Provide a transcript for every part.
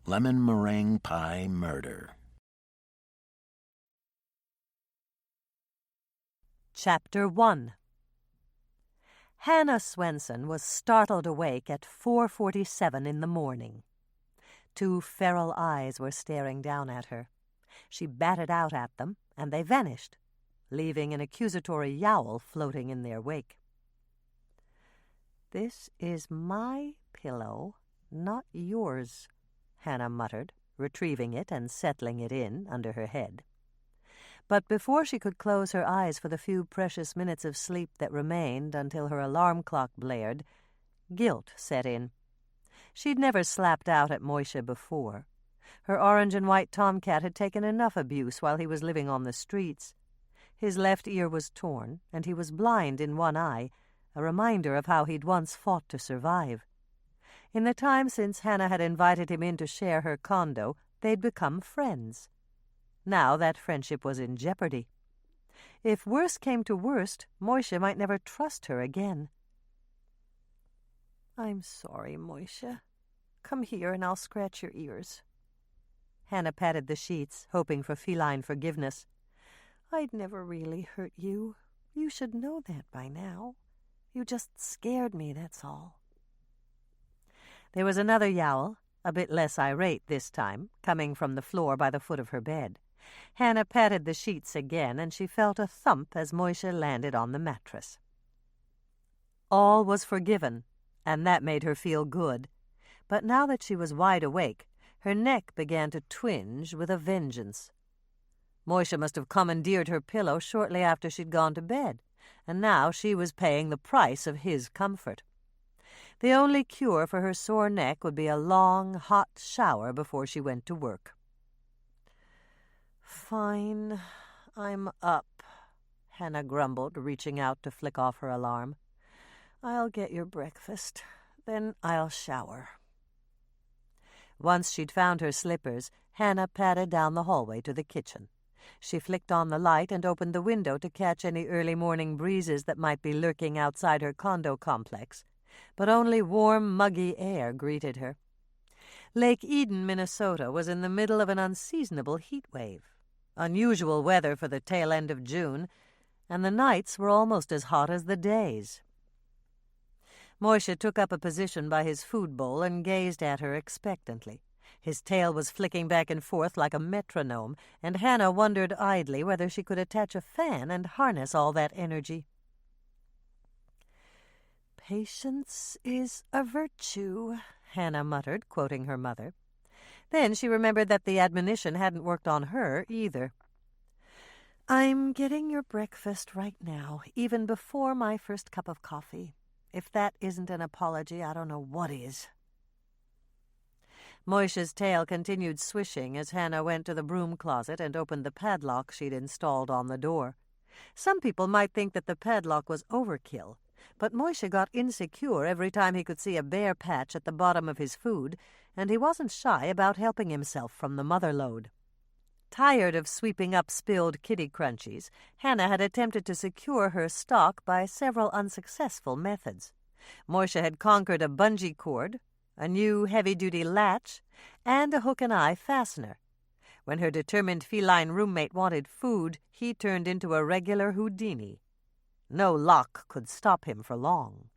Lemon Meringue Pie Murder. Chapter 1. Hannah Swensen was startled awake at 4:47 in the morning. Two feral eyes were staring down at her. She batted out at them, and they vanished, leaving an accusatory yowl floating in their wake. "This is my pillow, not yours," Hannah muttered, retrieving it and settling it in under her head. But before she could close her eyes for the few precious minutes of sleep that remained until her alarm clock blared, guilt set in. She'd never slapped out at Moishe before. Her orange and white tomcat had taken enough abuse while he was living on the streets. His left ear was torn, and he was blind in one eye, a reminder of how he'd once fought to survive. In the time since Hannah had invited him in to share her condo, they'd become friends. Now that friendship was in jeopardy. If worse came to worst, Moishe might never trust her again. "I'm sorry, Moishe. Come here and I'll scratch your ears." Hannah patted the sheets, hoping for feline forgiveness. "I'd never really hurt you. You should know that by now. You just scared me, that's all." There was another yowl, a bit less irate this time, coming from the floor by the foot of her bed. Hannah patted the sheets again, and she felt a thump as Moishe landed on the mattress. All was forgiven, and that made her feel good. But now that she was wide awake, her neck began to twinge with a vengeance. Moishe must have commandeered her pillow shortly after she'd gone to bed, and now she was paying the price of his comfort. The only cure for her sore neck would be a long, hot shower before she went to work. "Fine, I'm up," Hannah grumbled, reaching out to flick off her alarm. "I'll get your breakfast, then I'll shower." Once she'd found her slippers, Hannah padded down the hallway to the kitchen. She flicked on the light and opened the window to catch any early morning breezes that might be lurking outside her condo complex, but only warm, muggy air greeted her. Lake Eden, Minnesota, was in the middle of an unseasonable heat wave. Unusual weather for the tail end of June, and the nights were almost as hot as the days. Moishe took up a position by his food bowl and gazed at her expectantly. His tail was flicking back and forth like a metronome, and Hannah wondered idly whether she could attach a fan and harness all that energy. "Patience is a virtue," Hannah muttered, quoting her mother. Then she remembered that the admonition hadn't worked on her either. "I'm getting your breakfast right now, even before my first cup of coffee. If that isn't an apology, I don't know what is." Moishe's tail continued swishing as Hannah went to the broom closet and opened the padlock she'd installed on the door. Some people might think that the padlock was overkill, but Moishe got insecure every time he could see a bare patch at the bottom of his food, and he wasn't shy about helping himself from the mother load. Tired of sweeping up spilled kitty crunchies, Hannah had attempted to secure her stock by several unsuccessful methods. Moishe had conquered a bungee cord, a new heavy-duty latch, and a hook-and-eye fastener. When her determined feline roommate wanted food, he turned into a regular Houdini. No lock could stop him for long.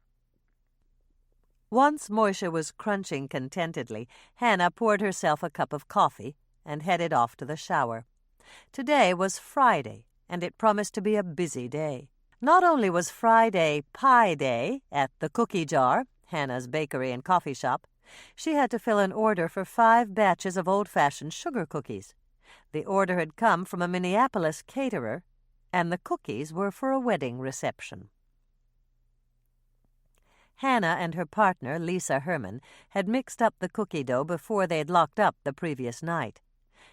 Once Moishe was crunching contentedly, Hannah poured herself a cup of coffee and headed off to the shower. Today was Friday, and it promised to be a busy day. Not only was Friday Pie Day at the Cookie Jar, Hannah's bakery and coffee shop, she had to fill an order for 5 batches of old-fashioned sugar cookies. The order had come from a Minneapolis caterer, and the cookies were for a wedding reception. Hannah and her partner, Lisa Herman, had mixed up the cookie dough before they'd locked up the previous night.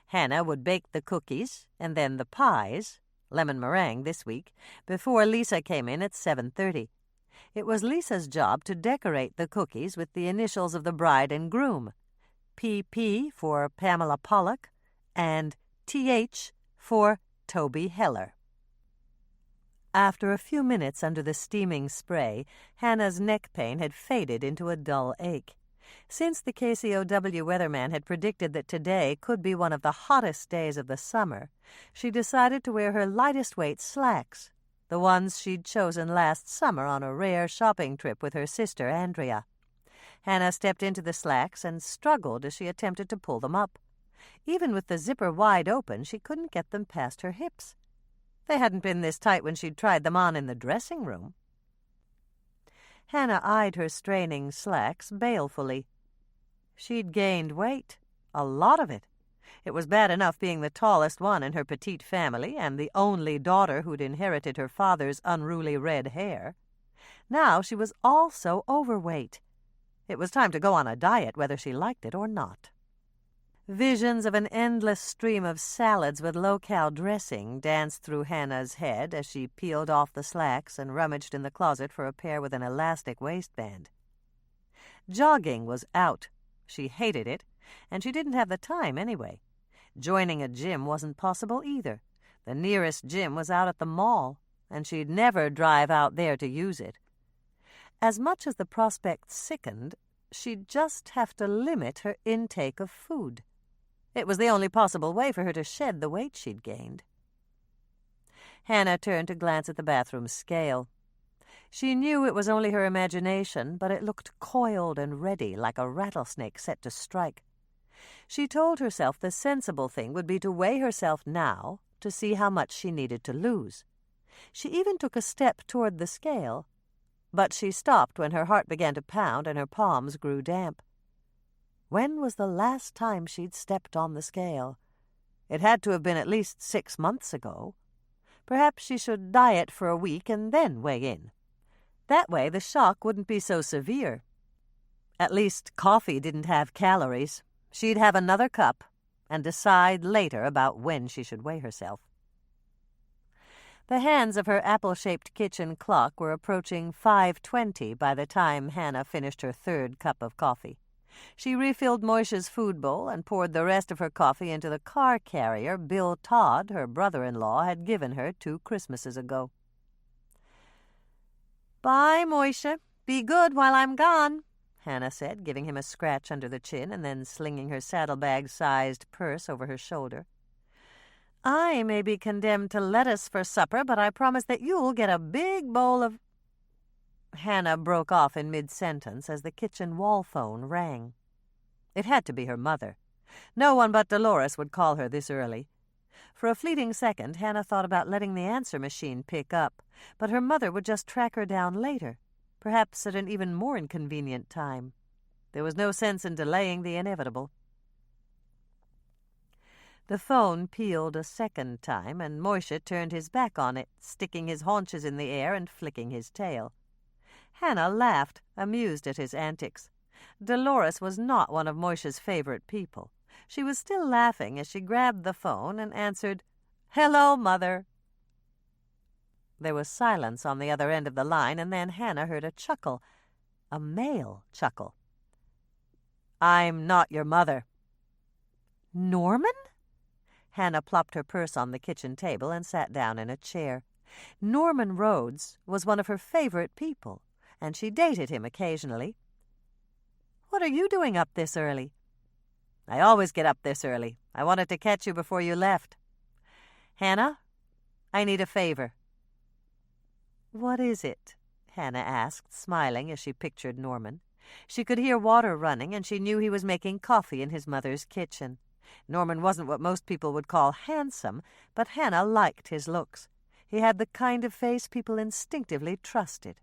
Hannah would bake the cookies and then the pies, lemon meringue this week, before Lisa came in at 7:30. It was Lisa's job to decorate the cookies with the initials of the bride and groom, PP for Pamela Pollock and TH for Toby Heller. After a few minutes under the steaming spray, Hannah's neck pain had faded into a dull ache. Since the KCOW weatherman had predicted that today could be one of the hottest days of the summer, she decided to wear her lightest weight slacks, the ones she'd chosen last summer on a rare shopping trip with her sister Andrea. Hannah stepped into the slacks and struggled as she attempted to pull them up. Even with the zipper wide open, she couldn't get them past her hips. They hadn't been this tight when she'd tried them on in the dressing room. Hannah eyed her straining slacks balefully. She'd gained weight, a lot of it. It was bad enough being the tallest one in her petite family and the only daughter who'd inherited her father's unruly red hair. Now she was also overweight. It was time to go on a diet, whether she liked it or not. Visions of an endless stream of salads with low-cal dressing danced through Hannah's head as she peeled off the slacks and rummaged in the closet for a pair with an elastic waistband. Jogging was out. She hated it, and she didn't have the time anyway. Joining a gym wasn't possible either. The nearest gym was out at the mall, and she'd never drive out there to use it. As much as the prospect sickened, she'd just have to limit her intake of food. It was the only possible way for her to shed the weight she'd gained. Hannah turned to glance at the bathroom scale. She knew it was only her imagination, but it looked coiled and ready, like a rattlesnake set to strike. She told herself the sensible thing would be to weigh herself now to see how much she needed to lose. She even took a step toward the scale, but she stopped when her heart began to pound and her palms grew damp. When was the last time she'd stepped on the scale? It had to have been at least 6 months ago. Perhaps she should diet for a week and then weigh in. That way the shock wouldn't be so severe. At least coffee didn't have calories. She'd have another cup and decide later about when she should weigh herself. The hands of her apple-shaped kitchen clock were approaching 5:20 by the time Hannah finished her 3rd cup of coffee. She refilled Moisha's food bowl and poured the rest of her coffee into the car carrier Bill Todd, her brother-in-law, had given her 2 Christmases ago. "Bye, Moisha. Be good while I'm gone," Hannah said, giving him a scratch under the chin and then slinging her saddlebag-sized purse over her shoulder. "I may be condemned to lettuce for supper, but I promise that you'll get a big bowl of—" Hannah broke off in mid-sentence as the kitchen wall phone rang. It had to be her mother. No one but Dolores would call her this early. For a fleeting second, Hannah thought about letting the answer machine pick up, but her mother would just track her down later, perhaps at an even more inconvenient time. There was no sense in delaying the inevitable. The phone pealed a second time, and Moisha turned his back on it, sticking his haunches in the air and flicking his tail. Hannah laughed, amused at his antics. Dolores was not one of Moisha's favorite people. She was still laughing as she grabbed the phone and answered, "Hello, Mother." There was silence on the other end of the line, and then Hannah heard a chuckle, a male chuckle. "I'm not your mother." "Norman?" Hannah plopped her purse on the kitchen table and sat down in a chair. Norman Rhodes was one of her favorite people, and she dated him occasionally. "What are you doing up this early?" "I always get up this early. I wanted to catch you before you left." "Hannah, I need a favor." "What is it?" Hannah asked, smiling as she pictured Norman. She could hear water running, and she knew he was making coffee in his mother's kitchen. Norman wasn't what most people would call handsome, but Hannah liked his looks. He had the kind of face people instinctively trusted.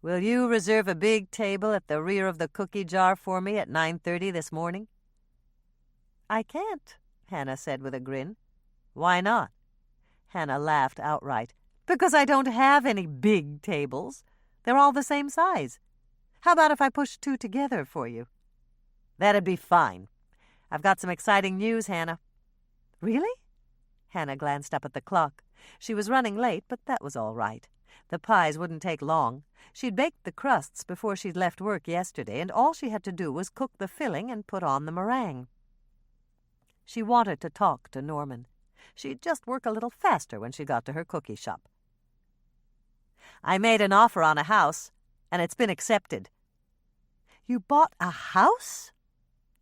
"Will you reserve a big table at the rear of the cookie jar for me at 9:30 this morning?" "I can't," Hannah said with a grin. "Why not?" Hannah laughed outright. "Because I don't have any big tables. They're all the same size. How about if I push 2 together for you?" "That'd be fine. I've got some exciting news, Hannah." "Really?" Hannah glanced up at the clock. She was running late, but that was all right. The pies wouldn't take long. She'd baked the crusts before she'd left work yesterday, and all she had to do was cook the filling and put on the meringue. She wanted to talk to Norman. She'd just work a little faster when she got to her cookie shop. "I made an offer on a house, and it's been accepted." You bought a house?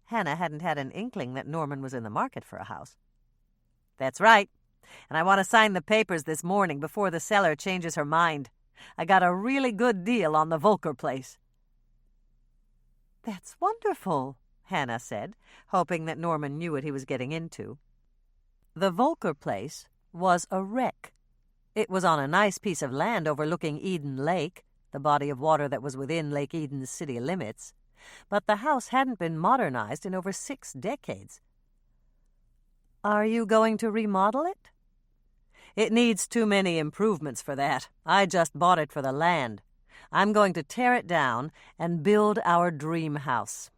Hannah hadn't had an inkling that Norman was in the market for a house. That's right, and I want to sign the papers this morning before the seller changes her mind. I got a really good deal on the Volker place. That's wonderful, Hannah said, hoping that Norman knew what he was getting into. The Volker place was a wreck. It was on a nice piece of land overlooking Eden Lake, the body of water that was within Lake Eden's city limits, but the house hadn't been modernized in over 6 decades. Are you going to remodel it? It needs too many improvements for that. I just bought it for the land. I'm going to tear it down and build our dream house.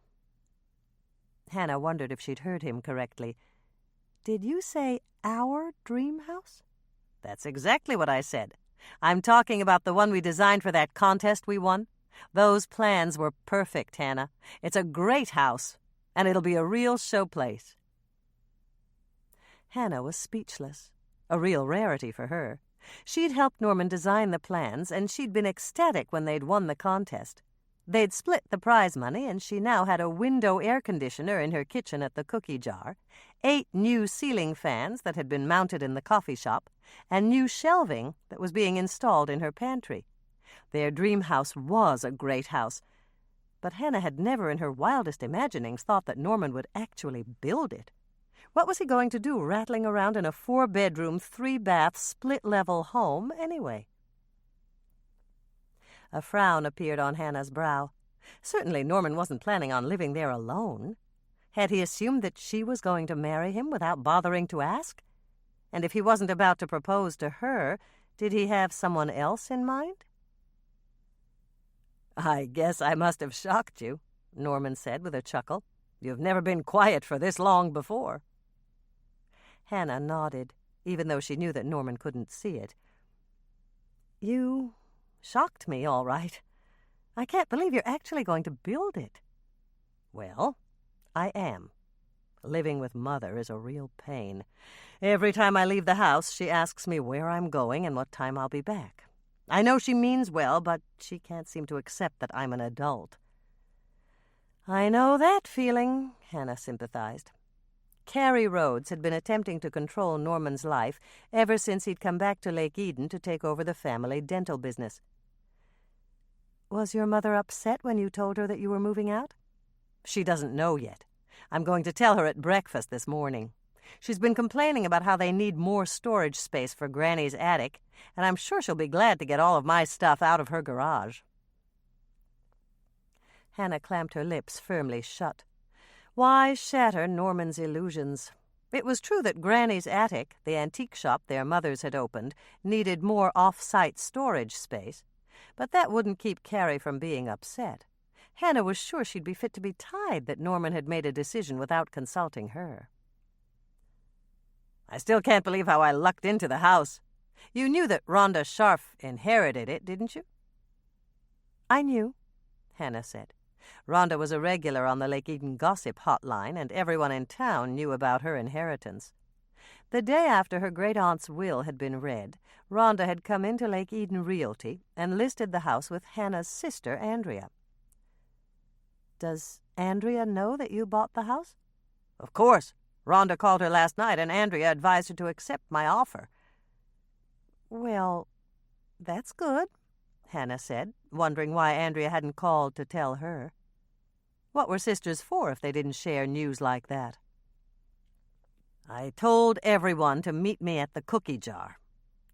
Hannah wondered if she'd heard him correctly. Did you say our dream house? That's exactly what I said. I'm talking about the one we designed for that contest we won. Those plans were perfect, Hannah. It's a great house, and it'll be a real showplace. Hannah was speechless, a real rarity for her. She'd helped Norman design the plans, and she'd been ecstatic when they'd won the contest. They'd split the prize money, and she now had a window air conditioner in her kitchen at the cookie jar, 8 new ceiling fans that had been mounted in the coffee shop, and new shelving that was being installed in her pantry. Their dream house was a great house, but Hannah had never in her wildest imaginings thought that Norman would actually build it. What was he going to do rattling around in a 4-bedroom, 3-bath, split-level home anyway? A frown appeared on Hannah's brow. Certainly Norman wasn't planning on living there alone. Had he assumed that she was going to marry him without bothering to ask? And if he wasn't about to propose to her, did he have someone else in mind? I guess I must have shocked you, Norman said with a chuckle. You've never been quiet for this long before. Hannah nodded, even though she knew that Norman couldn't see it. You shocked me, all right. I can't believe you're actually going to build it. Well, I am. Living with Mother is a real pain. Every time I leave the house, she asks me where I'm going and what time I'll be back. I know she means well, but she can't seem to accept that I'm an adult. I know that feeling, Hannah sympathized. Carrie Rhodes had been attempting to control Norman's life ever since he'd come back to Lake Eden to take over the family dental business. Was your mother upset when you told her that you were moving out? She doesn't know yet. I'm going to tell her at breakfast this morning. She's been complaining about how they need more storage space for Granny's attic, and I'm sure she'll be glad to get all of my stuff out of her garage. Hannah clamped her lips firmly shut. Why shatter Norman's illusions? It was true that Granny's attic, the antique shop their mothers had opened, needed more off-site storage space, but that wouldn't keep Carrie from being upset. Hannah was sure she'd be fit to be tied that Norman had made a decision without consulting her. I still can't believe how I lucked into the house. You knew that Rhonda Scharf inherited it, didn't you? I knew, Hannah said. Rhonda was a regular on the Lake Eden gossip hotline, and everyone in town knew about her inheritance. The day after her great-aunt's will had been read, Rhonda had come into Lake Eden Realty and listed the house with Hannah's sister, Andrea. Does Andrea know that you bought the house? Of course. Rhonda called her last night, and Andrea advised her to accept my offer. Well, that's good, Hannah said, wondering why Andrea hadn't called to tell her. What were sisters for if they didn't share news like that? I told everyone to meet me at the cookie jar.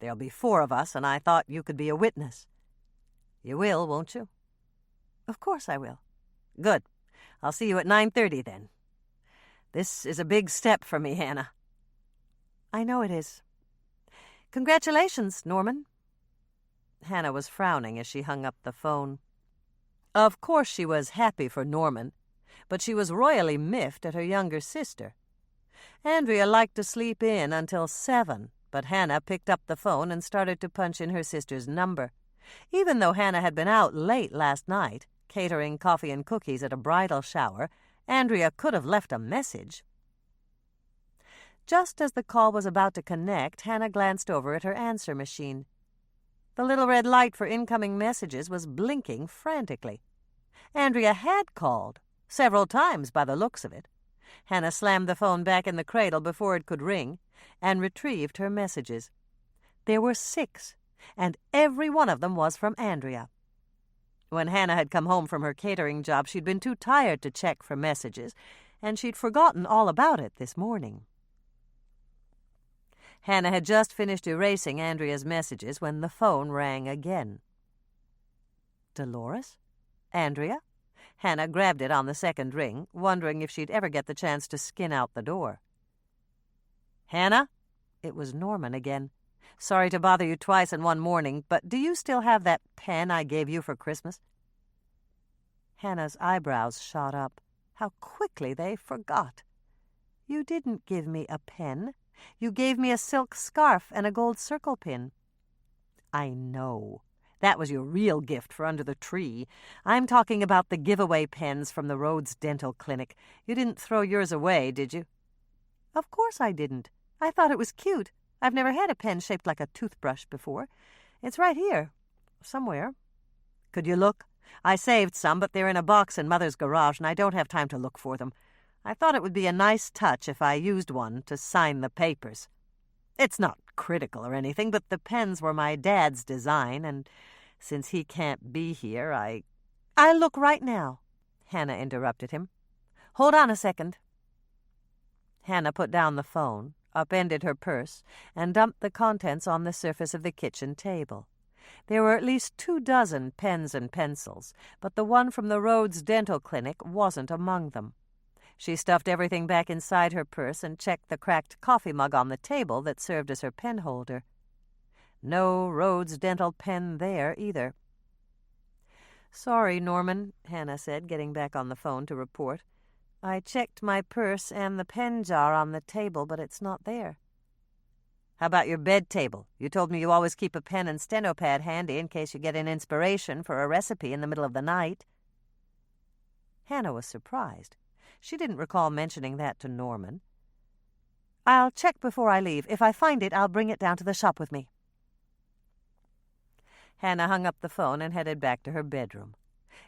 There'll be 4 of us, and I thought you could be a witness. You will, won't you? Of course I will. Good. I'll see you at 9:30 then. This is a big step for me, Hannah. I know it is. Congratulations, Norman. Hannah was frowning as she hung up the phone. Of course she was happy for Norman, but she was royally miffed at her younger sister. Andrea liked to sleep in until 7, but Hannah picked up the phone and started to punch in her sister's number. Even though Hannah had been out late last night, catering coffee and cookies at a bridal shower, Andrea could have left a message. Just as the call was about to connect, Hannah glanced over at her answer machine. The little red light for incoming messages was blinking frantically. Andrea had called, several times by the looks of it. Hannah slammed the phone back in the cradle before it could ring and retrieved her messages. There were 6, and every one of them was from Andrea. When Hannah had come home from her catering job, she'd been too tired to check for messages, and she'd forgotten all about it this morning. Hannah had just finished erasing Andrea's messages when the phone rang again. Dolores? Andrea? Hannah grabbed it on the second ring, wondering if she'd ever get the chance to skin out the door. Hannah? It was Norman again. Sorry to bother you twice in one morning, but do you still have that pen I gave you for Christmas? Hannah's eyebrows shot up. How quickly they forgot. You didn't give me a pen. You gave me a silk scarf and a gold circle pin. I know. That was your real gift for under the tree. I'm talking about the giveaway pens from the Rhodes Dental Clinic. You didn't throw yours away, did you? Of course I didn't. I thought it was cute. I've never had a pen shaped like a toothbrush before. It's right here, somewhere. Could you look? I saved some, but they're in a box in Mother's garage, and I don't have time to look for them. I thought it would be a nice touch if I used one to sign the papers. It's not critical or anything, but the pens were my dad's design, and since he can't be here, I'll look right now, Hannah interrupted him. Hold on a second. Hannah put down the phone, upended her purse, and dumped the contents on the surface of the kitchen table. There were at least 24 pens and pencils, but the one from the Rhodes Dental Clinic wasn't among them. She stuffed everything back inside her purse and checked the cracked coffee mug on the table that served as her pen holder. No Rhodes Dental pen there either. Sorry, Norman, Hannah said, getting back on the phone to report. I checked my purse and the pen jar on the table, but it's not there. How about your bed table? You told me you always keep a pen and steno pad handy in case you get an inspiration for a recipe in the middle of the night. Hannah was surprised. She didn't recall mentioning that to Norman. I'll check before I leave. If I find it, I'll bring it down to the shop with me. Hannah hung up the phone and headed back to her bedroom.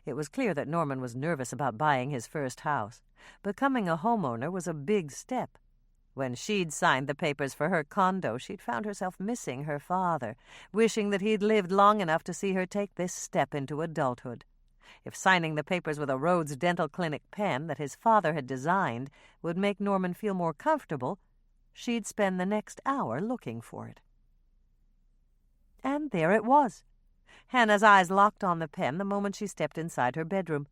It was clear that Norman was nervous about buying his first house. Becoming a homeowner was a big step. When she'd signed the papers for her condo, she'd found herself missing her father, wishing that he'd lived long enough to see her take this step into adulthood. If signing the papers with a Rhodes Dental Clinic pen that his father had designed would make Norman feel more comfortable, she'd spend the next hour looking for it. And there it was. Hannah's eyes locked on the pen the moment she stepped inside her bedroom.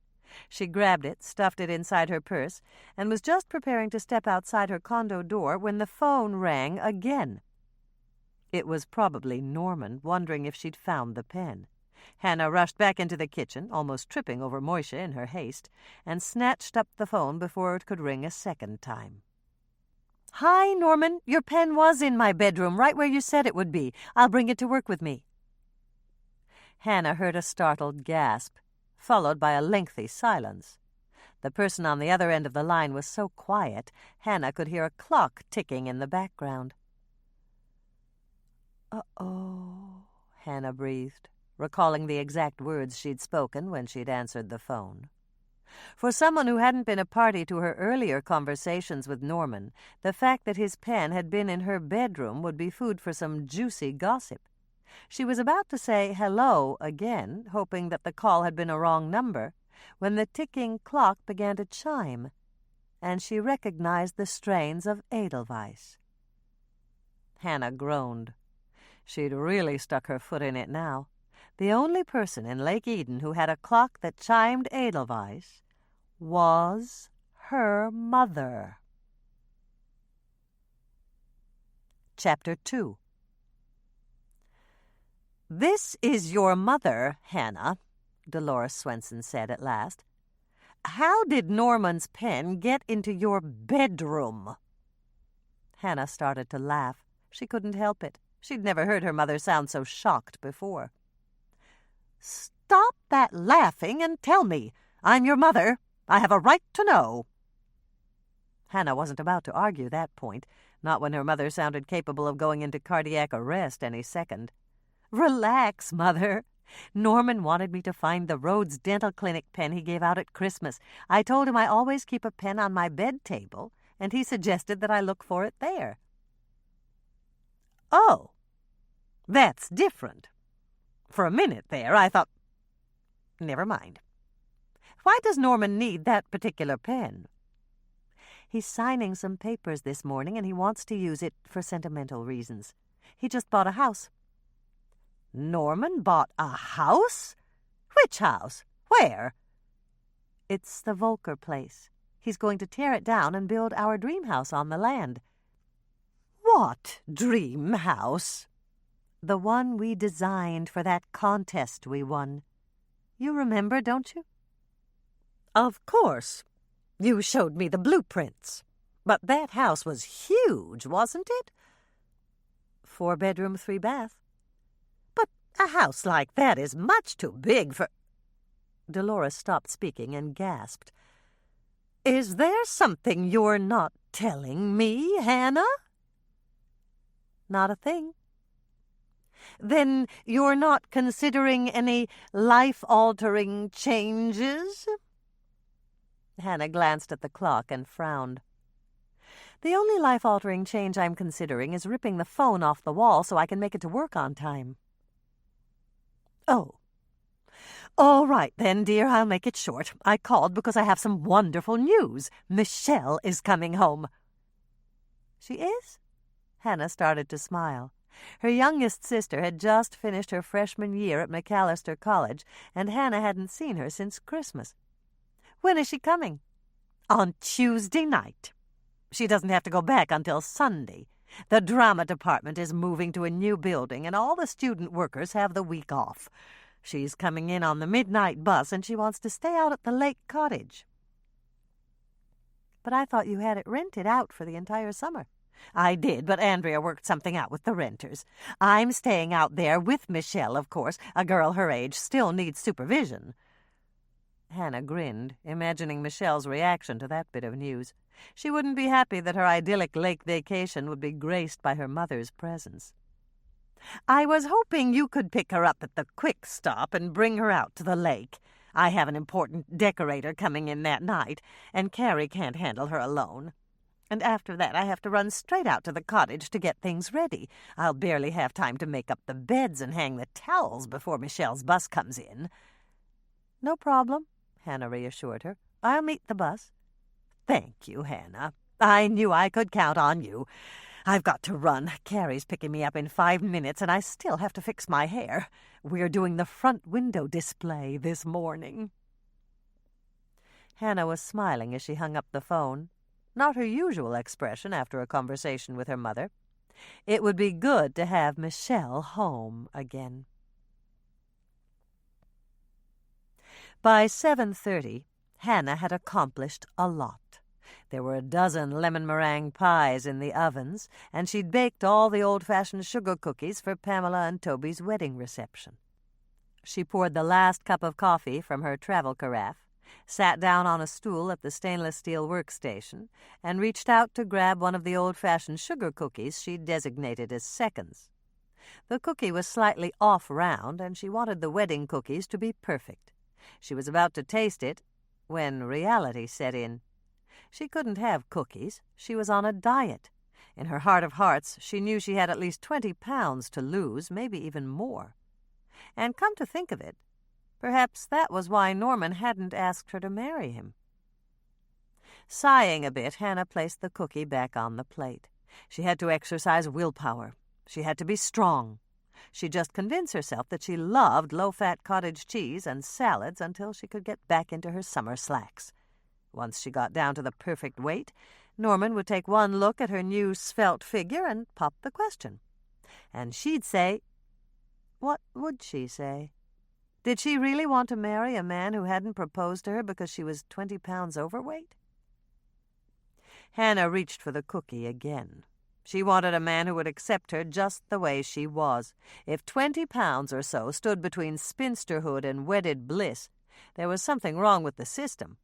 She grabbed it, stuffed it inside her purse, and was just preparing to step outside her condo door when the phone rang again. It was probably Norman, wondering if she'd found the pen. Hannah rushed back into the kitchen, almost tripping over Moisha in her haste, and snatched up the phone before it could ring a second time. Hi, Norman. Your pen was in my bedroom, right where you said it would be. I'll bring it to work with me. Hannah heard a startled gasp, followed by a lengthy silence. The person on the other end of the line was so quiet, Hannah could hear a clock ticking in the background. Uh-oh, Hannah breathed, recalling the exact words she'd spoken when she'd answered the phone. For someone who hadn't been a party to her earlier conversations with Norman, the fact that his pen had been in her bedroom would be food for some juicy gossip. She was about to say hello again, hoping that the call had been a wrong number, when the ticking clock began to chime, and she recognized the strains of Edelweiss. Hannah groaned. She'd really stuck her foot in it now. The only person in Lake Eden who had a clock that chimed Edelweiss was her mother. Chapter 2. "This is your mother, Hannah," Dolores Swensen said at last. "How did Norman's pen get into your bedroom?" Hannah started to laugh. She couldn't help it. She'd never heard her mother sound so shocked before. "Stop that laughing and tell me. I'm your mother. I have a right to know." Hannah wasn't about to argue that point, not when her mother sounded capable of going into cardiac arrest any second. "Relax, Mother," Norman wanted me to find the Rhodes Dental Clinic pen he gave out at Christmas. I told him I always keep a pen on my bed table, and he suggested that I look for it there." "Oh, that's different. For a minute there, I thought—" "Never mind. Why does Norman need that particular pen?" "He's signing some papers this morning, and he wants to use it for sentimental reasons. He just bought a house." "Norman bought a house? Which house? Where?" "It's the Volker place. He's going to tear it down and build our dream house on the land." "What dream house?" "The one we designed for that contest we won. You remember, don't you?" "Of course. You showed me the blueprints. But that house was huge, wasn't it?" 4-bedroom, 3-bath. "But a house like that is much too big for—" Dolores stopped speaking and gasped. "Is there something you're not telling me, Hannah?" "Not a thing." "Then you're not considering any life-altering changes?" Hannah glanced at the clock and frowned. "The only life-altering change I'm considering is ripping the phone off the wall so I can make it to work on time." "Oh. All right then, dear, I'll make it short. I called because I have some wonderful news. Michelle is coming home." "She is?" Hannah started to smile. Her youngest sister had just finished her freshman year at McAllister College, and Hannah hadn't seen her since Christmas. "When is she coming?" "On Tuesday night. She doesn't have to go back until Sunday. The drama department is moving to a new building, and all the student workers have the week off. She's coming in on the midnight bus, and she wants to stay out at the Lake Cottage." "But I thought you had it rented out for the entire summer." "I did, but Andrea worked something out with the renters. I'm staying out there with Michelle, of course. A girl her age still needs supervision." Hannah grinned, imagining Michelle's reaction to that bit of news. She wouldn't be happy that her idyllic lake vacation would be graced by her mother's presence. "I was hoping you could pick her up at the Quick Stop and bring her out to the lake. I have an important decorator coming in that night, and Carrie can't handle her alone. And after that I have to run straight out to the cottage to get things ready. I'll barely have time to make up the beds and hang the towels before Michelle's bus comes in." "No problem," Hannah reassured her. "I'll meet the bus." "Thank you, Hannah. I knew I could count on you. I've got to run. Carrie's picking me up in 5 minutes, and I still have to fix my hair. We're doing the front window display this morning." Hannah was smiling as she hung up the phone. Not her usual expression after a conversation with her mother. It would be good to have Michelle home again. By 7:30, Hannah had accomplished a lot. There were a dozen lemon meringue pies in the ovens, and she'd baked all the old-fashioned sugar cookies for Pamela and Toby's wedding reception. She poured the last cup of coffee from her travel carafe, sat down on a stool at the stainless steel workstation, and reached out to grab one of the old-fashioned sugar cookies she'd designated as seconds. The cookie was slightly off-round, and she wanted the wedding cookies to be perfect. She was about to taste it when reality set in. She couldn't have cookies. She was on a diet. In her heart of hearts, she knew she had at least 20 pounds to lose, maybe even more. And come to think of it, perhaps that was why Norman hadn't asked her to marry him. Sighing a bit, Hannah placed the cookie back on the plate. She had to exercise willpower. She had to be strong. She'd just convince herself that she loved low-fat cottage cheese and salads until she could get back into her summer slacks. Once she got down to the perfect weight, Norman would take one look at her new svelte figure and pop the question. And she'd say— What would she say? Did she really want to marry a man who hadn't proposed to her because she was 20 pounds overweight? Hannah reached for the cookie again. She wanted a man who would accept her just the way she was. If 20 pounds or so stood between spinsterhood and wedded bliss, there was something wrong with the system.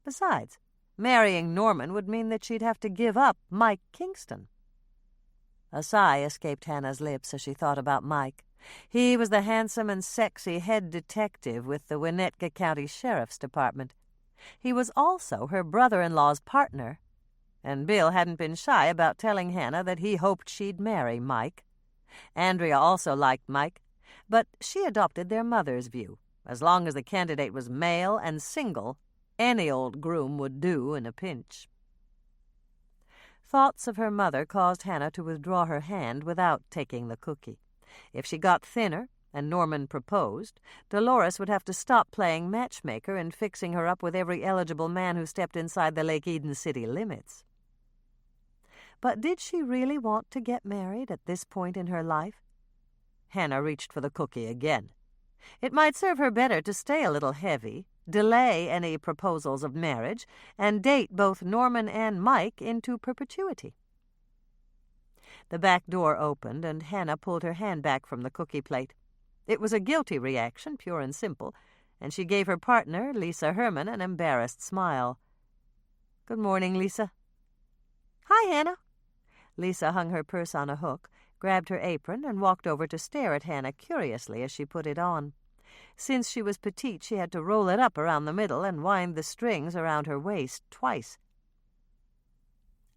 Besides, marrying Norman would mean that she'd have to give up Mike Kingston. A sigh escaped Hannah's lips as she thought about Mike. He was the handsome and sexy head detective with the Winnetka County Sheriff's Department. He was also her brother-in-law's partner, and Bill hadn't been shy about telling Hannah that he hoped she'd marry Mike. Andrea also liked Mike, but she adopted their mother's view. As long as the candidate was male and single, any old groom would do in a pinch. Thoughts of her mother caused Hannah to withdraw her hand without taking the cookie. If she got thinner and Norman proposed, Dolores would have to stop playing matchmaker and fixing her up with every eligible man who stepped inside the Lake Eden city limits. But did she really want to get married at this point in her life? Hannah reached for the cookie again. It might serve her better to stay a little heavy, delay any proposals of marriage, and date both Norman and Mike into perpetuity. The back door opened, and Hannah pulled her hand back from the cookie plate. It was a guilty reaction, pure and simple, and she gave her partner, Lisa Herman, an embarrassed smile. "Good morning, Lisa." "Hi, Hannah." Lisa hung her purse on a hook, grabbed her apron, and walked over to stare at Hannah curiously as she put it on. Since she was petite, she had to roll it up around the middle and wind the strings around her waist twice.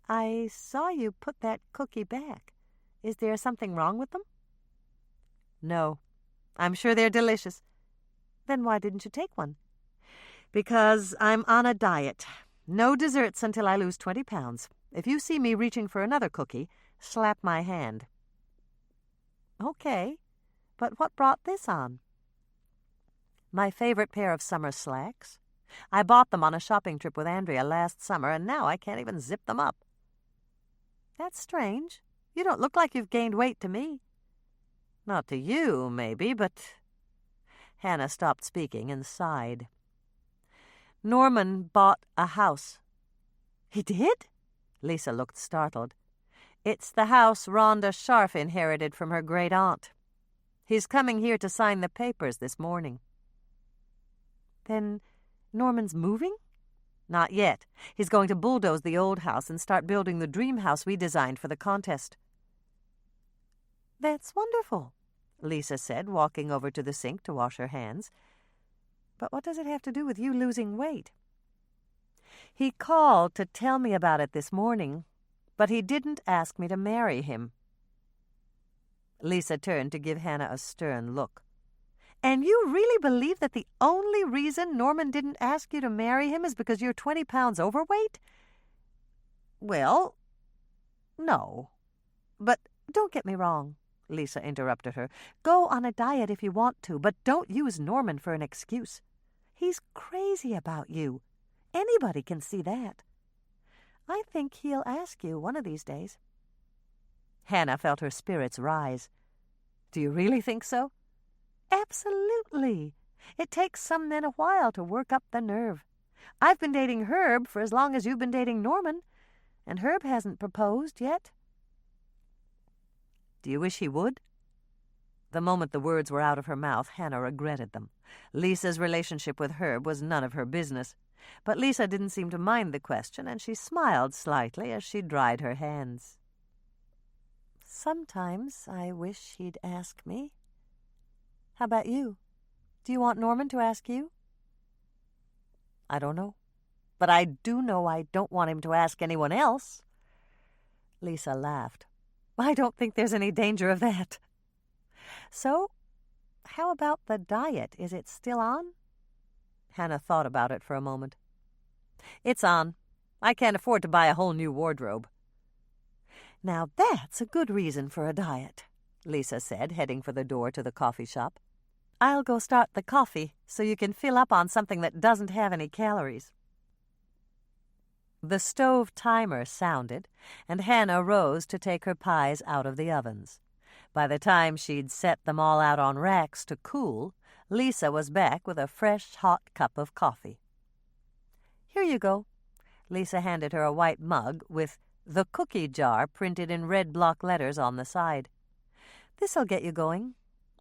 "I saw you put that cookie back. Is there something wrong with them?" "No. I'm sure they're delicious." "Then why didn't you take one?" "Because I'm on a diet. No desserts until I lose 20 pounds. If you see me reaching for another cookie, slap my hand." "Okay, but what brought this on?" "My favorite pair of summer slacks. I bought them on a shopping trip with Andrea last summer, and now I can't even zip them up." "That's strange. You don't look like you've gained weight to me." "Not to you, maybe, but—" Hannah stopped speaking and sighed. "Norman bought a house." "He did?" Lisa looked startled. "It's the house Rhonda Scharf inherited from her great-aunt. He's coming here to sign the papers this morning." "Then Norman's moving?" "Not yet. He's going to bulldoze the old house and start building the dream house we designed for the contest." "That's wonderful," Lisa said, walking over to the sink to wash her hands. "But what does it have to do with you losing weight?" "He called to tell me about it this morning, but he didn't ask me to marry him." Lisa turned to give Hannah a stern look. "And you really believe that the only reason Norman didn't ask you to marry him is because you're 20 pounds overweight?" "Well, no. But don't get me wrong," Lisa interrupted her. "Go on a diet if you want to, but don't use Norman for an excuse. He's crazy about you. Anybody can see that. I think he'll ask you one of these days." Hannah felt her spirits rise. "Do you really think so?" "Absolutely. It takes some men a while to work up the nerve. I've been dating Herb for as long as you've been dating Norman, and Herb hasn't proposed yet." "Do you wish he would?" The moment the words were out of her mouth, Hannah regretted them. Lisa's relationship with Herb was none of her business. But Lisa didn't seem to mind the question, and she smiled slightly as she dried her hands. "Sometimes I wish he'd ask me. How about you? Do you want Norman to ask you?" "I don't know. But I do know I don't want him to ask anyone else." Lisa laughed. "I don't think there's any danger of that." "So, how about the diet? Is it still on?" Hannah thought about it for a moment. "It's on. I can't afford to buy a whole new wardrobe." "Now that's a good reason for a diet," Lisa said, heading for the door to the coffee shop. "I'll go start the coffee so you can fill up on something that doesn't have any calories." The stove timer sounded, and Hannah rose to take her pies out of the ovens. By the time she'd set them all out on racks to cool, Lisa was back with a fresh, hot cup of coffee. "Here you go." Lisa handed her a white mug with "The Cookie Jar" printed in red block letters on the side. "This'll get you going.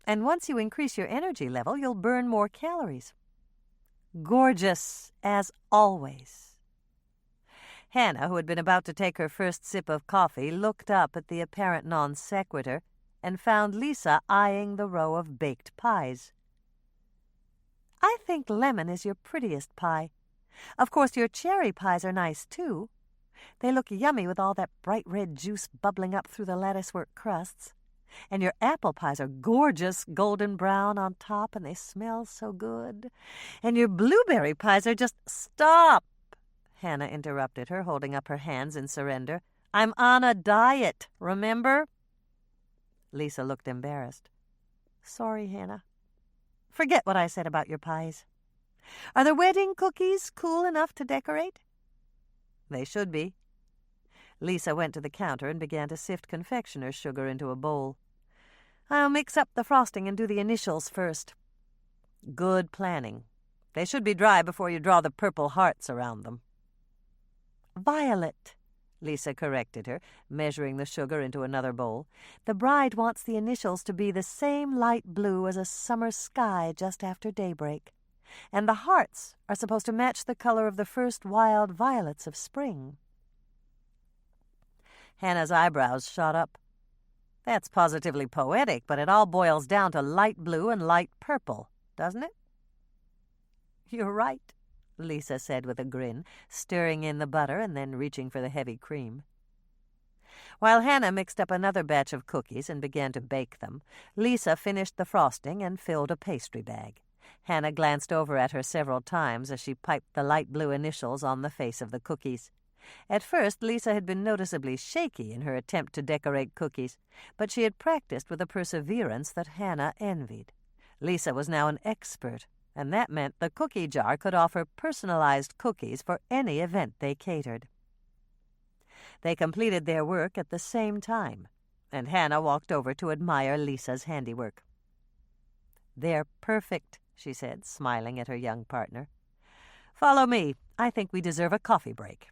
And once you increase your energy level, you'll burn more calories." "Gorgeous, as always." Hannah, who had been about to take her first sip of coffee, looked up at the apparent non sequitur and found Lisa eyeing the row of baked pies. "I think lemon is your prettiest pie. Of course, your cherry pies are nice, too. They look yummy with all that bright red juice bubbling up through the latticework crusts. And your apple pies are gorgeous golden brown on top, and they smell so good. And your blueberry pies are just—" "Stop!" Hannah interrupted her, holding up her hands in surrender. "I'm on a diet, remember?" Lisa looked embarrassed. "Sorry, Hannah. Forget what I said about your pies. Are the wedding cookies cool enough to decorate?" "They should be." Lisa went to the counter and began to sift confectioner's sugar into a bowl. "I'll mix up the frosting and do the initials first." "Good planning. They should be dry before you draw the purple hearts around them." "Violet," Lisa corrected her, measuring the sugar into another bowl. "The bride wants the initials to be the same light blue as a summer sky just after daybreak. And the hearts are supposed to match the color of the first wild violets of spring." Hannah's eyebrows shot up. "That's positively poetic, but it all boils down to light blue and light purple, doesn't it?" "You're right," Lisa said with a grin, stirring in the butter and then reaching for the heavy cream. While Hannah mixed up another batch of cookies and began to bake them, Lisa finished the frosting and filled a pastry bag. Hannah glanced over at her several times as she piped the light blue initials on the face of the cookies. At first, Lisa had been noticeably shaky in her attempt to decorate cookies, but she had practiced with a perseverance that Hannah envied. Lisa was now an expert, and that meant the cookie jar could offer personalized cookies for any event they catered. They completed their work at the same time, and Hannah walked over to admire Lisa's handiwork. "They're perfect," she said, smiling at her young partner. "Follow me. I think we deserve a coffee break."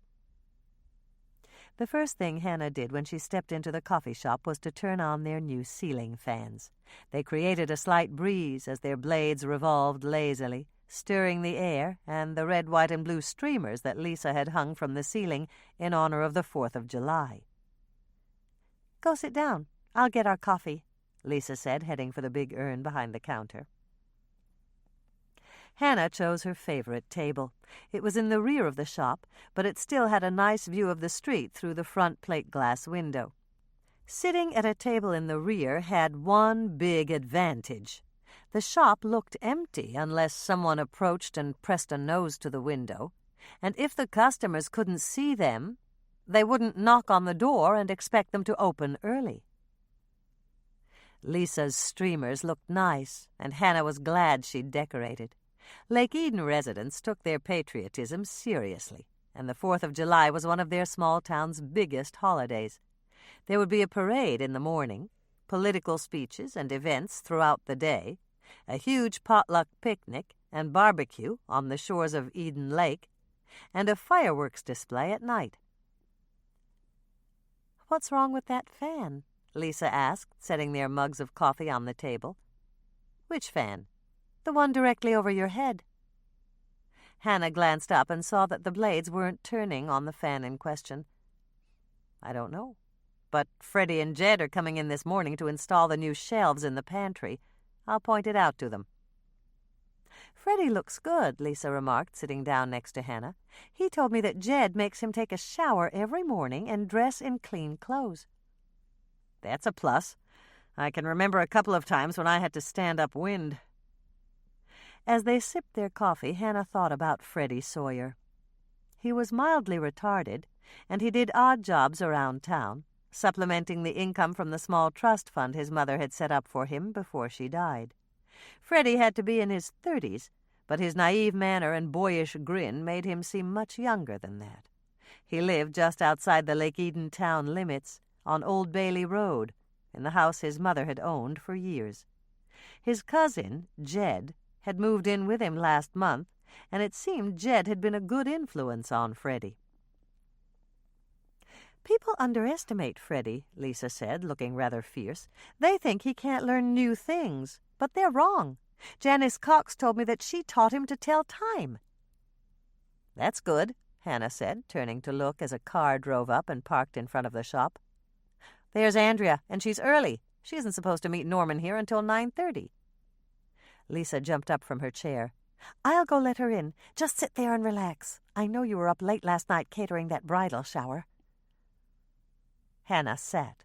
The first thing Hannah did when she stepped into the coffee shop was to turn on their new ceiling fans. They created a slight breeze as their blades revolved lazily, stirring the air and the red, white, and blue streamers that Lisa had hung from the ceiling in honor of the 4th of July. "Go sit down. I'll get our coffee," Lisa said, heading for the big urn behind the counter. Hannah chose her favorite table. It was in the rear of the shop, but it still had a nice view of the street through the front plate glass window. Sitting at a table in the rear had one big advantage. The shop looked empty unless someone approached and pressed a nose to the window, and if the customers couldn't see them, they wouldn't knock on the door and expect them to open early. Lisa's streamers looked nice, and Hannah was glad she'd decorated. Lake Eden residents took their patriotism seriously, and the 4th of July was one of their small town's biggest holidays. There would be a parade in the morning, political speeches and events throughout the day, a huge potluck picnic and barbecue on the shores of Eden Lake, and a fireworks display at night. "What's wrong with that fan?" Lisa asked, setting their mugs of coffee on the table. "Which fan?" "The one directly over your head." Hannah glanced up and saw that the blades weren't turning on the fan in question. "I don't know, but Freddie and Jed are coming in this morning to install the new shelves in the pantry. I'll point it out to them." "Freddie looks good," Lisa remarked, sitting down next to Hannah. "He told me that Jed makes him take a shower every morning and dress in clean clothes." "That's a plus. I can remember a couple of times when I had to stand upwind." As they sipped their coffee, Hannah thought about Freddie Sawyer. He was mildly retarded, and he did odd jobs around town, supplementing the income from the small trust fund his mother had set up for him before she died. Freddie had to be in his 30s, but his naive manner and boyish grin made him seem much younger than that. He lived just outside the Lake Eden town limits, on Old Bailey Road, in the house his mother had owned for years. His cousin, Jed, had moved in with him last month, and it seemed Jed had been a good influence on Freddie. "People underestimate Freddie," Lisa said, looking rather fierce. "They think he can't learn new things, but they're wrong. Janice Cox told me that she taught him to tell time." "That's good," Hannah said, turning to look as a car drove up and parked in front of the shop. "There's Andrea, and she's early. She isn't supposed to meet Norman here until 9:30. Lisa jumped up from her chair. "I'll go let her in. Just sit there and relax. I know you were up late last night catering that bridal shower." Hannah sat.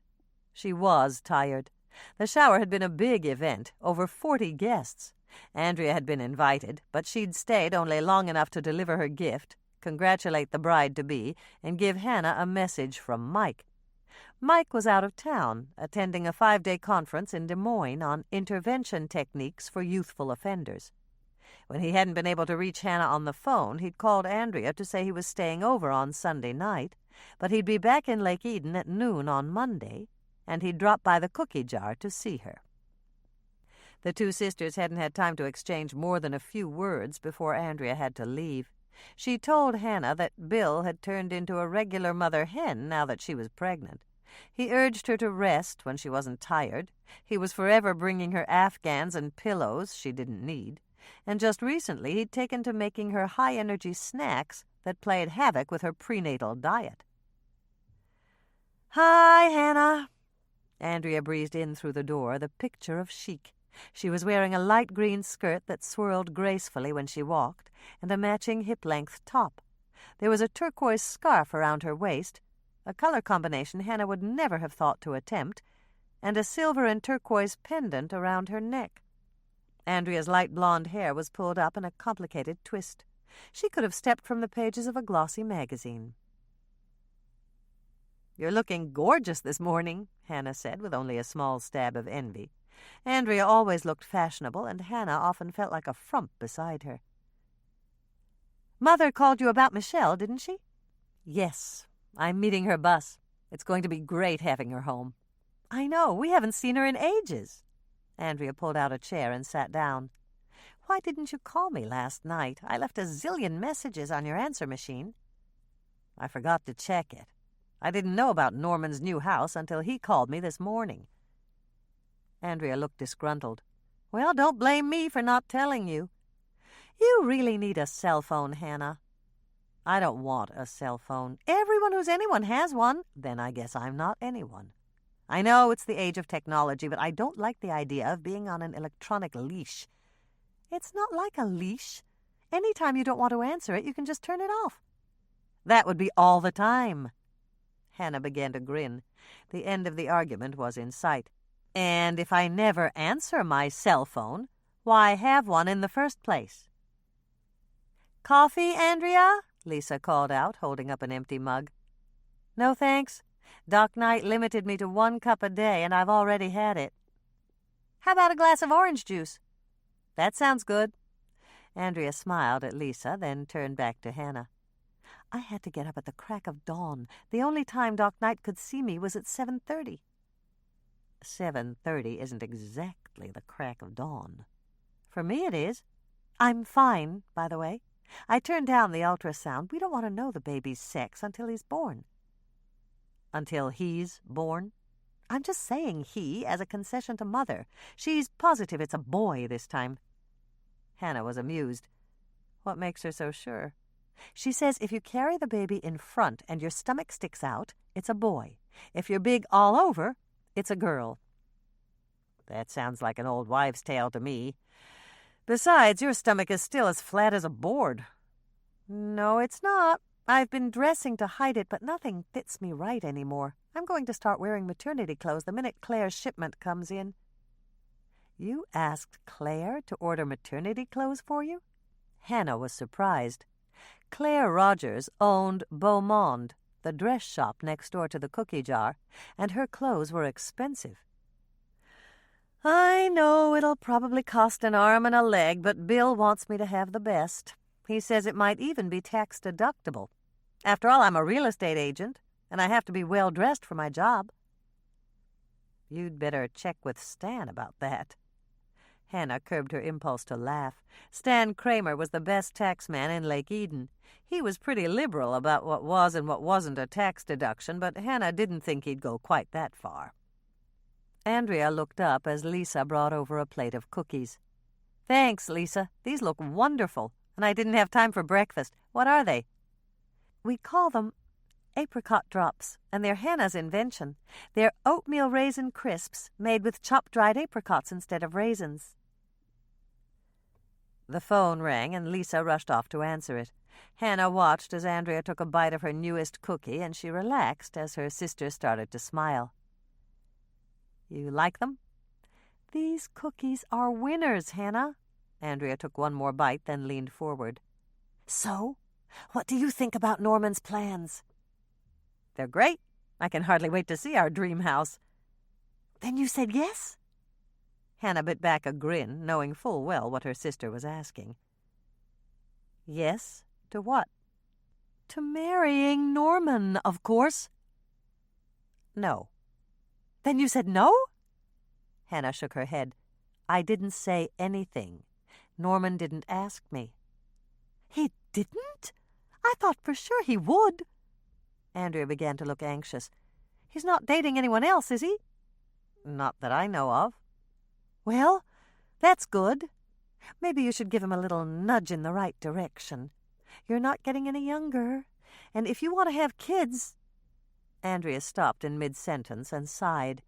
She was tired. The shower had been a big event, over 40 guests. Andrea had been invited, but she'd stayed only long enough to deliver her gift, congratulate the bride-to-be, and give Hannah a message from Mike. Mike was out of town, attending a 5-day conference in Des Moines on intervention techniques for youthful offenders. When he hadn't been able to reach Hannah on the phone, he'd called Andrea to say he was staying over on Sunday night, but he'd be back in Lake Eden at noon on Monday, and he'd drop by the cookie jar to see her. The two sisters hadn't had time to exchange more than a few words before Andrea had to leave. She told Hannah that Bill had turned into a regular mother hen now that she was pregnant. He urged her to rest when she wasn't tired. He was forever bringing her Afghans and pillows she didn't need. And just recently he'd taken to making her high-energy snacks that played havoc with her prenatal diet. "Hi, Hannah." Andrea breezed in through the door, the picture of chic. She was wearing a light green skirt that swirled gracefully when she walked, and a matching hip-length top. There was a turquoise scarf around her waist, a color combination Hannah would never have thought to attempt, and a silver and turquoise pendant around her neck. Andrea's light blonde hair was pulled up in a complicated twist. She could have stepped from the pages of a glossy magazine. "You're looking gorgeous this morning," Hannah said, with only a small stab of envy. Andrea always looked fashionable, and Hannah often felt like a frump beside her. "Mother called you about Michelle, didn't she?" "Yes. I'm meeting her bus. It's going to be great having her home." "I know. We haven't seen her in ages." Andrea pulled out a chair and sat down. "Why didn't you call me last night? I left a zillion messages on your answer machine." "I forgot to check it. I didn't know about Norman's new house until he called me this morning." Andrea looked disgruntled. "Well, don't blame me for not telling you. You really need a cell phone, Hannah." "I don't want a cell phone. Everyone who's anyone has one." "Then I guess I'm not anyone." "I know it's the age of technology, but I don't like the idea of being on an electronic leash." "It's not like a leash. Any time you don't want to answer it, you can just turn it off." "That would be all the time." Hannah began to grin. The end of the argument was in sight. "And if I never answer my cell phone, why have one in the first place?" "Coffee, Andrea?" Lisa called out, holding up an empty mug. "No, thanks. Doc Knight limited me to 1 cup a day, and I've already had it." "How about a glass of orange juice?" "That sounds good." Andrea smiled at Lisa, then turned back to Hannah. "I had to get up at the crack of dawn. The only time Doc Knight could see me was at 7:30. 7:30 isn't exactly the crack of dawn. For me it is. I'm fine, by the way. I turned down the ultrasound. We don't want to know the baby's sex until he's born." "Until he's born?" "I'm just saying he as a concession to Mother. She's positive it's a boy this time." Hannah was amused. "What makes her so sure?" "She says if you carry the baby in front and your stomach sticks out, it's a boy. If you're big all over, it's a girl." "That sounds like an old wives' tale to me. Besides, your stomach is still as flat as a board." "No, it's not. I've been dressing to hide it, but nothing fits me right anymore. I'm going to start wearing maternity clothes the minute Claire's shipment comes in." "You asked Claire to order maternity clothes for you?" Hannah was surprised. Claire Rogers owned Beau Monde, the dress shop next door to the cookie jar, and her clothes were expensive. "I know it'll probably cost an arm and a leg, but Bill wants me to have the best. He says it might even be tax deductible. After all, I'm a real estate agent, and I have to be well dressed for my job." "You'd better check with Stan about that." Hannah curbed her impulse to laugh. Stan Kramer was the best taxman in Lake Eden. He was pretty liberal about what was and what wasn't a tax deduction, but Hannah didn't think he'd go quite that far. Andrea looked up as Lisa brought over a plate of cookies. "Thanks, Lisa. These look wonderful, and I didn't have time for breakfast. What are they?" We call them apricot drops, and they're Hannah's invention. They're oatmeal raisin crisps made with chopped dried apricots instead of raisins. The phone rang, and Lisa rushed off to answer it. Hannah watched as Andrea took a bite of her newest cookie, and she relaxed as her sister started to smile. "You like them?" "These cookies are winners, Hannah." Andrea took one more bite, then leaned forward. "So, what do you think about Norman's plans?" "They're great. I can hardly wait to see our dream house." "Then you said yes?" Hannah bit back a grin, knowing full well what her sister was asking. "Yes, to what?" "To marrying Norman, of course." "No." "Then you said no?" Hannah shook her head. "I didn't say anything. Norman didn't ask me." "He didn't? I thought for sure he would." Andrea began to look anxious. "He's not dating anyone else, is he?" "Not that I know of." "Well, that's good. Maybe you should give him a little nudge in the right direction. You're not getting any younger, and if you want to have kids—" Andrea stopped in mid-sentence and sighed.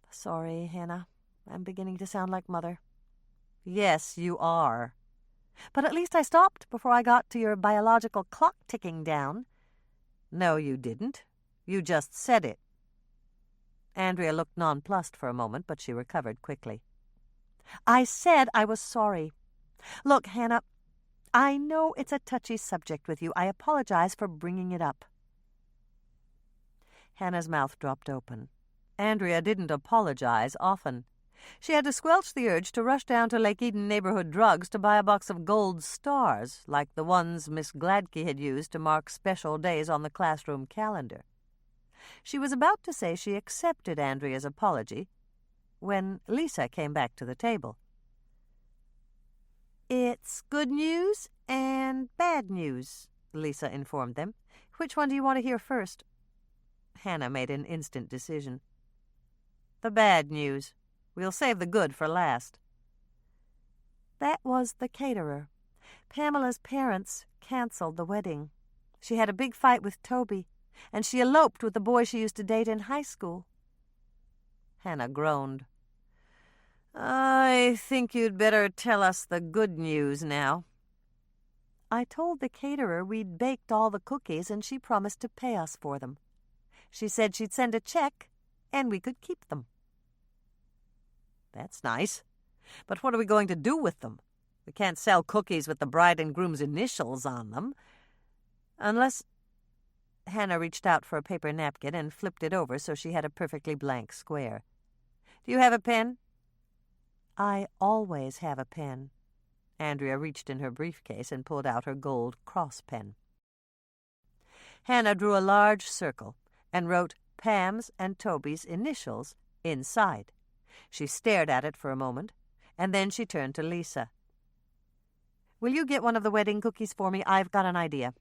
"Sorry, Hannah. I'm beginning to sound like Mother." "Yes, you are." "But at least I stopped before I got to your biological clock ticking down." "No, you didn't. You just said it." Andrea looked nonplussed for a moment, but she recovered quickly. "I said I was sorry. Look, Hannah, I know it's a touchy subject with you. I apologize for bringing it up." Hannah's mouth dropped open. Andrea didn't apologize often. She had to squelch the urge to rush down to Lake Eden Neighborhood Drugs to buy a box of gold stars, like the ones Miss Gladkey had used to mark special days on the classroom calendar. She was about to say she accepted Andrea's apology when Lisa came back to the table. "It's good news and bad news," Lisa informed them. "Which one do you want to hear first?" Hannah made an instant decision. "The bad news. We'll save the good for last." "That was the caterer. Pamela's parents canceled the wedding. She had a big fight with Toby, and she eloped with the boy she used to date in high school." Hannah groaned. "I think you'd better tell us the good news now." "I told the caterer we'd baked all the cookies, and she promised to pay us for them. She said she'd send a check, and we could keep them." "That's nice. But what are we going to do with them? We can't sell cookies with the bride and groom's initials on them. Unless—" Hannah reached out for a paper napkin and flipped it over so she had a perfectly blank square. "Do you have a pen?" "I always have a pen." Andrea reached in her briefcase and pulled out her gold cross pen. Hannah drew a large circle and wrote Pam's and Toby's initials inside. She stared at it for a moment, and then she turned to Lisa. "Will you get one of the wedding cookies for me? I've got an idea."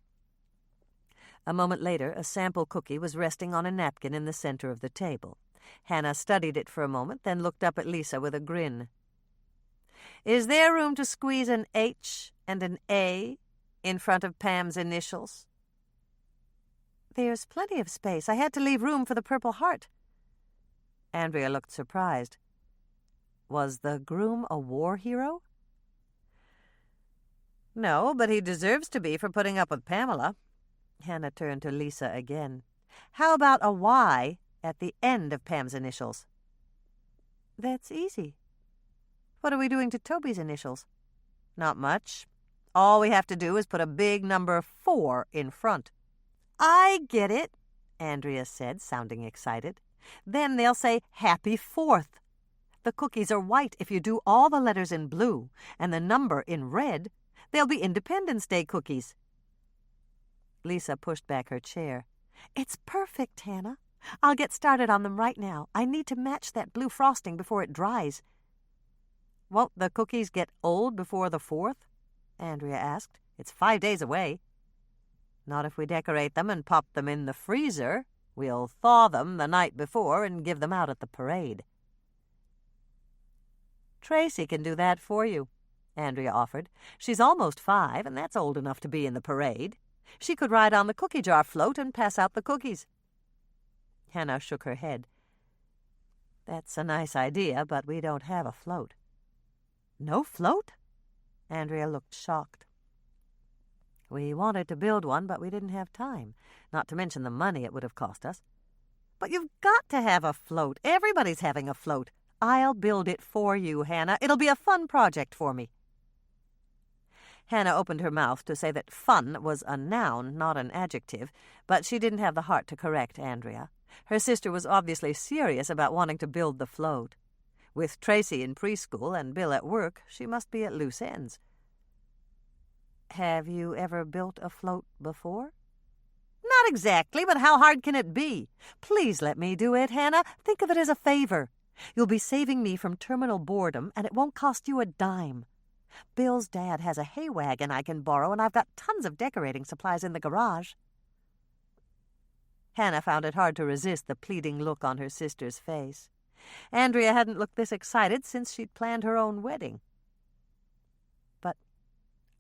A moment later, a sample cookie was resting on a napkin in the center of the table. Hannah studied it for a moment, then looked up at Lisa with a grin. "Is there room to squeeze an H and an A in front of Pam's initials?" "There's plenty of space. I had to leave room for the Purple Heart." Andrea looked surprised. Was the groom a war hero? "No, but he deserves to be for putting up with Pamela." Hannah turned to Lisa again. "How about a Y at the end of Pam's initials?" "That's easy." "What are we doing to Toby's initials?" "Not much. All we have to do is put a big number 4 in front." "I get it," Andrea said, sounding excited. "Then they'll say Happy 4th. The cookies are white. If you do all the letters in blue and the number in red, they'll be Independence Day cookies." Lisa pushed back her chair. "It's perfect, Hannah. I'll get started on them right now. I need to match that blue frosting before it dries." "Won't the cookies get old before the 4th?" Andrea asked. "It's 5 days away." "Not if we decorate them and pop them in the freezer. We'll thaw them the night before and give them out at the parade." "Tracy can do that for you," Andrea offered. "She's almost 5, and that's old enough to be in the parade. She could ride on the cookie jar float and pass out the cookies. Hannah shook her head. That's a nice idea, but we don't have a float. No float? Andrea looked shocked. We wanted to build one, but we didn't have time, not to mention the money it would have cost us. But you've got to have a float. Everybody's having a float. I'll build it for you, Hannah. It'll be a fun project for me. Hannah opened her mouth to say that fun was a noun, not an adjective, but she didn't have the heart to correct Andrea. Her sister was obviously serious about wanting to build the float. With Tracy in preschool and Bill at work, she must be at loose ends. Have you ever built a float before? Not exactly, but how hard can it be? Please let me do it, Hannah. Think of it as a favor. You'll be saving me from terminal boredom, and it won't cost you a dime. Bill's dad has a hay wagon I can borrow, and I've got tons of decorating supplies in the garage. Hannah found it hard to resist the pleading look on her sister's face. Andrea hadn't looked this excited since she'd planned her own wedding. But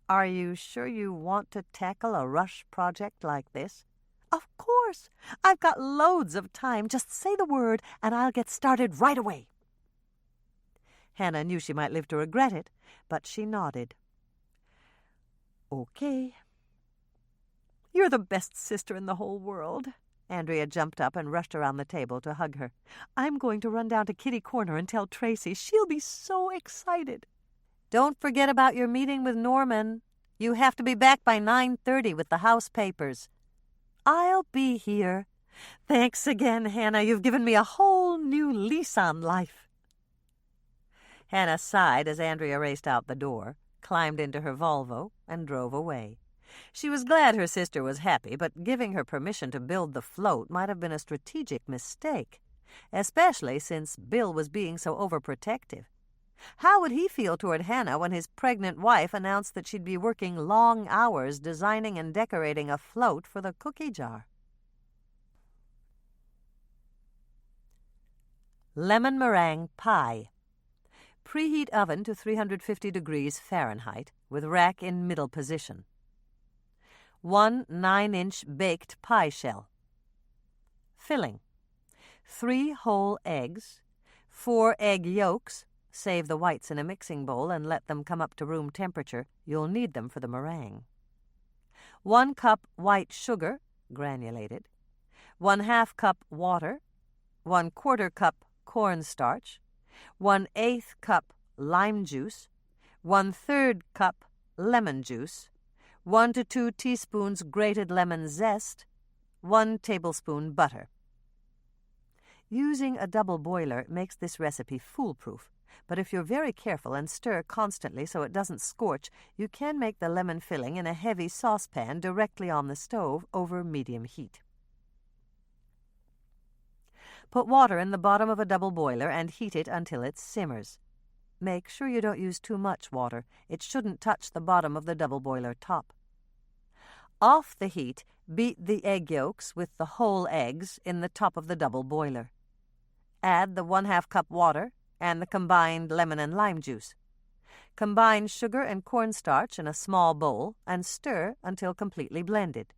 are you sure you want to tackle a rush project like this? Of course. I've got loads of time. Just say the word, and I'll get started right away. Hannah knew she might live to regret it, but she nodded. Okay. You're the best sister in the whole world. Andrea jumped up and rushed around the table to hug her. I'm going to run down to Kitty Corner and tell Tracy. She'll be so excited. Don't forget about your meeting with Norman. You have to be back by 9:30 with the house papers. I'll be here. Thanks again, Hannah. You've given me a whole new lease on life. Hannah sighed as Andrea raced out the door, climbed into her Volvo, and drove away. She was glad her sister was happy, but giving her permission to build the float might have been a strategic mistake, especially since Bill was being so overprotective. How would he feel toward Hannah when his pregnant wife announced that she'd be working long hours designing and decorating a float for the cookie jar? Lemon meringue pie. Preheat oven to 350 degrees Fahrenheit with rack in middle position. 1 9-inch baked pie shell. Filling. 3 whole eggs, 4 egg yolks. Save the whites in a mixing bowl and let them come up to room temperature. You'll need them for the meringue. 1 cup white sugar, granulated. 1/2 cup water. 1/4 cup cornstarch. 1/8 cup lime juice. 1/3 cup lemon juice. 1 to 2 teaspoons grated lemon zest. 1 tablespoon butter. Using a double boiler makes this recipe foolproof. But if you're very careful and stir constantly so it doesn't scorch, you can make the lemon filling in a heavy saucepan directly on the stove over medium heat. Put water in the bottom of a double boiler and heat it until it simmers. Make sure you don't use too much water. It shouldn't touch the bottom of the double boiler top. Off the heat, beat the egg yolks with the whole eggs in the top of the double boiler. Add the 1/2 cup water and the combined lemon and lime juice. Combine sugar and cornstarch in a small bowl and stir until completely blended.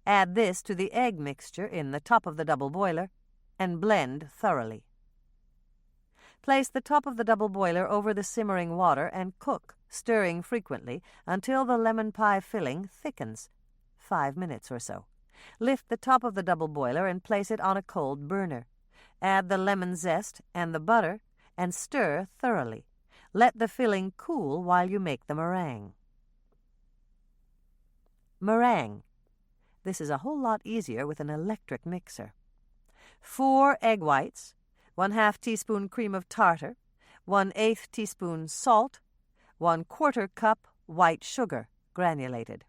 Add this to the egg mixture in the top of the double boiler and blend thoroughly. Place the top of the double boiler over the simmering water and cook, stirring frequently until the lemon pie filling thickens, 5 minutes or so. Lift the top of the double boiler and place it on a cold burner. Add the lemon zest and the butter and stir thoroughly. Let the filling cool while you make the meringue. Meringue. This is a whole lot easier with an electric mixer. 4 egg whites, 1/2 teaspoon cream of tartar, 1/8 teaspoon salt, 1/4 cup white sugar, granulated.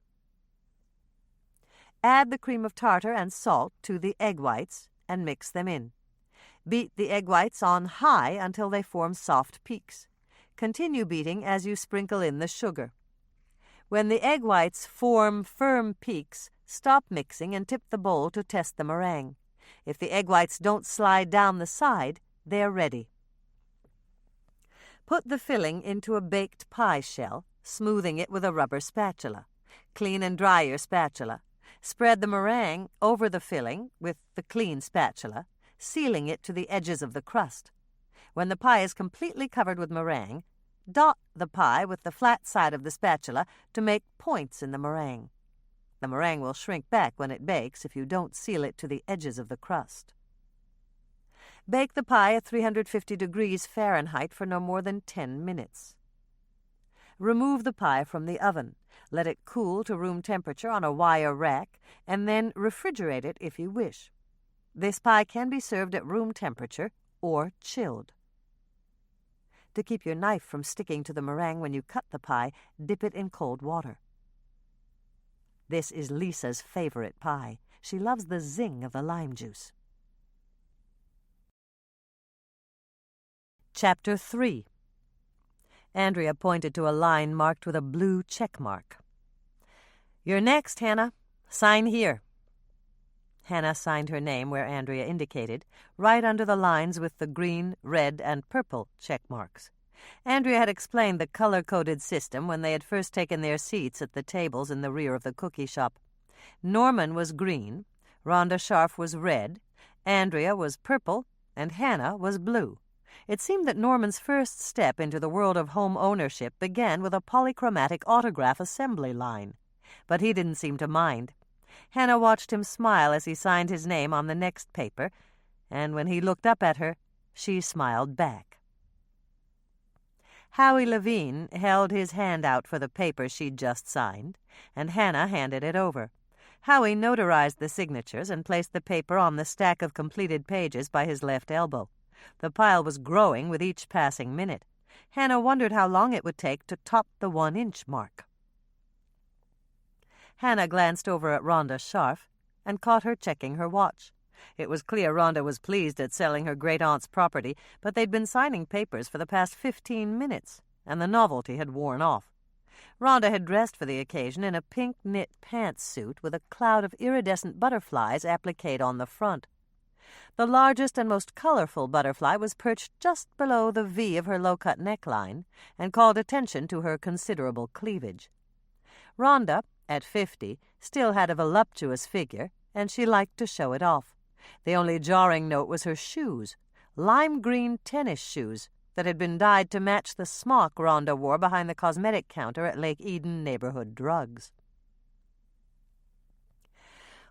Add the cream of tartar and salt to the egg whites and mix them in. Beat the egg whites on high until they form soft peaks. Continue beating as you sprinkle in the sugar. When the egg whites form firm peaks, stop mixing and tip the bowl to test the meringue. If the egg whites don't slide down the side, they're ready. Put the filling into a baked pie shell, smoothing it with a rubber spatula. Clean and dry your spatula. Spread the meringue over the filling with the clean spatula, sealing it to the edges of the crust. When the pie is completely covered with meringue, dot the pie with the flat side of the spatula to make points in the meringue. The meringue will shrink back when it bakes if you don't seal it to the edges of the crust. Bake the pie at 350 degrees Fahrenheit for no more than 10 minutes. Remove the pie from the oven. Let it cool to room temperature on a wire rack, and then refrigerate it if you wish. This pie can be served at room temperature or chilled. To keep your knife from sticking to the meringue when you cut the pie, dip it in cold water. This is Lisa's favorite pie. She loves the zing of the lime juice. Chapter 3. Andrea pointed to a line marked with a blue check mark. "You're next, Hannah. Sign here." Hannah signed her name where Andrea indicated, right under the lines with the green, red, and purple check marks. Andrea had explained the color-coded system when they had first taken their seats at the tables in the rear of the cookie shop. Norman was green, Rhonda Scharf was red, Andrea was purple, and Hannah was blue. It seemed that Norman's first step into the world of home ownership began with a polychromatic autograph assembly line. But he didn't seem to mind. Hannah watched him smile as he signed his name on the next paper, and when he looked up at her, she smiled back. Howie Levine held his hand out for the paper she'd just signed, and Hannah handed it over. Howie notarized the signatures and placed the paper on the stack of completed pages by his left elbow. The pile was growing with each passing minute. Hannah wondered how long it would take to top the 1-inch mark. Hannah glanced over at Rhonda Scharf and caught her checking her watch. It was clear Rhonda was pleased at selling her great-aunt's property, but they'd been signing papers for the past 15 minutes, and the novelty had worn off. Rhonda had dressed for the occasion in a pink knit pantsuit with a cloud of iridescent butterflies appliqued on the front. The largest and most colorful butterfly was perched just below the V of her low-cut neckline and called attention to her considerable cleavage. Rhonda, at 50, still had a voluptuous figure, and she liked to show it off. The only jarring note was her shoes, lime-green tennis shoes that had been dyed to match the smock Rhonda wore behind the cosmetic counter at Lake Eden Neighborhood Drugs.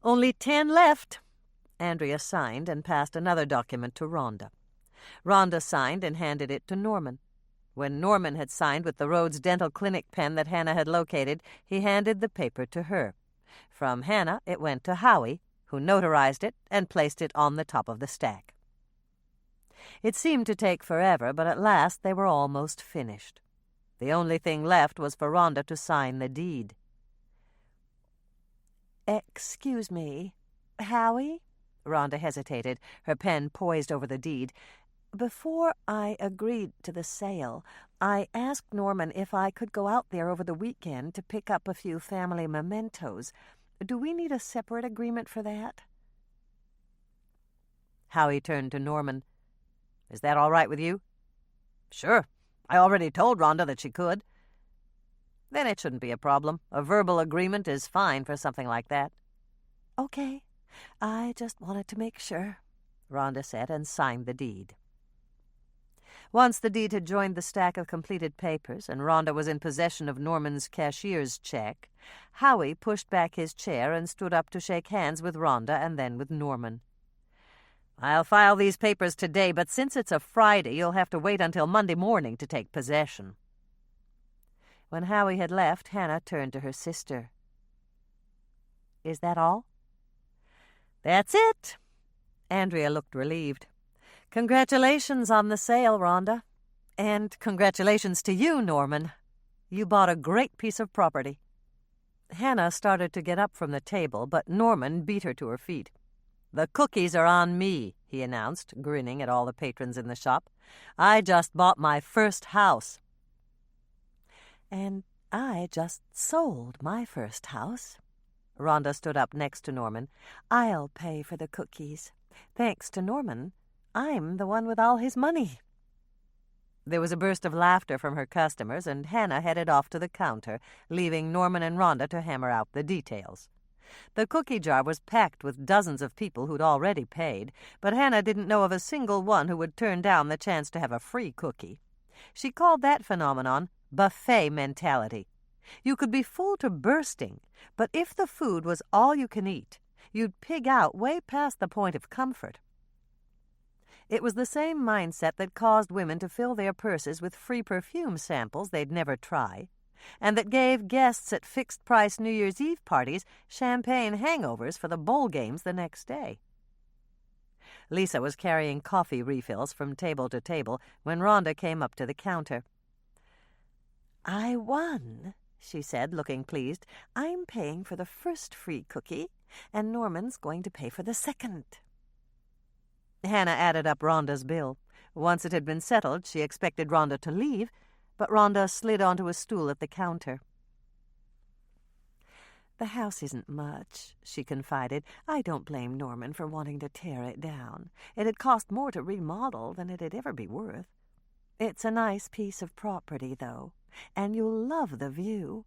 "Only 10 left." Andrea signed and passed another document to Rhonda. Rhonda signed and handed it to Norman. When Norman had signed with the Rhodes Dental Clinic pen that Hannah had located, he handed the paper to her. From Hannah, it went to Howie, who notarized it and placed it on the top of the stack. It seemed to take forever, but at last they were almost finished. The only thing left was for Rhonda to sign the deed. "Excuse me, Howie?" Rhonda hesitated, her pen poised over the deed. "Before I agreed to the sale, I asked Norman if I could go out there over the weekend to pick up a few family mementos. Do we need a separate agreement for that?" Howie turned to Norman. "Is that all right with you?" "Sure. I already told Rhonda that she could." "Then it shouldn't be a problem. A verbal agreement is fine for something like that." "Okay. I just wanted to make sure," Rhonda said, and signed the deed. Once the deed had joined the stack of completed papers and Rhonda was in possession of Norman's cashier's check, Howie pushed back his chair and stood up to shake hands with Rhonda and then with Norman. "I'll file these papers today, but since it's a Friday, you'll have to wait until Monday morning to take possession." When Howie had left, Hannah turned to her sister. "Is that all?" "That's it." Andrea looked relieved. "Congratulations on the sale, Rhonda. And congratulations to you, Norman. You bought a great piece of property." Hannah started to get up from the table, but Norman beat her to her feet. "The cookies are on me," he announced, grinning at all the patrons in the shop. "I just bought my first house." "And I just sold my first house." Rhonda stood up next to Norman. "I'll pay for the cookies. Thanks to Norman, I'm the one with all his money." There was a burst of laughter from her customers, and Hannah headed off to the counter, leaving Norman and Rhonda to hammer out the details. The cookie jar was packed with dozens of people who'd already paid, but Hannah didn't know of a single one who would turn down the chance to have a free cookie. She called that phenomenon buffet mentality. You could be full to bursting, but if the food was all you can eat, you'd pig out way past the point of comfort. It was the same mindset that caused women to fill their purses with free perfume samples they'd never try, and that gave guests at fixed-price New Year's Eve parties champagne hangovers for the bowl games the next day. Lisa was carrying coffee refills from table to table when Rhonda came up to the counter. "I won," she said, looking pleased. "I'm paying for the first free cookie, and Norman's going to pay for the second." Hannah added up Rhonda's bill. Once it had been settled, she expected Rhonda to leave, but Rhonda slid onto a stool at the counter. "The house isn't much," she confided. "I don't blame Norman for wanting to tear it down. It'd cost more to remodel than it'd ever be worth. It's a nice piece of property, though, and you'll love the view.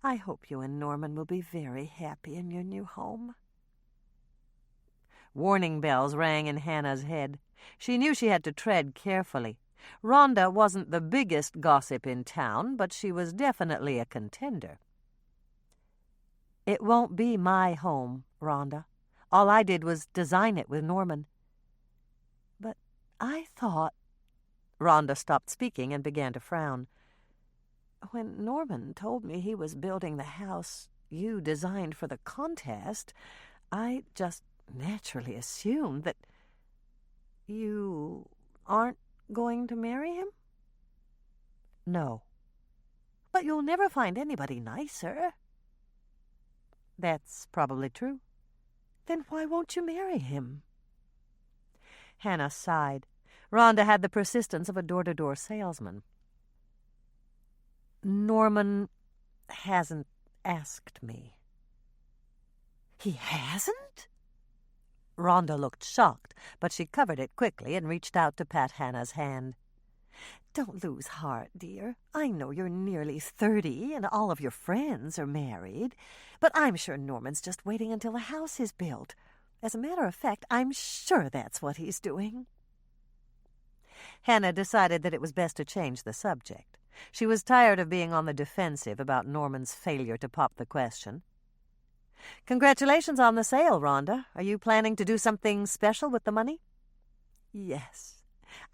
I hope you and Norman will be very happy in your new home." Warning bells rang in Hannah's head. She knew she had to tread carefully. Rhonda wasn't the biggest gossip in town, but she was definitely a contender. "It won't be my home, Rhonda. All I did was design it with Norman." "But I thought—" Rhonda stopped speaking and began to frown. "When Norman told me he was building the house you designed for the contest, I just naturally assumed that you aren't going to marry him?" "No." "But you'll never find anybody nicer." "That's probably true." "Then why won't you marry him?" Hannah sighed. Rhonda had the persistence of a door-to-door salesman. "Norman hasn't asked me." "He hasn't?" Rhonda looked shocked, but she covered it quickly and reached out to pat Hannah's hand. "Don't lose heart, dear. I know you're nearly 30 and all of your friends are married, but I'm sure Norman's just waiting until the house is built. As a matter of fact, I'm sure that's what he's doing." Hannah decided that it was best to change the subject. She was tired of being on the defensive about Norman's failure to pop the question. "Congratulations on the sale, Rhonda. Are you planning to do something special with the money?" "Yes.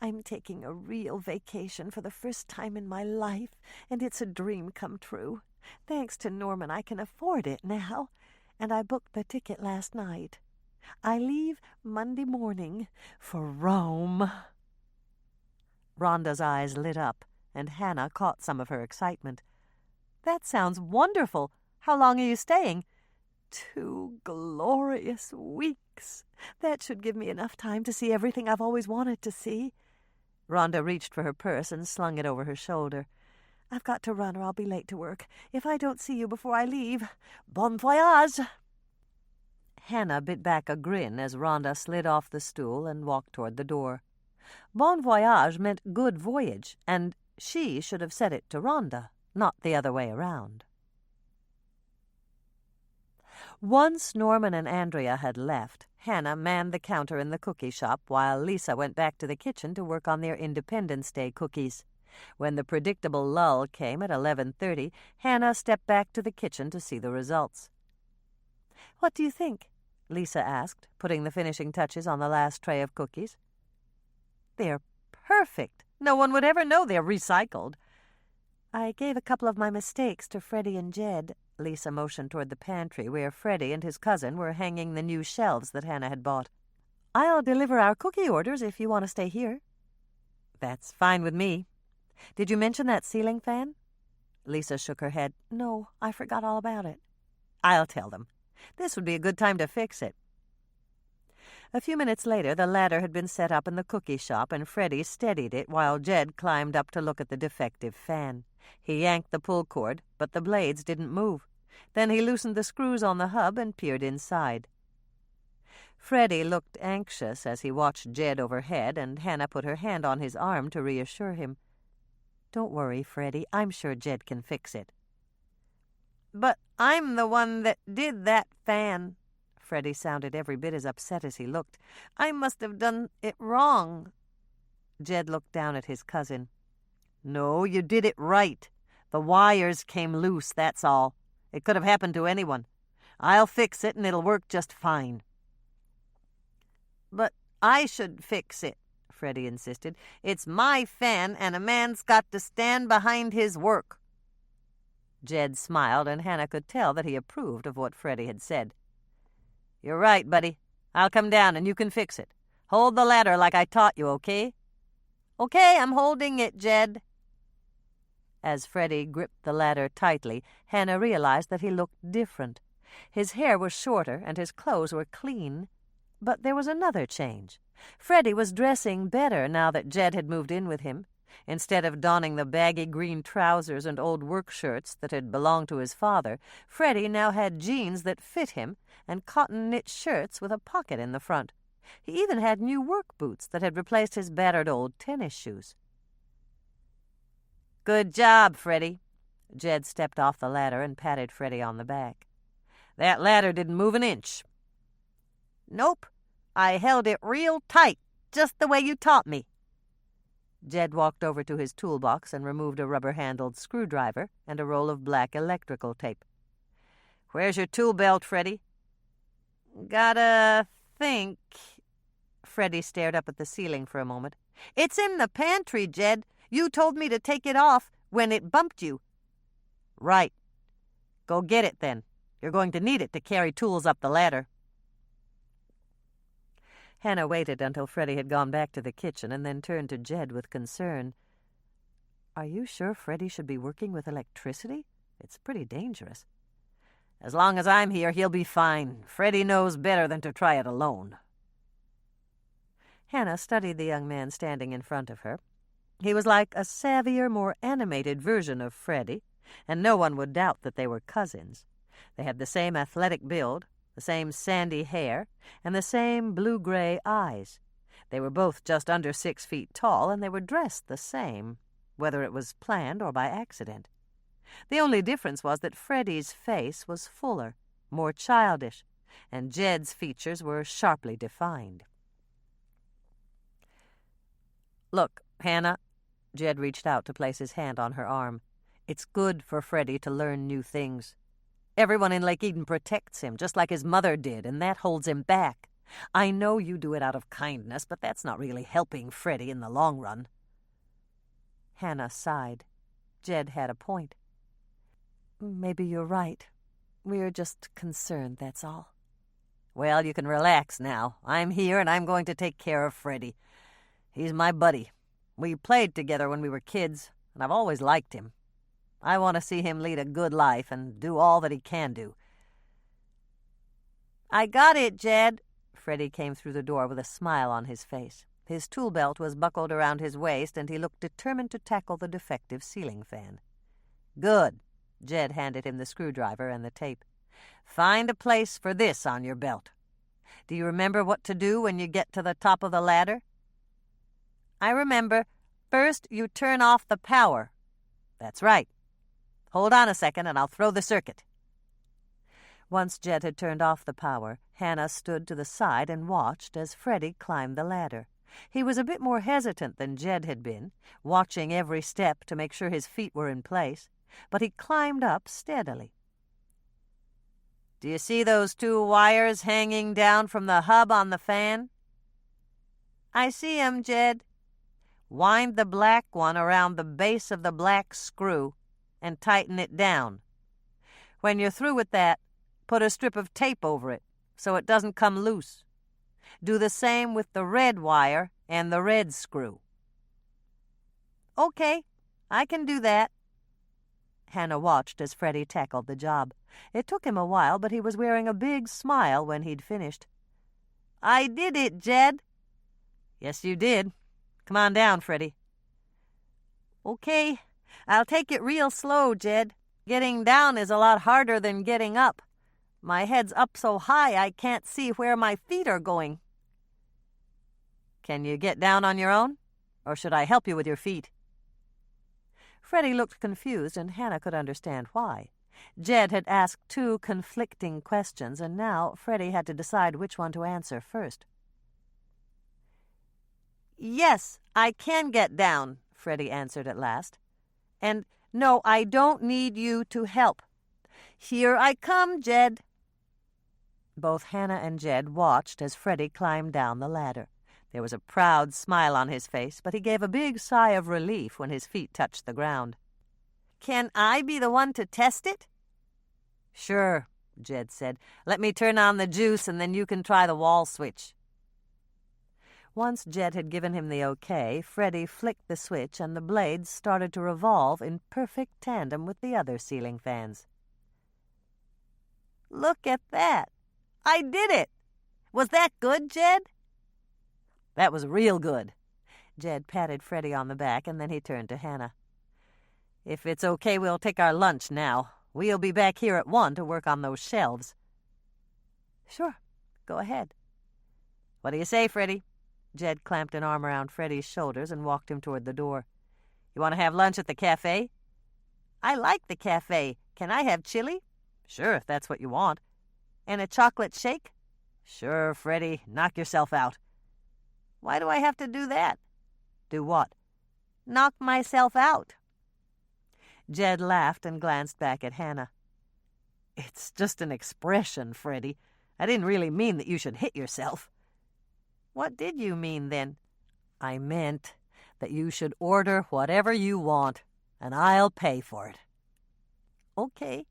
I'm taking a real vacation for the first time in my life, and it's a dream come true. Thanks to Norman, I can afford it now, and I booked the ticket last night. I leave Monday morning for Rome." Rhonda's eyes lit up, and Hannah caught some of her excitement. "That sounds wonderful. How long are you staying?" 2 glorious weeks. That should give me enough time to see everything I've always wanted to see." Rhonda reached for her purse and slung it over her shoulder. "I've got to run or I'll be late to work. If I don't see you before I leave, bon voyage!" Hannah bit back a grin as Rhonda slid off the stool and walked toward the door. Bon voyage meant good voyage, and she should have said it to Rhonda, not the other way around. Once Norman and Andrea had left, Hannah manned the counter in the cookie shop while Lisa went back to the kitchen to work on their Independence Day cookies. When the predictable lull came at 11:30, Hannah stepped back to the kitchen to see the results. "What do you think?" Lisa asked, putting the finishing touches on the last tray of cookies. "They're perfect. No one would ever know they're recycled." "I gave a couple of my mistakes to Freddie and Jed." Lisa motioned toward the pantry where Freddie and his cousin were hanging the new shelves that Hannah had bought. "I'll deliver our cookie orders if you want to stay here." "That's fine with me. Did you mention that ceiling fan?" Lisa shook her head. "No, I forgot all about it." "I'll tell them. This would be a good time to fix it." A few minutes later, the ladder had been set up in the cookie shop, and Freddie steadied it while Jed climbed up to look at the defective fan. He yanked the pull cord, but the blades didn't move. Then he loosened the screws on the hub and peered inside. Freddie looked anxious as he watched Jed overhead, and Hannah put her hand on his arm to reassure him. "Don't worry, Freddie. I'm sure Jed can fix it." But I'm the one that did that fan. Freddie sounded every bit as upset as he looked. I must have done it wrong. Jed looked down at his cousin. No, you did it right. The wires came loose, that's all. It could have happened to anyone. I'll fix it and it'll work just fine. But I should fix it, Freddie insisted. It's my fan and a man's got to stand behind his work. Jed smiled, and Hannah could tell that he approved of what Freddie had said. You're right, buddy. I'll come down and you can fix it. Hold the ladder like I taught you, okay? Okay, I'm holding it, Jed. As Freddie gripped the ladder tightly, Hannah realized that he looked different. His hair was shorter and his clothes were clean. But there was another change. Freddie was dressing better now that Jed had moved in with him. Instead of donning the baggy green trousers and old work shirts that had belonged to his father, Freddie now had jeans that fit him and cotton knit shirts with a pocket in the front. He even had new work boots that had replaced his battered old tennis shoes. Good job, Freddie. Jed stepped off the ladder and patted Freddie on the back. That ladder didn't move an inch. Nope. I held it real tight, just the way you taught me. Jed walked over to his toolbox and removed a rubber-handled screwdriver and a roll of black electrical tape. Where's your tool belt, Freddie? Gotta think. Freddie stared up at the ceiling for a moment. It's in the pantry, Jed. You told me to take it off when it bumped you. Right. Go get it, then. You're going to need it to carry tools up the ladder. Hannah waited until Freddie had gone back to the kitchen and then turned to Jed with concern. Are you sure Freddie should be working with electricity? It's pretty dangerous. As long as I'm here, he'll be fine. Freddie knows better than to try it alone. Hannah studied the young man standing in front of her. He was like a savvier, more animated version of Freddie, and no one would doubt that they were cousins. They had the same athletic build, the same sandy hair, and the same blue-gray eyes. They were both just under 6 feet tall, and they were dressed the same, whether it was planned or by accident. The only difference was that Freddie's face was fuller, more childish, and Jed's features were sharply defined. Look, Hannah, Jed reached out to place his hand on her arm. It's good for Freddie to learn new things. Everyone in Lake Eden protects him, just like his mother did, and that holds him back. I know you do it out of kindness, but that's not really helping Freddie in the long run. Hannah sighed. Jed had a point. Maybe you're right. We're just concerned, that's all. Well, you can relax now. I'm here, and I'm going to take care of Freddie. He's my buddy. We played together when we were kids, and I've always liked him. I want to see him lead a good life and do all that he can do. I got it, Jed. Freddie came through the door with a smile on his face. His tool belt was buckled around his waist, and he looked determined to tackle the defective ceiling fan. Good. Jed handed him the screwdriver and the tape. Find a place for this on your belt. Do you remember what to do when you get to the top of the ladder? I remember. First, you turn off the power. That's right. Hold on a second, and I'll throw the circuit. Once Jed had turned off the power, Hannah stood to the side and watched as Freddie climbed the ladder. He was a bit more hesitant than Jed had been, watching every step to make sure his feet were in place, but he climbed up steadily. Do you see those 2 wires hanging down from the hub on the fan? I see 'em, Jed. Wind the black one around the base of the black screw and tighten it down. When you're through with that, put a strip of tape over it so it doesn't come loose. Do the same with the red wire and the red screw. Okay, I can do that. Hannah watched as Freddie tackled the job. It took him a while, but he was wearing a big smile when he'd finished. I did it, Jed. Yes, you did. Come on down, Freddie. Okay, I'll take it real slow, Jed. Getting down is a lot harder than getting up. My head's up so high I can't see where my feet are going. Can you get down on your own? Or should I help you with your feet? Freddie looked confused, and Hannah could understand why. Jed had asked 2 conflicting questions, and now Freddie had to decide which one to answer first. "Yes, I can get down," Freddie answered at last. "And no, I don't need you to help. Here I come, Jed." Both Hannah and Jed watched as Freddie climbed down the ladder. There was a proud smile on his face, but he gave a big sigh of relief when his feet touched the ground. "Can I be the one to test it?" "Sure," Jed said. "Let me turn on the juice, and then you can try the wall switch." Once Jed had given him the okay, Freddie flicked the switch, and the blades started to revolve in perfect tandem with the other ceiling fans. "Look at that! I did it! Was that good, Jed?" "That was real good." Jed patted Freddie on the back, and then he turned to Hannah. "If it's okay, we'll take our lunch now. We'll be back here at 1 to work on those shelves." "Sure. Go ahead." "What do you say, Freddie?" Jed clamped an arm around Freddie's shoulders and walked him toward the door. "You want to have lunch at the cafe?" "I like the cafe. Can I have chili?" "Sure, if that's what you want." "And a chocolate shake?" "Sure, Freddie. Knock yourself out." "Why do I have to do that?" "Do what?" "Knock myself out." Jed laughed and glanced back at Hannah. "It's just an expression, Freddie. I didn't really mean that you should hit yourself." "What did you mean, then?" "I meant that you should order whatever you want, and I'll pay for it." "Okay.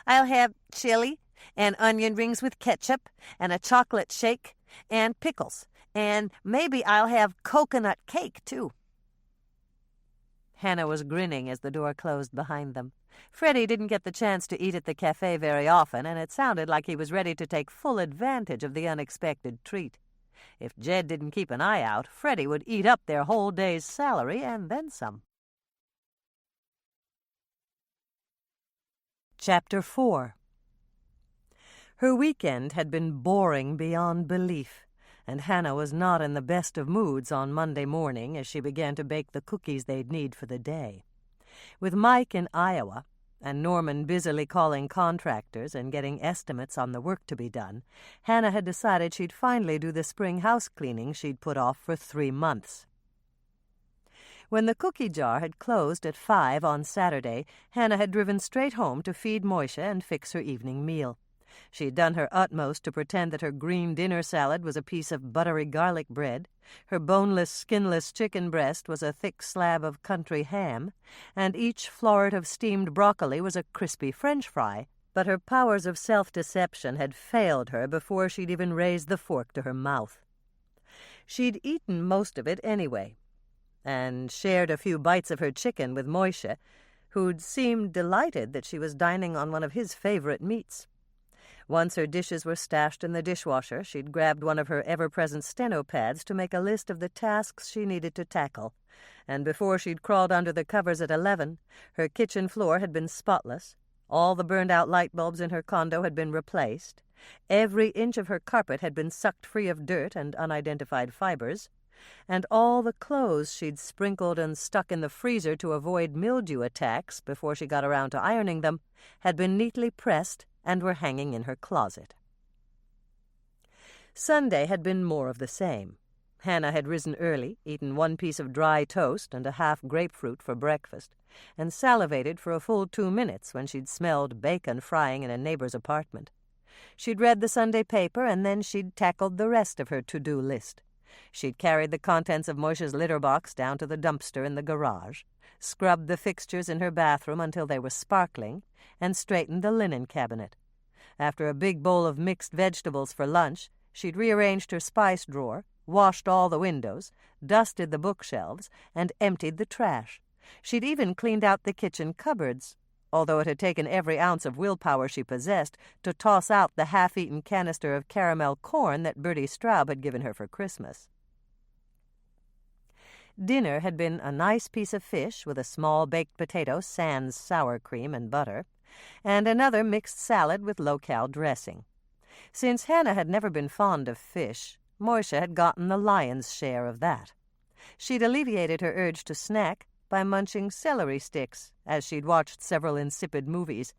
I'll have chili and onion rings with ketchup and a chocolate shake and pickles, and maybe I'll have coconut cake, too." Hannah was grinning as the door closed behind them. Freddie didn't get the chance to eat at the cafe very often, and it sounded like he was ready to take full advantage of the unexpected treat. If Jed didn't keep an eye out, Freddie would eat up their whole day's salary and then some. Chapter 4. Her weekend had been boring beyond belief, and Hannah was not in the best of moods on Monday morning as she began to bake the cookies they'd need for the day. With Mike in Iowa, and Norman busily calling contractors and getting estimates on the work to be done, Hannah had decided she'd finally do the spring house cleaning she'd put off for 3 months. When the cookie jar had closed at 5 on Saturday, Hannah had driven straight home to feed Moishe and fix her evening meal. She'd done her utmost to pretend that her green dinner salad was a piece of buttery garlic bread, her boneless, skinless chicken breast was a thick slab of country ham, and each floret of steamed broccoli was a crispy French fry, but her powers of self-deception had failed her before she'd even raised the fork to her mouth. She'd eaten most of it anyway, and shared a few bites of her chicken with Moishe, who'd seemed delighted that she was dining on one of his favorite meats. Once her dishes were stashed in the dishwasher, she'd grabbed one of her ever-present steno pads to make a list of the tasks she needed to tackle, and before she'd crawled under the covers at 11, her kitchen floor had been spotless, all the burned-out light bulbs in her condo had been replaced, every inch of her carpet had been sucked free of dirt and unidentified fibers, and all the clothes she'd sprinkled and stuck in the freezer to avoid mildew attacks before she got around to ironing them had been neatly pressed and were hanging in her closet. Sunday had been more of the same. Hannah had risen early, eaten 1 piece of dry toast and a half grapefruit for breakfast, and salivated for a full 2 minutes when she'd smelled bacon frying in a neighbor's apartment. She'd read the Sunday paper, and then she'd tackled the rest of her to-do list. She'd carried the contents of Moishe's litter box down to the dumpster in the garage, scrubbed the fixtures in her bathroom until they were sparkling, and straightened the linen cabinet. After a big bowl of mixed vegetables for lunch, she'd rearranged her spice drawer, washed all the windows, dusted the bookshelves, and emptied the trash. She'd even cleaned out the kitchen cupboards, although it had taken every ounce of willpower she possessed to toss out the half-eaten canister of caramel corn that Bertie Straub had given her for Christmas. Dinner had been a nice piece of fish with a small baked potato sans sour cream and butter, and another mixed salad with local dressing. Since Hannah had never been fond of fish, Moishe had gotten the lion's share of that. She'd alleviated her urge to snack by munching celery sticks as she'd watched several insipid movies,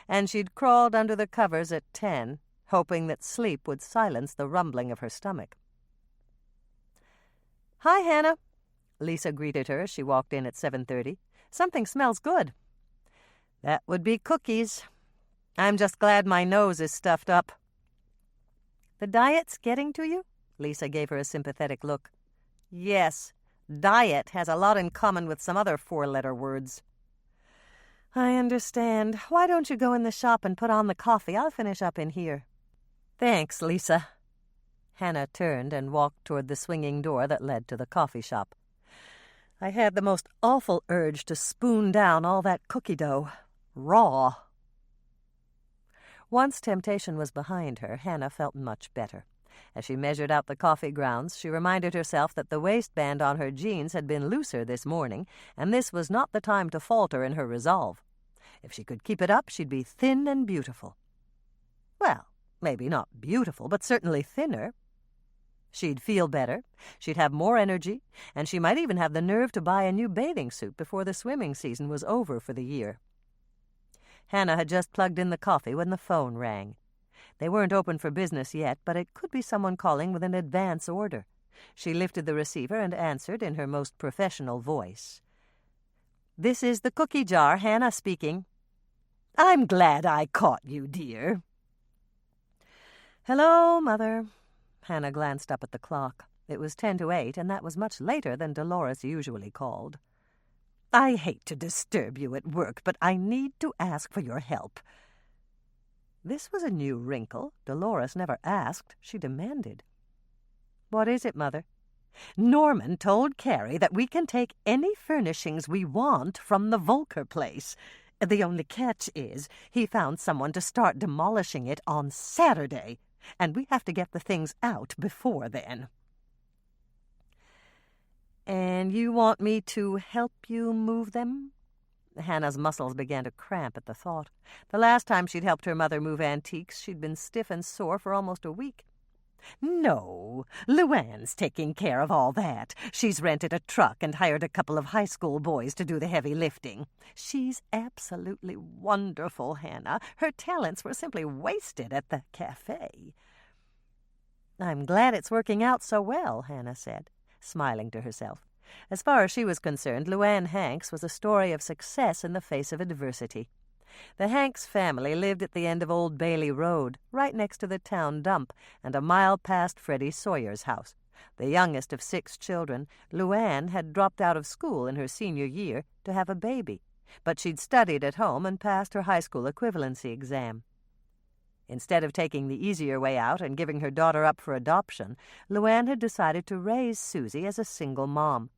and she'd crawled under the covers at 10, hoping that sleep would silence the rumbling of her stomach. "Hi, Hannah," Lisa greeted her as she walked in at 7:30. "Something smells good." "That would be cookies. I'm just glad my nose is stuffed up." "The diet's getting to you?" Lisa gave her a sympathetic look. "Yes, diet has a lot in common with some other 4-letter words." "I understand. Why don't you go in the shop and put on the coffee? I'll finish up in here." "Thanks, Lisa." Hannah turned and walked toward the swinging door that led to the coffee shop. "I had the most awful urge to spoon down all that cookie dough. Raw." Once temptation was behind her, Hannah felt much better. As she measured out the coffee grounds, she reminded herself that the waistband on her jeans had been looser this morning, and this was not the time to falter in her resolve. If she could keep it up, she'd be thin and beautiful. Well, maybe not beautiful, but certainly thinner. She'd feel better, she'd have more energy, and she might even have the nerve to buy a new bathing suit before the swimming season was over for the year. Hannah had just plugged in the coffee when the phone rang. They weren't open for business yet, but it could be someone calling with an advance order. She lifted the receiver and answered in her most professional voice. "This is the cookie jar, Hannah speaking." "I'm glad I caught you, dear." "Hello, Mother." Hannah glanced up at the clock. It was 10 to 8, and that was much later than Dolores usually called. "I hate to disturb you at work, but I need to ask for your help." This was a new wrinkle. Dolores never asked, she demanded. "What is it, Mother?" "Norman told Carrie that we can take any furnishings we want from the Volker place. The only catch is he found someone to start demolishing it on Saturday, and we have to get the things out before then." "And you want me to help you move them?" Hannah's muscles began to cramp at the thought. The last time she'd helped her mother move antiques, she'd been stiff and sore for almost a week. "No, Luann's taking care of all that. She's rented a truck and hired a couple of high school boys to do the heavy lifting. She's absolutely wonderful, Hannah. Her talents were simply wasted at the cafe." "I'm glad it's working out so well," Hannah said, smiling to herself. As far as she was concerned, Luann Hanks was a story of success in the face of adversity. The Hanks family lived at the end of Old Bailey Road, right next to the town dump, and a mile past Freddie Sawyer's house. The youngest of 6 children, Luann had dropped out of school in her senior year to have a baby, but she'd studied at home and passed her high school equivalency exam. Instead of taking the easier way out and giving her daughter up for adoption, Luann had decided to raise Susie as a single mom.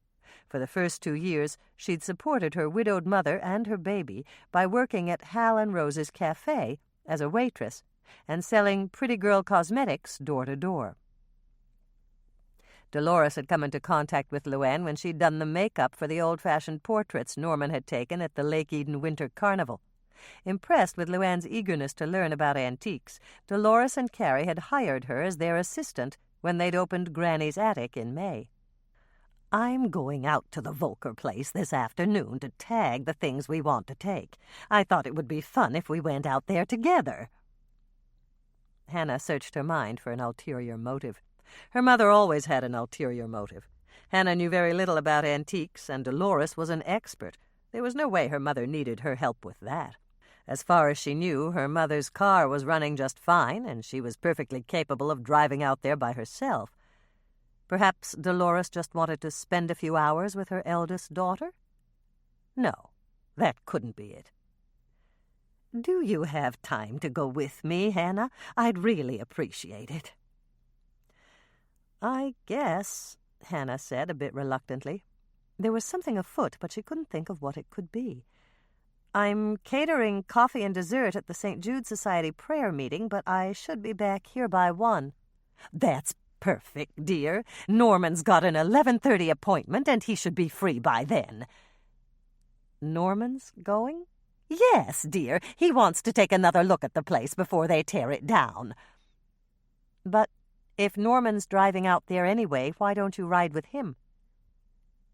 For the first 2 years, she'd supported her widowed mother and her baby by working at Hal and Rose's cafe as a waitress and selling pretty girl cosmetics door to door. Dolores had come into contact with Luann when she'd done the makeup for the old-fashioned portraits Norman had taken at the Lake Eden Winter Carnival. Impressed with Luann's eagerness to learn about antiques, Dolores and Carrie had hired her as their assistant when they'd opened Granny's attic in May. "I'm going out to the Volker place this afternoon to tag the things we want to take. I thought it would be fun if we went out there together." Hannah searched her mind for an ulterior motive. Her mother always had an ulterior motive. Hannah knew very little about antiques, and Dolores was an expert. There was no way her mother needed her help with that. As far as she knew, her mother's car was running just fine, and she was perfectly capable of driving out there by herself. Perhaps Dolores just wanted to spend a few hours with her eldest daughter? No, that couldn't be it. "Do you have time to go with me, Hannah? I'd really appreciate it." "I guess," Hannah said a bit reluctantly. There was something afoot, but she couldn't think of what it could be. "I'm catering coffee and dessert at the St. Jude Society prayer meeting, but I should be back here by 1. "That's perfect, dear. Norman's got an 11:30 appointment, and he should be free by then." "Norman's going?" "Yes, dear. He wants to take another look at the place before they tear it down." "But if Norman's driving out there anyway, why don't you ride with him?"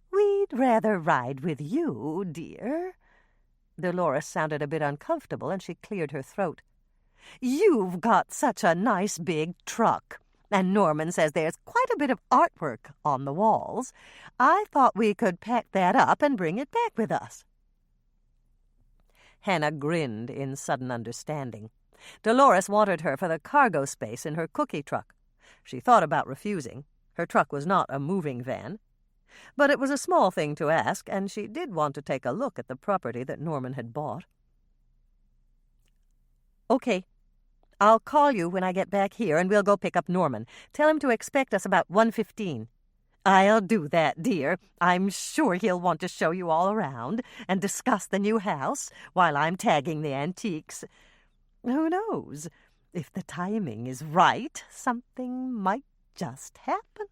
"We'd rather ride with you, dear." Dolores sounded a bit uncomfortable, and she cleared her throat. "You've got such a nice big truck, and Norman says there's quite a bit of artwork on the walls. I thought we could pack that up and bring it back with us." Hannah grinned in sudden understanding. Dolores wanted her for the cargo space in her cookie truck. She thought about refusing. Her truck was not a moving van. But it was a small thing to ask, and she did want to take a look at the property that Norman had bought. "Okay. I'll call you when I get back here, and we'll go pick up Norman. Tell him to expect us about 1:15. "I'll do that, dear. I'm sure he'll want to show you all around and discuss the new house while I'm tagging the antiques. Who knows? If the timing is right, something might just happen."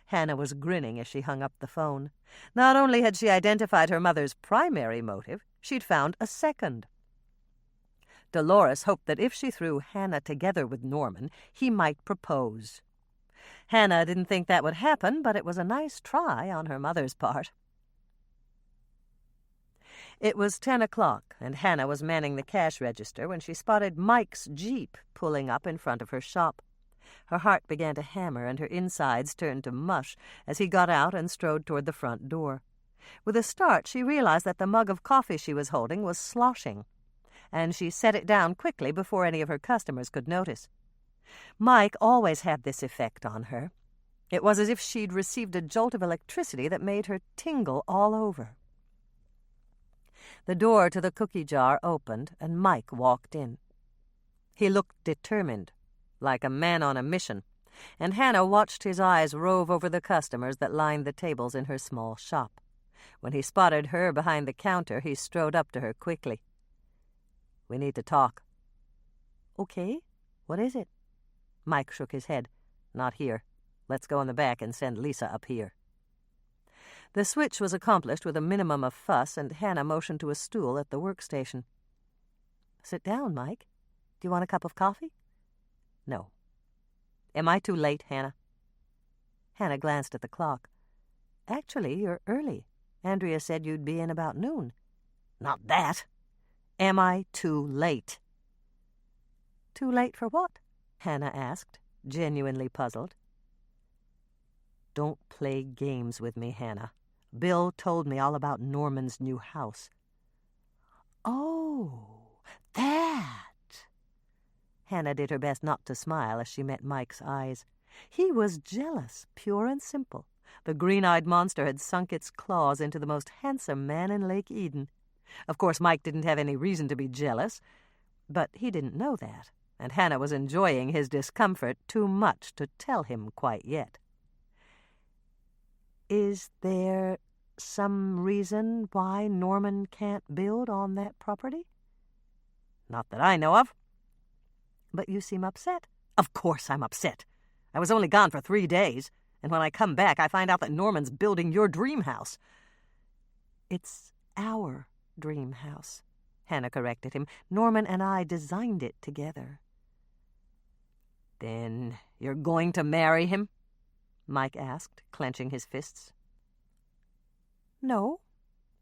Hannah was grinning as she hung up the phone. Not only had she identified her mother's primary motive, she'd found a second. Dolores hoped that if she threw Hannah together with Norman, he might propose. Hannah didn't think that would happen, but it was a nice try on her mother's part. It was 10 o'clock, and Hannah was manning the cash register when she spotted Mike's Jeep pulling up in front of her shop. Her heart began to hammer, and her insides turned to mush as he got out and strode toward the front door. With a start, she realized that the mug of coffee she was holding was sloshing, and she set it down quickly before any of her customers could notice. Mike always had this effect on her. It was as if she'd received a jolt of electricity that made her tingle all over. The door to the cookie jar opened, and Mike walked in. He looked determined, like a man on a mission, and Hannah watched his eyes rove over the customers that lined the tables in her small shop. When he spotted her behind the counter, he strode up to her quickly. "We need to talk." "Okay, what is it?" Mike shook his head. "Not here. Let's go in the back and send Lisa up here." The switch was accomplished with a minimum of fuss, and Hannah motioned to a stool at the workstation. "Sit down, Mike. Do you want a cup of coffee?" "No." "Am I too late, Hannah?" Hannah glanced at the clock. "Actually, you're early. Andrea said you'd be in about noon." "Not that. Am I too late?" "Too late for what?" Hannah asked, genuinely puzzled. "Don't play games with me, Hannah. Bill told me all about Norman's new house." "Oh, that!" Hannah did her best not to smile as she met Mike's eyes. He was jealous, pure and simple. The green-eyed monster had sunk its claws into the most handsome man in Lake Eden. Of course, Mike didn't have any reason to be jealous, but he didn't know that, and Hannah was enjoying his discomfort too much to tell him quite yet. "Is there some reason why Norman can't build on that property?" "Not that I know of." "But you seem upset." "Of course I'm upset. I was only gone for 3 days, and when I come back I find out that Norman's building your dream house." "It's our dream house," Hannah corrected him. "Norman and I designed it together." "Then you're going to marry him?" Mike asked, clenching his fists. "No,"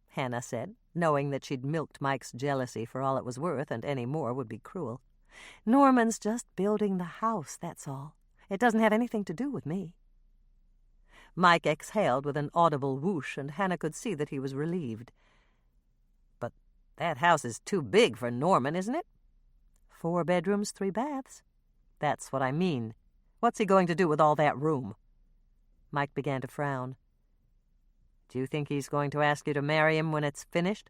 Hannah said, knowing that she'd milked Mike's jealousy for all it was worth, and any more would be cruel. "Norman's just building the house, that's all. It doesn't have anything to do with me." Mike exhaled with an audible whoosh, and Hannah could see that he was relieved. "But that house is too big for Norman, isn't it?" 4 bedrooms, 3 baths. "That's what I mean. What's he going to do with all that room?" Mike began to frown. "Do you think he's going to ask you to marry him when it's finished?"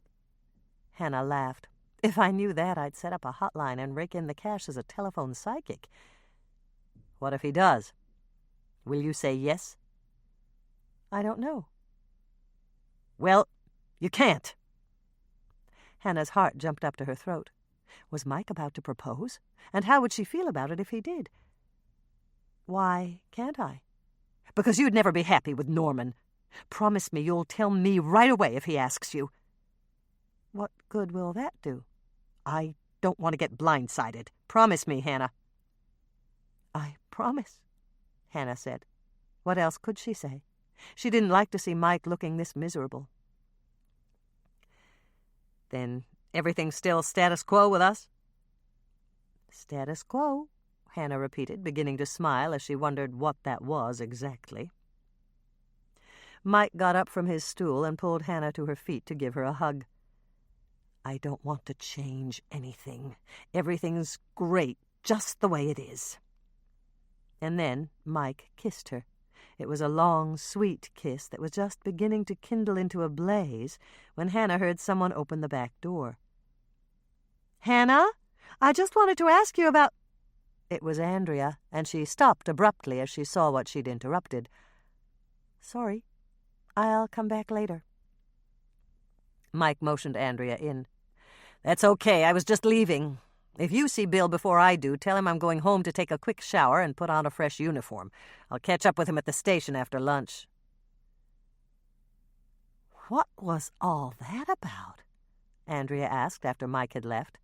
Hannah laughed. "If I knew that, I'd set up a hotline and rake in the cash as a telephone psychic." "What if he does? Will you say yes?" "I don't know." "Well, you can't." Hannah's heart jumped up to her throat. Was Mike about to propose? And how would she feel about it if he did? "Why can't I?" "Because you'd never be happy with Norman. Promise me you'll tell me right away if he asks you." "What good will that do?" "I don't want to get blindsided. Promise me, Hannah." "I promise," Hannah said. What else could she say? She didn't like to see Mike looking this miserable. Then everything's still status quo with us? Status quo, Hannah repeated, beginning to smile as she wondered what that was exactly. Mike got up from his stool and pulled Hannah to her feet to give her a hug. I don't want to change anything. Everything's great, just the way it is. And then Mike kissed her. It was a long, sweet kiss that was just beginning to kindle into a blaze when Hannah heard someone open the back door. Hannah, I just wanted to ask you about... It was Andrea, and she stopped abruptly as she saw what she'd interrupted. Sorry, I'll come back later. Mike motioned Andrea in. That's okay, I was just leaving. If you see Bill before I do, tell him I'm going home to take a quick shower and put on a fresh uniform. I'll catch up with him at the station after lunch. What was all that about? Andrea asked after Mike had left.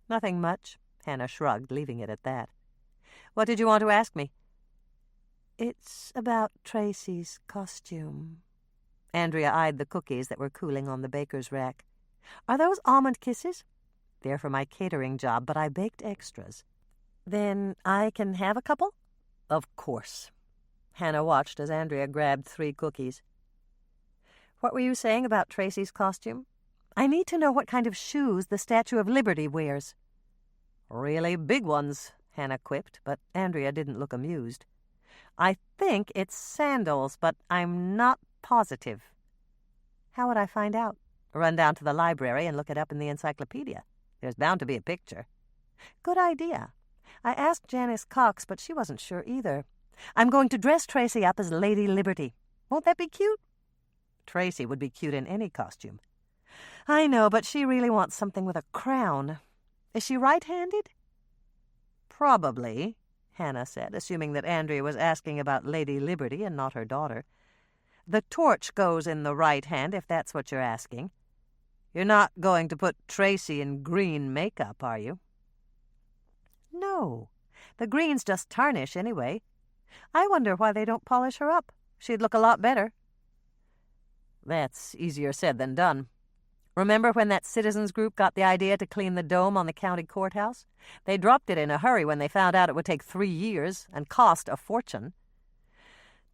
Nothing much, Hannah shrugged, leaving it at that. What did you want to ask me? It's about Tracy's costume. Andrea eyed the cookies that were cooling on the baker's rack. Are those almond kisses? They're for my catering job, but I baked extras. Then I can have a couple? Of course. Hannah watched as Andrea grabbed 3 cookies. What were you saying about Tracy's costume? I need to know what kind of shoes the Statue of Liberty wears. Really big ones, Hannah quipped, but Andrea didn't look amused. I think it's sandals, but I'm not positive. How would I find out? Run down to the library and look it up in the encyclopedia. There's bound to be a picture. Good idea. I asked Janice Cox, but she wasn't sure either. I'm going to dress Tracy up as Lady Liberty. Won't that be cute? Tracy would be cute in any costume. I know, but she really wants something with a crown. Is she right-handed? Probably, Hannah said, assuming that Andrea was asking about Lady Liberty and not her daughter. The torch goes in the right hand, if that's what you're asking. You're not going to put Tracy in green makeup, are you? No. The green's just tarnish, anyway. I wonder why they don't polish her up. She'd look a lot better. That's easier said than done. Remember when that citizens group got the idea to clean the dome on the county courthouse? They dropped it in a hurry when they found out it would take 3 years and cost a fortune.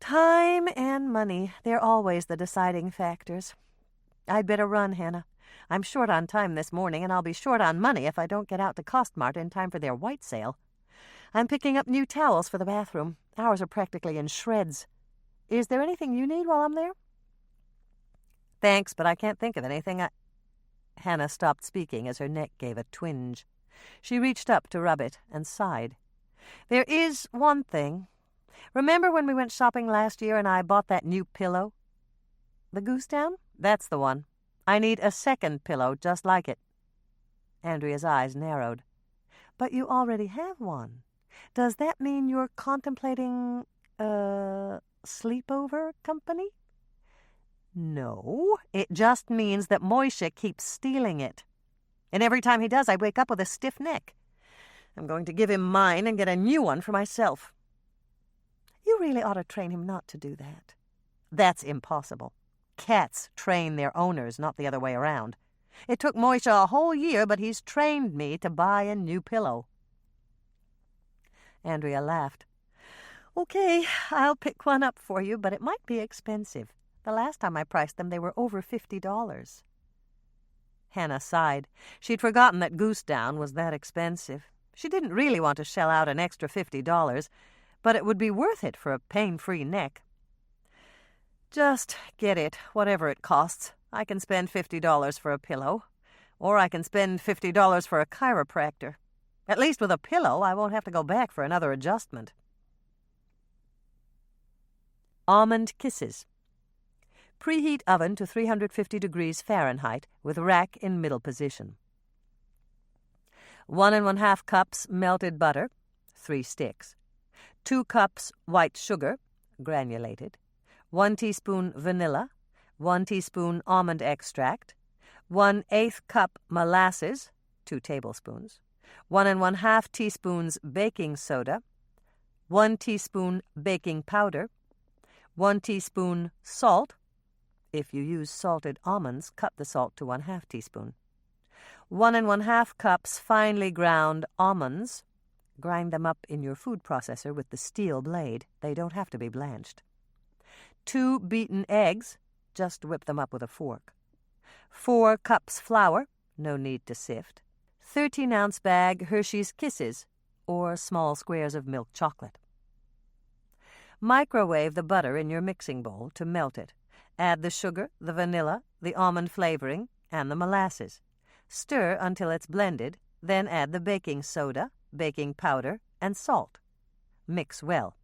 Time and money, they're always the deciding factors. I'd better run, Hannah. I'm short on time this morning, and I'll be short on money if I don't get out to Costmart in time for their white sale. I'm picking up new towels for the bathroom. Ours are practically in shreds. Is there anything you need while I'm there? Thanks, but I can't think of anything. Hannah stopped speaking as her neck gave a twinge. She reached up to rub it and sighed. There is one thing. Remember when we went shopping last year and I bought that new pillow? The goose down? That's the one. I need a second pillow just like it. Andrea's eyes narrowed. But you already have one. Does that mean you're contemplating, sleepover company? No, it just means that Moishe keeps stealing it. And every time he does, I wake up with a stiff neck. I'm going to give him mine and get a new one for myself. You really ought to train him not to do that. That's impossible. Cats train their owners, not the other way around. It took Moishe a whole year, but he's trained me to buy a new pillow. Andrea laughed. Okay, I'll pick one up for you, but it might be expensive. The last time I priced them, they were over $50. Hannah sighed. She'd forgotten that goose down was that expensive. She didn't really want to shell out an extra $50, but it would be worth it for a pain-free neck. Just get it, whatever it costs. I can spend $50 for a pillow, or I can spend $50 for a chiropractor. At least with a pillow, I won't have to go back for another adjustment. Almond kisses. Preheat oven to 350 degrees Fahrenheit with rack in middle position. 1 1/2 cups melted butter, 3 sticks. 2 cups white sugar, granulated. 1 teaspoon vanilla. 1 teaspoon almond extract. 1/8 cup molasses, 2 tablespoons. 1 1/2 teaspoons baking soda. 1 teaspoon baking powder. 1 teaspoon salt. If you use salted almonds, cut the salt to 1/2 teaspoon. 1 1/2 cups finely ground almonds. Grind them up in your food processor with the steel blade. They don't have to be blanched. 2 beaten eggs. Just whip them up with a fork. 4 cups flour. No need to sift. 13-ounce bag Hershey's Kisses, or small squares of milk chocolate. Microwave the butter in your mixing bowl to melt it. Add the sugar, the vanilla, the almond flavoring, and the molasses. Stir until it's blended, then add the baking soda, baking powder, and salt. Mix well.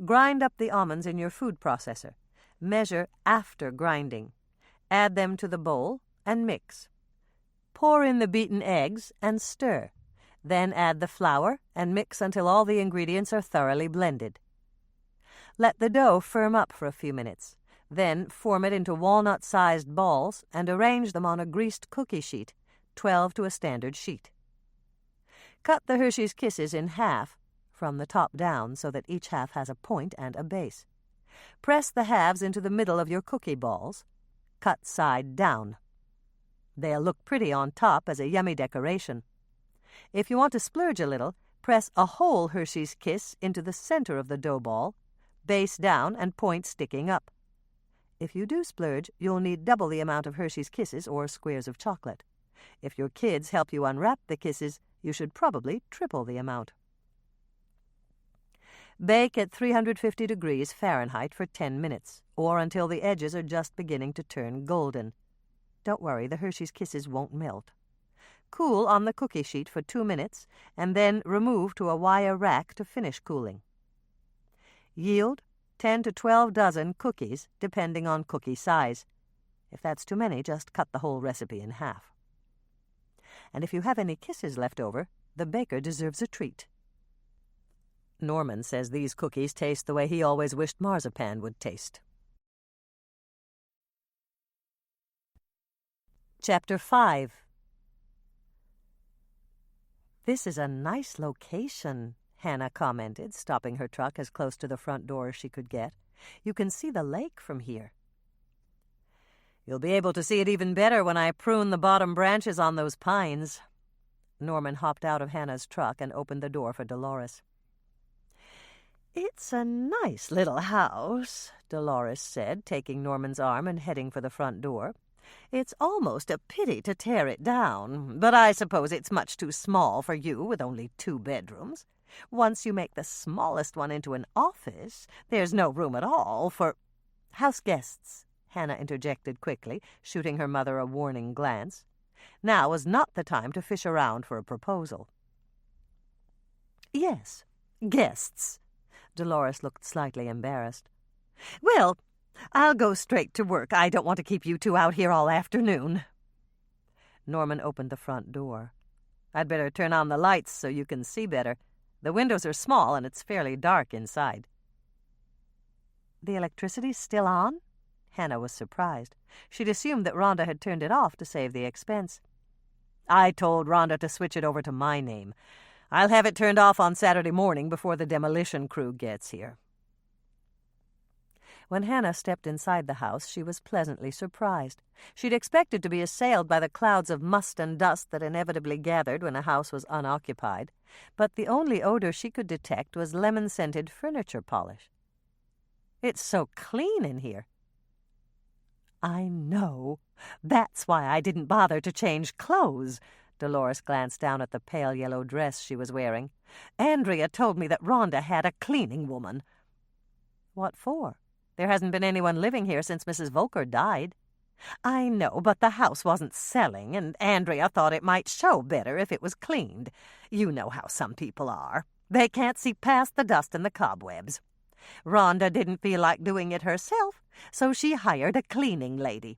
Grind up the almonds in your food processor. Measure after grinding. Add them to the bowl and mix. Pour in the beaten eggs and stir. Then add the flour and mix until all the ingredients are thoroughly blended. Let the dough firm up for a few minutes. Then form it into walnut-sized balls and arrange them on a greased cookie sheet, 12 to a standard sheet. Cut the Hershey's Kisses in half, from the top down, so that each half has a point and a base. Press the halves into the middle of your cookie balls. Cut side down. They'll look pretty on top as a yummy decoration. If you want to splurge a little, press a whole Hershey's Kiss into the center of the dough ball, base down and point sticking up. If you do splurge, you'll need double the amount of Hershey's Kisses or squares of chocolate. If your kids help you unwrap the kisses, you should probably triple the amount. Bake at 350 degrees Fahrenheit for 10 minutes, or until the edges are just beginning to turn golden. Don't worry, the Hershey's Kisses won't melt. Cool on the cookie sheet for 2 minutes, and then remove to a wire rack to finish cooling. Yield 10 to 12 dozen cookies, depending on cookie size. If that's too many, just cut the whole recipe in half. And if you have any kisses left over, the baker deserves a treat. Norman says these cookies taste the way he always wished marzipan would taste. Chapter 5. "This is a nice location," Hannah commented, stopping her truck as close to the front door as she could get. "You can see the lake from here." "You'll be able to see it even better when I prune the bottom branches on those pines." Norman hopped out of Hannah's truck and opened the door for Dolores. "It's a nice little house," Dolores said, taking Norman's arm and heading for the front door. "It's almost a pity to tear it down, but I suppose it's much too small for you with only 2 bedrooms. Once you make the smallest one into an office, there's no room at all for—" "House guests," Hannah interjected quickly, shooting her mother a warning glance. Now was not the time to fish around for a proposal. "Yes, guests." Dolores looked slightly embarrassed. "Well, I'll go straight to work. I don't want to keep you 2 out here all afternoon." Norman opened the front door. "I'd better turn on the lights so you can see better. The windows are small and it's fairly dark inside." "The electricity's still on?" Hannah was surprised. She'd assumed that Rhonda had turned it off to save the expense. "I told Rhonda to switch it over to my name. I'll have it turned off on Saturday morning before the demolition crew gets here." When Hannah stepped inside the house, she was pleasantly surprised. She'd expected to be assailed by the clouds of must and dust that inevitably gathered when a house was unoccupied, but the only odor she could detect was lemon-scented furniture polish. "It's so clean in here." "I know. That's why I didn't bother to change clothes." Dolores glanced down at the pale yellow dress she was wearing. "Andrea told me that Rhonda had a cleaning woman." "What for? There hasn't been anyone living here since Mrs. Volker died." "I know, but the house wasn't selling, and Andrea thought it might show better if it was cleaned. You know how some people are. They can't see past the dust and the cobwebs. Rhonda didn't feel like doing it herself, so she hired a cleaning lady.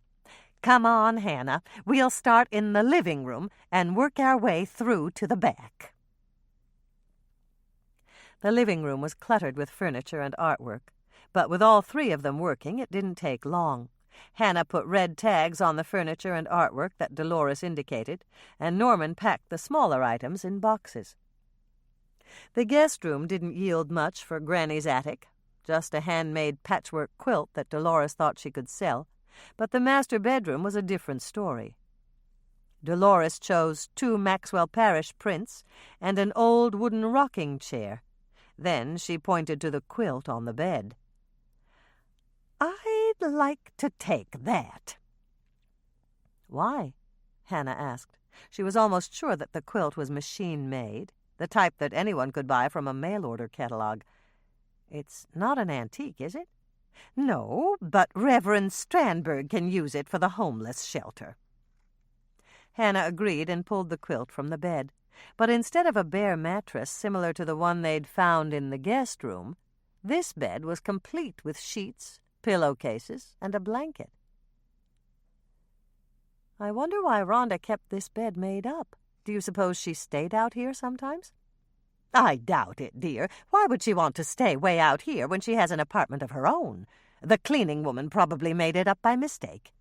Come on, Hannah. We'll start in the living room and work our way through to the back." The living room was cluttered with furniture and artwork, but with all 3 of them working, it didn't take long. Hannah put red tags on the furniture and artwork that Dolores indicated, and Norman packed the smaller items in boxes. The guest room didn't yield much for Granny's attic. just a handmade patchwork quilt that Dolores thought she could sell, but the master bedroom was a different story. Dolores chose 2 Maxwell Parrish prints and an old wooden rocking chair. Then she pointed to the quilt on the bed. "I'd like to take that." "Why?" Hannah asked. She was almost sure that the quilt was machine-made, the type that anyone could buy from a mail-order catalog. "It's not an antique, is it?" "No, but Reverend Strandberg can use it for the homeless shelter." Hannah agreed and pulled the quilt from the bed. But instead of a bare mattress similar to the one they'd found in the guest room, this bed was complete with sheets, pillowcases, and a blanket. "I wonder why Rhonda kept this bed made up. Do you suppose she stayed out here sometimes?" "I doubt it, dear. Why would she want to stay way out here when she has an apartment of her own? The cleaning woman probably made it up by mistake."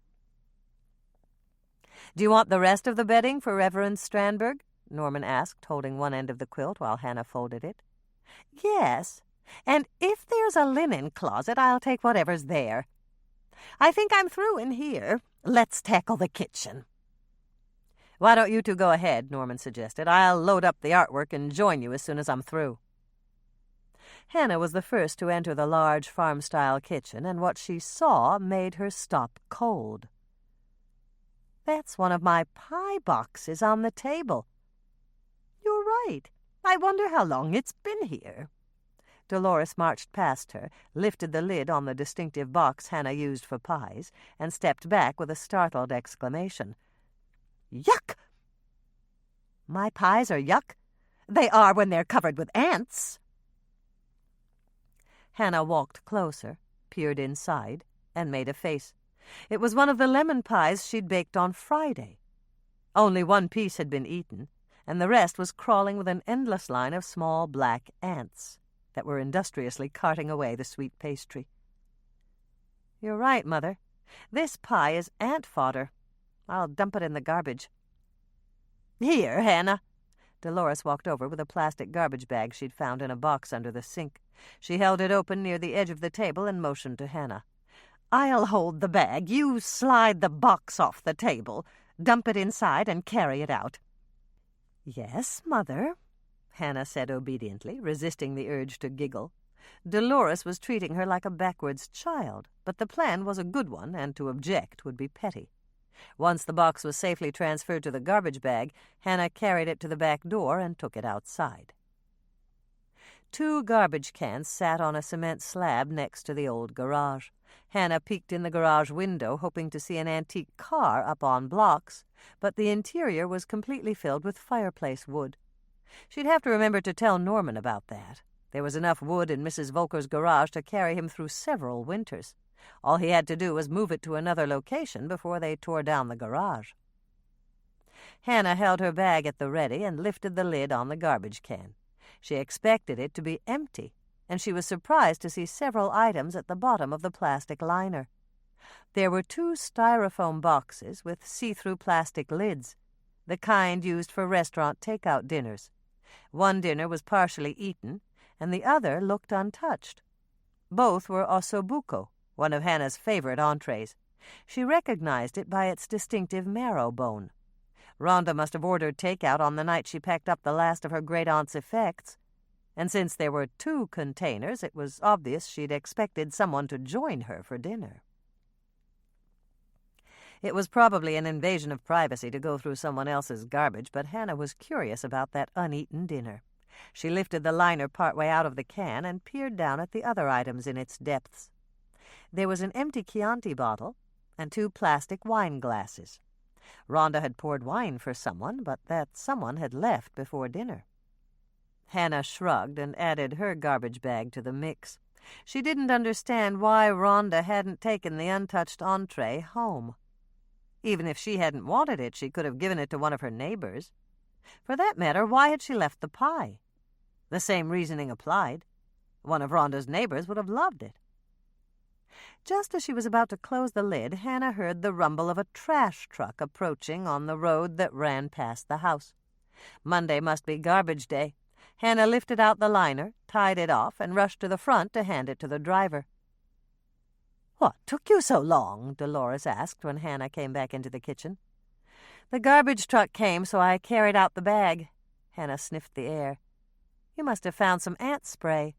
"Do you want the rest of the bedding for Reverend Strandberg?" Norman asked, holding one end of the quilt while Hannah folded it. "Yes, and if there's a linen closet, I'll take whatever's there. I think I'm through in here. Let's tackle the kitchen." "Why don't you two go ahead?" Norman suggested. "I'll load up the artwork and join you as soon as I'm through." Hannah was the first to enter the large farm-style kitchen, and what she saw made her stop cold. "That's one of my pie boxes on the table." "You're right. I wonder how long it's been here." Dolores marched past her, lifted the lid on the distinctive box Hannah used for pies, and stepped back with a startled exclamation. "Yuck!" "My pies are yuck? They are when they're covered with ants." Hannah walked closer, peered inside, and made a face. It was one of the lemon pies she'd baked on Friday. Only one piece had been eaten, and the rest was crawling with an endless line of small black ants that were industriously carting away the sweet pastry. "You're right, Mother. This pie is ant fodder. I'll dump it in the garbage." "Here, Hannah." Dolores walked over with a plastic garbage bag she'd found in a box under the sink. She held it open near the edge of the table and motioned to Hannah. "I'll hold the bag. You slide the box off the table, dump it inside, and carry it out." "Yes, Mother," Hannah said obediently, resisting the urge to giggle. Dolores was treating her like a backwards child, but the plan was a good one, and to object would be petty. Once the box was safely transferred to the garbage bag, Hannah carried it to the back door and took it outside. 2 garbage cans sat on a cement slab next to the old garage. Hannah peeked in the garage window, hoping to see an antique car up on blocks, but the interior was completely filled with fireplace wood. She'd have to remember to tell Norman about that. There was enough wood in Mrs. Volker's garage to carry him through several winters. All he had to do was move it to another location before they tore down the garage. Hannah held her bag at the ready and lifted the lid on the garbage can. She expected it to be empty, and she was surprised to see several items at the bottom of the plastic liner. There were 2 styrofoam boxes with see-through plastic lids, the kind used for restaurant takeout dinners. One dinner was partially eaten, and the other looked untouched. Both were ossobuco, one of Hannah's favorite entrees. She recognized it by its distinctive marrow bone. Rhonda must have ordered takeout on the night she packed up the last of her great-aunt's effects, and since there were 2 containers, it was obvious she'd expected someone to join her for dinner. It was probably an invasion of privacy to go through someone else's garbage, but Hannah was curious about that uneaten dinner. She lifted the liner partway out of the can and peered down at the other items in its depths. There was an empty Chianti bottle and 2 plastic wine glasses. Rhonda had poured wine for someone, but that someone had left before dinner. Hannah shrugged and added her garbage bag to the mix. She didn't understand why Rhonda hadn't taken the untouched entree home. Even if she hadn't wanted it, she could have given it to one of her neighbors. For that matter, why had she left the pie? The same reasoning applied. One of Rhonda's neighbors would have loved it. Just as she was about to close the lid, Hannah heard the rumble of a trash truck approaching on the road that ran past the house. Monday must be garbage day. Hannah lifted out the liner, tied it off, and rushed to the front to hand it to the driver. "What took you so long?" Dolores asked when Hannah came back into the kitchen. "The garbage truck came, so I carried out the bag." Hannah sniffed the air. "You must have found some ant spray."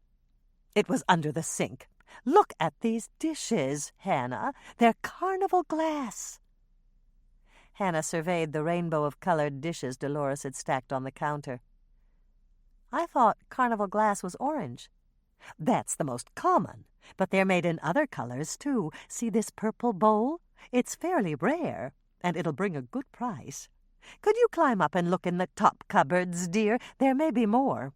"It was under the sink. Look at these dishes, Hannah. They're carnival glass." Hannah surveyed the rainbow of colored dishes Dolores had stacked on the counter. "I thought carnival glass was orange." "That's the most common, but they're made in other colors, too. See this purple bowl? It's fairly rare, and it'll bring a good price. Could you climb up and look in the top cupboards, dear? There may be more."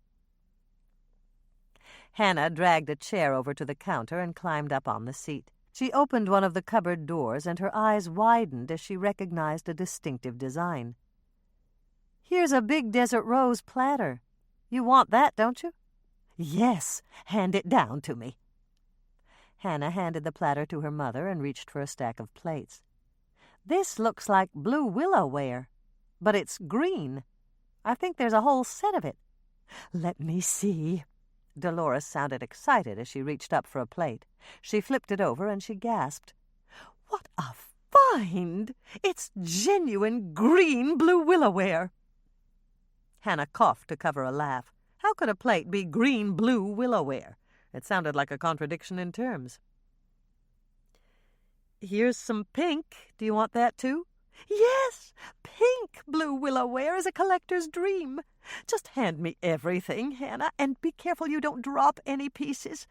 Hannah dragged a chair over to the counter and climbed up on the seat. She opened one of the cupboard doors, and her eyes widened as she recognized a distinctive design. "Here's a big desert rose platter. You want that, don't you?" "Yes, hand it down to me." Hannah handed the platter to her mother and reached for a stack of plates. "This looks like blue willow ware, but it's green. I think there's a whole set of it." "Let me see." Dolores sounded excited as she reached up for a plate. She flipped it over and she gasped. "What a find! It's genuine green blue willow ware." Hannah coughed to cover a laugh. How could a plate be green blue willow ware? It sounded like a contradiction in terms. "Here's some pink. Do you want that too?" "Yes, pink blue willow ware is a collector's dream. Just hand me everything, Hannah, and be careful you don't drop any pieces.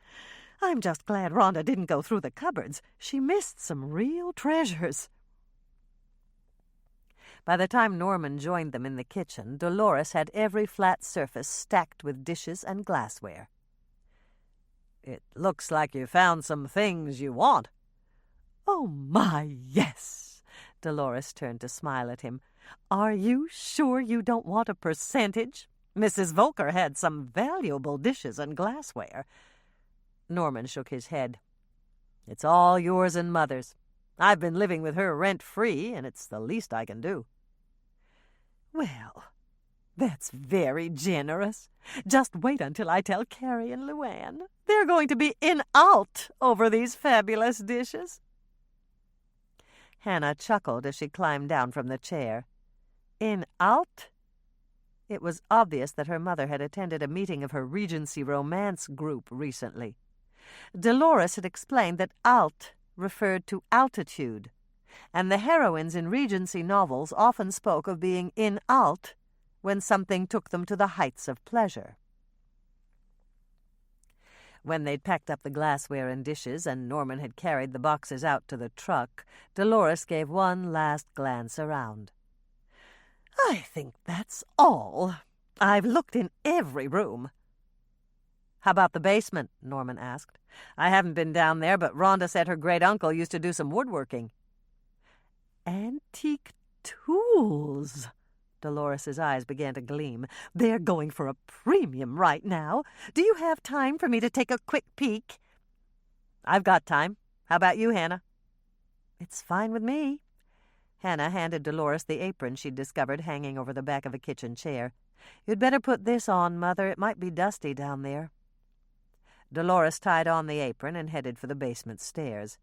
I'm just glad Rhonda didn't go through the cupboards. She missed some real treasures." By the time Norman joined them in the kitchen, Dolores had every flat surface stacked with dishes and glassware. "It looks like you found some things you want." "Oh, my, yes." Dolores turned to smile at him. "Are you sure you don't want a percentage? Mrs. Volker had some valuable dishes and glassware." Norman shook his head. "It's all yours and Mother's. I've been living with her rent-free, and it's the least I can do." "Well, that's very generous. Just wait until I tell Carrie and Luann. They're going to be in out over these fabulous dishes." Hannah chuckled as she climbed down from the chair. "In out?" It was obvious that her mother had attended a meeting of her Regency romance group recently. Dolores had explained that alt referred to altitude, and the heroines in Regency novels often spoke of being in alt when something took them to the heights of pleasure. When they'd packed up the glassware and dishes and Norman had carried the boxes out to the truck, Dolores gave one last glance around. "I think that's all. I've looked in every room." "How about the basement?" Norman asked. "I haven't been down there, but Rhonda said her great-uncle used to do some woodworking." "Antique tools." Dolores' eyes began to gleam. "They're going for a premium right now. Do you have time for me to take a quick peek?" "I've got time. How about you, Hannah?" "It's fine with me." Hannah handed Dolores the apron she'd discovered hanging over the back of a kitchen chair. "You'd better put this on, Mother. It might be dusty down there." Dolores tied on the apron and headed for the basement stairs.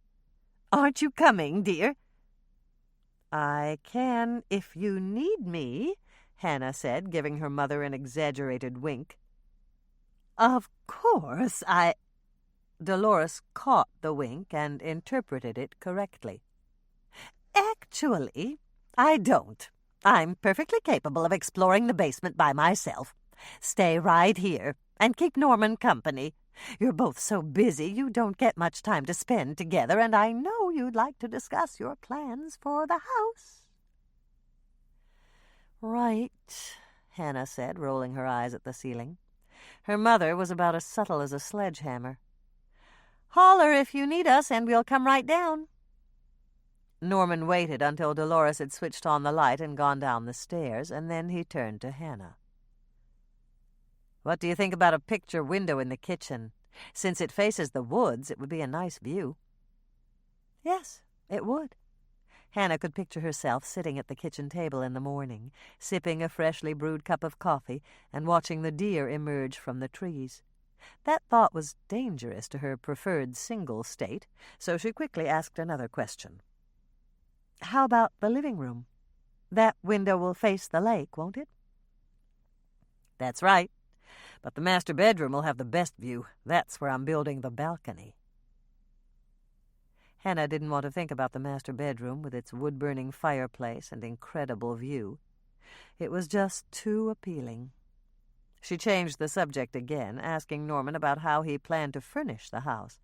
"Aren't you coming, dear?" "I can if you need me," Hannah said, giving her mother an exaggerated wink. "Of course, Dolores caught the wink and interpreted it correctly. "Actually, I don't. I'm perfectly capable of exploring the basement by myself. Stay right here and keep Norman company. You're both so busy you don't get much time to spend together, and I know you'd like to discuss your plans for the house." "Right," Hannah said, rolling her eyes at the ceiling. Her mother was about as subtle as a sledgehammer. "Holler if you need us, and we'll come right down." Norman waited until Dolores had switched on the light and gone down the stairs, and then he turned to Hannah. "What do you think about a picture window in the kitchen? Since it faces the woods, it would be a nice view." Yes, it would. Hannah could picture herself sitting at the kitchen table in the morning, sipping a freshly brewed cup of coffee and watching the deer emerge from the trees. That thought was dangerous to her preferred single state, so she quickly asked another question. "How about the living room? That window will face the lake, won't it?" "That's right. But the master bedroom will have the best view. That's where I'm building the balcony." Hannah didn't want to think about the master bedroom with its wood-burning fireplace and incredible view. It was just too appealing. She changed the subject again, asking Norman about how he planned to furnish the house.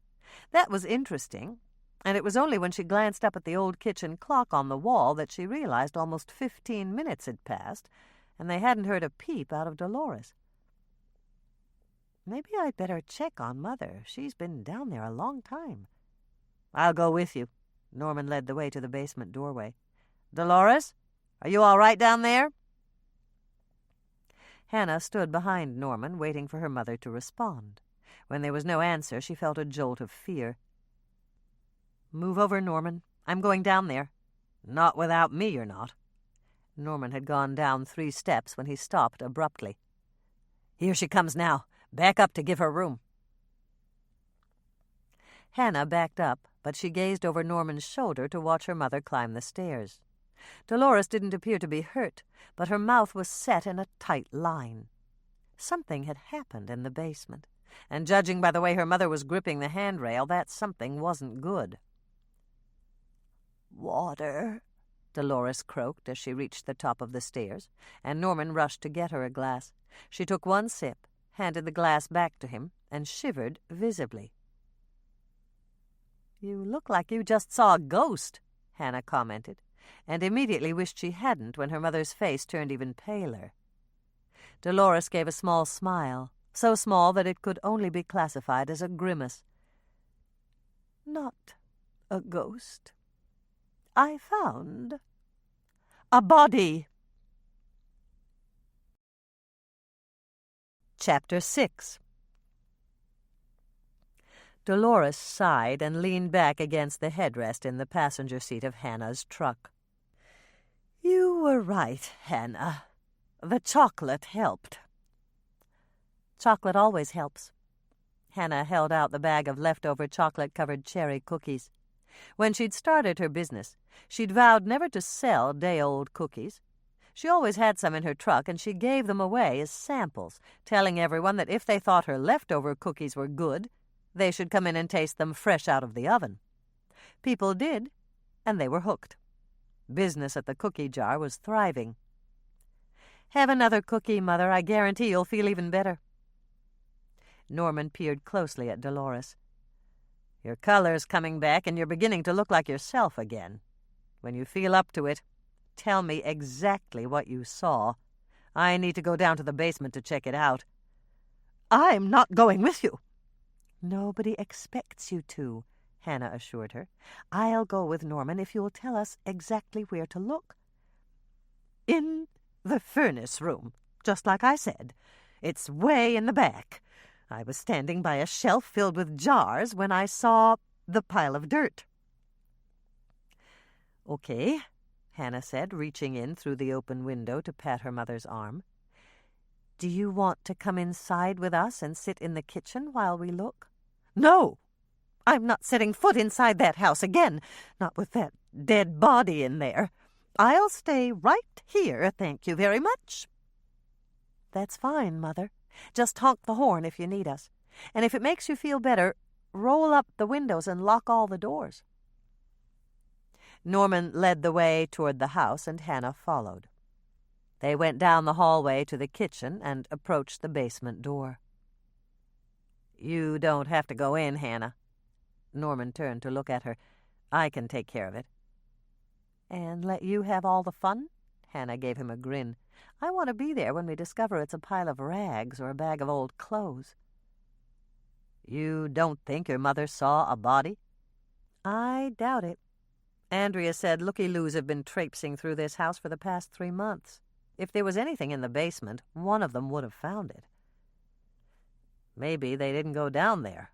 That was interesting, and it was only when she glanced up at the old kitchen clock on the wall that she realized almost 15 minutes had passed, and they hadn't heard a peep out of Dolores. "Maybe I'd better check on Mother. She's been down there a long time." "I'll go with you." Norman led the way to the basement doorway. "Dolores, are you all right down there?" Hannah stood behind Norman, waiting for her mother to respond. When there was no answer, she felt a jolt of fear. "Move over, Norman. I'm going down there." "Not without me, you're not." Norman had gone down 3 steps when he stopped abruptly. "Here she comes now. Back up to give her room." Hannah backed up, but she gazed over Norman's shoulder to watch her mother climb the stairs. Dolores didn't appear to be hurt, but her mouth was set in a tight line. Something had happened in the basement, and judging by the way her mother was gripping the handrail, that something wasn't good. "Water," Dolores croaked as she reached the top of the stairs, and Norman rushed to get her a glass. She took 1 sip, handed the glass back to him, and shivered visibly. "You look like you just saw a ghost," Hannah commented, and immediately wished she hadn't when her mother's face turned even paler. Dolores gave a small smile, so small that it could only be classified as a grimace. "Not a ghost. I found a body." Chapter 6. Dolores sighed and leaned back against the headrest in the passenger seat of Hannah's truck. "You were right, Hannah. The chocolate helped." "Chocolate always helps." Hannah held out the bag of leftover chocolate-covered cherry cookies. When she'd started her business, she'd vowed never to sell day-old cookies. She always had some in her truck, and she gave them away as samples, telling everyone that if they thought her leftover cookies were good, they should come in and taste them fresh out of the oven. People did, and they were hooked. Business at the cookie jar was thriving. "Have another cookie, Mother. I guarantee you'll feel even better." Norman peered closely at Dolores. "Your color's coming back, and you're beginning to look like yourself again. When you feel up to it, tell me exactly what you saw. I need to go down to the basement to check it out." "I'm not going with you." "Nobody expects you to," Hannah assured her. "I'll go with Norman if you'll tell us exactly where to look." "In the furnace room, just like I said. It's way in the back. I was standing by a shelf filled with jars when I saw the pile of dirt." "Okay," Hannah said, reaching in through the open window to pat her mother's arm. "Do you want to come inside with us and sit in the kitchen while we look?" "No! I'm not setting foot inside that house again, not with that dead body in there. I'll stay right here, thank you very much." "That's fine, Mother. Just honk the horn if you need us. And if it makes you feel better, roll up the windows and lock all the doors." Norman led the way toward the house, and Hannah followed. They went down the hallway to the kitchen and approached the basement door. "You don't have to go in, Hannah." Norman turned to look at her. "I can take care of it." "And let you have all the fun?" Hannah gave him a grin. "I want to be there when we discover it's a pile of rags or a bag of old clothes." "You don't think your mother saw a body?" "I doubt it. Andrea said looky-loos have been traipsing through this house for the past 3 months. If there was anything in the basement, one of them would have found it." "Maybe they didn't go down there."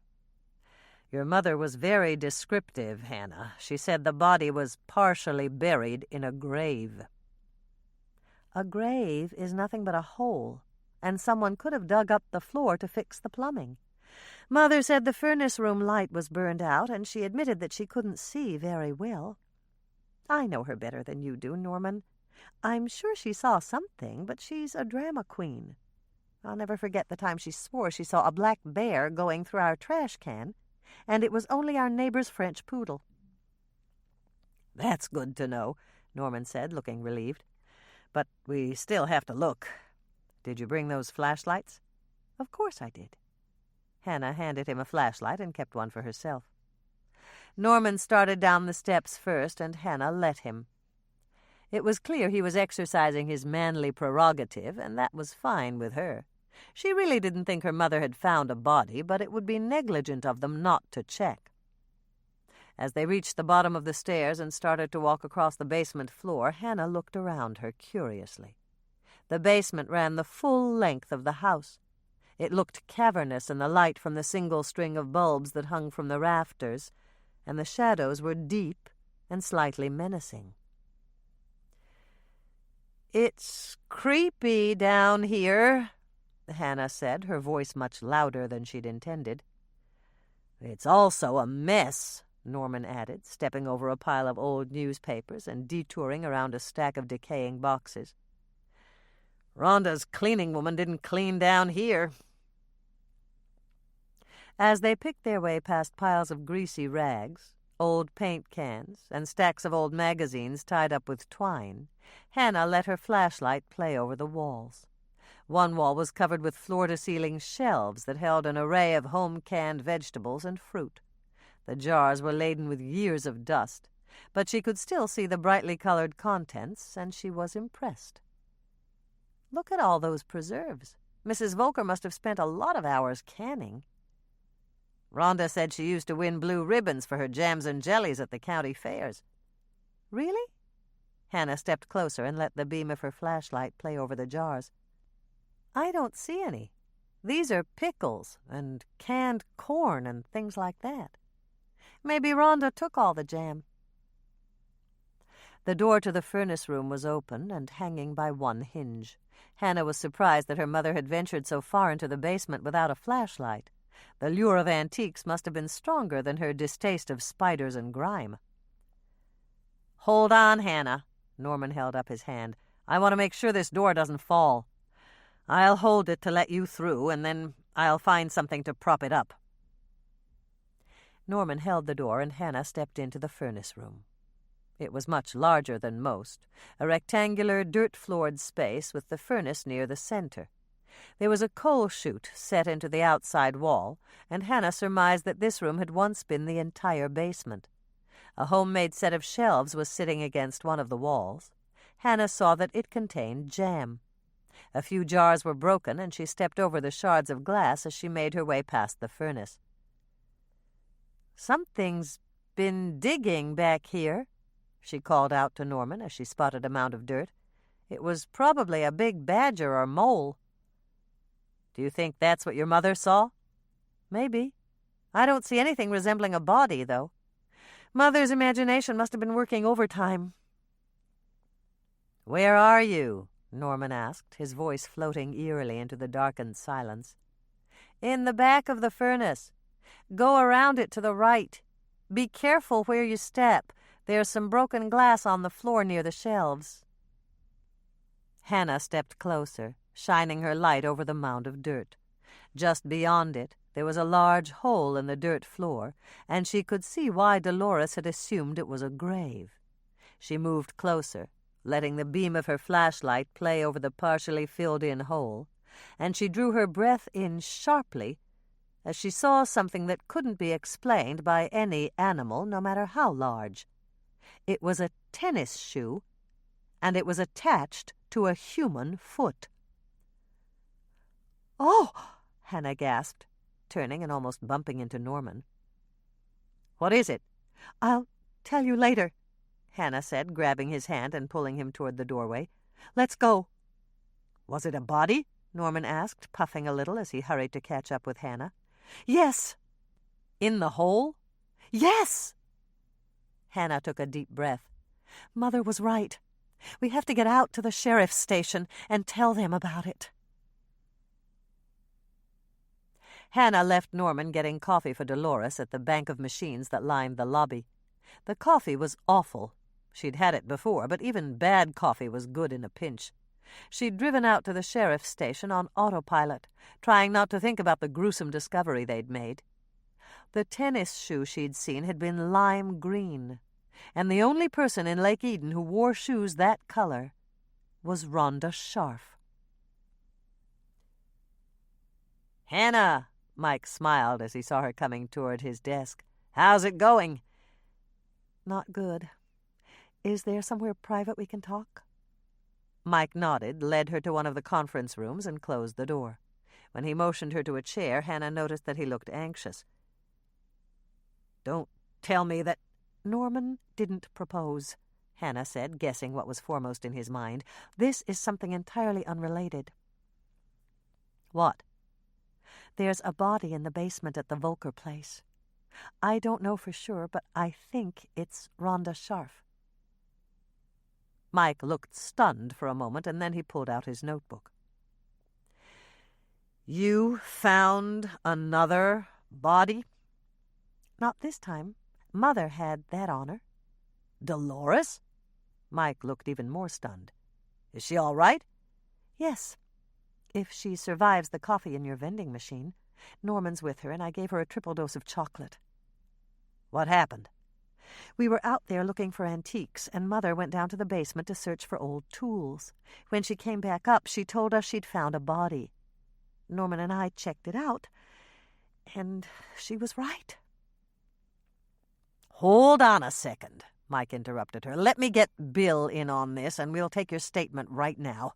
"Your mother was very descriptive, Hannah. She said the body was partially buried in a grave." "A grave is nothing but a hole, and someone could have dug up the floor to fix the plumbing. Mother said the furnace room light was burned out, and she admitted that she couldn't see very well. I know her better than you do, Norman. I'm sure she saw something, but she's a drama queen. I'll never forget the time she swore she saw a black bear going through our trash can, and it was only our neighbor's French poodle. "That's good to know," Norman said, looking relieved. "But we still have to look. Did you bring those flashlights?" "Of course I did." Hannah handed him a flashlight and kept one for herself. Norman started down the steps first, and Hannah let him. It was clear he was exercising his manly prerogative, and that was fine with her. She really didn't think her mother had found a body, but it would be negligent of them not to check. As they reached the bottom of the stairs and started to walk across the basement floor, Hannah looked around her curiously. The basement ran the full length of the house. It looked cavernous in the light from the single string of bulbs that hung from the rafters, and the shadows were deep and slightly menacing. "It's creepy down here," Hannah said, her voice much louder than she'd intended. "It's also a mess," Norman added, stepping over a pile of old newspapers and detouring around a stack of decaying boxes. "Rhonda's cleaning woman didn't clean down here." As they picked their way past piles of greasy rags, old paint cans, and stacks of old magazines tied up with twine, Hannah let her flashlight play over the walls. One wall was covered with floor-to-ceiling shelves that held an array of home-canned vegetables and fruit. The jars were laden with years of dust, but she could still see the brightly colored contents, and she was impressed. "Look at all those preserves. Mrs. Volker must have spent a lot of hours canning." "Rhonda said she used to win blue ribbons for her jams and jellies at the county fairs." "Really?" Hannah stepped closer and let the beam of her flashlight play over the jars. "I don't see any. These are pickles and canned corn and things like that. Maybe Rhonda took all the jam." The door to the furnace room was open and hanging by one hinge. Hannah was surprised that her mother had ventured so far into the basement without a flashlight. The lure of antiques must have been stronger than her distaste of spiders and grime. "Hold on, Hannah." Norman held up his hand. "I want to make sure this door doesn't fall. I'll hold it to let you through, and then I'll find something to prop it up." Norman held the door, and Hannah stepped into the furnace room. It was much larger than most, a rectangular, dirt-floored space with the furnace near the center. There was a coal chute set into the outside wall, and Hannah surmised that this room had once been the entire basement. A homemade set of shelves was sitting against one of the walls. Hannah saw that it contained jam. A few jars were broken, and she stepped over the shards of glass as she made her way past the furnace. "Something's been digging back here," she called out to Norman as she spotted a mound of dirt. "It was probably a big badger or mole." "Do you think that's what your mother saw?" "Maybe. I don't see anything resembling a body, though. Mother's imagination must have been working overtime." "Where are you?" Norman asked, his voice floating eerily into the darkened silence. "In the back of the furnace. Go around it to the right. Be careful where you step. There's some broken glass on the floor near the shelves." Hannah stepped closer, shining her light over the mound of dirt. Just beyond it, there was a large hole in the dirt floor, and she could see why Dolores had assumed it was a grave. She moved closer, letting the beam of her flashlight play over the partially filled-in hole, and she drew her breath in sharply as she saw something that couldn't be explained by any animal, no matter how large. It was a tennis shoe, and it was attached to a human foot. "Oh!" Hannah gasped, turning and almost bumping into Norman. "What is it?" "I'll tell you later," Hannah said, grabbing his hand and pulling him toward the doorway. "Let's go." "Was it a body?" Norman asked, puffing a little as he hurried to catch up with Hannah. "Yes." "In the hole?" "Yes." Hannah took a deep breath. "Mother was right. We have to get out to the sheriff's station and tell them about it." Hannah left Norman getting coffee for Dolores at the bank of machines that lined the lobby. The coffee was awful. She'd had it before, but even bad coffee was good in a pinch. She'd driven out to the sheriff's station on autopilot, trying not to think about the gruesome discovery they'd made. The tennis shoe she'd seen had been lime green, and the only person in Lake Eden who wore shoes that color was Rhonda Scharf. "Hannah," Mike smiled as he saw her coming toward his desk. "How's it going?" "Not good. Is there somewhere private we can talk?" Mike nodded, led her to one of the conference rooms, and closed the door. When he motioned her to a chair, Hannah noticed that he looked anxious. "Don't tell me that—" "Norman didn't propose," Hannah said, guessing what was foremost in his mind. "This is something entirely unrelated." "What?" "There's a body in the basement at the Volker place. I don't know for sure, but I think it's Rhonda Scharf." Mike looked stunned for a moment, and then he pulled out his notebook. "You found another body?" "Not this time. Mother had that honor." "Dolores?" Mike looked even more stunned. "Is she all right?" "Yes. If she survives the coffee in your vending machine. Norman's with her, and I gave her a triple dose of chocolate." "What happened?" "We were out there looking for antiques, and Mother went down to the basement to search for old tools. When she came back up, she told us she'd found a body. Norman and I checked it out, and she was right." "Hold on a second," Mike interrupted her. "Let me get Bill in on this, and we'll take your statement right now.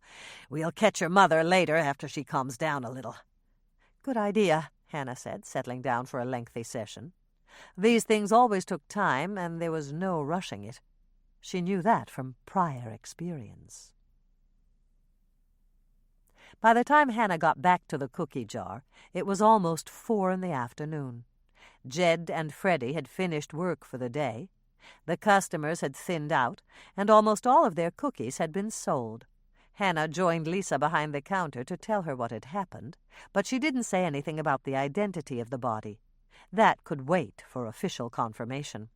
We'll catch your mother later after she calms down a little." "Good idea," Hannah said, settling down for a lengthy session. These things always took time, and there was no rushing it. She knew that from prior experience. By the time Hannah got back to the cookie jar, it was almost 4 in the afternoon. Jed and Freddie had finished work for the day. The customers had thinned out, and almost all of their cookies had been sold. Hannah joined Lisa behind the counter to tell her what had happened, but she didn't say anything about the identity of the body. That could wait for official confirmation.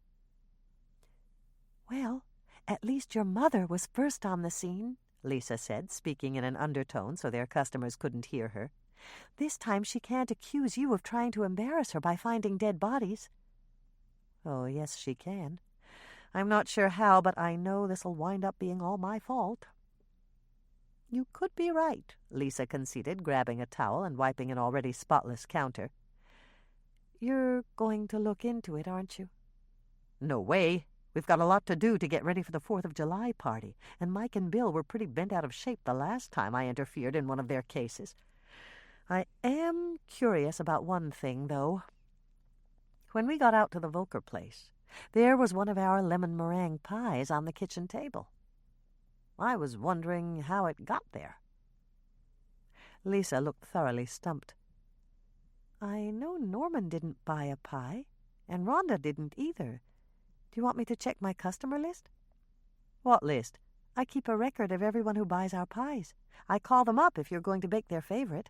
"Well, at least your mother was first on the scene," Lisa said, speaking in an undertone so their customers couldn't hear her. "This time she can't accuse you of trying to embarrass her by finding dead bodies." "Oh, yes, she can. I'm not sure how, but I know this'll wind up being all my fault." "You could be right," Lisa conceded, grabbing a towel and wiping an already spotless counter. "You're going to look into it, aren't you?" "No way. We've got a lot to do to get ready for the 4th of July party, and Mike and Bill were pretty bent out of shape the last time I interfered in one of their cases. I am curious about one thing, though. When we got out to the Volker place, there was one of our lemon meringue pies on the kitchen table. I was wondering how it got there." Lisa looked thoroughly stumped. "I know Norman didn't buy a pie, and Rhonda didn't either. Do you want me to check my customer list?" "What list?" "I keep a record of everyone who buys our pies. I call them up if you're going to bake their favorite."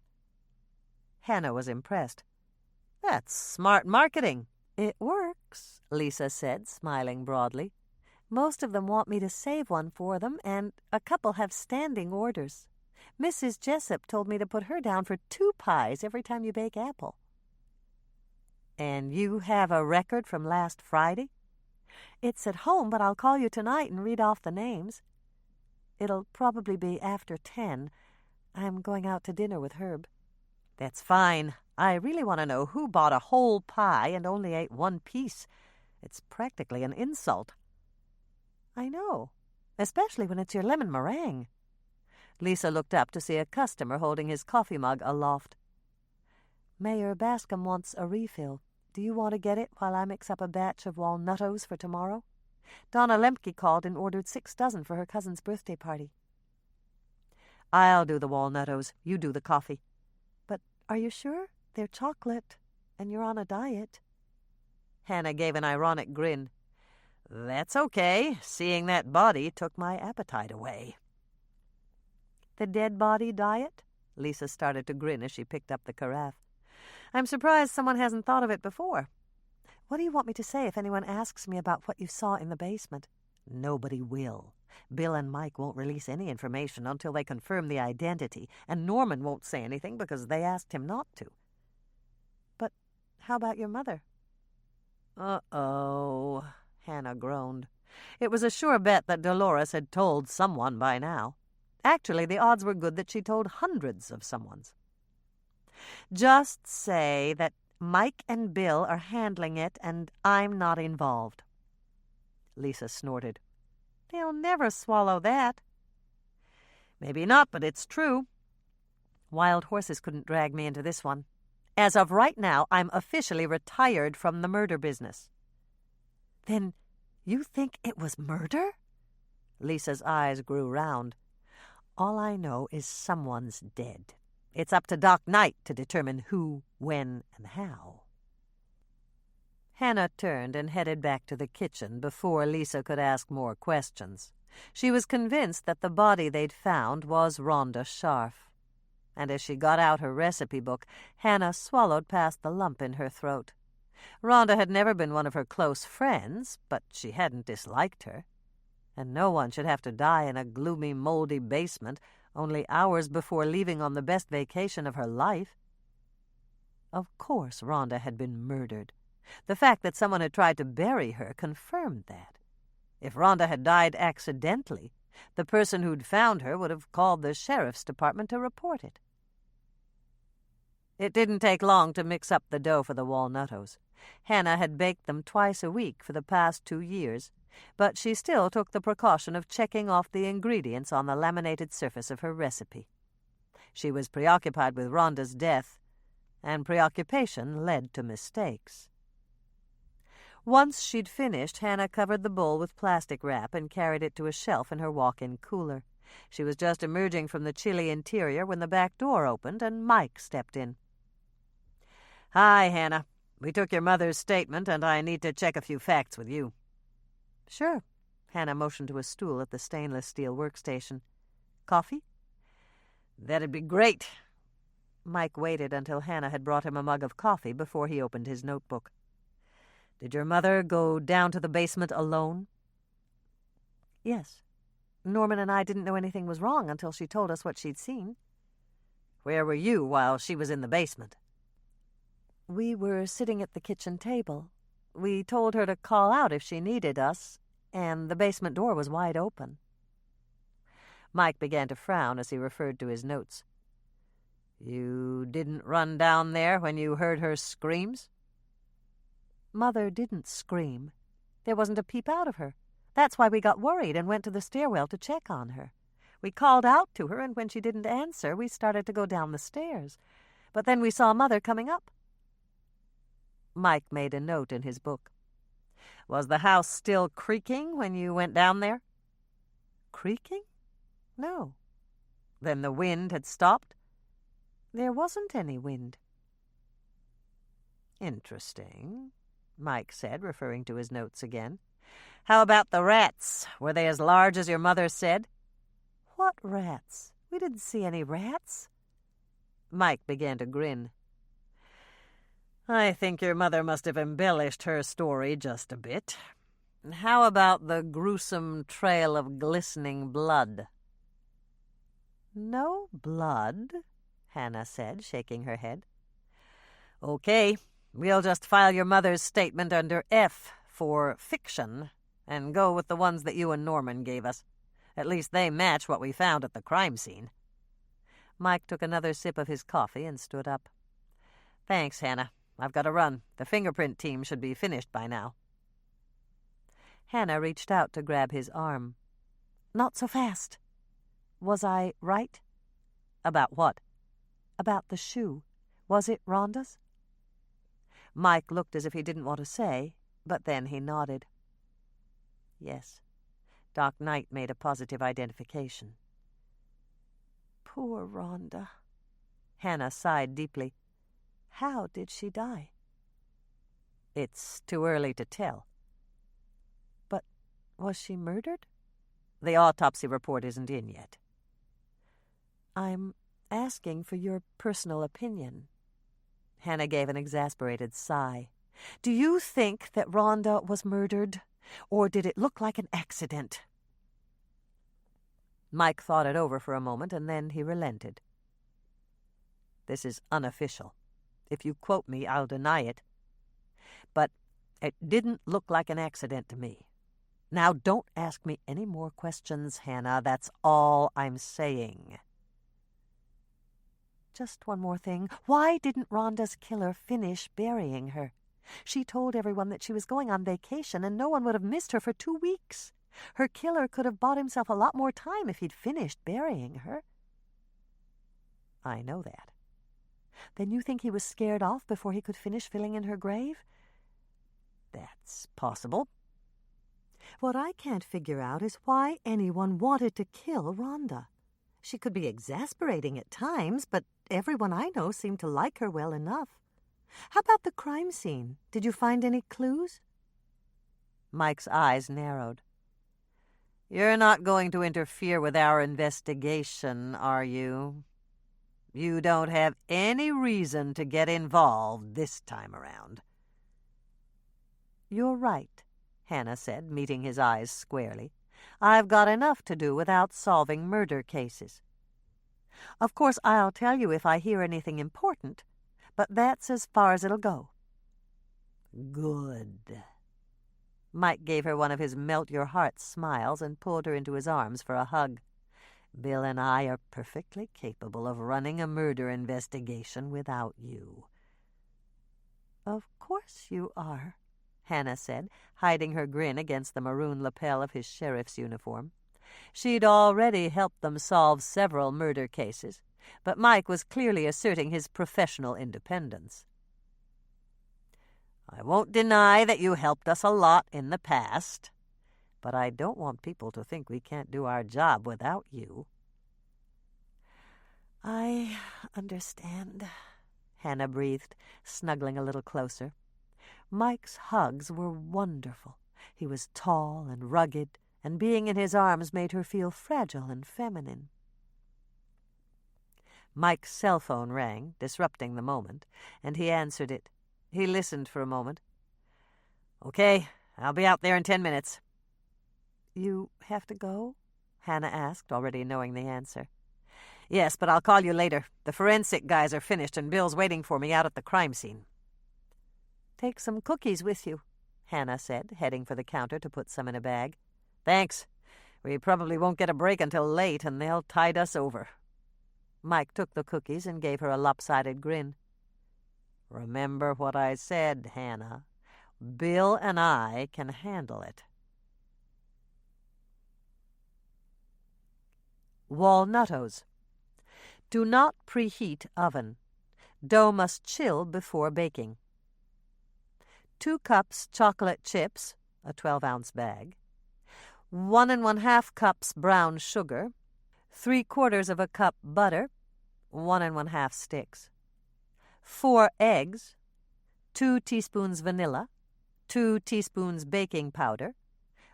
Hannah was impressed. "That's smart marketing." "It works," Lisa said, smiling broadly. "Most of them want me to save one for them, and a couple have standing orders. Mrs. Jessup told me to put her down for 2 pies every time you bake apple." "And you have a record from last Friday?" "It's at home, but I'll call you tonight and read off the names. It'll probably be after 10. I'm going out to dinner with Herb." "That's fine. I really want to know who bought a whole pie and only ate 1 piece. It's practically an insult." "I know, especially when it's your lemon meringue." Lisa looked up to see a customer holding his coffee mug aloft. "Mayor Bascom wants a refill. Do you want to get it while I mix up a batch of walnuttos for tomorrow? Donna Lemke called and ordered 6 dozen for her cousin's birthday party." "I'll do the walnuttos. You do the coffee." "But are you sure? They're chocolate, and you're on a diet." Hannah gave an ironic grin. "That's okay. Seeing that body took my appetite away." "The dead body diet?" Lisa started to grin as she picked up the carafe. I'm surprised someone hasn't thought of it before. What do you want me to say if anyone asks me about what you saw in the basement? Nobody will. Bill and Mike won't release any information until they confirm the identity, and Norman won't say anything because they asked him not to. But how about your mother? Uh-oh, Hannah groaned. It was a sure bet that Dolores had told someone by now. Actually, the odds were good that she told hundreds of someones. Just say that Mike and Bill are handling it and I'm not involved. Lisa snorted. They'll never swallow that. Maybe not, but it's true. Wild horses couldn't drag me into this one. As of right now, I'm officially retired from the murder business. Then you think it was murder? Lisa's eyes grew round. All I know is someone's dead. It's up to Doc Knight to determine who, when, and how. Hannah turned and headed back to the kitchen before Lisa could ask more questions. She was convinced that the body they'd found was Rhonda Scharf. And as she got out her recipe book, Hannah swallowed past the lump in her throat. Rhonda had never been one of her close friends, but she hadn't disliked her. And no one should have to die in a gloomy, moldy basement only hours before leaving on the best vacation of her life. Of course Rhonda had been murdered. The fact that someone had tried to bury her confirmed that. If Rhonda had died accidentally, the person who'd found her would have called the sheriff's department to report it. It didn't take long to mix up the dough for the walnuttos. Hannah had baked them twice a week for the past 2 years, but she still took the precaution of checking off the ingredients on the laminated surface of her recipe. She was preoccupied with Rhonda's death, and preoccupation led to mistakes. Once she'd finished, Hannah covered the bowl with plastic wrap and carried it to a shelf in her walk-in cooler. She was just emerging from the chilly interior when the back door opened and Mike stepped in. Hi, Hannah. We took your mother's statement, and I need to check a few facts with you. Sure. Hannah motioned to a stool at the stainless steel workstation. Coffee? That'd be great. Mike waited until Hannah had brought him a mug of coffee before he opened his notebook. Did your mother go down to the basement alone? Yes. Norman and I didn't know anything was wrong until she told us what she'd seen. Where were you while she was in the basement? We were sitting at the kitchen table. We told her to call out if she needed us, and the basement door was wide open. Mike began to frown as he referred to his notes. You didn't run down there when you heard her screams? Mother didn't scream. There wasn't a peep out of her. That's why we got worried and went to the stairwell to check on her. We called out to her, and when she didn't answer, we started to go down the stairs. But then we saw Mother coming up. Mike made a note in his book. Was the house still creaking when you went down there? Creaking? No. Then the wind had stopped? There wasn't any wind. Interesting, Mike said, referring to his notes again. How about the rats? Were they as large as your mother said? What rats? We didn't see any rats. Mike began to grin. I think your mother must have embellished her story just a bit. How about the gruesome trail of glistening blood? No blood, Hannah said, shaking her head. Okay, we'll just file your mother's statement under F for fiction and go with the ones that you and Norman gave us. At least they match what we found at the crime scene. Mike took another sip of his coffee and stood up. Thanks, Hannah. I've got to run. The fingerprint team should be finished by now. Hannah reached out to grab his arm. Not so fast. Was I right? About what? About the shoe. Was it Rhonda's? Mike looked as if he didn't want to say, but then he nodded. Yes. Doc Knight made a positive identification. Poor Rhonda. Hannah sighed deeply. How did she die? It's too early to tell. But was she murdered? The autopsy report isn't in yet. I'm asking for your personal opinion. Hannah gave an exasperated sigh. "Do you think that Rhonda was murdered, or did it look like an accident?" Mike thought it over for a moment, and then he relented. "This is unofficial. If you quote me, I'll deny it. But it didn't look like an accident to me. Now, don't ask me any more questions, Hannah. That's all I'm saying." "Just one more thing. Why didn't Rhonda's killer finish burying her? She told everyone that she was going on vacation, and no one would have missed her for 2 weeks. Her killer could have bought himself a lot more time if he'd finished burying her." "I know that." "Then you think he was scared off before he could finish filling in her grave?" "That's possible." "What I can't figure out is why anyone wanted to kill Rhonda. She could be exasperating at times, but everyone I know seemed to like her well enough. How about the crime scene? Did you find any clues?" Mike's eyes narrowed. "You're not going to interfere with our investigation, are you? You don't have any reason to get involved this time around." "You're right," Hannah said, meeting his eyes squarely. "I've got enough to do without solving murder cases. Of course, I'll tell you if I hear anything important, but that's as far as it'll go." "Good." Mike gave her one of his melt-your-heart smiles and pulled her into his arms for a hug. "Bill and I are perfectly capable of running a murder investigation without you." "Of course you are," Hannah said, hiding her grin against the maroon lapel of his sheriff's uniform. She'd already helped them solve several murder cases, but Mike was clearly asserting his professional independence. "I won't deny that you helped us a lot in the past, but I don't want people to think we can't do our job without you." "I understand," Hannah breathed, snuggling a little closer. Mike's hugs were wonderful. He was tall and rugged, and being in his arms made her feel fragile and feminine. Mike's cell phone rang, disrupting the moment, and he answered it. He listened for a moment. "Okay, I'll be out there in 10 minutes. "You have to go?" Hannah asked, already knowing the answer. "Yes, but I'll call you later. The forensic guys are finished, and Bill's waiting for me out at the crime scene." "Take some cookies with you," Hannah said, heading for the counter to put some in a bag. "Thanks. We probably won't get a break until late, and they'll tide us over." Mike took the cookies and gave her a lopsided grin. "Remember what I said, Hannah. Bill and I can handle it." Walnuttos. Do not preheat oven. Dough must chill before baking. 2 cups chocolate chips, a 12-ounce bag. 1 1/2 cups brown sugar. 3/4 of a cup butter, 1 1/2 sticks. 4 eggs. 2 teaspoons vanilla. 2 teaspoons baking powder.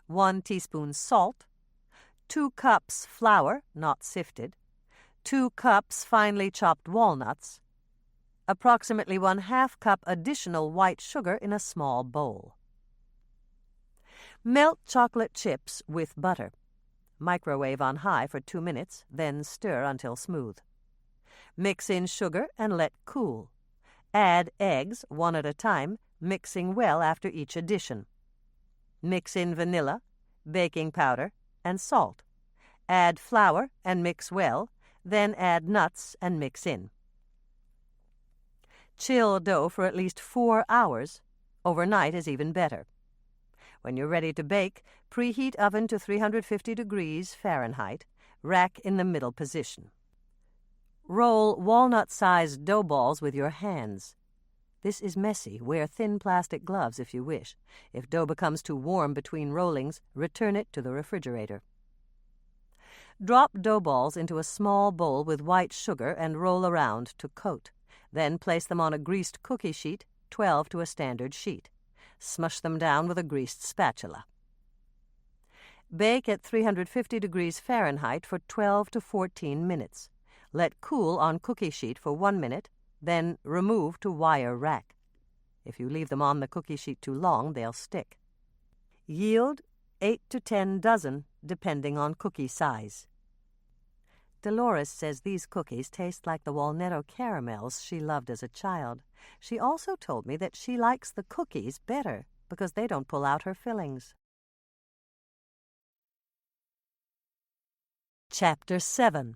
1 teaspoon salt. 2 cups flour, not sifted. 2 cups finely chopped walnuts. Approximately 1/2 cup additional white sugar in a small bowl. Melt chocolate chips with butter. Microwave on high for 2 minutes, then stir until smooth. Mix in sugar and let cool. Add eggs, 1 at a time, mixing well after each addition. Mix in vanilla, baking powder, and salt. Add flour and mix well, then add nuts and mix in. Chill dough for at least 4 hours. Overnight is even better. When you're ready to bake, preheat oven to 350 degrees Fahrenheit. Rack in the middle position. Roll walnut-sized dough balls with your hands. This is messy. Wear thin plastic gloves if you wish. If dough becomes too warm between rollings, return it to the refrigerator. Drop dough balls into a small bowl with white sugar and roll around to coat. Then place them on a greased cookie sheet, 12 to a standard sheet. Smush them down with a greased spatula. Bake at 350 degrees Fahrenheit for 12 to 14 minutes. Let cool on cookie sheet for 1 minute, Then remove to wire rack. If you leave them on the cookie sheet too long, they'll stick. Yield 8 to 10 dozen, depending on cookie size. Dolores says these cookies taste like the Walnetto caramels she loved as a child. She also told me that she likes the cookies better because they don't pull out her fillings. Chapter 7.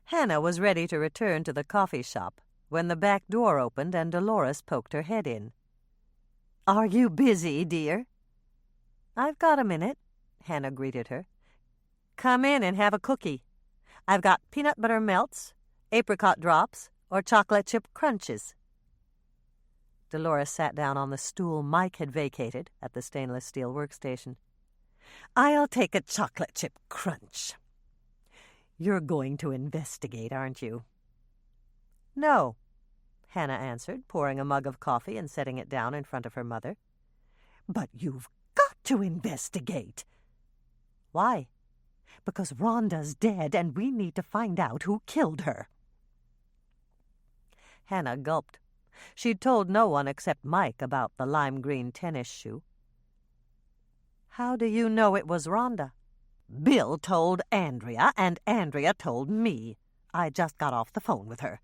Hannah was ready to return to the coffee shop when the back door opened and Dolores poked her head in. "Are you busy, dear?" "I've got a minute," Hannah greeted her. "Come in and have a cookie. I've got peanut butter melts, apricot drops, or chocolate chip crunches." Dolores sat down on the stool Mike had vacated at the stainless steel workstation. "I'll take a chocolate chip crunch." "You're going to investigate, aren't you?" "No," Hannah answered, pouring a mug of coffee and setting it down in front of her mother. "But you've got to investigate." "Why?" "Because Rhonda's dead, and we need to find out who killed her." Hannah gulped. She'd told no one except Mike about the lime green tennis shoe. "How do you know it was Rhonda?" "Bill told Andrea, and Andrea told me. I just got off the phone with her."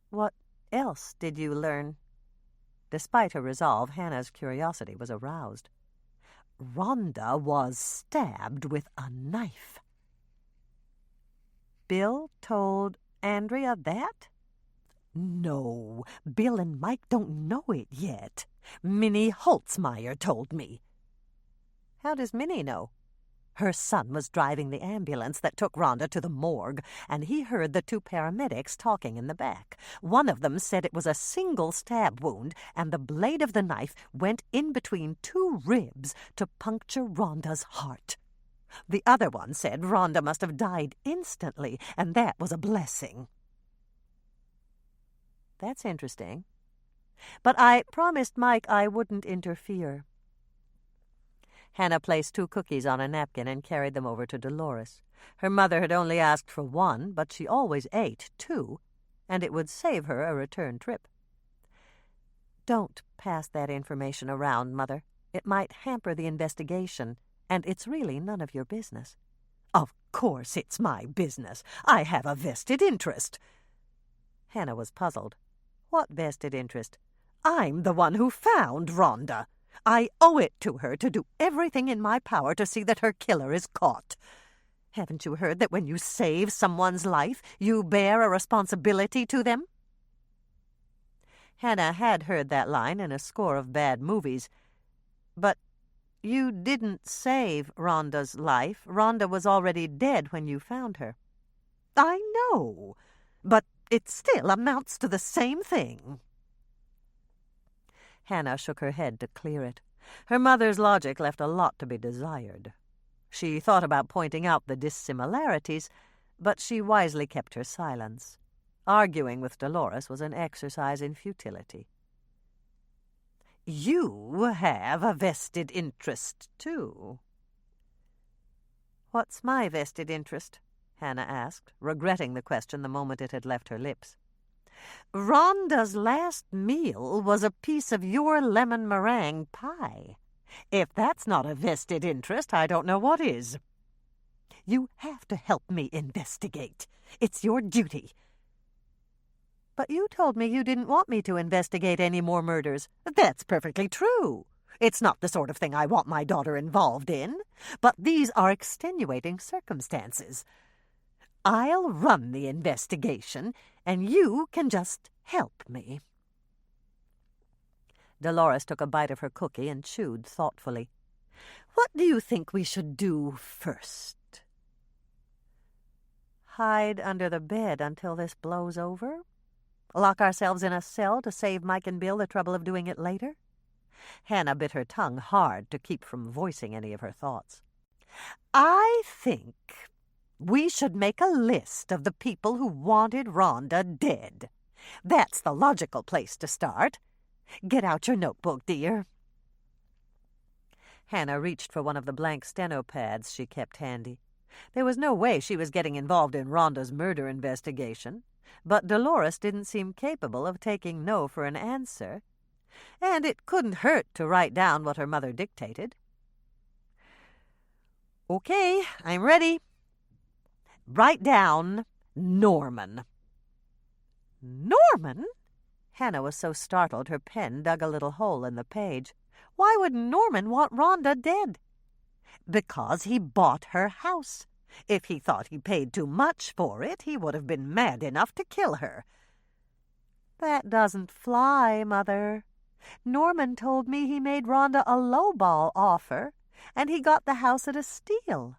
"What else did you learn?" Despite her resolve, Hannah's curiosity was aroused. "Rhonda was stabbed with a knife." "Bill told Andrea that?" "No, Bill and Mike don't know it yet. Minnie Holtzmeyer told me." "How does Minnie know?" "Her son was driving the ambulance that took Rhonda to the morgue, and he heard the two paramedics talking in the back. One of them said it was a single stab wound, and the blade of the knife went in between two ribs to puncture Rhonda's heart. The other one said Rhonda must have died instantly, and that was a blessing." "That's interesting. But I promised Mike I wouldn't interfere." Hannah placed 2 cookies on a napkin and carried them over to Dolores. Her mother had only asked for 1, but she always ate 2, and it would save her a return trip. "Don't pass that information around, Mother. It might hamper the investigation, and it's really none of your business." "Of course it's my business. I have a vested interest." Hannah was puzzled. "What vested interest?" "I'm the one who found Rhonda. I owe it to her to do everything in my power to see that her killer is caught. Haven't you heard that when you save someone's life, you bear a responsibility to them?" Hannah had heard that line in a score of bad movies. "But you didn't save Rhonda's life. Rhonda was already dead when you found her." "I know, but it still amounts to the same thing." Hannah shook her head to clear it. Her mother's logic left a lot to be desired. She thought about pointing out the dissimilarities, but she wisely kept her silence. Arguing with Dolores was an exercise in futility. "You have a vested interest, too." "What's my vested interest?" Hannah asked, regretting the question the moment it had left her lips. "Rhonda's last meal was a piece of your lemon meringue pie. If that's not a vested interest, I don't know what is." "You have to help me investigate. It's your duty." "But you told me you didn't want me to investigate any more murders." "That's perfectly true. It's not the sort of thing I want my daughter involved in. But these are extenuating circumstances. I'll run the investigation, and you can just help me." Dolores took a bite of her cookie and chewed thoughtfully. "What do you think we should do first?" "Hide under the bed until this blows over? Lock ourselves in a cell to save Mike and Bill the trouble of doing it later?" Hannah bit her tongue hard to keep from voicing any of her thoughts. "I think we should make a list of the people who wanted Rhonda dead. That's the logical place to start. Get out your notebook, dear." Hannah reached for one of the blank steno pads she kept handy. There was no way she was getting involved in Rhonda's murder investigation, but Dolores didn't seem capable of taking no for an answer, and it couldn't hurt to write down what her mother dictated. "Okay, I'm ready. Write down Norman." "Norman?" Hannah was so startled her pen dug a little hole in the page. "Why would Norman want Rhonda dead?" "Because he bought her house. If he thought he paid too much for it, he would have been mad enough to kill her." "That doesn't fly, Mother. Norman told me he made Rhonda a lowball offer, and he got the house at a steal."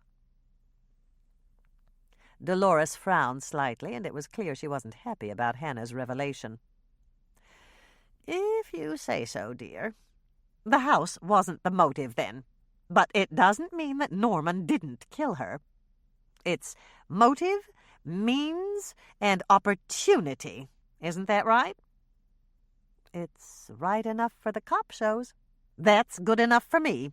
Dolores frowned slightly, and it was clear she wasn't happy about Hannah's revelation. "If you say so, dear. The house wasn't the motive, then. But it doesn't mean that Norman didn't kill her. It's motive, means, and opportunity. Isn't that right?" "It's right enough for the cop shows." "That's good enough for me.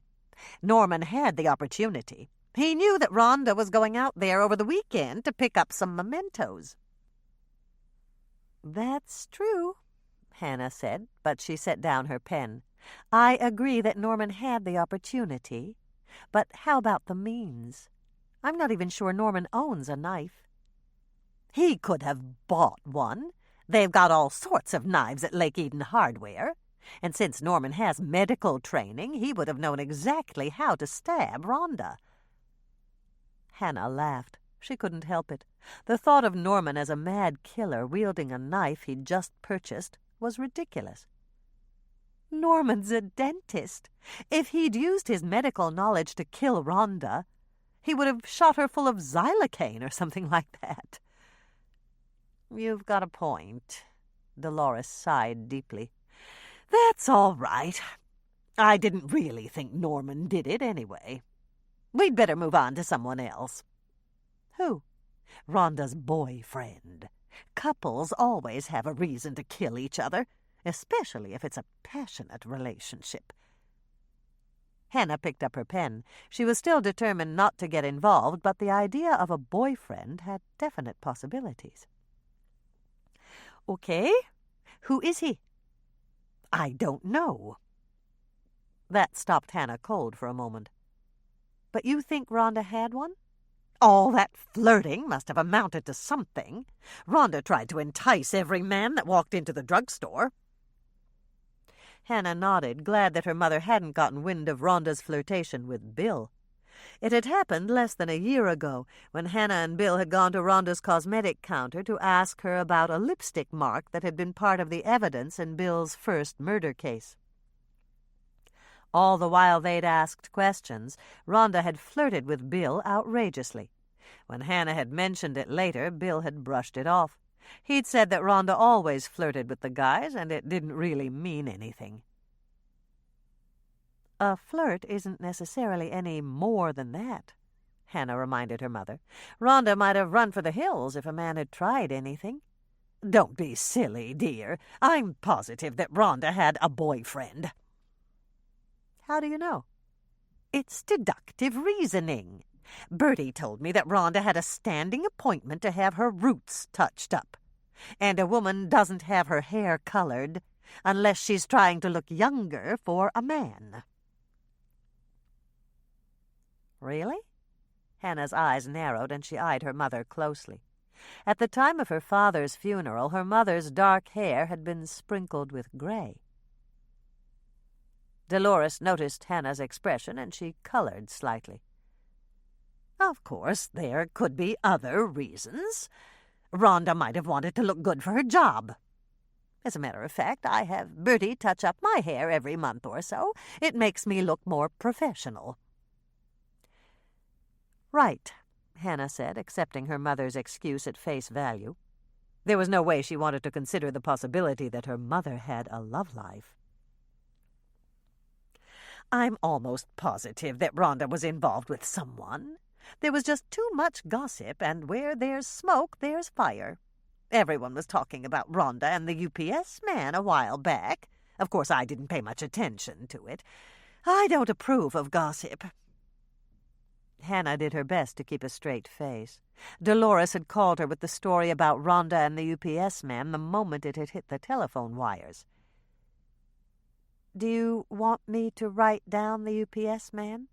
Norman had the opportunity. He knew that Rhonda was going out there over the weekend to pick up some mementos." "That's true," Hannah said, but she set down her pen. "I agree that Norman had the opportunity, but how about the means? I'm not even sure Norman owns a knife." "He could have bought one. They've got all sorts of knives at Lake Eden Hardware. And since Norman has medical training, he would have known exactly how to stab Rhonda." Hannah laughed. She couldn't help it. The thought of Norman as a mad killer wielding a knife he'd just purchased was ridiculous. "Norman's a dentist. If he'd used his medical knowledge to kill Rhonda, he would have shot her full of xylocaine or something like that." "You've got a point." Dolores sighed deeply. "That's all right. I didn't really think Norman did it anyway. We'd better move on to someone else." "Who?" "Rhonda's boyfriend. Couples always have a reason to kill each other, especially if it's a passionate relationship." Hannah picked up her pen. She was still determined not to get involved, but the idea of a boyfriend had definite possibilities. "Okay. Who is he?" "I don't know." That stopped Hannah cold for a moment. "But you think Rhonda had one?" "All that flirting must have amounted to something. Rhonda tried to entice every man that walked into the drugstore." Hannah nodded, glad that her mother hadn't gotten wind of Rhonda's flirtation with Bill. It had happened less than a year ago, when Hannah and Bill had gone to Rhonda's cosmetic counter to ask her about a lipstick mark that had been part of the evidence in Bill's first murder case. All the while they'd asked questions, Rhonda had flirted with Bill outrageously. When Hannah had mentioned it later, Bill had brushed it off. He'd said that Rhonda always flirted with the guys, and it didn't really mean anything. "A flirt isn't necessarily any more than that," Hannah reminded her mother. "Rhonda might have run for the hills if a man had tried anything." "Don't be silly, dear. I'm positive that Rhonda had a boyfriend." "How do you know?" "It's deductive reasoning. Bertie told me that Rhonda had a standing appointment to have her roots touched up. And a woman doesn't have her hair colored unless she's trying to look younger for a man." "Really?" Hannah's eyes narrowed, and she eyed her mother closely. At the time of her father's funeral, her mother's dark hair had been sprinkled with gray. Dolores noticed Hannah's expression, and she colored slightly. "Of course, there could be other reasons. Rhonda might have wanted to look good for her job. As a matter of fact, I have Bertie touch up my hair every month or so. It makes me look more professional." "Right," Hannah said, accepting her mother's excuse at face value. There was no way she wanted to consider the possibility that her mother had a love life. "I'm almost positive that Rhonda was involved with someone. There was just too much gossip, and where there's smoke, there's fire. Everyone was talking about Rhonda and the UPS man a while back. Of course, I didn't pay much attention to it. I don't approve of gossip." Hannah did her best to keep a straight face. Dolores had called her with the story about Rhonda and the UPS man the moment it had hit the telephone wires. "Do you want me to write down the UPS man?"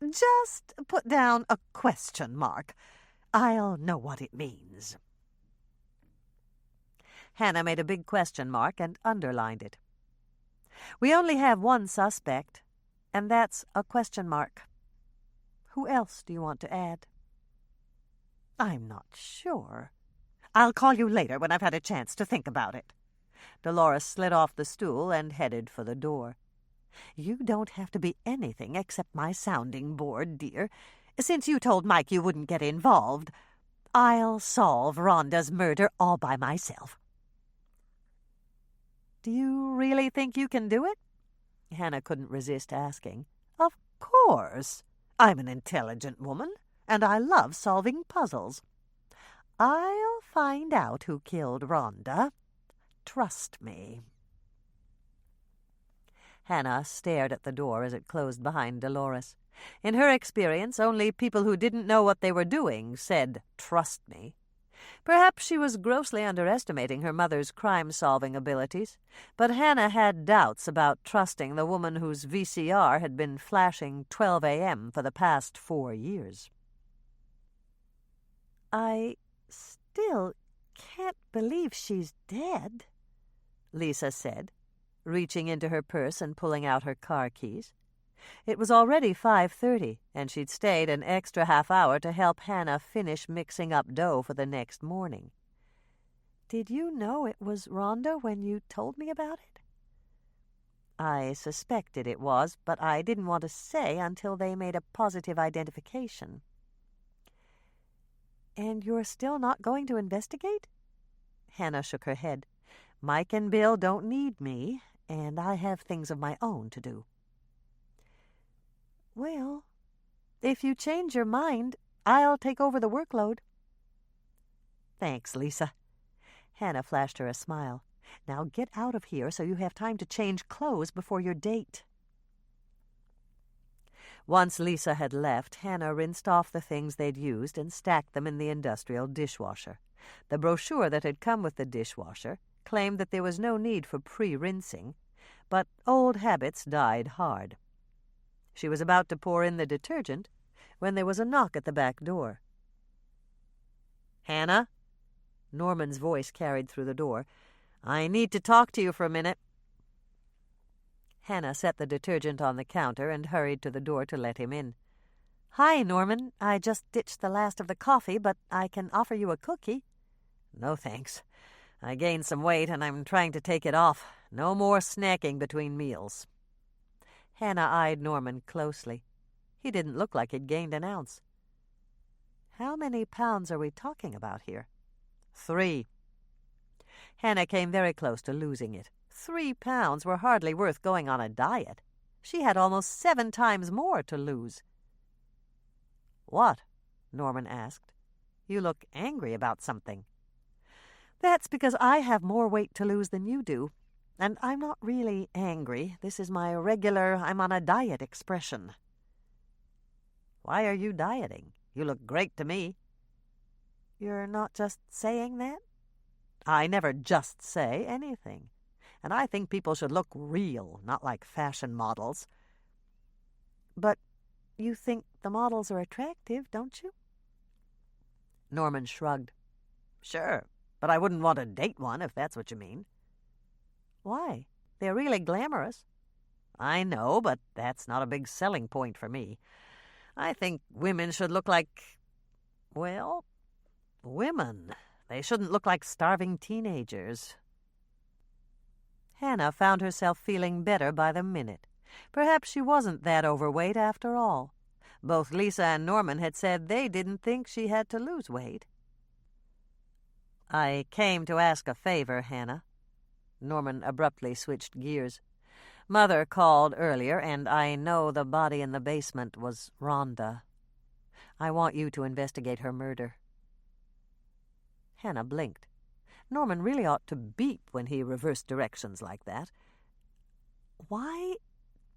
"Just put down a question mark. I'll know what it means." Hannah made a big question mark and underlined it. "We only have one suspect, and that's a question mark. Who else do you want to add?" "I'm not sure. I'll call you later when I've had a chance to think about it." Dolores slid off the stool and headed for the door. "You don't have to be anything except my sounding board, dear. Since you told Mike you wouldn't get involved, I'll solve Rhonda's murder all by myself." "Do you really think you can do it?" Hannah couldn't resist asking. "Of course. I'm an intelligent woman, and I love solving puzzles. I'll find out who killed Rhonda. Trust me." Hannah stared at the door as it closed behind Dolores. In her experience, only people who didn't know what they were doing said, "Trust me." Perhaps she was grossly underestimating her mother's crime-solving abilities, but Hannah had doubts about trusting the woman whose VCR had been flashing 12 a.m. for the past 4 years. "I still can't believe she's dead," Lisa said, reaching into her purse and pulling out her car keys. It was already 5:30, and she'd stayed an extra half hour to help Hannah finish mixing up dough for the next morning. "Did you know it was Rhonda when you told me about it?" "I suspected it was, but I didn't want to say until they made a positive identification." "And you're still not going to investigate?" Hannah shook her head. "Mike and Bill don't need me, and I have things of my own to do." "Well, if you change your mind, I'll take over the workload." "Thanks, Lisa." Hannah flashed her a smile. "Now get out of here so you have time to change clothes before your date." Once Lisa had left, Hannah rinsed off the things they'd used and stacked them in the industrial dishwasher. The brochure that had come with the dishwasher claimed that there was no need for pre-rinsing, but old habits died hard. She was about to pour in the detergent when there was a knock at the back door. "Hannah?" Norman's voice carried through the door. "I need to talk to you for a minute." Hannah set the detergent on the counter and hurried to the door to let him in. "Hi, Norman. I just ditched the last of the coffee, but I can offer you a cookie." "No, thanks. I gained some weight, and I'm trying to take it off. No more snacking between meals." Hannah eyed Norman closely. He didn't look like he'd gained an ounce. "How many pounds are we talking about here?" 3. Hannah came very close to losing it. 3 pounds were hardly worth going on a diet. She had almost 7 times more to lose. "What?" Norman asked. "You look angry about something." "That's because I have more weight to lose than you do. And I'm not really angry. This is my regular I'm on a diet expression." "Why are you dieting? You look great to me." "You're not just saying that?" "I never just say anything. And I think people should look real, not like fashion models." "But you think the models are attractive, don't you?" Norman shrugged. "Sure, but I wouldn't want to date one, if that's what you mean." "Why? They're really glamorous." "I know, but that's not a big selling point for me. I think women should look like, well, women. They shouldn't look like starving teenagers." Hannah found herself feeling better by the minute. Perhaps she wasn't that overweight after all. Both Lisa and Norman had said they didn't think she had to lose weight. "I came to ask a favor, Hannah." Norman abruptly switched gears. "Mother called earlier, and I know the body in the basement was Rhonda. I want you to investigate her murder." Hannah blinked. Norman really ought to beep when he reversed directions like that. "Why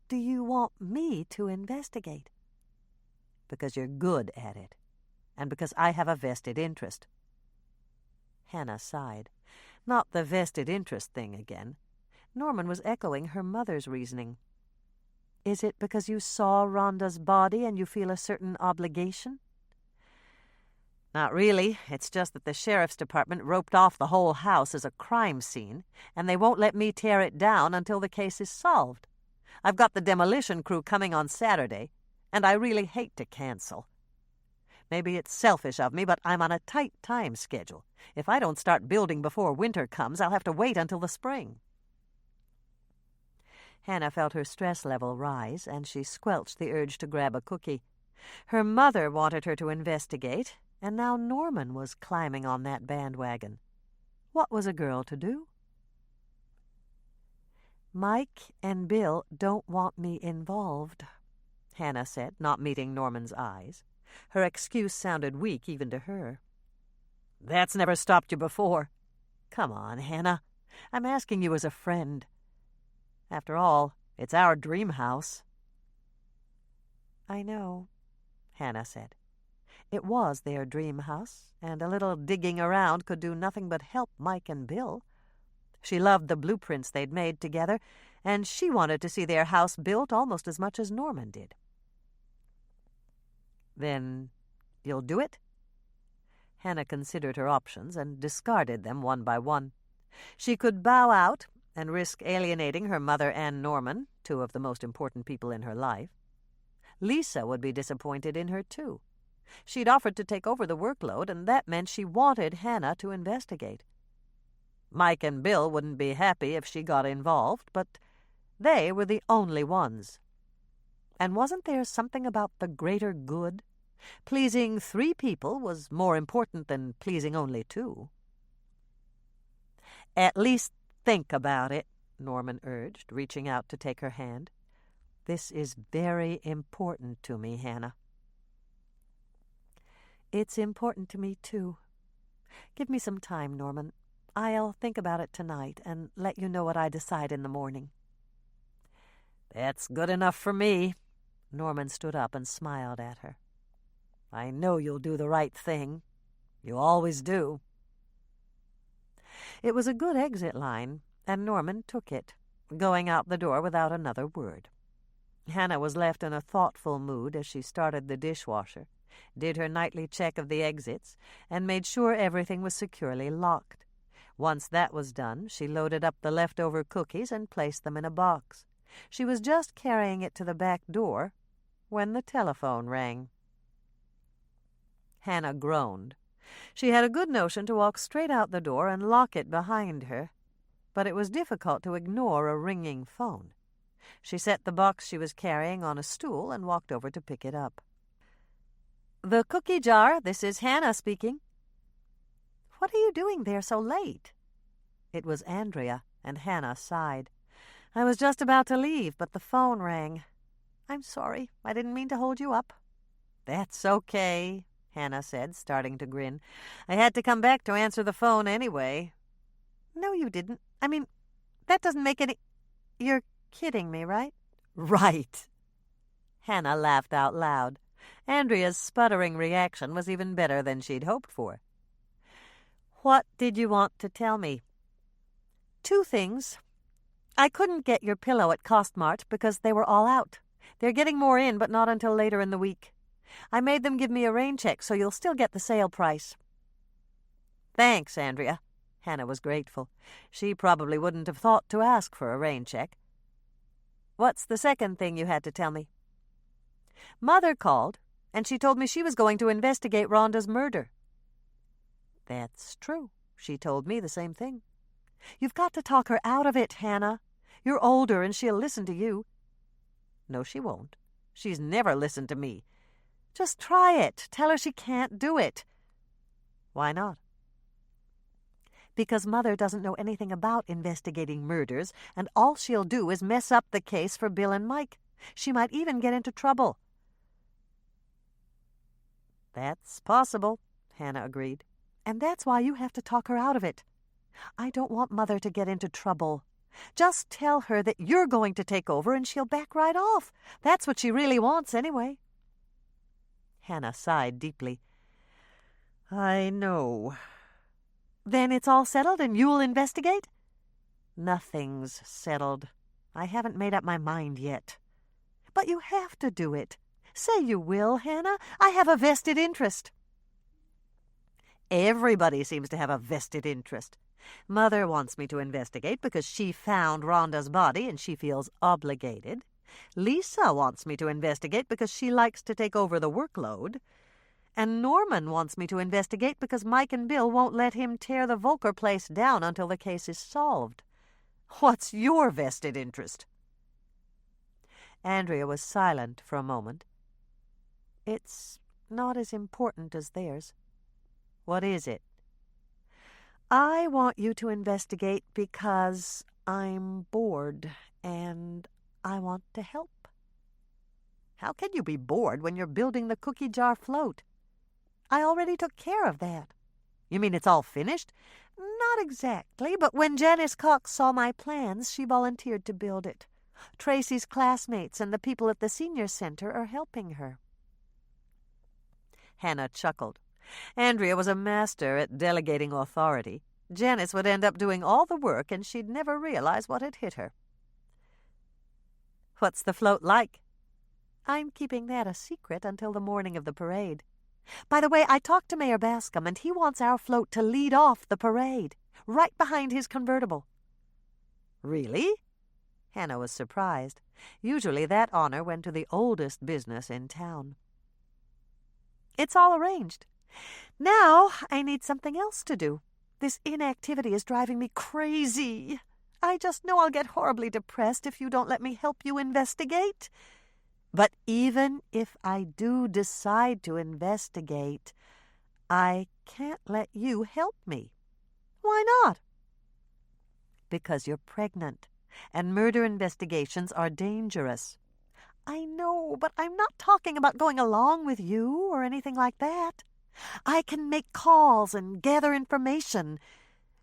do you want me to investigate?" because you're good at it, and because I have a vested interest." Hannah sighed. Not the vested interest thing again. Norman was echoing her mother's reasoning. "Is it because you saw Rhonda's body and you feel a certain obligation?" "Not really. It's just that the sheriff's department roped off the whole house as a crime scene, and they won't let me tear it down until the case is solved. I've got the demolition crew coming on Saturday, and I really hate to cancel. Maybe it's selfish of me, but I'm on a tight time schedule. If I don't start building before winter comes, I'll have to wait until the spring." Hannah felt her stress level rise, and she squelched the urge to grab a cookie. Her mother wanted her to investigate, and now Norman was climbing on that bandwagon. What was a girl to do? "Mike and Bill don't want me involved," Hannah said, not meeting Norman's eyes. Her excuse sounded weak even to her. "That's never stopped you before." "Come on, Hannah. I'm asking you as a friend. After all, it's our dream house." "I know," Hannah said. It was their dream house, and a little digging around could do nothing but help Mike and Bill. She loved the blueprints they'd made together, and she wanted to see their house built almost as much as Norman did. "Then you'll do it?" Hannah considered her options and discarded them one by one. She could bow out and risk alienating her mother and Norman, two of the most important people in her life. Lisa would be disappointed in her, too. She'd offered to take over the workload, and that meant she wanted Hannah to investigate. Mike and Bill wouldn't be happy if she got involved, but they were the only ones. And wasn't there something about the greater good? Pleasing 3 people was more important than pleasing only 2. "At least think about it," Norman urged, reaching out to take her hand. "This is very important to me, Hannah." "It's important to me, too. Give me some time, Norman. I'll think about it tonight and let you know what I decide in the morning." "That's good enough for me." Norman stood up and smiled at her. "I know you'll do the right thing. You always do." It was a good exit line, and Norman took it, going out the door without another word. Hannah was left in a thoughtful mood as she started the dishwasher, did her nightly check of the exits, and made sure everything was securely locked. Once that was done, she loaded up the leftover cookies and placed them in a box. She was just carrying it to the back door when the telephone rang. Hannah groaned. She had a good notion to walk straight out the door and lock it behind her, but it was difficult to ignore a ringing phone. She set the box she was carrying on a stool and walked over to pick it up. "The cookie jar, this is Hannah speaking." "What are you doing there so late?" It was Andrea, and Hannah sighed. "I was just about to leave, but the phone rang. I'm sorry, I didn't mean to hold you up." "That's okay," Hannah said, starting to grin. "I had to come back to answer the phone anyway." "No, you didn't. I mean, that doesn't make any... You're kidding me, right?" "Right." Hannah laughed out loud. Andrea's sputtering reaction was even better than she'd hoped for. "What did you want to tell me?" "2 things. I couldn't get your pillow at Costmart because they were all out. They're getting more in, but not until later in the week. I made them give me a rain check, so you'll still get the sale price." "Thanks, Andrea." Hannah was grateful. She probably wouldn't have thought to ask for a rain check. "What's the second thing you had to tell me?" "Mother called, and she told me she was going to investigate Rhonda's murder." "That's true. She told me the same thing." "You've got to talk her out of it, Hannah. You're older, and she'll listen to you." "No, she won't. She's never listened to me." "Just try it. Tell her she can't do it." "Why not?" "Because Mother doesn't know anything about investigating murders, and all she'll do is mess up the case for Bill and Mike. She might even get into trouble." "That's possible," Hannah agreed. "And that's why you have to talk her out of it. I don't want Mother to get into trouble. Just tell her that you're going to take over and she'll back right off. That's what she really wants anyway." Hannah sighed deeply. "I know." "Then it's all settled and you'll investigate?" "Nothing's settled. I haven't made up my mind yet." "But you have to do it. Say you will, Hannah. I have a vested interest." "Everybody seems to have a vested interest. Mother wants me to investigate because she found Rhonda's body and she feels obligated. Lisa wants me to investigate because she likes to take over the workload. And Norman wants me to investigate because Mike and Bill won't let him tear the Volker place down until the case is solved. What's your vested interest?" Andrea was silent for a moment. "It's not as important as theirs." "What is it?" "I want you to investigate because I'm bored and I want to help." "How can you be bored when you're building the cookie jar float?" "I already took care of that." "You mean it's all finished?" "Not exactly, but when Janice Cox saw my plans, she volunteered to build it. Tracy's classmates and the people at the senior center are helping her." Hannah chuckled. Andrea was a master at delegating authority. Janice would end up doing all the work, and she'd never realize what had hit her. "What's the float like?" "I'm keeping that a secret until the morning of the parade. By the way, I talked to Mayor Bascom, and he wants our float to lead off the parade, right behind his convertible." "Really?" Hannah was surprised. Usually that honor went to the oldest business in town. "It's all arranged. Now I need something else to do. This inactivity is driving me crazy. I just know I'll get horribly depressed if you don't let me help you investigate. But even if I do decide to investigate, I can't let you help me." "Why not?" "Because you're pregnant, and murder investigations are dangerous." "I know, but I'm not talking about going along with you or anything like that. I can make calls and gather information.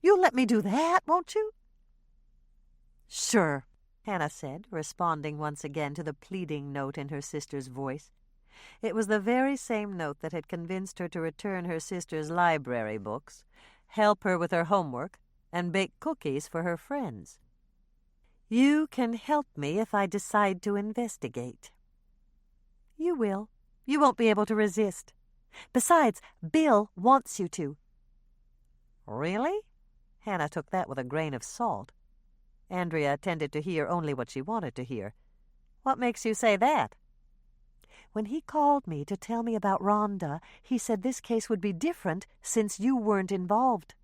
You'll let me do that, won't you?" "Sure," Hannah said, responding once again to the pleading note in her sister's voice. It was the very same note that had convinced her to return her sister's library books, help her with her homework, and bake cookies for her friends. "You can help me if I decide to investigate." "You will. You won't be able to resist. Besides, Bill wants you to." "Really?" Hannah took that with a grain of salt. Andrea tended to hear only what she wanted to hear. "What makes you say that?" "When he called me to tell me about Rhonda, he said this case would be different since you weren't involved."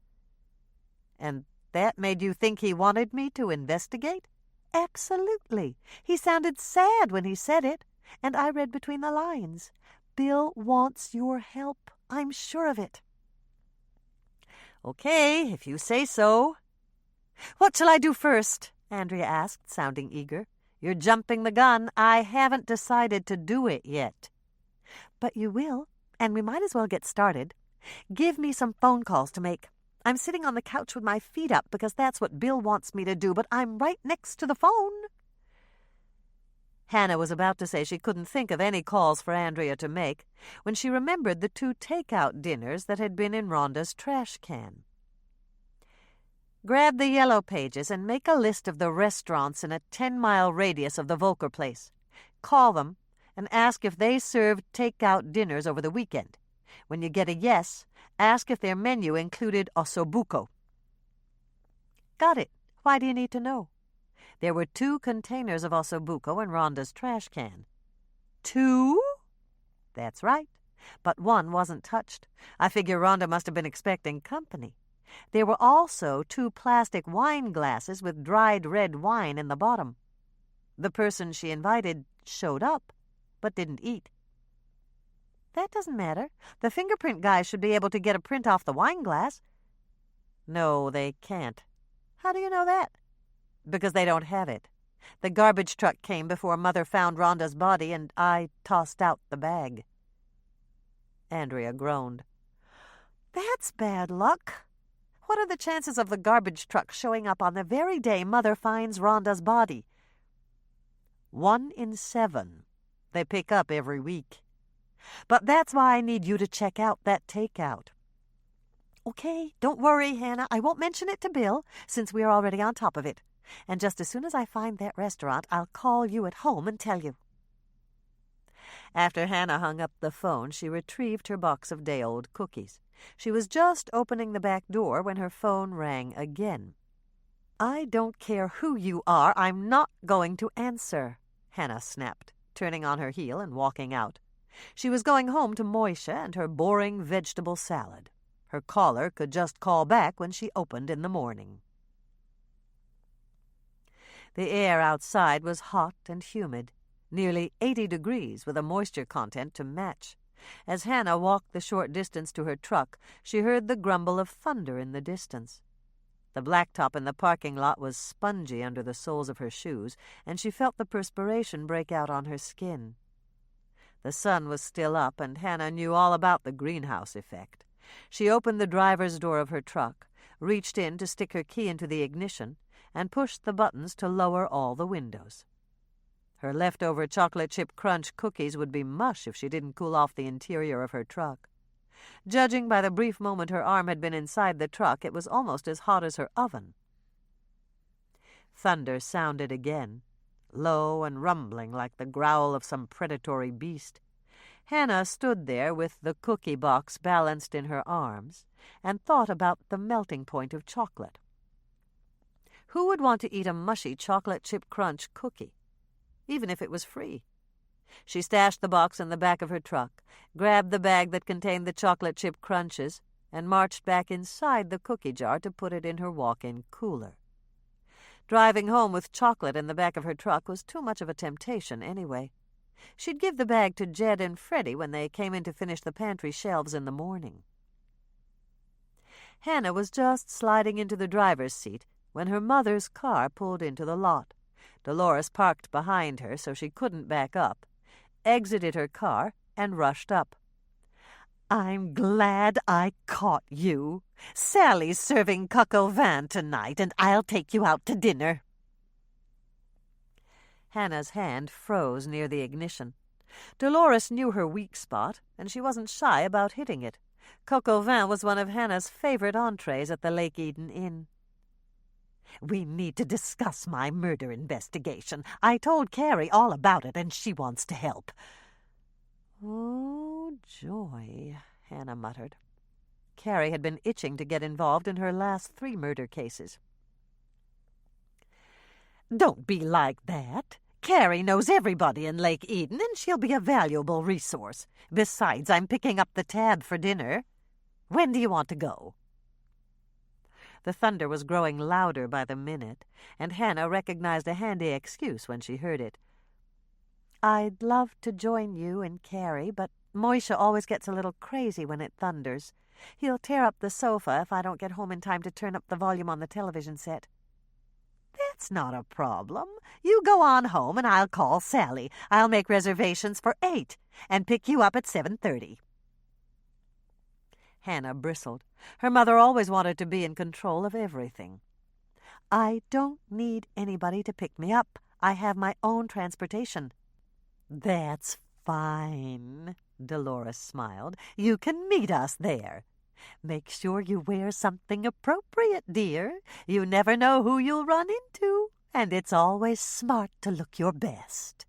"And that made you think he wanted me to investigate?" "Absolutely. He sounded sad when he said it, and I read between the lines. Bill wants your help. I'm sure of it." "Okay, if you say so." "What shall I do first?" Andrea asked, sounding eager. "You're jumping the gun. I haven't decided to do it yet." "But you will, and we might as well get started. Give me some phone calls to make. I'm sitting on the couch with my feet up because that's what Bill wants me to do, but I'm right next to the phone." Hannah was about to say she couldn't think of any calls for Andrea to make when she remembered the 2 takeout dinners that had been in Rhonda's trash can. "Grab the yellow pages and make a list of the restaurants in a 10-mile radius of the Volker place. Call them and ask if they served takeout dinners over the weekend. When you get a yes, ask if their menu included ossobuco." "Got it. Why do you need to know?" "There were 2 containers of ossobuco in Rhonda's trash can." 2? "That's right. But one wasn't touched. I figure Rhonda must have been expecting company. There were also 2 plastic wine glasses with dried red wine in the bottom. The person she invited showed up, but didn't eat." "That doesn't matter. The fingerprint guys should be able to get a print off the wine glass." "No, they can't." "How do you know that?" "Because they don't have it. The garbage truck came before Mother found Rhonda's body, and I tossed out the bag." Andrea groaned. "That's bad luck. What are the chances of the garbage truck showing up on the very day Mother finds Rhonda's body?" 1 in 7. They pick up every week." But that's why I need you to check out that takeout. Okay, don't worry, Hannah. I won't mention it to Bill, since we are already on top of it. And just as soon as I find that restaurant, I'll call you at home and tell you. After Hannah hung up the phone, she retrieved her box of day-old cookies. She was just opening the back door when her phone rang again. I don't care who you are, I'm not going to answer, Hannah snapped, turning on her heel and walking out. She was going home to Moisha and her boring vegetable salad. Her caller could just call back when she opened in the morning. The air outside was hot and humid, nearly 80 degrees with a moisture content to match. As Hannah walked the short distance to her truck, she heard the grumble of thunder in the distance. The blacktop in the parking lot was spongy under the soles of her shoes, and she felt the perspiration break out on her skin. The sun was still up, and Hannah knew all about the greenhouse effect. She opened the driver's door of her truck, reached in to stick her key into the ignition, and pushed the buttons to lower all the windows. Her leftover chocolate chip crunch cookies would be mush if she didn't cool off the interior of her truck. Judging by the brief moment her arm had been inside the truck, it was almost as hot as her oven. Thunder sounded again, low and rumbling like the growl of some predatory beast. Hannah stood there with the cookie box balanced in her arms and thought about the melting point of chocolate. Who would want to eat a mushy chocolate chip crunch cookie, even if it was free? She stashed the box in the back of her truck, grabbed the bag that contained the chocolate chip crunches, and marched back inside the cookie jar to put it in her walk-in cooler. Driving home with chocolate in the back of her truck was too much of a temptation anyway. She'd give the bag to Jed and Freddie when they came in to finish the pantry shelves in the morning. Hannah was just sliding into the driver's seat when her mother's car pulled into the lot. Dolores parked behind her so she couldn't back up, exited her car, and rushed up. I'm glad I caught you. Sally's serving coq au vin tonight, and I'll take you out to dinner. Hannah's hand froze near the ignition. Dolores knew her weak spot, and she wasn't shy about hitting it. Coq au vin was one of Hannah's favorite entrees at the Lake Eden Inn. We need to discuss my murder investigation. I told Carrie all about it, and she wants to help. Oh, joy, Hannah muttered. Carrie had been itching to get involved in her last 3 murder cases. Don't be like that. Carrie knows everybody in Lake Eden, and she'll be a valuable resource. Besides, I'm picking up the tab for dinner. When do you want to go? The thunder was growing louder by the minute, and Hannah recognized a handy excuse when she heard it. I'd love to join you and Carrie, but Moisha always gets a little crazy when it thunders. He'll tear up the sofa if I don't get home in time to turn up the volume on the television set. That's not a problem. You go on home and I'll call Sally. I'll make reservations for 8 and pick you up at 7:30. Hannah bristled. Her mother always wanted to be in control of everything. I don't need anybody to pick me up. I have my own transportation. That's fine, Dolores smiled. You can meet us there. Make sure you wear something appropriate, dear. You never know who you'll run into, and it's always smart to look your best.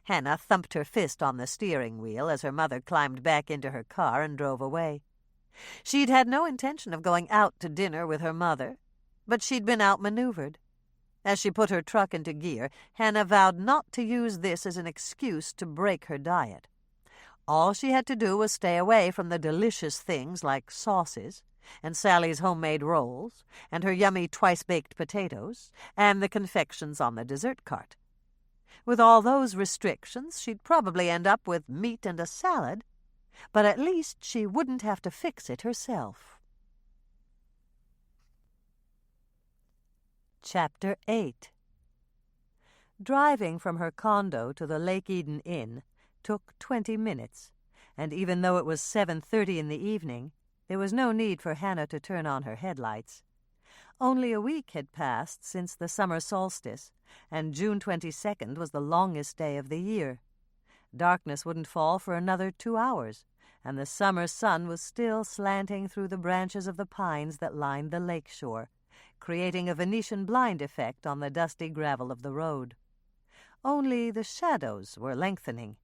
Hannah thumped her fist on the steering wheel as her mother climbed back into her car and drove away. She'd had no intention of going out to dinner with her mother, but she'd been outmaneuvered. As she put her truck into gear, Hannah vowed not to use this as an excuse to break her diet. All she had to do was stay away from the delicious things like sauces, and Sally's homemade rolls, and her yummy twice-baked potatoes, and the confections on the dessert cart. With all those restrictions, she'd probably end up with meat and a salad, but at least she wouldn't have to fix it herself. Chapter 8. Driving from her condo to the Lake Eden Inn took 20 minutes, and even though it was 7:30 in the evening, there was no need for Hannah to turn on her headlights. Only a week had passed since the summer solstice, and June 22nd was the longest day of the year. Darkness wouldn't fall for another 2 hours, and the summer sun was still slanting through the branches of the pines that lined the lake shore, creating a Venetian blind effect on the dusty gravel of the road. Only the shadows were lengthening.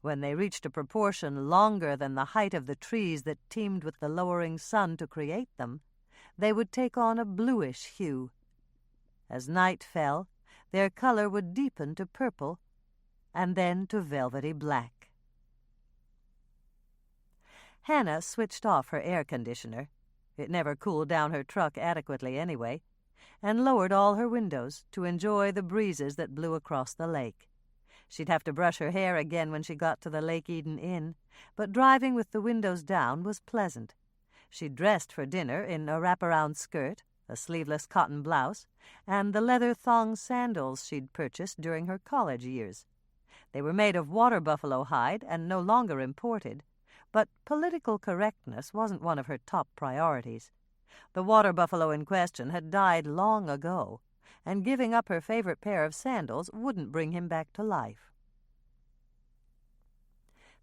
When they reached a proportion longer than the height of the trees that teemed with the lowering sun to create them, they would take on a bluish hue. As night fell, their color would deepen to purple, and then to velvety black. Hannah switched off her air conditioner. It never cooled down her truck adequately anyway, and lowered all her windows to enjoy the breezes that blew across the lake. She'd have to brush her hair again when she got to the Lake Eden Inn, but driving with the windows down was pleasant. She dressed for dinner in a wraparound skirt, a sleeveless cotton blouse, and the leather thong sandals she'd purchased during her college years. They were made of water buffalo hide and no longer imported, but political correctness wasn't one of her top priorities. The water buffalo in question had died long ago, and giving up her favorite pair of sandals wouldn't bring him back to life.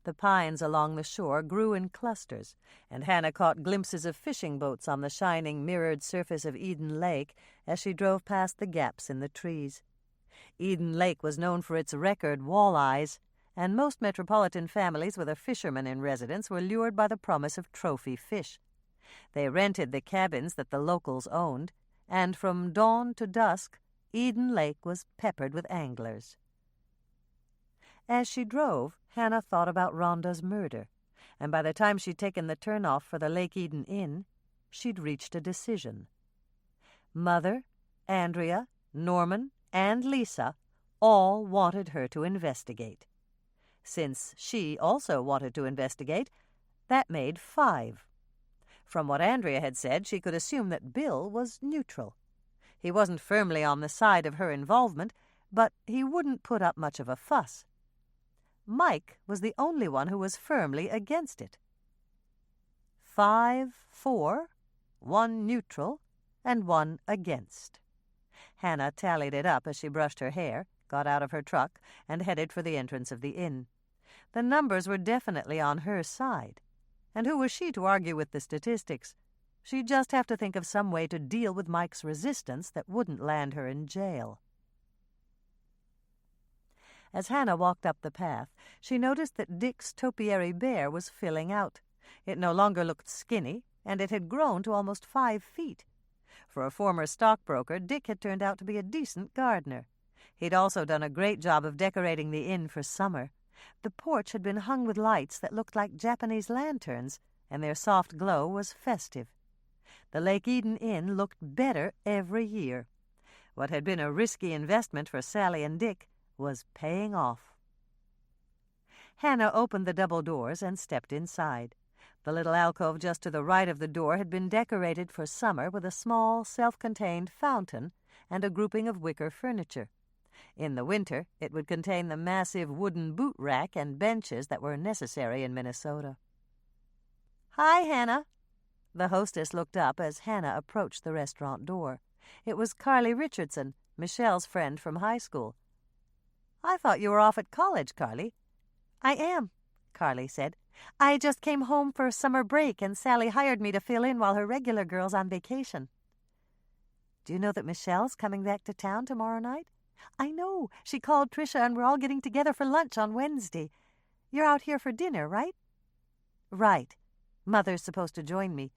The pines along the shore grew in clusters, and Hannah caught glimpses of fishing boats on the shining, mirrored surface of Eden Lake as she drove past the gaps in the trees. Eden Lake was known for its record walleyes, and most metropolitan families with a fisherman in residence were lured by the promise of trophy fish. They rented the cabins that the locals owned, and from dawn to dusk, Eden Lake was peppered with anglers. As she drove, Hannah thought about Rhonda's murder, and by the time she'd taken the turnoff for the Lake Eden Inn, she'd reached a decision. Mother, Andrea, Norman, and Lisa all wanted her to investigate. Since she also wanted to investigate, that made 5. From what Andrea had said, she could assume that Bill was neutral. He wasn't firmly on the side of her involvement, but he wouldn't put up much of a fuss. Mike was the only one who was firmly against it. 5 for, 1 neutral, and 1 against. Hannah tallied it up as she brushed her hair, got out of her truck, and headed for the entrance of the inn. The numbers were definitely on her side. And who was she to argue with the statistics? She'd just have to think of some way to deal with Mike's resistance that wouldn't land her in jail. As Hannah walked up the path, she noticed that Dick's topiary bear was filling out. It no longer looked skinny, and it had grown to almost 5 feet. For a former stockbroker, Dick had turned out to be a decent gardener. He'd also done a great job of decorating the inn for summer. The porch had been hung with lights that looked like Japanese lanterns, and their soft glow was festive. The Lake Eden Inn looked better every year. What had been a risky investment for Sally and Dick was paying off. Hannah opened the double doors and stepped inside. The little alcove just to the right of the door had been decorated for summer with a small, self-contained fountain and a grouping of wicker furniture. In the winter, it would contain the massive wooden boot rack and benches that were necessary in Minnesota. "Hi, Hannah." The hostess looked up as Hannah approached the restaurant door. It was Carly Richardson, Michelle's friend from high school. "I thought you were off at college, Carly." "I am," Carly said. "I just came home for summer break, and Sally hired me to fill in while her regular girl's on vacation." "Do you know that Michelle's coming back to town tomorrow night?" "I know. She called Tricia, and we're all getting together for lunch on Wednesday. You're out here for dinner, right?" "Right. Mother's supposed to join me."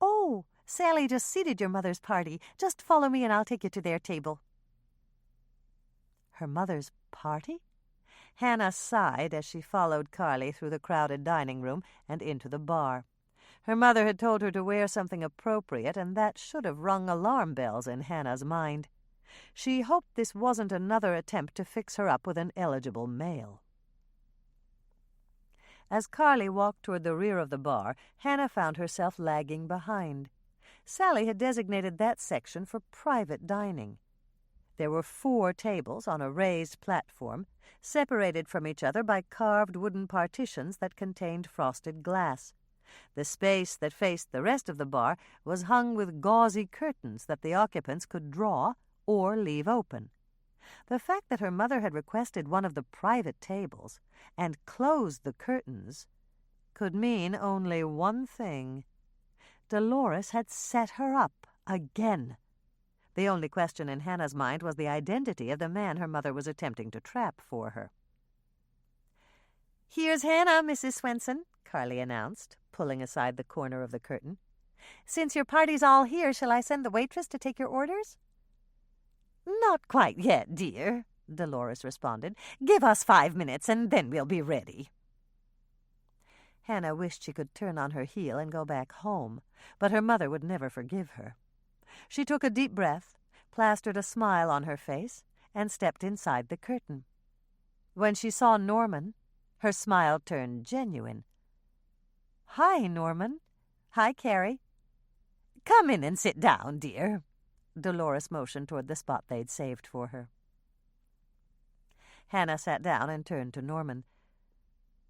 "Oh, Sally just seated your mother's party. Just follow me and I'll take you to their table." Her mother's party? Hannah sighed as she followed Carly through the crowded dining room and into the bar. Her mother had told her to wear something appropriate, and that should have rung alarm bells in Hannah's mind. She hoped this wasn't another attempt to fix her up with an eligible male. As Carly walked toward the rear of the bar, Hannah found herself lagging behind. Sally had designated that section for private dining. There were 4 tables on a raised platform, separated from each other by carved wooden partitions that contained frosted glass. The space that faced the rest of the bar was hung with gauzy curtains that the occupants could draw or leave open. The fact that her mother had requested one of the private tables and closed the curtains could mean only one thing. Dolores had set her up again. The only question in Hannah's mind was the identity of the man her mother was attempting to trap for her. "Here's Hannah, Mrs. Swensen," Carly announced, pulling aside the corner of the curtain. "Since your party's all here, shall I send the waitress to take your orders?" "Not quite yet, dear," Dolores responded. "Give us 5 minutes, and then we'll be ready." Hannah wished she could turn on her heel and go back home, but her mother would never forgive her. She took a deep breath, plastered a smile on her face, and stepped inside the curtain. When she saw Norman, her smile turned genuine. "Hi, Norman. Hi, Carrie." "Come in and sit down, dear." Dolores motioned toward the spot they'd saved for her. Hannah sat down and turned to Norman.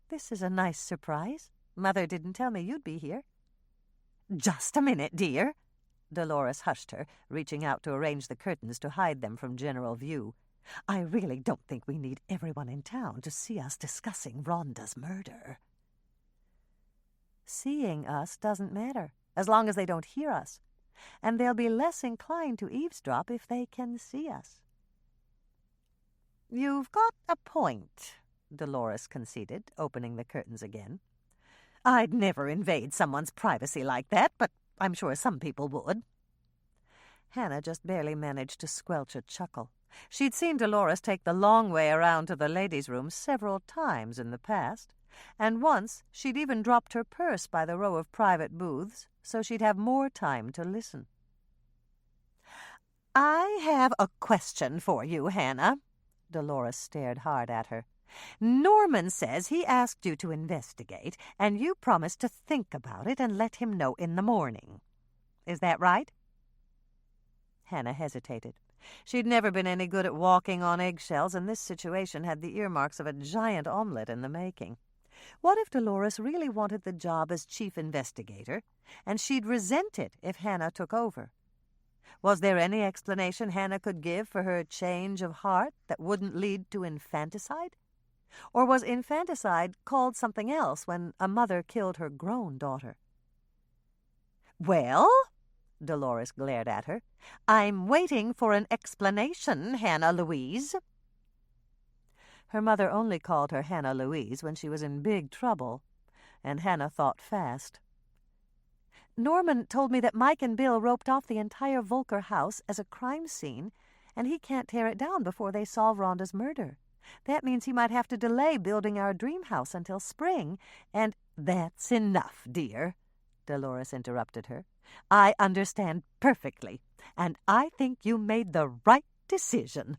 "This is a nice surprise. Mother didn't tell me you'd be here." "Just a minute, dear." Dolores hushed her, reaching out to arrange the curtains to hide them from general view. "I really don't think we need everyone in town to see us discussing Rhonda's murder." "Seeing us doesn't matter, as long as they don't hear us. And they'll be less inclined to eavesdrop if they can see us." "You've got a point," Dolores conceded, opening the curtains again. "I'd never invade someone's privacy like that, but I'm sure some people would." Hannah just barely managed to squelch a chuckle. She'd seen Dolores take the long way around to the ladies' room several times in the past, and once she'd even dropped her purse by the row of private booths so she'd have more time to listen. "I have a question for you, Hannah." Dolores stared hard at her. "Norman says he asked you to investigate, and you promised to think about it and let him know in the morning. Is that right?" Hannah hesitated. She'd never been any good at walking on eggshells, and this situation had the earmarks of a giant omelet in the making. What if Dolores really wanted the job as chief investigator, and she'd resent it if Hannah took over? Was there any explanation Hannah could give for her change of heart that wouldn't lead to infanticide? Or was infanticide called something else when a mother killed her grown daughter? "Well," Dolores glared at her, "I'm waiting for an explanation, Hannah Louise." Her mother only called her Hannah Louise when she was in big trouble, and Hannah thought fast. "Norman told me that Mike and Bill roped off the entire Volker house as a crime scene, and he can't tear it down before they solve Rhonda's murder. That means he might have to delay building our dream house until spring, and—" "That's enough, dear," Dolores interrupted her. "I understand perfectly, and I think you made the right decision.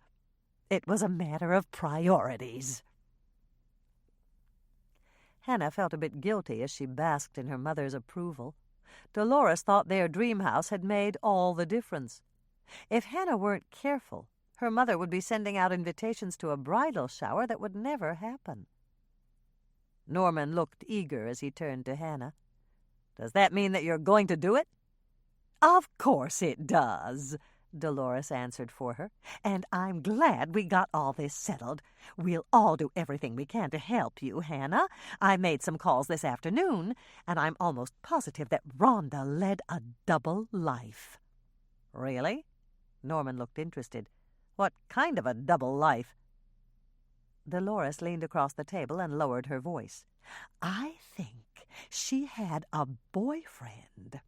It was a matter of priorities." Hannah felt a bit guilty as she basked in her mother's approval. Dolores thought their dream house had made all the difference. If Hannah weren't careful, her mother would be sending out invitations to a bridal shower that would never happen. Norman looked eager as he turned to Hannah. "Does that mean that you're going to do it?" "Of course it does," Dolores answered for her. "And I'm glad we got all this settled. We'll all do everything we can to help you, Hannah. I made some calls this afternoon, and I'm almost positive that Rhonda led a double life." "Really?" Norman looked interested. "What kind of a double life?" Dolores leaned across the table and lowered her voice. "I think she had a boyfriend,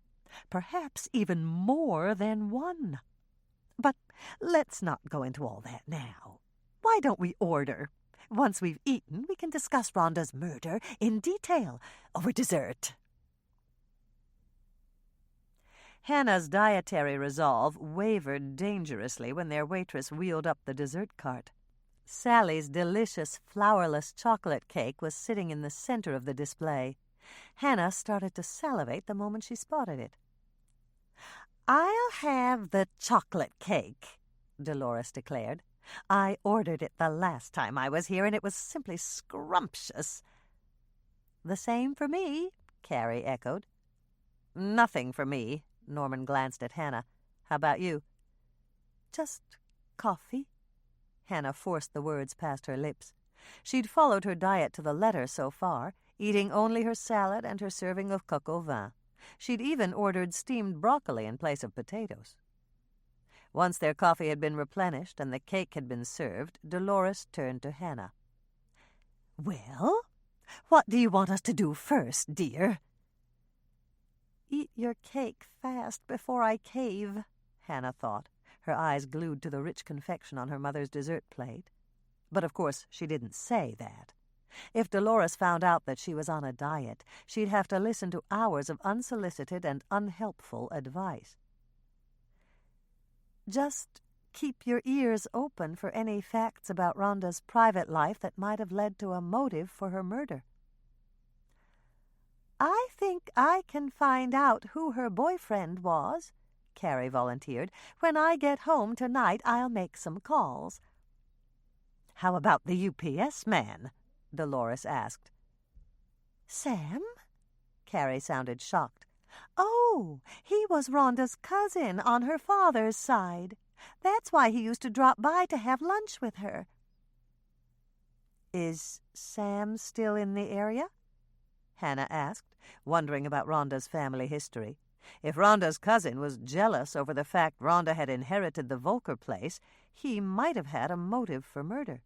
perhaps even more than one. But let's not go into all that now. Why don't we order? Once we've eaten, we can discuss Rhonda's murder in detail over dessert." Hannah's dietary resolve wavered dangerously when their waitress wheeled up the dessert cart. Sally's delicious flourless chocolate cake was sitting in the center of the display. Hannah started to salivate the moment she spotted it. "I'll have the chocolate cake," Dolores declared. "I ordered it the last time I was here, and it was simply scrumptious." "The same for me," Carrie echoed. "Nothing for me." Norman glanced at Hannah. "How about you?" "Just coffee." Hannah forced the words past her lips. She'd followed her diet to the letter so far, eating only her salad and her serving of coq au vin. She'd even ordered steamed broccoli in place of potatoes. Once their coffee had been replenished and the cake had been served, Dolores turned to Hannah. "Well, what do you want us to do first, dear?" "Eat your cake fast before I cave," Hannah thought, her eyes glued to the rich confection on her mother's dessert plate. But of course she didn't say that. If Dolores found out that she was on a diet, she'd have to listen to hours of unsolicited and unhelpful advice. "Just keep your ears open for any facts about Rhonda's private life that might have led to a motive for her murder." "I think I can find out who her boyfriend was," Carrie volunteered. "When I get home tonight, I'll make some calls." "How about the UPS man?" Dolores asked. "Sam?" Carrie sounded shocked. "Oh, he was Rhonda's cousin on her father's side. That's why he used to drop by to have lunch with her." "Is Sam still in the area?" Hannah asked, wondering about Rhonda's family history. If Rhonda's cousin was jealous over the fact Rhonda had inherited the Volker place, he might have had a motive for murder.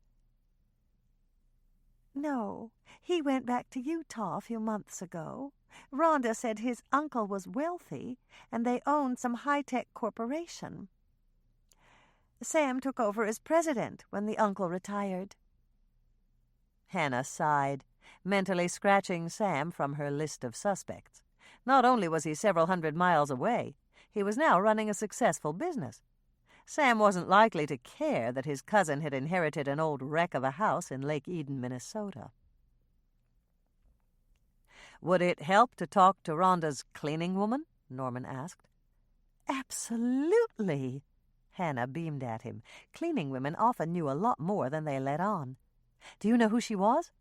"No, he went back to Utah a few months ago. Rhonda said his uncle was wealthy, and they owned some high-tech corporation. Sam took over as president when the uncle retired." Hannah sighed, mentally scratching Sam from her list of suspects. Not only was he several hundred miles away, he was now running a successful business. Sam wasn't likely to care that his cousin had inherited an old wreck of a house in Lake Eden, Minnesota. "Would it help to talk to Rhonda's cleaning woman?" Norman asked. "Absolutely," Hannah beamed at him. Cleaning women often knew a lot more than they let on. "Do you know who she was?"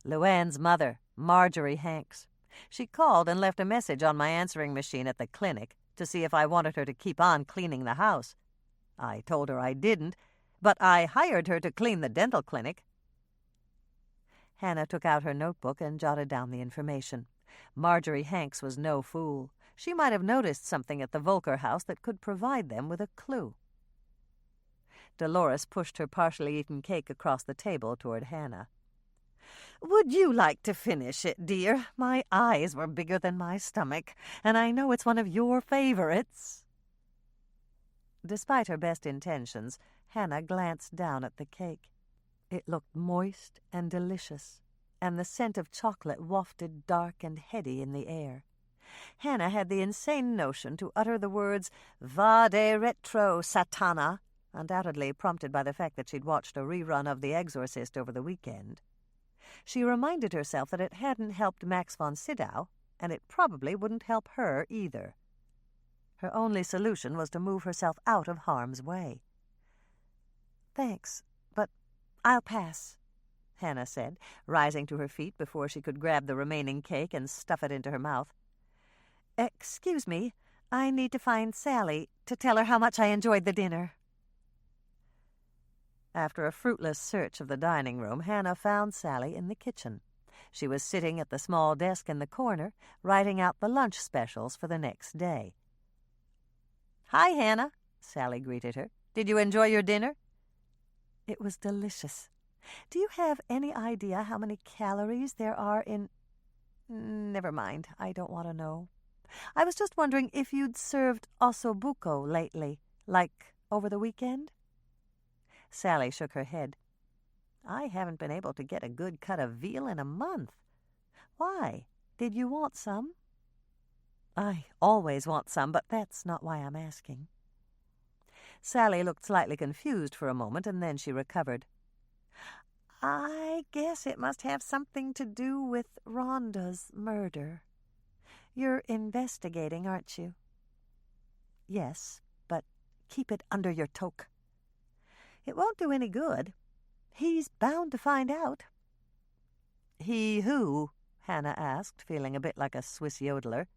"Luann's mother, Marjorie Hanks. She called and left a message on my answering machine at the clinic to see if I wanted her to keep on cleaning the house. I told her I didn't, but I hired her to clean the dental clinic." Hannah took out her notebook and jotted down the information. Marjorie Hanks was no fool. She might have noticed something at the Volker house that could provide them with a clue. Dolores pushed her partially eaten cake across the table toward Hannah. "Would you like to finish it, dear? My eyes were bigger than my stomach, and I know it's one of your favorites." Despite her best intentions, Hannah glanced down at the cake. It looked moist and delicious, and the scent of chocolate wafted dark and heady in the air. Hannah had the insane notion to utter the words "Vade retro, Satana," undoubtedly prompted by the fact that she'd watched a rerun of The Exorcist over the weekend. She reminded herself that it hadn't helped Max von Sydow, and it probably wouldn't help her either. Her only solution was to move herself out of harm's way. "Thanks, but I'll pass," Hannah said, rising to her feet before she could grab the remaining cake and stuff it into her mouth. "Excuse me, I need to find Sally to tell her how much I enjoyed the dinner." After a fruitless search of the dining room, Hannah found Sally in the kitchen. She was sitting at the small desk in the corner, writing out the lunch specials for the next day. "Hi, Hannah," Sally greeted her. "Did you enjoy your dinner?" "It was delicious. Do you have any idea how many calories there are in—" "Never mind, I don't want to know. I was just wondering if you'd served ossobuco lately, like over the weekend?" Sally shook her head. "I haven't been able to get a good cut of veal in a month. Why? Did you want some?" "I always want some, but that's not why I'm asking." Sally looked slightly confused for a moment, and then she recovered. "I guess it must have something to do with Rhonda's murder. You're investigating, aren't you?" "Yes, but keep it under your toque." "It won't do any good. He's bound to find out." "He who?" Hannah asked, feeling a bit like a Swiss yodeler.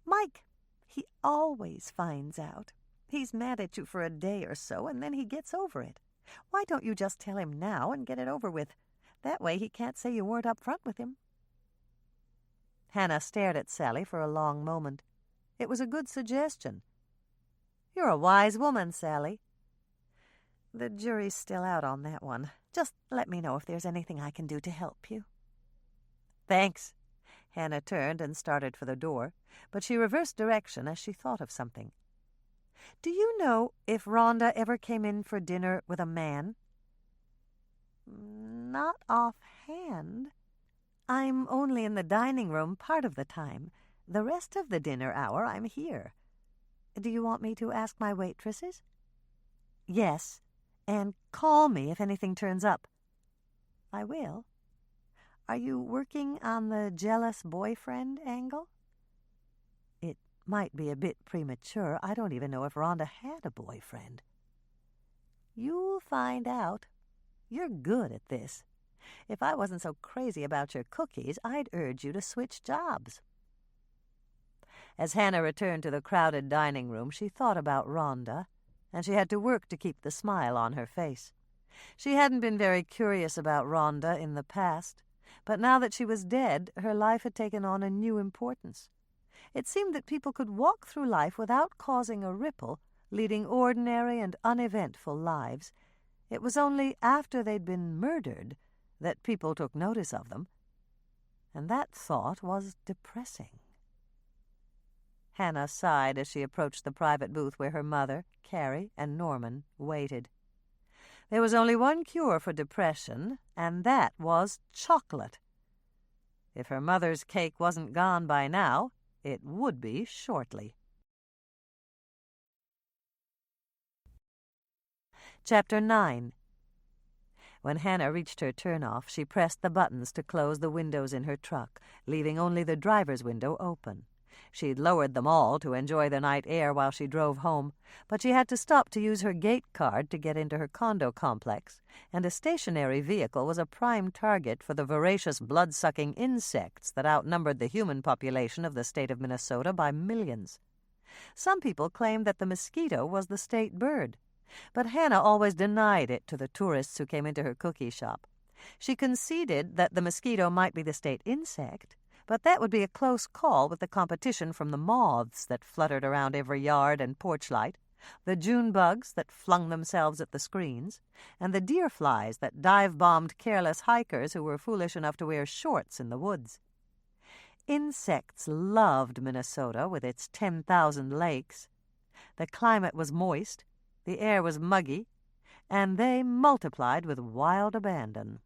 "Mike. He always finds out. He's mad at you for a day or so, and then he gets over it. Why don't you just tell him now and get it over with? That way he can't say you weren't up front with him." Hannah stared at Sally for a long moment. It was a good suggestion. "You're a wise woman, Sally." "The jury's still out on that one. Just let me know if there's anything I can do to help you." "Thanks." Hannah turned and started for the door, but she reversed direction as she thought of something. "Do you know if Rhonda ever came in for dinner with a man?" "Not offhand. I'm only in the dining room part of the time. The rest of the dinner hour I'm here. Do you want me to ask my waitresses?" "Yes, and call me if anything turns up." "I will. Are you working on the jealous boyfriend angle?" "It might be a bit premature. I don't even know if Rhonda had a boyfriend." "You'll find out. You're good at this. If I wasn't so crazy about your cookies, I'd urge you to switch jobs." As Hannah returned to the crowded dining room, she thought about Rhonda, and she had to work to keep the smile on her face. She hadn't been very curious about Rhonda in the past, but now that she was dead, her life had taken on a new importance. It seemed that people could walk through life without causing a ripple, leading ordinary and uneventful lives. It was only after they'd been murdered that people took notice of them, and that thought was depressing. Hannah sighed as she approached the private booth where her mother, Carrie, and Norman waited. There was only one cure for depression, and that was chocolate. If her mother's cake wasn't gone by now, it would be shortly. Chapter 9. When Hannah reached her turnoff, she pressed the buttons to close the windows in her truck, leaving only the driver's window open. She'd lowered them all to enjoy the night air while she drove home, but she had to stop to use her gate card to get into her condo complex, and a stationary vehicle was a prime target for the voracious blood-sucking insects that outnumbered the human population of the state of Minnesota by millions. Some people claimed that the mosquito was the state bird, but Hannah always denied it to the tourists who came into her cookie shop. She conceded that the mosquito might be the state insect, but that would be a close call with the competition from the moths that fluttered around every yard and porch light, the June bugs that flung themselves at the screens, and the deer flies that dive-bombed careless hikers who were foolish enough to wear shorts in the woods. Insects loved Minnesota with its 10,000 lakes. The climate was moist, the air was muggy, and they multiplied with wild abandon.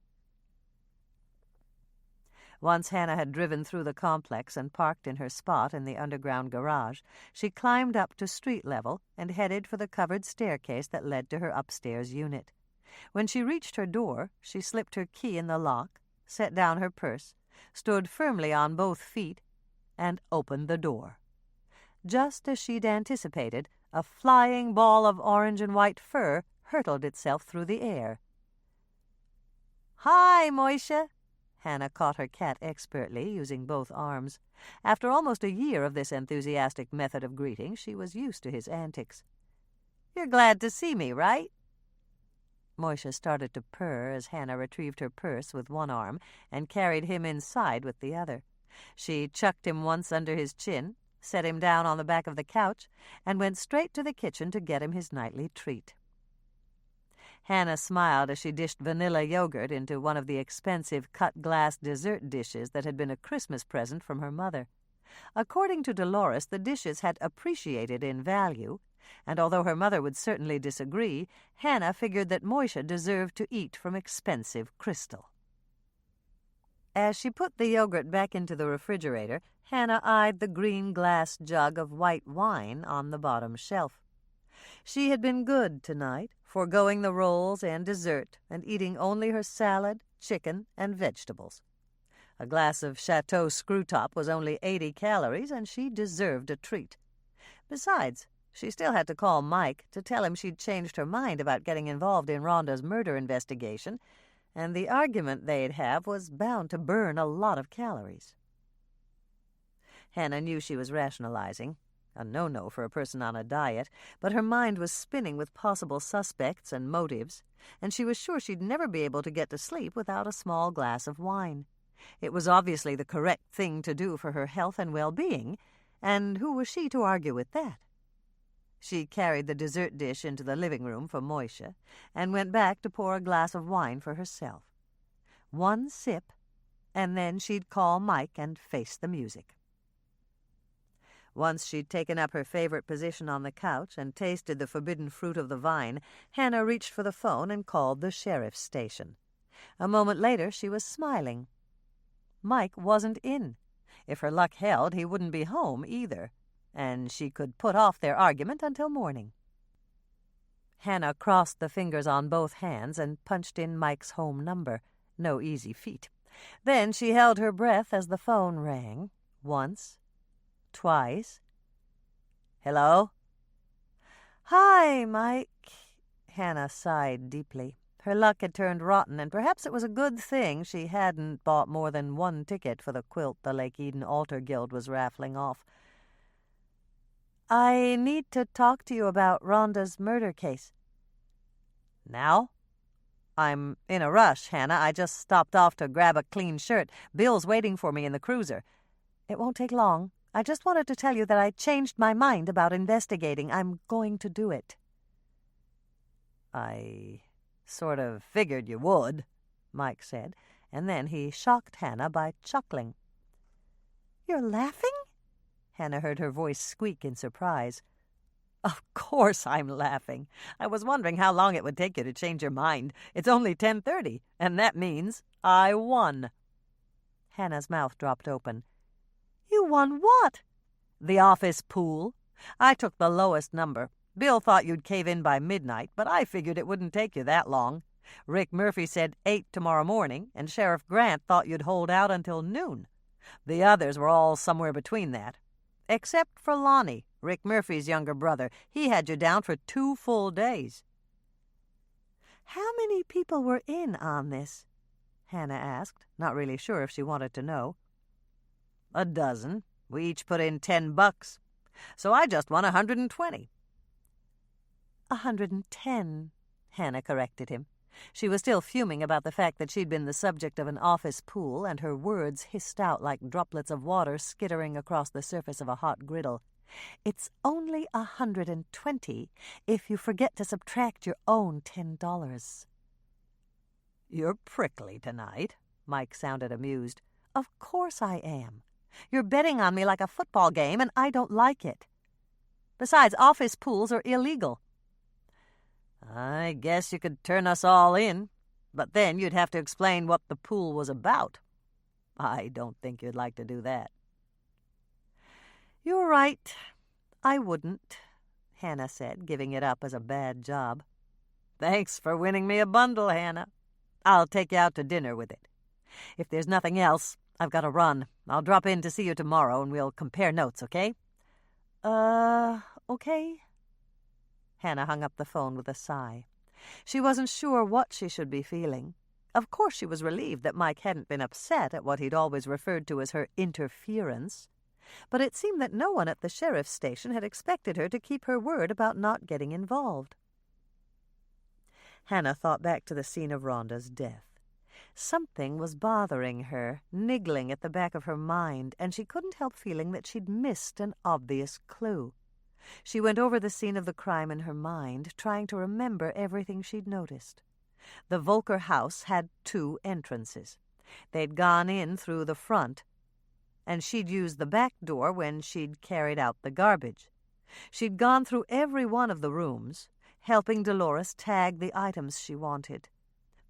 Once Hannah had driven through the complex and parked in her spot in the underground garage, she climbed up to street level and headed for the covered staircase that led to her upstairs unit. When she reached her door, she slipped her key in the lock, set down her purse, stood firmly on both feet, and opened the door. Just as she'd anticipated, a flying ball of orange and white fur hurtled itself through the air. "Hi, Moisha!" Hannah caught her cat expertly, using both arms. After almost a year of this enthusiastic method of greeting, she was used to his antics. "You're glad to see me, right?" Moisha started to purr as Hannah retrieved her purse with one arm and carried him inside with the other. She chucked him once under his chin, set him down on the back of the couch, and went straight to the kitchen to get him his nightly treat. Hannah smiled as she dished vanilla yogurt into one of the expensive cut-glass dessert dishes that had been a Christmas present from her mother. According to Dolores, the dishes had appreciated in value, and although her mother would certainly disagree, Hannah figured that Moisha deserved to eat from expensive crystal. As she put the yogurt back into the refrigerator, Hannah eyed the green glass jug of white wine on the bottom shelf. She had been good tonight, foregoing the rolls and dessert and eating only her salad, chicken, and vegetables. A glass of Chateau Screwtop was only 80 calories, and she deserved a treat. Besides, she still had to call Mike to tell him she'd changed her mind about getting involved in Rhonda's murder investigation, and the argument they'd have was bound to burn a lot of calories. Hannah knew she was rationalizing. a no-no for a person on a diet, but her mind was spinning with possible suspects and motives, and she was sure she'd never be able to get to sleep without a small glass of wine. It was obviously the correct thing to do for her health and well-being, and who was she to argue with that? She carried the dessert dish into the living room for Moisha and went back to pour a glass of wine for herself. One sip, and then she'd call Mike and face the music. Once she'd taken up her favorite position on the couch and tasted the forbidden fruit of the vine, Hannah reached for the phone and called the sheriff's station. A moment later, she was smiling. Mike wasn't in. If her luck held, he wouldn't be home either, and she could put off their argument until morning. Hannah crossed the fingers on both hands and punched in Mike's home number. No easy feat. Then she held her breath as the phone rang. Once, twice. "Hello?" "Hi, Mike." Hannah sighed deeply. Her luck had turned rotten, and perhaps it was a good thing she hadn't bought more than one ticket for the quilt the Lake Eden Altar Guild was raffling off. "I need to talk to you about Rhonda's murder case." "Now?" "I'm in a rush, Hannah. I just stopped off to grab a clean shirt. Bill's waiting for me in the cruiser." "It won't take long. I just wanted to tell you that I changed my mind about investigating. I'm going to do it." "I sort of figured you would," Mike said, and then he shocked Hannah by chuckling. "You're laughing?" Hannah heard her voice squeak in surprise. "Of course I'm laughing. I was wondering how long it would take you to change your mind. It's only 10:30, and that means I won." Hannah's mouth dropped open. "You won what?" "The office pool. I took the lowest number. Bill thought you'd cave in by midnight, but I figured it wouldn't take you that long. Rick Murphy said 8 tomorrow morning, and Sheriff Grant thought you'd hold out until noon. The others were all somewhere between that. Except for Lonnie, Rick Murphy's younger brother. He had you down for 2 full days. "How many people were in on this?" Hannah asked, not really sure if she wanted to know. "A dozen. We each put in $10. So I just won 120. 110, Hannah corrected him. She was still fuming about the fact that she'd been the subject of an office pool, and her words hissed out like droplets of water skittering across the surface of a hot griddle. "It's only 120 if you forget to subtract your own $10. "You're prickly tonight." Mike sounded amused. "Of course I am. You're betting on me like a football game, and I don't like it. Besides, office pools are illegal." "I guess you could turn us all in, but then you'd have to explain what the pool was about. I don't think you'd like to do that." "You're right. I wouldn't," Hannah said, giving it up as a bad job. "Thanks for winning me a bundle, Hannah. I'll take you out to dinner with it. If there's nothing else, I've got to run. I'll drop in to see you tomorrow, and we'll compare notes, okay?" Okay." Hannah hung up the phone with a sigh. She wasn't sure what she should be feeling. Of course she was relieved that Mike hadn't been upset at what he'd always referred to as her interference, but it seemed that no one at the sheriff's station had expected her to keep her word about not getting involved. Hannah thought back to the scene of Rhonda's death. Something was bothering her, niggling at the back of her mind, and she couldn't help feeling that she'd missed an obvious clue. She went over the scene of the crime in her mind, trying to remember everything she'd noticed. The Volker house had 2 entrances. They'd gone in through the front, and she'd used the back door when she'd carried out the garbage. She'd gone through every one of the rooms, helping Dolores tag the items she wanted.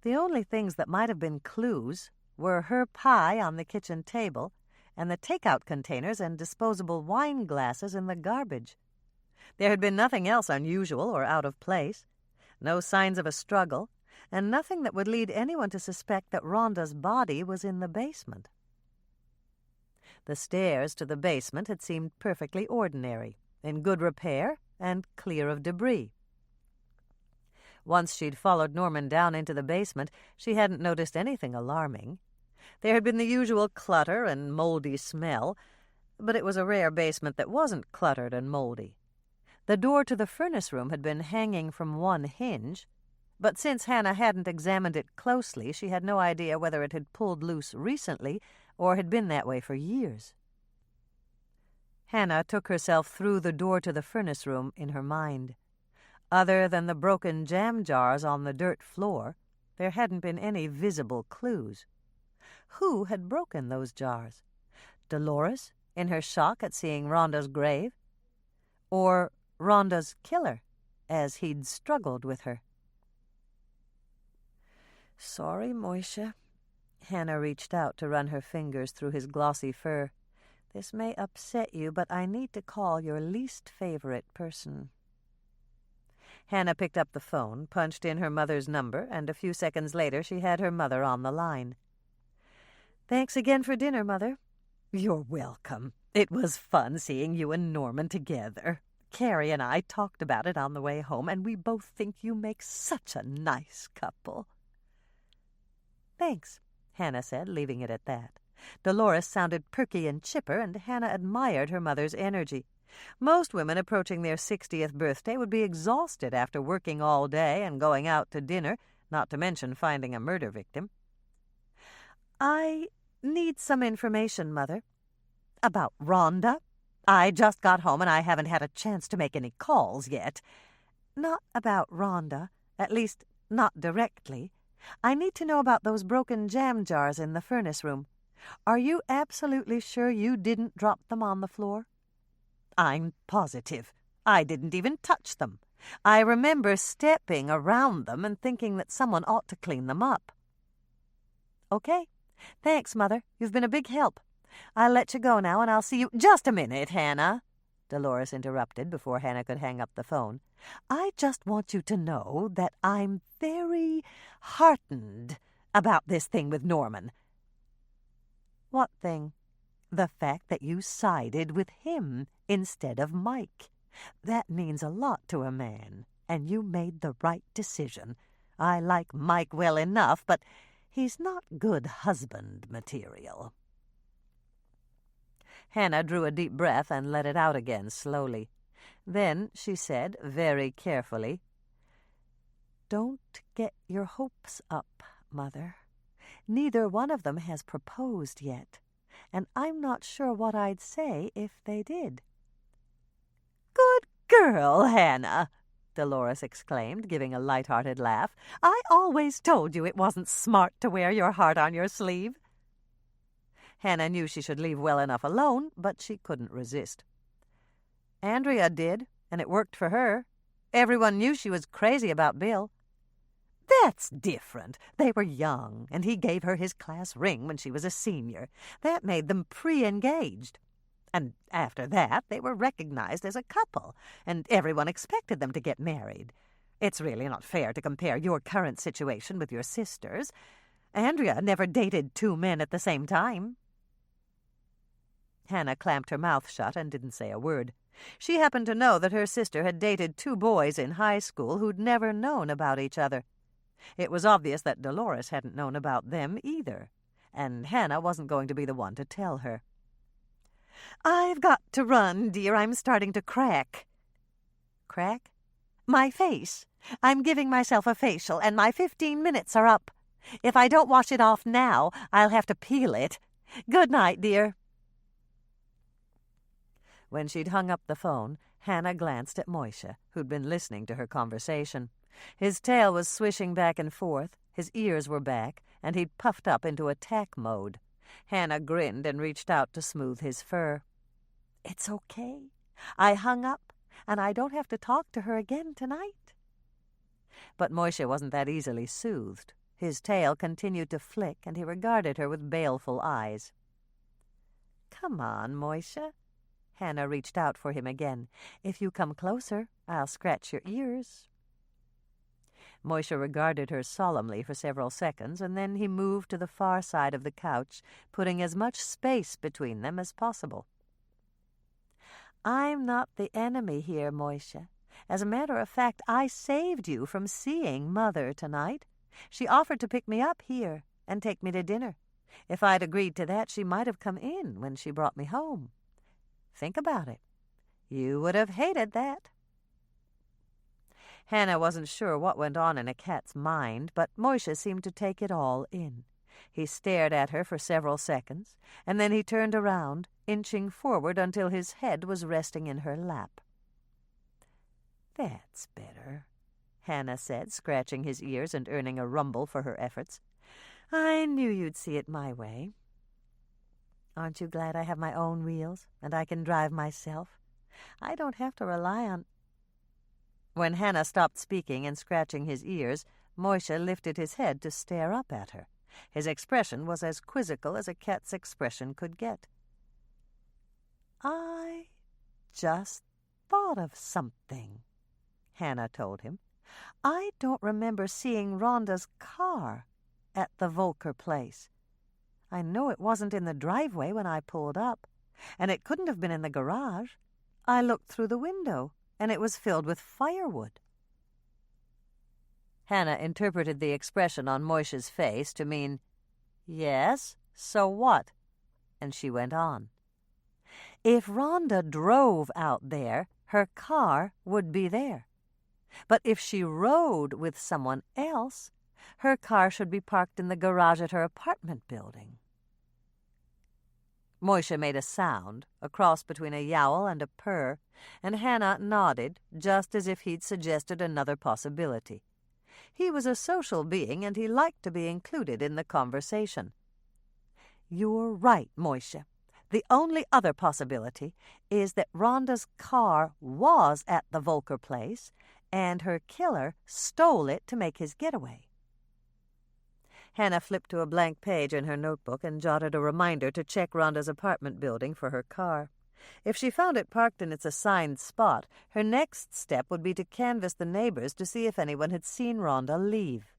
The only things that might have been clues were her pie on the kitchen table and the takeout containers and disposable wine glasses in the garbage. There had been nothing else unusual or out of place, no signs of a struggle, and nothing that would lead anyone to suspect that Rhonda's body was in the basement. The stairs to the basement had seemed perfectly ordinary, in good repair and clear of debris. Once she'd followed Norman down into the basement, she hadn't noticed anything alarming. There had been the usual clutter and moldy smell, but it was a rare basement that wasn't cluttered and moldy. The door to the furnace room had been hanging from one hinge, but since Hannah hadn't examined it closely, she had no idea whether it had pulled loose recently or had been that way for years. Hannah took herself through the door to the furnace room in her mind. Other than the broken jam jars on the dirt floor, there hadn't been any visible clues. Who had broken those jars? Dolores, in her shock at seeing Rhonda's grave? Or Rhonda's killer, as he'd struggled with her? "Sorry, Moisha." Hannah reached out to run her fingers through his glossy fur. "This may upset you, but I need to call your least favorite person." Hannah picked up the phone, punched in her mother's number, and a few seconds later she had her mother on the line. "Thanks again for dinner, Mother." "You're welcome. It was fun seeing you and Norman together. Carrie and I talked about it on the way home, and we both think you make such a nice couple." "Thanks," Hannah said, leaving it at that. Dolores sounded perky and chipper, and Hannah admired her mother's energy. Most women approaching their 60th birthday would be exhausted after working all day and going out to dinner, not to mention finding a murder victim. "I need some information, Mother." "About Rhonda? I just got home and I haven't had a chance to make any calls yet." "Not about Rhonda, at least not directly. I need to know about those broken jam jars in the furnace room. Are you absolutely sure you didn't drop them on the floor?" "I'm positive. I didn't even touch them. I remember stepping around them and thinking that someone ought to clean them up." "Okay. Thanks, Mother. You've been a big help. I'll let you go now, and I'll see you—" "Just a minute, Hannah," Dolores interrupted before Hannah could hang up the phone. "I just want you to know that I'm very heartened about this thing with Norman." "What thing?" "The fact that you sided with him instead of Mike. That means a lot to a man, and you made the right decision. I like Mike well enough, but he's not good husband material." Hannah drew a deep breath and let it out again slowly. Then she said, very carefully, "Don't get your hopes up, Mother. Neither one of them has proposed yet, and I'm not sure what I'd say if they did." "Good girl, Hannah!" Dolores exclaimed, giving a light-hearted laugh. "I always told you it wasn't smart to wear your heart on your sleeve." Hannah knew she should leave well enough alone, but she couldn't resist. "Andrea did, and it worked for her. Everyone knew she was crazy about Bill." "That's different. They were young, and he gave her his class ring when she was a senior. That made them pre-engaged. And after that, they were recognized as a couple, and everyone expected them to get married. It's really not fair to compare your current situation with your sister's. Andrea never dated two men at the same time." Hannah clamped her mouth shut and didn't say a word. She happened to know that her sister had dated two boys in high school who'd never known about each other. It was obvious that Dolores hadn't known about them either, and Hannah wasn't going to be the one to tell her. "I've got to run, dear. I'm starting to crack." "Crack?" "My face. I'm giving myself a facial, and my 15 minutes are up. If I don't wash it off now, I'll have to peel it. Good night, dear." When she'd hung up the phone, Hannah glanced at Moisha, who'd been listening to her conversation. His tail was swishing back and forth, his ears were back, and he'd puffed up into attack mode. Hannah grinned and reached out to smooth his fur. "It's okay. I hung up, and I don't have to talk to her again tonight." But Moisha wasn't that easily soothed. His tail continued to flick, and he regarded her with baleful eyes. "Come on, Moisha." Hannah reached out for him again. "If you come closer, I'll scratch your ears." Moisha regarded her solemnly for several seconds, and then he moved to the far side of the couch, putting as much space between them as possible. "I'm not the enemy here, Moisha. As a matter of fact, I saved you from seeing Mother tonight. She offered to pick me up here and take me to dinner. If I'd agreed to that, she might have come in when she brought me home. Think about it. You would have hated that. Hannah wasn't sure what went on in a cat's mind, but Moishe seemed to take it all in. He stared at her for several seconds, and then he turned around, inching forward until his head was resting in her lap. "That's better," Hannah said, scratching his ears and earning a rumble for her efforts. "I knew you'd see it my way. Aren't you glad I have my own wheels and I can drive myself? I don't have to rely on—" When Hannah stopped speaking and scratching his ears, Moishe lifted his head to stare up at her. His expression was as quizzical as a cat's expression could get. "I just thought of something," Hannah told him. "I don't remember seeing Rhonda's car at the Volker place. I know it wasn't in the driveway when I pulled up, and it couldn't have been in the garage. I looked through the window, and it was filled with firewood." Hannah interpreted the expression on Moishe's face to mean, "Yes, so what?" And she went on. "If Rhonda drove out there, her car would be there. But if she rode with someone else, her car should be parked in the garage at her apartment building." Moishe made a sound, a cross between a yowl and a purr, and Hannah nodded, just as if he'd suggested another possibility. He was a social being, and he liked to be included in the conversation. "You're right, Moishe. The only other possibility is that Rhonda's car was at the Volker place, and her killer stole it to make his getaway." Hannah flipped to a blank page in her notebook and jotted a reminder to check Rhonda's apartment building for her car. If she found it parked in its assigned spot, her next step would be to canvass the neighbors to see if anyone had seen Rhonda leave.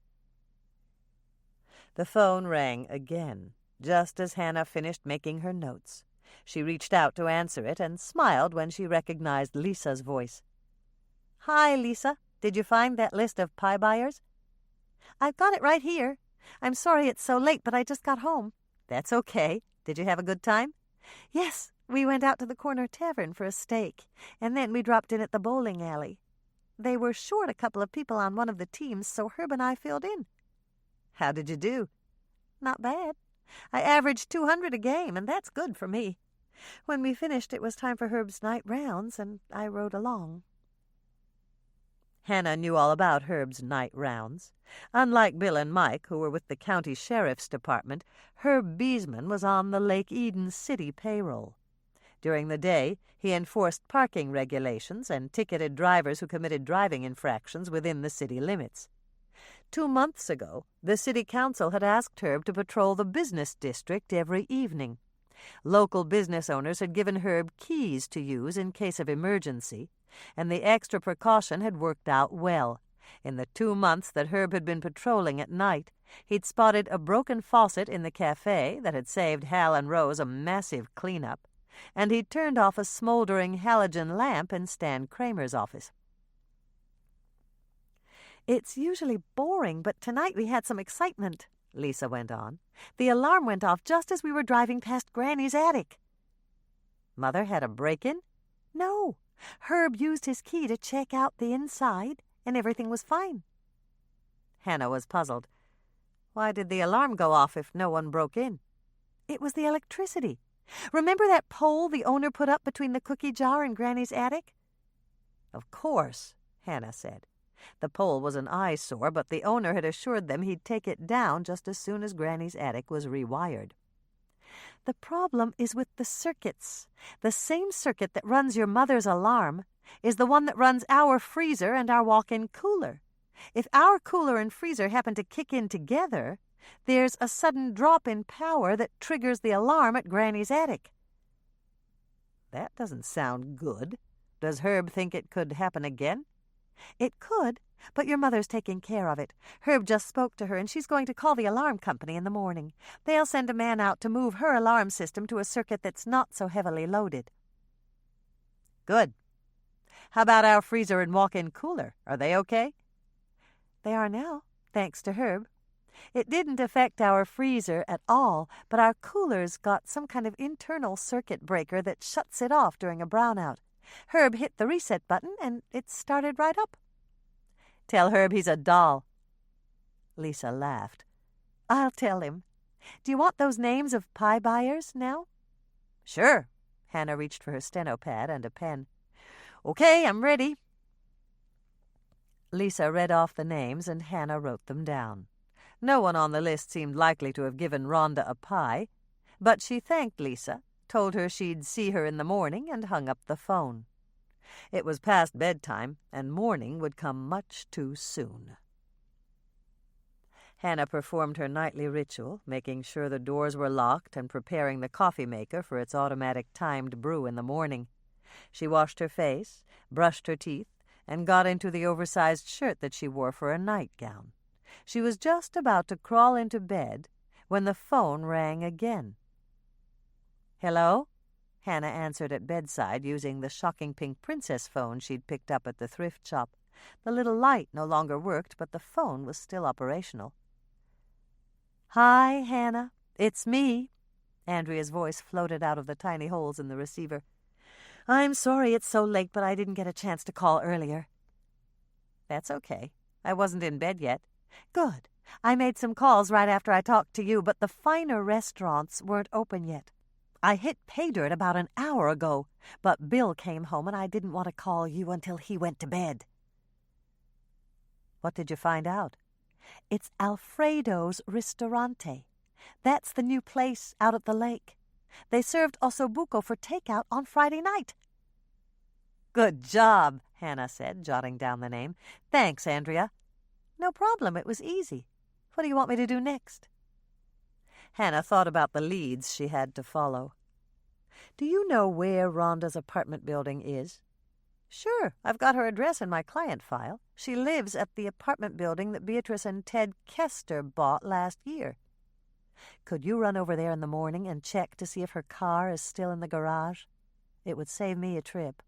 The phone rang again, just as Hannah finished making her notes. She reached out to answer it and smiled when she recognized Lisa's voice. "Hi, Lisa. Did you find that list of pie buyers?" "I've got it right here. I'm sorry it's so late, but I just got home." "That's okay. Did you have a good time?" "Yes. We went out to the corner tavern for a steak, and then we dropped in at the bowling alley. They were short a couple of people on one of the teams, so Herb and I filled in." "How did you do?" "Not bad. I averaged 200 a game, and that's good for me. When we finished, it was time for Herb's night rounds, and I rode along." Hannah knew all about Herb's night rounds. Unlike Bill and Mike, who were with the county sheriff's department, Herb Beesman was on the Lake Eden city payroll. During the day, he enforced parking regulations and ticketed drivers who committed driving infractions within the city limits. 2 months ago, the city council had asked Herb to patrol the business district every evening. Local business owners had given Herb keys to use in case of emergency, and the extra precaution had worked out well. In the 2 months that Herb had been patrolling at night, he'd spotted a broken faucet in the cafe that had saved Hal and Rose a massive cleanup, and he'd turned off a smoldering halogen lamp in Stan Kramer's office. "It's usually boring, but tonight we had some excitement," Lisa went on. "The alarm went off just as we were driving past Granny's attic." "Mother had a break-in?" "No. Herb used his key to check out the inside, and everything was fine." Hannah was puzzled. "Why did the alarm go off if no one broke in?" "It was the electricity. Remember that pole the owner put up between the cookie jar and Granny's attic?" "Of course," Hannah said. The pole was an eyesore, but the owner had assured them he'd take it down just as soon as Granny's attic was rewired. "The problem is with the circuits. The same circuit that runs your mother's alarm is the one that runs our freezer and our walk-in cooler. If our cooler and freezer happen to kick in together, there's a sudden drop in power that triggers the alarm at Granny's attic." "That doesn't sound good. Does Herb think it could happen again?" "It could, but your mother's taking care of it. Herb just spoke to her, and she's going to call the alarm company in the morning. They'll send a man out to move her alarm system to a circuit that's not so heavily loaded." "Good. How about our freezer and walk-in cooler? Are they okay?" "They are now, thanks to Herb. It didn't affect our freezer at all, but our cooler's got some kind of internal circuit breaker that shuts it off during a brownout. Herb hit the reset button, and it started right up. Tell Herb he's a doll. Lisa laughed. I'll tell him. Do you want those names of pie buyers now? Sure. Hannah reached for her steno pad and a pen. Okay, I'm ready. Lisa read off the names, and Hannah wrote them down. No one on the list seemed likely to have given Rhonda a pie, but she thanked Lisa, told her she'd see her in the morning, and hung up the phone. It was past bedtime, and morning would come much too soon. Hannah performed her nightly ritual, making sure the doors were locked and preparing the coffee maker for its automatic timed brew in the morning. She washed her face, brushed her teeth, and got into the oversized shirt that she wore for a nightgown. She was just about to crawl into bed when the phone rang again. Hello? Hannah answered at bedside using the shocking pink princess phone she'd picked up at the thrift shop. The little light no longer worked, but the phone was still operational. Hi, Hannah. It's me. Andrea's voice floated out of the tiny holes in the receiver. I'm sorry it's so late, but I didn't get a chance to call earlier. That's okay. I wasn't in bed yet. Good. I made some calls right after I talked to you, but the finer restaurants weren't open yet. I hit pay dirt about an hour ago, but Bill came home and I didn't want to call you until he went to bed. What did you find out? It's Alfredo's Ristorante. That's the new place out at the lake. They served ossobuco for takeout on Friday night. Good job, Hannah said, jotting down the name. Thanks, Andrea. No problem, it was easy. What do you want me to do next? Hannah thought about the leads she had to follow. Do you know where Rhonda's apartment building is? Sure, I've got her address in my client file. She lives at the apartment building that Beatrice and Ted Kester bought last year. Could you run over there in the morning and check to see if her car is still in the garage? It would save me a trip.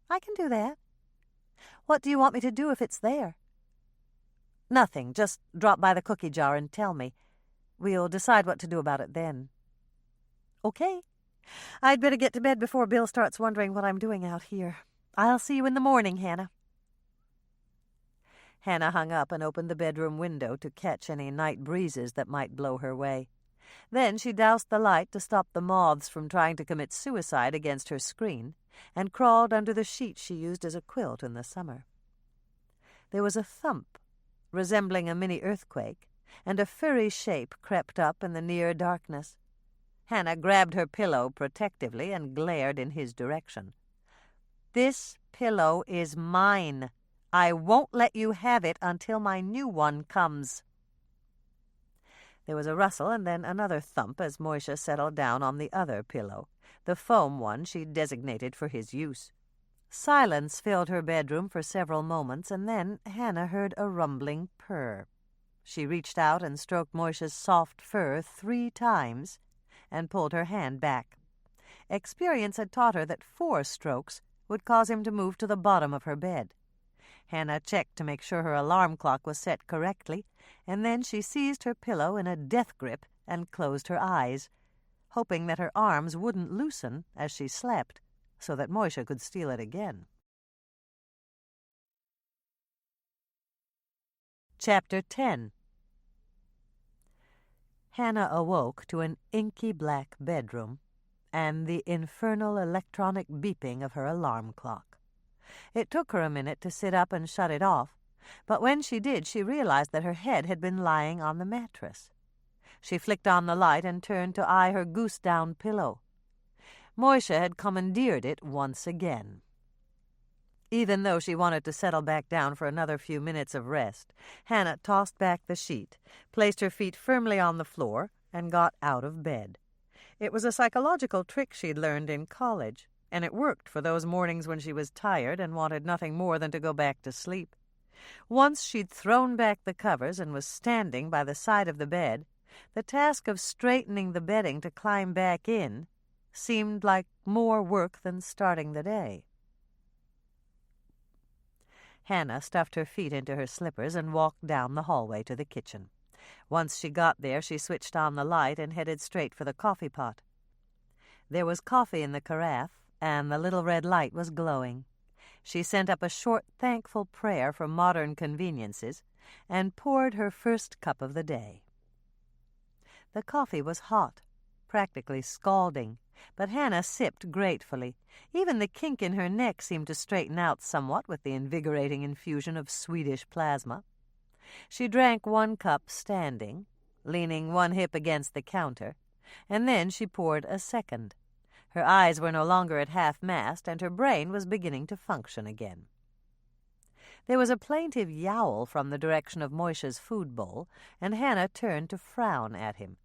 I can do that. What do you want me to do if it's there? Nothing. Just drop by the cookie jar and tell me. We'll decide what to do about it then. Okay. I'd better get to bed before Bill starts wondering what I'm doing out here. I'll see you in the morning, Hannah. Hannah hung up and opened the bedroom window to catch any night breezes that might blow her way. Then she doused the light to stop the moths from trying to commit suicide against her screen and crawled under the sheet she used as a quilt in the summer. There was a thump, resembling a mini earthquake, and a furry shape crept up in the near darkness. Hannah grabbed her pillow protectively and glared in his direction. This pillow is mine. I won't let you have it until my new one comes. There was a rustle and then another thump as Moisha settled down on the other pillow, the foam one she'd designated for his use. Silence filled her bedroom for several moments, and then Hannah heard a rumbling purr. She reached out and stroked Moisha's soft fur 3 times and pulled her hand back. Experience had taught her that 4 strokes would cause him to move to the bottom of her bed. Hannah checked to make sure her alarm clock was set correctly, and then she seized her pillow in a death grip and closed her eyes, hoping that her arms wouldn't loosen as she slept, so that Moisha could steal it again. Chapter 10. Hannah awoke to an inky black bedroom and the infernal electronic beeping of her alarm clock. It took her a minute to sit up and shut it off, but when she did, she realized that her head had been lying on the mattress. She flicked on the light and turned to eye her goose-down pillow. Moisha had commandeered it once again. Even though she wanted to settle back down for another few minutes of rest, Hannah tossed back the sheet, placed her feet firmly on the floor, and got out of bed. It was a psychological trick she'd learned in college, and it worked for those mornings when she was tired and wanted nothing more than to go back to sleep. Once she'd thrown back the covers and was standing by the side of the bed, the task of straightening the bedding to climb back in seemed like more work than starting the day. Hannah stuffed her feet into her slippers and walked down the hallway to the kitchen. Once she got there, she switched on the light and headed straight for the coffee pot. There was coffee in the carafe, and the little red light was glowing. She sent up a short, thankful prayer for modern conveniences and poured her first cup of the day. The coffee was hot, practically scalding, but Hannah sipped gratefully. Even the kink in her neck seemed to straighten out somewhat with the invigorating infusion of Swedish plasma. She drank 1 cup standing, leaning one hip against the counter, and then she poured a second. Her eyes were no longer at half-mast, and her brain was beginning to function again. There was a plaintive yowl from the direction of Moisha's food bowl, and Hannah turned to frown at him.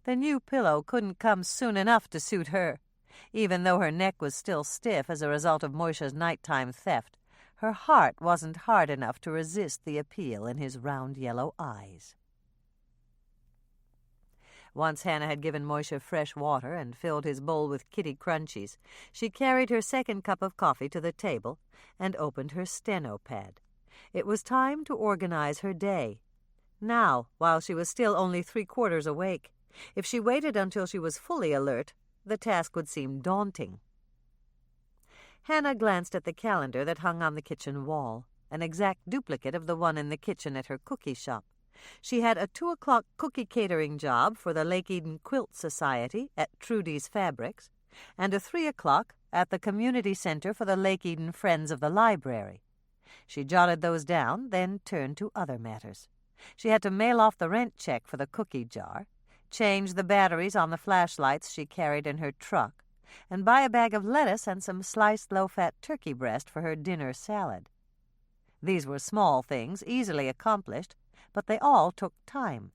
The new pillow couldn't come soon enough to suit her. Even though her neck was still stiff as a result of Moisha's nighttime theft, her heart wasn't hard enough to resist the appeal in his round yellow eyes. Once Hannah had given Moisha fresh water and filled his bowl with kitty crunchies, she carried her second cup of coffee to the table and opened her steno pad. It was time to organize her day. Now, while she was still only 3/4 awake, if she waited until she was fully alert, the task would seem daunting. Hannah glanced at the calendar that hung on the kitchen wall, an exact duplicate of the one in the kitchen at her cookie shop. She had a 2 o'clock cookie catering job for the Lake Eden Quilt Society at Trudy's Fabrics, and a 3 o'clock at the Community Center for the Lake Eden Friends of the Library. She jotted those down, then turned to other matters. She had to mail off the rent check for the cookie jar, change the batteries on the flashlights she carried in her truck, and buy a bag of lettuce and some sliced low-fat turkey breast for her dinner salad. These were small things, easily accomplished, but they all took time.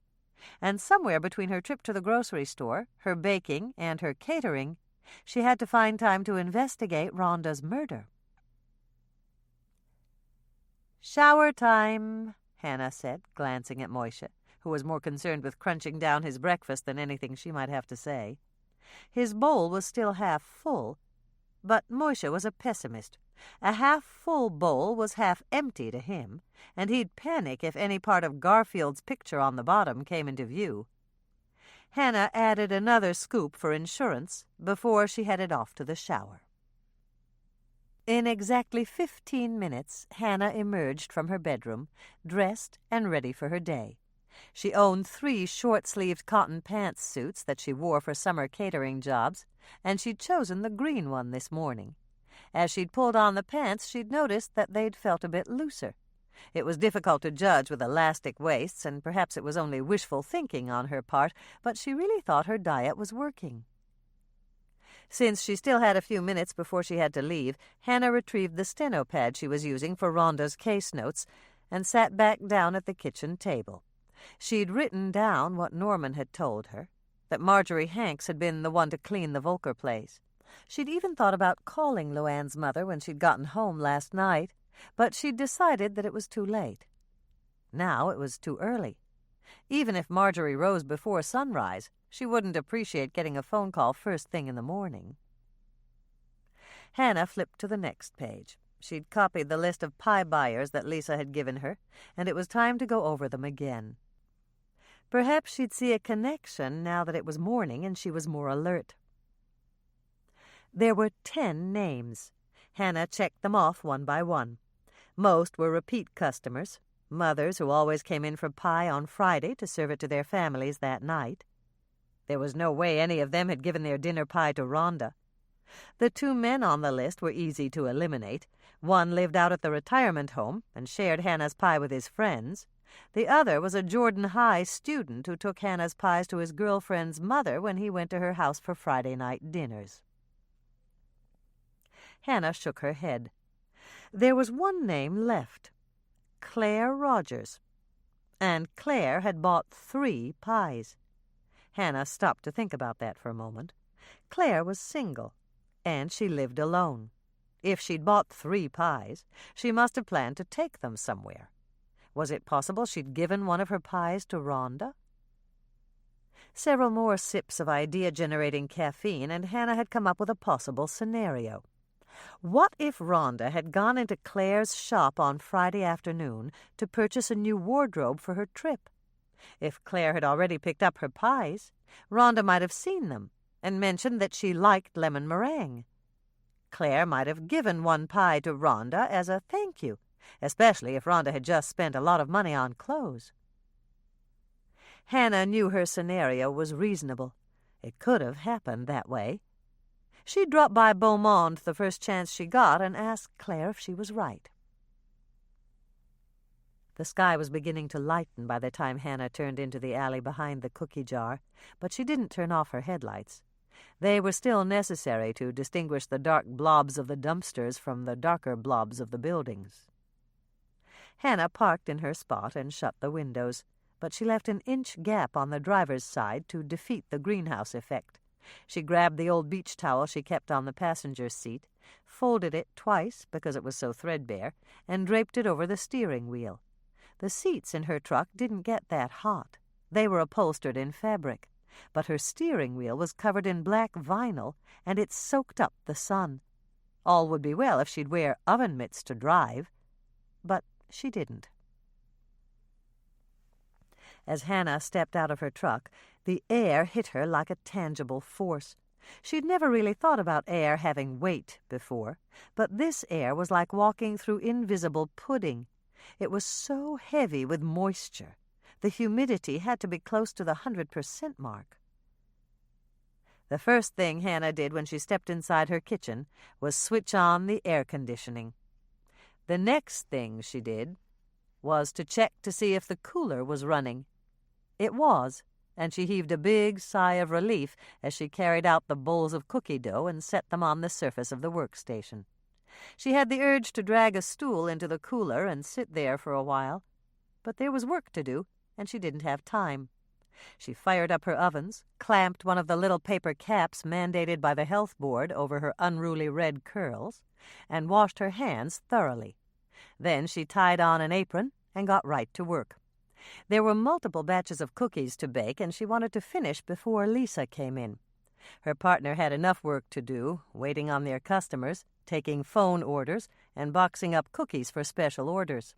And somewhere between her trip to the grocery store, her baking, and her catering, she had to find time to investigate Rhonda's murder. "Shower time," Hannah said, glancing at Moisha, who was more concerned with crunching down his breakfast than anything she might have to say. His bowl was still half full, but Moisha was a pessimist. A half-full bowl was half empty to him, and he'd panic if any part of Garfield's picture on the bottom came into view. Hannah added another scoop for insurance before she headed off to the shower. In exactly 15 minutes, Hannah emerged from her bedroom, dressed and ready for her day. She owned 3 short-sleeved cotton pants suits that she wore for summer catering jobs, and she'd chosen the green one this morning. As she'd pulled on the pants, she'd noticed that they'd felt a bit looser. It was difficult to judge with elastic waists, and perhaps it was only wishful thinking on her part, but she really thought her diet was working. Since she still had a few minutes before she had to leave, Hannah retrieved the steno pad she was using for Rhonda's case notes and sat back down at the kitchen table. She'd written down what Norman had told her, that Marjorie Hanks had been the one to clean the Volker place. She'd even thought about calling Luann's mother when she'd gotten home last night, but she'd decided that it was too late. Now it was too early. Even if Marjorie rose before sunrise, she wouldn't appreciate getting a phone call first thing in the morning. Hannah flipped to the next page. She'd copied the list of pie buyers that Lisa had given her, and it was time to go over them again. Perhaps she'd see a connection now that it was morning and she was more alert. There were 10 names. Hannah checked them off one by one. Most were repeat customers, mothers who always came in for pie on Friday to serve it to their families that night. There was no way any of them had given their dinner pie to Rhonda. The 2 men on the list were easy to eliminate. One lived out at the retirement home and shared Hannah's pie with his friends. The other was a Jordan High student who took Hannah's pies to his girlfriend's mother when he went to her house for Friday night dinners. Hannah shook her head. There was one name left, Claire Rogers, and Claire had bought 3 pies. Hannah stopped to think about that for a moment. Claire was single, and she lived alone. If she'd bought 3 pies, she must have planned to take them somewhere. Was it possible she'd given one of her pies to Rhonda? Several more sips of idea-generating caffeine, and Hannah had come up with a possible scenario. What if Rhonda had gone into Claire's shop on Friday afternoon to purchase a new wardrobe for her trip? If Claire had already picked up her pies, Rhonda might have seen them and mentioned that she liked lemon meringue. Claire might have given one pie to Rhonda as a thank you, especially if Rhonda had just spent a lot of money on clothes. Hannah knew her scenario was reasonable. It could have happened that way. She dropped by Beaumont the first chance she got and asked Claire if she was right. The sky was beginning to lighten by the time Hannah turned into the alley behind the cookie jar, but she didn't turn off her headlights. They were still necessary to distinguish the dark blobs of the dumpsters from the darker blobs of the buildings. Hannah parked in her spot and shut the windows, but she left an inch gap on the driver's side to defeat the greenhouse effect. She grabbed the old beach towel she kept on the passenger's seat, folded it twice because it was so threadbare, and draped it over the steering wheel. The seats in her truck didn't get that hot. They were upholstered in fabric, but her steering wheel was covered in black vinyl, and it soaked up the sun. All would be well if she'd wear oven mitts to drive, but she didn't. As Hannah stepped out of her truck, the air hit her like a tangible force. She'd never really thought about air having weight before, but this air was like walking through invisible pudding. It was so heavy with moisture. The humidity had to be close to the 100% mark. The first thing Hannah did when she stepped inside her kitchen was switch on the air conditioning. The next thing she did was to check to see if the cooler was running. It was, and she heaved a big sigh of relief as she carried out the bowls of cookie dough and set them on the surface of the workstation. She had the urge to drag a stool into the cooler and sit there for a while, but there was work to do, and she didn't have time. She fired up her ovens, clamped one of the little paper caps mandated by the health board over her unruly red curls, and washed her hands thoroughly. Then she tied on an apron and got right to work. There were multiple batches of cookies to bake, and she wanted to finish before Lisa came in. Her partner had enough work to do, waiting on their customers, taking phone orders, and boxing up cookies for special orders.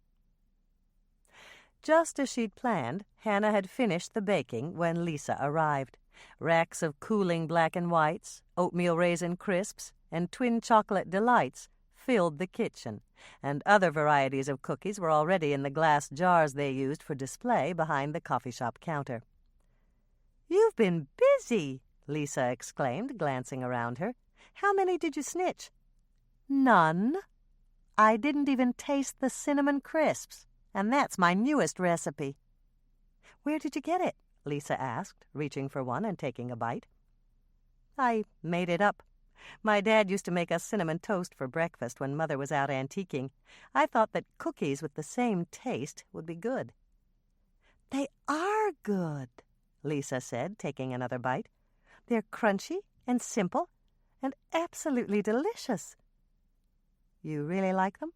Just as she'd planned, Hannah had finished the baking when Lisa arrived. Racks of cooling black and whites, oatmeal raisin crisps, and twin chocolate delights filled the kitchen, and other varieties of cookies were already in the glass jars they used for display behind the coffee shop counter. "You've been busy," Lisa exclaimed, glancing around her. "How many did you snitch?" "None. I didn't even taste the cinnamon crisps, and that's my newest recipe." "Where did you get it?" Lisa asked, reaching for one and taking a bite. "I made it up. My dad used to make us cinnamon toast for breakfast when Mother was out antiquing. I thought that cookies with the same taste would be good." "They are good," Lisa said, taking another bite. "They're crunchy and simple and absolutely delicious." "You really like them?"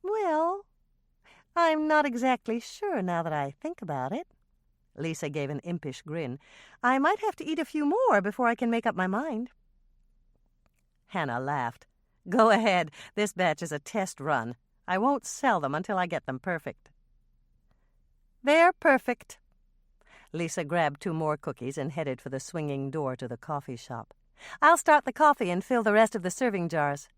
"Well, I'm not exactly sure now that I think about it." Lisa gave an impish grin. "I might have to eat a few more before I can make up my mind." Hannah laughed. "Go ahead. This batch is a test run. I won't sell them until I get them perfect." "They're perfect." Lisa grabbed 2 more cookies and headed for the swinging door to the coffee shop. "I'll start the coffee and fill the rest of the serving jars."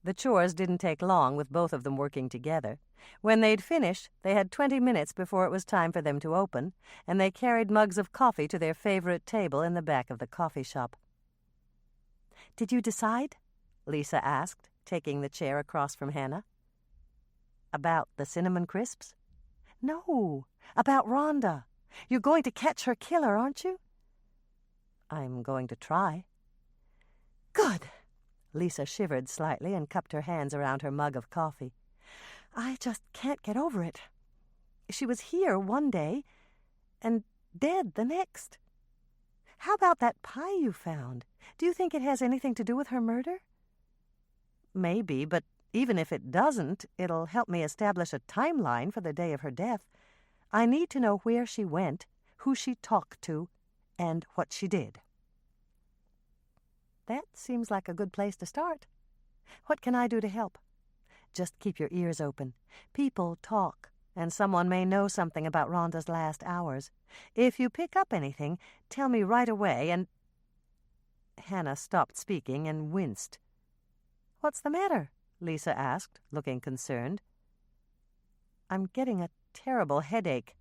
The chores didn't take long, with both of them working together. When they'd finished, they had 20 minutes before it was time for them to open, and they carried mugs of coffee to their favorite table in the back of the coffee shop. "Did you decide?" Lisa asked, taking the chair across from Hannah. "About the cinnamon crisps?" "No, about Rhonda. You're going to catch her killer, aren't you?" "I'm going to try." "Good." Lisa shivered slightly and cupped her hands around her mug of coffee. "I just can't get over it. She was here one day and dead the next. How about that pie you found? Do you think it has anything to do with her murder?" "Maybe, but even if it doesn't, it'll help me establish a timeline for the day of her death. I need to know where she went, who she talked to, and what she did." "That seems like a good place to start. What can I do to help?" "Just keep your ears open. People talk. and someone may know something about Rhonda's last hours. If you pick up anything, tell me right away, and—" Hannah stopped speaking and winced. "What's the matter?" Lisa asked, looking concerned. "I'm getting a terrible headache.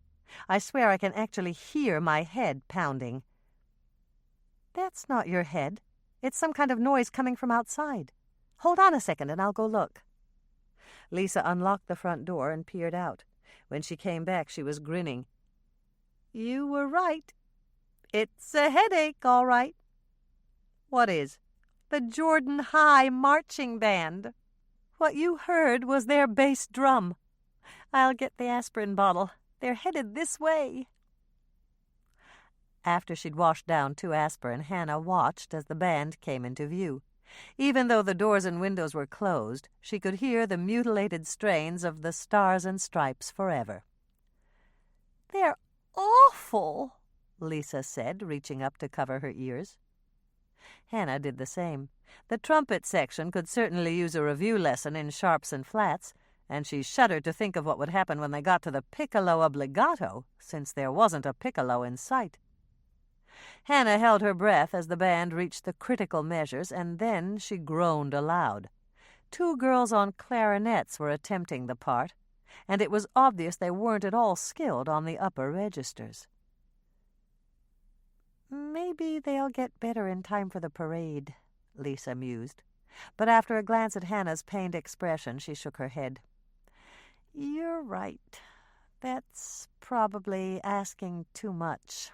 I swear I can actually hear my head pounding." "That's not your head. It's some kind of noise coming from outside. Hold on a second and I'll go look." Lisa unlocked the front door and peered out. When she came back, she was grinning. "You were right. It's a headache, all right." "What is?" "The Jordan High Marching Band. What you heard was their bass drum. I'll get the aspirin bottle. They're headed this way." After she'd washed down 2 aspirin, Hannah watched as the band came into view. Even though the doors and windows were closed, she could hear the mutilated strains of the Stars and Stripes Forever. "They're awful," Lisa said, reaching up to cover her ears. Hannah did the same. The trumpet section could certainly use a review lesson in sharps and flats, and she shuddered to think of what would happen when they got to the piccolo obbligato, since there wasn't a piccolo in sight. Hannah held her breath as the band reached the critical measures, and then she groaned aloud. 2 girls on clarinets were attempting the part, and it was obvious they weren't at all skilled on the upper registers. "Maybe they'll get better in time for the parade," Lisa mused. But after a glance at Hannah's pained expression, she shook her head. "You're right. That's probably asking too much."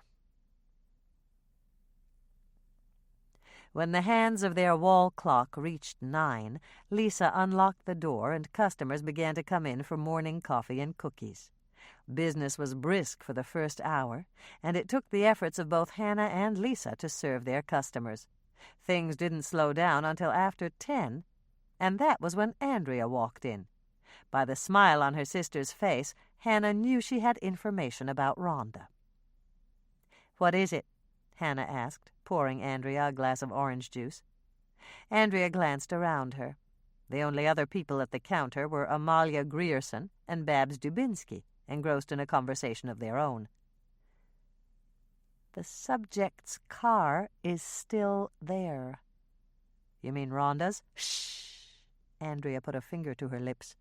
When the hands of their wall clock reached 9, Lisa unlocked the door and customers began to come in for morning coffee and cookies. Business was brisk for the first hour, and it took the efforts of both Hannah and Lisa to serve their customers. Things didn't slow down until after 10, and that was when Andrea walked in. By the smile on her sister's face, Hannah knew she had information about Rhonda. "What is it?" Hannah asked, pouring Andrea a glass of orange juice. Andrea glanced around her. The only other people at the counter were Amalia Grierson and Babs Dubinsky, engrossed in a conversation of their own. "The subject's car is still there." "You mean Rhonda's?" "Shh!" Andrea put a finger to her lips.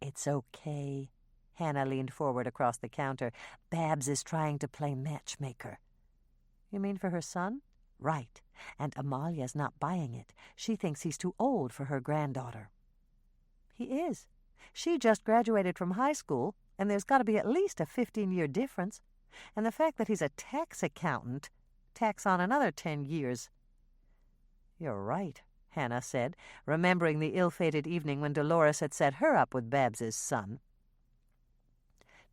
"It's okay." Hannah leaned forward across the counter. "Babs is trying to play matchmaker." "You mean for her son?" "Right. And Amalia's not buying it. She thinks he's too old for her granddaughter." "He is. She just graduated from high school, and there's got to be at least a 15-year difference. And the fact that he's a tax accountant tacks on another 10 years. "You're right," Hannah said, remembering the ill-fated evening when Dolores had set her up with Babs's son.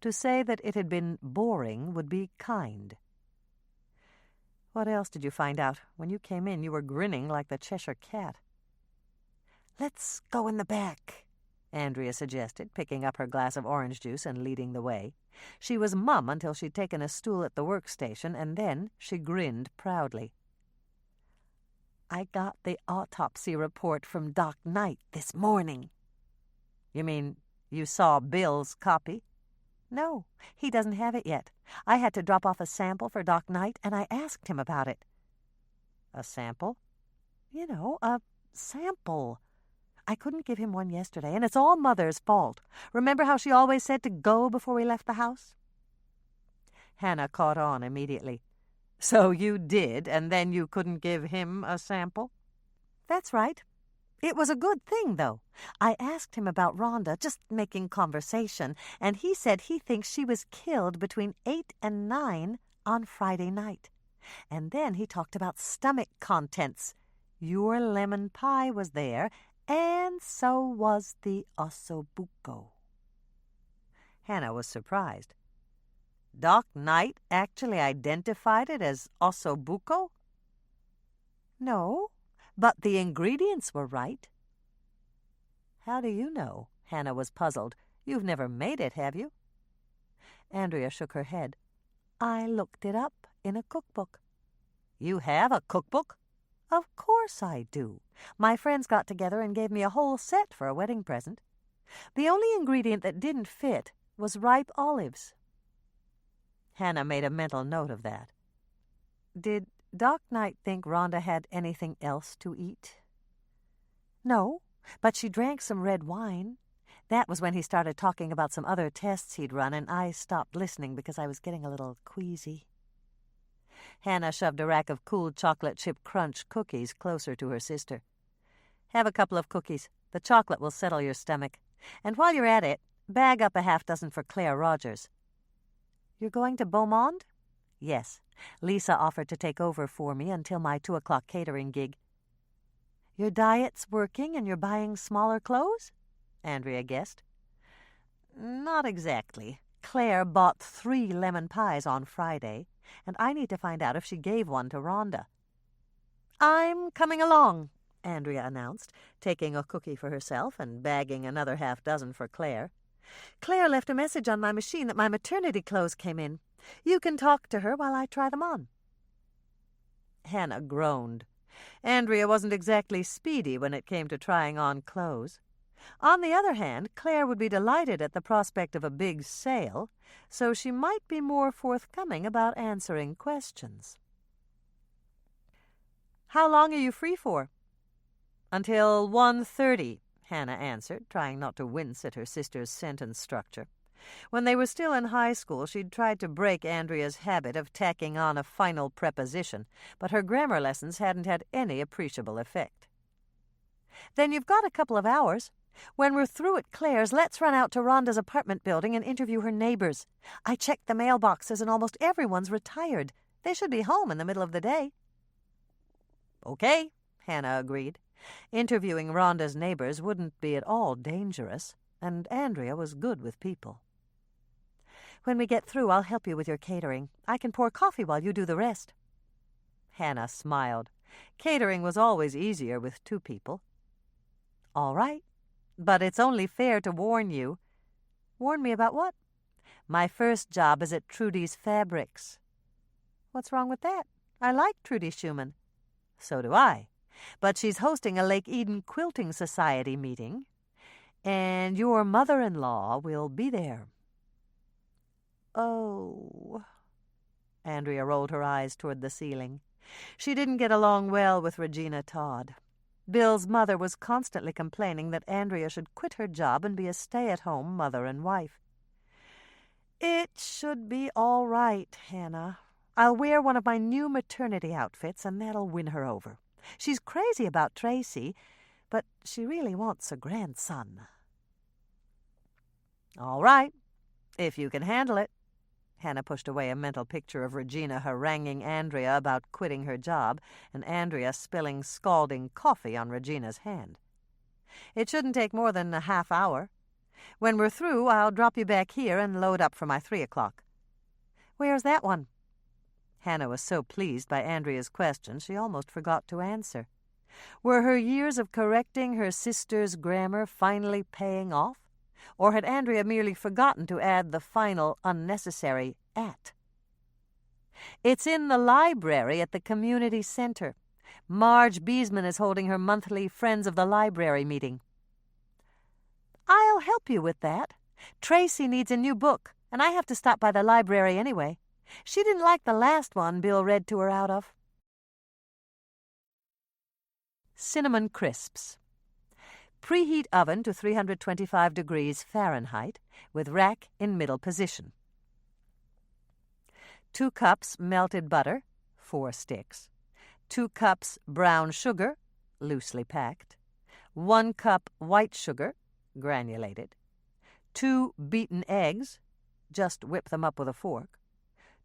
To say that it had been boring would be kind. "What else did you find out? When you came in, you were grinning like the Cheshire Cat." "Let's go in the back," Andrea suggested, picking up her glass of orange juice and leading the way. She was mum until she'd taken a stool at the workstation, and then she grinned proudly. "I got the autopsy report from Doc Knight this morning." "You mean you saw Bill's copy?" "No, he doesn't have it yet. I had to drop off a sample for Doc Knight, and I asked him about it." "A sample?" "You know, a sample. I couldn't give him one yesterday, and it's all Mother's fault. Remember how she always said to go before we left the house?" Hannah caught on immediately. "So you did, and then you couldn't give him a sample?" "That's right. It was a good thing, though. I asked him about Rhonda, just making conversation, and he said he thinks she was killed between 8 and 9 on Friday night. And then he talked about stomach contents. Your lemon pie was there, and so was the ossobuco." Hannah was surprised. Doc Knight actually identified it as ossobuco? "No, but the ingredients were right." "How do you know?" Hannah was puzzled. "You've never made it, have you?" Andrea shook her head. "I looked it up in a cookbook." "You have a cookbook?" "Of course I do. My friends got together and gave me a whole set for a wedding present. The only ingredient that didn't fit was ripe olives. Hannah made a mental note of that. Did Doc Knight think Rhonda had anything else to eat? No, but she drank some red wine. That was when he started talking about some other tests he'd run, and I stopped listening because I was getting a little queasy. Hannah shoved a rack of cool chocolate chip crunch cookies closer to her sister. Have a couple of cookies. The chocolate will settle your stomach. And while you're at it, bag up a half-dozen for Claire Rogers. You're going to Beaumont? Yes. Lisa offered to take over for me until my 2 o'clock catering gig. Your diet's working and you're buying smaller clothes? Andrea guessed. Not exactly. Claire bought 3 lemon pies on Friday, and I need to find out if she gave one to Rhonda. I'm coming along, Andrea announced, taking a cookie for herself and bagging another half-dozen for Claire. Claire left a message on my machine that my maternity clothes came in. You can talk to her while I try them on. Hannah groaned. Andrea wasn't exactly speedy when it came to trying on clothes. On the other hand, Claire would be delighted at the prospect of a big sale, so she might be more forthcoming about answering questions. How long are you free for? Until 1:30, Hannah answered, trying not to wince at her sister's sentence structure. When they were still in high school, she'd tried to break Andrea's habit of tacking on a final preposition, but her grammar lessons hadn't had any appreciable effect. Then you've got a couple of hours. When we're through at Claire's, let's run out to Rhonda's apartment building and interview her neighbors. I checked the mailboxes and almost everyone's retired. They should be home in the middle of the day. Okay, Hannah agreed. Interviewing Rhonda's neighbors wouldn't be at all dangerous, and Andrea was good with people. When we get through, I'll help you with your catering. I can pour coffee while you do the rest. Hannah smiled. Catering was always easier with 2 people. All right, but it's only fair to warn you. Warn me about what? My first job is at Trudy's Fabrics. What's wrong with that? I like Trudy Schumann. So do I. But she's hosting a Lake Eden Quilting Society meeting, and your mother-in-law will be there. Oh. Andrea rolled her eyes toward the ceiling. She didn't get along well with Regina Todd. Bill's mother was constantly complaining that Andrea should quit her job and be a stay-at-home mother and wife. It should be all right, Hannah. I'll wear one of my new maternity outfits, and that'll win her over. She's crazy about Tracy, but she really wants a grandson. All right, if you can handle it. Hannah pushed away a mental picture of Regina haranguing Andrea about quitting her job, and Andrea spilling scalding coffee on Regina's hand. It shouldn't take more than a half hour. When we're through, I'll drop you back here and load up for my 3 o'clock. Where's that one? Hannah was so pleased by Andrea's question she almost forgot to answer. Were her years of correcting her sister's grammar finally paying off? Or had Andrea merely forgotten to add the final unnecessary at? It's in the library at the community center. Marge Beesman is holding her monthly Friends of the Library meeting. I'll help you with that. Tracy needs a new book, and I have to stop by the library anyway. She didn't like the last one Bill read to her out of. Cinnamon crisps. Preheat oven to 325 degrees Fahrenheit with rack in middle position. 2 cups melted butter, 4 sticks. 2 cups brown sugar, loosely packed. 1 cup white sugar, granulated. 2 beaten eggs, just whip them up with a fork.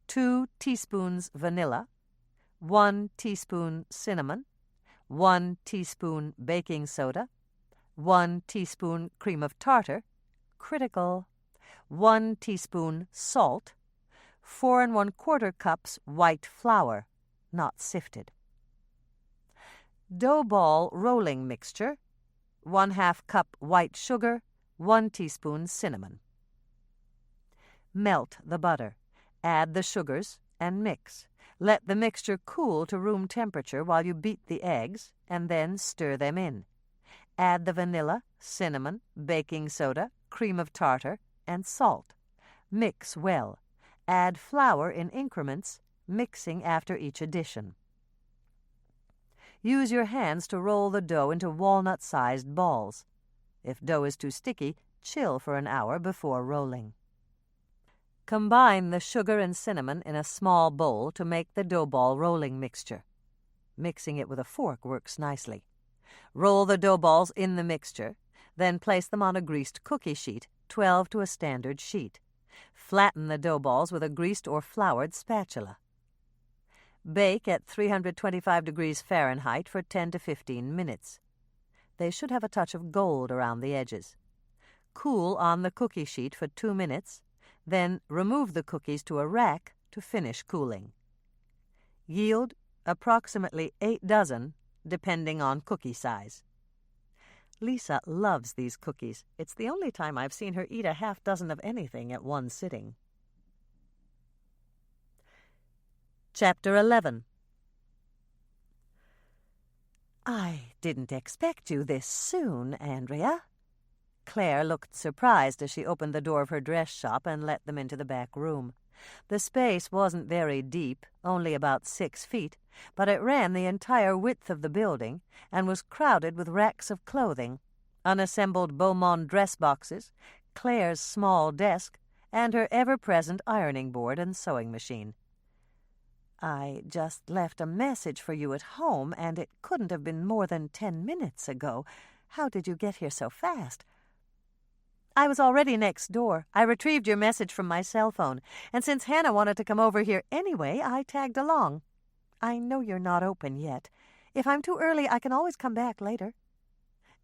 2 teaspoons vanilla. 1 teaspoon cinnamon. 1 teaspoon baking soda. 1 teaspoon cream of tartar, critical. 1 teaspoon salt. 4 1/4 cups white flour, not sifted. Dough ball rolling mixture, 1/2 cup white sugar, 1 teaspoon cinnamon. Melt the butter. Add the sugars and mix. Let the mixture cool to room temperature while you beat the eggs, and then stir them in. Add the vanilla, cinnamon, baking soda, cream of tartar, and salt. Mix well. Add flour in increments, mixing after each addition. Use your hands to roll the dough into walnut-sized balls. If dough is too sticky, chill for an hour before rolling. Combine the sugar and cinnamon in a small bowl to make the dough ball rolling mixture. Mixing it with a fork works nicely. Roll the dough balls in the mixture, then place them on a greased cookie sheet, 12 to a standard sheet. Flatten the dough balls with a greased or floured spatula. Bake at 325 degrees Fahrenheit for 10 to 15 minutes. They should have a touch of gold around the edges. Cool on the cookie sheet for 2 minutes, then remove the cookies to a rack to finish cooling. Yield approximately 8 dozen, depending on cookie size. Lisa loves these cookies. It's the only time I've seen her eat a half dozen of anything at one sitting. Chapter 11. I didn't expect you this soon, Andrea. Claire looked surprised as she opened the door of her dress shop and let them into the back room. The space wasn't very deep, only about 6 feet, but it ran the entire width of the building and was crowded with racks of clothing, unassembled Beaumont dress boxes, Claire's small desk, and her ever-present ironing board and sewing machine. I just left a message for you at home, and it couldn't have been more than 10 minutes ago. How did you get here so fast? I was already next door. I retrieved your message from my cell phone, and since Hannah wanted to come over here anyway, I tagged along. I know you're not open yet. If I'm too early, I can always come back later.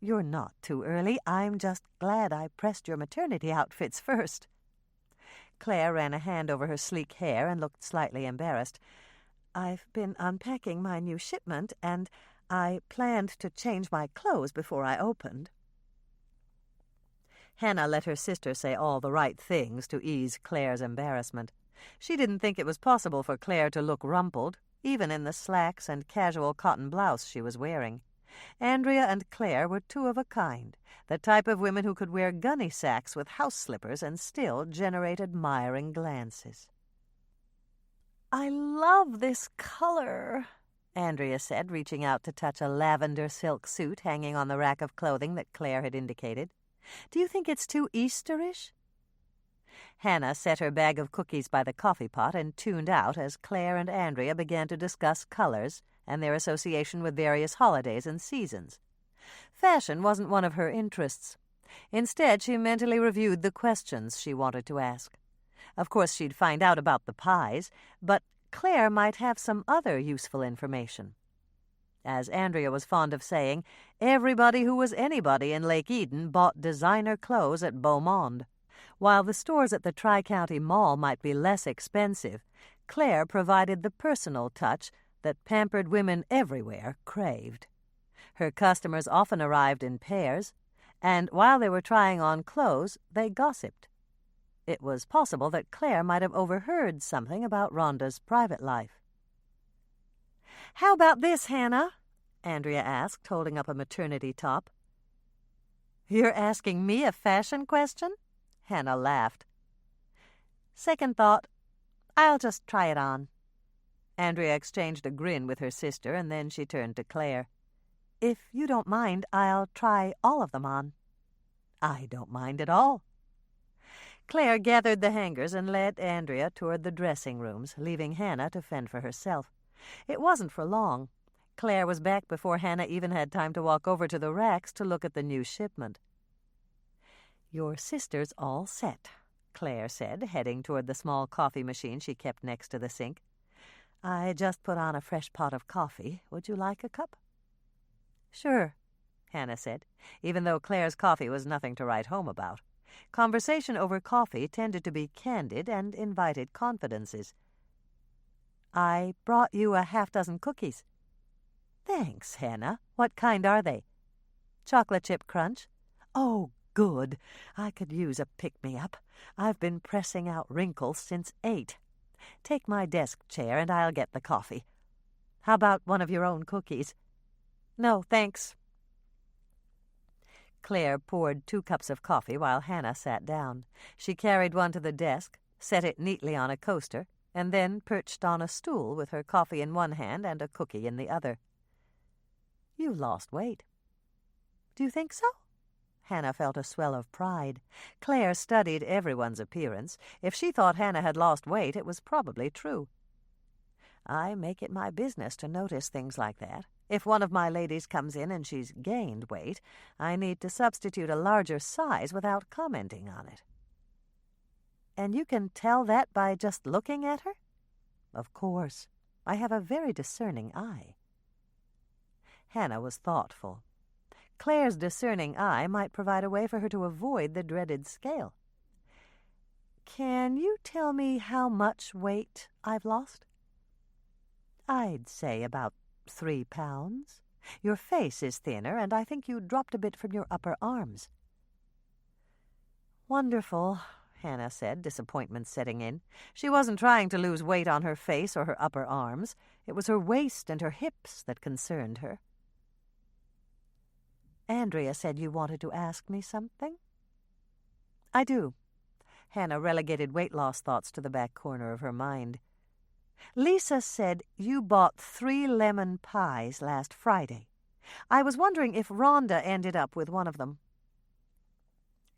You're not too early. I'm just glad I pressed your maternity outfits first. Claire ran a hand over her sleek hair and looked slightly embarrassed. I've been unpacking my new shipment, and I planned to change my clothes before I opened. Hannah let her sister say all the right things to ease Claire's embarrassment. She didn't think it was possible for Claire to look rumpled, even in the slacks and casual cotton blouse she was wearing. Andrea and Claire were two of a kind, the type of women who could wear gunny sacks with house slippers and still generate admiring glances. I love this color, Andrea said, reaching out to touch a lavender silk suit hanging on the rack of clothing that Claire had indicated. Do you think it's too Easterish? Hannah set her bag of cookies by the coffee pot and tuned out as Claire and Andrea began to discuss colors and their association with various holidays and seasons. Fashion wasn't one of her interests. Instead, she mentally reviewed the questions she wanted to ask. Of course, she'd find out about the pies, but Claire might have some other useful information. As Andrea was fond of saying, everybody who was anybody in Lake Eden bought designer clothes at Beaumont. While the stores at the Tri-County Mall might be less expensive, Claire provided the personal touch that pampered women everywhere craved. Her customers often arrived in pairs, and while they were trying on clothes, they gossiped. It was possible that Claire might have overheard something about Rhonda's private life. "How about this, Hannah?" Andrea asked, holding up a maternity top. "You're asking me a fashion question?" Hannah laughed. "Second thought, I'll just try it on." Andrea exchanged a grin with her sister, and then she turned to Claire. "If you don't mind, I'll try all of them on." "I don't mind at all." Claire gathered the hangers and led Andrea toward the dressing rooms, leaving Hannah to fend for herself. It wasn't for long. Claire was back before Hannah even had time to walk over to the racks to look at the new shipment. "Your sister's all set," Claire said, heading toward the small coffee machine she kept next to the sink. "I just put on a fresh pot of coffee. Would you like a cup?" "Sure," Hannah said, even though Claire's coffee was nothing to write home about. Conversation over coffee tended to be candid and invited confidences. "I brought you a half-dozen cookies." "Thanks, Hannah. What kind are they?" "Chocolate chip crunch." "Oh, good. I could use a pick-me-up. I've been pressing out wrinkles since 8. Take my desk chair and I'll get the coffee. How about one of your own cookies?" "No, thanks." Claire poured 2 cups of coffee while Hannah sat down. She carried one to the desk, set it neatly on a coaster, and then perched on a stool with her coffee in one hand and a cookie in the other. "You lost weight." "Do you think so?" Hannah felt a swell of pride. Claire studied everyone's appearance. If she thought Hannah had lost weight, it was probably true. "I make it my business to notice things like that. If one of my ladies comes in and she's gained weight, I need to substitute a larger size without commenting on it." "And you can tell that by just looking at her?" "Of course. I have a very discerning eye." Hannah was thoughtful. Claire's discerning eye might provide a way for her to avoid the dreaded scale. "Can you tell me how much weight I've lost?" "I'd say about 3 pounds. Your face is thinner, and I think you dropped a bit from your upper arms." "Wonderful," Hannah said, disappointment setting in. She wasn't trying to lose weight on her face or her upper arms. It was her waist and her hips that concerned her. "Andrea said you wanted to ask me something?" "I do." Hannah relegated weight-loss thoughts to the back corner of her mind. "Lisa said you bought 3 lemon pies last Friday. I was wondering if Rhonda ended up with one of them."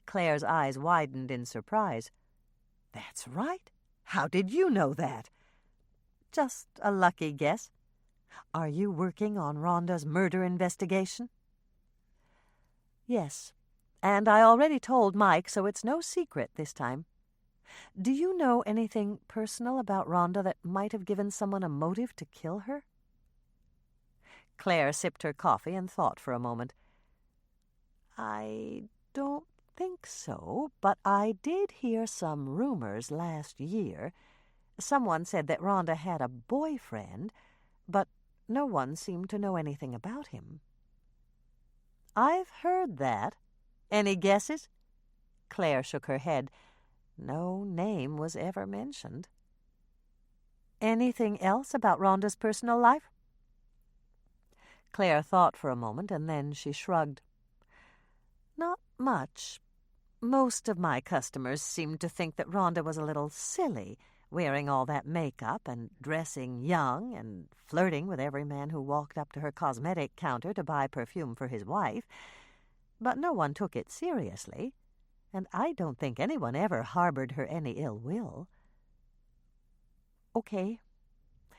Claire's eyes widened in surprise. "That's right. How did you know that?" "Just a lucky guess." "Are you working on Rhonda's murder investigation?" "Yes, and I already told Mike, so it's no secret this time. Do you know anything personal about Rhonda that might have given someone a motive to kill her?" Claire sipped her coffee and thought for a moment. "I don't think so, but I did hear some rumors last year. Someone said that Rhonda had a boyfriend, but no one seemed to know anything about him." "I've heard that. Any guesses?" Claire shook her head. No name was ever mentioned. "Anything else about Rhonda's personal life?" Claire thought for a moment, and then she shrugged. "Not much. Most of my customers seemed to think that Rhonda was a little silly, wearing all that makeup and dressing young and flirting with every man who walked up to her cosmetic counter to buy perfume for his wife. But no one took it seriously, and I don't think anyone ever harbored her any ill will." "Okay,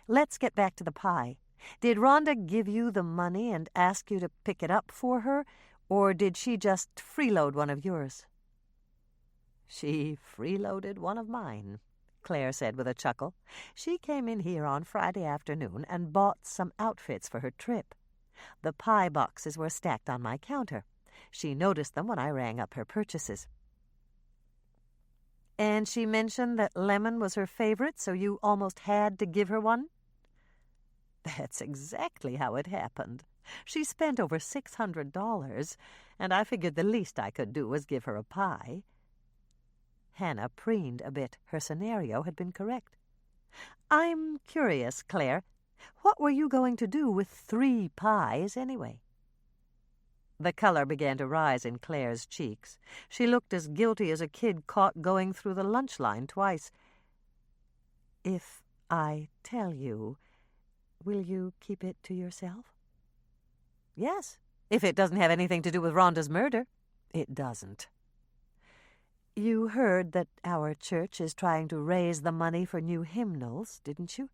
let's get back to the pie. Did Rhonda give you the money and ask you to pick it up for her, or did she just freeload one of yours?" "She freeloaded one of mine," Claire said with a chuckle. "She came in here on Friday afternoon and bought some outfits for her trip. The pie boxes were stacked on my counter. She noticed them when I rang up her purchases." "And she mentioned that lemon was her favorite, so you almost had to give her one?" "That's exactly how it happened. She spent over $600, and I figured the least I could do was give her a pie." Hannah preened a bit. Her scenario had been correct. "I'm curious, Claire. What were you going to do with 3 pies, anyway?" The color began to rise in Claire's cheeks. She looked as guilty as a kid caught going through the lunch line twice. "If I tell you, will you keep it to yourself?" "Yes, if it doesn't have anything to do with Rhonda's murder." "It doesn't." "You heard that our church is trying to raise the money for new hymnals, didn't you?"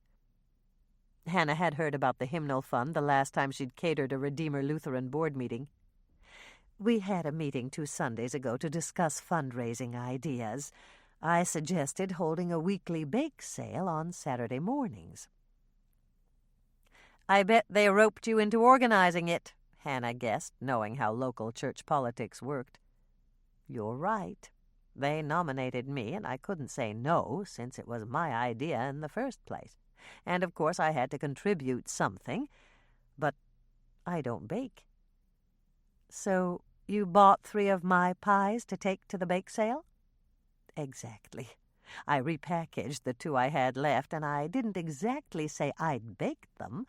Hannah had heard about the hymnal fund the last time she'd catered a Redeemer Lutheran board meeting. "We had a meeting 2 Sundays ago to discuss fundraising ideas. I suggested holding a weekly bake sale on Saturday mornings." "I bet they roped you into organizing it," Hannah guessed, knowing how local church politics worked. "You're right. They nominated me, and I couldn't say no, since it was my idea in the first place. And of course I had to contribute something, but I don't bake." "So you bought 3 of my pies to take to the bake sale?" "Exactly. I repackaged the 2 I had left, and I didn't exactly say I'd baked them,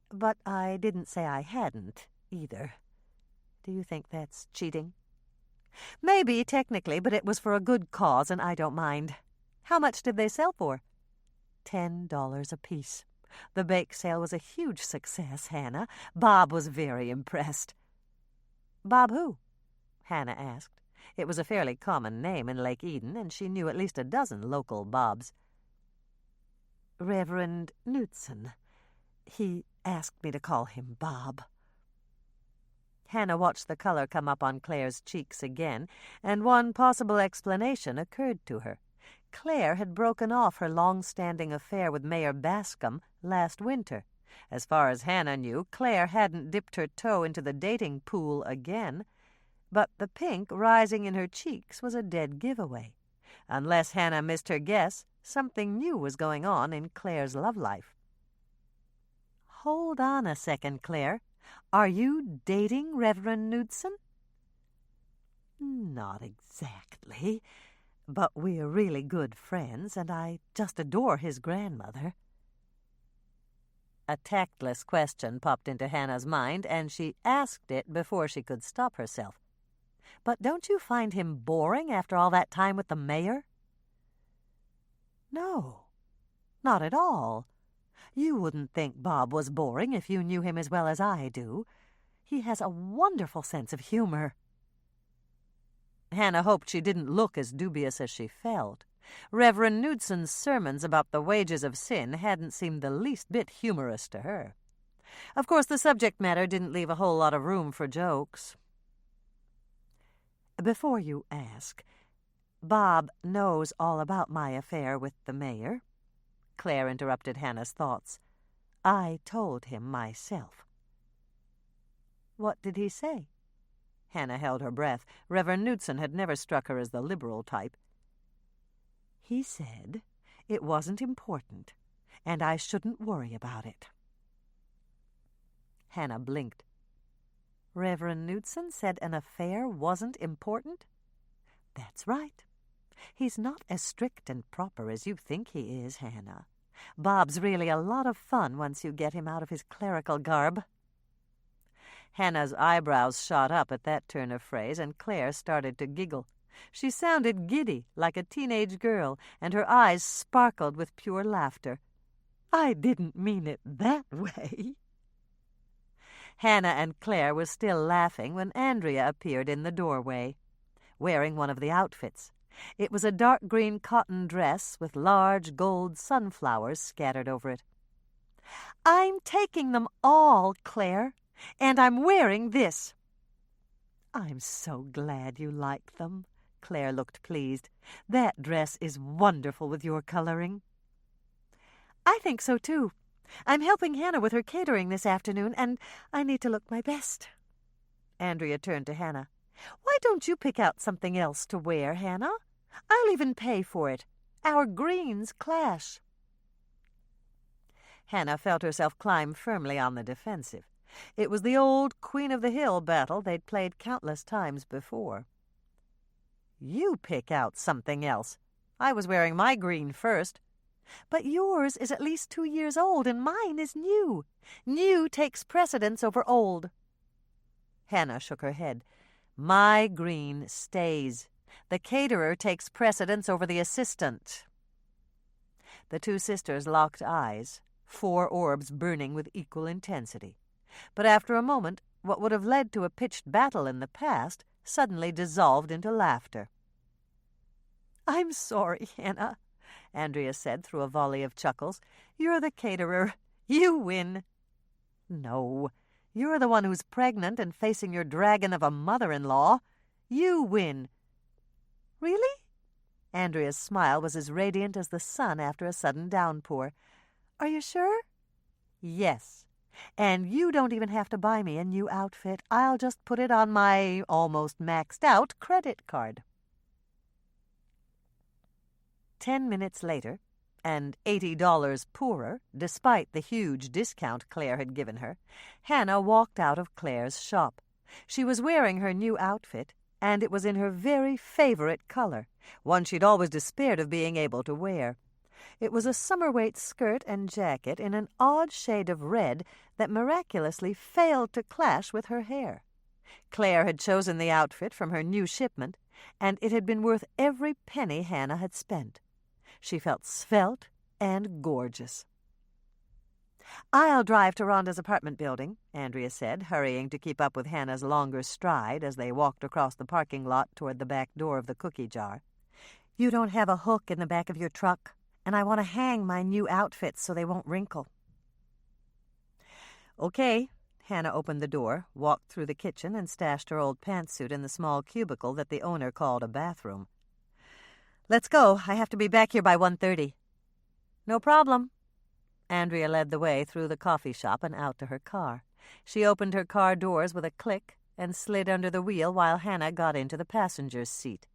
but I didn't say I hadn't, either. Do you think that's cheating? Maybe, technically, but it was for a good cause, and I don't mind. How much did they sell for? $10 apiece. The bake sale was a huge success, Hannah. Bob was very impressed. Bob who? Hannah asked. It was a fairly common name in Lake Eden, and she knew at least a dozen local Bobs. Reverend Knudsen. He asked me to call him Bob. Hannah watched the color come up on Claire's cheeks again, and one possible explanation occurred to her. Claire had broken off her long-standing affair with Mayor Bascom last winter. As far as Hannah knew, Claire hadn't dipped her toe into the dating pool again, but the pink rising in her cheeks was a dead giveaway. Unless Hannah missed her guess, something new was going on in Claire's love life. Hold on a second, Claire. Are you dating Reverend Knudsen? Not exactly, but we're really good friends, and I just adore his grandmother. A tactless question popped into Hannah's mind, and she asked it before she could stop herself. But don't you find him boring after all that time with the mayor? No, not at all. You wouldn't think Bob was boring if you knew him as well as I do. He has a wonderful sense of humor. Hannah hoped she didn't look as dubious as she felt. Reverend Knudsen's sermons about the wages of sin hadn't seemed the least bit humorous to her. Of course, the subject matter didn't leave a whole lot of room for jokes. Before you ask, Bob knows all about my affair with the mayor. Claire interrupted Hannah's thoughts. I told him myself. What did he say? Hannah held her breath. Reverend Knudsen had never struck her as the liberal type. He said it wasn't important, and I shouldn't worry about it. Hannah blinked. Reverend Knudsen said an affair wasn't important? That's right. He's not as strict and proper as you think he is, Hannah. Bob's really a lot of fun once you get him out of his clerical garb. Hannah's eyebrows shot up at that turn of phrase, and Claire started to giggle. She sounded giddy, like a teenage girl, and her eyes sparkled with pure laughter. I didn't mean it that way. Hannah and Claire were still laughing when Andrea appeared in the doorway, wearing one of the outfits. It was a dark green cotton dress with large gold sunflowers scattered over it. I'm taking them all, Claire, and I'm wearing this. I'm so glad you like them. Claire looked pleased. That dress is wonderful with your coloring. I think so, too. I'm helping Hannah with her catering this afternoon, and I need to look my best. Andrea turned to Hannah. Why don't you pick out something else to wear, Hannah? I'll even pay for it. Our greens clash. Hannah felt herself climb firmly on the defensive. It was the old Queen of the Hill battle they'd played countless times before. You pick out something else. I was wearing my green first. But yours is at least 2 years old, and mine is new. New takes precedence over old. Hannah shook her head. My green stays. The caterer takes precedence over the assistant. The two sisters locked eyes, 4 orbs burning with equal intensity. But after a moment, what would have led to a pitched battle in the past suddenly dissolved into laughter. I'm sorry, Hannah, Andrea said through a volley of chuckles. You're the caterer. You win. No, you're the one who's pregnant and facing your dragon of a mother-in-law. You win. Really? Andrea's smile was as radiant as the sun after a sudden downpour. Are you sure? Yes. And you don't even have to buy me a new outfit. I'll just put it on my almost maxed-out credit card. 10 minutes later, and $80 poorer, despite the huge discount Claire had given her, Hannah walked out of Claire's shop. She was wearing her new outfit, and it was in her very favorite color, one she'd always despaired of being able to wear. It was a summer-weight skirt and jacket in an odd shade of red that miraculously failed to clash with her hair. Claire had chosen the outfit from her new shipment, and it had been worth every penny Hannah had spent. She felt svelte and gorgeous. "I'll drive to Rhonda's apartment building," Andrea said, hurrying to keep up with Hannah's longer stride as they walked across the parking lot toward the back door of the cookie jar. "You don't have a hook in the back of your truck, and I want to hang my new outfits so they won't wrinkle." "Okay." Hannah opened the door, walked through the kitchen, and stashed her old pantsuit in the small cubicle that the owner called a bathroom. "Let's go. I have to be back here by 1:30. "No problem." Andrea led the way through the coffee shop and out to her car. She opened her car doors with a click and slid under the wheel while Hannah got into the passenger's seat.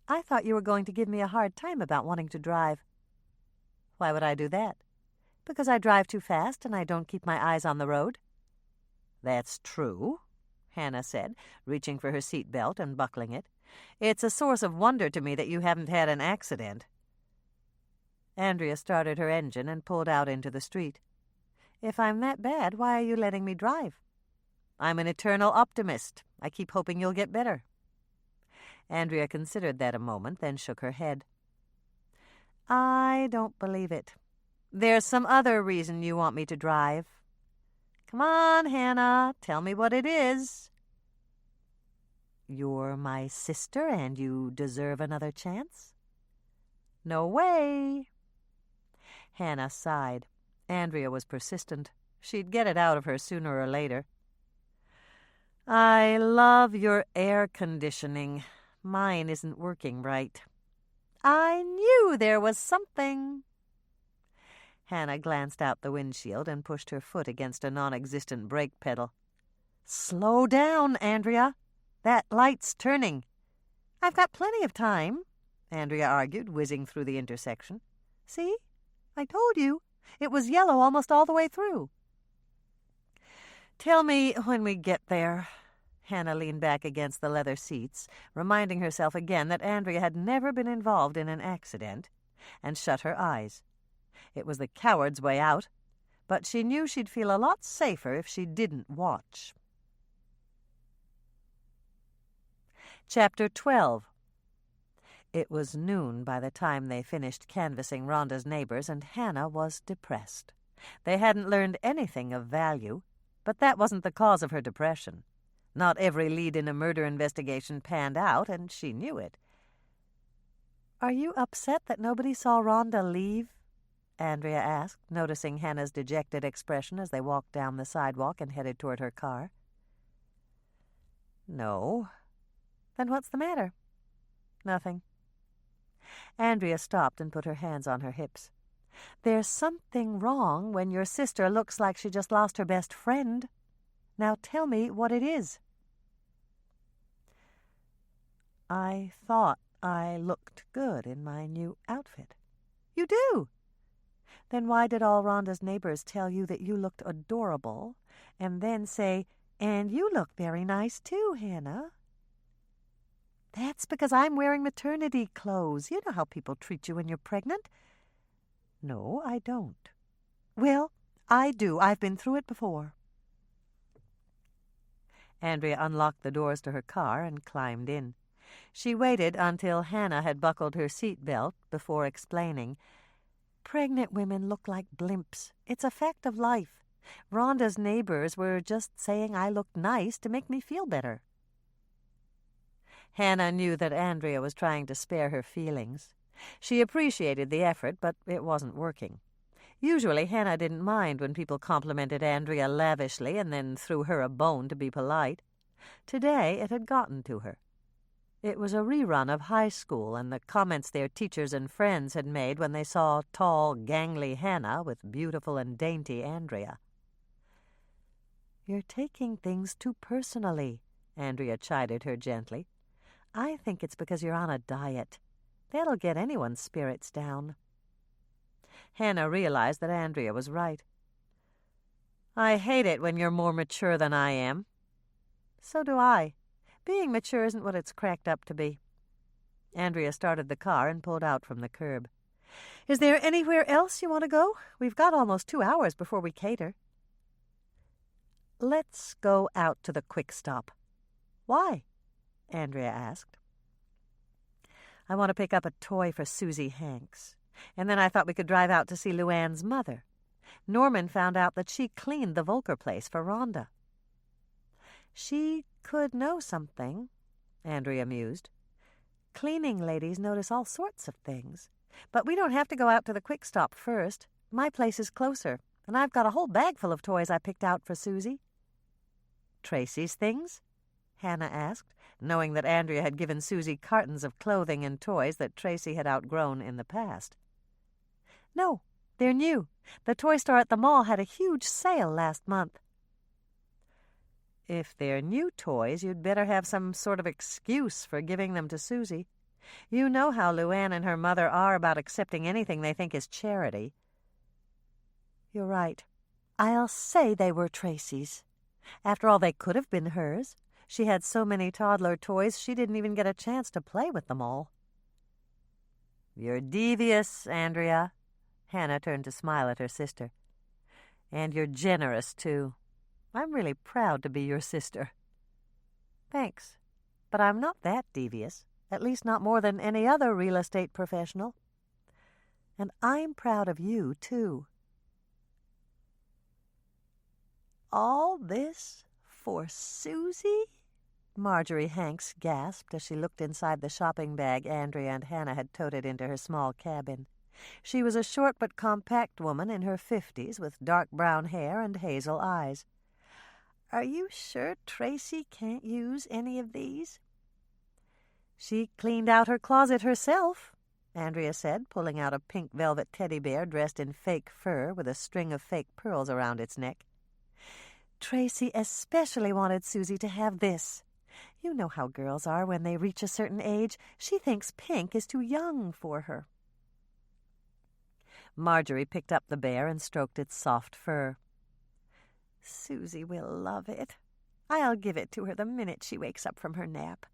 "I thought you were going to give me a hard time about wanting to drive." "Why would I do that?" "Because I drive too fast and I don't keep my eyes on the road." "That's true," Hannah said, reaching for her seat belt and buckling it. "It's a source of wonder to me that you haven't had an accident." Andrea started her engine and pulled out into the street. "If I'm that bad, why are you letting me drive?" "I'm an eternal optimist. I keep hoping you'll get better." Andrea considered that a moment, then shook her head. "I don't believe it. There's some other reason you want me to drive." "Come on, Hannah. Tell me what it is." "You're my sister and you deserve another chance?" "No way." Hannah sighed. Andrea was persistent. She'd get it out of her sooner or later. "I love your air conditioning. Mine isn't working right." "I knew there was something." Hannah glanced out the windshield and pushed her foot against a non-existent brake pedal. "Slow down, Andrea. That light's turning." "I've got plenty of time," Andrea argued, whizzing through the intersection. "See? I told you. It was yellow almost all the way through." "Tell me when we get there." Hannah leaned back against the leather seats, reminding herself again that Andrea had never been involved in an accident, and shut her eyes. It was the coward's way out, but she knew she'd feel a lot safer if she didn't watch. Chapter 12. It was noon by the time they finished canvassing Rhonda's neighbors, and Hannah was depressed. They hadn't learned anything of value, but that wasn't the cause of her depression. Not every lead in a murder investigation panned out, and she knew it. "Are you upset that nobody saw Rhonda leave?" Andrea asked, noticing Hannah's dejected expression as they walked down the sidewalk and headed toward her car. "No." "Then what's the matter?" "Nothing." Andrea stopped and put her hands on her hips. "There's something wrong when your sister looks like she just lost her best friend. Now tell me what it is." "I thought I looked good in my new outfit." "You do? Then why did all Rhonda's neighbors tell you that you looked adorable, and then say, 'And you look very nice too, Hannah'?" "That's because I'm wearing maternity clothes. You know how people treat you when you're pregnant." "No, I don't." "Well, I do. I've been through it before." Andrea unlocked the doors to her car and climbed in. She waited until Hannah had buckled her seat belt before explaining. "Pregnant women look like blimps. It's a fact of life. Rhonda's neighbors were just saying I looked nice to make me feel better." Hannah knew that Andrea was trying to spare her feelings. She appreciated the effort, but it wasn't working. Usually Hannah didn't mind when people complimented Andrea lavishly and then threw her a bone to be polite. Today it had gotten to her. It was a rerun of high school and the comments their teachers and friends had made when they saw tall, gangly Hannah with beautiful and dainty Andrea. "You're taking things too personally," Andrea chided her gently. "I think it's because you're on a diet. That'll get anyone's spirits down." Hannah realized that Andrea was right. "I hate it when you're more mature than I am." "So do I. Being mature isn't what it's cracked up to be." Andrea started the car and pulled out from the curb. "Is there anywhere else you want to go? We've got almost 2 hours before we cater." Let's go out to the quick stop. Why? Andrea asked. I want to pick up a toy for Susie Hanks. And then I thought we could drive out to see Luann's mother. Norman found out that she cleaned the Volker place for Rhonda. She could know something, Andrea mused. Cleaning ladies notice all sorts of things. But we don't have to go out to the quick stop first. My place is closer, and I've got a whole bag full of toys I picked out for Susie. Tracy's things? Hannah asked, knowing that Andrea had given Susie cartons of clothing and toys that Tracy had outgrown in the past. No, they're new. The toy store at the mall had a huge sale last month. If they're new toys, you'd better have some sort of excuse for giving them to Susie. You know how Luann and her mother are about accepting anything they think is charity. You're right. I'll say they were Tracy's. After all, they could have been hers. She had so many toddler toys, she didn't even get a chance to play with them all. You're devious, Andrea. Hannah turned to smile at her sister. And you're generous, too. I'm really proud to be your sister. Thanks, but I'm not that devious, at least not more than any other real estate professional. And I'm proud of you, too. All this for Susie? Marjorie Hanks gasped as she looked inside the shopping bag Andrea and Hannah had toted into her small cabin. She was a short but compact woman in her 50s with dark brown hair and hazel eyes. Are you sure Tracy can't use any of these? She cleaned out her closet herself, Andrea said, pulling out a pink velvet teddy bear dressed in fake fur with a string of fake pearls around its neck. Tracy especially wanted Susie to have this. You know how girls are when they reach a certain age. She thinks pink is too young for her. Marjorie picked up the bear and stroked its soft fur. Susie will love it. I'll give it to her the minute she wakes up from her nap.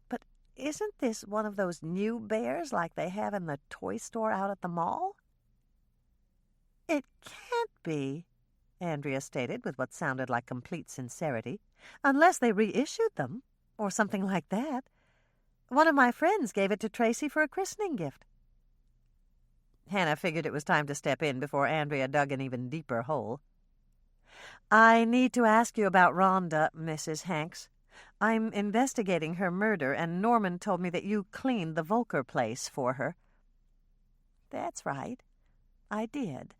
But isn't this one of those new bears like they have in the toy store out at the mall? It can't be, Andrea stated with what sounded like complete sincerity, unless they reissued them, or something like that. One of my friends gave it to Tracy for a christening gift. Hannah figured it was time to step in before Andrea dug an even deeper hole. I need to ask you about Rhonda, Mrs. Hanks. I'm investigating her murder, and Norman told me that you cleaned the Volker place for her. That's right. I did.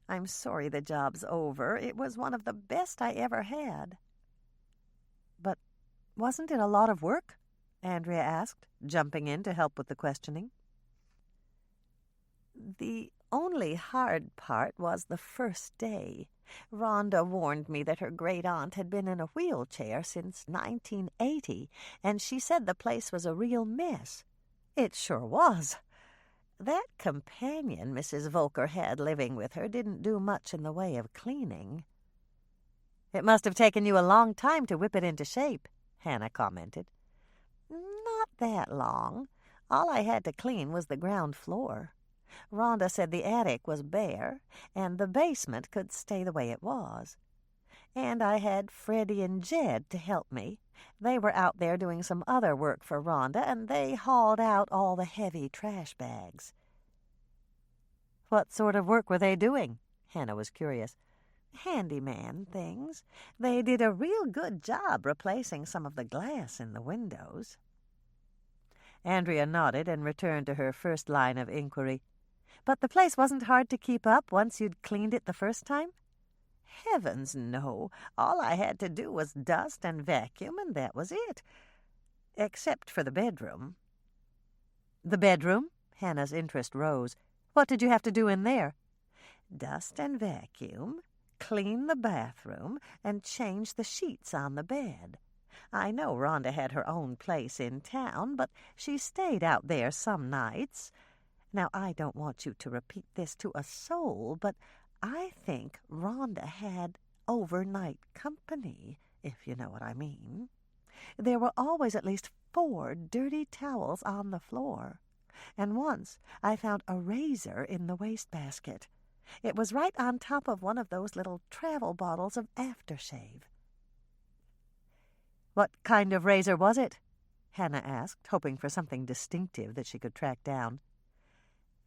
I'm sorry the job's over. It was one of the best I ever had. But wasn't it a lot of work? Andrea asked, jumping in to help with the questioning. The only hard part was the first day. Rhonda warned me that her great-aunt had been in a wheelchair since 1980, and she said the place was a real mess. It sure was. That companion Mrs. Volker had living with her didn't do much in the way of cleaning. It must have taken you a long time to whip it into shape, Hannah commented. Not that long. All I had to clean was the ground floor. Rhonda said the attic was bare, and the basement could stay the way it was. And I had Freddie and Jed to help me. They were out there doing some other work for Rhonda, and they hauled out all the heavy trash bags. What sort of work were they doing? Hannah was curious. Handyman things. They did a real good job replacing some of the glass in the windows. Andrea nodded and returned to her first line of inquiry. But the place wasn't hard to keep up once you'd cleaned it the first time? Heavens, no. All I had to do was dust and vacuum, and that was it. Except for the bedroom. The bedroom? Hannah's interest rose. What did you have to do in there? Dust and vacuum, clean the bathroom, and change the sheets on the bed. I know Rhonda had her own place in town, but she stayed out there some nights. Now, I don't want you to repeat this to a soul, but I think Rhonda had overnight company, if you know what I mean. There were always at least 4 dirty towels on the floor, and once I found a razor in the wastebasket. It was right on top of one of those little travel bottles of aftershave. "What kind of razor was it?" Hannah asked, hoping for something distinctive that she could track down.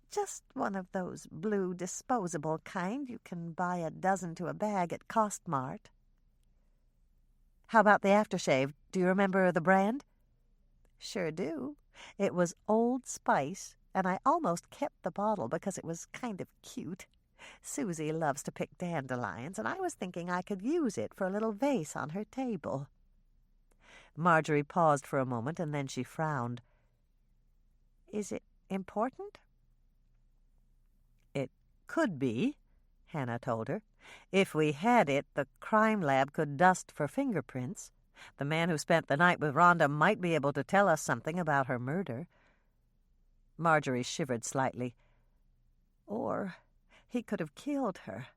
"Just one of those blue disposable kind you can buy a dozen to a bag at Cost Mart." "How about the aftershave? Do you remember the brand?" "Sure do. It was Old Spice, and I almost kept the bottle because it was kind of cute. Susie loves to pick dandelions, and I was thinking I could use it for a little vase on her table." Marjorie paused for a moment, and then she frowned. "Is it important?" "It could be," Hannah told her. "If we had it, the crime lab could dust for fingerprints. The man who spent the night with Rhonda might be able to tell us something about her murder." Marjorie shivered slightly. "Or he could have killed her.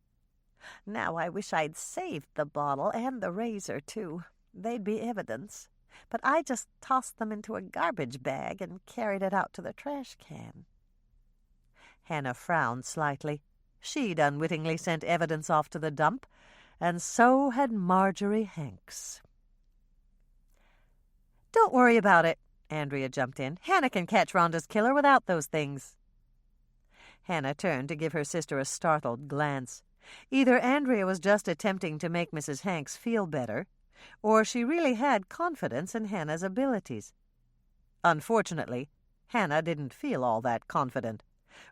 Now I wish I'd saved the bottle and the razor, too. They'd be evidence. But I just tossed them into a garbage bag and carried it out to the trash can." Hannah frowned slightly. She'd unwittingly sent evidence off to the dump, and so had Marjorie Hanks. "Don't worry about it," Andrea jumped in. "Hannah can catch Rhonda's killer without those things." Hannah turned to give her sister a startled glance. Either Andrea was just attempting to make Mrs. Hanks feel better, or she really had confidence in Hannah's abilities. Unfortunately, Hannah didn't feel all that confident.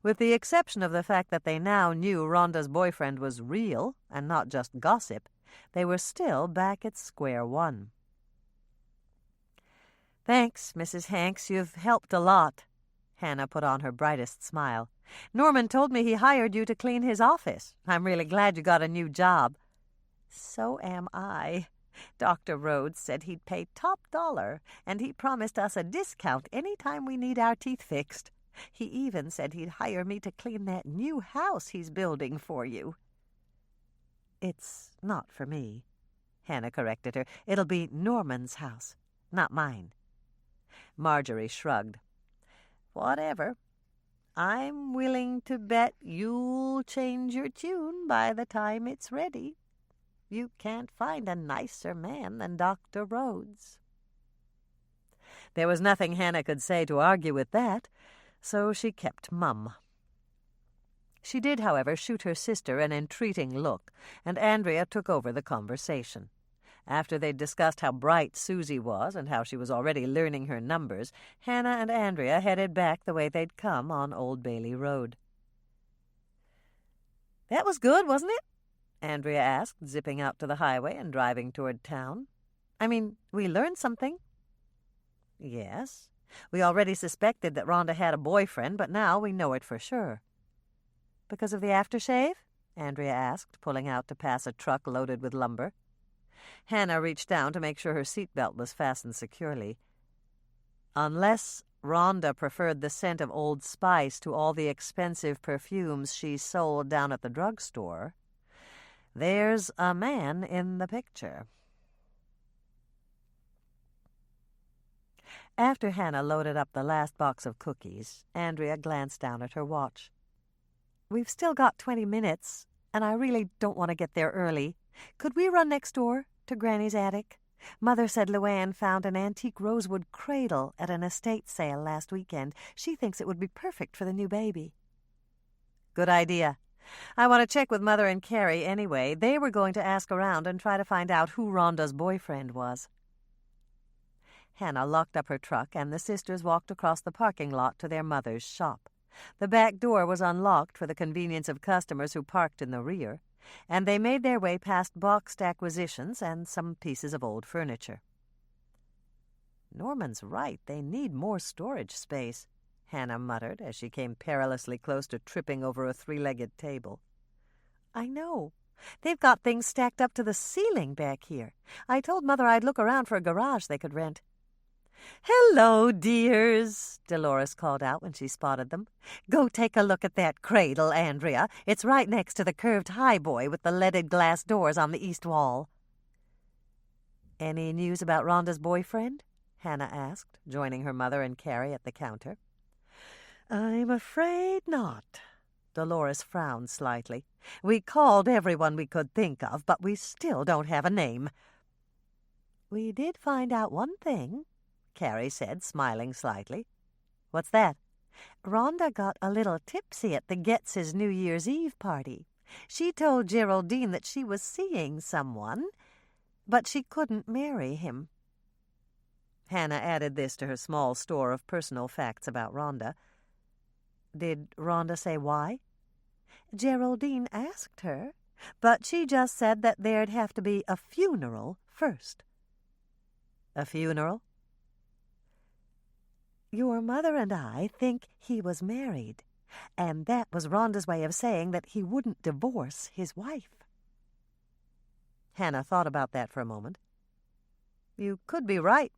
With the exception of the fact that they now knew Rhonda's boyfriend was real and not just gossip, they were still back at square one. "Thanks, Mrs. Hanks. You've helped a lot." Hannah put on her brightest smile. "Norman told me he hired you to clean his office. I'm really glad you got a new job." "So am I. Dr. Rhodes said he'd pay top dollar, and he promised us a discount any time we need our teeth fixed. He even said he'd hire me to clean that new house he's building for you." "It's not for me," Hannah corrected her. "It'll be Norman's house, not mine." Marjorie shrugged. "Whatever. I'm willing to bet you'll change your tune by the time it's ready. You can't find a nicer man than Dr. Rhodes." There was nothing Hannah could say to argue with that, so she kept mum. She did, however, shoot her sister an entreating look, and Andrea took over the conversation. After they'd discussed how bright Susie was and how she was already learning her numbers, Hannah and Andrea headed back the way they'd come on Old Bailey Road. "That was good, wasn't it?" Andrea asked, zipping out to the highway and driving toward town. "I mean, we learned something." "Yes. We already suspected that Rhonda had a boyfriend, but now we know it for sure." "Because of the aftershave?" Andrea asked, pulling out to pass a truck loaded with lumber. Hannah reached down to make sure her seatbelt was fastened securely. "Unless Rhonda preferred the scent of Old Spice to all the expensive perfumes she sold down at the drugstore, there's a man in the picture." After Hannah loaded up the last box of cookies, Andrea glanced down at her watch. "We've still got 20 minutes, and I really don't want to get there early. Could we run next door to Granny's attic? Mother said Luann found an antique rosewood cradle at an estate sale last weekend. She thinks it would be perfect for the new baby." "Good idea. I want to check with Mother and Carrie anyway. They were going to ask around and try to find out who Rhonda's boyfriend was." Hannah locked up her truck, and the sisters walked across the parking lot to their mother's shop. The back door was unlocked for the convenience of customers who parked in the rear, and they made their way past boxed acquisitions and some pieces of old furniture. "Norman's right. They need more storage space," Hannah muttered as she came perilously close to tripping over a three-legged table. "I know. They've got things stacked up to the ceiling back here. I told Mother I'd look around for a garage they could rent." "Hello, dears," Dolores called out when she spotted them. "Go take a look at that cradle, Andrea. It's right next to the curved highboy with the leaded glass doors on the east wall." "Any news about Rhonda's boyfriend?" Hannah asked, joining her mother and Carrie at the counter. "I'm afraid not," Dolores frowned slightly. "We called everyone we could think of, but we still don't have a name." "We did find out one thing," Carrie said, smiling slightly. "What's that?" "Rhonda got a little tipsy at the Getz's New Year's Eve party. She told Geraldine that she was seeing someone, but she couldn't marry him." Hannah added this to her small store of personal facts about Rhonda. "Did Rhonda say why?" "Geraldine asked her, but she just said that there'd have to be a funeral first." "A funeral?" "Your mother and I think he was married, and that was Rhonda's way of saying that he wouldn't divorce his wife." Hannah thought about that for a moment. "You could be right."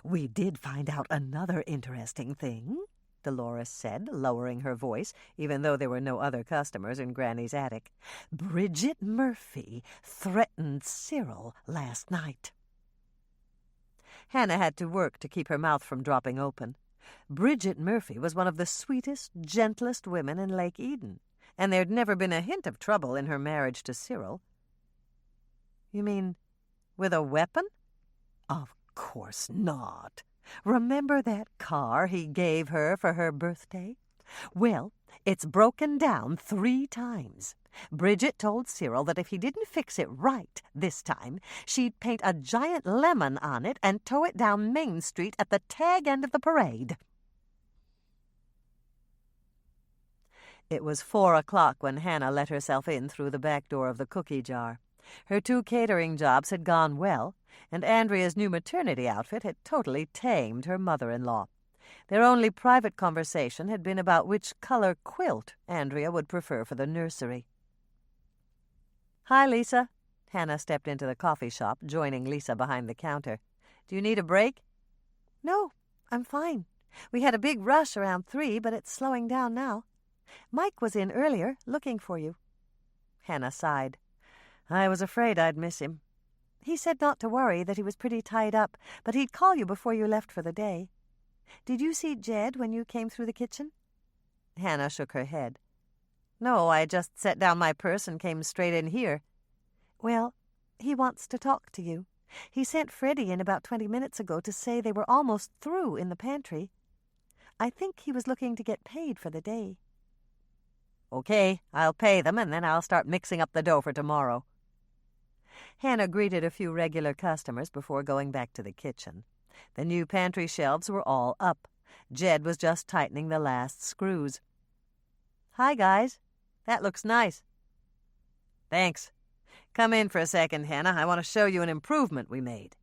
"We did find out another interesting thing," Dolores said, lowering her voice, even though there were no other customers in Granny's attic. "Bridget Murphy threatened Cyril last night." Hannah had to work to keep her mouth from dropping open. Bridget Murphy was one of the sweetest, gentlest women in Lake Eden, and there'd never been a hint of trouble in her marriage to Cyril. "You mean with a weapon?" "Of course not. Remember that car he gave her for her birthday? Well, it's broken down 3 times. Bridget told Cyril that if he didn't fix it right this time, she'd paint a giant lemon on it and tow it down Main Street at the tag end of the parade." It was 4 o'clock when Hannah let herself in through the back door of the cookie jar. Her 2 catering jobs had gone well, and Andrea's new maternity outfit had totally tamed her mother-in-law. Their only private conversation had been about which color quilt Andrea would prefer for the nursery. "Hi, Lisa." Hannah stepped into the coffee shop, joining Lisa behind the counter. "Do you need a break?" "No, I'm fine. We had a big rush around 3, but it's slowing down now. Mike was in earlier, looking for you." Hannah sighed. "I was afraid I'd miss him." "He said not to worry, that he was pretty tied up, but he'd call you before you left for the day. Did you see Jed when you came through the kitchen?" Hannah shook her head. "No, I just set down my purse and came straight in here." "Well, he wants to talk to you. He sent Freddie in about 20 minutes ago to say they were almost through in the pantry. I think he was looking to get paid for the day." "Okay, I'll pay them, and then I'll start mixing up the dough for tomorrow." Hannah greeted a few regular customers before going back to the kitchen. The new pantry shelves were all up. Jed was just tightening the last screws. "Hi, guys. That looks nice." "Thanks. Come in for a second, Hannah. I want to show you an improvement we made."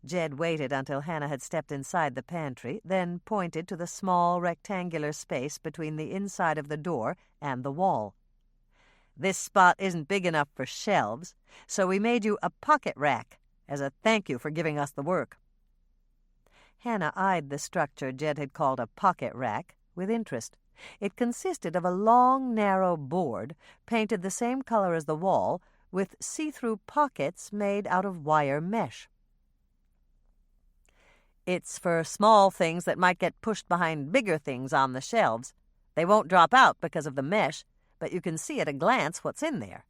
Jed waited until Hannah had stepped inside the pantry, then pointed to the small rectangular space between the inside of the door and the wall. "This spot isn't big enough for shelves, so we made you a pocket rack as a thank you for giving us the work." Hannah eyed the structure Jed had called a pocket rack with interest. It consisted of a long, narrow board painted the same color as the wall, with see-through pockets made out of wire mesh. "It's for small things that might get pushed behind bigger things on the shelves. They won't drop out because of the mesh, but you can see at a glance what's in there."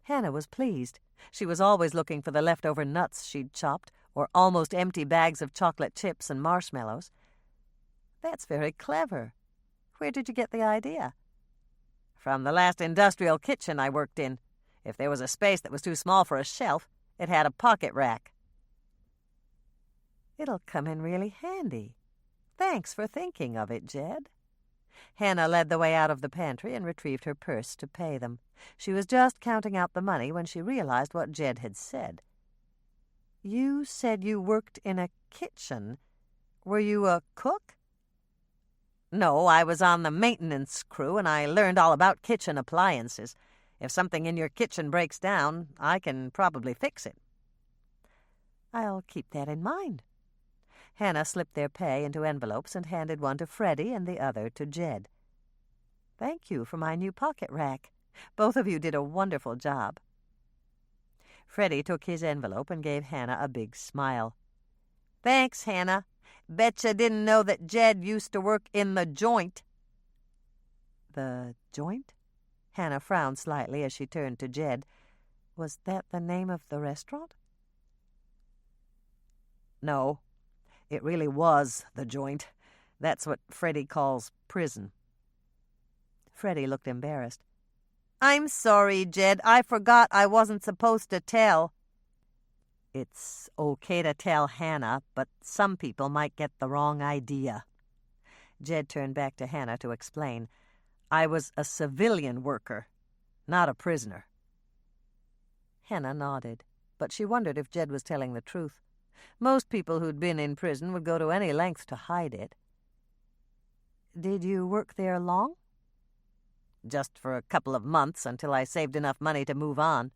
Hannah was pleased. She was always looking for the leftover nuts she'd chopped, or almost empty bags of chocolate chips and marshmallows. "That's very clever. Where did you get the idea?" "From the last industrial kitchen I worked in. If there was a space that was too small for a shelf, it had a pocket rack." "It'll come in really handy. Thanks for thinking of it, Jed." Hannah led the way out of the pantry and retrieved her purse to pay them. She was just counting out the money when she realized what Jed had said. "You said you worked in a kitchen. Were you a cook?" "No, I was on the maintenance crew, and I learned all about kitchen appliances. If something in your kitchen breaks down, I can probably fix it." "I'll keep that in mind." Hannah slipped their pay into envelopes and handed one to Freddie and the other to Jed. "Thank you for my new pocket rack. Both of you did a wonderful job." Freddie took his envelope and gave Hannah a big smile. "Thanks, Hannah. Betcha didn't know that Jed used to work in the joint." The Joint? Hannah frowned slightly as she turned to Jed. Was that the name of the restaurant? No, it really was the Joint. That's what Freddie calls prison. Freddie looked embarrassed. I'm sorry, Jed. I forgot I wasn't supposed to tell. It's okay to tell Hannah, but some people might get the wrong idea. Jed turned back to Hannah to explain. I was a civilian worker, not a prisoner. Hannah nodded, but she wondered if Jed was telling the truth. Most people who'd been in prison would go to any length to hide it. Did you work there long? Just for a couple of months until I saved enough money to move on.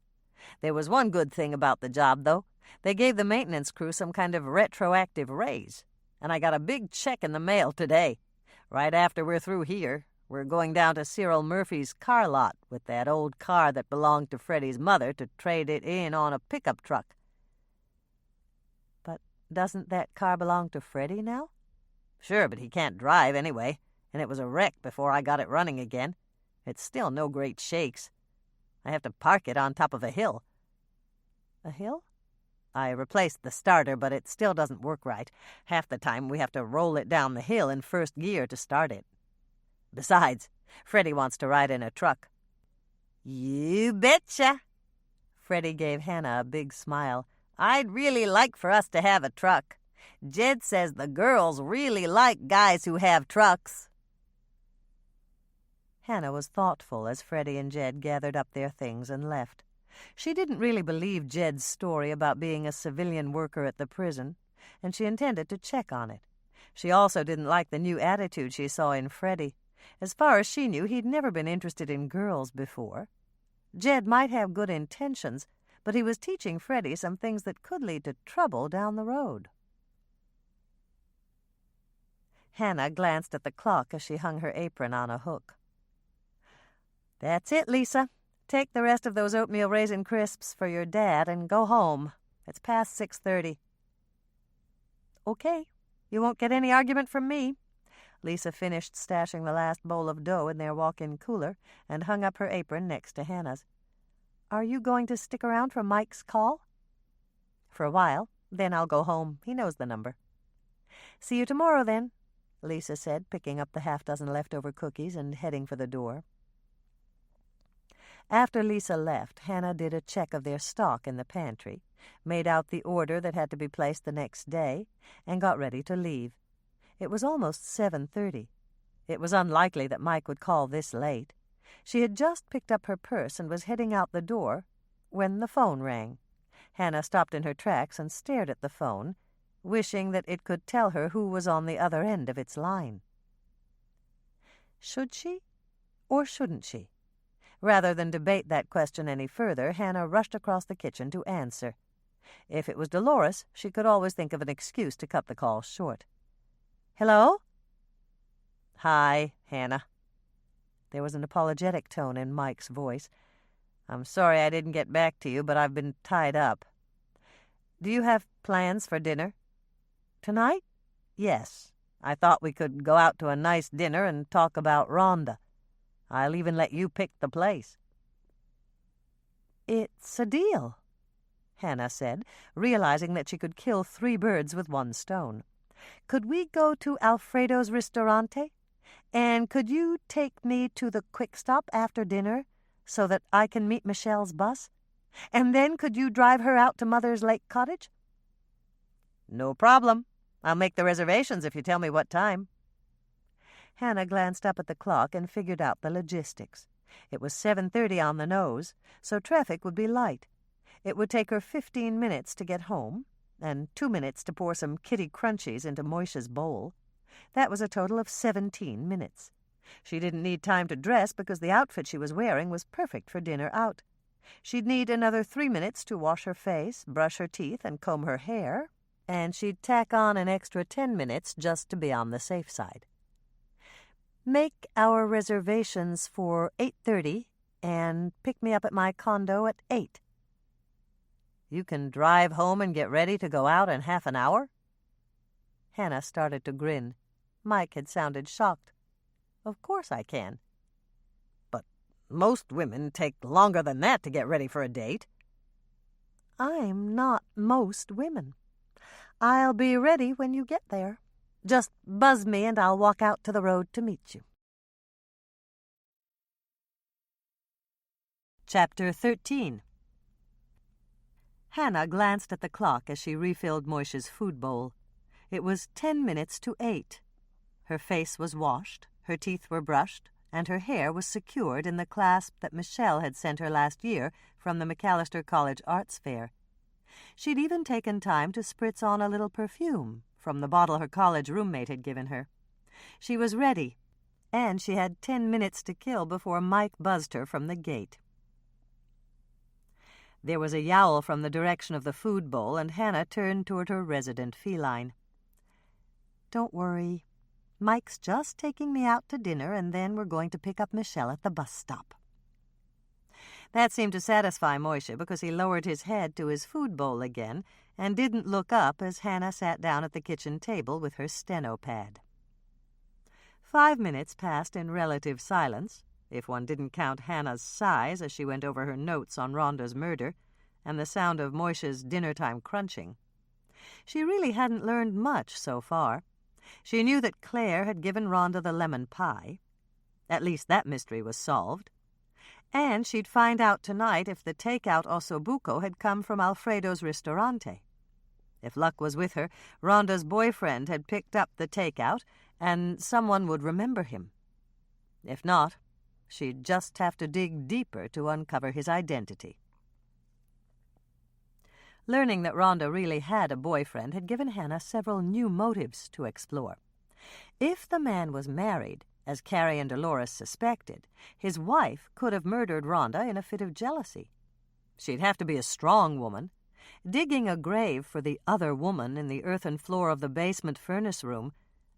There was one good thing about the job, though. They gave the maintenance crew some kind of retroactive raise, and I got a big check in the mail today. Right after we're through here, we're going down to Cyril Murphy's car lot with that old car that belonged to Freddie's mother to trade it in on a pickup truck. But doesn't that car belong to Freddie now? Sure, but he can't drive anyway, and it was a wreck before I got it running again. It's still no great shakes. I have to park it on top of a hill. A hill? I replaced the starter, but it still doesn't work right. Half the time we have to roll it down the hill in first gear to start it. Besides, Freddie wants to ride in a truck. You betcha! Freddie gave Hannah a big smile. I'd really like for us to have a truck. Jed says the girls really like guys who have trucks. Hannah was thoughtful as Freddie and Jed gathered up their things and left. She didn't really believe Jed's story about being a civilian worker at the prison, and she intended to check on it. She also didn't like the new attitude she saw in Freddie. As far as she knew, he'd never been interested in girls before. Jed might have good intentions, but he was teaching Freddie some things that could lead to trouble down the road. Hannah glanced at the clock as she hung her apron on a hook. That's it, Lisa. Take the rest of those oatmeal raisin crisps for your dad and go home. It's past 6:30. Okay, you won't get any argument from me. Lisa finished stashing the last bowl of dough in their walk-in cooler and hung up her apron next to Hannah's. Are you going to stick around for Mike's call? For a while. Then I'll go home. He knows the number. See you tomorrow, then, Lisa said, picking up the half-dozen leftover cookies and heading for the door. After Lisa left, Hannah did a check of their stock in the pantry, made out the order that had to be placed the next day, and got ready to leave. It was almost 7:30. It was unlikely that Mike would call this late. She had just picked up her purse and was heading out the door when the phone rang. Hannah stopped in her tracks and stared at the phone, wishing that it could tell her who was on the other end of its line. Should she or shouldn't she? Rather than debate that question any further, Hannah rushed across the kitchen to answer. If it was Dolores, she could always think of an excuse to cut the call short. Hello? Hi, Hannah. There was an apologetic tone in Mike's voice. I'm sorry I didn't get back to you, but I've been tied up. Do you have plans for dinner? Tonight? Yes. I thought we could go out to a nice dinner and talk about Rhonda. I'll even let you pick the place. It's a deal, Hannah said, realizing that she could kill 3 birds with 1 stone. Could we go to Alfredo's Ristorante? And could you take me to the Quick Stop after dinner so that I can meet Michelle's bus? And then could you drive her out to Mother's Lake Cottage? No problem. I'll make the reservations if you tell me what time. Hannah glanced up at the clock and figured out the logistics. It was 7:30 on the nose, so traffic would be light. It would take her 15 minutes to get home, and 2 minutes to pour some Kitty Crunchies into Moisha's bowl. That was a total of 17 minutes. She didn't need time to dress because the outfit she was wearing was perfect for dinner out. She'd need another 3 minutes to wash her face, brush her teeth, and comb her hair, and she'd tack on an extra 10 minutes just to be on the safe side. Make our reservations for 8:30 and pick me up at my condo at 8. You can drive home and get ready to go out in half an hour? Hannah started to grin. Mike had sounded shocked. Of course I can. Most women take longer than that to get ready for a date. I'm not most women. I'll be ready when you get there. Just buzz me and I'll walk out to the road to meet you. Chapter 13. Hannah glanced at the clock as she refilled Moisha's food bowl. It was 10 minutes to 8. Her face was washed, her teeth were brushed, and her hair was secured in the clasp that Michelle had sent her last year from the McAllister College Arts Fair. She'd even taken time to spritz on a little perfume from the bottle her college roommate had given her. She was ready, and she had 10 minutes to kill before Mike buzzed her from the gate. There was a yowl from the direction of the food bowl, and Hannah turned toward her resident feline. Don't worry. Mike's just taking me out to dinner, and then we're going to pick up Michelle at the bus stop. That seemed to satisfy Moisha because he lowered his head to his food bowl again and didn't look up as Hannah sat down at the kitchen table with her steno pad. 5 minutes passed in relative silence, if one didn't count Hannah's sighs as she went over her notes on Rhonda's murder and the sound of Moisha's dinner-time crunching. She really hadn't learned much so far. She knew that Claire had given Rhonda the lemon pie. At least that mystery was solved. And she'd find out tonight if the take-out Audiobook had come from Alfredo's Ristorante. If luck was with her, Rhonda's boyfriend had picked up the take-out, and someone would remember him. If not, she'd just have to dig deeper to uncover his identity. Learning that Rhonda really had a boyfriend had given Hannah several new motives to explore. If the man was married, as Carrie and Dolores suspected, his wife could have murdered Rhonda in a fit of jealousy. She'd have to be a strong woman. Digging a grave for the other woman in the earthen floor of the basement furnace room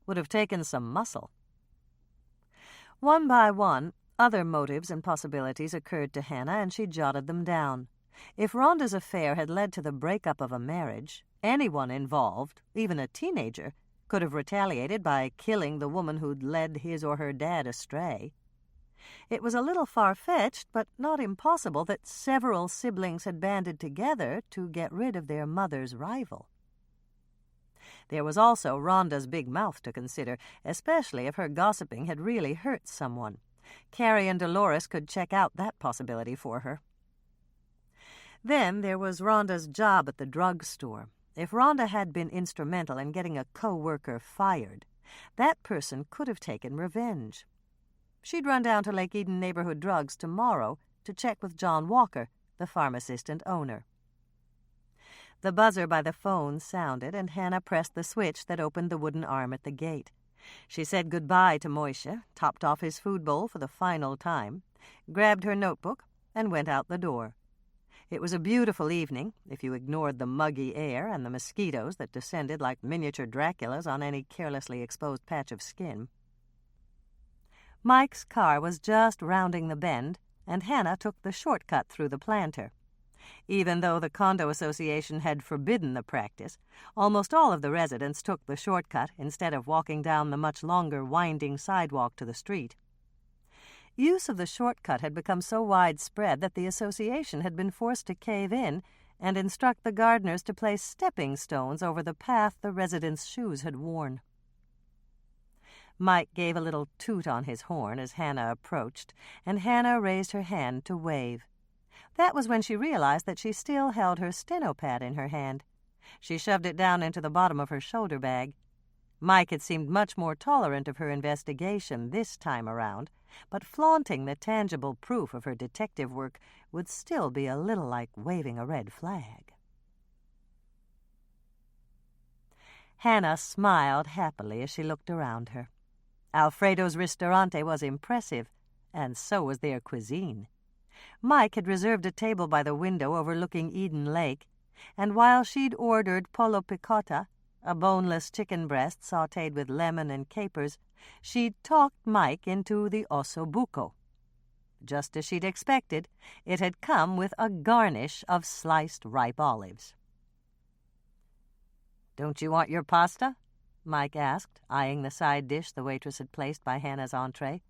would have taken some muscle. One by one, other motives and possibilities occurred to Hannah, and she jotted them down. If Rhonda's affair had led to the breakup of a marriage, anyone involved, even a teenager, could have retaliated by killing the woman who'd led his or her dad astray. It was a little far-fetched, but not impossible, that several siblings had banded together to get rid of their mother's rival. There was also Rhonda's big mouth to consider, especially if her gossiping had really hurt someone. Carrie and Dolores could check out that possibility for her. Then there was Rhonda's job at the drugstore. If Rhonda had been instrumental in getting a co-worker fired, that person could have taken revenge. She'd run down to Lake Eden Neighborhood Drugs tomorrow to check with John Walker, the pharmacist and owner. The buzzer by the phone sounded, and Hannah pressed the switch that opened the wooden arm at the gate. She said goodbye to Moisha, topped off his food bowl for the final time, grabbed her notebook, and went out the door. It was a beautiful evening, if you ignored the muggy air and the mosquitoes that descended like miniature Draculas on any carelessly exposed patch of skin. Mike's car was just rounding the bend, and Hannah took the shortcut through the planter. Even though the condo association had forbidden the practice, almost all of the residents took the shortcut instead of walking down the much longer, winding sidewalk to the street. Use of the shortcut had become so widespread that the association had been forced to cave in and instruct the gardeners to place stepping stones over the path the residents' shoes had worn. Mike gave a little toot on his horn as Hannah approached, and Hannah raised her hand to wave. That was when she realized that she still held her steno pad in her hand. She shoved it down into the bottom of her shoulder bag. Mike had seemed much more tolerant of her investigation this time around, but flaunting the tangible proof of her detective work would still be a little like waving a red flag. Hannah smiled happily as she looked around her. Alfredo's Ristorante was impressive, and so was their cuisine. Mike had reserved a table by the window overlooking Eden Lake, and while she'd ordered pollo picotta, a boneless chicken breast sautéed with lemon and capers, she'd talked Mike into the Audiobook. Just as she'd expected, it had come with a garnish of sliced ripe olives. "Don't you want your pasta?" Mike asked, eyeing the side dish the waitress had placed by Hannah's entree.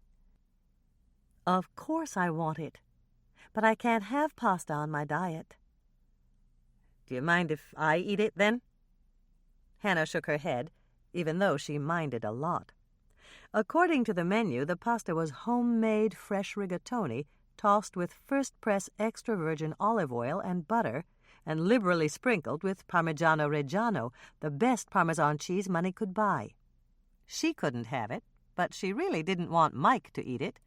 Of course I want it, but I can't have pasta on my diet. Do you mind if I eat it, then? Hannah shook her head, even though she minded a lot. According to the menu, the pasta was homemade fresh rigatoni, tossed with first-press extra virgin olive oil and butter, and liberally sprinkled with Parmigiano Reggiano, the best Parmesan cheese money could buy. She couldn't have it, but she really didn't want Mike to eat it.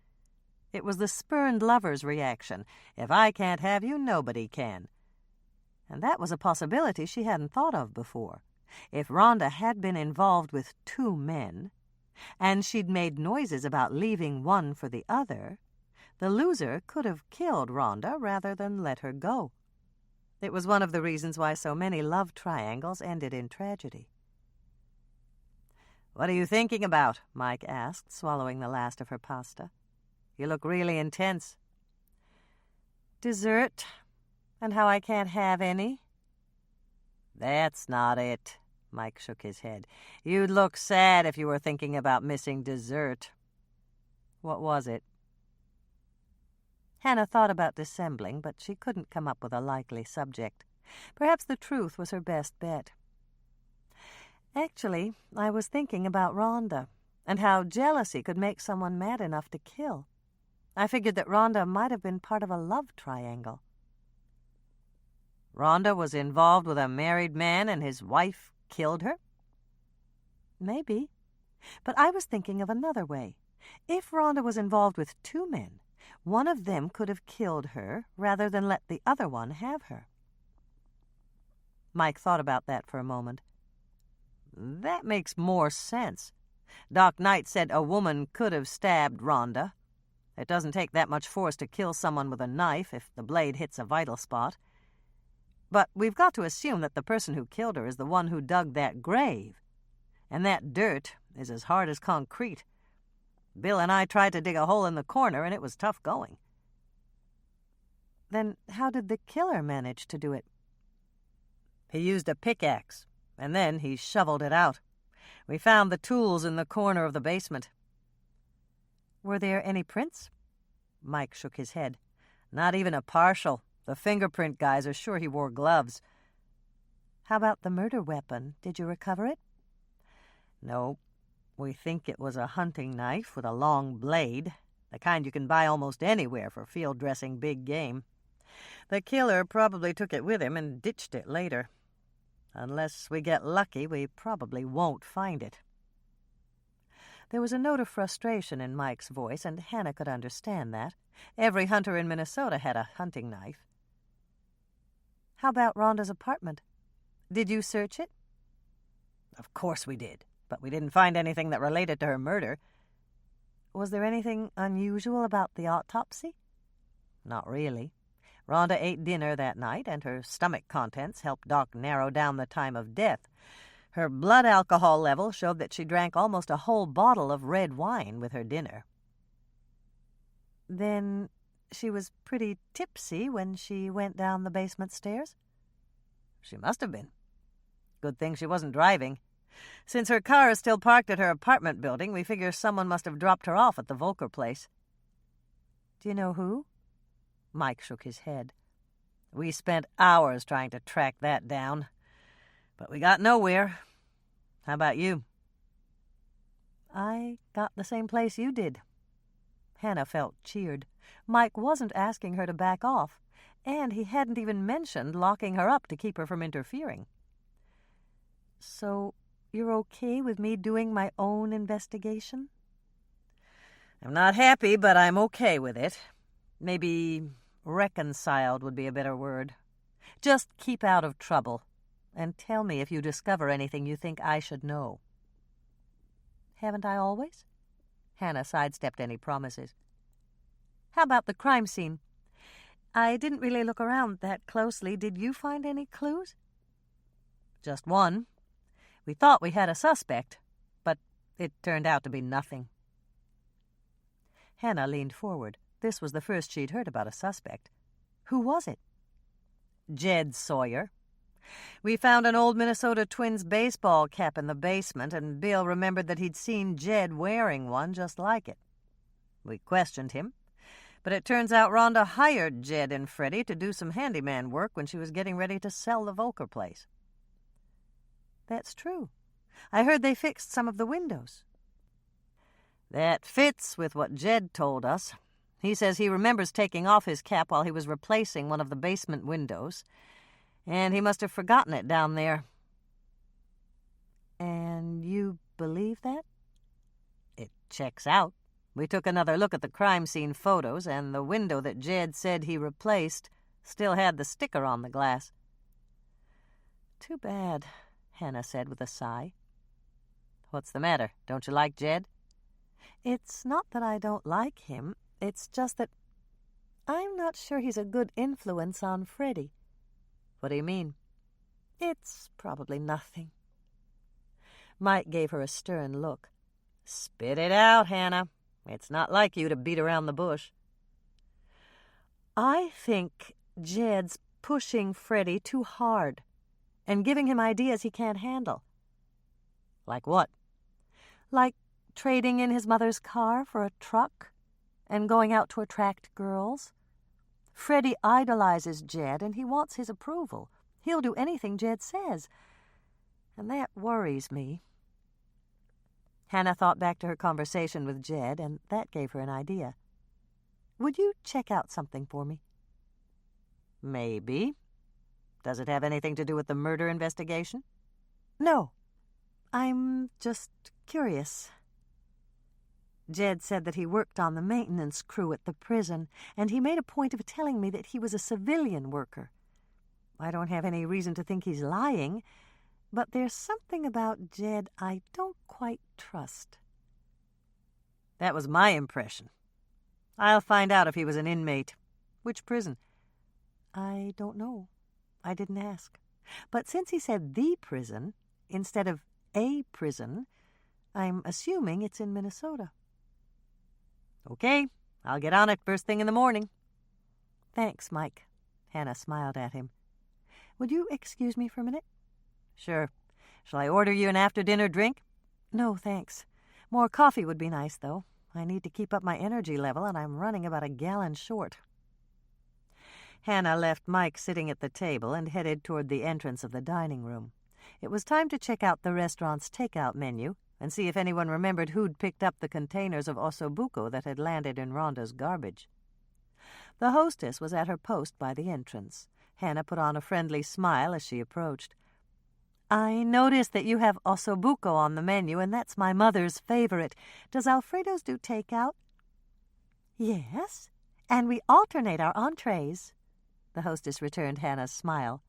It was the spurned lover's reaction. If I can't have you, nobody can. And that was a possibility she hadn't thought of before. If Rhonda had been involved with 2 men, and she'd made noises about leaving one for the other, the loser could have killed Rhonda rather than let her go. It was one of the reasons why so many love triangles ended in tragedy. "What are you thinking about?" Mike asked, swallowing the last of her pasta. "You look really intense." "Dessert, and how I can't have any." "That's not it." Mike shook his head. "You'd look sad if you were thinking about missing dessert." "What was it?" Hannah thought about dissembling, but she couldn't come up with a likely subject. Perhaps the truth was her best bet. "Actually, I was thinking about Rhonda, and how jealousy could make someone mad enough to kill. I figured that Rhonda might have been part of a love triangle." "Rhonda was involved with a married man and his wife killed her?" "Maybe. But I was thinking of another way. If Rhonda was involved with 2 men, one of them could have killed her rather than let the other one have her." Mike thought about that for a moment. "That makes more sense. Doc Knight said a woman could have stabbed Rhonda. It doesn't take that much force to kill someone with a knife if the blade hits a vital spot. But we've got to assume that the person who killed her is the one who dug that grave. And that dirt is as hard as concrete. Bill and I tried to dig a hole in the corner, and it was tough going." "Then how did the killer manage to do it?" "He used a pickaxe, and then he shoveled it out. We found the tools in the corner of the basement." "Were there any prints?" Mike shook his head. "Not even a partial. The fingerprint guys are sure he wore gloves." "How about the murder weapon? Did you recover it?" "No. We think it was a hunting knife with a long blade, the kind you can buy almost anywhere for field dressing big game. The killer probably took it with him and ditched it later. Unless we get lucky, we probably won't find it." There was a note of frustration in Mike's voice, and Hannah could understand that. Every hunter in Minnesota had a hunting knife. "How about Rhonda's apartment? Did you search it?" "Of course we did, but we didn't find anything that related to her murder." "Was there anything unusual about the autopsy?" "Not really. Rhonda ate dinner that night, and her stomach contents helped Doc narrow down the time of death. Her blood alcohol level showed that she drank almost a whole bottle of red wine with her dinner." "Then she was pretty tipsy when she went down the basement stairs?" "She must have been. Good thing she wasn't driving. Since her car is still parked at her apartment building, we figure someone must have dropped her off at the Volker place." "Do you know who?" Mike shook his head. "We spent hours trying to track that down, but we got nowhere. How about you?" "I got the same place you did." Hannah felt cheered. Mike wasn't asking her to back off, and he hadn't even mentioned locking her up to keep her from interfering. "So you're okay with me doing my own investigation?" "I'm not happy, but I'm okay with it. Maybe reconciled would be a better word. Just keep out of trouble, and tell me if you discover anything you think I should know." "Haven't I always?" Hannah sidestepped any promises. "How about the crime scene? I didn't really look around that closely. Did you find any clues?" "Just one. We thought we had a suspect, but it turned out to be nothing." Hannah leaned forward. This was the first she'd heard about a suspect. "Who was it?" "Jed Sawyer. We found an old Minnesota Twins baseball cap in the basement, and Bill remembered that he'd seen Jed wearing one just like it. We questioned him, But it turns out Rhonda hired Jed and Freddie to do some handyman work when she was getting ready to sell the Volker place. That's true. I heard they fixed some of the windows. That fits with what Jed told us. He says he remembers taking off his cap while he was replacing one of the basement windows, and he must have forgotten it down there. And you believe that? It checks out. We took another look at the crime scene photos, and the window that Jed said he replaced still had the sticker on the glass. Too bad, Hannah said with a sigh. What's the matter? Don't you like Jed? It's not that I don't like him. It's just that I'm not sure he's a good influence on Freddie. What do you mean? It's probably nothing. Mike gave her a stern look. Spit it out, Hannah. It's not like you to beat around the bush. I think Jed's pushing Freddie too hard and giving him ideas he can't handle. Like what? Like trading in his mother's car for a truck and going out to attract girls. Freddie idolizes Jed and he wants his approval. He'll do anything Jed says. And that worries me. Hannah thought back to her conversation with Jed, and that gave her an idea. Would you check out something for me? Maybe. Does it have anything to do with the murder investigation? No. I'm just curious. Jed said that he worked on the maintenance crew at the prison, and he made a point of telling me that he was a civilian worker. I don't have any reason to think he's lying, but there's something about Jed I don't quite trust. That was my impression. I'll find out if he was an inmate. Which prison? I don't know. I didn't ask. But since he said the prison instead of a prison, I'm assuming it's in Minnesota. Okay, I'll get on it first thing in the morning. Thanks, Mike. Hannah smiled at him. Would you excuse me for a minute? Sure. Shall I order you an after-dinner drink? No, thanks. More coffee would be nice, though. I need to keep up my energy level, and I'm running about a gallon short. Hannah left Mike sitting at the table and headed toward the entrance of the dining room. It was time to check out the restaurant's takeout menu and see if anyone remembered who'd picked up the containers of ossobuco that had landed in Rhonda's garbage. The hostess was at her post by the entrance. Hannah put on a friendly smile as she approached. I noticed that you have ossobuco on the menu, and that's my mother's favorite. Does Alfredo's do takeout? Yes, and we alternate our entrees. The hostess returned Hannah's smile.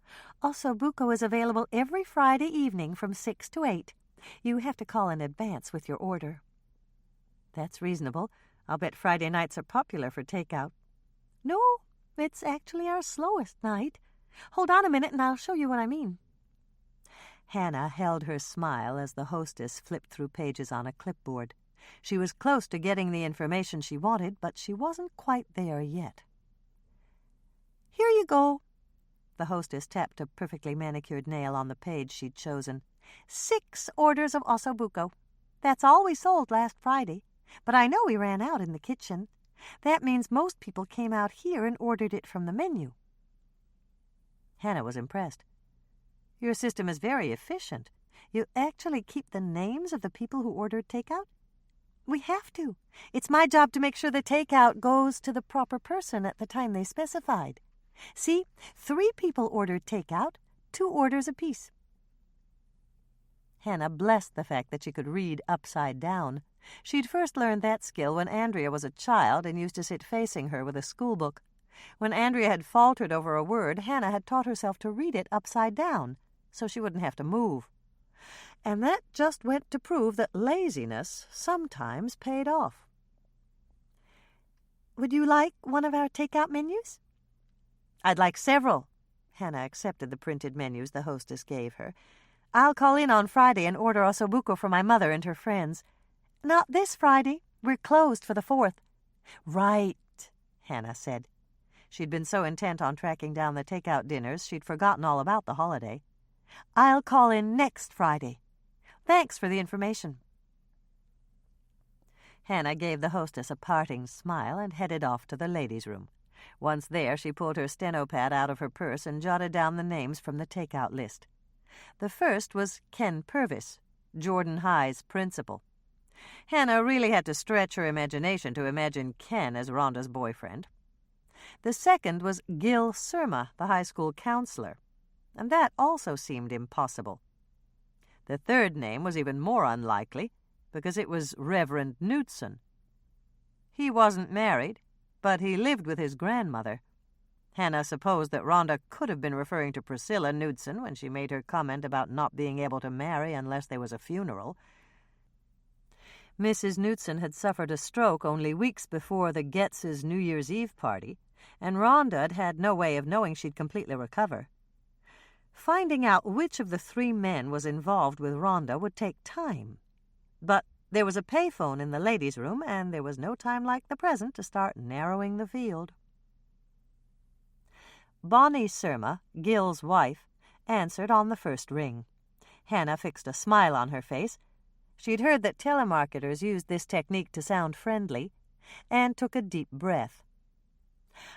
Ossobuco is available every Friday evening from 6 to 8. You have to call in advance with your order. That's reasonable. I'll bet Friday nights are popular for takeout. No, it's actually our slowest night. Hold on a minute and I'll show you what I mean. Hannah held her smile as the hostess flipped through pages on a clipboard. She was close to getting the information she wanted, but she wasn't quite there yet. Here you go. The hostess tapped a perfectly manicured nail on the page she'd chosen. 6 orders of ossobuco. That's all we sold last Friday, but I know we ran out in the kitchen. That means most people came out here and ordered it from the menu. Hannah was impressed. Your system is very efficient. You actually keep the names of the people who ordered takeout? We have to. It's my job to make sure the takeout goes to the proper person at the time they specified. See, 3 people ordered takeout, 2 orders apiece. Hannah blessed the fact that she could read upside down. She'd first learned that skill when Andrea was a child and used to sit facing her with a schoolbook. When Andrea had faltered over a word, Hannah had taught herself to read it upside down, so she wouldn't have to move. And that just went to prove that laziness sometimes paid off. Would you like one of our takeout menus? I'd like several. Hannah accepted the printed menus the hostess gave her. I'll call in on Friday and order ossobuco for my mother and her friends. Not this Friday. We're closed for the 4th. Right, Hannah said. She'd been so intent on tracking down the takeout dinners she'd forgotten all about the holiday. I'll call in next Friday. Thanks for the information. Hannah gave the hostess a parting smile and headed off to the ladies' room. Once there, she pulled her steno pad out of her purse and jotted down the names from the takeout list. The first was Ken Purvis, Jordan High's principal. Hannah really had to stretch her imagination to imagine Ken as Rhonda's boyfriend. The second was Gil Surma, the high school counselor, and that also seemed impossible. The third name was even more unlikely, because it was Reverend Knudsen. He wasn't married, but he lived with his grandmother. Hannah supposed that Rhonda could have been referring to Priscilla Knudsen when she made her comment about not being able to marry unless there was a funeral. Mrs. Knudsen had suffered a stroke only weeks before the Getz's New Year's Eve party, and Rhonda had no way of knowing she'd completely recover. Finding out which of the three men was involved with Rhonda would take time. But there was a payphone in the ladies' room, and there was no time like the present to start narrowing the field. Bonnie Surma, Gil's wife, answered on the first ring. Hannah fixed a smile on her face. She'd heard that telemarketers used this technique to sound friendly, and took a deep breath.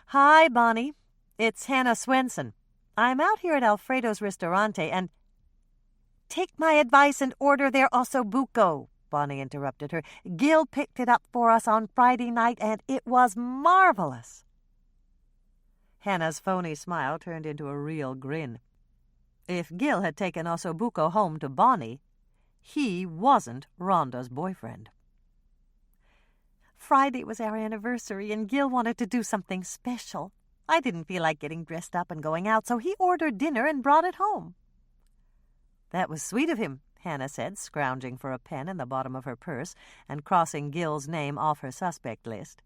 "Hi, Bonnie. It's Hannah Swensen. I'm out here at Alfredo's Ristorante, and—" "Take my advice and order their ossobuco," Bonnie interrupted her. "Gil picked it up for us on Friday night, and it was marvelous." Hannah's phony smile turned into a real grin. If Gil had taken ossobuco home to Bonnie, he wasn't Rhonda's boyfriend. "Friday was our anniversary, and Gil wanted to do something special. I didn't feel like getting dressed up and going out, so he ordered dinner and brought it home." "That was sweet of him," Hannah said, scrounging for a pen in the bottom of her purse and crossing Gil's name off her suspect list.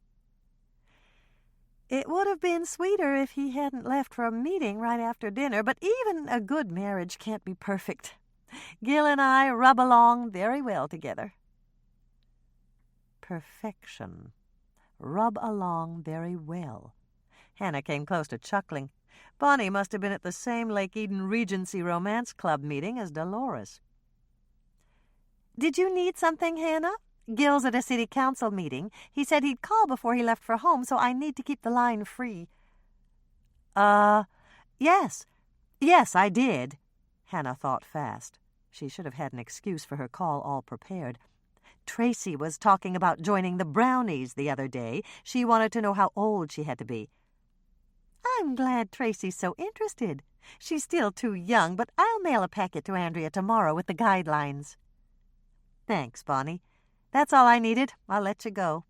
"It would have been sweeter if he hadn't left for a meeting right after dinner, but even a good marriage can't be perfect. Gil and I rub along very well together." Perfection. Rub along very well. Hannah came close to chuckling. Bonnie must have been at the same Lake Eden Regency Romance Club meeting as Dolores. "Did you need something, Hannah? Gil's at a city council meeting. He said he'd call before he left for home, so I need to keep the line free." Yes. Yes, I did." Hannah thought fast. She should have had an excuse for her call all prepared. "Tracy was talking about joining the Brownies the other day. She wanted to know how old she had to be." "I'm glad Tracy's so interested. She's still too young, but I'll mail a packet to Andrea tomorrow with the guidelines." "Thanks, Bonnie. That's all I needed. I'll let you go."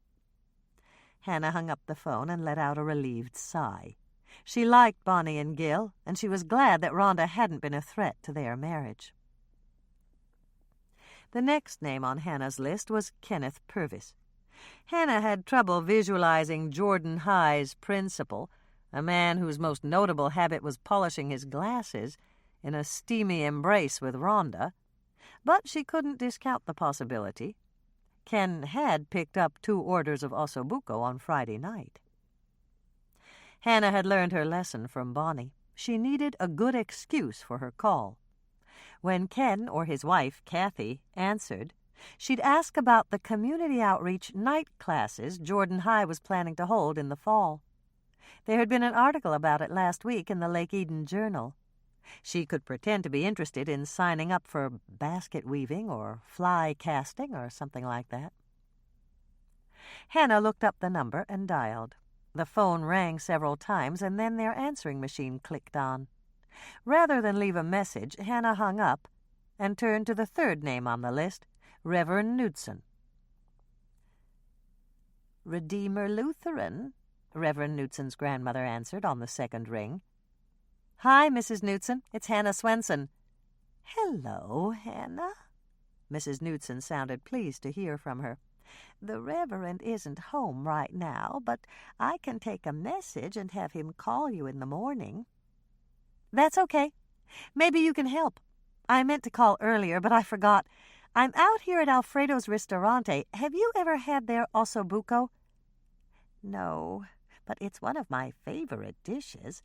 Hannah hung up the phone and let out a relieved sigh. She liked Bonnie and Gil, and she was glad that Rhonda hadn't been a threat to their marriage. The next name on Hannah's list was Kenneth Purvis. Hannah had trouble visualizing Jordan High's principal, a man whose most notable habit was polishing his glasses, in a steamy embrace with Rhonda, but she couldn't discount the possibility. Ken had picked up 2 orders of ossobuco on Friday night. Hannah had learned her lesson from Bonnie. She needed a good excuse for her call. When Ken or his wife, Kathy, answered, she'd ask about the community outreach night classes Jordan High was planning to hold in the fall. There had been an article about it last week in the Lake Eden Journal. She could pretend to be interested in signing up for basket weaving or fly casting or something like that. Hannah looked up the number and dialed. The phone rang several times, and then their answering machine clicked on. Rather than leave a message, Hannah hung up and turned to the third name on the list, Reverend Knudsen. "Redeemer Lutheran," Reverend Knudsen's grandmother answered on the second ring. "Hi, Mrs. Knudsen. It's Hannah Swensen." "Hello, Hannah." Mrs. Knudsen sounded pleased to hear from her. "The Reverend isn't home right now, but I can take a message and have him call you in the morning." "That's okay. Maybe you can help. I meant to call earlier, but I forgot. I'm out here at Alfredo's Ristorante. Have you ever had their ossobuco?" "No, but it's one of my favorite dishes."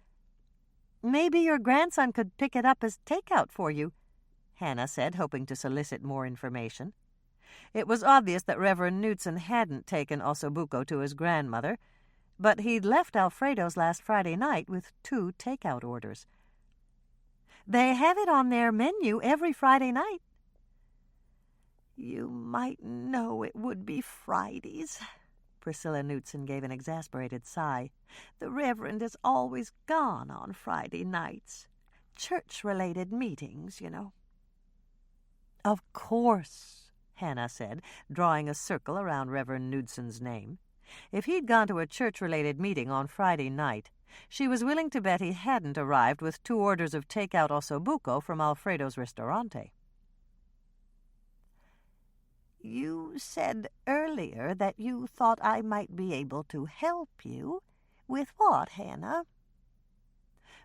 "Maybe your grandson could pick it up as takeout for you," Hannah said, hoping to solicit more information. It was obvious that Reverend Knudsen hadn't taken ossobuco to his grandmother, but he'd left Alfredo's last Friday night with 2 takeout orders. "They have it on their menu every Friday night." "You might know it would be Fridays." Priscilla Knudsen gave an exasperated sigh. "The Reverend is always gone on Friday nights. Church-related meetings, you know." "Of course," Hannah said, drawing a circle around Reverend Knudsen's name. If he'd gone to a church-related meeting on Friday night, she was willing to bet he hadn't arrived with 2 orders of takeout ossobuco from Alfredo's Ristorante. "You said earlier that you thought I might be able to help you. With what, Hannah?"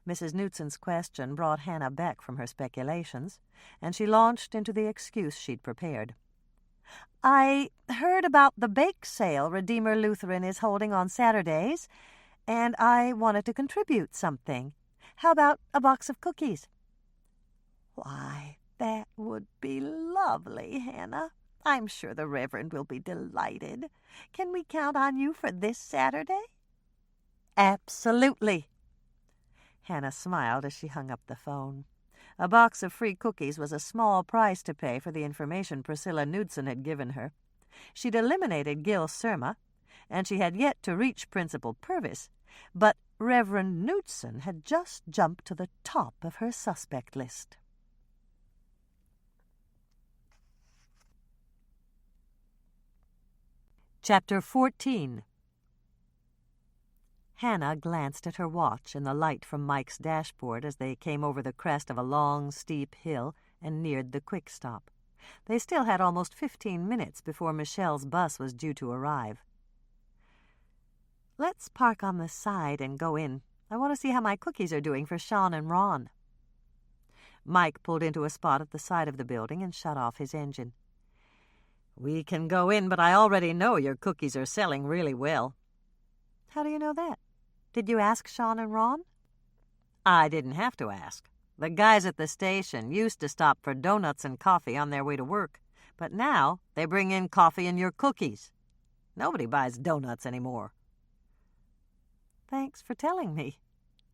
Mrs. Knudsen's question brought Hannah back from her speculations, and she launched into the excuse she'd prepared. "I heard about the bake sale Redeemer Lutheran is holding on Saturdays, and I wanted to contribute something. How about a box of cookies?" "Why, that would be lovely, Hannah. I'm sure the Reverend will be delighted. Can we count on you for this Saturday?" "Absolutely." Hannah smiled as she hung up the phone. A box of free cookies was a small price to pay for the information Priscilla Knudsen had given her. She'd eliminated Gil Surma, and she had yet to reach Principal Purvis, but Reverend Knudsen had just jumped to the top of her suspect list. Chapter 14. Hannah glanced at her watch in the light from Mike's dashboard as they came over the crest of a long, steep hill and neared the quick stop. They still had almost 15 minutes before Michelle's bus was due to arrive. "Let's park on the side and go in. I want to see how my cookies are doing for Sean and Ron." Mike pulled into a spot at the side of the building and shut off his engine. "We can go in, but I already know your cookies are selling really well." "How do you know that? Did you ask Sean and Ron?" "I didn't have to ask. The guys at the station used to stop for donuts and coffee on their way to work, but now they bring in coffee and your cookies. Nobody buys donuts anymore." "Thanks for telling me."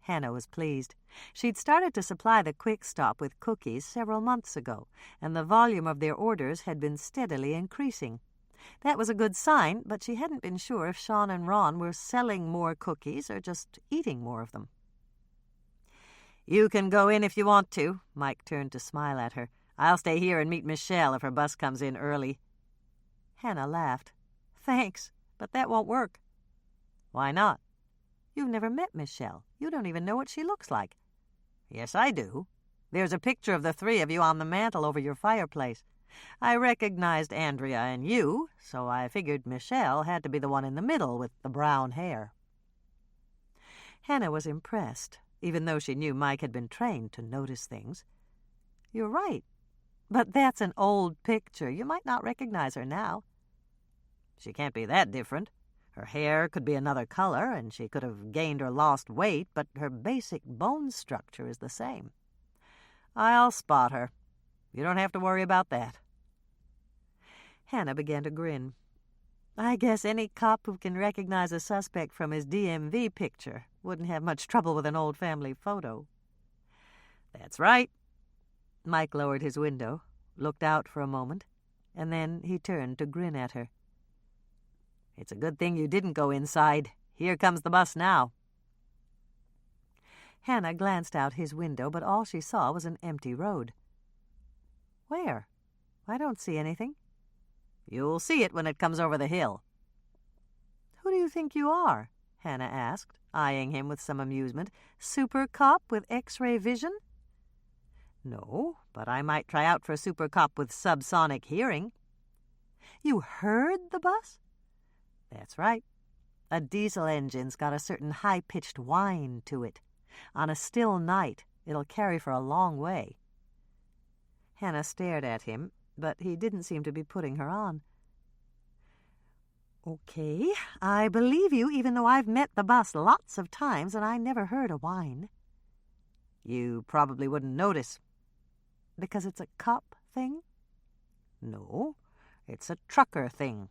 Hannah was pleased. She'd started to supply the quick stop with cookies several months ago, and the volume of their orders had been steadily increasing. That was a good sign, but she hadn't been sure if Sean and Ron were selling more cookies or just eating more of them. "You can go in if you want to." Mike turned to smile at her. "I'll stay here and meet Michelle if her bus comes in early." Hannah laughed. "Thanks, but that won't work." "Why not?" "You've never met Michelle. You don't even know what she looks like." "Yes, I do. There's a picture of the 3 of you on the mantel over your fireplace. I recognized Andrea and you, so I figured Michelle had to be the one in the middle with the brown hair." Hannah was impressed, even though she knew Mike had been trained to notice things. "You're right, but that's an old picture. You might not recognize her now." "She can't be that different. Her hair could be another color, and she could have gained or lost weight, but her basic bone structure is the same. I'll spot her. You don't have to worry about that." Hannah began to grin. "I guess any cop who can recognize a suspect from his DMV picture wouldn't have much trouble with an old family photo." "That's right." Mike lowered his window, looked out for a moment, and then he turned to grin at her. "It's a good thing you didn't go inside. Here comes the bus now." Hannah glanced out his window, but all she saw was an empty road. "Where? I don't see anything." "You'll see it when it comes over the hill." "Who do you think you are?" Hannah asked, eyeing him with some amusement. "Super cop with X-ray vision?" "No, but I might try out for super cop with subsonic hearing." "You heard the bus?" "That's right. A diesel engine's got a certain high-pitched whine to it. On a still night, it'll carry for a long way." Hannah stared at him, but he didn't seem to be putting her on. "Okay, I believe you, even though I've met the bus lots of times and I never heard a whine." "You probably wouldn't notice." "Because it's a cop thing?" "No. It's a trucker thing.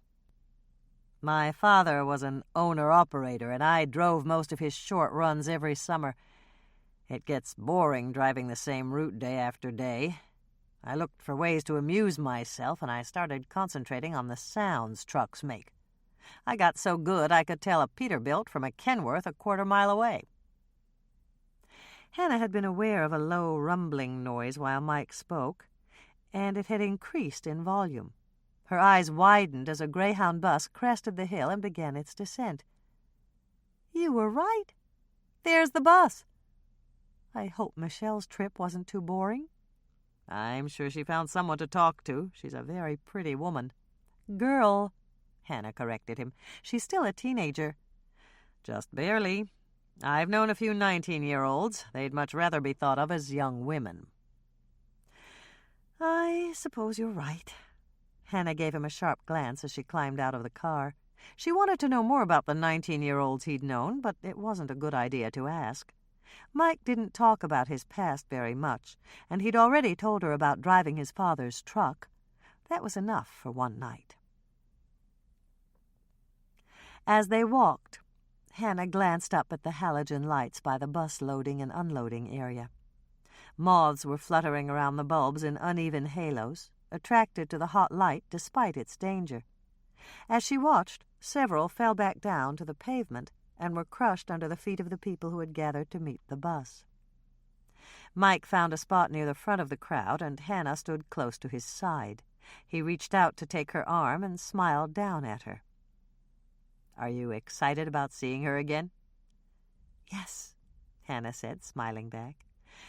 My father was an owner-operator, and I drove most of his short runs every summer. It gets boring driving the same route day after day. I looked for ways to amuse myself, and I started concentrating on the sounds trucks make. I got so good I could tell a Peterbilt from a Kenworth a quarter-mile away. Hannah had been aware of a low rumbling noise while Mike spoke, and it had increased in volume. Her eyes widened as a Greyhound bus crested the hill and began its descent. "You were right. There's the bus. I hope Michelle's trip wasn't too boring." "I'm sure she found someone to talk to. She's a very pretty woman." "Girl," Hannah corrected him. "She's still a teenager." "Just barely. I've known a few 19-year-olds. They'd much rather be thought of as young women." "I suppose you're right." Hannah gave him a sharp glance as she climbed out of the car. She wanted to know more about the 19-year-olds he'd known, but it wasn't a good idea to ask. Mike didn't talk about his past very much, and he'd already told her about driving his father's truck. That was enough for one night. As they walked, Hannah glanced up at the halogen lights by the bus loading and unloading area. Moths were fluttering around the bulbs in uneven halos, attracted to the hot light despite its danger. As she watched, several fell back down to the pavement and were crushed under the feet of the people who had gathered to meet the bus. Mike found a spot near the front of the crowd, and Hannah stood close to his side. He reached out to take her arm and smiled down at her. "Are you excited about seeing her again?" "Yes," Hannah said, smiling back.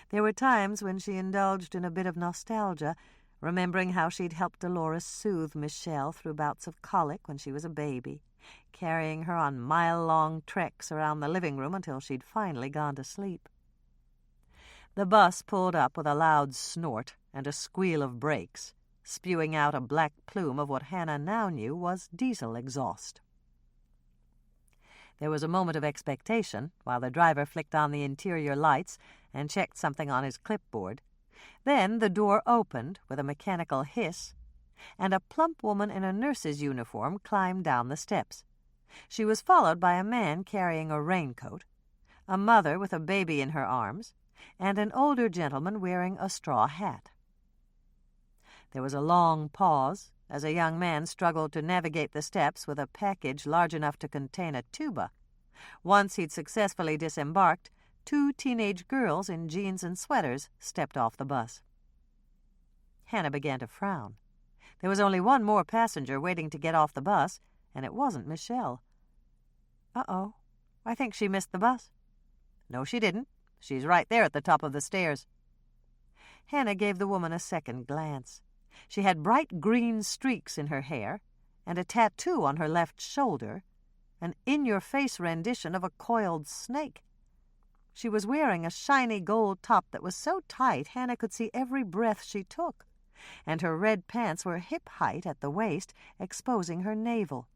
There were times when she indulged in a bit of nostalgia, remembering how she'd helped Dolores soothe Michelle through bouts of colic when she was a baby, carrying her on mile-long treks around the living room until she'd finally gone to sleep. The bus pulled up with a loud snort and a squeal of brakes, spewing out a black plume of what Hannah now knew was diesel exhaust. There was a moment of expectation while the driver flicked on the interior lights and checked something on his clipboard. Then the door opened with a mechanical hiss, and a plump woman in a nurse's uniform climbed down the steps. She was followed by a man carrying a raincoat, a mother with a baby in her arms, and an older gentleman wearing a straw hat. There was a long pause as a young man struggled to navigate the steps with a package large enough to contain a tuba. Once he'd successfully disembarked, 2 teenage girls in jeans and sweaters stepped off the bus. Hannah began to frown. There was only one more passenger waiting to get off the bus, and it wasn't Michelle. "Uh-oh, I think she missed the bus." "No, she didn't. She's right there at the top of the stairs." Hannah gave the woman a second glance. She had bright green streaks in her hair and a tattoo on her left shoulder, an in-your-face rendition of a coiled snake. She was wearing a shiny gold top that was so tight Hannah could see every breath she took, and her red pants were hip-height at the waist, exposing her navel.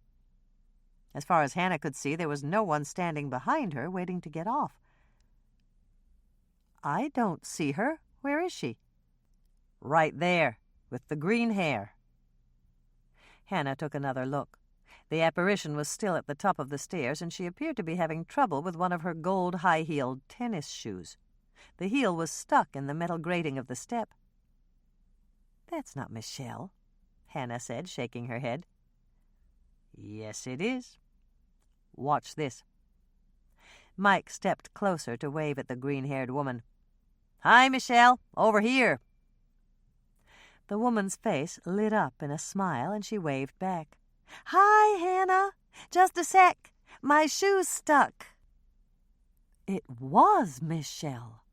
As far as Hannah could see, there was no one standing behind her waiting to get off. "I don't see her. Where is she?" "Right there, with the green hair." Hannah took another look. The apparition was still at the top of the stairs, and she appeared to be having trouble with one of her gold high-heeled tennis shoes. The heel was stuck in the metal grating of the step. "That's not Michelle," Hannah said, shaking her head. "Yes, it is. Watch this." Mike stepped closer to wave at the green-haired woman. "Hi, Michelle. Over here." The woman's face lit up in a smile, and she waved back. "Hi, Hannah. Just a sec. My shoe's stuck." It was Michelle.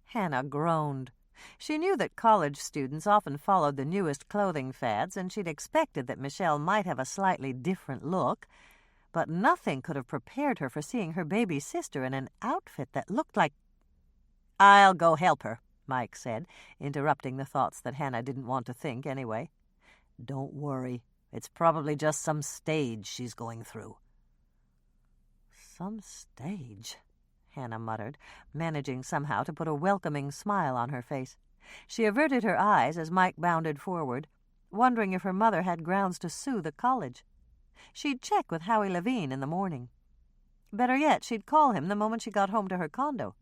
Hannah groaned. She knew that college students often followed the newest clothing fads, and she'd expected that Michelle might have a slightly different look, but nothing could have prepared her for seeing her baby sister in an outfit that looked like... "I'll go help her," Mike said, interrupting the thoughts that Hannah didn't want to think anyway. "Don't worry. It's probably just some stage she's going through." "Some stage," Hannah muttered, managing somehow to put a welcoming smile on her face. She averted her eyes as Mike bounded forward. wondering if her mother had grounds to sue the college. She'd check with Howie Levine in the morning. Better yet, she'd call him the moment she got home to her condo.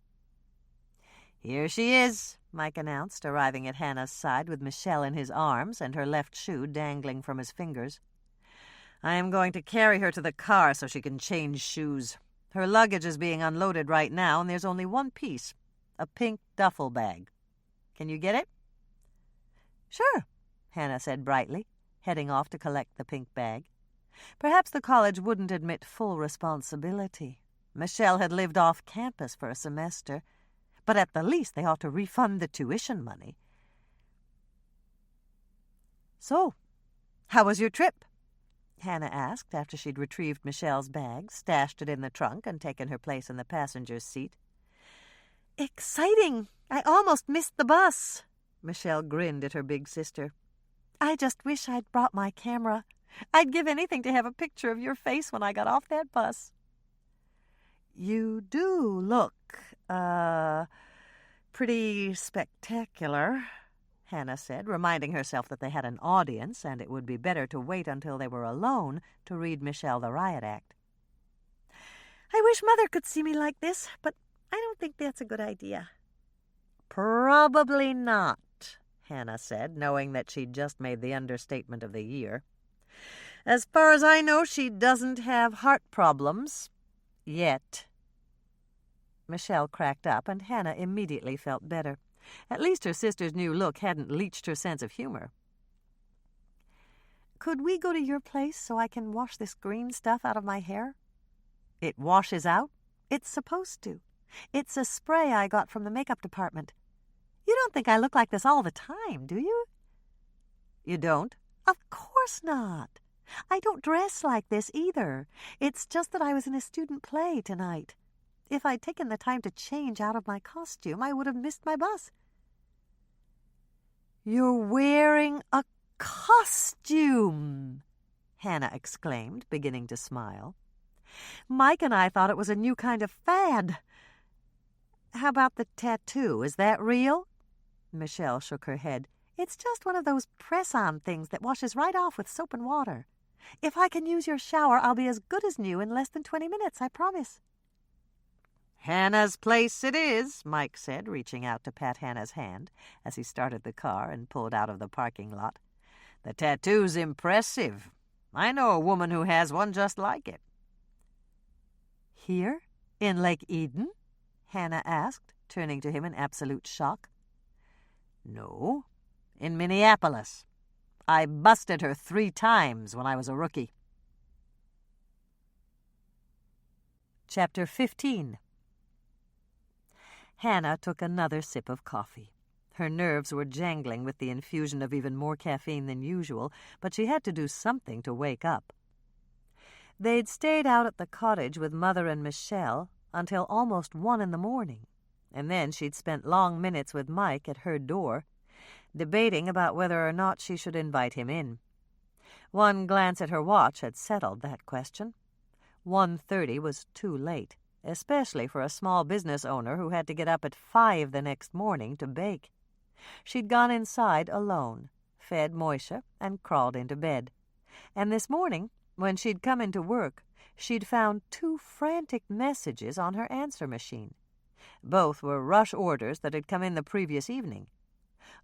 "Here she is," Mike announced, arriving at Hannah's side with Michelle in his arms and her left shoe dangling from his fingers. "I am going to carry her to the car so she can change shoes. Her luggage is being unloaded right now, and there's only one piece, a pink duffel bag. Can you get it?" "Sure," Hannah said brightly, heading off to collect the pink bag. Perhaps the college wouldn't admit full responsibility. Michelle had lived off campus for a semester, but at the least they ought to refund the tuition money. "So, how was your trip?" Hannah asked after she'd retrieved Michelle's bag, stashed it in the trunk, and taken her place in the passenger's seat. "Exciting! I almost missed the bus." Michelle grinned at her big sister. "I just wish I'd brought my camera. I'd give anything to have a picture of your face when I got off that bus." "You do look, pretty spectacular," Hannah said, reminding herself that they had an audience and it would be better to wait until they were alone to read Michelle the riot act. "I wish Mother could see me like this, but I don't think that's a good idea." "Probably not," Hannah said, knowing that she'd just made the understatement of the year. "As far as I know, she doesn't have heart problems. Yet." Michelle cracked up, and Hannah immediately felt better. At least her sister's new look hadn't leached her sense of humor. "Could we go to your place so I can wash this green stuff out of my hair?" "It washes out?" "It's supposed to. It's a spray I got from the makeup department. You don't think I look like this all the time, do you?" "You don't?" "Of course not. I don't dress like this either. It's just that I was in a student play tonight. If I'd taken the time to change out of my costume, I would have missed my bus." "You're wearing a costume!" Hannah exclaimed, beginning to smile. "Mike and I thought it was a new kind of fad." "How about the tattoo? Is that real?" Michelle shook her head. "It's just one of those press-on things that washes right off with soap and water. If I can use your shower, I'll be as good as new in less than 20 minutes, I promise." "Hannah's place it is," Mike said, reaching out to pat Hannah's hand as he started the car and pulled out of the parking lot. "The tattoo's impressive. I know a woman who has one just like it." "Here? In Lake Eden?" Hannah asked, turning to him in absolute shock. "No, in Minneapolis. I busted her 3 times when I was a rookie." Chapter 15. Hannah took another sip of coffee. Her nerves were jangling with the infusion of even more caffeine than usual, but she had to do something to wake up. They'd stayed out at the cottage with Mother and Michelle until almost 1 in the morning, and then she'd spent long minutes with Mike at her door, debating about whether or not she should invite him in. One glance at her watch had settled that question. 1:30 was too late, especially for a small business owner who had to get up at 5 the next morning to bake. She'd gone inside alone, fed Moisha, and crawled into bed. And this morning, when she'd come into work, she'd found 2 frantic messages on her answer machine. Both were rush orders that had come in the previous evening.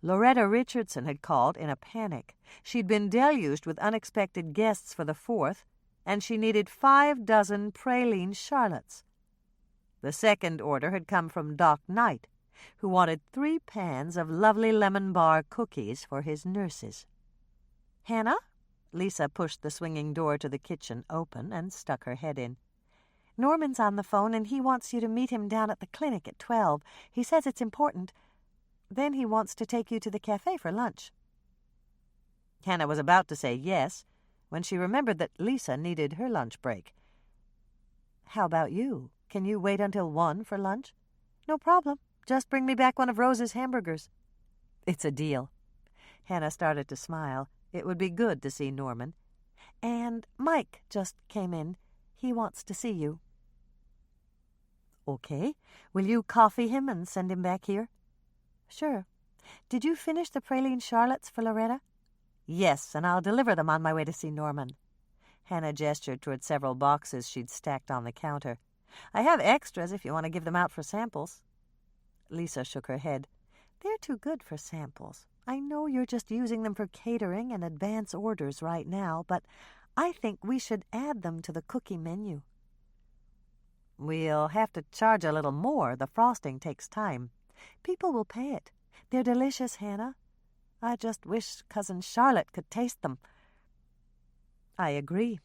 Loretta Richardson had called in a panic. She'd been deluged with unexpected guests for the 4th, and she needed 5 dozen praline charlottes. The second order had come from Doc Knight, who wanted 3 pans of lovely lemon bar cookies for his nurses. "Hannah?" Lisa pushed the swinging door to the kitchen open and stuck her head in. "Norman's on the phone, and he wants you to meet him down at the clinic at 12. He says it's important. Then he wants to take you to the cafe for lunch." Hannah was about to say yes when she remembered that Lisa needed her lunch break. "How about you? Can you wait until 1 for lunch?" "No problem. Just bring me back one of Rose's hamburgers." "It's a deal." Hannah started to smile. It would be good to see Norman. "And Mike just came in. He wants to see you." "Okay. Will you coffee him and send him back here?" "Sure. Did you finish the praline charlottes for Loretta?" Yes, and I'll deliver them on my way to see Norman. Hannah gestured toward several boxes she'd stacked on the counter. I have extras if you want to give them out for samples. Lisa shook her head. They're too good for samples. I know you're just using them for catering and advance orders right now, but I think we should add them to the cookie menu. We'll have to charge a little more. The frosting takes time. People will pay it. They're delicious, Hannah. I just wish Cousin Charlotte could taste them. I agree,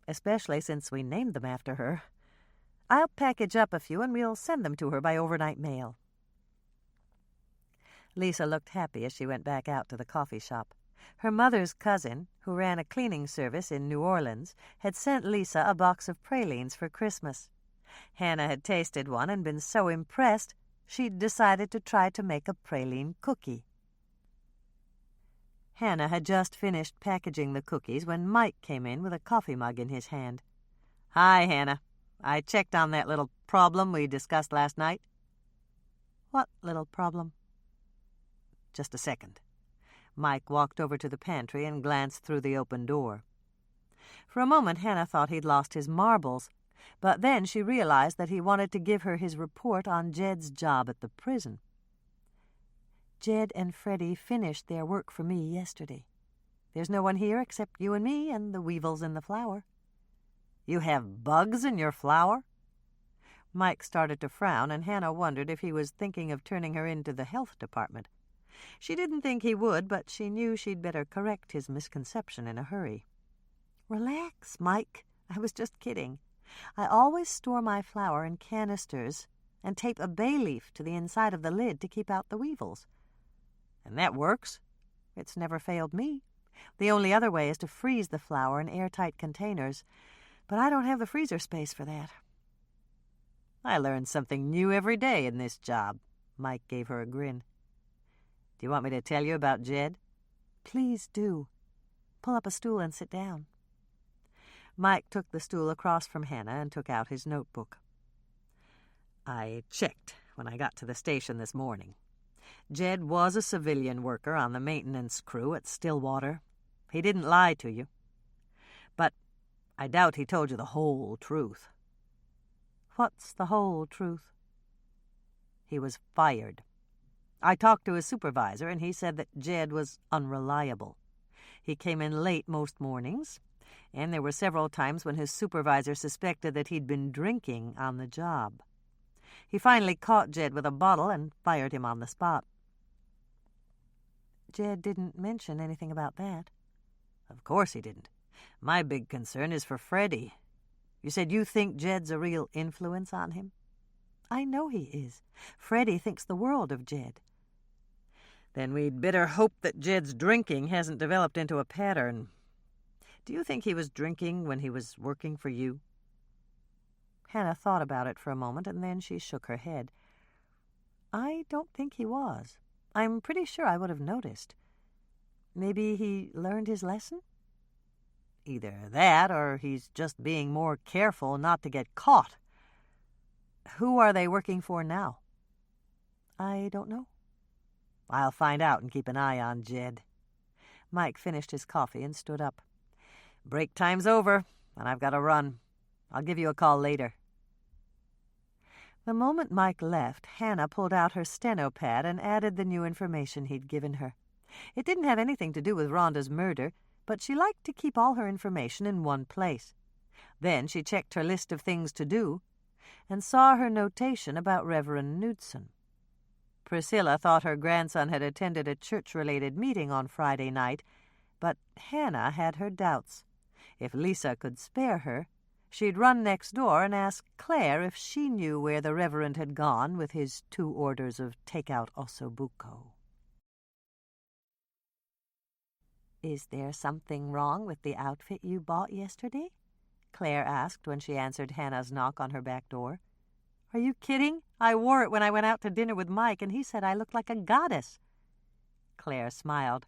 especially since we named them after her. I'll package up a few and we'll send them to her by overnight mail. Lisa looked happy as she went back out to the coffee shop. Her mother's cousin, who ran a cleaning service in New Orleans, had sent Lisa a box of pralines for Christmas. Hannah had tasted one and been so impressed she'd decided to try to make a praline cookie. Hannah had just finished packaging the cookies when Mike came in with a coffee mug in his hand. Hi, Hannah. I checked on that little problem we discussed last night. What little problem? Just a second. Mike walked over to the pantry and glanced through the open door. For a moment, Hannah thought he'd lost his marbles, but then she realized that he wanted to give her his report on Jed's job at the prison. Jed and Freddie finished their work for me yesterday. There's no one here except you and me and the weevils in the flour. You have bugs in your flour? Mike started to frown, and Hannah wondered if he was thinking of turning her into the health department. She didn't think he would, but she knew she'd better correct his misconception in a hurry. Relax, Mike. I was just kidding. I always store my flour in canisters and tape a bay leaf to the inside of the lid to keep out the weevils. And that works. It's never failed me. The only other way is to freeze the flour in airtight containers, but I don't have the freezer space for that. I learn something new every day in this job. Mike gave her a grin. Do you want me to tell you about Jed? Please do. Pull up a stool and sit down. Mike took the stool across from Hannah and took out his notebook. I checked when I got to the station this morning. Jed was a civilian worker on the maintenance crew at Stillwater. He didn't lie to you. But I doubt he told you the whole truth. What's the whole truth? He was fired. I talked to his supervisor, and he said that Jed was unreliable. He came in late most mornings, and there were several times when his supervisor suspected that he'd been drinking on the job. He finally caught Jed with a bottle and fired him on the spot. Jed didn't mention anything about that. Of course he didn't. My big concern is for Freddie. You said you think Jed's a real influence on him? I know he is. Freddie thinks the world of Jed. Then we'd better hope that Jed's drinking hasn't developed into a pattern. Do you think he was drinking when he was working for you? Hannah thought about it for a moment, and then she shook her head. I don't think he was. I'm pretty sure I would have noticed. Maybe he learned his lesson? Either that, or he's just being more careful not to get caught. Who are they working for now? I don't know. I'll find out and keep an eye on Jed. Mike finished his coffee and stood up. Break time's over, and I've got to run. I'll give you a call later. The moment Mike left, Hannah pulled out her steno pad and added the new information he'd given her. It didn't have anything to do with Rhonda's murder, but she liked to keep all her information in one place. Then she checked her list of things to do and saw her notation about Reverend Knudsen. Priscilla thought her grandson had attended a church-related meeting on Friday night, but Hannah had her doubts. If Lisa could spare her, she'd run next door and ask Claire if she knew where the Reverend had gone with his 2 orders of take-out ossobuco. Is there something wrong with the outfit you bought yesterday? Claire asked when she answered Hannah's knock on her back door. Are you kidding? I wore it when I went out to dinner with Mike, and he said I looked like a goddess. Claire smiled.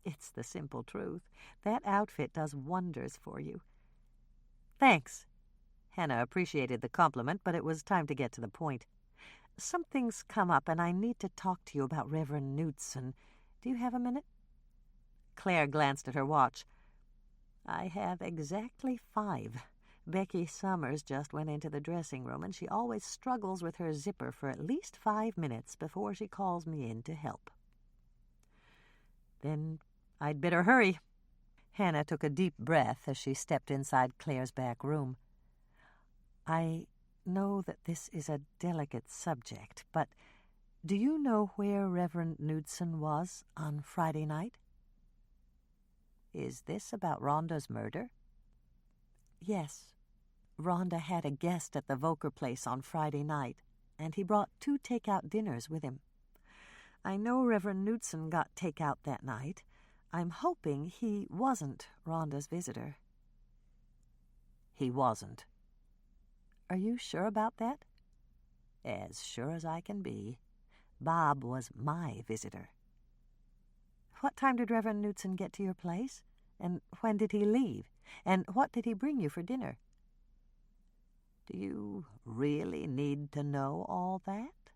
It's the simple truth. That outfit does wonders for you. Thanks. Hannah appreciated the compliment, but it was time to get to the point. Something's come up, and I need to talk to you about Reverend Knudsen. Do you have a minute? Claire glanced at her watch. "I have exactly 5. Becky Summers just went into the dressing room, and she always struggles with her zipper for at least 5 minutes before she calls me in to help." "Then I'd better hurry." Hannah took a deep breath as she stepped inside Claire's back room. "I know that this is a delicate subject, but do you know where Reverend Knudsen was on Friday night?" "Is this about Rhonda's murder?" "Yes. Rhonda had a guest at the Volker place on Friday night, and he brought 2 takeout dinners with him. I know Reverend Knudsen got takeout that night. I'm hoping he wasn't Rhonda's visitor." "He wasn't." "Are you sure about that?" "As sure as I can be. Bob was my visitor." "What time did Reverend Knudsen get to your place? And when did he leave? And what did he bring you for dinner?" "Do you really need to know all that?"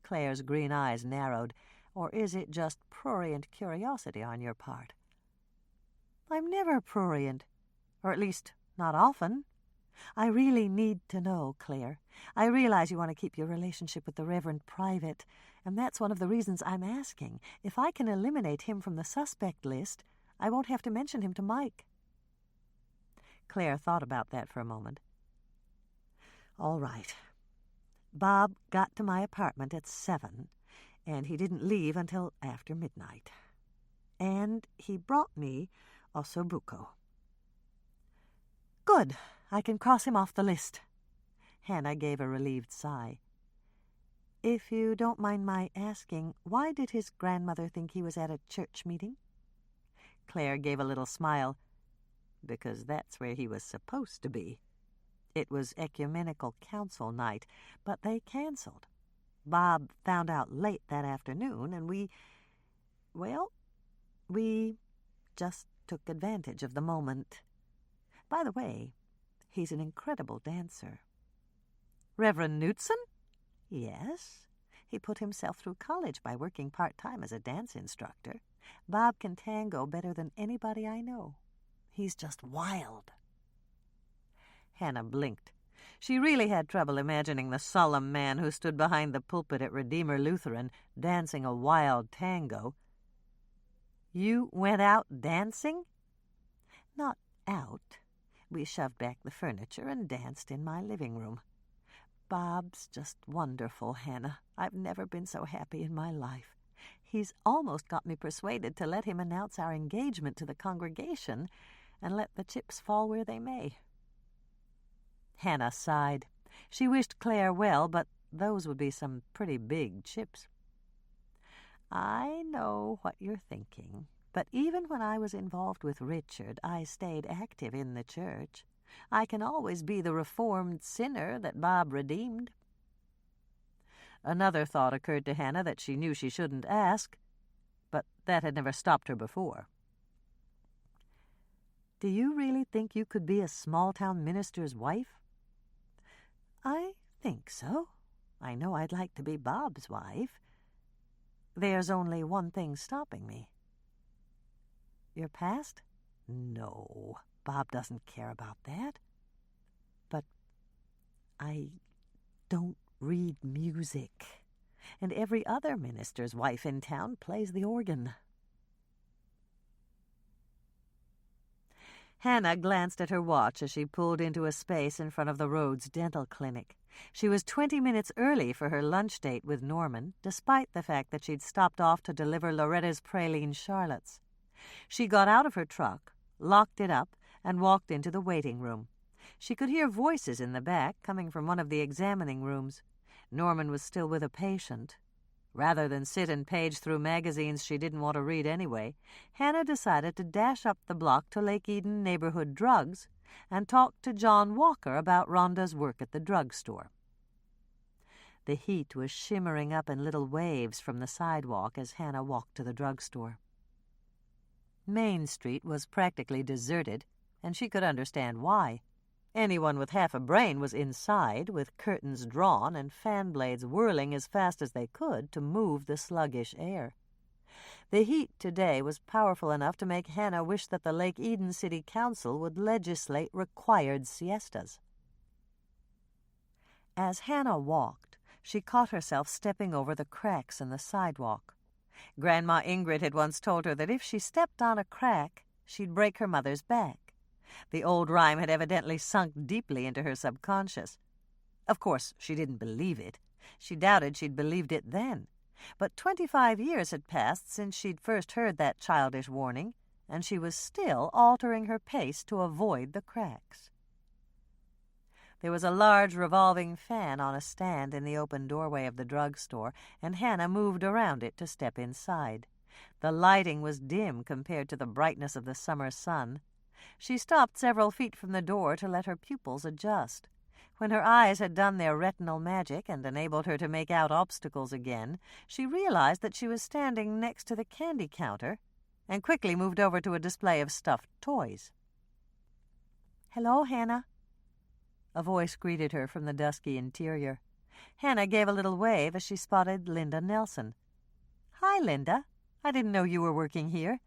Claire's green eyes narrowed. "Or is it just prurient curiosity on your part?" "I'm never prurient, or at least not often. I really need to know, Claire. I realize you want to keep your relationship with the Reverend private, and that's one of the reasons I'm asking. If I can eliminate him from the suspect list, I won't have to mention him to Mike." Claire thought about that for a moment. "All right. Bob got to my apartment at 7, and he didn't leave until after midnight. And he brought me ossobuco." "Good. I can cross him off the list." Hannah gave a relieved sigh. "If you don't mind my asking, why did his grandmother think he was at a church meeting?" Claire gave a little smile. "Because that's where he was supposed to be. It was ecumenical council night, but they canceled. Bob found out late that afternoon, and we just took advantage of the moment. By the way, he's an incredible dancer." "Reverend Knudsen?" "Yes. He put himself through college by working part-time as a dance instructor. Bob can tango better than anybody I know. He's just wild." Hannah blinked. She really had trouble imagining the solemn man who stood behind the pulpit at Redeemer Lutheran dancing a wild tango. "You went out dancing?" "Not out. We shoved back the furniture and danced in my living room. Bob's just wonderful, Hannah. I've never been so happy in my life. He's almost got me persuaded to let him announce our engagement to the congregation and let the chips fall where they may." Hannah sighed. She wished Claire well, but those would be some pretty big chips. "I know what you're thinking, but even when I was involved with Richard, I stayed active in the church. I can always be the reformed sinner that Bob redeemed." Another thought occurred to Hannah that she knew she shouldn't ask, but that had never stopped her before. "Do you really think you could be a small-town minister's wife?" "I think so. I know I'd like to be Bob's wife. There's only one thing stopping me." "Your past?" "No, Bob doesn't care about that. But I don't read music, and every other minister's wife in town plays the organ." Hannah glanced at her watch as she pulled into a space in front of the Rhodes Dental Clinic. She was 20 minutes early for her lunch date with Norman, despite the fact that she'd stopped off to deliver Loretta's praline Charlottes. She got out of her truck, locked it up, and walked into the waiting room. She could hear voices in the back coming from one of the examining rooms. Norman was still with a patient. Rather than sit and page through magazines she didn't want to read anyway, Hannah decided to dash up the block to Lake Eden Neighborhood Drugs and talk to John Walker about Rhonda's work at the drugstore. The heat was shimmering up in little waves from the sidewalk as Hannah walked to the drugstore. Main Street was practically deserted, and she could understand why. Anyone with half a brain was inside, with curtains drawn and fan blades whirling as fast as they could to move the sluggish air. The heat today was powerful enough to make Hannah wish that the Lake Eden City Council would legislate required siestas. As Hannah walked, she caught herself stepping over the cracks in the sidewalk. Grandma Ingrid had once told her that if she stepped on a crack, she'd break her mother's back. The old rhyme had evidently sunk deeply into her subconscious. Of course, she didn't believe it. She doubted she'd believed it then. But 25 years had passed since she'd first heard that childish warning, and she was still altering her pace to avoid the cracks. There was a large revolving fan on a stand in the open doorway of the drugstore, and Hannah moved around it to step inside. The lighting was dim compared to the brightness of the summer sun. She stopped several feet from the door to let her pupils adjust. When her eyes had done their retinal magic and enabled her to make out obstacles again, she realized that she was standing next to the candy counter and quickly moved over to a display of stuffed toys. "Hello, Hannah." A voice greeted her from the dusky interior. Hannah gave a little wave as she spotted Linda Nelson. "Hi, Linda. I didn't know you were working here."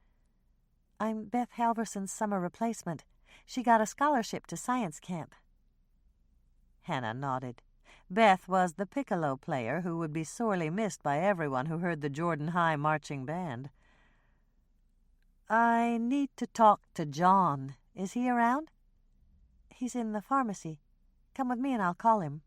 "I'm Beth Halverson's summer replacement. She got a scholarship to science camp." Hannah nodded. Beth was the piccolo player who would be sorely missed by everyone who heard the Jordan High marching band. "I need to talk to John. Is he around?" "He's in the pharmacy. Come with me and I'll call him."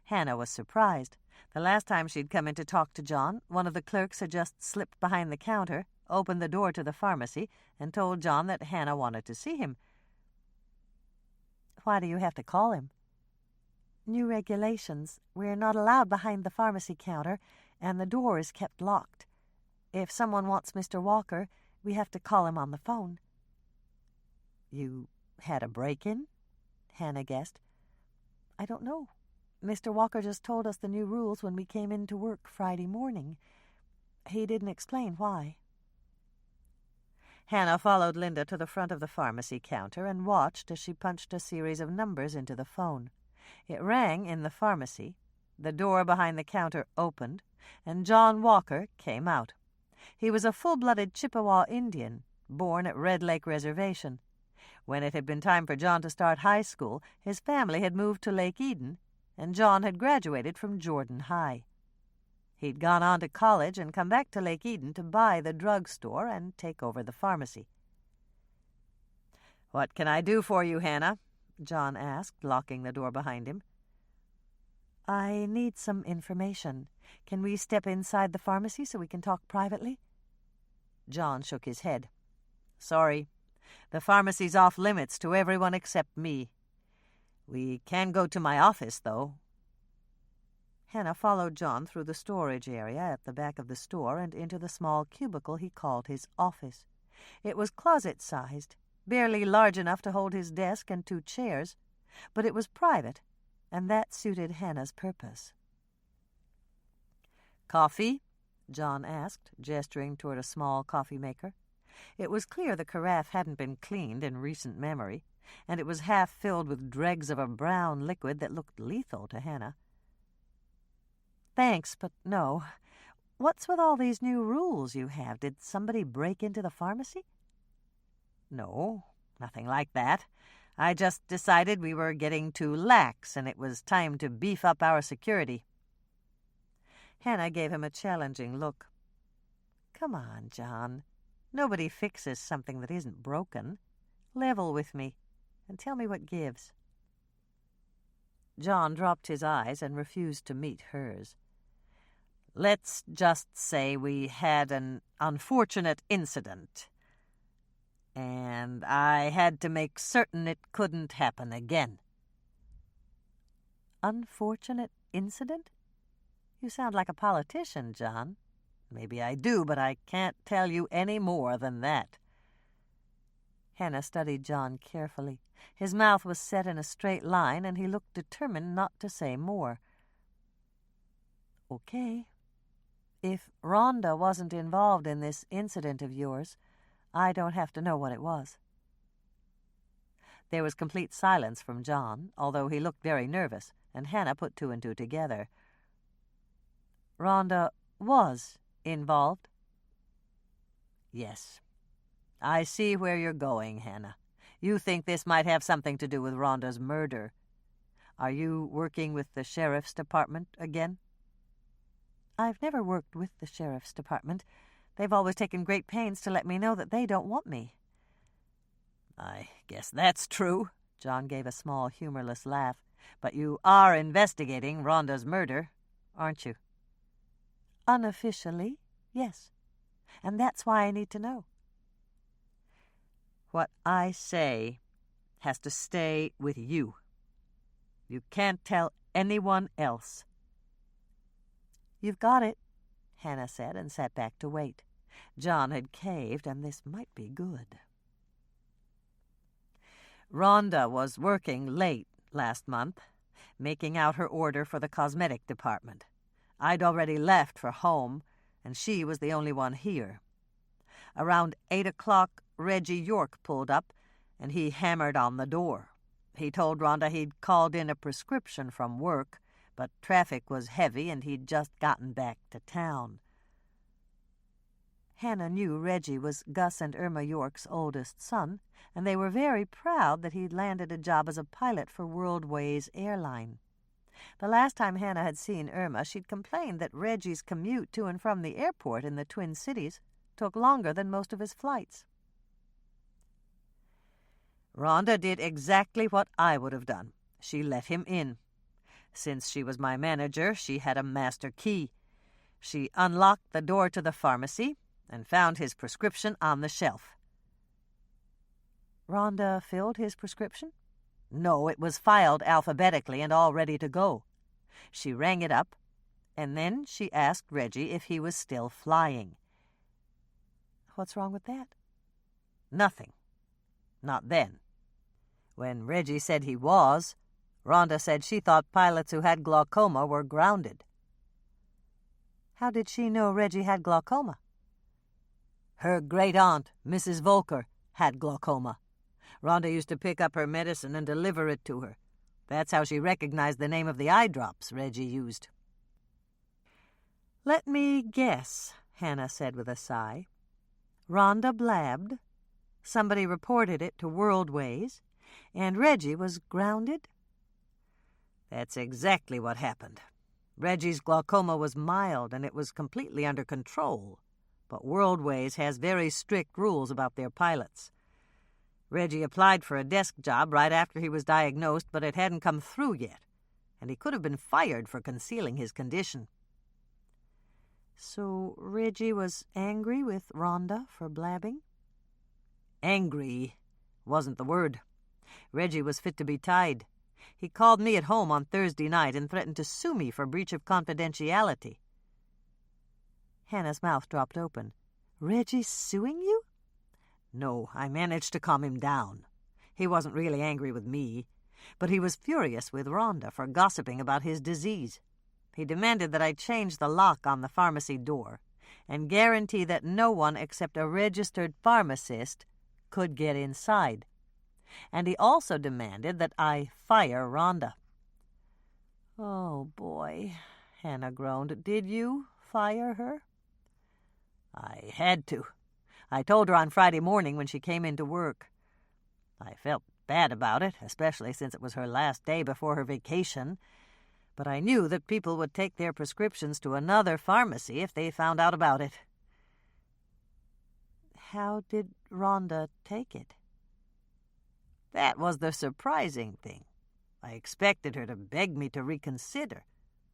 Hannah was surprised. The last time she'd come in to talk to John, one of the clerks had just slipped behind the counter, opened the door to the pharmacy, and told John that Hannah wanted to see him. "Why do you have to call him?" "New regulations. We're not allowed behind the pharmacy counter, and the door is kept locked. If someone wants Mr. Walker, we have to call him on the phone." "You had a break-in?" Hannah guessed. "I don't know. Mr. Walker just told us the new rules when we came in to work Friday morning. He didn't explain why." Hannah followed Linda to the front of the pharmacy counter and watched as she punched a series of numbers into the phone. It rang in the pharmacy, the door behind the counter opened, and John Walker came out. He was a full-blooded Chippewa Indian, born at Red Lake Reservation. When it had been time for John to start high school, his family had moved to Lake Eden, and John had graduated from Jordan High. He'd gone on to college and come back to Lake Eden to buy the drugstore and take over the pharmacy. "What can I do for you, Hannah?" John asked, locking the door behind him. "I need some information. Can we step inside the pharmacy so we can talk privately?" John shook his head. "Sorry. The pharmacy's off limits to everyone except me. We can go to my office, though." Hannah followed John through the storage area at the back of the store and into the small cubicle he called his office. It was closet-sized, barely large enough to hold his desk and 2 chairs, but it was private, and that suited Hannah's purpose. "Coffee?" John asked, gesturing toward a small coffee maker. It was clear the carafe hadn't been cleaned in recent memory, and it was half filled with dregs of a brown liquid that looked lethal to Hannah. "Thanks, but no. What's with all these new rules you have? Did somebody break into the pharmacy?" "No, nothing like that. I just decided we were getting too lax and it was time to beef up our security." Hannah gave him a challenging look. "Come on, John. Nobody fixes something that isn't broken. Level with me and tell me what gives." John dropped his eyes and refused to meet hers. "Let's just say we had an unfortunate incident, and I had to make certain it couldn't happen again." "Unfortunate incident? You sound like a politician, John." "Maybe I do, but I can't tell you any more than that." Hannah studied John carefully. His mouth was set in a straight line, and he looked determined not to say more. "Okay. If Rhonda wasn't involved in this incident of yours, I don't have to know what it was." There was complete silence from John, although he looked very nervous, and Hannah put 2 and 2 together. "Rhonda was involved?" Yes. I see where you're going, Hannah. You think this might have something to do with Rhonda's murder. Are you working with the sheriff's department again? I've never worked with the sheriff's department. They've always taken great pains to let me know that they don't want me. I guess that's true. John gave a small, humorless laugh. But you are investigating Rhonda's murder, aren't you? Unofficially, yes. And that's why I need to know. What I say has to stay with you. You can't tell anyone else. You've got it, Hannah said, and sat back to wait. John had caved, and this might be good. Rhonda was working late last month, making out her order for the cosmetic department. I'd already left for home, and she was the only one here. Around 8 o'clock, Reggie York pulled up, and he hammered on the door. He told Rhonda he'd called in a prescription from work, but traffic was heavy, and he'd just gotten back to town. Hannah knew Reggie was Gus and Irma York's oldest son, and they were very proud that he'd landed a job as a pilot for Worldways Airline. The last time Hannah had seen Irma, she'd complained that Reggie's commute to and from the airport in the Twin Cities took longer than most of his flights. Rhonda did exactly what I would have done. She let him in. Since she was my manager, she had a master key. She unlocked the door to the pharmacy and found his prescription on the shelf. Rhonda filled his prescription? No, it was filed alphabetically and all ready to go. She rang it up, and then she asked Reggie if he was still flying. What's wrong with that? Nothing. Not then. When Reggie said he was, Rhonda said she thought pilots who had glaucoma were grounded. How did she know Reggie had glaucoma? Her great-aunt, Mrs. Volker, had glaucoma. Rhonda used to pick up her medicine and deliver it to her. That's how she recognized the name of the eye drops Reggie used. Let me guess, Hannah said with a sigh. Rhonda blabbed. Somebody reported it to Worldways, and Reggie was grounded? That's exactly what happened. Reggie's glaucoma was mild, and it was completely under control. But Worldways has very strict rules about their pilots. Reggie applied for a desk job right after he was diagnosed, but it hadn't come through yet, and he could have been fired for concealing his condition. So Reggie was angry with Rhonda for blabbing? Angry wasn't the word. Reggie was fit to be tied. He called me at home on Thursday night and threatened to sue me for breach of confidentiality. Hannah's mouth dropped open. Reggie suing you? No, I managed to calm him down. He wasn't really angry with me, but he was furious with Rhonda for gossiping about his disease. He demanded that I change the lock on the pharmacy door and guarantee that no one except a registered pharmacist could get inside. And he also demanded that I fire Rhonda. Oh, boy, Hannah groaned. Did you fire her? I had to. I told her on Friday morning when she came into work. I felt bad about it, especially since it was her last day before her vacation. But I knew that people would take their prescriptions to another pharmacy if they found out about it. How did Rhonda take it? That was the surprising thing. I expected her to beg me to reconsider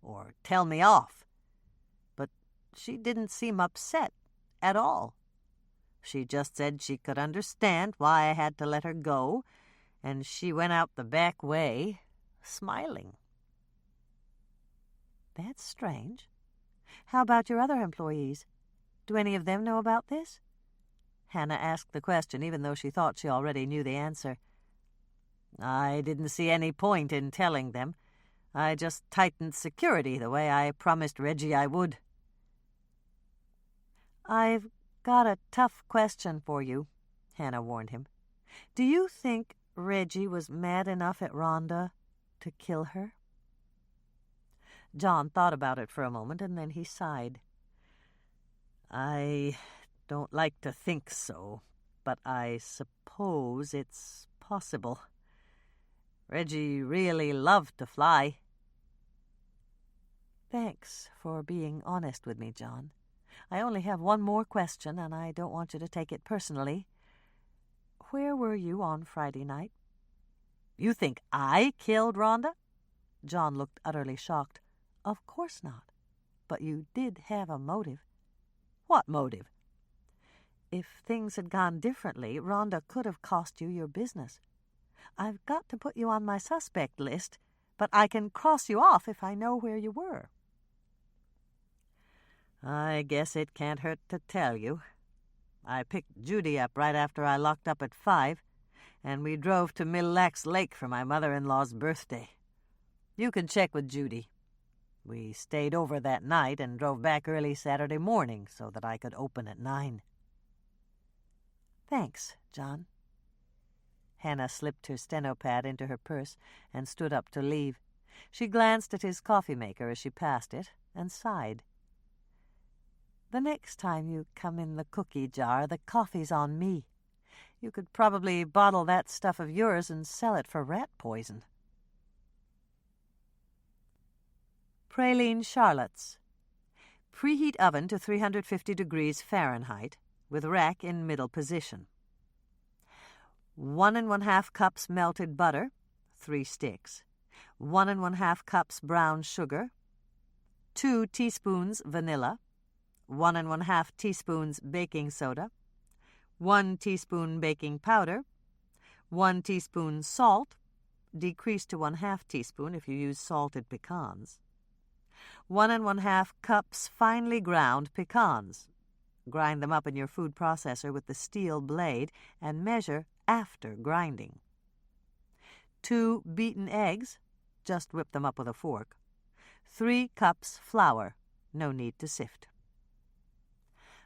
or tell me off. But she didn't seem upset at all. She just said she could understand why I had to let her go, and she went out the back way, smiling. That's strange. How about your other employees? Do any of them know about this? Hannah asked the question, even though she thought she already knew the answer. I didn't see any point in telling them. I just tightened security the way I promised Reggie I would. I've got a tough question for you, Hannah warned him. Do you think Reggie was mad enough at Rhonda to kill her? John thought about it for a moment, and then he sighed. I don't like to think so, but I suppose it's possible. Reggie really loved to fly. Thanks for being honest with me, John. I only have one more question, and I don't want you to take it personally. Where were you on Friday night? You think I killed Rhonda? John looked utterly shocked. Of course not. But you did have a motive. What motive? If things had gone differently, Rhonda could have cost you your business. I've got to put you on my suspect list, but I can cross you off if I know where you were. I guess it can't hurt to tell you. I picked Judy up right after I locked up at 5, and we drove to Mille Lacs Lake for my mother-in-law's birthday. You can check with Judy. We stayed over that night and drove back early Saturday morning so that I could open at 9. Thanks, John. Hannah slipped her steno-pad into her purse and stood up to leave. She glanced at his coffee-maker as she passed it and sighed. The next time you come in the cookie jar, the coffee's on me. You could probably bottle that stuff of yours and sell it for rat poison. Praline Charlottes. Preheat oven to 350 degrees Fahrenheit with rack in middle position. 1 1/2 cups melted butter, 3 sticks. 1 1/2 cups brown sugar. 2 teaspoons vanilla. 1 1/2 teaspoons baking soda. 1 teaspoon baking powder. 1 teaspoon salt, decreased to 1/2 teaspoon if you use salted pecans. 1 1/2 cups finely ground pecans. Grind them up in your food processor with the steel blade and measure after grinding. 2 beaten eggs, just whip them up with a fork. 3 cups flour, no need to sift.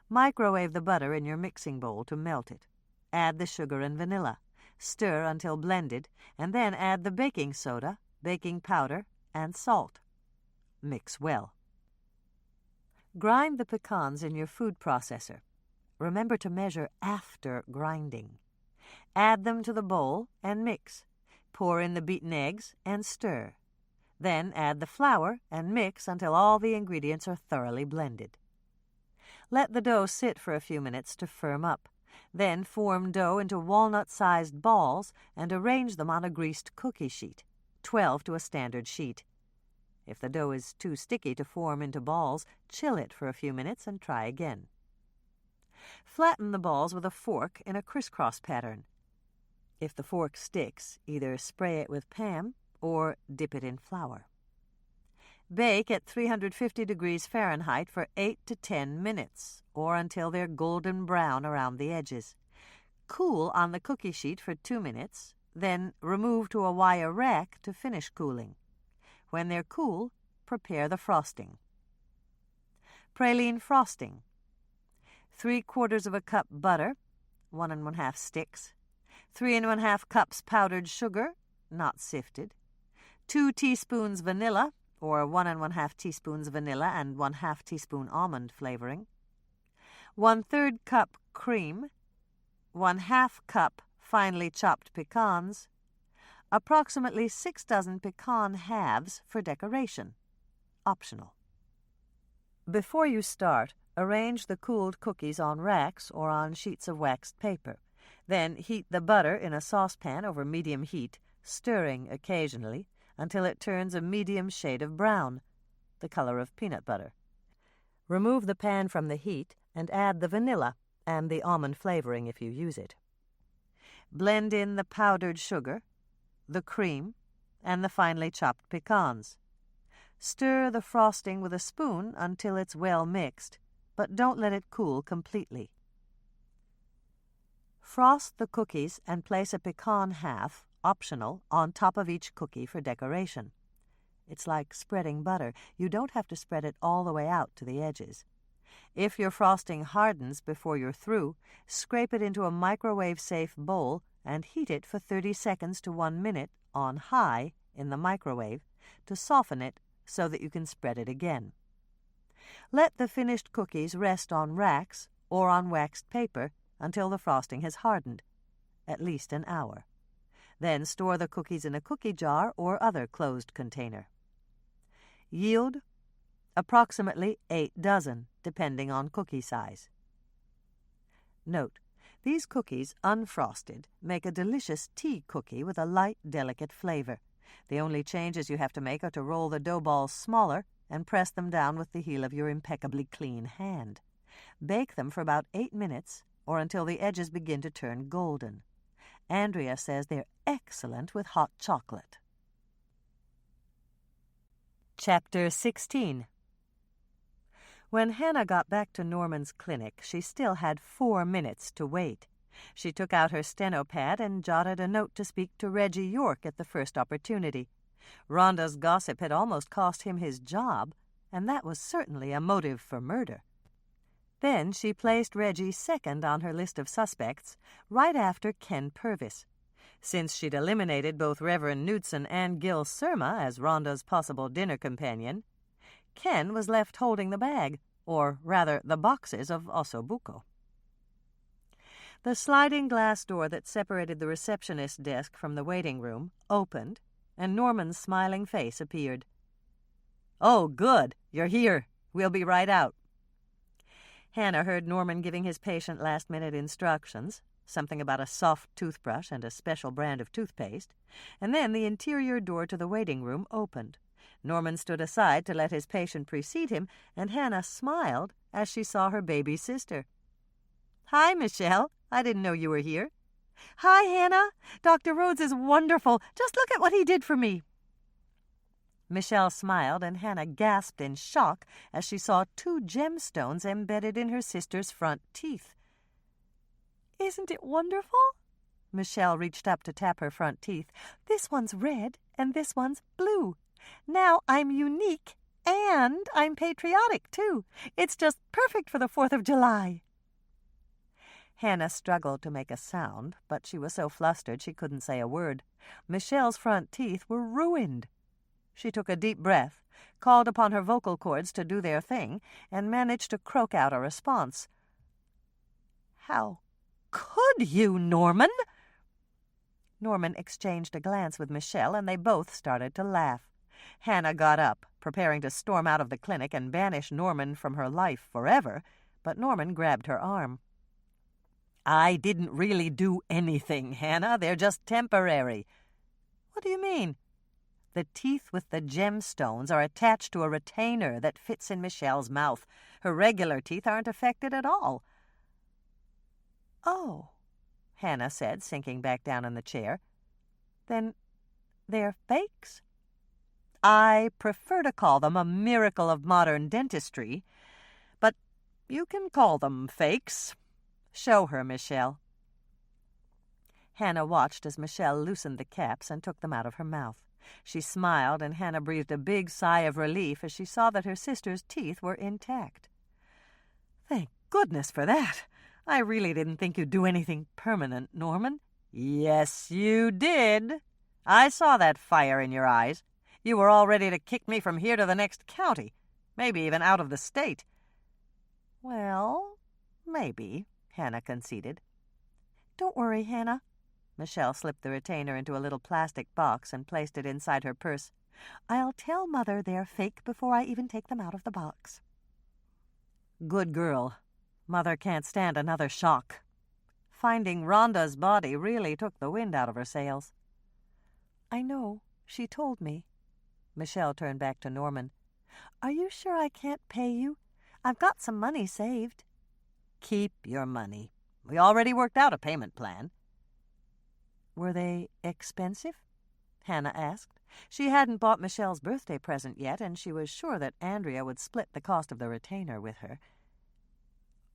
Microwave the butter in your mixing bowl to melt it. Add the sugar and vanilla. Stir until blended, and then add the baking soda, baking powder, and salt. Mix well. Grind the pecans in your food processor. Remember to measure after grinding. Add them to the bowl and mix. Pour in the beaten eggs and stir. Then add the flour and mix until all the ingredients are thoroughly blended. Let the dough sit for a few minutes to firm up. Then form dough into walnut-sized balls and arrange them on a greased cookie sheet, 12 to a standard sheet. If the dough is too sticky to form into balls, chill it for a few minutes and try again. Flatten the balls with a fork in a crisscross pattern. If the fork sticks, either spray it with Pam or dip it in flour. Bake at 350 degrees Fahrenheit for 8 to 10 minutes, or until they're golden brown around the edges. Cool on the cookie sheet for 2 minutes, then remove to a wire rack to finish cooling. When they're cool, prepare the frosting. Praline frosting. 3/4 of a cup butter, 1 1/2 sticks. 3 1/2 cups powdered sugar, not sifted. 2 teaspoons vanilla, or 1 1/2 teaspoons vanilla and 1/2 teaspoon almond flavoring. 1/3 cup cream. 1/2 cup finely chopped pecans. Approximately 6 dozen pecan halves for decoration. Optional. Before you start, arrange the cooled cookies on racks or on sheets of waxed paper. Then heat the butter in a saucepan over medium heat, stirring occasionally until it turns a medium shade of brown, the color of peanut butter. Remove the pan from the heat and add the vanilla and the almond flavoring if you use it. Blend in the powdered sugar, the cream, and the finely chopped pecans. Stir the frosting with a spoon until it's well mixed, but don't let it cool completely. Frost the cookies and place a pecan half, optional, on top of each cookie for decoration. It's like spreading butter. You don't have to spread it all the way out to the edges. If your frosting hardens before you're through, scrape it into a microwave-safe bowl and heat it for 30 seconds to 1 minute on high in the microwave to soften it so that you can spread it again. Let the finished cookies rest on racks or on waxed paper until the frosting has hardened, at least an hour. Then store the cookies in a cookie jar or other closed container. Yield, approximately 8 dozen, depending on cookie size. Note, these cookies, unfrosted, make a delicious tea cookie with a light, delicate flavor. The only changes you have to make are to roll the dough balls smaller and press them down with the heel of your impeccably clean hand. Bake them for about 8 minutes or until the edges begin to turn golden. Andrea says they're excellent with hot chocolate. Chapter 16. When Hannah got back to Norman's clinic, she still had 4 minutes to wait. She took out her steno pad and jotted a note to speak to Reggie York at the first opportunity. Rhonda's gossip had almost cost him his job, and that was certainly a motive for murder. Then she placed Reggie second on her list of suspects, right after Ken Purvis. Since she'd eliminated both Reverend Knudsen and Gil Surma as Rhonda's possible dinner companion, Ken was left holding the bag, or rather the boxes of Audiobook. The sliding glass door that separated the receptionist's desk from the waiting room opened, and Norman's smiling face appeared. "Oh, good. You're here. We'll be right out." Hannah heard Norman giving his patient last-minute instructions, something about a soft toothbrush and a special brand of toothpaste, and then the interior door to the waiting room opened. Norman stood aside to let his patient precede him, and Hannah smiled as she saw her baby sister. "Hi, Michelle. I didn't know you were here." "Hi, Hannah. Dr. Rhodes is wonderful. Just look at what he did for me." Michelle smiled, and Hannah gasped in shock as she saw 2 gemstones embedded in her sister's front teeth. "Isn't it wonderful?" Michelle reached up to tap her front teeth. "This one's red, and this one's blue. Now I'm unique, and I'm patriotic, too. It's just perfect for the 4th of July. Hannah struggled to make a sound, but she was so flustered she couldn't say a word. Michelle's front teeth were ruined. She took a deep breath, called upon her vocal cords to do their thing, and managed to croak out a response. "How could you, Norman?" Norman exchanged a glance with Michelle, and they both started to laugh. Hannah got up, preparing to storm out of the clinic and banish Norman from her life forever, but Norman grabbed her arm. "I didn't really do anything, Hannah. They're just temporary." "What do you mean?" "The teeth with the gemstones are attached to a retainer that fits in Michelle's mouth. Her regular teeth aren't affected at all." "Oh," Hannah said, sinking back down in the chair. "Then they're fakes?" "I prefer to call them a miracle of modern dentistry, but you can call them fakes. Show her, Michelle." Hannah watched as Michelle loosened the caps and took them out of her mouth. She smiled, and Hannah breathed a big sigh of relief as she saw that her sister's teeth were intact. "Thank goodness for that. I really didn't think you'd do anything permanent, Norman." "Yes, you did. I saw that fire in your eyes. You were all ready to kick me from here to the next county, maybe even out of the state." "Well, maybe," Hannah conceded. "Don't worry, Hannah." Michelle slipped the retainer into a little plastic box and placed it inside her purse. "I'll tell Mother they're fake before I even take them out of the box." "Good girl. Mother can't stand another shock." Finding Rhonda's body really took the wind out of her sails. "I know. She told me." Michelle turned back to Norman. "Are you sure I can't pay you? I've got some money saved." "Keep your money. We already worked out a payment plan." "Were they expensive?" Hannah asked. She hadn't bought Michelle's birthday present yet, and she was sure that Andrea would split the cost of the retainer with her.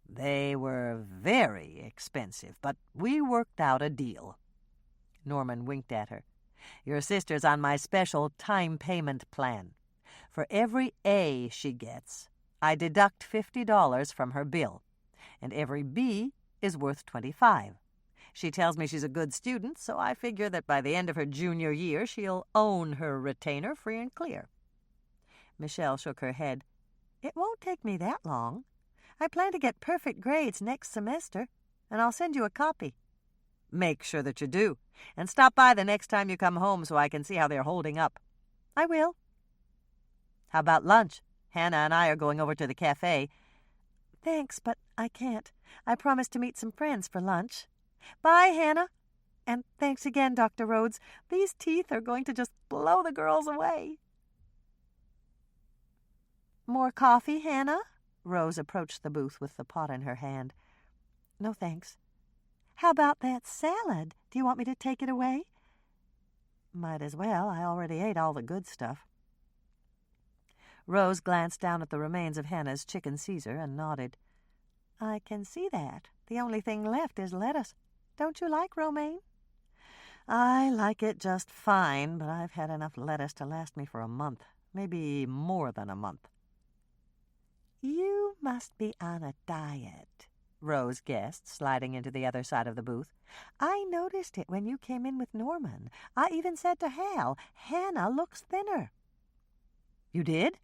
"They were very expensive, but we worked out a deal." Norman winked at her. "Your sister's on my special time payment plan. For every A she gets, I deduct $50 from her bill, and every B is worth $25. She tells me she's a good student, so I figure that by the end of her junior year she'll own her retainer free and clear." Michelle shook her head. "It won't take me that long. I plan to get perfect grades next semester, and I'll send you a copy. Make sure that you do, and stop by the next time you come home so I can see how they're holding up. I will. How about lunch? Hannah and I are going over to the cafe. Thanks, but I can't. I promised to meet some friends for lunch. Bye, Hannah. And thanks again, Dr. Rhodes. These teeth are going to just blow the girls away. More coffee, Hannah? Rose approached the booth with the pot in her hand. No, thanks. How about that salad? Do you want me to take it away? Might as well. I already ate all the good stuff. Rose glanced down at the remains of Hannah's chicken Caesar and nodded. I can see that. The only thing left is lettuce. Don't you like romaine? I like it just fine, but I've had enough lettuce to last me for a month, maybe more than a month. You must be on a diet, Rose guessed, sliding into the other side of the booth. I noticed it when you came in with Norman. I even said to Hal, Hannah looks thinner. You did?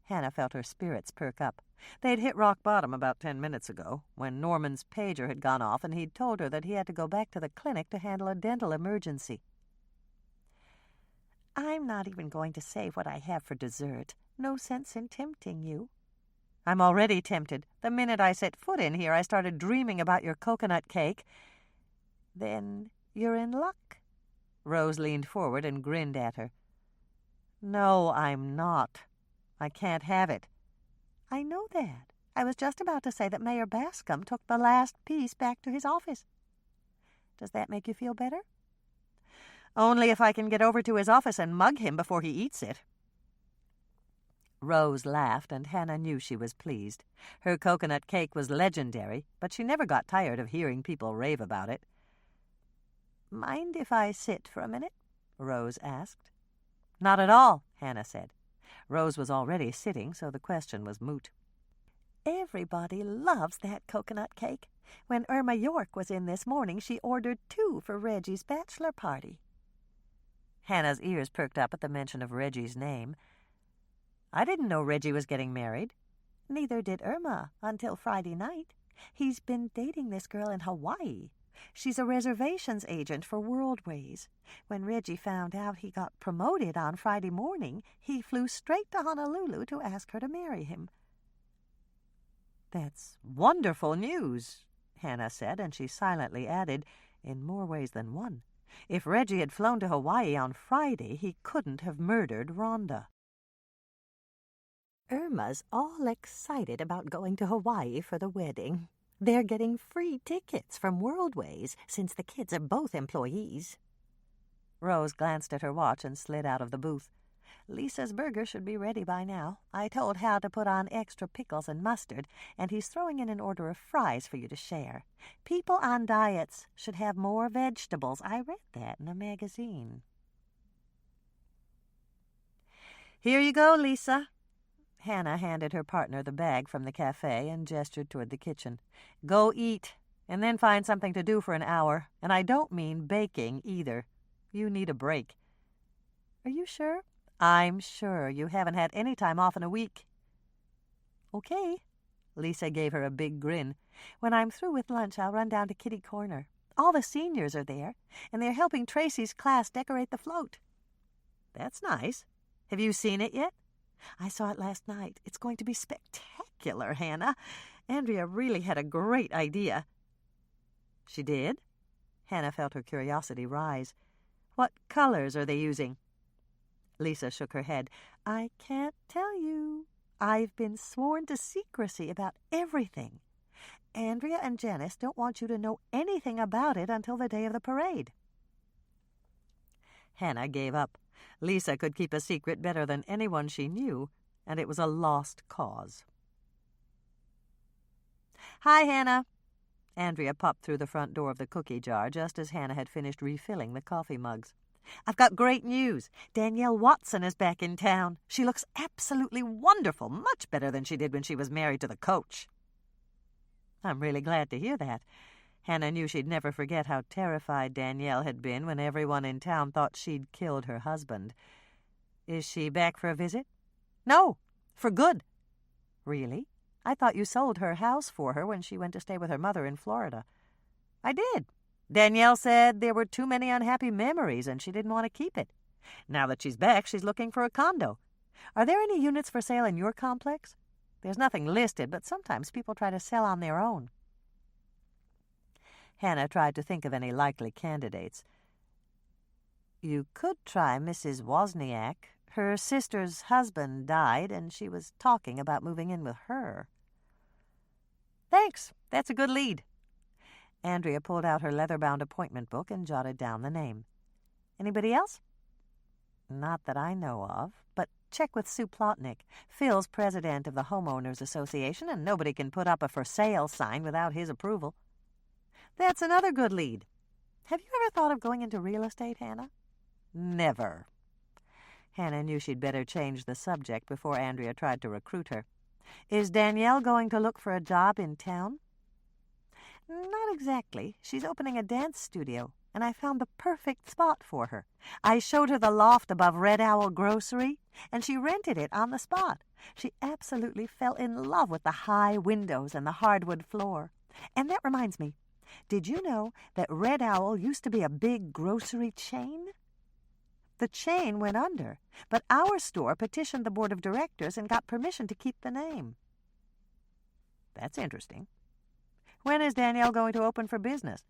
Hannah felt her spirits perk up. They'd hit rock bottom about 10 minutes ago, when Norman's pager had gone off and he'd told her that he had to go back to the clinic to handle a dental emergency. I'm not even going to say what I have for dessert. No sense in tempting you. I'm already tempted. The minute I set foot in here, I started dreaming about your coconut cake. Then you're in luck. Rose leaned forward and grinned at her. No, I'm not. I can't have it. I know that. I was just about to say that Mayor Bascom took the last piece back to his office. Does that make you feel better? Only if I can get over to his office and mug him before he eats it. Rose laughed, and Hannah knew she was pleased. Her coconut cake was legendary, but she never got tired of hearing people rave about it. Mind if I sit for a minute? Rose asked. Not at all, Hannah said. Rose was already sitting, so the question was moot. Everybody loves that coconut cake. When Irma York was in this morning, she ordered 2 for Reggie's bachelor party. Hannah's ears perked up at the mention of Reggie's name. I didn't know Reggie was getting married. Neither did Irma until Friday night. He's been dating this girl in Hawaii. She's a reservations agent for Worldways. When Reggie found out he got promoted on Friday morning, he flew straight to Honolulu to ask her to marry him. That's wonderful news, Hannah said, and she silently added, in more ways than one, if Reggie had flown to Hawaii on Friday, he couldn't have murdered Rhonda. Irma's all excited about going to Hawaii for the wedding. They're getting free tickets from Worldways since the kids are both employees. Rose glanced at her watch and slid out of the booth. Lisa's burger should be ready by now. I told Hal to put on extra pickles and mustard, and he's throwing in an order of fries for you to share. People on diets should have more vegetables. I read that in a magazine. Here you go, Lisa. Hannah handed her partner the bag from the cafe and gestured toward the kitchen. Go eat, and then find something to do for an hour. And I don't mean baking, either. You need a break. Are you sure? I'm sure. You haven't had any time off in a week. Okay. Lisa gave her a big grin. When I'm through with lunch, I'll run down to Kitty Corner. All the seniors are there, and they're helping Tracy's class decorate the float. That's nice. Have you seen it yet? I saw it last night. It's going to be spectacular, Hannah. Andrea really had a great idea. She did? Hannah felt her curiosity rise. What colors are they using? Lisa shook her head. I can't tell you. I've been sworn to secrecy about everything. Andrea and Janice don't want you to know anything about it until the day of the parade. Hannah gave up. Lisa could keep a secret better than anyone she knew, and it was a lost cause. Hi, Hannah. Andrea popped through the front door of the cookie jar just as Hannah had finished refilling the coffee mugs. I've got great news. Danielle Watson is back in town. She looks absolutely wonderful, much better than she did when she was married to the coach. I'm really glad to hear that. Hannah knew she'd never forget how terrified Danielle had been when everyone in town thought she'd killed her husband. Is she back for a visit? No, for good. Really? I thought you sold her house for her when she went to stay with her mother in Florida. I did. Danielle said there were too many unhappy memories and she didn't want to keep it. Now that she's back, she's looking for a condo. Are there any units for sale in your complex? There's nothing listed, but sometimes people try to sell on their own. Hannah tried to think of any likely candidates. You could try Mrs. Wozniak. Her sister's husband died, and she was talking about moving in with her. Thanks. That's a good lead. Andrea pulled out her leather-bound appointment book and jotted down the name. Anybody else? Not that I know of, but check with Sue Plotnick. Phil's president of the Homeowners Association, and nobody can put up a for sale sign without his approval. That's another good lead. Have you ever thought of going into real estate, Hannah? Never. Hannah knew she'd better change the subject before Andrea tried to recruit her. Is Danielle going to look for a job in town? Not exactly. She's opening a dance studio, and I found the perfect spot for her. I showed her the loft above Red Owl Grocery, and she rented it on the spot. She absolutely fell in love with the high windows and the hardwood floor. And that reminds me, did you know that Red Owl used to be a big grocery chain? The chain went under, but our store petitioned the board of directors and got permission to keep the name. That's interesting. When is Danielle going to open for business?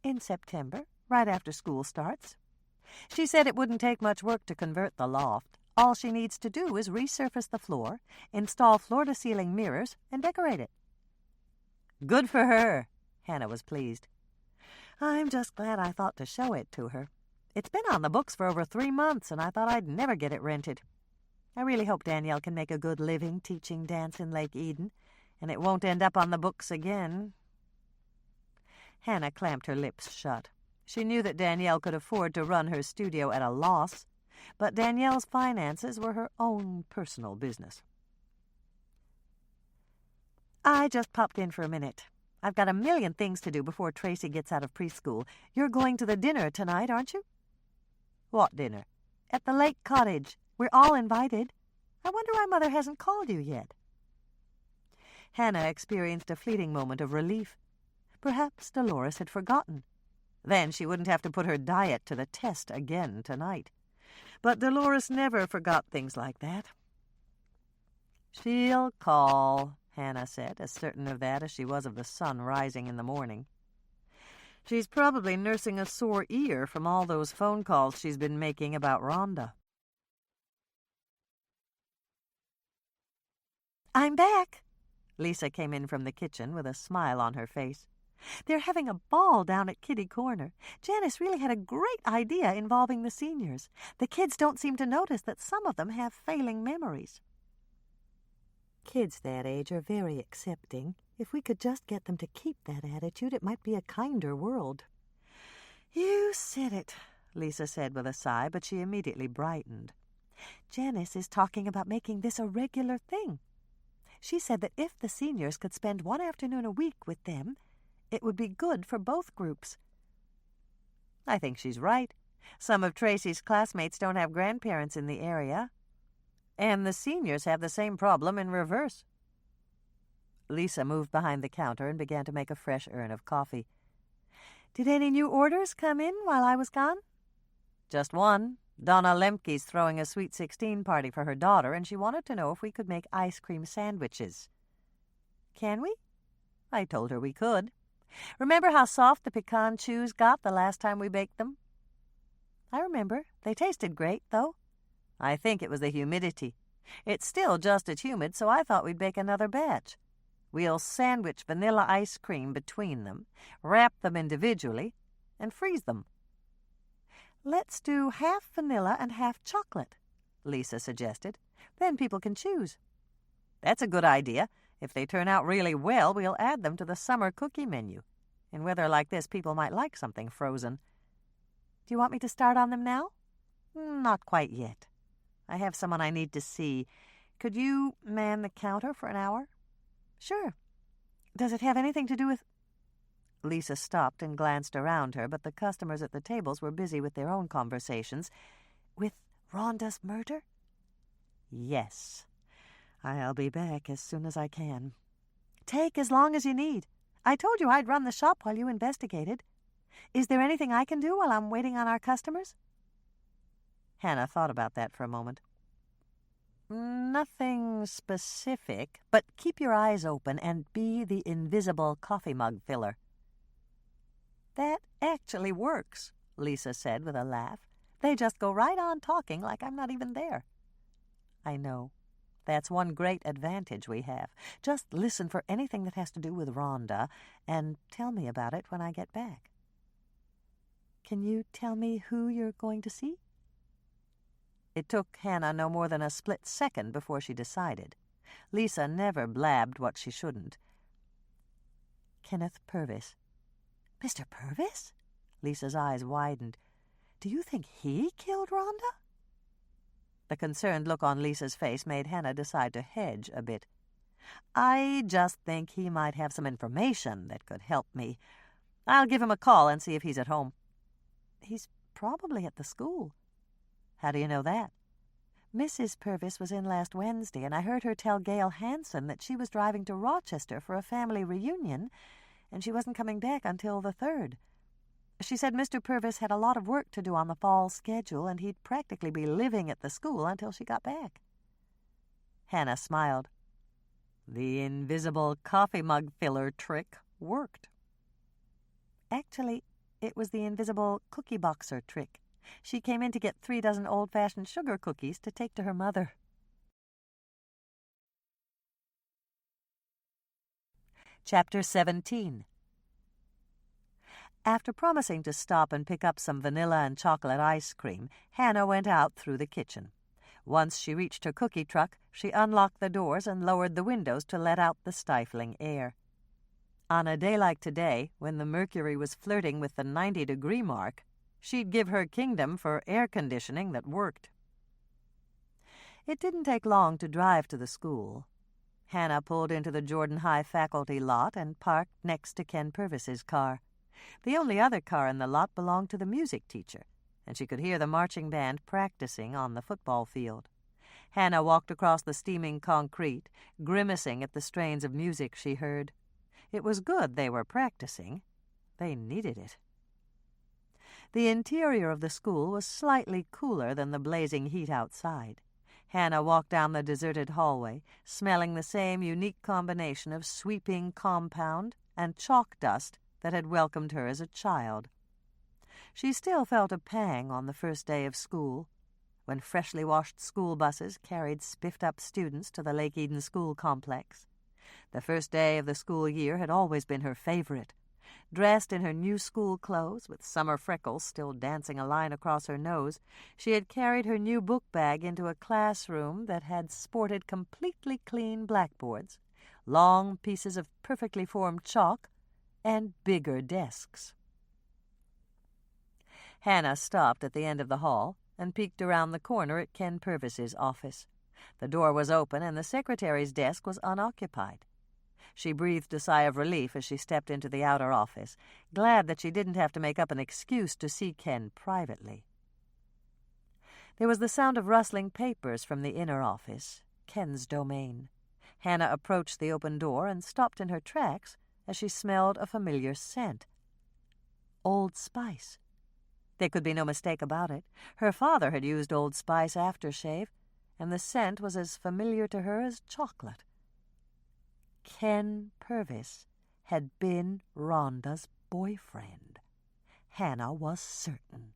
In September, right after school starts. She said it wouldn't take much work to convert the loft. All she needs to do is resurface the floor, install floor-to-ceiling mirrors, and decorate it. Good for her. Hannah was pleased. I'm just glad I thought to show it to her. It's been on the books for over 3 months, and I thought I'd never get it rented. I really hope Danielle can make a good living teaching dance in Lake Eden, and it won't end up on the books again. Hannah clamped her lips shut. She knew that Danielle could afford to run her studio at a loss, but Danielle's finances were her own personal business. I just popped in for a minute. I've got a million things to do before Tracy gets out of preschool. You're going to the dinner tonight, aren't you? What dinner? At the Lake Cottage. We're all invited. I wonder why Mother hasn't called you yet. Hannah experienced a fleeting moment of relief. Perhaps Dolores had forgotten. Then she wouldn't have to put her diet to the test again tonight. But Dolores never forgot things like that. She'll call, Hannah said, as certain of that as she was of the sun rising in the morning. She's probably nursing a sore ear from all those phone calls she's been making about Rhonda. I'm back. Lisa came in from the kitchen with a smile on her face. They're having a ball down at Kitty Corner. Janice really had a great idea involving the seniors. The kids don't seem to notice that some of them have failing memories. Kids that age are very accepting. If we could just get them to keep that attitude, it might be a kinder world. You said it, Lisa said with a sigh, but she immediately brightened. Janice is talking about making this a regular thing. She said that if the seniors could spend one afternoon a week with them, it would be good for both groups. I think she's right. Some of Tracy's classmates don't have grandparents in the area, and the seniors have the same problem in reverse. Lisa moved behind the counter and began to make a fresh urn of coffee. Did any new orders come in while I was gone? Just one. Donna Lemke's throwing a Sweet 16 party for her daughter, and she wanted to know if we could make ice cream sandwiches. Can we? I told her we could. Remember how soft the pecan chews got the last time we baked them? I remember. They tasted great, though. I think it was the humidity. It's still just as humid, so I thought we'd bake another batch. We'll sandwich vanilla ice cream between them, wrap them individually, and freeze them. Let's do half vanilla and half chocolate, Lisa suggested. Then people can choose. That's a good idea. If they turn out really well, we'll add them to the summer cookie menu. In weather like this, people might like something frozen. Do you want me to start on them now? Not quite yet. I have someone I need to see. Could you man the counter for an hour? Sure. Does it have anything to do with... Lisa stopped and glanced around her, but the customers at the tables were busy with their own conversations. With Rhonda's murder? Yes. I'll be back as soon as I can. Take as long as you need. I told you I'd run the shop while you investigated. Is there anything I can do while I'm waiting on our customers?" Hannah thought about that for a moment. "Nothing specific, but keep your eyes open and be the invisible coffee mug filler." "That actually works," Lisa said with a laugh. "They just go right on talking like I'm not even there." "I know. That's one great advantage we have. Just listen for anything that has to do with Rhonda and tell me about it when I get back." "Can you tell me who you're going to see?" It took Hannah no more than a split second before she decided. Lisa never blabbed what she shouldn't. "Kenneth Purvis." "Mr. Purvis?" Lisa's eyes widened. "Do you think he killed Rhonda?" The concerned look on Lisa's face made Hannah decide to hedge a bit. "I just think he might have some information that could help me. I'll give him a call and see if he's at home." "He's probably at the school." "How do you know that?" "Mrs. Purvis was in last Wednesday, and I heard her tell Gail Hanson that she was driving to Rochester for a family reunion, and she wasn't coming back until the 3rd. She said Mr. Purvis had a lot of work to do on the fall schedule, and he'd practically be living at the school until she got back." Hannah smiled. The invisible coffee mug filler trick worked. "Actually, it was the invisible cookie boxer trick. She came in to get 3 dozen old-fashioned sugar cookies to take to her mother." Chapter 17. After promising to stop and pick up some vanilla and chocolate ice cream, Hannah went out through the kitchen. Once she reached her cookie truck, she unlocked the doors and lowered the windows to let out the stifling air. On a day like today, when the mercury was flirting with the 90-degree mark, she'd give her kingdom for air conditioning that worked. It didn't take long to drive to the school. Hannah pulled into the Jordan High faculty lot and parked next to Ken Purvis's car. The only other car in the lot belonged to the music teacher, and she could hear the marching band practicing on the football field. Hannah walked across the steaming concrete, grimacing at the strains of music she heard. It was good they were practicing. They needed it. The interior of the school was slightly cooler than the blazing heat outside. Hannah walked down the deserted hallway, smelling the same unique combination of sweeping compound and chalk dust that had welcomed her as a child. She still felt a pang on the first day of school, when freshly washed school buses carried spiffed-up students to the Lake Eden School complex. The first day of the school year had always been her favorite. Dressed in her new school clothes, with summer freckles still dancing a line across her nose, she had carried her new book bag into a classroom that had sported completely clean blackboards, long pieces of perfectly formed chalk, and bigger desks. Hannah stopped at the end of the hall and peeked around the corner at Ken Purvis's office. The door was open and the secretary's desk was unoccupied. She breathed a sigh of relief as she stepped into the outer office, glad that she didn't have to make up an excuse to see Ken privately. There was the sound of rustling papers from the inner office, Ken's domain. Hannah approached the open door and stopped in her tracks as she smelled a familiar scent. Old Spice. There could be no mistake about it. Her father had used Old Spice aftershave, and the scent was as familiar to her as chocolate. Ken Purvis had been Rhonda's boyfriend. Hannah was certain.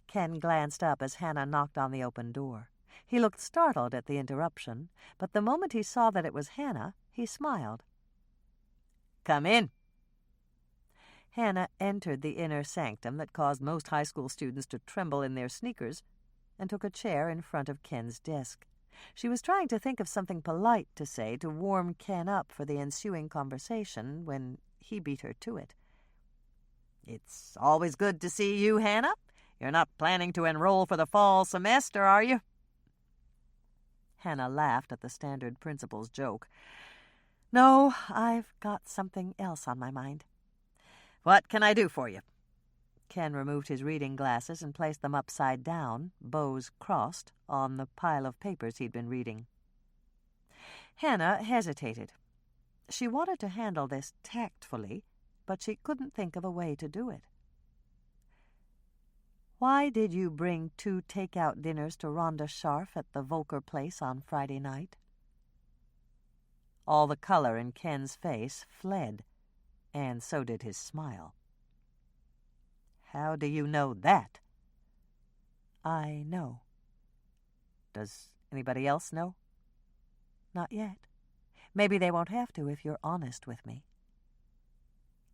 Ken glanced up as Hannah knocked on the open door. He looked startled at the interruption, but the moment he saw that it was Hannah, he smiled. "Come in." Hannah entered the inner sanctum that caused most high school students to tremble in their sneakers and took a chair in front of Ken's desk. She was trying to think of something polite to say to warm Ken up for the ensuing conversation when he beat her to it. "It's always good to see you, Hannah. You're not planning to enroll for the fall semester, are you?" Hannah laughed at the standard principal's joke. "No, I've got something else on my mind." "What can I do for you?" Ken removed his reading glasses and placed them upside down, bows crossed, on the pile of papers he'd been reading. Hannah hesitated. She wanted to handle this tactfully, but she couldn't think of a way to do it. "Why did you bring 2 take-out dinners to Rhonda Scharf at the Volker place on Friday night?" All the color in Ken's face fled, and so did his smile. "How do you know that?" "I know." "Does anybody else know?" "Not yet. Maybe they won't have to if you're honest with me."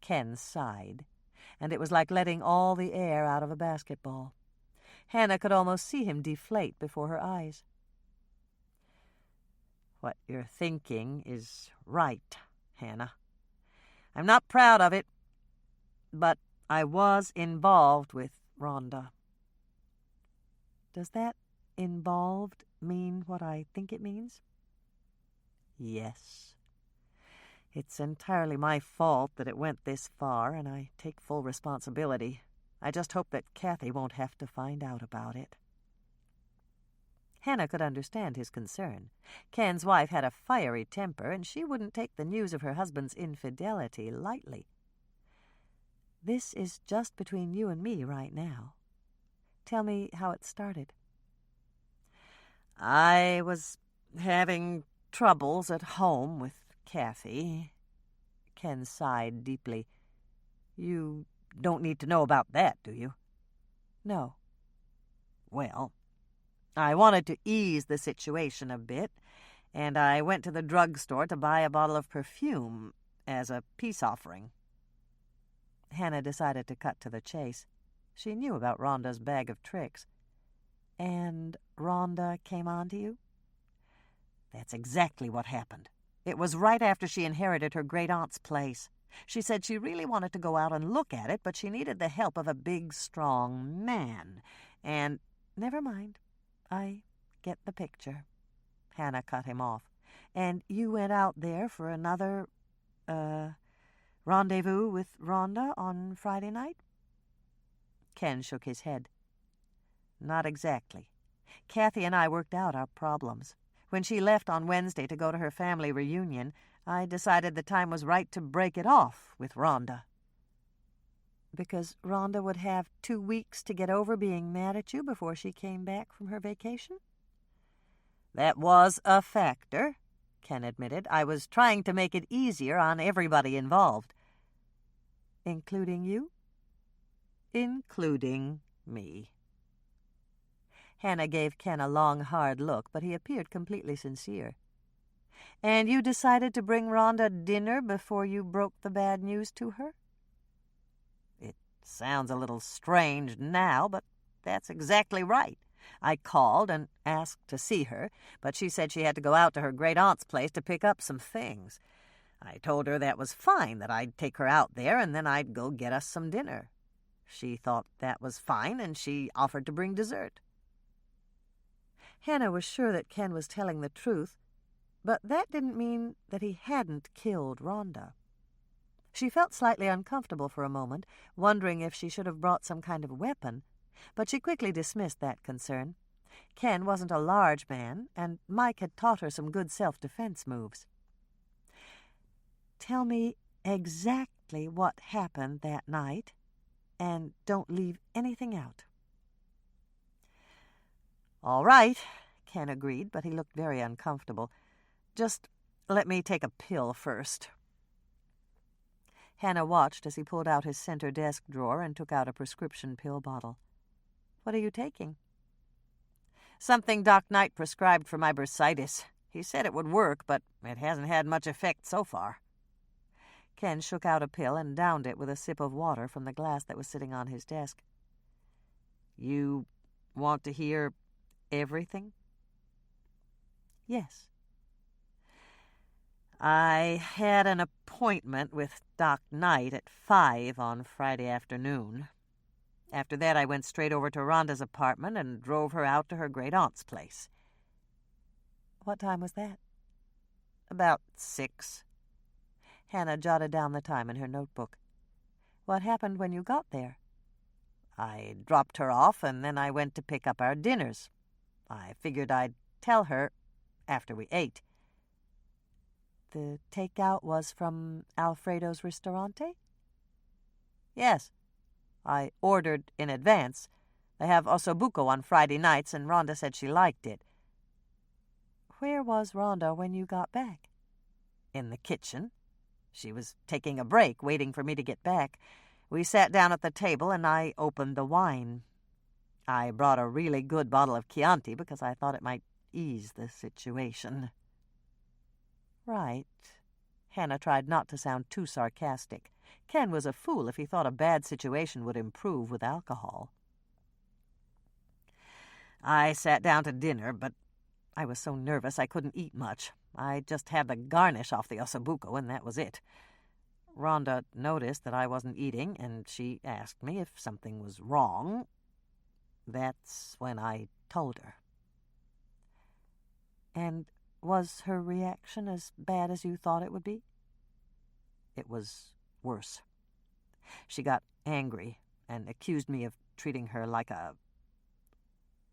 Ken sighed, and it was like letting all the air out of a basketball. Hannah could almost see him deflate before her eyes. "What you're thinking is right, Hannah. I'm not proud of it, but I was involved with Rhonda." "Does that 'involved' mean what I think it means?" "Yes. It's entirely my fault that it went this far, and I take full responsibility. I just hope that Kathy won't have to find out about it." Hannah could understand his concern. Ken's wife had a fiery temper, and she wouldn't take the news of her husband's infidelity lightly. "This is just between you and me right now. Tell me how it started." "I was having troubles at home with Kathy." Ken sighed deeply. "You don't need to know about that, do you?" "No." "Well, I wanted to ease the situation a bit, and I went to the drugstore to buy a bottle of perfume as a peace offering." Hannah decided to cut to the chase. She knew about Rhonda's bag of tricks. "And Rhonda came on to you?" "That's exactly what happened. It was right after she inherited her great-aunt's place. She said she really wanted to go out and look at it, but she needed the help of a big, strong man, and—" "Never mind. I get the picture." Hannah cut him off. "And you went out there for another, rendezvous with Rhonda on Friday night?" Ken shook his head. "Not exactly. Kathy and I worked out our problems. When she left on Wednesday to go to her family reunion, I decided the time was right to break it off with Rhonda." "Because Rhonda would have 2 weeks to get over being mad at you before she came back from her vacation?" "That was a factor," Ken admitted. "I was trying to make it easier on everybody involved." "Including you?" "Including me." Hannah gave Ken a long, hard look, but he appeared completely sincere. "And you decided to bring Rhonda dinner before you broke the bad news to her?" "It sounds a little strange now, but that's exactly right. I called and asked to see her, but she said she had to go out to her great-aunt's place to pick up some things. I told her that was fine, that I'd take her out there, and then I'd go get us some dinner. She thought that was fine, and she offered to bring dessert." Hannah was sure that Ken was telling the truth, but that didn't mean that he hadn't killed Rhonda. She felt slightly uncomfortable for a moment, wondering if she should have brought some kind of weapon, but she quickly dismissed that concern. Ken wasn't a large man, and Mike had taught her some good self-defense moves. "Tell me exactly what happened that night, and don't leave anything out." "All right," Ken agreed, but he looked very uncomfortable. "Just let me take a pill first." Hannah watched as he pulled out his center desk drawer and took out a prescription pill bottle. "What are you taking?" "Something Doc Knight prescribed for my bursitis. He said it would work, but it hasn't had much effect so far." Ken shook out a pill and downed it with a sip of water from the glass that was sitting on his desk. "You want to hear everything?" "Yes." "I had an appointment with Doc Knight at 5 on Friday afternoon. After that, I went straight over to Rhonda's apartment and drove her out to her great-aunt's place." "What time was that?" "About 6. Hannah jotted down the time in her notebook. "What happened when you got there?" "I dropped her off, and then I went to pick up our dinners. I figured I'd tell her after we ate." The takeout was from Alfredo's Ristorante? Yes. I ordered in advance. They have ossobuco on Friday nights, and Rhonda said she liked it. Where was Rhonda when you got back? In the kitchen. She was taking a break, waiting for me to get back. We sat down at the table, and I opened the wine. I brought a really good bottle of Chianti because I thought it might ease the situation. Right. Hannah tried not to sound too sarcastic. Ken was a fool if he thought a bad situation would improve with alcohol. I sat down to dinner, but I was so nervous I couldn't eat much. I just had the garnish off the ossobuco, and that was it. Rhonda noticed that I wasn't eating, and she asked me if something was wrong. That's when I told her. And was her reaction as bad as you thought it would be? It was worse. She got angry and accused me of treating her like a...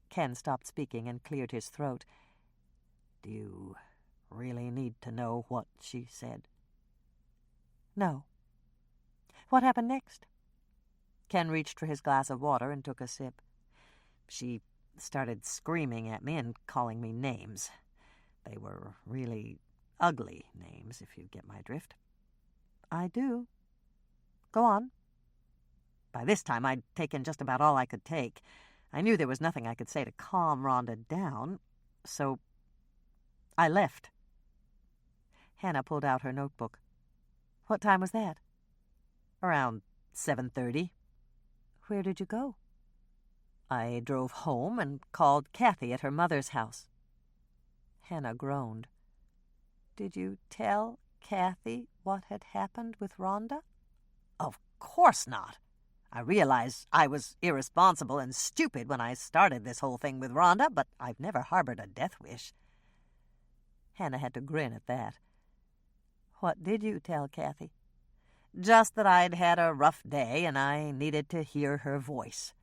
Ken stopped speaking and cleared his throat. Do you really need to know what she said? No. What happened next? Ken reached for his glass of water and took a sip. She started screaming at me and calling me names. They were really ugly names, if you get my drift. I do. Go on. By this time, I'd taken just about all I could take. I knew there was nothing I could say to calm Rhonda down, so I left. Hannah pulled out her notebook. What time was that? Around 7:30. Where did you go? I drove home and called Kathy at her mother's house. Hannah groaned. Did you tell Kathy what had happened with Rhonda? Of course not. I realized I was irresponsible and stupid when I started this whole thing with Rhonda, but I've never harbored a death wish. Hannah had to grin at that. What did you tell Kathy? Just that I'd had a rough day and I needed to hear her voice.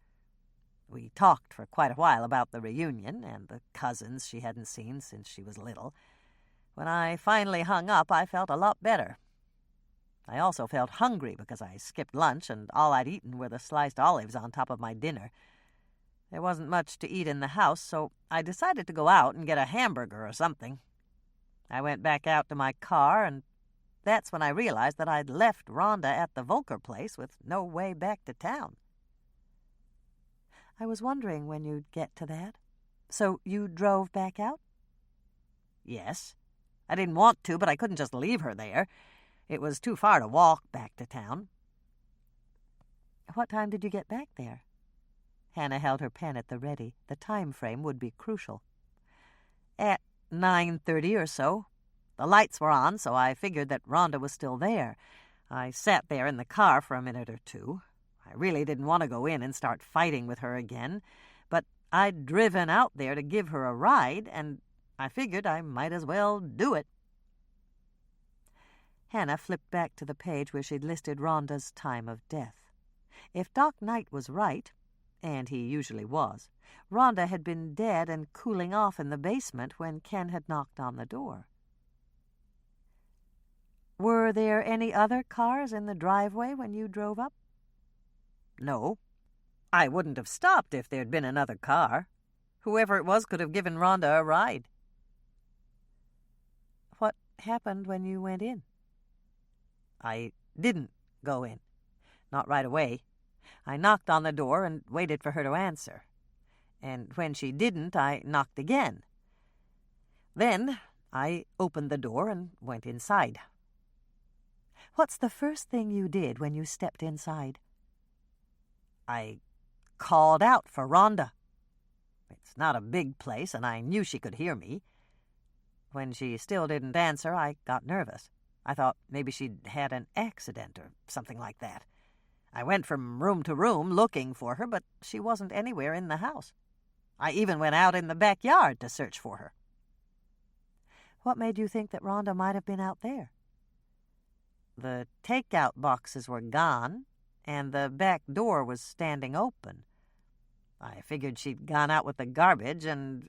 We talked for quite a while about the reunion and the cousins she hadn't seen since she was little. When I finally hung up, I felt a lot better. I also felt hungry because I skipped lunch and all I'd eaten were the sliced olives on top of my dinner. There wasn't much to eat in the house, so I decided to go out and get a hamburger or something. I went back out to my car, and that's when I realized that I'd left Rhonda at the Volker place with no way back to town. I was wondering when you'd get to that. So you drove back out? Yes. I didn't want to, but I couldn't just leave her there. It was too far to walk back to town. What time did you get back there? Hannah held her pen at the ready. The time frame would be crucial. At 9:30 or so. The lights were on, so I figured that Rhonda was still there. I sat there in the car for a minute or two. I really didn't want to go in and start fighting with her again, but I'd driven out there to give her a ride, and I figured I might as well do it. Hannah flipped back to the page where she'd listed Rhonda's time of death. If Doc Knight was right, and he usually was, Rhonda had been dead and cooling off in the basement when Ken had knocked on the door. Were there any other cars in the driveway when you drove up? No. I wouldn't have stopped if there'd been another car. Whoever it was could have given Rhonda a ride. What happened when you went in? I didn't go in. Not right away. I knocked on the door and waited for her to answer. And when she didn't, I knocked again. Then I opened the door and went inside. What's the first thing you did when you stepped inside? I called out for Rhonda. It's not a big place, and I knew she could hear me. When she still didn't answer, I got nervous. I thought maybe she'd had an accident or something like that. I went from room to room looking for her, but she wasn't anywhere in the house. I even went out in the backyard to search for her. What made you think that Rhonda might have been out there? The takeout boxes were gone, and the back door was standing open. I figured she'd gone out with the garbage, and...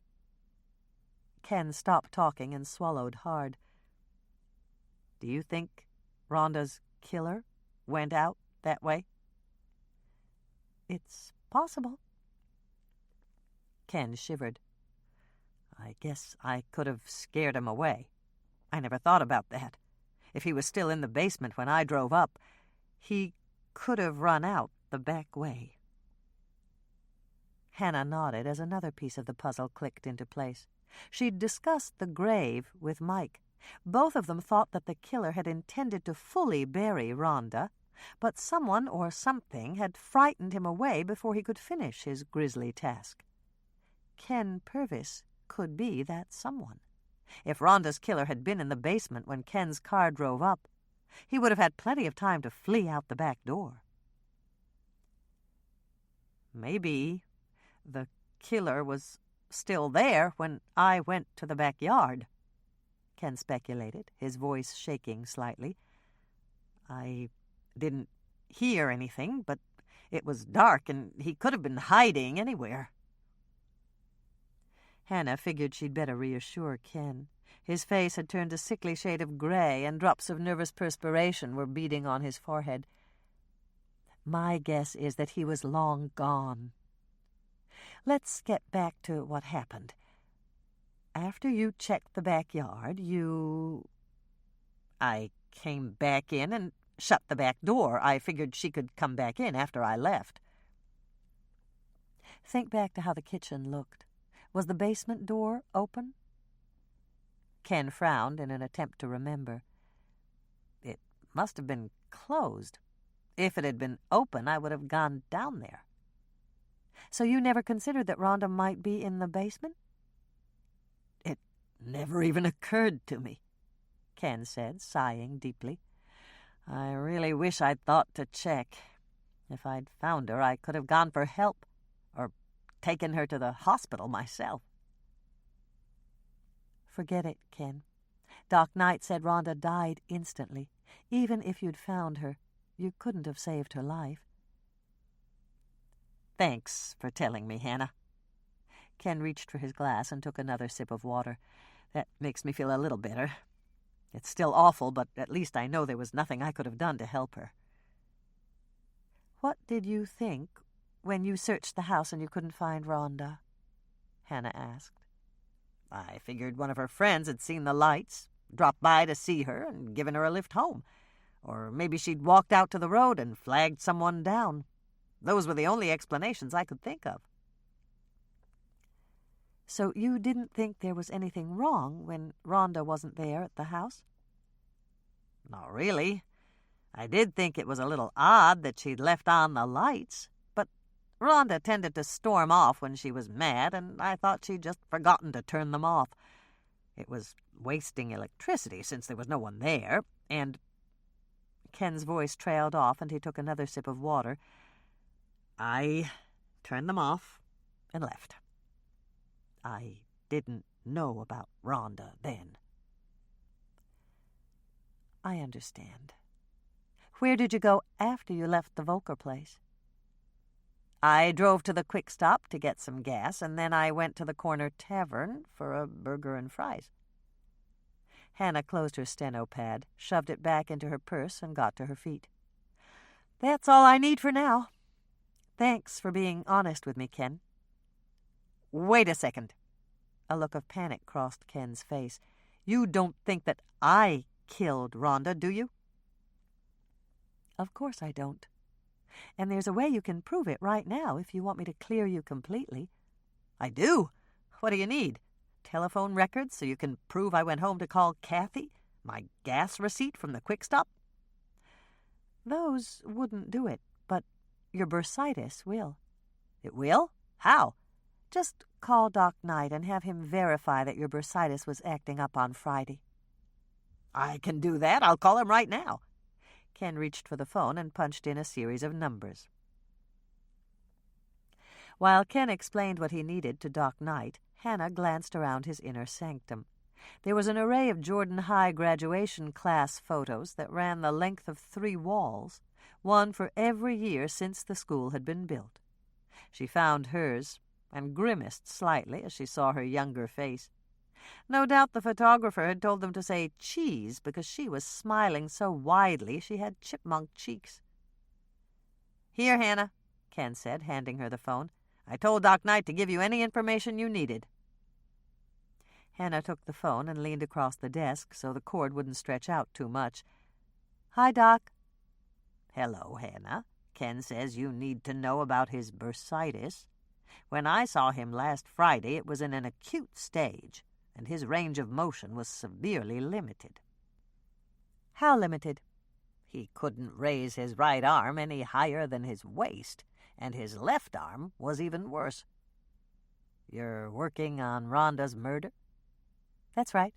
Ken stopped talking and swallowed hard. Do you think Rhonda's killer went out that way? It's possible. Ken shivered. I guess I could have scared him away. I never thought about that. If he was still in the basement when I drove up, he could have run out the back way. Hannah nodded as another piece of the puzzle clicked into place. She'd discussed the grave with Mike. Both of them thought that the killer had intended to fully bury Rhonda, but someone or something had frightened him away before he could finish his grisly task. Ken Purvis could be that someone. If Rhonda's killer had been in the basement when Ken's car drove up, he would have had plenty of time to flee out the back door. Maybe the killer was still there when I went to the backyard, Ken speculated, his voice shaking slightly. I didn't hear anything, but it was dark and he could have been hiding anywhere. Hannah figured she'd better reassure Ken. His face had turned a sickly shade of gray, and drops of nervous perspiration were beading on his forehead. My guess is that he was long gone. Let's get back to what happened. After you checked the backyard, I came back in and shut the back door. I figured she could come back in after I left. Think back to how the kitchen looked. Was the basement door open? Ken frowned in an attempt to remember. It must have been closed. If it had been open, I would have gone down there. So you never considered that Rhonda might be in the basement? It never even occurred to me, Ken said, sighing deeply. I really wish I'd thought to check. If I'd found her, I could have gone for help, or taken her to the hospital myself. Forget it, Ken. Doc Knight said Rhonda died instantly. Even if you'd found her, you couldn't have saved her life. Thanks for telling me, Hannah. Ken reached for his glass and took another sip of water. That makes me feel a little better. It's still awful, but at least I know there was nothing I could have done to help her. What did you think when you searched the house and you couldn't find Rhonda? Hannah asked. I figured one of her friends had seen the lights, dropped by to see her, and given her a lift home. Or maybe she'd walked out to the road and flagged someone down. Those were the only explanations I could think of. So you didn't think there was anything wrong when Rhonda wasn't there at the house? Not really. I did think it was a little odd that she'd left on the lights, but Rhonda tended to storm off when she was mad, and I thought she'd just forgotten to turn them off. It was wasting electricity since there was no one there, and... Ken's voice trailed off, and he took another sip of water. I turned them off and left. I didn't know about Rhonda then. I understand. Where did you go after you left the Volker place? I drove to the Quick Stop to get some gas, and then I went to the corner tavern for a burger and fries. Hannah closed her steno pad, shoved it back into her purse, and got to her feet. That's all I need for now. Thanks for being honest with me, Ken. Wait a second. A look of panic crossed Ken's face. You don't think that I killed Rhonda, do you? Of course I don't. And there's a way you can prove it right now if you want me to clear you completely. I do. What do you need? Telephone records so you can prove I went home to call Kathy? My gas receipt from the Quick Stop? Those wouldn't do it, but your bursitis will. It will? How? Just call Doc Knight and have him verify that your bursitis was acting up on Friday. I can do that. I'll call him right now. Ken reached for the phone and punched in a series of numbers. While Ken explained what he needed to Doc Knight, Hannah glanced around his inner sanctum. There was an array of Jordan High graduation class photos that ran the length of 3 walls, one for every year since the school had been built. She found hers and grimaced slightly as she saw her younger face. No doubt the photographer had told them to say cheese because she was smiling so widely she had chipmunk cheeks. "Here, Hannah," Ken said, handing her the phone. "I told Doc Knight to give you any information you needed." Hannah took the phone and leaned across the desk so the cord wouldn't stretch out too much. "Hi, Doc." "Hello, Hannah. Ken says you need to know about his bursitis. When I saw him last Friday, it was in an acute stage, and his range of motion was severely limited." "How limited?" "He couldn't raise his right arm any higher than his waist, and his left arm was even worse." "You're working on Rhonda's murder?" "That's right."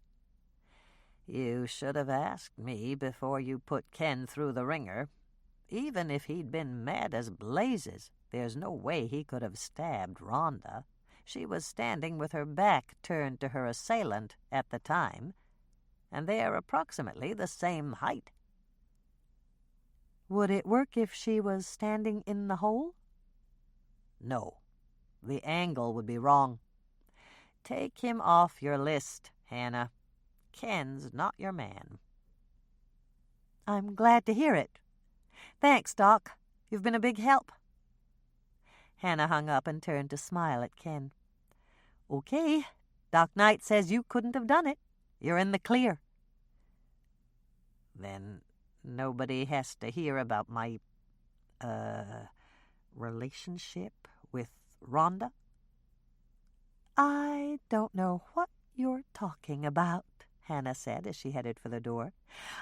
"You should have asked me before you put Ken through the ringer. Even if he'd been mad as blazes, there's no way he could have stabbed Rhonda. She was standing with her back turned to her assailant at the time, and they are approximately the same height." "Would it work if she was standing in the hole?" "No. The angle would be wrong. Take him off your list, Hannah. Ken's not your man." "I'm glad to hear it. Thanks, Doc. You've been a big help." Hannah hung up and turned to smile at Ken. "Okay. Doc Knight says you couldn't have done it. You're in the clear." "Then nobody has to hear about my, relationship with Rhonda?" "I don't know what you're talking about," Hannah said as she headed for the door.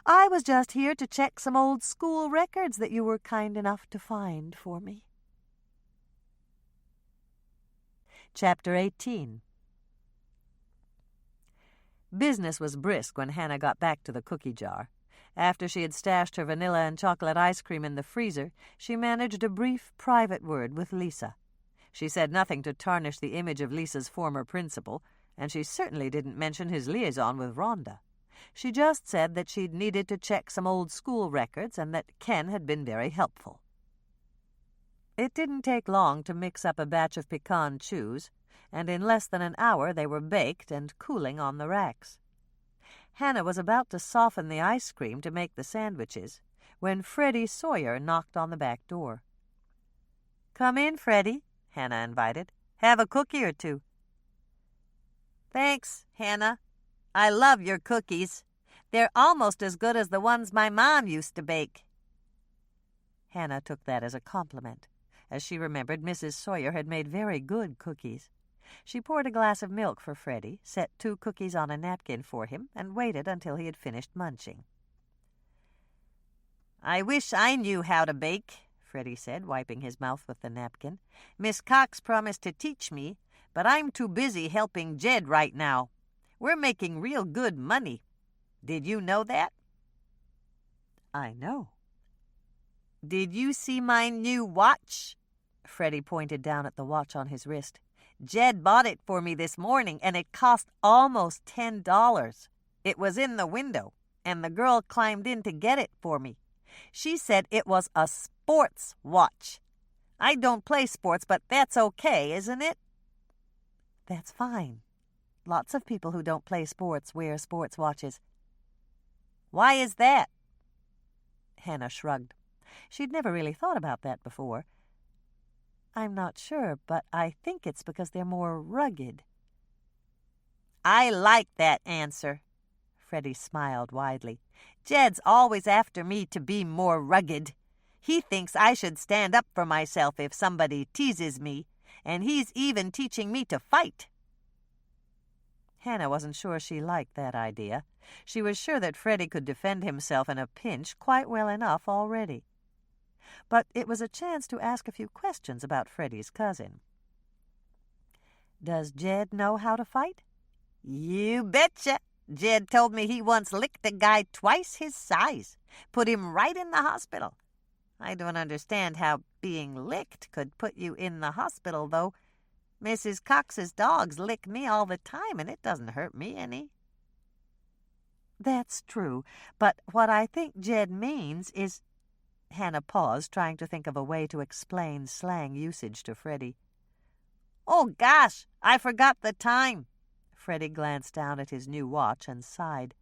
"I was just here to check some old school records that you were kind enough to find for me." Chapter 18. Business was brisk when Hannah got back to the cookie jar. After she had stashed her vanilla and chocolate ice cream in the freezer, she managed a brief private word with Lisa. She said nothing to tarnish the image of Lisa's former principal, and she certainly didn't mention his liaison with Rhonda. She just said that she'd needed to check some old school records and that Ken had been very helpful. It didn't take long to mix up a batch of pecan chews, and in less than an hour they were baked and cooling on the racks. Hannah was about to soften the ice cream to make the sandwiches when Freddie Sawyer knocked on the back door. "Come in, Freddie," Hannah invited. "Have a cookie or two." "Thanks, Hannah. I love your cookies. They're almost as good as the ones my mom used to bake." Hannah took that as a compliment, as she remembered Mrs. Sawyer had made very good cookies. She poured a glass of milk for Freddie, set 2 cookies on a napkin for him, and waited until he had finished munching. "I wish I knew how to bake," Freddie said, wiping his mouth with the napkin. "Miss Cox promised to teach me, but I'm too busy helping Jed right now. We're making real good money. Did you know that?" "I know." "Did you see my new watch?" Freddie pointed down at the watch on his wrist. "Jed bought it for me this morning, and it cost almost $10. It was in the window, and the girl climbed in to get it for me. She said it was a sports watch. I don't play sports, but that's okay, isn't it?" "That's fine. Lots of people who don't play sports wear sports watches." "Why is that?" Hannah shrugged. She'd never really thought about that before. "I'm not sure, but I think it's because they're more rugged." "I like that answer." Freddie smiled widely. "Jed's always after me to be more rugged. He thinks I should stand up for myself if somebody teases me, and he's even teaching me to fight." Hannah wasn't sure she liked that idea. She was sure that Freddie could defend himself in a pinch quite well enough already. But it was a chance to ask a few questions about Freddie's cousin. "Does Jed know how to fight?" "You betcha. Jed told me he once licked a guy twice his size, put him right in the hospital. I don't understand how being licked could put you in the hospital, though. Mrs. Cox's dogs lick me all the time, and it doesn't hurt me any." "That's true, but what I think Jed means is—" Hannah paused, trying to think of a way to explain slang usage to Freddie. "Oh, gosh, I forgot the time." Freddie glanced down at his new watch and sighed.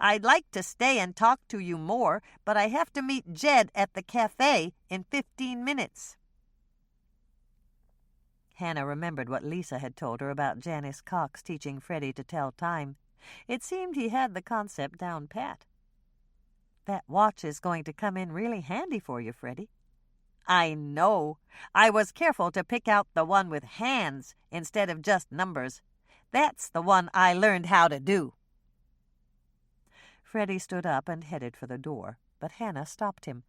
"I'd like to stay and talk to you more, but I have to meet Jed at the cafe in 15 minutes. Hannah remembered what Lisa had told her about Janice Cox teaching Freddie to tell time. It seemed he had the concept down pat. "That watch is going to come in really handy for you, Freddie." "I know. I was careful to pick out the one with hands instead of just numbers. That's the one I learned how to do." Freddie stood up and headed for the door, but Hannah stopped him.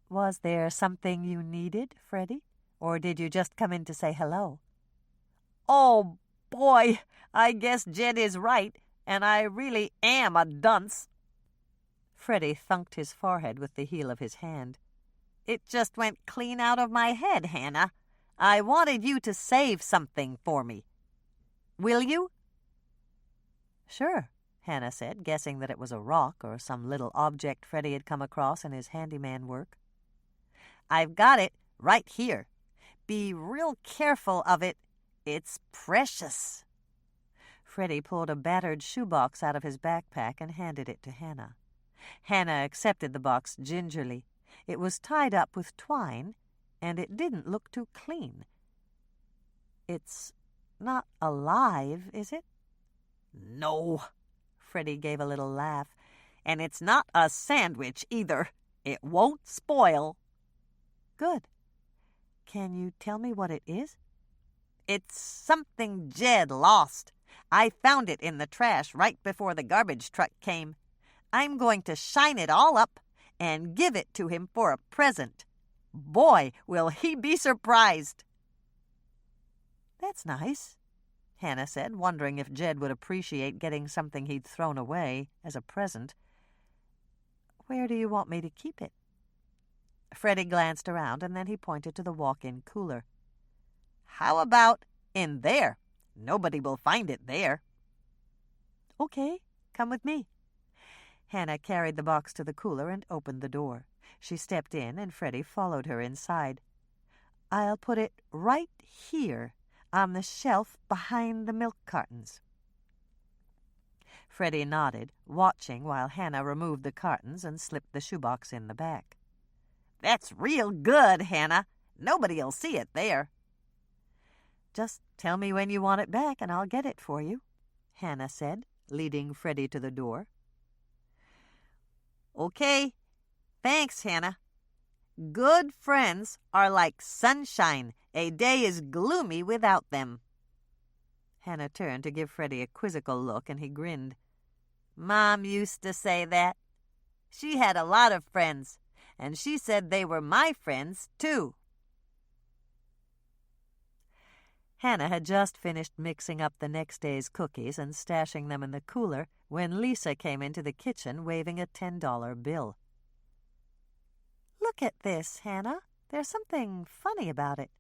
"Was there something you needed, Freddie? Or did you just come in to say hello?" "Oh, boy, I guess Jed is right, and I really am a dunce." Freddie thunked his forehead with the heel of his hand. "It just went clean out of my head, Hannah. I wanted you to save something for me. Will you?" "Sure," Hannah said, guessing that it was a rock or some little object Freddie had come across in his handyman work. "I've got it right here. Be real careful of it. It's precious." Freddie pulled a battered shoebox out of his backpack and handed it to Hannah. Hannah accepted the box gingerly. It was tied up with twine, and it didn't look too clean. "It's not alive, is it?" "No." Freddie gave a little laugh. "And it's not a sandwich either. It won't spoil." "Good. Can you tell me what it is?" "It's something Jed lost. I found it in the trash right before the garbage truck came. I'm going to shine it all up and give it to him for a present. Boy, will he be surprised." "That's nice," Hannah said, wondering if Jed would appreciate getting something he'd thrown away as a present. "Where do you want me to keep it?" Freddie glanced around, and then he pointed to the walk-in cooler. "How about in there? Nobody will find it there." "Okay, come with me." Hannah carried the box to the cooler and opened the door. She stepped in, and Freddie followed her inside. "I'll put it right here on the shelf behind the milk cartons." Freddie nodded, watching while Hannah removed the cartons and slipped the shoebox in the back. "That's real good, Hannah. Nobody'll see it there." "Just tell me when you want it back, and I'll get it for you," Hannah said, leading Freddie to the door. "Okay. Thanks, Hannah. Good friends are like sunshine. A day is gloomy without them." Hannah turned to give Freddie a quizzical look, and he grinned. "Mom used to say that. She had a lot of friends, and she said they were my friends, too." Hannah had just finished mixing up the next day's cookies and stashing them in the cooler when Lisa came into the kitchen waving a $10 bill. "Look at this, Hannah. There's something funny about it."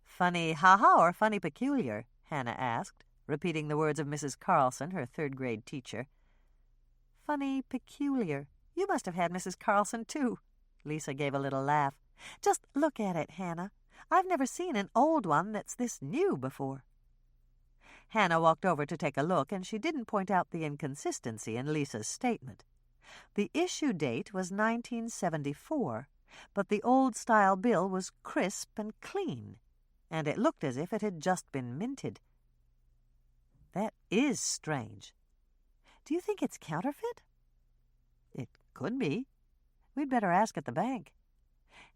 "Funny ha-ha or funny peculiar?" Hannah asked, repeating the words of Mrs. Carlson, her third-grade teacher. "Funny peculiar. You must have had Mrs. Carlson, too." Lisa gave a little laugh. "Just look at it, Hannah. I've never seen an old one that's this new before." Hannah walked over to take a look, and she didn't point out the inconsistency in Lisa's statement. The issue date was 1974, but the old-style bill was crisp and clean, and it looked as if it had just been minted. "That is strange. Do you think it's counterfeit?" "It could be. We'd better ask at the bank."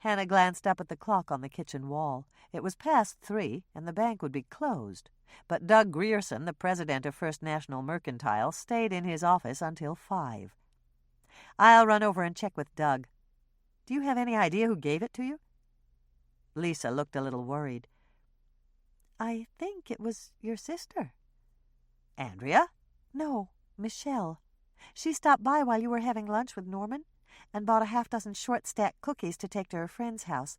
Hannah glanced up at the clock on the kitchen wall. It was past 3, and the bank would be closed. But Doug Grierson, the president of First National Mercantile, stayed in his office until 5. "I'll run over and check with Doug. Do you have any idea who gave it to you?" Lisa looked a little worried. "I think it was your sister." "Andrea?" "No, Michelle. She stopped by while you were having lunch with Norman and bought a half-dozen short-stack cookies to take to her friend's house.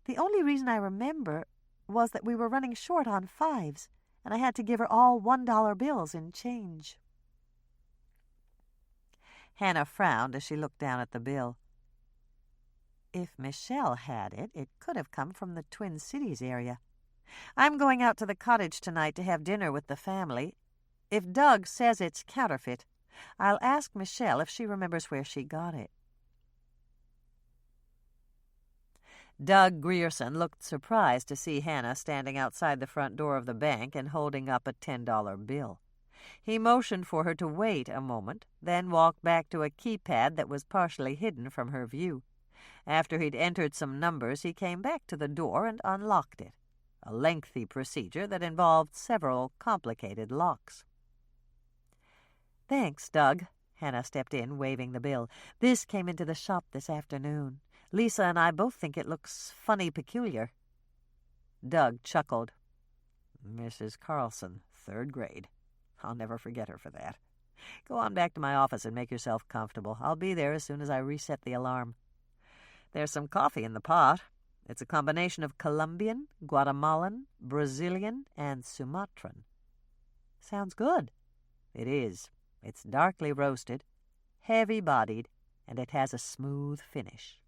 The only reason I remember was that we were running short on 5s, and I had to give her all $1 bills in change." Hannah frowned as she looked down at the bill. If Michelle had it, it could have come from the Twin Cities area. I'm going out to the cottage tonight to have dinner with the family. If Doug says it's counterfeit, I'll ask Michelle if she remembers where she got it." Doug Grierson looked surprised to see Hannah standing outside the front door of the bank and holding up a $10 bill. He motioned for her to wait a moment, then walked back to a keypad that was partially hidden from her view. After he'd entered some numbers, he came back to the door and unlocked it, a lengthy procedure that involved several complicated locks. "Thanks, Doug." Hannah stepped in, waving the bill. "This came into the shop this afternoon. Lisa and I both think it looks funny peculiar." Doug chuckled. "Mrs. Carlson, 3rd grade. I'll never forget her for that. Go on back to my office and make yourself comfortable. I'll be there as soon as I reset the alarm. There's some coffee in the pot. It's a combination of Colombian, Guatemalan, Brazilian, and Sumatran." "Sounds good." "It is. It's darkly roasted, heavy-bodied, and it has a smooth finish."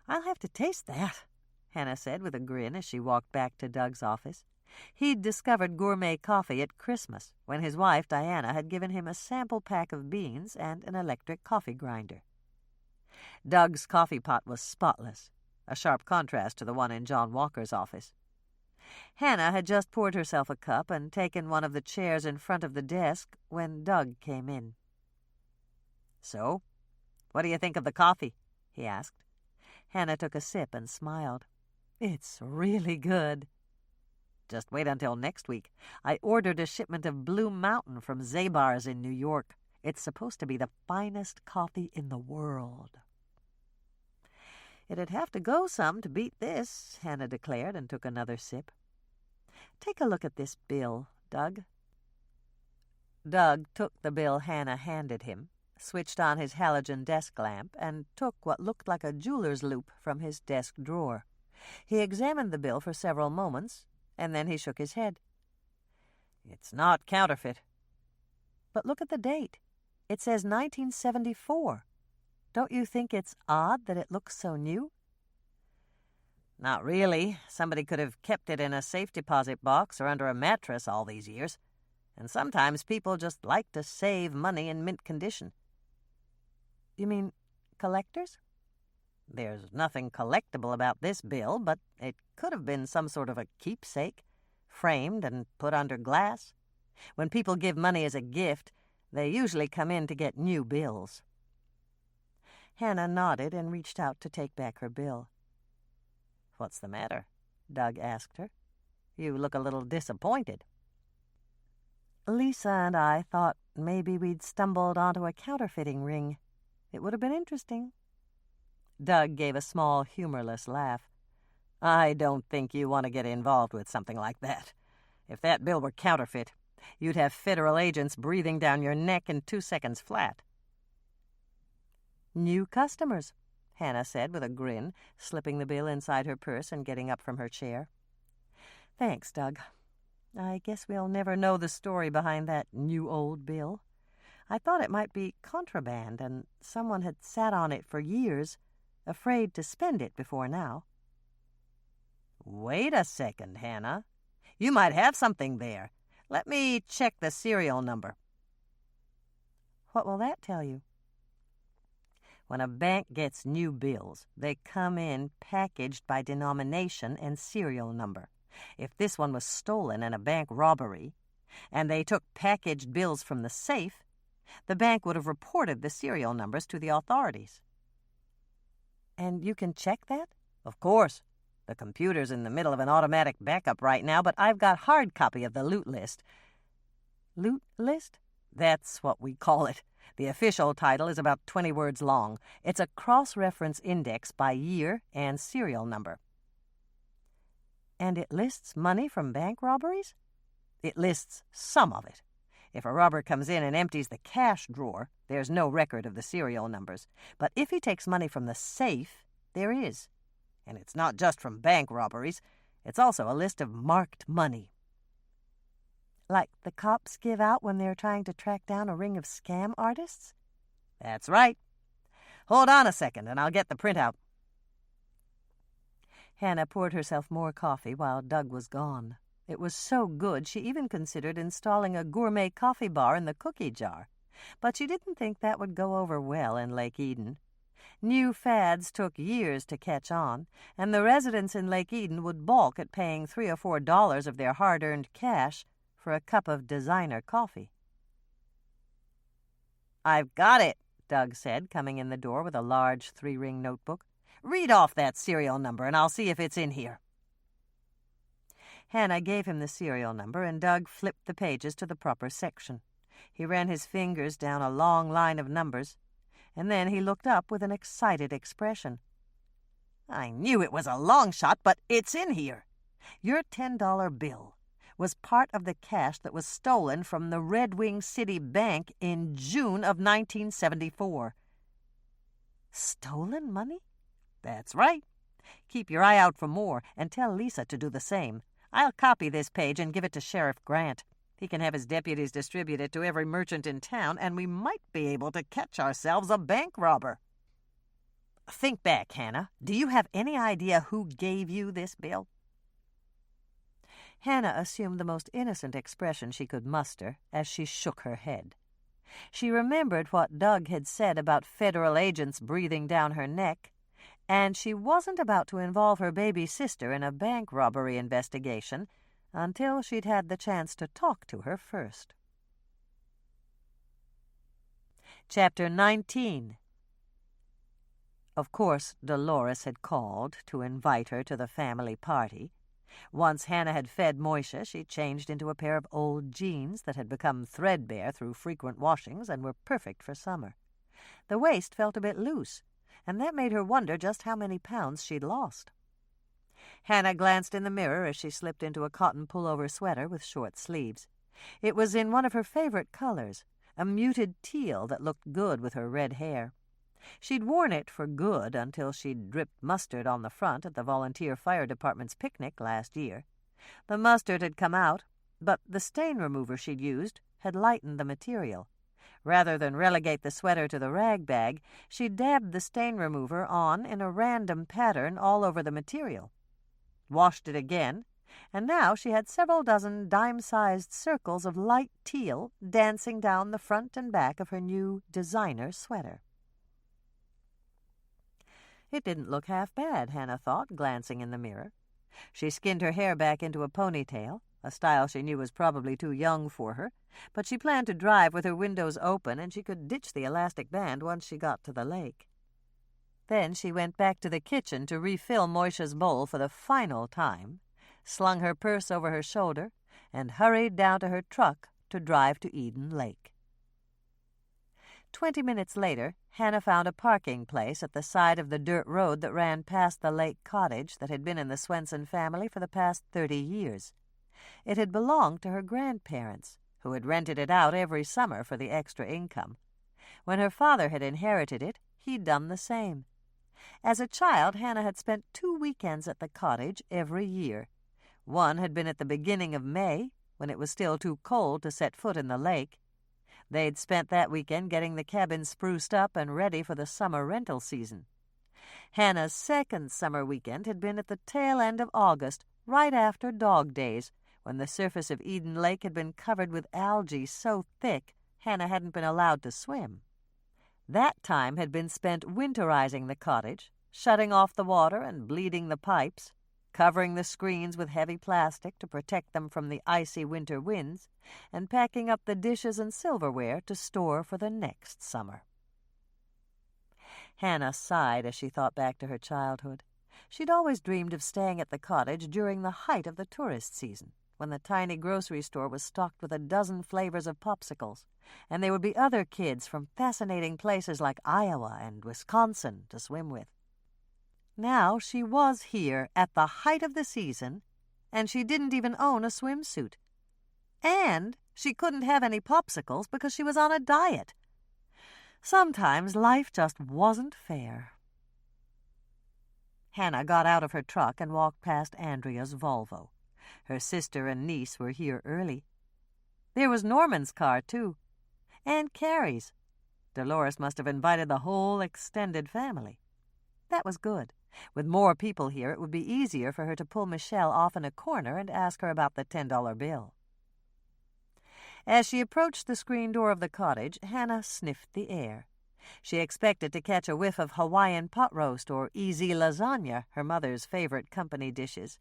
"I'll have to taste that," Hannah said with a grin as she walked back to Doug's office. He'd discovered gourmet coffee at Christmas when his wife, Diana, had given him a sample pack of beans and an electric coffee grinder. Doug's coffee pot was spotless, a sharp contrast to the one in John Walker's office. Hannah had just poured herself a cup and taken one of the chairs in front of the desk when Doug came in. "So, what do you think of the coffee?" he asked. Hannah took a sip and smiled. "It's really good." "Just wait until next week. I ordered a shipment of Blue Mountain from Zabar's in New York. It's supposed to be the finest coffee in the world." "It'd have to go some to beat this," Hannah declared and took another sip. "Take a look at this bill, Doug." Doug took the bill Hannah handed him, switched on his halogen desk lamp, and took what looked like a jeweler's loupe from his desk drawer. He examined the bill for several moments, and then he shook his head. "It's not counterfeit." "But look at the date. It says 1974. Don't you think it's odd that it looks so new?" "Not really. Somebody could have kept it in a safe deposit box or under a mattress all these years. And sometimes people just like to save money in mint condition." "You mean collectors?" "There's nothing collectible about this bill, but it could have been some sort of a keepsake, framed and put under glass. When people give money as a gift, they usually come in to get new bills." Hannah nodded and reached out to take back her bill. "What's the matter?" Doug asked her. "You look a little disappointed." "Lisa and I thought maybe we'd stumbled onto a counterfeiting ring. It would have been interesting." Doug gave a small, humorless laugh. "I don't think you want to get involved with something like that. If that bill were counterfeit, you'd have federal agents breathing down your neck in 2 seconds flat." "New customers," Hannah said with a grin, slipping the bill inside her purse and getting up from her chair. "Thanks, Doug. I guess we'll never know the story behind that new old bill. I thought it might be contraband and someone had sat on it for years, afraid to spend it before now." "Wait a second, Hannah. You might have something there. Let me check the serial number." "What will that tell you?" When a bank gets new bills, they come in packaged by denomination and serial number. If this one was stolen in a bank robbery, and they took packaged bills from the safe, the bank would have reported the serial numbers to the authorities. "And you can check that?" "Of course. The computer's in the middle of an automatic backup right now, but I've got hard copy of the loot list." "Loot list?" "That's what we call it. The official title is about 20 words long. It's a cross-reference index by year and serial number." "And it lists money from bank robberies?" "It lists some of it. If a robber comes in and empties the cash drawer, there's no record of the serial numbers. But if he takes money from the safe, there is. And it's not just from bank robberies. It's also a list of marked money." "Like the cops give out when they're trying to track down a ring of scam artists?" "That's right. Hold on a second and I'll get the printout." Hannah poured herself more coffee while Doug was gone. It was so good she even considered installing a gourmet coffee bar in the cookie jar, but she didn't think that would go over well in Lake Eden. New fads took years to catch on, and the residents in Lake Eden would balk at paying $3 or $4 of their hard-earned cash for a cup of designer coffee. "I've got it," Doug said, coming in the door with a large 3-ring notebook. "Read off that serial number, and I'll see if it's in here." Hannah gave him the serial number, and Doug flipped the pages to the proper section. He ran his fingers down a long line of numbers, and then he looked up with an excited expression. "I knew it was a long shot, but it's in here. Your $10 bill was part of the cash that was stolen from the Red Wing City Bank in June of 1974. Stolen money? That's right. Keep your eye out for more, and tell Lisa to do the same. I'll copy this page and give it to Sheriff Grant. He can have his deputies distribute it to every merchant in town, and we might be able to catch ourselves a bank robber." "Think back, Hannah. Do you have any idea who gave you this bill?" Hannah assumed the most innocent expression she could muster as she shook her head. She remembered what Doug had said about federal agents breathing down her neck, and she wasn't about to involve her baby sister in a bank robbery investigation until she'd had the chance to talk to her first. Chapter 19. Of course, Dolores had called to invite her to the family party. Once Hannah had fed Moisha, she changed into a pair of old jeans that had become threadbare through frequent washings and were perfect for summer. The waist felt a bit loose, and that made her wonder just how many pounds she'd lost. Hannah glanced in the mirror as she slipped into a cotton pullover sweater with short sleeves. It was in one of her favorite colors, a muted teal that looked good with her red hair. She'd worn it for good until she'd dripped mustard on the front at the volunteer fire department's picnic last year. The mustard had come out, but the stain remover she'd used had lightened the material. Rather than relegate the sweater to the rag bag, she dabbed the stain remover on in a random pattern all over the material, washed it again, and now she had several dozen dime-sized circles of light teal dancing down the front and back of her new designer sweater. It didn't look half bad, Hannah thought, glancing in the mirror. She skinned her hair back into a ponytail, a style she knew was probably too young for her, but she planned to drive with her windows open, and she could ditch the elastic band once she got to the lake. Then she went back to the kitchen to refill Moisha's bowl for the final time, slung her purse over her shoulder, and hurried down to her truck to drive to Eden Lake. 20 minutes later, Hannah found a parking place at the side of the dirt road that ran past the lake cottage that had been in the Swensen family for the past 30 years. It had belonged to her grandparents, who had rented it out every summer for the extra income. When her father had inherited it, he'd done the same. As a child, Hannah had spent 2 weekends at the cottage every year. One had been at the beginning of May, when it was still too cold to set foot in the lake. They'd spent that weekend getting the cabin spruced up and ready for the summer rental season. Hannah's second summer weekend had been at the tail end of August, right after Dog Days, when the surface of Eden Lake had been covered with algae so thick Hannah hadn't been allowed to swim. That time had been spent winterizing the cottage, shutting off the water and bleeding the pipes, covering the screens with heavy plastic to protect them from the icy winter winds, and packing up the dishes and silverware to store for the next summer. Hannah sighed as she thought back to her childhood. She'd always dreamed of staying at the cottage during the height of the tourist season, when the tiny grocery store was stocked with a dozen flavors of popsicles, and there would be other kids from fascinating places like Iowa and Wisconsin to swim with. Now she was here at the height of the season, and she didn't even own a swimsuit. And she couldn't have any popsicles because she was on a diet. Sometimes life just wasn't fair. Hannah got out of her truck and walked past Andrea's Volvo. Her sister and niece were here early. There was Norman's car, too, and Carrie's. Dolores must have invited the whole extended family. That was good. With more people here, it would be easier for her to pull Michelle off in a corner and ask her about the $10 bill. As she approached the screen door of the cottage, Hannah sniffed the air. She expected to catch a whiff of Hawaiian pot roast or easy lasagna, her mother's favorite company dishes.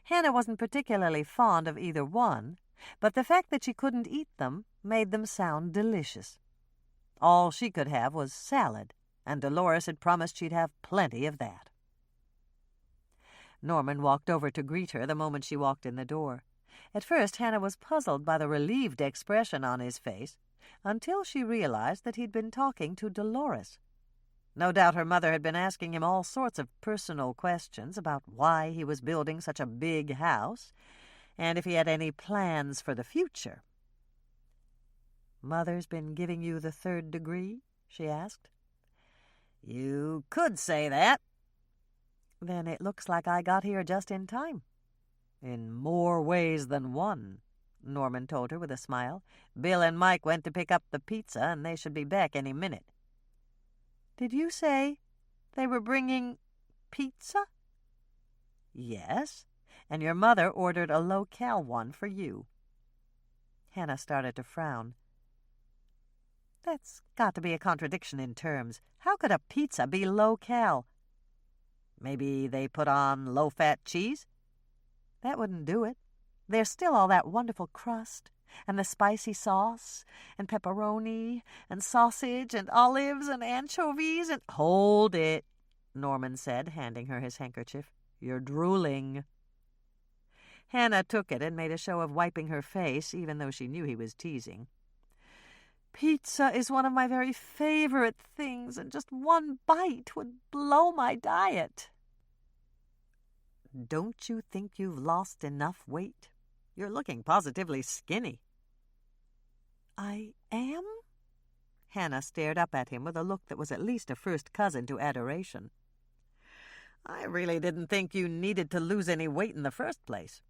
Hannah wasn't particularly fond of either one, but the fact that she couldn't eat them made them sound delicious. All she could have was salad, and Dolores had promised she'd have plenty of that. Norman walked over to greet her the moment she walked in the door. At first, Hannah was puzzled by the relieved expression on his face, until she realized that he'd been talking to Dolores. No doubt her mother had been asking him all sorts of personal questions about why he was building such a big house, and if he had any plans for the future. "Mother's been giving you the 3rd degree?" she asked. "You could say that." "Then it looks like I got here just in time." "In more ways than one," Norman told her with a smile. "Bill and Mike went to pick up the pizza, and they should be back any minute." "Did you say they were bringing pizza?" "Yes, and your mother ordered a low-cal one for you." Hannah started to frown. "That's got to be a contradiction in terms. How could a pizza be low-cal?" "Maybe they put on low-fat cheese?" "That wouldn't do it. There's still all that wonderful crust, and the spicy sauce, and pepperoni, and sausage, and olives, and anchovies, and—" "Hold it," Norman said, handing her his handkerchief. "You're drooling." Hannah took it and made a show of wiping her face, even though she knew he was teasing. "Pizza is one of my very favorite things, and just one bite would blow my diet." "Don't you think you've lost enough weight? You're looking positively skinny." "I am?" Hannah stared up at him with a look that was at least a first cousin to adoration. "I really didn't think you needed to lose any weight in the first place."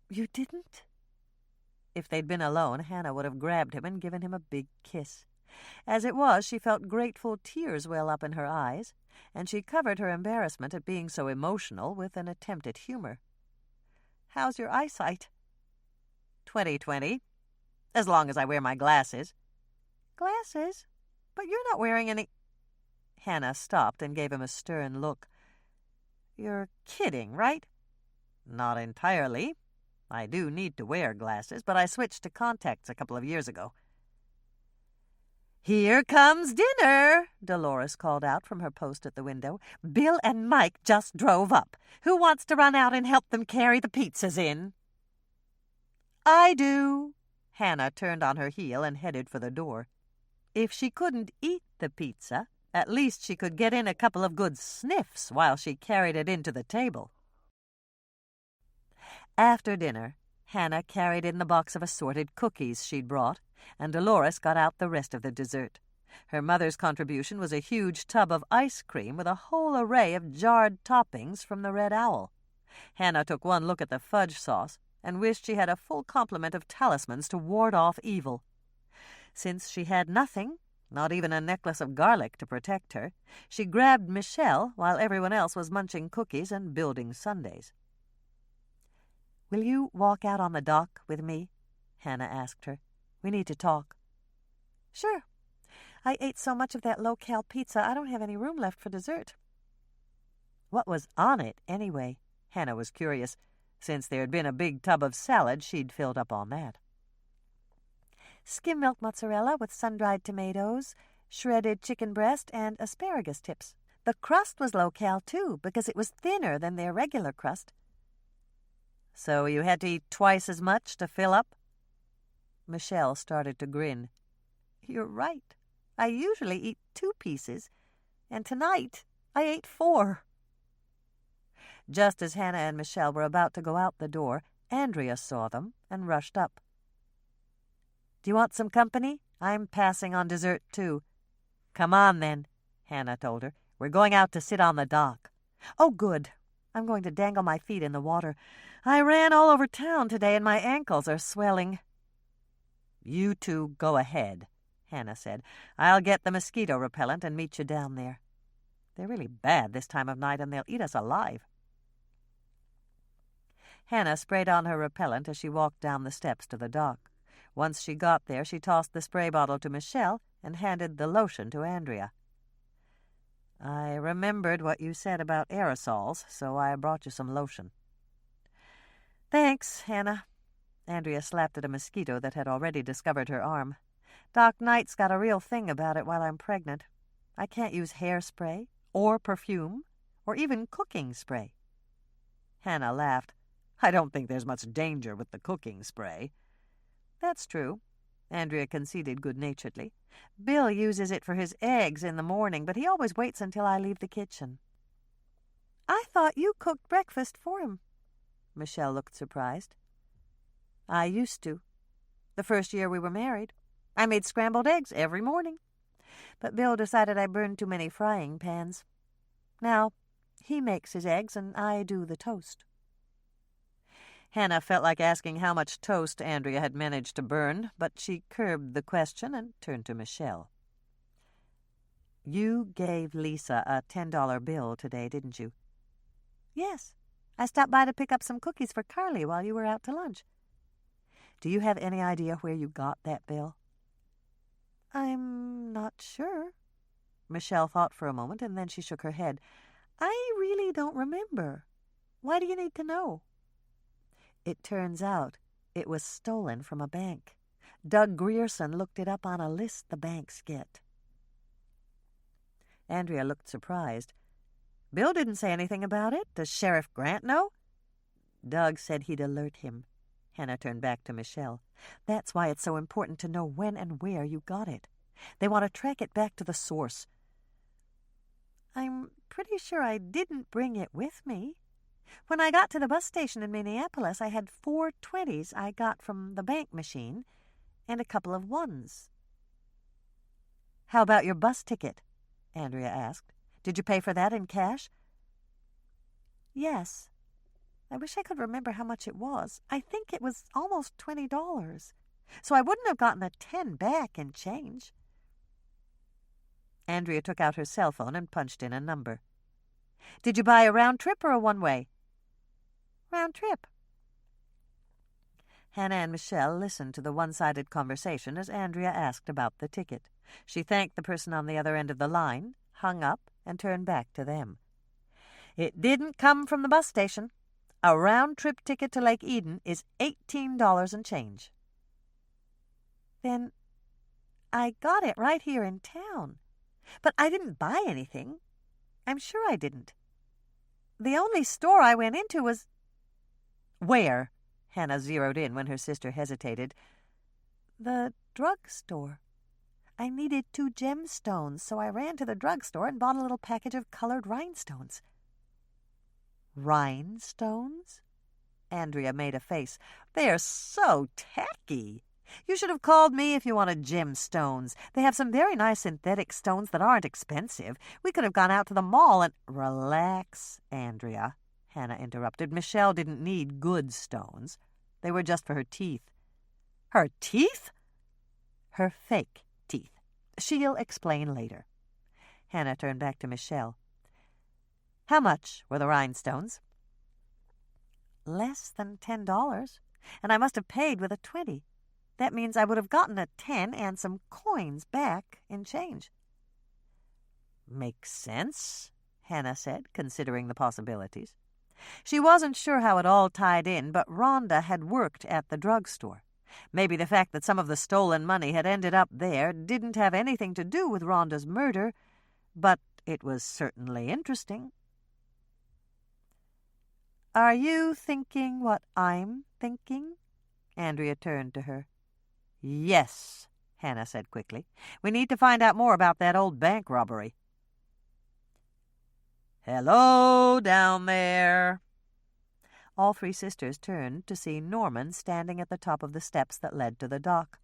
"You didn't?" If they'd been alone, Hannah would have grabbed him and given him a big kiss. As it was, she felt grateful tears well up in her eyes, and she covered her embarrassment at being so emotional with an attempt at humor. "How's your eyesight?" 20/20, as long as I wear my glasses." "Glasses? But you're not wearing any—" Hannah stopped and gave him a stern look. "You're kidding, right?" "Not entirely. I do need to wear glasses, but I switched to contacts a couple of years ago." "Here comes dinner," Dolores called out from her post at the window. "Bill and Mike just drove up. Who wants to run out and help them carry the pizzas in?" "I do." Hannah turned on her heel and headed for the door. If she couldn't eat the pizza, at least she could get in a couple of good sniffs while she carried it into the table. After dinner, Hannah carried in the box of assorted cookies she'd brought, and Dolores got out the rest of the dessert. Her mother's contribution was a huge tub of ice cream with a whole array of jarred toppings from the Red Owl. Hannah took one look at the fudge sauce and wished she had a full complement of talismans to ward off evil. Since she had nothing, not even a necklace of garlic to protect her, she grabbed Michelle while everyone else was munching cookies and building sundaes. "Will you walk out on the dock with me?" Hannah asked her. "We need to talk." "Sure. I ate so much of that low-cal pizza I don't have any room left for dessert." What was on it, anyway? Hannah was curious, since there had been a big tub of salad she'd filled up on that. "Skim milk mozzarella with sun-dried tomatoes, shredded chicken breast, and asparagus tips. The crust was low-cal, too, because it was thinner than their regular crust." "So you had to eat twice as much to fill up?" Michelle started to grin. "You're right. I usually eat 2 pieces, and tonight I ate 4. Just as Hannah and Michelle were about to go out the door, Andrea saw them and rushed up. "Do you want some company? I'm passing on dessert, too." "Come on, then," Hannah told her. "We're going out to sit on the dock." "Oh, good. I'm going to dangle my feet in the water. I ran all over town today and my ankles are swelling." "You two go ahead," Hannah said. "I'll get the mosquito repellent and meet you down there." They're really bad this time of night, and they'll eat us alive." Hannah sprayed on her repellent as she walked down the steps to the dock. Once she got there, she tossed the spray bottle to Michelle and handed the lotion to Andrea. "I remembered what you said about aerosols, so I brought you some lotion." "Thanks, Hannah." Andrea slapped at a mosquito that had already discovered her arm. "Doc Knight's got a real thing about it while I'm pregnant. I can't use hairspray, or perfume, or even cooking spray." Hannah laughed. "I don't think there's much danger with the cooking spray." "That's true," Andrea conceded good-naturedly. "Bill uses it for his eggs in the morning, but he always waits until I leave the kitchen." "I thought you cooked breakfast for him." Michelle looked surprised. "I used to. The first year we were married. I made scrambled eggs every morning. But Bill decided I burned too many frying pans. Now, he makes his eggs and I do the toast." Hannah felt like asking how much toast Andrea had managed to burn, but she curbed the question and turned to Michelle. "You gave Lisa a $10 bill today, didn't you?" "Yes. I stopped by to pick up some cookies for Carly while you were out to lunch." "Do you have any idea where you got that bill?" "I'm not sure." Michelle thought for a moment, and then she shook her head. "I really don't remember. Why do you need to know?" "It turns out it was stolen from a bank. Doug Grierson looked it up on a list the banks get." Andrea looked surprised. "Bill didn't say anything about it. Does Sheriff Grant know?" "Doug said he'd alert him." Hannah turned back to Michelle. "That's why it's so important to know when and where you got it. They want to track it back to the source." "I'm pretty sure I didn't bring it with me. When I got to the bus station in Minneapolis, I had 4 20s I got from the bank machine and a couple of 1s. "How about your bus ticket?" Andrea asked. "Did you pay for that in cash?" "Yes. I wish I could remember how much it was. I think it was almost $20. So I wouldn't have gotten a 10 back in change." Andrea took out her cell phone and punched in a number. "Did you buy a round trip or a one-way?" "Round trip." Hannah and Michelle listened to the one-sided conversation as Andrea asked about the ticket. She thanked the person on the other end of the line, hung up, and turned back to them. "It didn't come from the bus station. A round-trip ticket to Lake Eden is $18 and change." "Then I got it right here in town. But I didn't buy anything. I'm sure I didn't. The only store I went into was—" "Where?" Hannah zeroed in when her sister hesitated. "The drugstore. I needed 2 gemstones, so I ran to the drugstore and bought a little package of colored rhinestones." "Rhinestones?" Andrea made a face. "They are so tacky. You should have called me if you wanted gemstones. They have some very nice synthetic stones that aren't expensive. We could have gone out to the mall and—" "Relax, Andrea," Hannah interrupted. "Michelle didn't need good stones. They were just for her teeth." "Her teeth?" "Her fake teeth. She'll explain later." Hannah turned back to Michelle. "How much were the rhinestones?" "Less than $10, and I must have paid with a 20. That means I would have gotten a 10 and some coins back in change." "Makes sense," Hannah said, considering the possibilities. She wasn't sure how it all tied in, but Rhonda had worked at the drugstore. Maybe the fact that some of the stolen money had ended up there didn't have anything to do with Rhonda's murder, but it was certainly interesting. "Are you thinking what I'm thinking?" Andrea turned to her. "Yes," Hannah said quickly. "We need to find out more about that old bank robbery." "Hello, down there." All 3 sisters turned to see Norman standing at the top of the steps that led to the dock.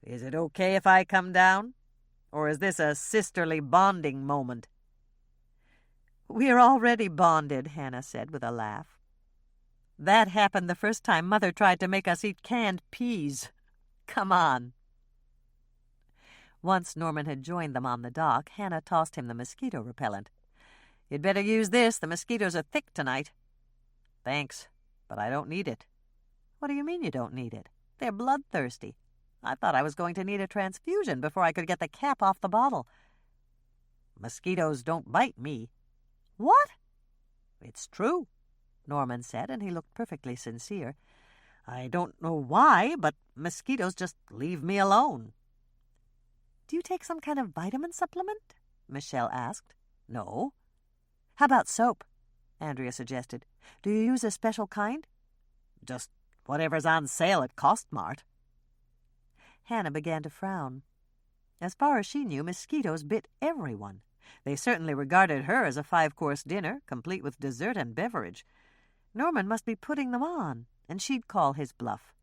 "Is it okay if I come down? Or is this a sisterly bonding moment?" "We're already bonded," Hannah said with a laugh. "That happened the first time Mother tried to make us eat canned peas. Come on." Once Norman had joined them on the dock, Hannah tossed him the mosquito repellent. "You'd better use this. The mosquitoes are thick tonight." "Thanks, but I don't need it." "What do you mean you don't need it? They're bloodthirsty. I thought I was going to need a transfusion before I could get the cap off the bottle." "Mosquitoes don't bite me." "What?" "It's true," Norman said, and he looked perfectly sincere. "I don't know why, but mosquitoes just leave me alone." "Do you take some kind of vitamin supplement?" Michelle asked. "No." "How about soap?" Andrea suggested. "Do you use a special kind?" "Just whatever's on sale at Costmart." Hannah began to frown. As far as she knew, mosquitoes bit everyone. They certainly regarded her as a 5-course dinner, complete with dessert and beverage. Norman must be putting them on, and she'd call his bluff.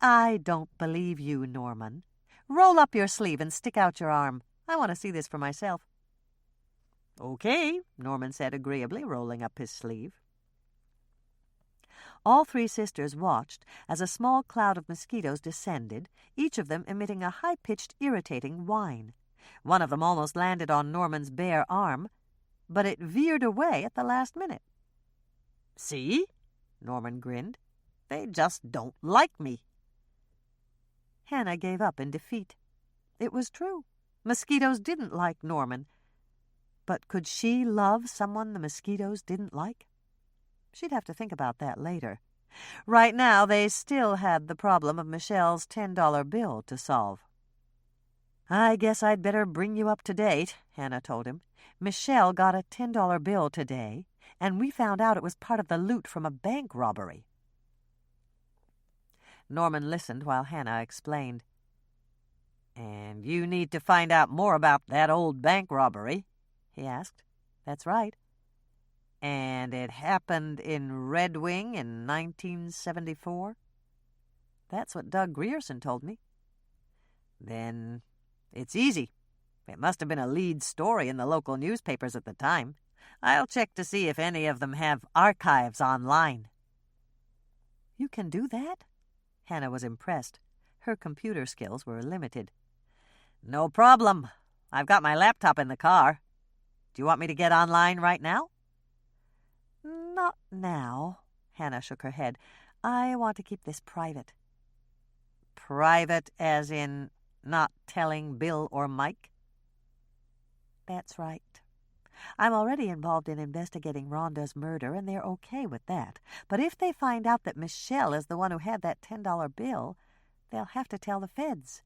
"I don't believe you, Norman. Roll up your sleeve and stick out your arm. I want to see this for myself." "Okay," Norman said agreeably, rolling up his sleeve. All three sisters watched as a small cloud of mosquitoes descended, each of them emitting a high-pitched, irritating whine. One of them almost landed on Norman's bare arm, but it veered away at the last minute. "See?" Norman grinned. "They just don't like me." Hannah gave up in defeat. It was true. Mosquitoes didn't like Norman. But could she love someone the mosquitoes didn't like? She'd have to think about that later. Right now, they still had the problem of Michelle's $10 bill to solve. "I guess I'd better bring you up to date," Hannah told him. "Michelle got a $10 bill today, and we found out it was part of the loot from a bank robbery." Norman listened while Hannah explained. "And you need to find out more about that old bank robbery?" he asked. "That's right." "And it happened in Red Wing in 1974? "That's what Doug Grierson told me." "Then it's easy. It must have been a lead story in the local newspapers at the time. I'll check to see if any of them have archives online." "You can do that?" Hannah was impressed. Her computer skills were limited. "No problem. I've got my laptop in the car. Do you want me to get online right now?" "Not now," Hannah shook her head. "I want to keep this private." "Private as in not telling Bill or Mike?" "That's right. I'm already involved in investigating Rhonda's murder, and they're okay with that. But if they find out that Michelle is the one who had that $10 bill, they'll have to tell the feds.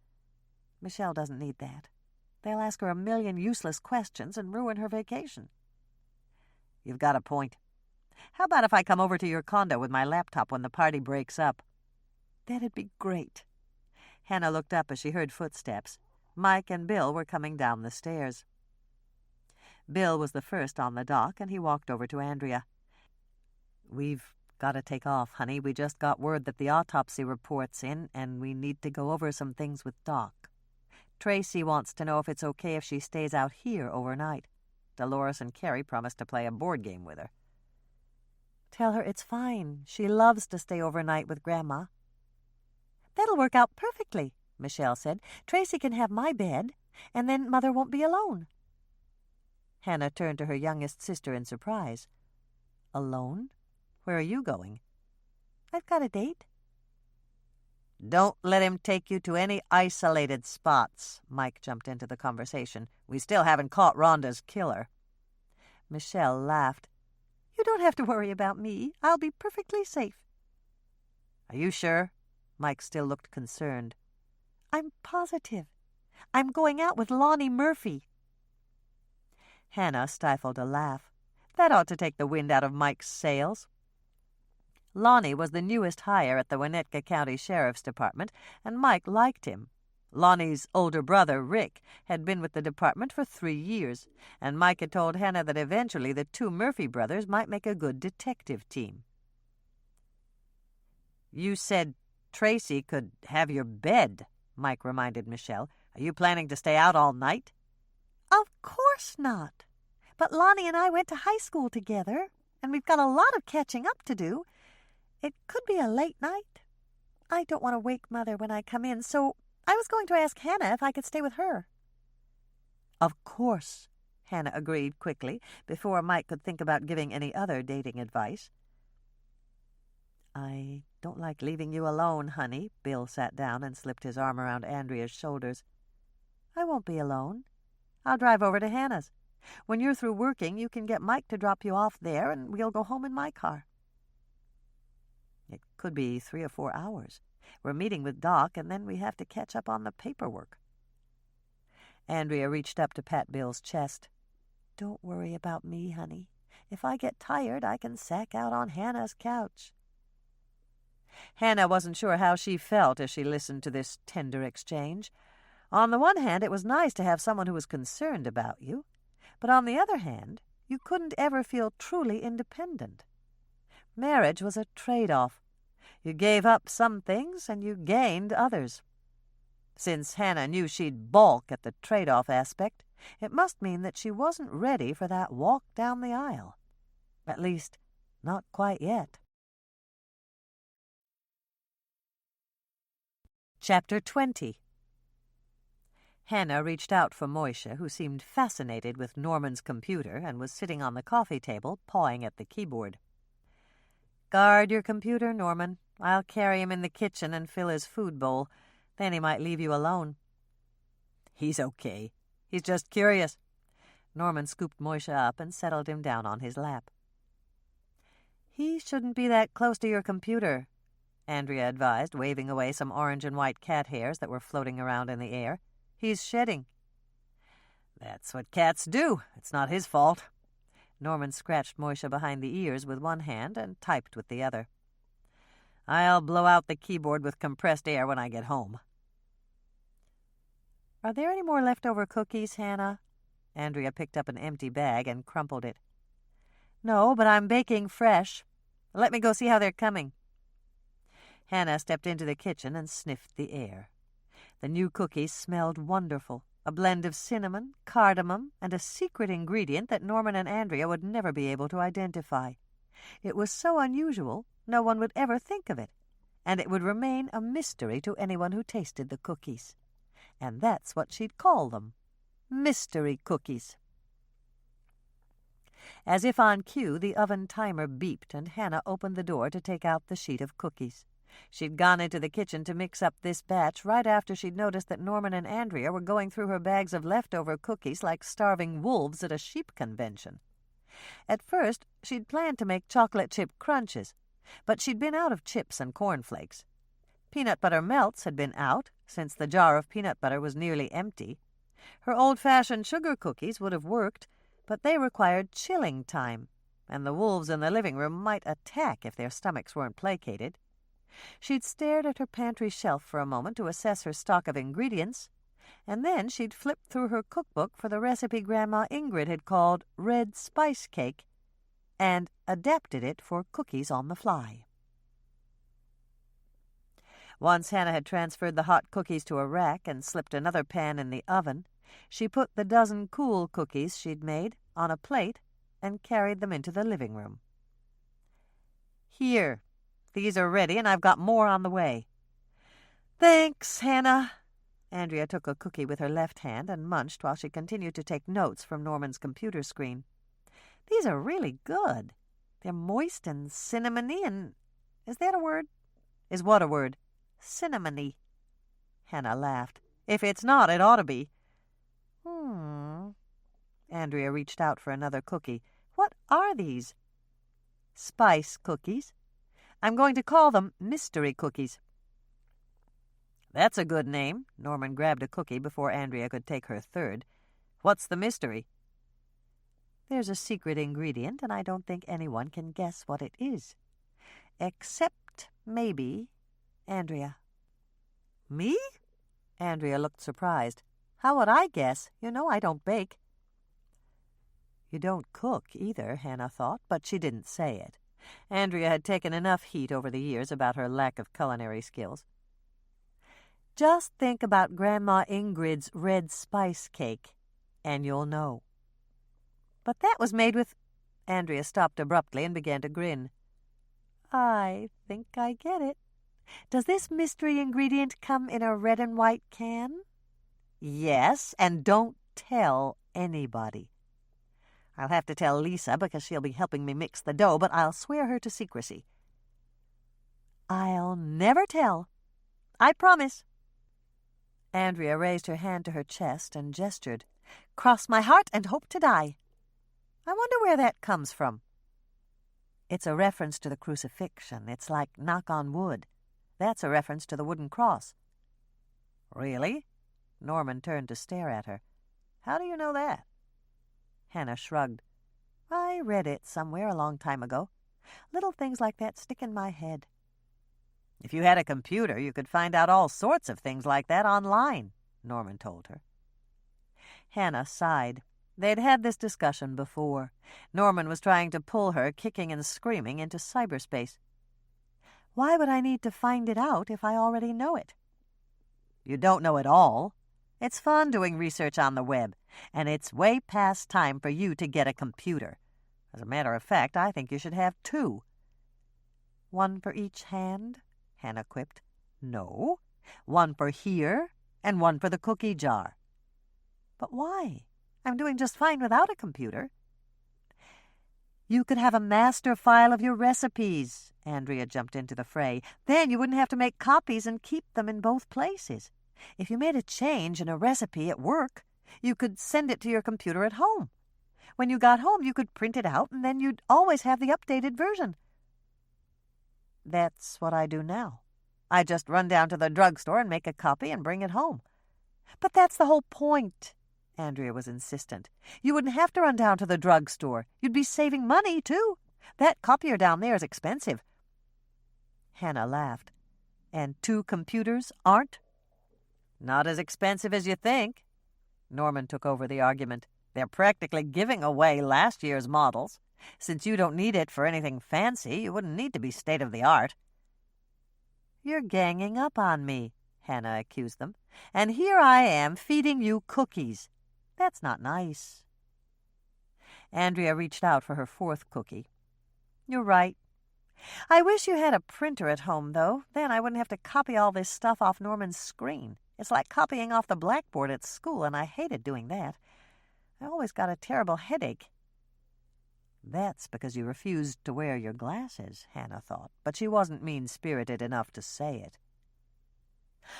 Michelle doesn't need that. They'll ask her a million useless questions and ruin her vacation." "You've got a point. How about if I come over to your condo with my laptop when the party breaks up?" "That'd be great." Hannah looked up as she heard footsteps. Mike and Bill were coming down the stairs. Bill was the first on the dock, and he walked over to Andrea. "We've got to take off, honey. We just got word that the autopsy report's in, and we need to go over some things with Doc. Tracy wants to know if it's okay if she stays out here overnight. Dolores and Carrie promised to play a board game with her." "Tell her it's fine. She loves to stay overnight with Grandma." "That'll work out perfectly," Michelle said. "Tracy can have my bed, and then Mother won't be alone." Hannah turned to her youngest sister in surprise. "Alone? Where are you going?" "I've got a date." "Don't let him take you to any isolated spots," Mike jumped into the conversation. "We still haven't caught Rhonda's killer." Michelle laughed. "You don't have to worry about me. I'll be perfectly safe." "Are you sure?" Mike still looked concerned. "I'm positive. I'm going out with Lonnie Murphy." Hannah stifled a laugh. That ought to take the wind out of Mike's sails. Lonnie was the newest hire at the Winnetka County Sheriff's Department, and Mike liked him. Lonnie's older brother, Rick, had been with the department for 3 years, and Mike had told Hannah that eventually the two Murphy brothers might make a good detective team. "You said Tracy could have your bed," Mike reminded Michelle. "Are you planning to stay out all night?" "Of course not. But Lonnie and I went to high school together, and we've got a lot of catching up to do. It could be a late night. I don't want to wake Mother when I come in, so I was going to ask Hannah if I could stay with her. Of course, Hannah agreed quickly, before Mike could think about giving any other dating advice. I don't like leaving you alone, honey. Bill sat down and slipped his arm around Andrea's shoulders. I won't be alone. I'll drive over to Hannah's. When you're through working, you can get Mike to drop you off there, and we'll go home in my car. It could be 3 or 4 hours. We're meeting with Doc, and then we have to catch up on the paperwork. Andrea reached up to pat Bill's chest. Don't worry about me, honey. If I get tired, I can sack out on Hannah's couch. Hannah wasn't sure how she felt as she listened to this tender exchange. On the one hand, it was nice to have someone who was concerned about you, but on the other hand, you couldn't ever feel truly independent. Marriage was a trade-off. You gave up some things and you gained others. Since Hannah knew she'd balk at the trade-off aspect, it must mean that she wasn't ready for that walk down the aisle. At least, not quite yet. Chapter 20. Hannah reached out for Moisha, who seemed fascinated with Norman's computer and was sitting on the coffee table, pawing at the keyboard. Guard your computer, Norman. I'll carry him in the kitchen and fill his food bowl. Then he might leave you alone. He's okay. He's just curious. Norman scooped Moisha up and settled him down on his lap. He shouldn't be that close to your computer, Andrea advised, waving away some orange and white cat hairs that were floating around in the air. He's shedding. That's what cats do. It's not his fault. Norman scratched Moisha behind the ears with one hand and typed with the other. I'll blow out the keyboard with compressed air when I get home. Are there any more leftover cookies, Hannah? Andrea picked up an empty bag and crumpled it. No, but I'm baking fresh. Let me go see how they're coming. Hannah stepped into the kitchen and sniffed the air. The new cookies smelled wonderful, a blend of cinnamon, cardamom, and a secret ingredient that Norman and Andrea would never be able to identify. It was so unusual, no one would ever think of it, and it would remain a mystery to anyone who tasted the cookies. And that's what she'd call them, mystery cookies. As if on cue, the oven timer beeped, and Hannah opened the door to take out the sheet of cookies. She'd gone into the kitchen to mix up this batch right after she'd noticed that Norman and Andrea were going through her bags of leftover cookies like starving wolves at a sheep convention. At first, she'd planned to make chocolate chip crunches, but she'd been out of chips and cornflakes. Peanut butter melts had been out, since the jar of peanut butter was nearly empty. Her old-fashioned sugar cookies would have worked, but they required chilling time, and the wolves in the living room might attack if their stomachs weren't placated. She'd stared at her pantry shelf for a moment to assess her stock of ingredients, and then she'd flipped through her cookbook for the recipe Grandma Ingrid had called red spice cake, and adapted it for cookies on the fly. Once Hannah had transferred the hot cookies to a rack and slipped another pan in the oven, she put the dozen cool cookies she'd made on a plate and carried them into the living room. Here. These are ready, and I've got more on the way. Thanks, Hannah. Andrea took a cookie with her left hand and munched while she continued to take notes from Norman's computer screen. These are really good. They're moist and cinnamony and... Is that a word? Is what a word? Cinnamony. Hannah laughed. If it's not, it ought to be. Andrea reached out for another cookie. What are these? Spice cookies. I'm going to call them mystery cookies. That's a good name. Norman grabbed a cookie before Andrea could take her third. What's the mystery? There's a secret ingredient, and I don't think anyone can guess what it is. Except, maybe, Andrea. Me? Andrea looked surprised. How would I guess? You know I don't bake. You don't cook either, Hannah thought, but she didn't say it. Andrea had taken enough heat over the years about her lack of culinary skills. Just think about Grandma Ingrid's red spice cake, and you'll know. But that was made with... Andrea stopped abruptly and began to grin. I think I get it. Does this mystery ingredient come in a red and white can? Yes, and don't tell anybody. I'll have to tell Lisa because she'll be helping me mix the dough, but I'll swear her to secrecy. I'll never tell. I promise. Andrea raised her hand to her chest and gestured. Cross my heart and hope to die. I wonder where that comes from. It's a reference to the crucifixion. It's like knock on wood. That's a reference to the wooden cross. Really? Norman turned to stare at her. How do you know that? Hannah shrugged. I read it somewhere a long time ago. Little things like that stick in my head. If you had a computer, you could find out all sorts of things like that online, Norman told her. Hannah sighed. They'd had this discussion before. Norman was trying to pull her, kicking and screaming, into cyberspace. Why would I need to find it out if I already know it? You don't know it all. It's fun doing research on the web, and it's way past time for you to get a computer. As a matter of fact, I think you should have 2. One for each hand? Hannah quipped. No, one for here and one for the cookie jar. But why? I'm doing just fine without a computer. You could have a master file of your recipes, Andrea jumped into the fray. Then you wouldn't have to make copies and keep them in both places. If you made a change in a recipe at work, you could send it to your computer at home. When you got home, you could print it out, and then you'd always have the updated version. That's what I do now. I just run down to the drugstore and make a copy and bring it home. But that's the whole point, Andrea was insistent. You wouldn't have to run down to the drugstore. You'd be saving money, too. That copier down there is expensive. Hannah laughed. And 2 computers aren't? Not as expensive as you think. Norman took over the argument. They're practically giving away last year's models. Since you don't need it for anything fancy, you wouldn't need to be state-of-the-art. You're ganging up on me, Hannah accused them. And here I am feeding you cookies. That's not nice. Andrea reached out for her 4th cookie. You're right. I wish you had a printer at home, though. Then I wouldn't have to copy all this stuff off Norman's screen. It's like copying off the blackboard at school, and I hated doing that. I always got a terrible headache. That's because you refused to wear your glasses, Hannah thought, but she wasn't mean-spirited enough to say it.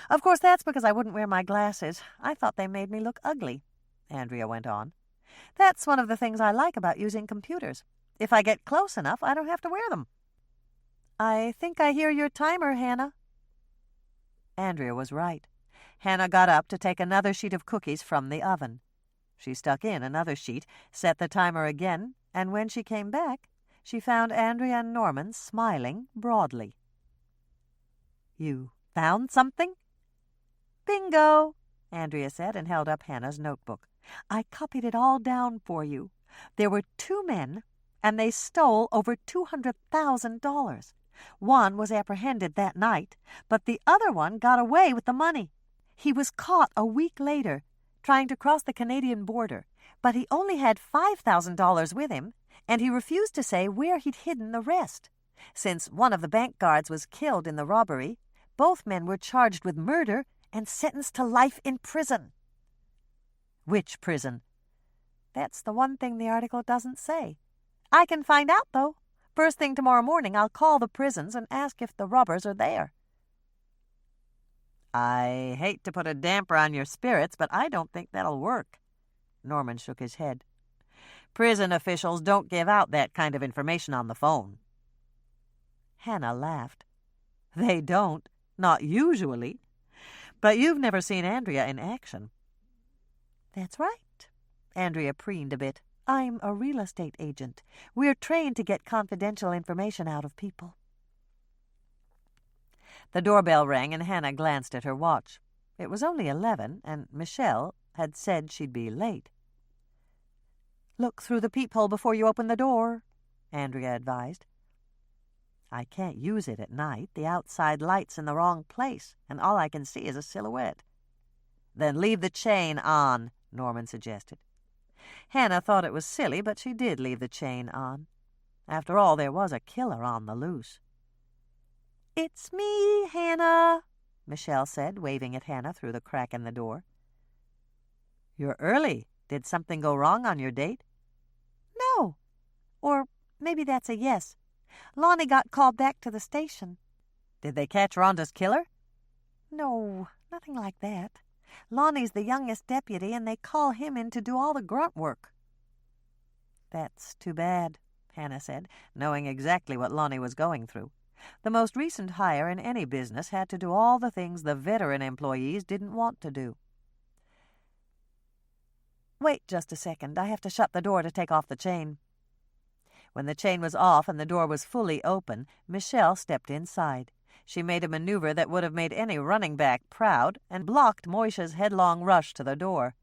Of course, that's because I wouldn't wear my glasses. I thought they made me look ugly, Andrea went on. That's one of the things I like about using computers. If I get close enough, I don't have to wear them. I think I hear your timer, Hannah. Andrea was right. Hannah got up to take another sheet of cookies from the oven. She stuck in another sheet, set the timer again, and when she came back, she found Andrea and Norman smiling broadly. You found something? Bingo, Andrea said and held up Hannah's notebook. I copied it all down for you. There were 2 men, and they stole over $200,000. One was apprehended that night, but the other one got away with the money. He was caught a week later, trying to cross the Canadian border, but he only had $5,000 with him, and he refused to say where he'd hidden the rest. Since one of the bank guards was killed in the robbery, both men were charged with murder and sentenced to life in prison. Which prison? That's the one thing the article doesn't say. I can find out, though. First thing tomorrow morning, I'll call the prisons and ask if the robbers are there. I hate to put a damper on your spirits, but I don't think that'll work. Norman shook his head. Prison officials don't give out that kind of information on the phone. Hannah laughed. They don't, not usually. But you've never seen Andrea in action. That's right. Andrea preened a bit. I'm a real estate agent. We're trained to get confidential information out of people. The doorbell rang and Hannah glanced at her watch. It was only 11, and Michelle had said she'd be late. Look through the peephole before you open the door, Andrea advised. I can't use it at night. The outside light's in the wrong place, and all I can see is a silhouette. Then leave the chain on, Norman suggested. Hannah thought it was silly, but she did leave the chain on. After all, there was a killer on the loose. "It's me, Hannah," Michelle said, waving at Hannah through the crack in the door. "You're early. Did something go wrong on your date?" "No. Or maybe that's a yes. Lonnie got called back to the station." "Did they catch Rhonda's killer?" "No, nothing like that. Lonnie's the youngest deputy, and they call him in to do all the grunt work." "That's too bad," Hannah said, knowing exactly what Lonnie was going through. The most recent hire in any business had to do all the things the veteran employees didn't want to do. "Wait just a second. I have to shut the door to take off the chain." When the chain was off and the door was fully open, Michelle stepped inside. She made a maneuver that would have made any running back proud and blocked Moisha's headlong rush to the door.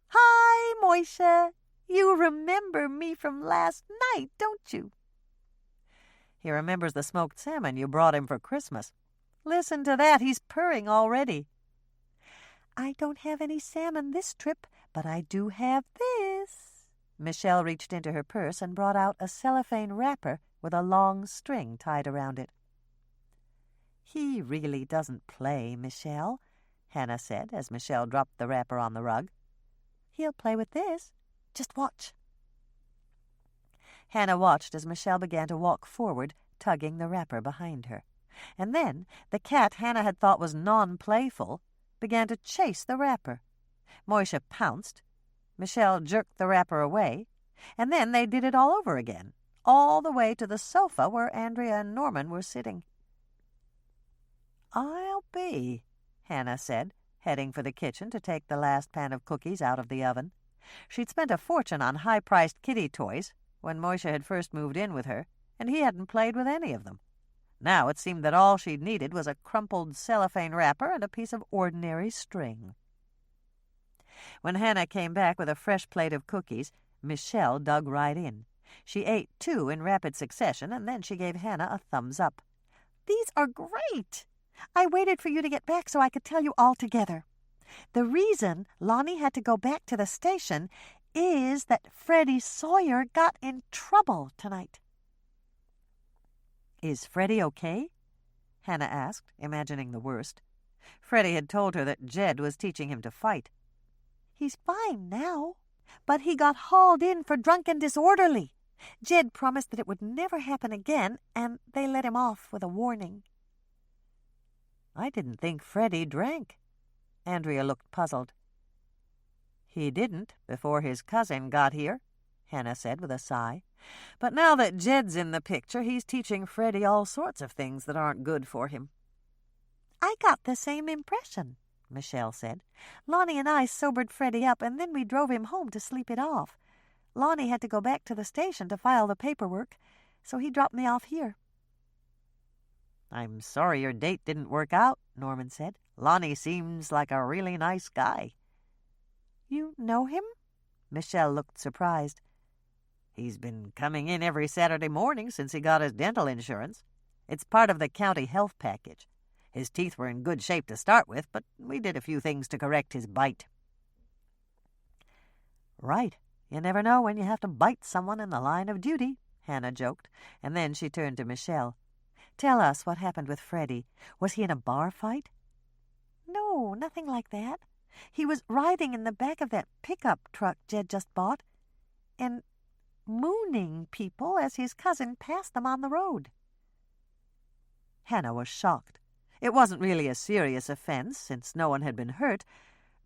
"Hi, Moisha. You remember me from last night, don't you?" "He remembers the smoked salmon you brought him for Christmas. Listen to that. He's purring already." "I don't have any salmon this trip, but I do have this." Michelle reached into her purse and brought out a cellophane wrapper with a long string tied around it. "He really doesn't play, Michelle," Hannah said as Michelle dropped the wrapper on the rug. "He'll play with this. Just watch." Hannah watched as Michelle began to walk forward, tugging the wrapper behind her. And then the cat Hannah had thought was non-playful began to chase the wrapper. Moisha pounced. Michelle jerked the wrapper away, and then they did it all over again, all the way to the sofa where Andrea and Norman were sitting. "I'll be," Hannah said, heading for the kitchen to take the last pan of cookies out of the oven. She'd spent a fortune on high-priced kitty toys when Moisha had first moved in with her, and he hadn't played with any of them. Now it seemed that all she'd needed was a crumpled cellophane wrapper and a piece of ordinary string. When Hannah came back with a fresh plate of cookies, Michelle dug right in. She ate 2 in rapid succession, and then she gave Hannah a thumbs up. "These are great. I waited for you to get back so I could tell you all together. The reason Lonnie had to go back to the station is that Freddie Sawyer got in trouble tonight." "Is Freddie okay?" Hannah asked, imagining the worst. Freddie had told her that Jed was teaching him to fight. "He's fine now, but he got hauled in for drunken disorderly. Jed promised that it would never happen again, and they let him off with a warning." "I didn't think Freddie drank." Andrea looked puzzled. "He didn't before his cousin got here," Hannah said with a sigh. "But now that Jed's in the picture, he's teaching Freddie all sorts of things that aren't good for him." "I got the same impression," Michelle said. "Lonnie and I sobered Freddie up, and then we drove him home to sleep it off. Lonnie had to go back to the station to file the paperwork, so he dropped me off here." "I'm sorry your date didn't work out," Norman said. "Lonnie seems like a really nice guy." "You know him?" Michelle looked surprised. "He's been coming in every Saturday morning since he got his dental insurance. It's part of the county health package. His teeth were in good shape to start with, but we did a few things to correct his bite." "Right. You never know when you have to bite someone in the line of duty," Hannah joked, and then she turned to Michelle. "Tell us what happened with Freddie. Was he in a bar fight?" "No, nothing like that. He was riding in the back of that pickup truck Jed just bought and mooning people as his cousin passed them on the road." Hannah was shocked. It wasn't really a serious offense, since no one had been hurt,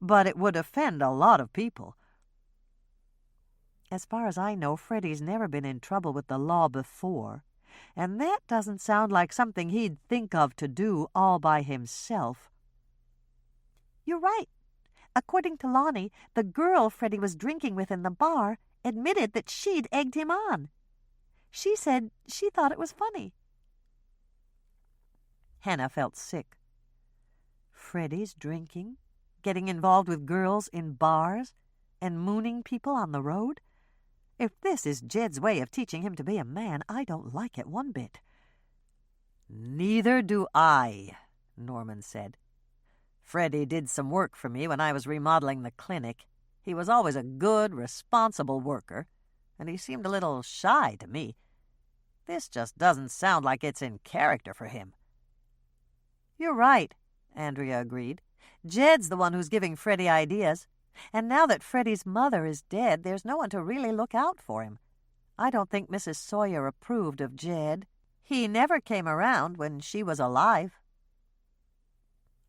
but it would offend a lot of people. "As far as I know, Freddie's never been in trouble with the law before, and that doesn't sound like something he'd think of to do all by himself." "You're right. According to Lonnie, the girl Freddie was drinking with in the bar admitted that she'd egged him on. She said she thought it was funny." Hannah felt sick. Freddie's drinking, getting involved with girls in bars, and mooning people on the road? If this is Jed's way of teaching him to be a man, I don't like it one bit. "Neither do I," Norman said. "Freddie did some work for me when I was remodeling the clinic. He was always a good, responsible worker, and he seemed a little shy to me. This just doesn't sound like it's in character for him. "You're right," Andrea agreed. "Jed's the one who's giving Freddie ideas. And now that Freddie's mother is dead, there's no one to really look out for him. I don't think Mrs. Sawyer approved of Jed. He never came around when she was alive."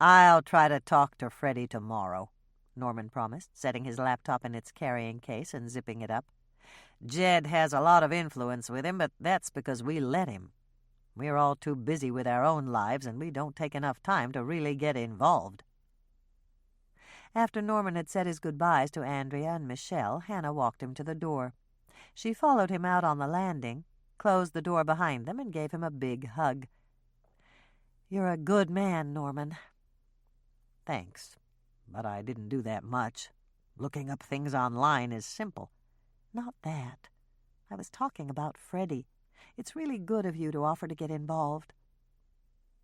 "I'll try to talk to Freddie tomorrow," Norman promised, setting his laptop in its carrying case and zipping it up. "Jed has a lot of influence with him, but that's because we let him. We're all too busy with our own lives, and we don't take enough time to really get involved." After Norman had said his goodbyes to Andrea and Michelle, Hannah walked him to the door. She followed him out on the landing, closed the door behind them, and gave him a big hug. "You're a good man, Norman." "Thanks, but I didn't do that much. Looking up things online is simple." "Not that. I was talking about Freddie. It's really good of you to offer to get involved."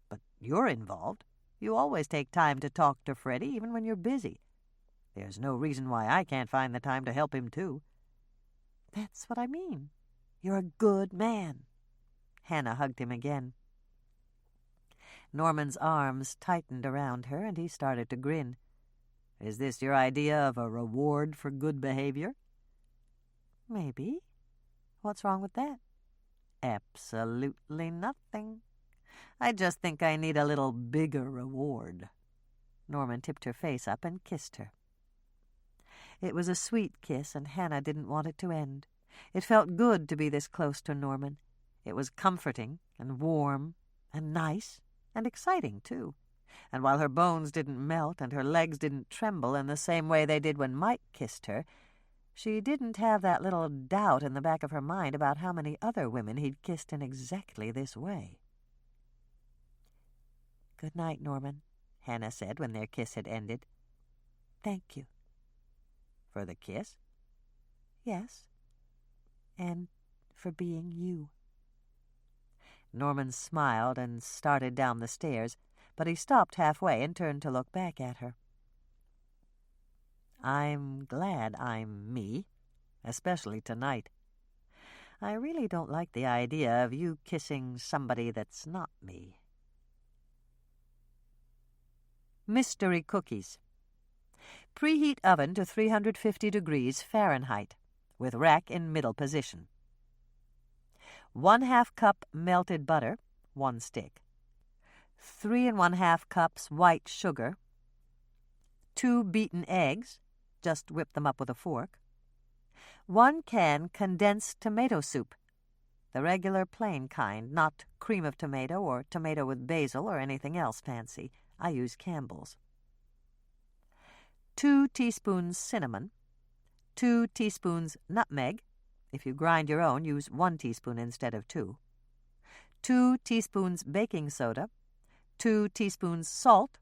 "But you're involved. You always take time to talk to Freddie, even when you're busy. There's no reason why I can't find the time to help him, too." "That's what I mean. You're a good man." Hannah hugged him again. Norman's arms tightened around her, and he started to grin. "Is this your idea of a reward for good behavior?" "Maybe. What's wrong with that?" "Absolutely nothing. I just think I need a little bigger reward." Norman tipped her face up and kissed her. It was a sweet kiss, and Hannah didn't want it to end. It felt good to be this close to Norman. It was comforting and warm and nice and exciting, too. And while her bones didn't melt and her legs didn't tremble in the same way they did when Mike kissed her, she didn't have that little doubt in the back of her mind about how many other women he'd kissed in exactly this way. "Good night, Norman," Hannah said when their kiss had ended. "Thank you." "For the kiss?" "Yes. And for being you." Norman smiled and started down the stairs, but he stopped halfway and turned to look back at her. "I'm glad I'm me, especially tonight. I really don't like the idea of you kissing somebody that's not me." Mystery cookies. Preheat oven to 350 degrees Fahrenheit, with rack in middle position. 1/2 cup melted butter, 1 stick. 3 1/2 cups white sugar. 2 beaten eggs, just whip them up with a fork. 1 can condensed tomato soup, the regular plain kind, not cream of tomato or tomato with basil or anything else fancy. I use Campbell's. 2 teaspoons cinnamon. 2 teaspoons nutmeg. If you grind your own, use 1 teaspoon instead of 2. 2 teaspoons baking soda. 2 teaspoons salt.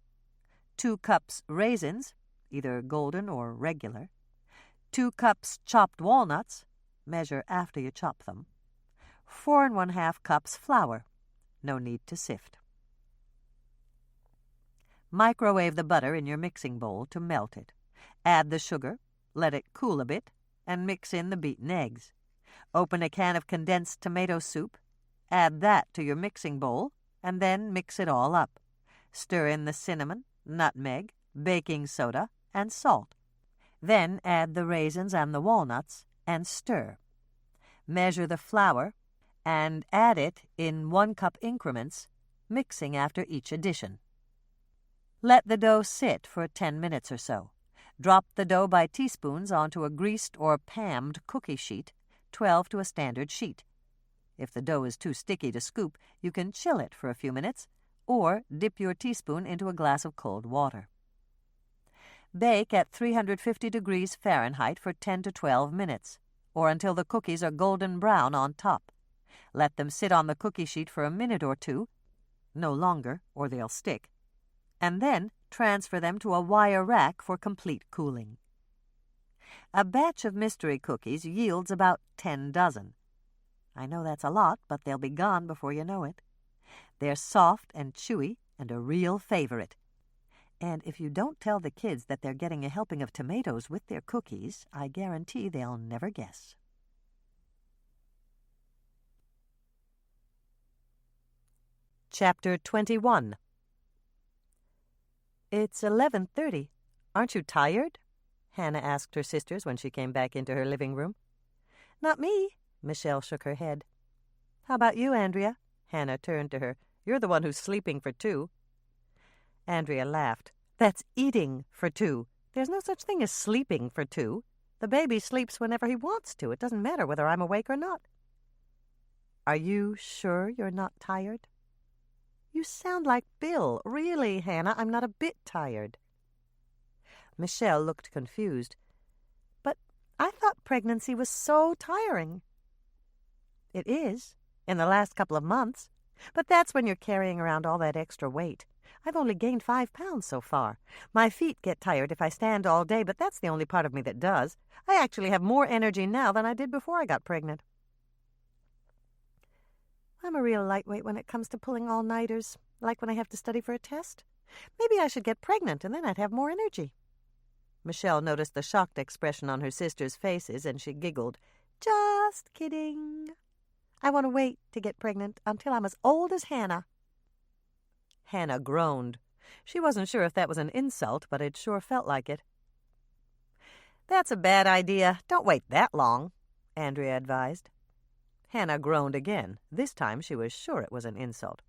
2 cups raisins, either golden or regular. 2 cups chopped walnuts. Measure after you chop them. 4 1/2 cups flour. No need to sift. Microwave the butter in your mixing bowl to melt it. Add the sugar, let it cool a bit, and mix in the beaten eggs. Open a can of condensed tomato soup, add that to your mixing bowl, and then mix it all up. Stir in the cinnamon, nutmeg, baking soda, and salt. Then add the raisins and the walnuts and stir. Measure the flour and add it in 1 cup increments, mixing after each addition. Let the dough sit for 10 minutes or so. Drop the dough by teaspoons onto a greased or pammed cookie sheet, 12 to a standard sheet. If the dough is too sticky to scoop, you can chill it for a few minutes, or dip your teaspoon into a glass of cold water. Bake at 350 degrees Fahrenheit for 10 to 12 minutes, or until the cookies are golden brown on top. Let them sit on the cookie sheet for a minute or two, no longer, or they'll stick, and then transfer them to a wire rack for complete cooling. A batch of mystery cookies yields about 10 dozen. I know that's a lot, but they'll be gone before you know it. They're soft and chewy and a real favorite. And if you don't tell the kids that they're getting a helping of tomatoes with their cookies, I guarantee they'll never guess. Chapter 21. It's 11:30. Aren't you tired? Hannah asked her sisters when she came back into her living room. Not me, Michelle shook her head. How about you, Andrea? Hannah turned to her. You're the one who's sleeping for two. Andrea laughed. That's eating for two. There's no such thing as sleeping for two. The baby sleeps whenever he wants to. It doesn't matter whether I'm awake or not. Are you sure you're not tired? You sound like Bill. Really, Hannah, I'm not a bit tired. Michelle looked confused. But I thought pregnancy was so tiring. It is, in the last couple of months. But that's when you're carrying around all that extra weight. I've only gained 5 pounds so far. My feet get tired if I stand all day, but that's the only part of me that does. I actually have more energy now than I did before I got pregnant. I'm a real lightweight when it comes to pulling all-nighters, like when I have to study for a test. Maybe I should get pregnant, and then I'd have more energy. Michelle noticed the shocked expression on her sisters' faces, and she giggled. Just kidding. I want to wait to get pregnant until I'm as old as Hannah. Hannah groaned. She wasn't sure if that was an insult, but it sure felt like it. That's a bad idea. Don't wait that long, Andrea advised. Hannah groaned again. This time she was sure it was an insult.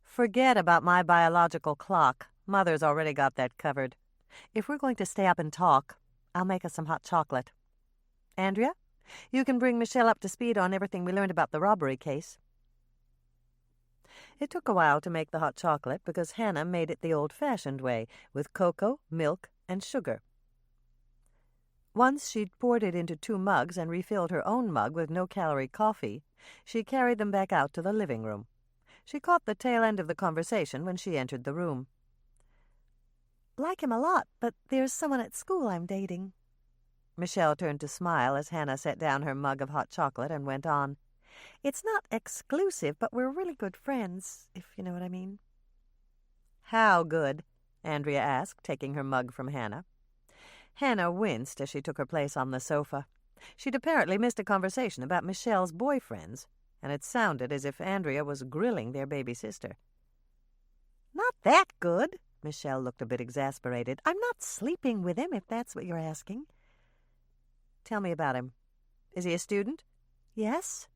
Forget about my biological clock. Mother's already got that covered. If we're going to stay up and talk, I'll make us some hot chocolate. Andrea, you can bring Michelle up to speed on everything we learned about the robbery case. It took a while to make the hot chocolate because Hannah made it the old-fashioned way, with cocoa, milk, and sugar. Once she'd poured it into 2 mugs and refilled her own mug with no-calorie coffee, she carried them back out to the living room. She caught the tail end of the conversation when she entered the room. Like him a lot, but there's someone at school I'm dating. Michelle turned to smile as Hannah set down her mug of hot chocolate and went on. It's not exclusive, but we're really good friends, if you know what I mean. How good? Andrea asked, taking her mug from Hannah. Hannah winced as she took her place on the sofa. She'd apparently missed a conversation about Michelle's boyfriends, and it sounded as if Andrea was grilling their baby sister. Not that good. Michelle looked a bit exasperated. I'm not sleeping with him, if that's what you're asking. Tell me about him. Is he a student? Yes.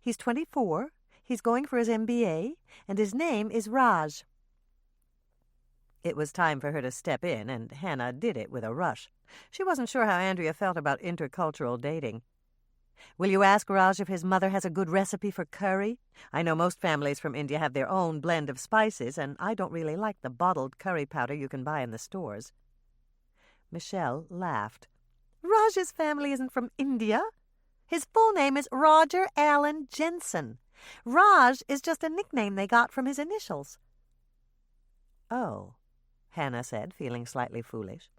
He's 24. He's going for his MBA, and his name is Raj. It was time for her to step in, and Hannah did it with a rush. She wasn't sure how Andrea felt about intercultural dating. Will you ask Raj if his mother has a good recipe for curry? I know most families from India have their own blend of spices, and I don't really like the bottled curry powder you can buy in the stores. Michelle laughed. Raj's family isn't from India. His full name is Roger Allen Jensen. Raj is just a nickname they got from his initials. Oh, Hannah said, feeling slightly foolish.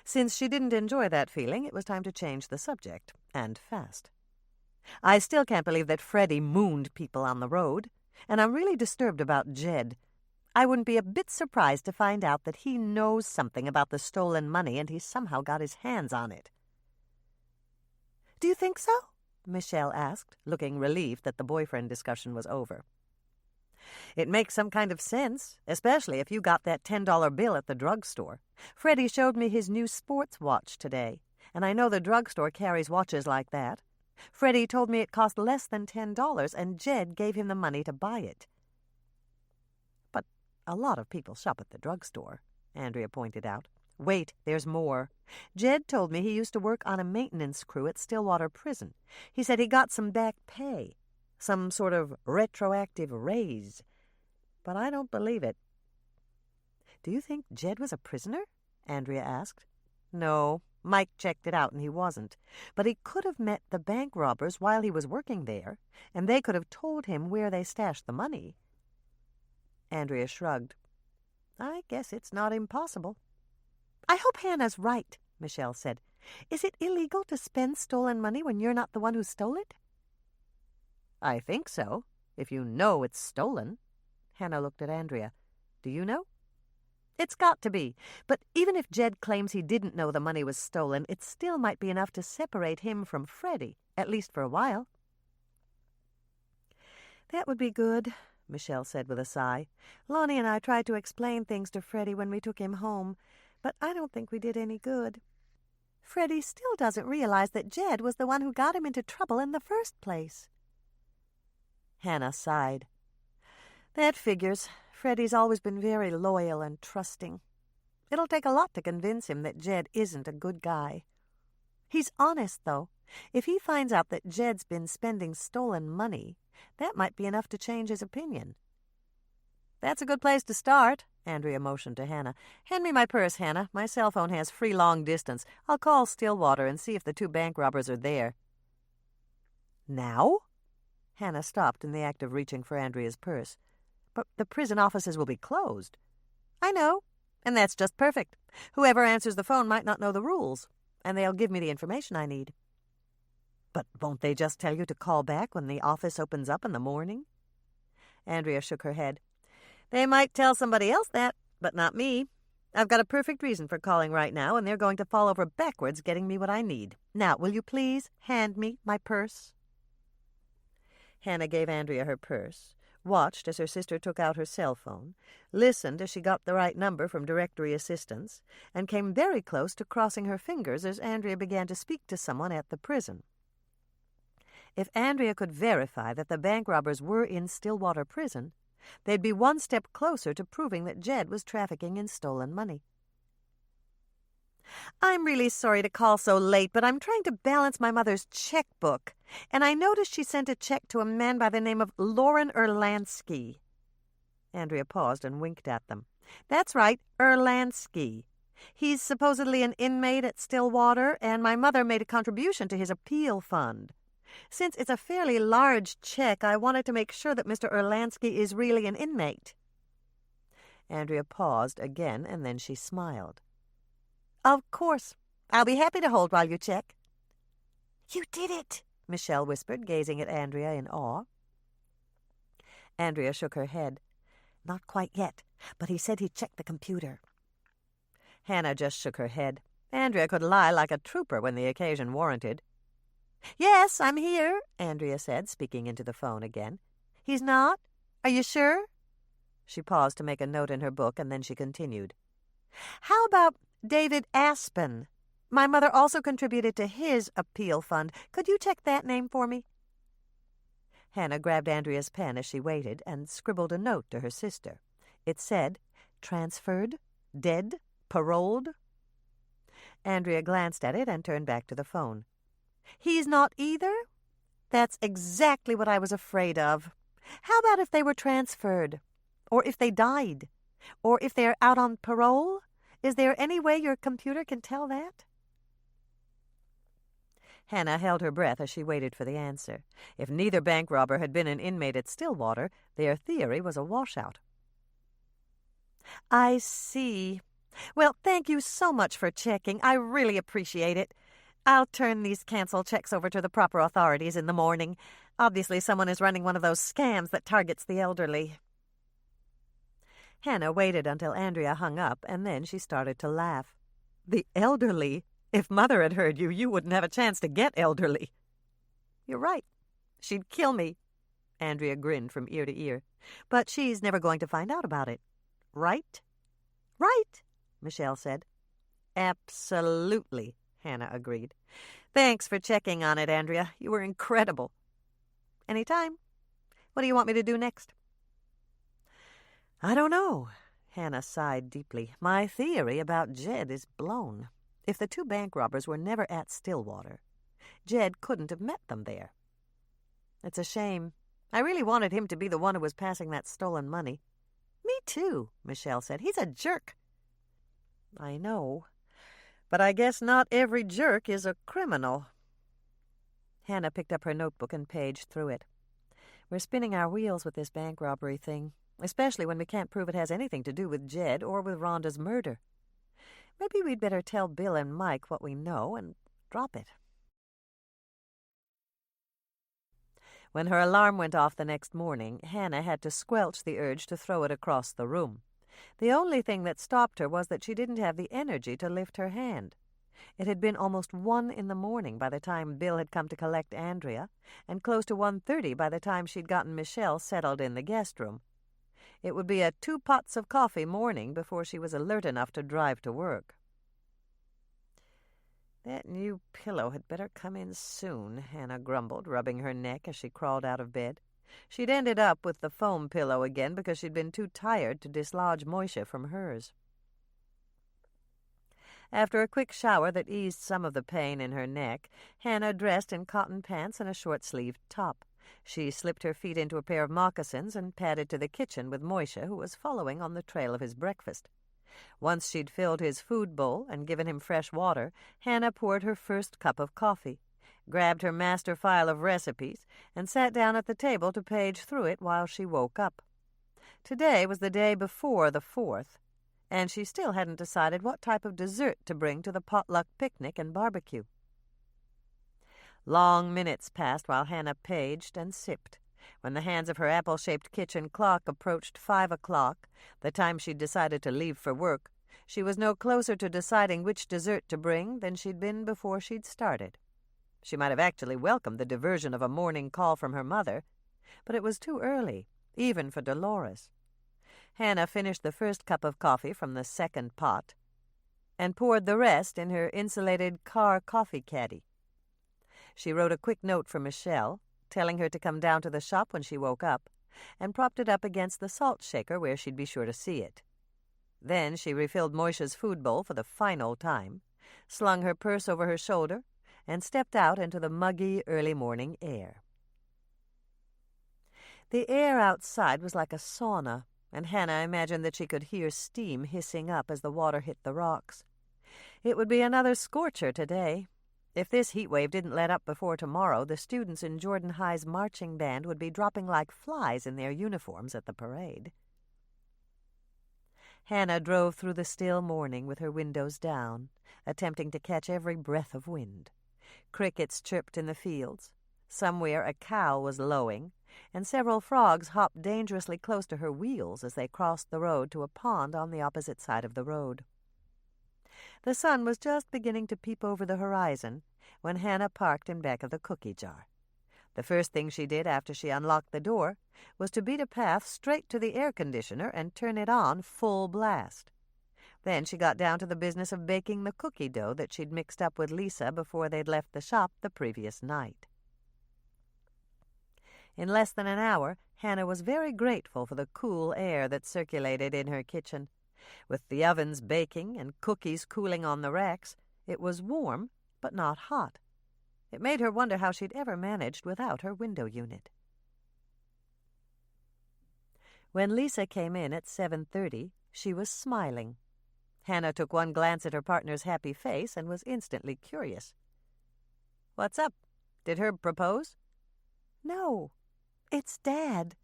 Since she didn't enjoy that feeling, it was time to change the subject, and fast. I still can't believe that Freddie mooned people on the road, and I'm really disturbed about Jed. I wouldn't be a bit surprised to find out that he knows something about the stolen money and he somehow got his hands on it. Do you think so? Michelle asked, looking relieved that the boyfriend discussion was over. It makes some kind of sense, especially if you got that $10 bill at the drugstore. Freddie showed me his new sports watch today, and I know the drugstore carries watches like that. Freddie told me it cost less than $10, and Jed gave him the money to buy it. But a lot of people shop at the drugstore, Andrea pointed out. Wait, there's more. Jed told me he used to work on a maintenance crew at Stillwater Prison. He said he got some back pay, some sort of retroactive raise. But I don't believe it. Do you think Jed was a prisoner? Andrea asked. No, Mike checked it out and he wasn't. But he could have met the bank robbers while he was working there, and they could have told him where they stashed the money. Andrea shrugged. I guess it's not impossible. I hope Hannah's right, Michelle said. Is it illegal to spend stolen money when you're not the one who stole it? I think so, if you know it's stolen. Hannah looked at Andrea. Do you know? It's got to be. But even if Jed claims he didn't know the money was stolen, it still might be enough to separate him from Freddie, at least for a while. That would be good, Michelle said with a sigh. "Lonnie and I tried to explain things to Freddie when we took him home, but I don't think we did any good. Freddie still doesn't realize that Jed was the one who got him into trouble in the first place." Hannah sighed. "That figures. Freddie's always been very loyal and trusting. It'll take a lot to convince him that Jed isn't a good guy. He's honest, though. If he finds out that Jed's been spending stolen money, that might be enough to change his opinion." "That's a good place to start," Andrea motioned to Hannah. "Hand me my purse, Hannah. My cell phone has free long distance. I'll call Stillwater and see if the 2 bank robbers are there." "Now?" Hannah stopped in the act of reaching for Andrea's purse. "But the prison offices will be closed." "I know, and that's just perfect. Whoever answers the phone might not know the rules, and they'll give me the information I need." "But won't they just tell you to call back when the office opens up in the morning?" Andrea shook her head. "They might tell somebody else that, but not me. I've got a perfect reason for calling right now, and they're going to fall over backwards getting me what I need. Now, will you please hand me my purse?" Hannah gave Andrea her purse, watched as her sister took out her cell phone, listened as she got the right number from directory assistance, and came very close to crossing her fingers as Andrea began to speak to someone at the prison. If Andrea could verify that the bank robbers were in Stillwater Prison, they'd be one step closer to proving that Jed was trafficking in stolen money. "I'm really sorry to call so late, but I'm trying to balance my mother's checkbook, and I noticed she sent a check to a man by the name of Loren Erlansky." Andrea paused and winked at them. "That's right, Erlansky. He's supposedly an inmate at Stillwater, and my mother made a contribution to his appeal fund. Since it's a fairly large check, I wanted to make sure that Mr. Erlansky is really an inmate." Andrea paused again, and then she smiled. "Of course. I'll be happy to hold while you check." "You did it," Michelle whispered, gazing at Andrea in awe. Andrea shook her head. "Not quite yet, but he said he'd check the computer." Hannah just shook her head. Andrea could lie like a trooper when the occasion warranted. "Yes, I'm here," Andrea said, speaking into the phone again. "He's not? Are you sure?" She paused to make a note in her book, and then she continued. "How about David Aspen? My mother also contributed to his appeal fund. Could you check that name for me?" Hannah grabbed Andrea's pen as she waited and scribbled a note to her sister. It said, "Transferred, dead, paroled." Andrea glanced at it and turned back to the phone. "He's not either? That's exactly what I was afraid of. How about if they were transferred? Or if they died? Or if they're out on parole? Is there any way your computer can tell that?" Hannah held her breath as she waited for the answer. If neither bank robber had been an inmate at Stillwater, their theory was a washout. "I see. Well, thank you so much for checking. I really appreciate it. I'll turn these cancel checks over to the proper authorities in the morning. Obviously, someone is running one of those scams that targets the elderly." Hannah waited until Andrea hung up, and then she started to laugh. "The elderly? If Mother had heard you, you wouldn't have a chance to get elderly." "You're right. She'd kill me." Andrea grinned from ear to ear. "But she's never going to find out about it. Right?" "Right," Michelle said. "Absolutely," Hannah agreed. "Thanks for checking on it, Andrea. You were incredible." "Any time. What do you want me to do next?" "I don't know." Hannah sighed deeply. "My theory about Jed is blown. If the 2 bank robbers were never at Stillwater, Jed couldn't have met them there. It's a shame. I really wanted him to be the one who was passing that stolen money." "Me too," Michelle said. "He's a jerk." "I know. But I guess not every jerk is a criminal." Hannah picked up her notebook and paged through it. "We're spinning our wheels with this bank robbery thing, especially when we can't prove it has anything to do with Jed or with Rhonda's murder. Maybe we'd better tell Bill and Mike what we know and drop it." When her alarm went off the next morning, Hannah had to squelch the urge to throw it across the room. The only thing that stopped her was that she didn't have the energy to lift her hand. It had been almost 1 in the morning by the time Bill had come to collect Andrea, and close to 1:30 by the time she'd gotten Michelle settled in the guest room. It would be a 2 pots of coffee morning before she was alert enough to drive to work. "That new pillow had better come in soon," Hannah grumbled, rubbing her neck as she crawled out of bed. She'd ended up with the foam pillow again because she'd been too tired to dislodge Moisha from hers. After a quick shower that eased some of the pain in her neck, Hannah dressed in cotton pants and a short-sleeved top. She slipped her feet into a pair of moccasins and padded to the kitchen with Moisha, who was following on the trail of his breakfast. Once she'd filled his food bowl and given him fresh water, Hannah poured her first cup of coffee, grabbed her master file of recipes, and sat down at the table to page through it while she woke up. Today was the day before the 4th, and she still hadn't decided what type of dessert to bring to the potluck picnic and barbecue. Long minutes passed while Hannah paged and sipped. When the hands of her apple-shaped kitchen clock approached 5 o'clock, the time she'd decided to leave for work, she was no closer to deciding which dessert to bring than she'd been before she'd started. She might have actually welcomed the diversion of a morning call from her mother, but it was too early, even for Dolores. Hannah finished the first cup of coffee from the second pot and poured the rest in her insulated car coffee caddy. She wrote a quick note for Michelle, telling her to come down to the shop when she woke up, and propped it up against the salt shaker where she'd be sure to see it. Then she refilled Moisha's food bowl for the final time, slung her purse over her shoulder, and stepped out into the muggy early morning air. The air outside was like a sauna, and Hannah imagined that she could hear steam hissing up as the water hit the rocks. It would be another scorcher today. If this heat wave didn't let up before tomorrow, the students in Jordan High's marching band would be dropping like flies in their uniforms at the parade. Hannah drove through the still morning with her windows down, attempting to catch every breath of wind. Crickets chirped in the fields. Somewhere a cow was lowing, and several frogs hopped dangerously close to her wheels as they crossed the road to a pond on the opposite side of the road. The sun was just beginning to peep over the horizon when Hannah parked in back of the cookie jar. The first thing she did after she unlocked the door was to beat a path straight to the air conditioner and turn it on full blast. Then she got down to the business of baking the cookie dough that she'd mixed up with Lisa before they'd left the shop the previous night. In less than an hour, Hannah was very grateful for the cool air that circulated in her kitchen. With the ovens baking and cookies cooling on the racks, it was warm, but not hot. It made her wonder how she'd ever managed without her window unit. When Lisa came in at 7:30, she was smiling. Hannah took one glance at her partner's happy face and was instantly curious. "What's up? Did Herb propose?" "No, it's Dad.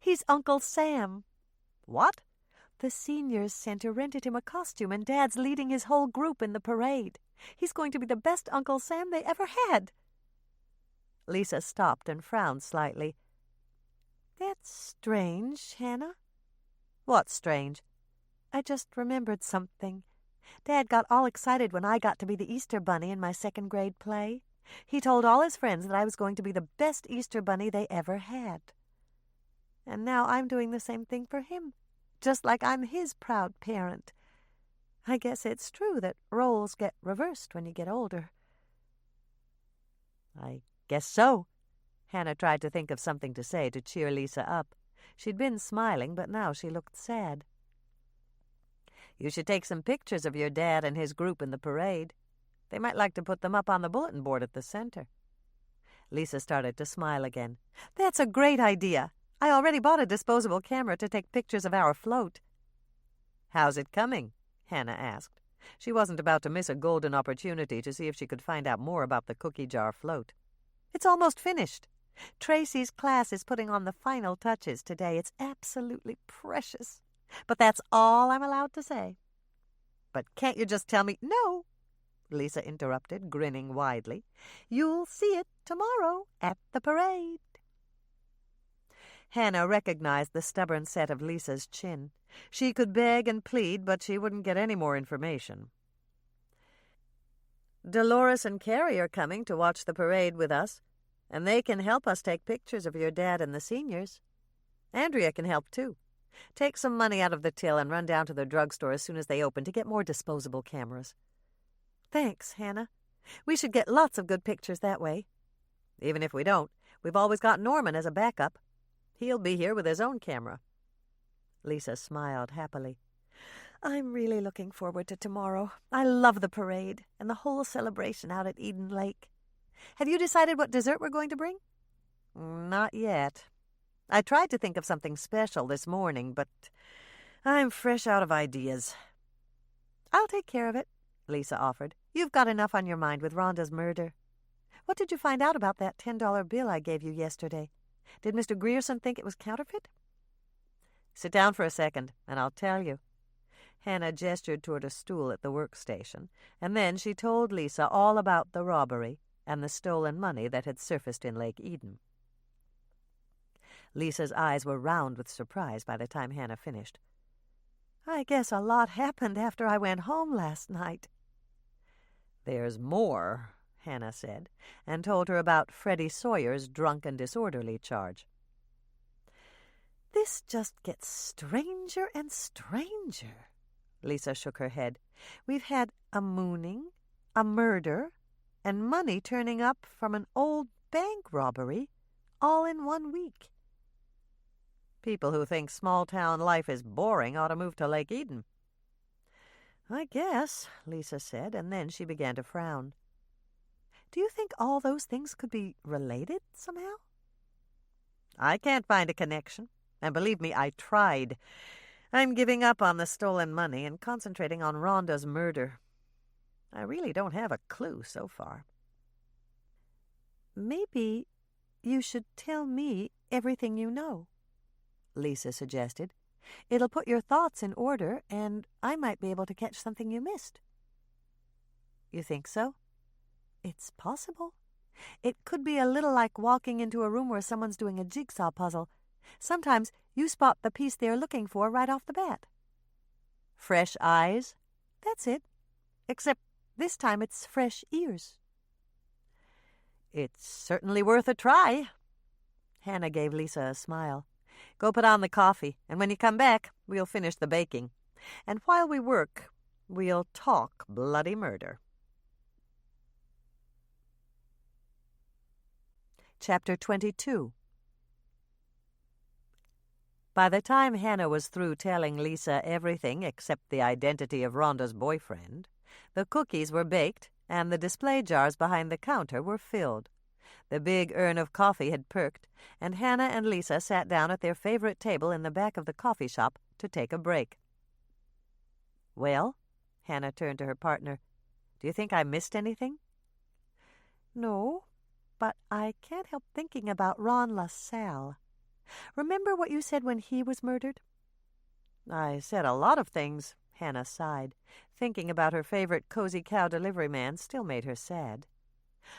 He's Uncle Sam." "What?" "The seniors center rented him a costume, and Dad's leading his whole group in the parade. He's going to be the best Uncle Sam they ever had." Lisa stopped and frowned slightly. "That's strange, Hannah." "What's strange?" "I just remembered something. Dad got all excited when I got to be the Easter Bunny in my second-grade play. He told all his friends that I was going to be the best Easter Bunny they ever had. And now I'm doing the same thing for him, just like I'm his proud parent. I guess it's true that roles get reversed when you get older." "I guess so." Hannah tried to think of something to say to cheer Lisa up. She'd been smiling, but now she looked sad. "You should take some pictures of your dad and his group in the parade. They might like to put them up on the bulletin board at the center." Lisa started to smile again. "That's a great idea. I already bought a disposable camera to take pictures of our float." "How's it coming?" Hannah asked. She wasn't about to miss a golden opportunity to see if she could find out more about the cookie jar float. "It's almost finished. Tracy's class is putting on the final touches today. It's absolutely precious. But that's all I'm allowed to say." "But can't you just tell me—" "No," Lisa interrupted, grinning widely. "You'll see it tomorrow at the parade." Hannah recognized the stubborn set of Lisa's chin. She could beg and plead, but she wouldn't get any more information. Dolores and Carrie are coming to watch the parade with us, and they can help us take pictures of your dad and the seniors. Andrea can help, too. Take some money out of the till and run down to the drugstore as soon as they open to get more disposable cameras. Thanks, Hannah. We should get lots of good pictures that way. Even if we don't, we've always got Norman as a backup. He'll be here with his own camera. Lisa smiled happily. I'm really looking forward to tomorrow. I love the parade and the whole celebration out at Eden Lake. Have you decided what dessert we're going to bring? Not yet. I tried to think of something special this morning, but I'm fresh out of ideas. I'll take care of it, Lisa offered. You've got enough on your mind with Rhonda's murder. What did you find out about that $10 bill I gave you yesterday? Did Mr. Grierson think it was counterfeit? Sit down for a second, and I'll tell you. Hannah gestured toward a stool at the workstation, and then she told Lisa all about the robbery and the stolen money that had surfaced in Lake Eden. Lisa's eyes were round with surprise by the time Hannah finished. I guess a lot happened after I went home last night. There's more, Hannah said, and told her about Freddie Sawyer's drunk and disorderly charge. This just gets stranger and stranger. Lisa shook her head. We've had a mooning, a murder, and money turning up from an old bank robbery all in 1 week. People who think small-town life is boring ought to move to Lake Eden. I guess, Lisa said, and then she began to frown. Do you think all those things could be related somehow? I can't find a connection, and believe me, I tried. I'm giving up on the stolen money and concentrating on Rhonda's murder. I really don't have a clue so far. Maybe you should tell me everything you know, Lisa suggested. It'll put your thoughts in order, and I might be able to catch something you missed. You think so? It's possible. It could be a little like walking into a room where someone's doing a jigsaw puzzle. Sometimes you spot the piece they're looking for right off the bat. Fresh eyes? That's it. Except this time it's fresh ears. It's certainly worth a try. Hannah gave Lisa a smile. Go put on the coffee, and when you come back, we'll finish the baking. And while we work, we'll talk bloody murder. Chapter 22. By the time Hannah was through telling Lisa everything except the identity of Rhonda's boyfriend, the cookies were baked and the display jars behind the counter were filled. The big urn of coffee had perked, and Hannah and Lisa sat down at their favorite table in the back of the coffee shop to take a break. Well, Hannah turned to her partner, do you think I missed anything? No, but I can't help thinking about Ron LaSalle. Remember what you said when he was murdered? I said a lot of things, Hannah sighed. Thinking about her favorite cozy cow delivery man still made her sad.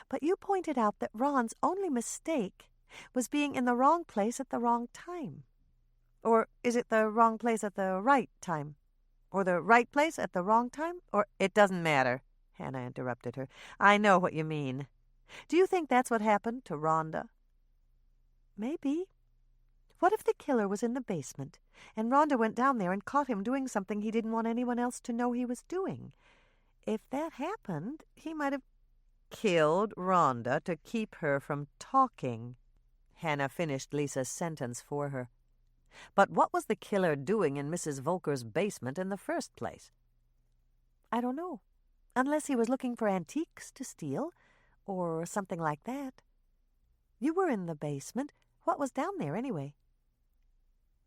But you pointed out that Ron's only mistake was being in the wrong place at the wrong time. Or is it the wrong place at the right time? Or the right place at the wrong time? Or it doesn't matter, Hannah interrupted her. I know what you mean. Do you think that's what happened to Rhonda? Maybe. What if the killer was in the basement, and Rhonda went down there and caught him doing something he didn't want anyone else to know he was doing? If that happened, he might have killed Rhonda to keep her from talking. Hannah finished Lisa's sentence for her. But what was the killer doing in Mrs. Volker's basement in the first place? I don't know, unless he was looking for antiques to steal, or something like that. You were in the basement. What was down there, anyway?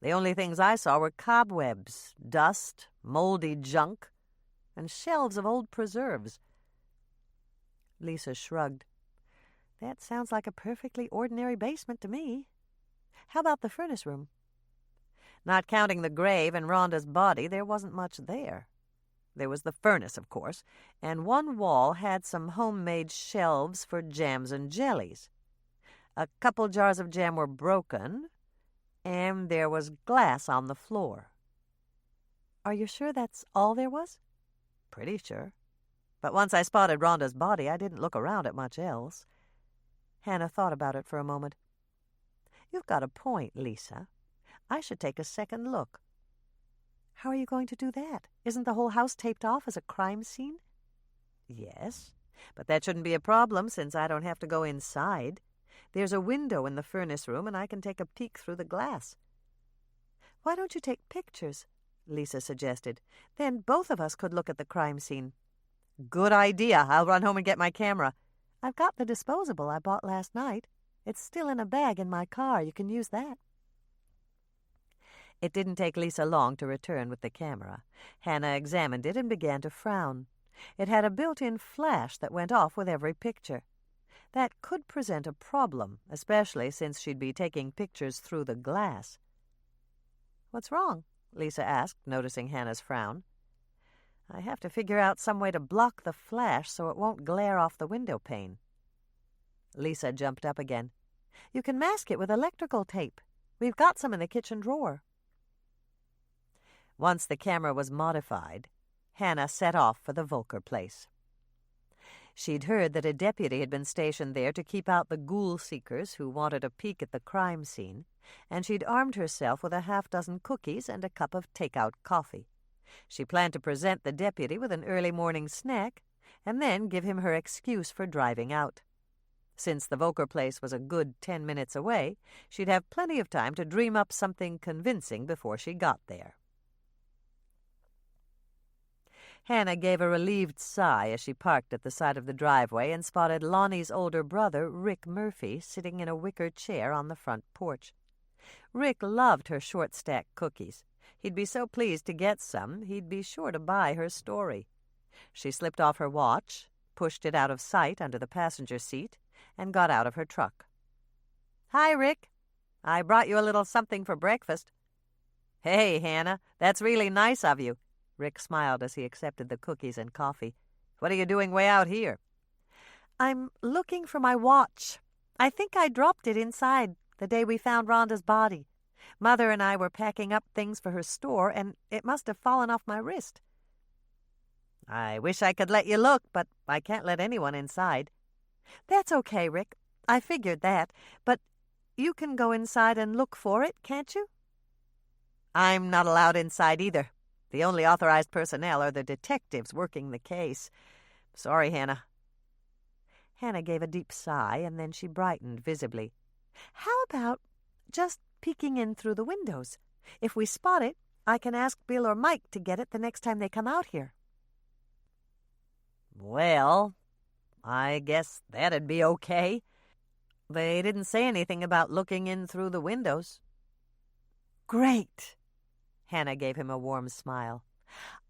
The only things I saw were cobwebs, dust, moldy junk, and shelves of old preserves. Lisa shrugged. That sounds like a perfectly ordinary basement to me. How about the furnace room? Not counting the grave and Rhonda's body, there wasn't much there. There was the furnace, of course, and one wall had some homemade shelves for jams and jellies. A couple jars of jam were broken, and there was glass on the floor. Are you sure that's all there was? Pretty sure. But once I spotted Rhonda's body, I didn't look around at much else. Hannah thought about it for a moment. You've got a point, Lisa. I should take a second look. How are you going to do that? Isn't the whole house taped off as a crime scene? Yes, but that shouldn't be a problem since I don't have to go inside. There's a window in the furnace room and I can take a peek through the glass. Why don't you take pictures? Lisa suggested. Then both of us could look at the crime scene. Good idea. I'll run home and get my camera. I've got the disposable I bought last night. It's still in a bag in my car. You can use that. It didn't take Lisa long to return with the camera. Hannah examined it and began to frown. It had a built-in flash that went off with every picture. That could present a problem, especially since she'd be taking pictures through the glass. What's wrong? Lisa asked, noticing Hannah's frown. I have to figure out some way to block the flash so it won't glare off the window pane. Lisa jumped up again. You can mask it with electrical tape. We've got some in the kitchen drawer. Once the camera was modified, Hannah set off for the Volker place. She'd heard that a deputy had been stationed there to keep out the ghoul seekers who wanted a peek at the crime scene, and she'd armed herself with a half-dozen cookies and a cup of take-out coffee. She planned to present the deputy with an early morning snack and then give him her excuse for driving out. Since the Volker place was a good 10 minutes away, she'd have plenty of time to dream up something convincing before she got there. Hannah gave a relieved sigh as she parked at the side of the driveway and spotted Lonnie's older brother, Rick Murphy, sitting in a wicker chair on the front porch. Rick loved her short-stack cookies. He'd be so pleased to get some, he'd be sure to buy her story. She slipped off her watch, pushed it out of sight under the passenger seat, and got out of her truck. Hi, Rick. I brought you a little something for breakfast. Hey, Hannah, that's really nice of you. Rick smiled as he accepted the cookies and coffee. What are you doing way out here? I'm looking for my watch. I think I dropped it inside the day we found Rhonda's body. Mother and I were packing up things for her store, and it must have fallen off my wrist. I wish I could let you look, but I can't let anyone inside. That's okay, Rick. I figured that, but you can go inside and look for it, can't you? I'm not allowed inside either. The only authorized personnel are the detectives working the case. Sorry, Hannah. Hannah gave a deep sigh, and then she brightened visibly. How about just peeking in through the windows? If we spot it, I can ask Bill or Mike to get it the next time they come out here. Well, I guess that'd be okay. They didn't say anything about looking in through the windows. Great. Hannah gave him a warm smile.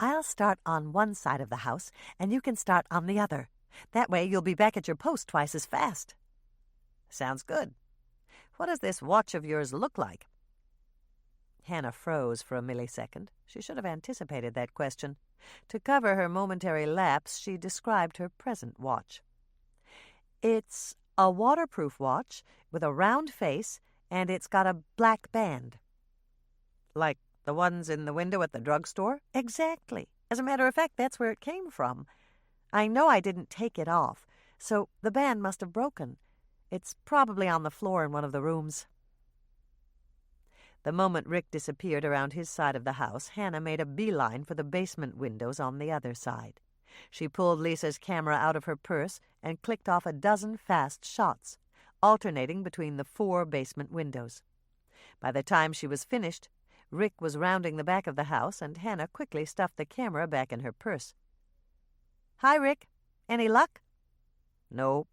I'll start on one side of the house, and you can start on the other. That way you'll be back at your post twice as fast. Sounds good. What does this watch of yours look like? Hannah froze for a millisecond. She should have anticipated that question. To cover her momentary lapse, she described her present watch. It's a waterproof watch with a round face, and it's got a black band. Like the ones in the window at the drugstore? Exactly. As a matter of fact, that's where it came from. I know I didn't take it off, so the band must have broken. It's probably on the floor in one of the rooms. The moment Rick disappeared around his side of the house, Hannah made a beeline for the basement windows on the other side. She pulled Lisa's camera out of her purse and clicked off a dozen fast shots, alternating between the 4 basement windows. By the time she was finished, Rick was rounding the back of the house, and Hannah quickly stuffed the camera back in her purse. Hi, Rick. Any luck? No.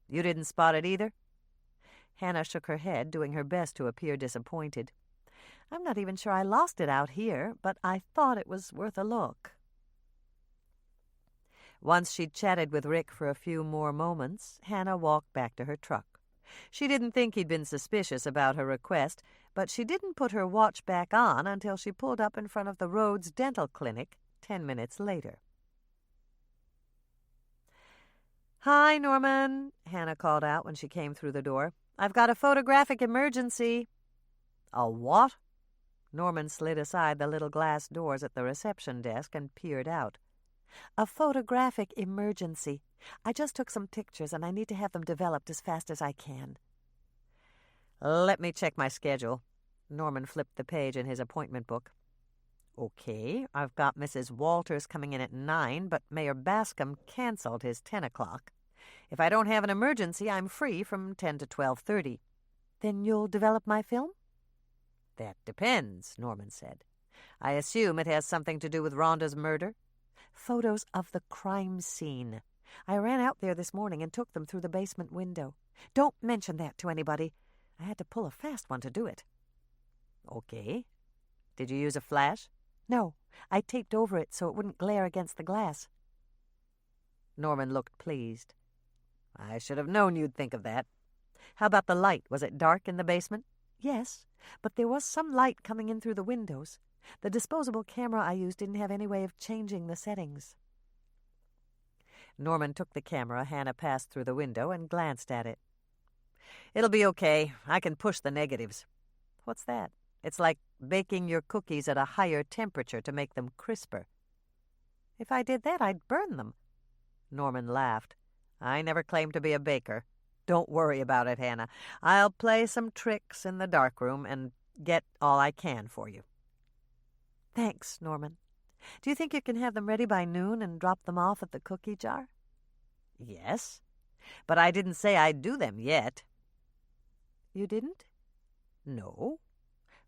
You didn't spot it either? Hannah shook her head, doing her best to appear disappointed. I'm not even sure I lost it out here, but I thought it was worth a look. Once she'd chatted with Rick for a few more moments, Hannah walked back to her truck. She didn't think he'd been suspicious about her request, but she didn't put her watch back on until she pulled up in front of the Rhodes Dental Clinic 10 minutes later. Hi, Norman, Hannah called out when she came through the door. I've got a photographic emergency. A what? Norman slid aside the little glass doors at the reception desk and peered out. A photographic emergency. I just took some pictures and I need to have them developed as fast as I can. Let me check my schedule. Norman flipped the page in his appointment book. Okay, I've got Mrs. Walters coming in at 9, but Mayor Bascom canceled his 10 o'clock. If I don't have an emergency, I'm free from 10 to 12:30. Then you'll develop my film? That depends, Norman said. I assume it has something to do with Rhonda's murder? Photos of the crime scene. I ran out there this morning and took them through the basement window. Don't mention that to anybody. I had to pull a fast one to do it. Okay. Did you use a flash? No, I taped over it so it wouldn't glare against the glass. Norman looked pleased. I should have known you'd think of that. How about the light? Was it dark in the basement? Yes, but there was some light coming in through the windows. The disposable camera I used didn't have any way of changing the settings. Norman took the camera Hannah passed through the window and glanced at it. It'll be okay. I can push the negatives. What's that? It's like baking your cookies at a higher temperature to make them crisper. If I did that, I'd burn them. Norman laughed. I never claimed to be a baker. Don't worry about it, Hannah. I'll play some tricks in the darkroom and get all I can for you. Thanks, Norman. Do you think you can have them ready by noon and drop them off at the cookie jar? Yes, but I didn't say I'd do them yet. You didn't? No.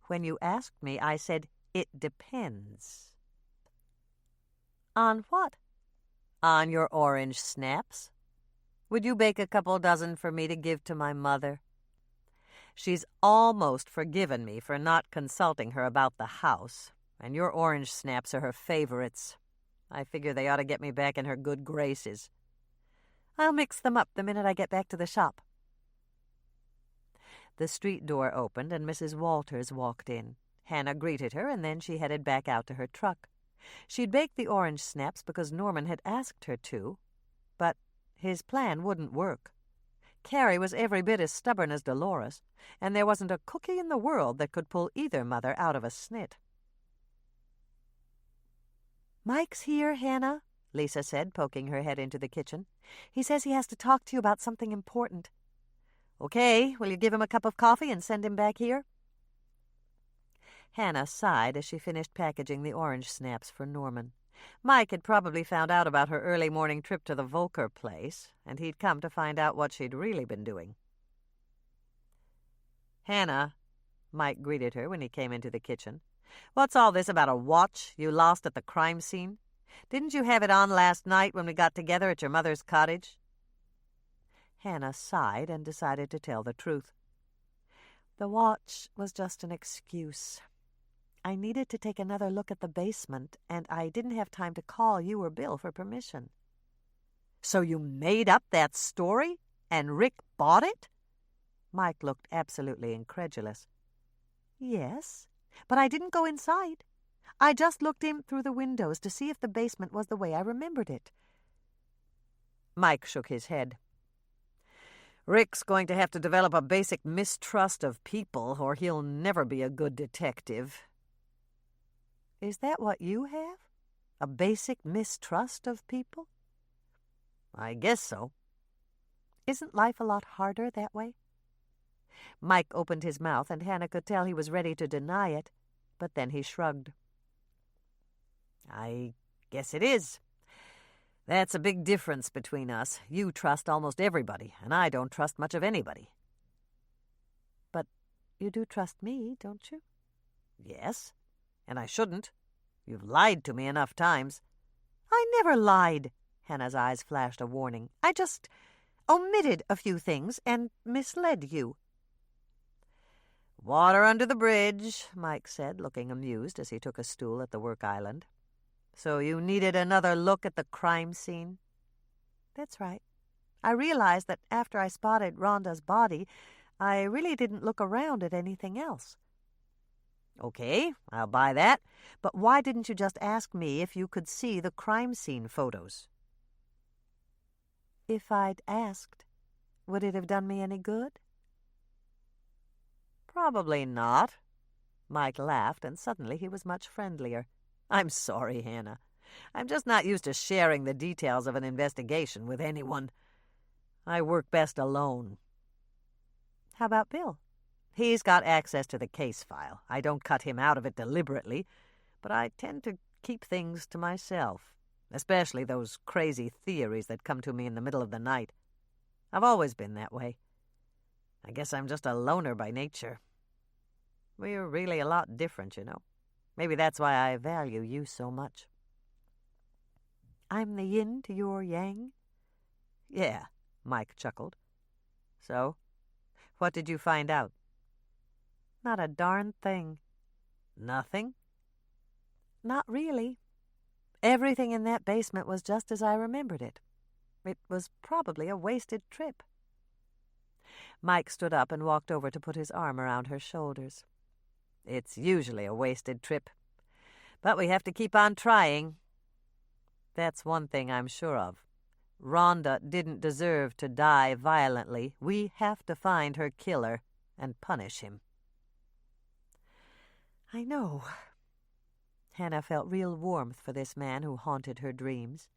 When you asked me, I said, it depends. On what? On your orange snaps. Would you bake a couple dozen for me to give to my mother? She's almost forgiven me for not consulting her about the house, and your orange snaps are her favorites. I figure they ought to get me back in her good graces. I'll mix them up the minute I get back to the shop. The street door opened and Mrs. Walters walked in. Hannah greeted her, and then she headed back out to her truck. She'd baked the orange snaps because Norman had asked her to, but his plan wouldn't work. Carrie was every bit as stubborn as Dolores, and there wasn't a cookie in the world that could pull either mother out of a snit. Mike's here, Hannah, Lisa said, poking her head into the kitchen. He says he has to talk to you about something important. Okay, will you give him a cup of coffee and send him back here? Hannah sighed as she finished packaging the orange snaps for Norman. Mike had probably found out about her early morning trip to the Volker place, and he'd come to find out what she'd really been doing. Hannah, Mike greeted her when he came into the kitchen. What's all this about a watch you lost at the crime scene? Didn't you have it on last night when we got together at your mother's cottage? Hannah sighed and decided to tell the truth. The watch was just an excuse. I needed to take another look at the basement, and I didn't have time to call you or Bill for permission. So you made up that story, and Rick bought it? Mike looked absolutely incredulous. Yes, but I didn't go inside. I just looked in through the windows to see if the basement was the way I remembered it. Mike shook his head. Rick's going to have to develop a basic mistrust of people, or he'll never be a good detective. Is that what you have? A basic mistrust of people? I guess so. Isn't life a lot harder that way? Mike opened his mouth, and Hannah could tell he was ready to deny it, but then he shrugged. I guess it is. That's a big difference between us. You trust almost everybody, and I don't trust much of anybody. But you do trust me, don't you? Yes, and I shouldn't. You've lied to me enough times. I never lied. Hannah's eyes flashed a warning. I just omitted a few things and misled you. Water under the bridge, Mike said, looking amused as he took a stool at the work island. So you needed another look at the crime scene? That's right. I realized that after I spotted Rhonda's body, I really didn't look around at anything else. Okay, I'll buy that. But why didn't you just ask me if you could see the crime scene photos? If I'd asked, would it have done me any good? Probably not. Mike laughed, and suddenly he was much friendlier. I'm sorry, Hannah. I'm just not used to sharing the details of an investigation with anyone. I work best alone. How about Bill? He's got access to the case file. I don't cut him out of it deliberately, but I tend to keep things to myself, especially those crazy theories that come to me in the middle of the night. I've always been that way. I guess I'm just a loner by nature. We're really a lot different, you know. Maybe that's why I value you so much. I'm the yin to your yang? Yeah, Mike chuckled. So, what did you find out? Not a darn thing. Nothing? Not really. Everything in that basement was just as I remembered it. It was probably a wasted trip. Mike stood up and walked over to put his arm around her shoulders. It's usually a wasted trip, but we have to keep on trying. That's one thing I'm sure of. Rhonda didn't deserve to die violently. We have to find her killer and punish him. I know. Hannah felt real warmth for this man who haunted her dreams.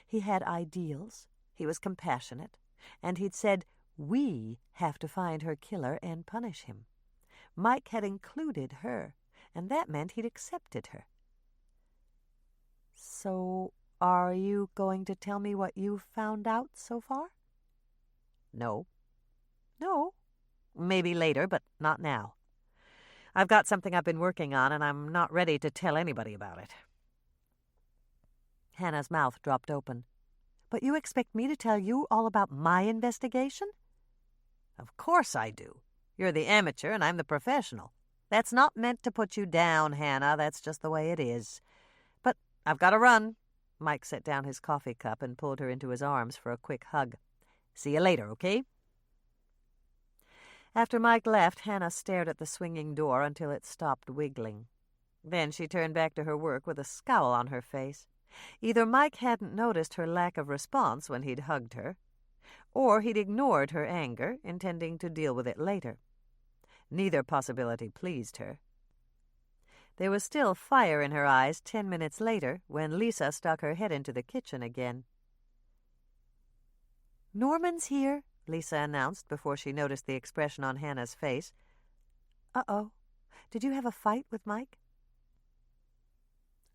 He had ideals, he was compassionate, and he'd said, "We have to find her killer and punish him." Mike had included her, and that meant he'd accepted her. So, are you going to tell me what you've found out so far? No. No? Maybe later, but not now. I've got something I've been working on, and I'm not ready to tell anybody about it. Hannah's mouth dropped open. But you expect me to tell you all about my investigation? Of course I do. You're the amateur, and I'm the professional. That's not meant to put you down, Hannah. That's just the way it is. But I've got to run. Mike set down his coffee cup and pulled her into his arms for a quick hug. See you later, okay? After Mike left, Hannah stared at the swinging door until it stopped wiggling. Then she turned back to her work with a scowl on her face. Either Mike hadn't noticed her lack of response when he'd hugged her, or he'd ignored her anger, intending to deal with it later. Neither possibility pleased her. There was still fire in her eyes 10 minutes later when Lisa stuck her head into the kitchen again. "Norman's here," Lisa announced before she noticed the expression on Hannah's face. "Uh-oh. Did you have a fight with Mike?"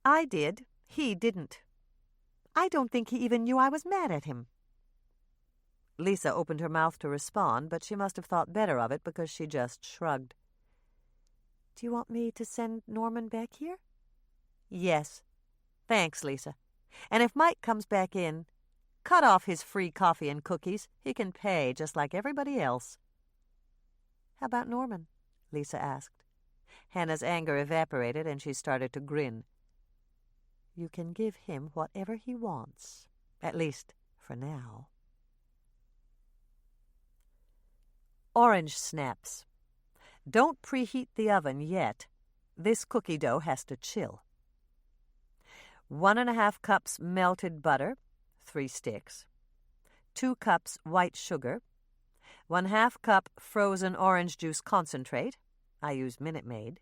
I did. He didn't. I don't think he even knew I was mad at him." Lisa opened her mouth to respond, but she must have thought better of it because she just shrugged. "Do you want me to send Norman back here?" "Yes. Thanks, Lisa. And if Mike comes back in, cut off his free coffee and cookies. He can pay just like everybody else." "How about Norman?" Lisa asked. Hannah's anger evaporated and she started to grin. "You can give him whatever he wants, at least for now." Orange snaps. Don't preheat the oven yet. This cookie dough has to chill. 1½ cups melted butter, 3 sticks. 2 cups white sugar. 1/2 cup frozen orange juice concentrate. I use Minute Maid.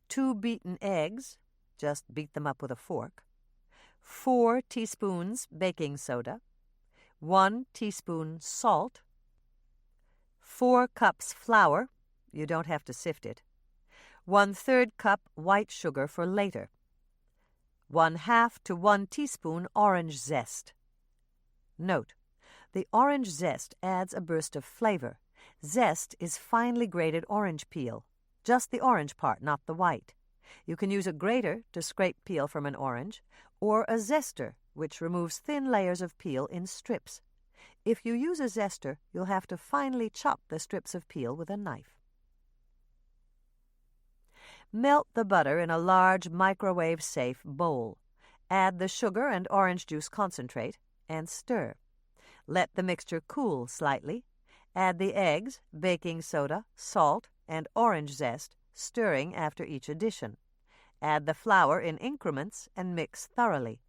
2 beaten eggs. Just beat them up with a fork. 4 teaspoons baking soda. 1 teaspoon salt. 4 cups flour. You don't have to sift it. 1/3 cup white sugar for later. 1/2 to 1 teaspoon orange zest. Note, the orange zest adds a burst of flavor. Zest is finely grated orange peel, just the orange part, not the white. You can use a grater to scrape peel from an orange, or a zester, which removes thin layers of peel in strips. If you use a zester, you'll have to finely chop the strips of peel with a knife. Melt the butter in a large microwave-safe bowl. Add the sugar and orange juice concentrate and stir. Let the mixture cool slightly. Add the eggs, baking soda, salt, and orange zest, stirring after each addition. Add the flour in increments and mix thoroughly.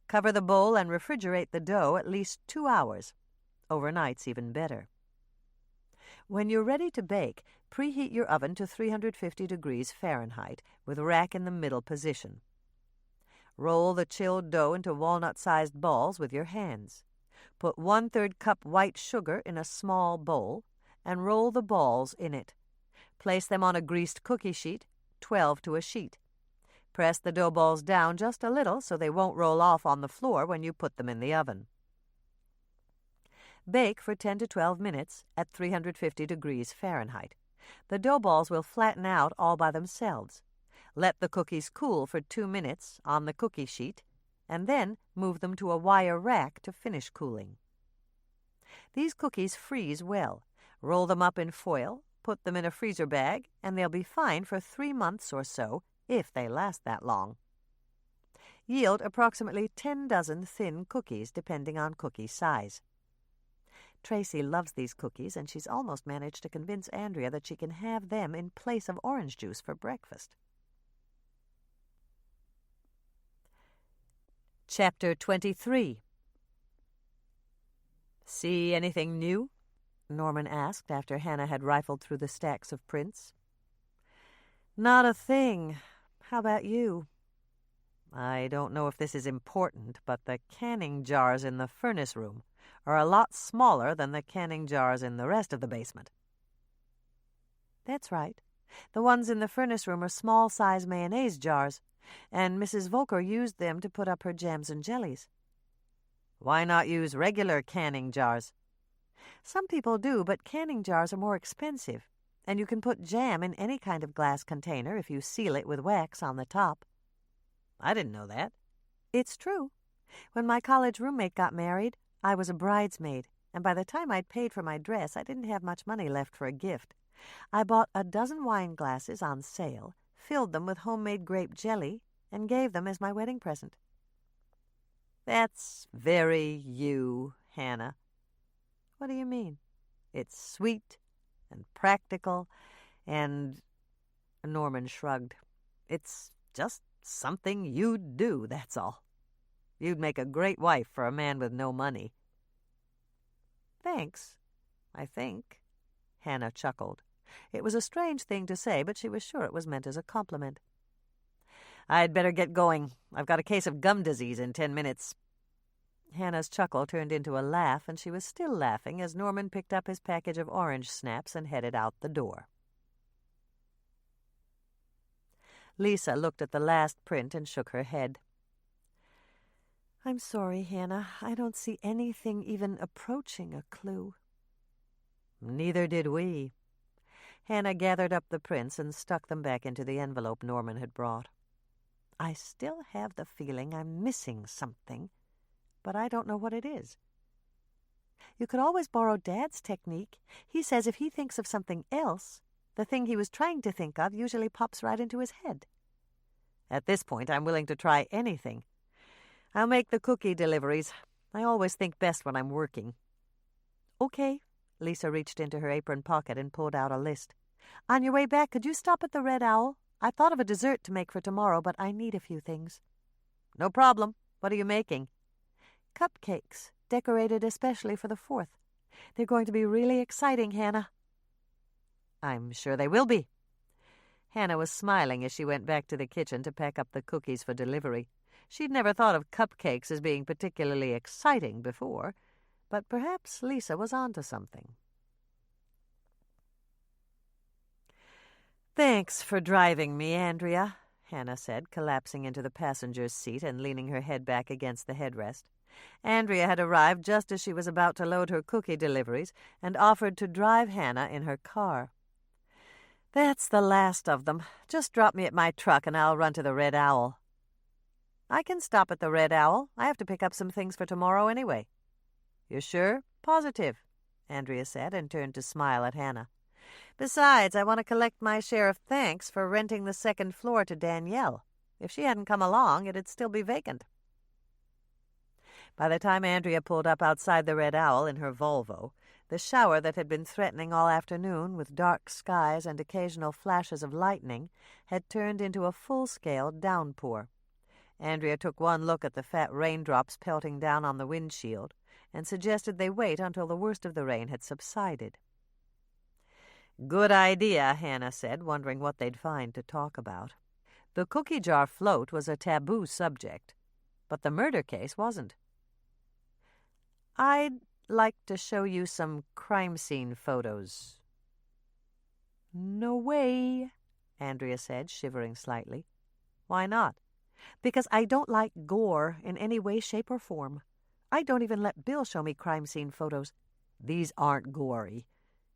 Cover the bowl and refrigerate the dough at least 2 hours. Overnight's even better. When you're ready to bake, preheat your oven to 350 degrees Fahrenheit with rack in the middle position. Roll the chilled dough into walnut-sized balls with your hands. Put 1/3 cup white sugar in a small bowl and roll the balls in it. Place them on a greased cookie sheet, 12 to a sheet. Press the dough balls down just a little so they won't roll off on the floor when you put them in the oven. Bake for 10 to 12 minutes at 350 degrees Fahrenheit. The dough balls will flatten out all by themselves. Let the cookies cool for 2 minutes on the cookie sheet, and then move them to a wire rack to finish cooling. These cookies freeze well. Roll them up in foil, put them in a freezer bag, and they'll be fine for 3 months or so, if they last that long. Yield approximately 10 dozen thin cookies, depending on cookie size. Tracy loves these cookies, and she's almost managed to convince Andrea that she can have them in place of orange juice for breakfast. Chapter 23. "See anything new?" Norman asked after Hannah had rifled through the stacks of prints. "Not a thing. How about you?" "I don't know if this is important, but the canning jars in the furnace room are a lot smaller than the canning jars in the rest of the basement." "That's right. The ones in the furnace room are small-size mayonnaise jars, and Mrs. Volker used them to put up her jams and jellies." "Why not use regular canning jars?" "Some people do, but canning jars are more expensive, and you can put jam in any kind of glass container if you seal it with wax on the top." "I didn't know that." "It's true. When my college roommate got married, I was a bridesmaid, and by the time I'd paid for my dress, I didn't have much money left for a gift. I bought a dozen wine glasses on sale, filled them with homemade grape jelly, and gave them as my wedding present." "That's very you, Hannah." "What do you mean?" "It's sweet and practical and—" Norman shrugged. "It's just something you'd do, that's all. You'd make a great wife for a man with no money." "Thanks, I think." Hannah chuckled. It was a strange thing to say, but she was sure it was meant as a compliment. "I'd better get going. I've got a case of gum disease in 10 minutes. Hannah's chuckle turned into a laugh, and she was still laughing as Norman picked up his package of orange snaps and headed out the door. Lisa looked at the last print and shook her head. "I'm sorry, Hannah. I don't see anything even approaching a clue." "Neither did we." Hannah gathered up the prints and stuck them back into the envelope Norman had brought. "I still have the feeling I'm missing something, but I don't know what it is." "You could always borrow Dad's technique. He says if he thinks of something else, the thing he was trying to think of usually pops right into his head." "At this point, I'm willing to try anything. I'll make the cookie deliveries. I always think best when I'm working." "Okay." Lisa reached into her apron pocket and pulled out a list. "On your way back, could you stop at the Red Owl? I thought of a dessert to make for tomorrow, but I need a few things." "No problem. What are you making?" "Cupcakes, decorated especially for the 4th. They're going to be really exciting, Hannah." "I'm sure they will be." Hannah was smiling as she went back to the kitchen to pack up the cookies for delivery. She'd never thought of cupcakes as being particularly exciting before, but perhaps Lisa was onto something. "Thanks for driving me, Andrea," Hannah said, collapsing into the passenger's seat and leaning her head back against the headrest. Andrea had arrived just as she was about to load her cookie deliveries and offered to drive Hannah in her car. "That's the last of them. Just drop me at my truck and I'll run to the Red Owl." "I can stop at the Red Owl. I have to pick up some things for tomorrow anyway." "You're sure?" "Positive," Andrea said, and turned to smile at Hannah. "Besides, I want to collect my share of thanks for renting the 2nd floor to Danielle. If she hadn't come along, it'd still be vacant." By the time Andrea pulled up outside the Red Owl in her Volvo, the shower that had been threatening all afternoon with dark skies and occasional flashes of lightning had turned into a full-scale downpour. Andrea took one look at the fat raindrops pelting down on the windshield and suggested they wait until the worst of the rain had subsided. "Good idea," Hannah said, wondering what they'd find to talk about. The cookie jar float was a taboo subject, but the murder case wasn't. "I'd like to show you some crime scene photos." "No way," Andrea said, shivering slightly. "Why not?" "Because I don't like gore in any way, shape, or form. I don't even let Bill show me crime scene photos. These aren't gory.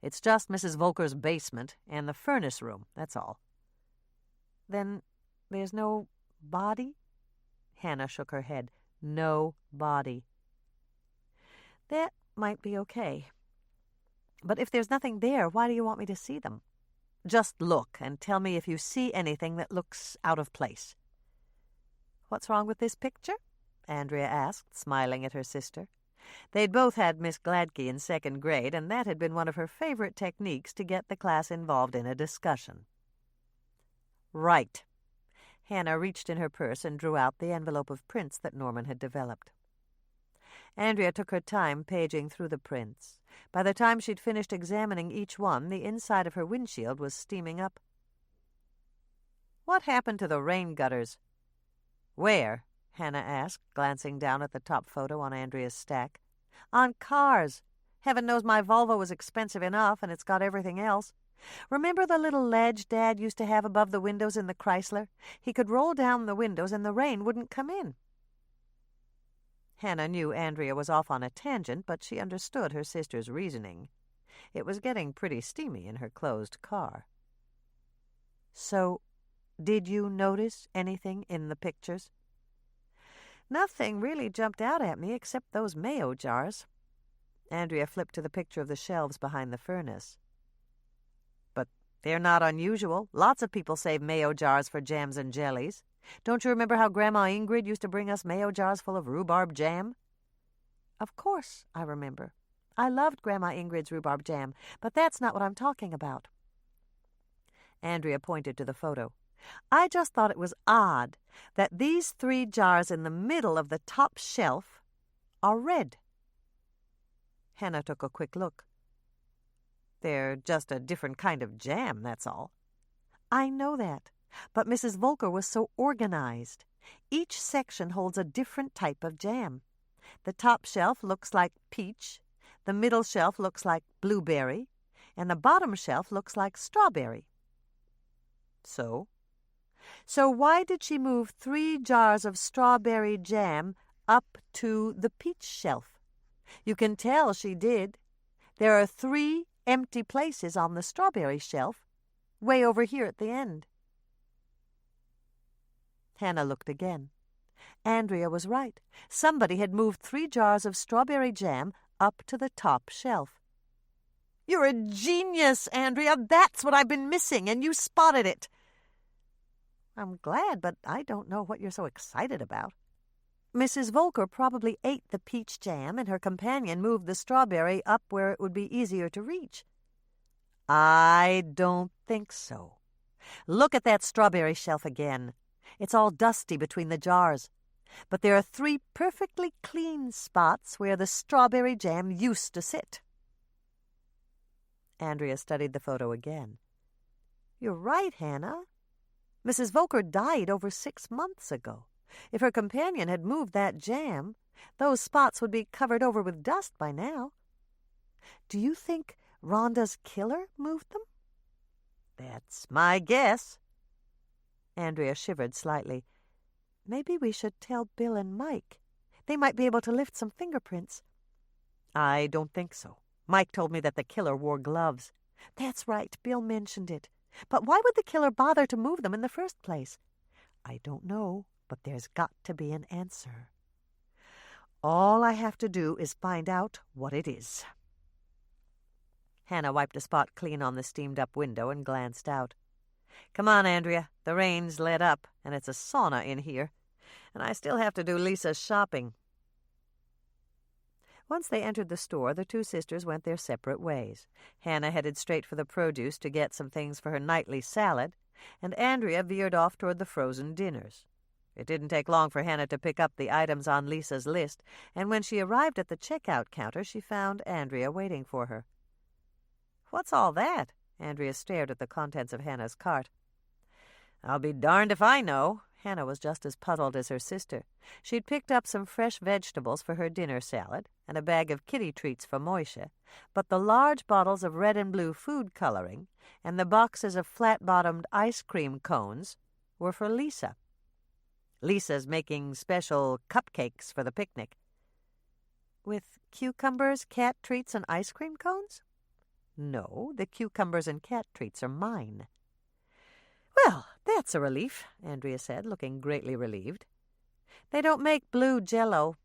It's just Mrs. Volker's basement and the furnace room, that's all." "Then there's no body?" Hannah shook her head. "No body." "That might be okay. But if there's nothing there, why do you want me to see them?" "Just look and tell me if you see anything that looks out of place." "What's wrong with this picture?" Andrea asked, smiling at her sister. They'd both had Miss Gladkey in 2nd grade, and that had been one of her favorite techniques to get the class involved in a discussion. "Right." Hannah reached in her purse and drew out the envelope of prints that Norman had developed. Andrea took her time paging through the prints. By the time she'd finished examining each one, the inside of her windshield was steaming up. "What happened to the rain gutters?" "Where?" Hannah asked, glancing down at the top photo on Andrea's stack. "On cars. Heaven knows my Volvo was expensive enough, and it's got everything else. Remember the little ledge Dad used to have above the windows in the Chrysler? He could roll down the windows and the rain wouldn't come in." Hannah knew Andrea was off on a tangent, but she understood her sister's reasoning. It was getting pretty steamy in her closed car. "So, did you notice anything in the pictures?" "Nothing really jumped out at me except those mayo jars." Andrea flipped to the picture of the shelves behind the furnace. "But they're not unusual. Lots of people save mayo jars for jams and jellies. Don't you remember how Grandma Ingrid used to bring us mayo jars full of rhubarb jam?" "Of course I remember. I loved Grandma Ingrid's rhubarb jam, but that's not what I'm talking about." Andrea pointed to the photo. "I just thought it was odd that these 3 jars in the middle of the top shelf are red." Hannah took a quick look. "They're just a different kind of jam, that's all." "I know that, but Mrs. Volker was so organized. Each section holds a different type of jam. The top shelf looks like peach, the middle shelf looks like blueberry, and the bottom shelf looks like strawberry." "So?" "So why did she move 3 jars of strawberry jam up to the peach shelf? You can tell she did. There are 3 empty places on the strawberry shelf, way over here at the end." Hannah looked again. Andrea was right. Somebody had moved 3 jars of strawberry jam up to the top shelf. "You're a genius, Andrea. That's what I've been missing, and you spotted it." "I'm glad, but I don't know what you're so excited about." "Mrs. Volker probably ate the peach jam, and her companion moved the strawberry up where it would be easier to reach." "I don't think so. Look at that strawberry shelf again. It's all dusty between the jars. But there are 3 perfectly clean spots where the strawberry jam used to sit." Andrea studied the photo again. "You're right, Hannah. Mrs. Volker died over 6 months ago. If her companion had moved that jam, those spots would be covered over with dust by now. Do you think Rhonda's killer moved them?" "That's my guess." Andrea shivered slightly. "Maybe we should tell Bill and Mike. They might be able to lift some fingerprints." "I don't think so. Mike told me that the killer wore gloves." "That's right. Bill mentioned it. But why would the killer bother to move them in the first place?" "I don't know, but there's got to be an answer. All I have to do is find out what it is." Hannah wiped a spot clean on the steamed-up window and glanced out. "Come on, Andrea. The rain's let up, and it's a sauna in here. And I still have to do Lisa's shopping." Once they entered the store, the 2 sisters went their separate ways. Hannah headed straight for the produce to get some things for her nightly salad, and Andrea veered off toward the frozen dinners. It didn't take long for Hannah to pick up the items on Lisa's list, and when she arrived at the checkout counter, she found Andrea waiting for her. "What's all that?" Andrea stared at the contents of Hannah's cart. I'll be darned if I know. Hannah was just as puzzled as her sister. She'd picked up some fresh vegetables for her dinner salad and a bag of kitty treats for Moisha, but the large bottles of red and blue food coloring and the boxes of flat-bottomed ice cream cones were for Lisa. Lisa's making special cupcakes for the picnic. With cucumbers, cat treats, and ice cream cones? No, the cucumbers and cat treats are mine. Well, that's a relief, Andrea said, looking greatly relieved. They don't make blue Jell-O.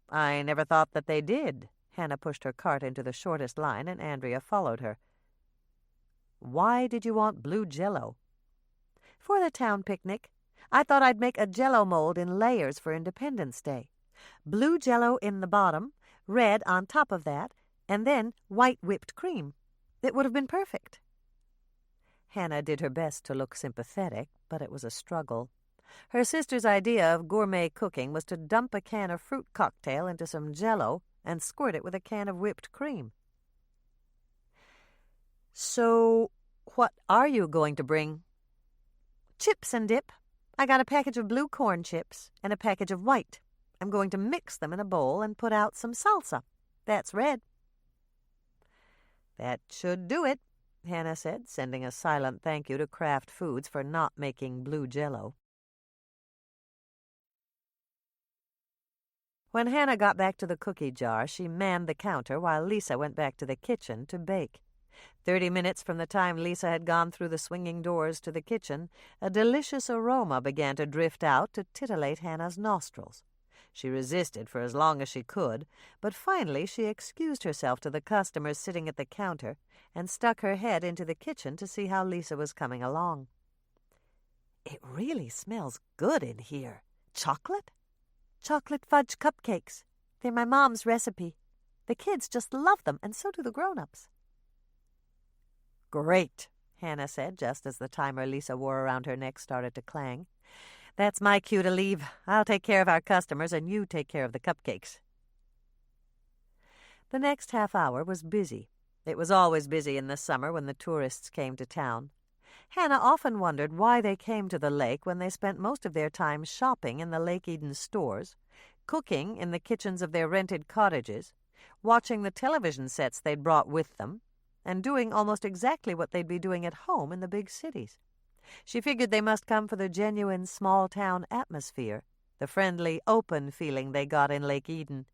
I never thought that they did. Hannah pushed her cart into the shortest line, and Andrea followed her. Why did you want blue Jell-O? For the town picnic. I thought I'd make a Jell-O mold in layers for Independence Day. Blue Jell-O in the bottom, red on top of that, and then white whipped cream. It would have been perfect. Hannah did her best to look sympathetic, but it was a struggle. Her sister's idea of gourmet cooking was to dump a can of fruit cocktail into some Jell-O and squirt it with a can of whipped cream. So, what are you going to bring? Chips and dip. I got a package of blue corn chips and a package of white. I'm going to mix them in a bowl and put out some salsa. That's red. That should do it, Hannah said, sending a silent thank you to Kraft Foods for not making blue Jell-O. When Hannah got back to the cookie jar, she manned the counter while Lisa went back to the kitchen to bake. 30 minutes from the time Lisa had gone through the swinging doors to the kitchen, a delicious aroma began to drift out to titillate Hannah's nostrils. She resisted for as long as she could, but finally she excused herself to the customers sitting at the counter and stuck her head into the kitchen to see how Lisa was coming along. It really smells good in here. Chocolate? Chocolate fudge cupcakes. They're my mom's recipe. The kids just love them, and so do the grown-ups. Great, Hannah said, just as the timer Lisa wore around her neck started to clang. That's my cue to leave. I'll take care of our customers, and you take care of the cupcakes. The next half hour was busy. It was always busy in the summer when the tourists came to town. Hannah often wondered why they came to the lake when they spent most of their time shopping in the Lake Eden stores, cooking in the kitchens of their rented cottages, watching the television sets they'd brought with them, and doing almost exactly what they'd be doing at home in the big cities. She figured they must come for the genuine small-town atmosphere, the friendly, open feeling they got in Lake Eden.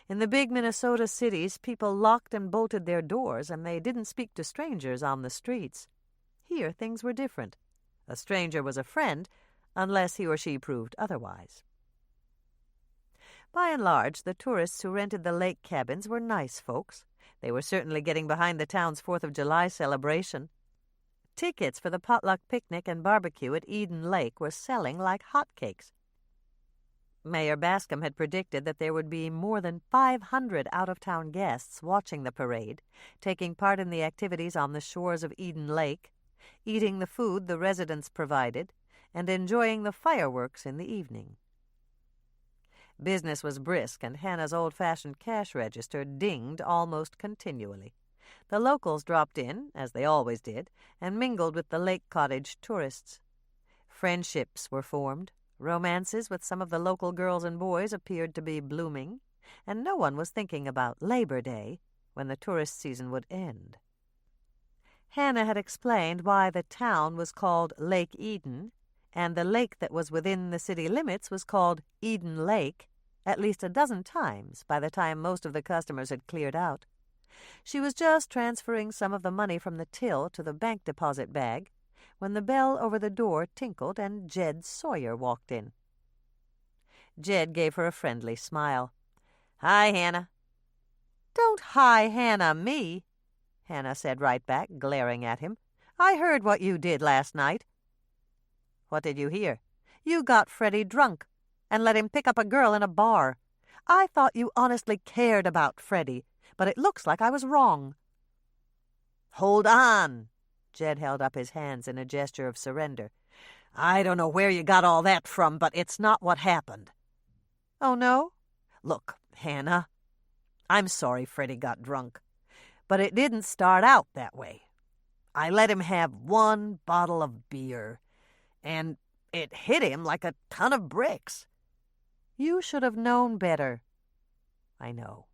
In the big Minnesota cities, people locked and bolted their doors, and they didn't speak to strangers on the streets. Here, things were different. A stranger was a friend, unless he or she proved otherwise. By and large, the tourists who rented the lake cabins were nice folks. They were certainly getting behind the town's 4th of July celebration. Tickets for the potluck picnic and barbecue at Eden Lake were selling like hotcakes. Mayor Bascom had predicted that there would be more than 500 out-of-town guests watching the parade, taking part in the activities on the shores of Eden Lake, eating the food the residents provided, and enjoying the fireworks in the evening. Business was brisk, and Hannah's old-fashioned cash register dinged almost continually. The locals dropped in, as they always did, and mingled with the lake cottage tourists. Friendships were formed. Romances with some of the local girls and boys appeared to be blooming, and no one was thinking about Labor Day, when the tourist season would end. Hannah had explained why the town was called Lake Eden, and the lake that was within the city limits was called Eden Lake, at least a dozen times by the time most of the customers had cleared out. She was just transferring some of the money from the till to the bank deposit bag when the bell over the door tinkled and Jed Sawyer walked in. Jed gave her a friendly smile. "Hi, Hannah." "Don't hi Hannah me," Hannah said right back, glaring at him. "I heard what you did last night." "What did you hear?" "You got Freddie drunk and let him pick up a girl in a bar. I thought you honestly cared about Freddie, but it looks like I was wrong." "Hold on." Jed held up his hands in a gesture of surrender. "I don't know where you got all that from, but it's not what happened." "Oh, no?" "Look, Hannah, I'm sorry Freddie got drunk, but it didn't start out that way. I let him have one bottle of beer, and it hit him like a ton of bricks. You should have known better. I know.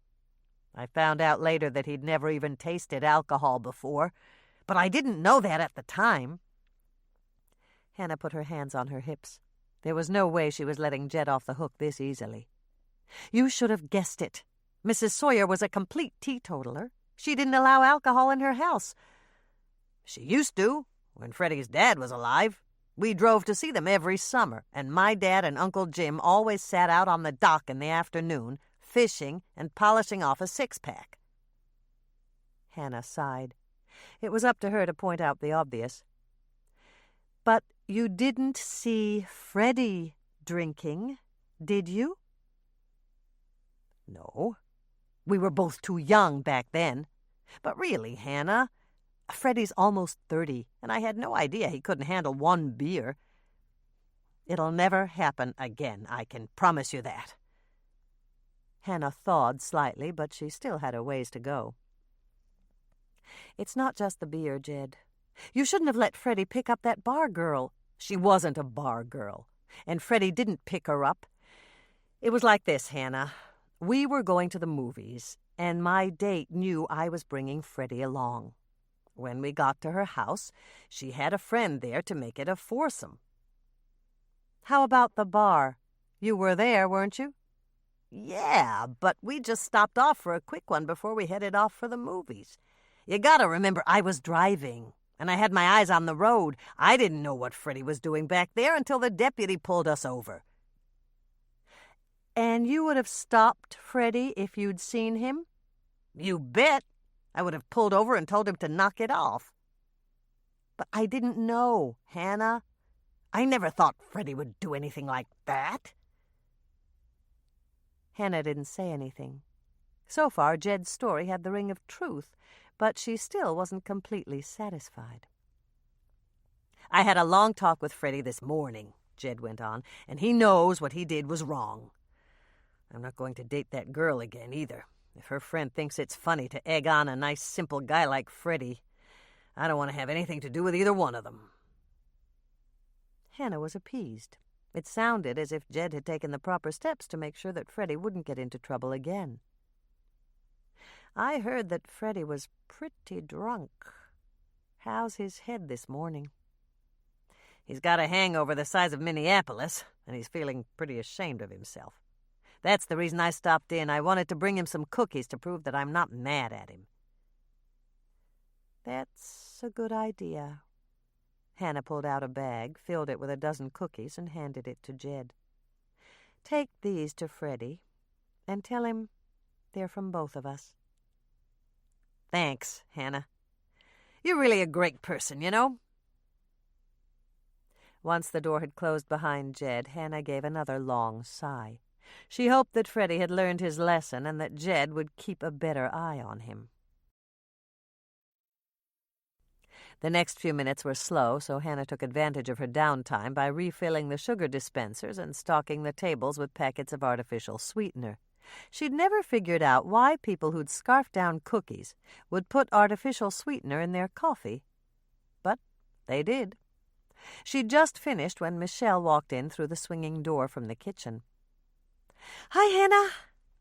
I found out later that he'd never even tasted alcohol before, but I didn't know that at the time. Hannah put her hands on her hips. There was no way she was letting Jed off the hook this easily. You should have guessed it. Mrs. Sawyer was a complete teetotaler. She didn't allow alcohol in her house. She used to, when Freddie's dad was alive. We drove to see them every summer, and my dad and Uncle Jim always sat out on the dock in the afternoon, fishing and polishing off a six-pack. Hannah sighed. It was up to her to point out the obvious. But you didn't see Freddie drinking, did you? No. We were both too young back then. But really, Hannah, Freddie's almost 30, and I had no idea he couldn't handle one beer. It'll never happen again, I can promise you that. Hannah thawed slightly, but she still had a ways to go. It's not just the beer, Jed. You shouldn't have let Freddie pick up that bar girl. She wasn't a bar girl, and Freddie didn't pick her up. It was like this, Hannah. We were going to the movies, and my date knew I was bringing Freddie along. When we got to her house, she had a friend there to make it a foursome. How about the bar? You were there, weren't you? Yeah, but we just stopped off for a quick one before we headed off for the movies. You gotta remember, I was driving, and I had my eyes on the road. I didn't know what Freddie was doing back there until the deputy pulled us over. And you would have stopped Freddie if you'd seen him? You bet. I would have pulled over and told him to knock it off. But I didn't know, Hannah. I never thought Freddie would do anything like that. Hannah didn't say anything. So far, Jed's story had the ring of truth, but she still wasn't completely satisfied. I had a long talk with Freddie this morning, Jed went on, and he knows what he did was wrong. I'm not going to date that girl again, either. If her friend thinks it's funny to egg on a nice, simple guy like Freddie, I don't want to have anything to do with either one of them. Hannah was appeased. It sounded as if Jed had taken the proper steps to make sure that Freddie wouldn't get into trouble again. I heard that Freddie was pretty drunk. How's his head this morning? He's got a hangover the size of Minneapolis, and he's feeling pretty ashamed of himself. That's the reason I stopped in. I wanted to bring him some cookies to prove that I'm not mad at him. That's a good idea. Hannah pulled out a bag, filled it with a dozen cookies, and handed it to Jed. Take these to Freddie, and tell him they're from both of us. Thanks, Hannah. You're really a great person, you know. Once the door had closed behind Jed, Hannah gave another long sigh. She hoped that Freddie had learned his lesson and that Jed would keep a better eye on him. The next few minutes were slow, so Hannah took advantage of her downtime by refilling the sugar dispensers and stocking the tables with packets of artificial sweetener. She'd never figured out why people who'd scarfed down cookies would put artificial sweetener in their coffee. But they did. She'd just finished when Michelle walked in through the swinging door from the kitchen. Hi, Hannah.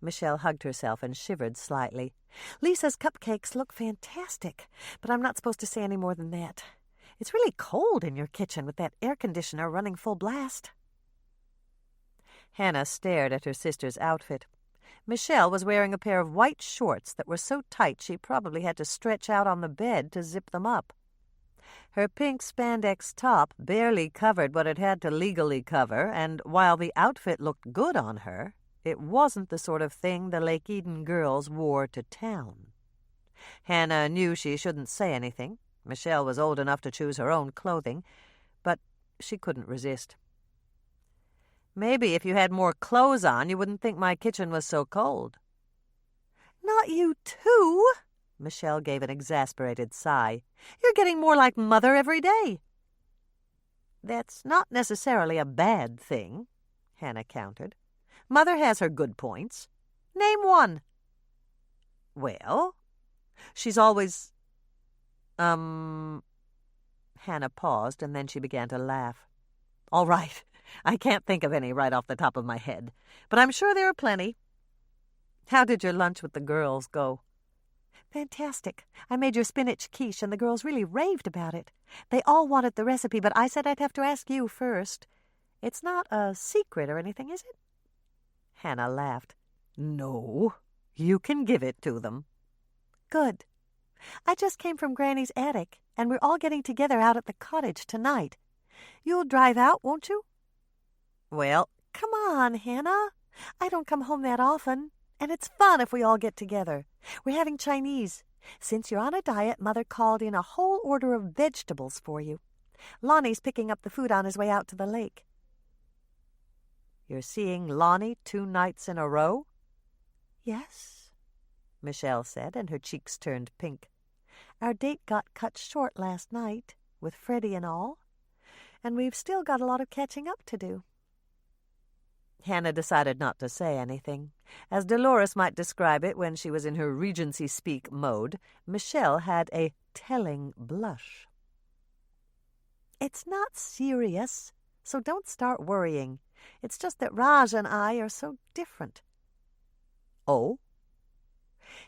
Michelle hugged herself and shivered slightly. Lisa's cupcakes look fantastic, but I'm not supposed to say any more than that. It's really cold in your kitchen with that air conditioner running full blast. Hannah stared at her sister's outfit. Michelle was wearing a pair of white shorts that were so tight she probably had to stretch out on the bed to zip them up. Her pink spandex top barely covered what it had to legally cover, and while the outfit looked good on her, it wasn't the sort of thing the Lake Eden girls wore to town. Hannah knew she shouldn't say anything. Michelle was old enough to choose her own clothing, but she couldn't resist. Maybe if you had more clothes on, you wouldn't think my kitchen was so cold. Not you too! Michelle gave an exasperated sigh. You're getting more like Mother every day. That's not necessarily a bad thing, Hannah countered. Mother has her good points. Name one. Well, she's always... Hannah paused, and then she began to laugh. All right. I can't think of any right off the top of my head, but I'm sure there are plenty. How did your lunch with the girls go? Fantastic. I made your spinach quiche, and the girls really raved about it. They all wanted the recipe, but I said I'd have to ask you first. It's not a secret or anything, is it? Hannah laughed. No, you can give it to them. Good. I just came from Granny's attic, and we're all getting together out at the cottage tonight. You'll drive out, won't you? Well, come on, Hannah. I don't come home that often, and it's fun if we all get together. We're having Chinese. Since you're on a diet, Mother called in a whole order of vegetables for you. Lonnie's picking up the food on his way out to the lake. You're seeing Lonnie 2 nights in a row? Yes, Michelle said, and her cheeks turned pink. Our date got cut short last night, with Freddie and all, and we've still got a lot of catching up to do. Hannah decided not to say anything. As Dolores might describe it when she was in her Regency-speak mode, Michelle had a telling blush. It's not serious, so don't start worrying. It's just that Raj and I are so different. Oh?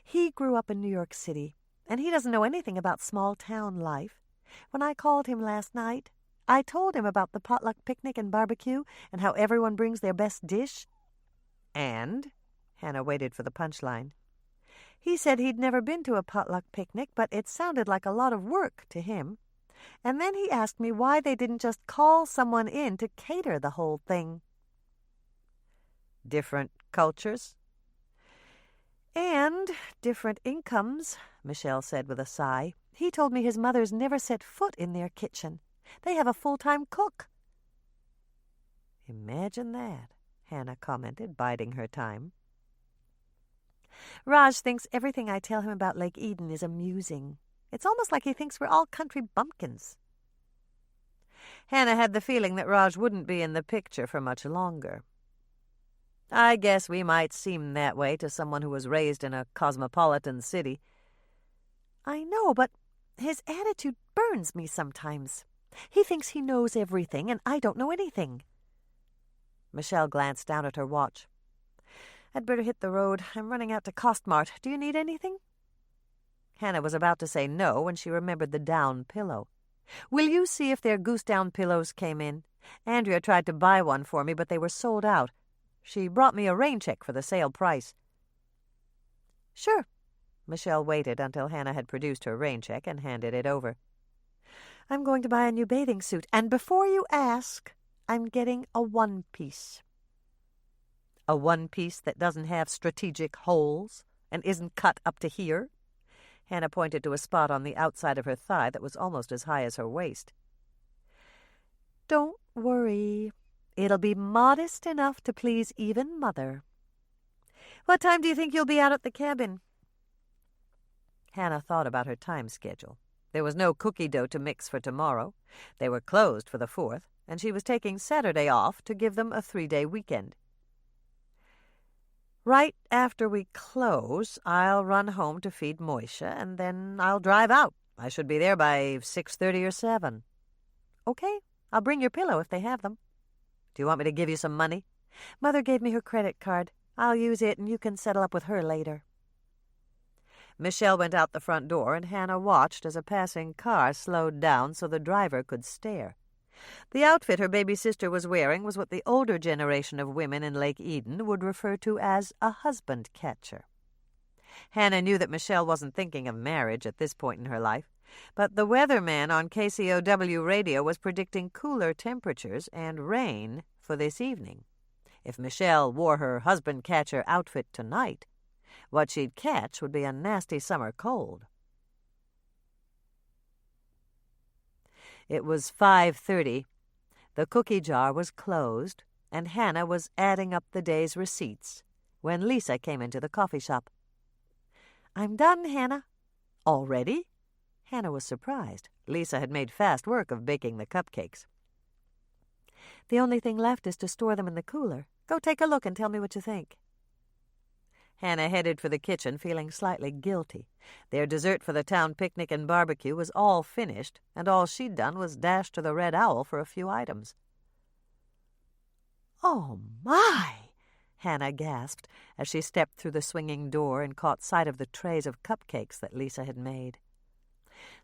He grew up in New York City, and he doesn't know anything about small-town life. When I called him last night, I told him about the potluck picnic and barbecue and how everyone brings their best dish. And? Hannah waited for the punchline. He said he'd never been to a potluck picnic, but it sounded like a lot of work to him. And then he asked me why they didn't just call someone in to cater the whole thing. Different cultures? And different incomes, Michelle said with a sigh. He told me his mother's never set foot in their kitchen. They have a full-time cook. Imagine that, Hannah commented, biding her time. Raj thinks everything I tell him about Lake Eden is amusing. It's almost like he thinks we're all country bumpkins. Hannah had the feeling that Raj wouldn't be in the picture for much longer. I guess we might seem that way to someone who was raised in a cosmopolitan city. I know, but his attitude burns me sometimes. He thinks he knows everything, and I don't know anything. Michelle glanced down at her watch. I'd better hit the road. I'm running out to Costmart. Do you need anything? Hannah was about to say no when she remembered the down pillow. Will you see if their goose down pillows came in? Andrea tried to buy one for me, but they were sold out. She brought me a rain check for the sale price. Sure. Michelle waited until Hannah had produced her rain check and handed it over. I'm going to buy a new bathing suit, and before you ask, I'm getting a one-piece. A one-piece that doesn't have strategic holes and isn't cut up to here? Hannah pointed to a spot on the outside of her thigh that was almost as high as her waist. Don't worry. It'll be modest enough to please even Mother. What time do you think you'll be out at the cabin? Hannah thought about her time schedule. There was no cookie dough to mix for tomorrow. They were closed for the 4th, and she was taking Saturday off to give them a 3-day weekend. Right after we close, I'll run home to feed Moisha, and then I'll drive out. I should be there by 6:30 or 7. Okay, I'll bring your pillow if they have them. Do you want me to give you some money? Mother gave me her credit card. I'll use it, and you can settle up with her later. Michelle went out the front door, and Hannah watched as a passing car slowed down so the driver could stare. The outfit her baby sister was wearing was what the older generation of women in Lake Eden would refer to as a husband catcher. Hannah knew that Michelle wasn't thinking of marriage at this point in her life, but the weatherman on KCOW radio was predicting cooler temperatures and rain for this evening. If Michelle wore her husband catcher outfit tonight, what she'd catch would be a nasty summer cold. It was 5:30. The cookie jar was closed, and Hannah was adding up the day's receipts when Lisa came into the coffee shop. I'm done, Hannah. Already? Hannah was surprised. Lisa had made fast work of baking the cupcakes. The only thing left is to store them in the cooler. Go take a look and tell me what you think. Hannah headed for the kitchen, feeling slightly guilty. Their dessert for the town picnic and barbecue was all finished, and all she'd done was dash to the Red Owl for a few items. "Oh, my!" Hannah gasped as she stepped through the swinging door and caught sight of the trays of cupcakes that Lisa had made.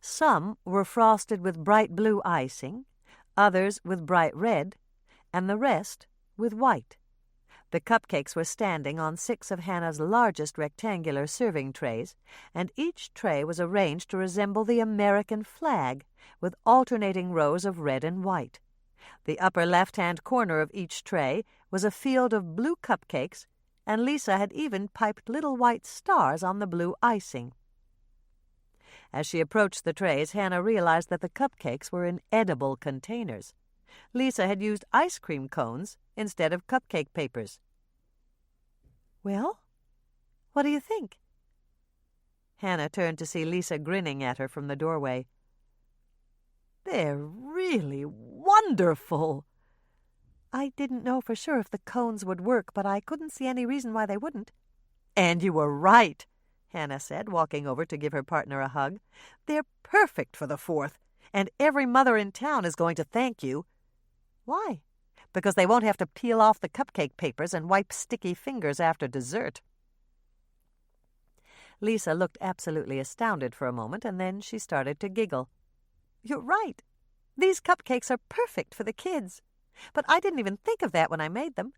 Some were frosted with bright blue icing, others with bright red, and the rest with white. The cupcakes were standing on 6 of Hannah's largest rectangular serving trays, and each tray was arranged to resemble the American flag, with alternating rows of red and white. The upper left-hand corner of each tray was a field of blue cupcakes, and Lisa had even piped little white stars on the blue icing. As she approached the trays, Hannah realized that the cupcakes were in edible containers. Lisa had used ice cream cones instead of cupcake papers. "Well, what do you think?" Hannah turned to see Lisa grinning at her from the doorway. "They're really wonderful." "I didn't know for sure if the cones would work, but I couldn't see any reason why they wouldn't." "And you were right," Hannah said, walking over to give her partner a hug. "They're perfect for the 4th, and every mother in town is going to thank you." "Why?" "Because they won't have to peel off the cupcake papers and wipe sticky fingers after dessert." Lisa looked absolutely astounded for a moment, and then she started to giggle. "You're right. These cupcakes are perfect for the kids. But I didn't even think of that when I made them."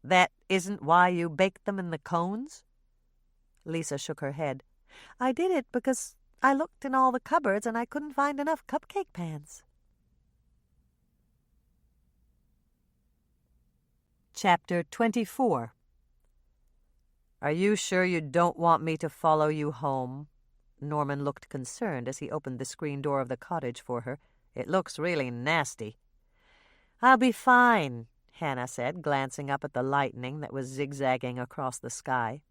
"That isn't why you baked them in the cones?" Lisa shook her head. "I did it because I looked in all the cupboards and I couldn't find enough cupcake pans." Chapter 24. "Are you sure you don't want me to follow you home?" Norman looked concerned as he opened the screen door of the cottage for her. "It looks really nasty." "I'll be fine," Hannah said, glancing up at the lightning that was zigzagging across the sky.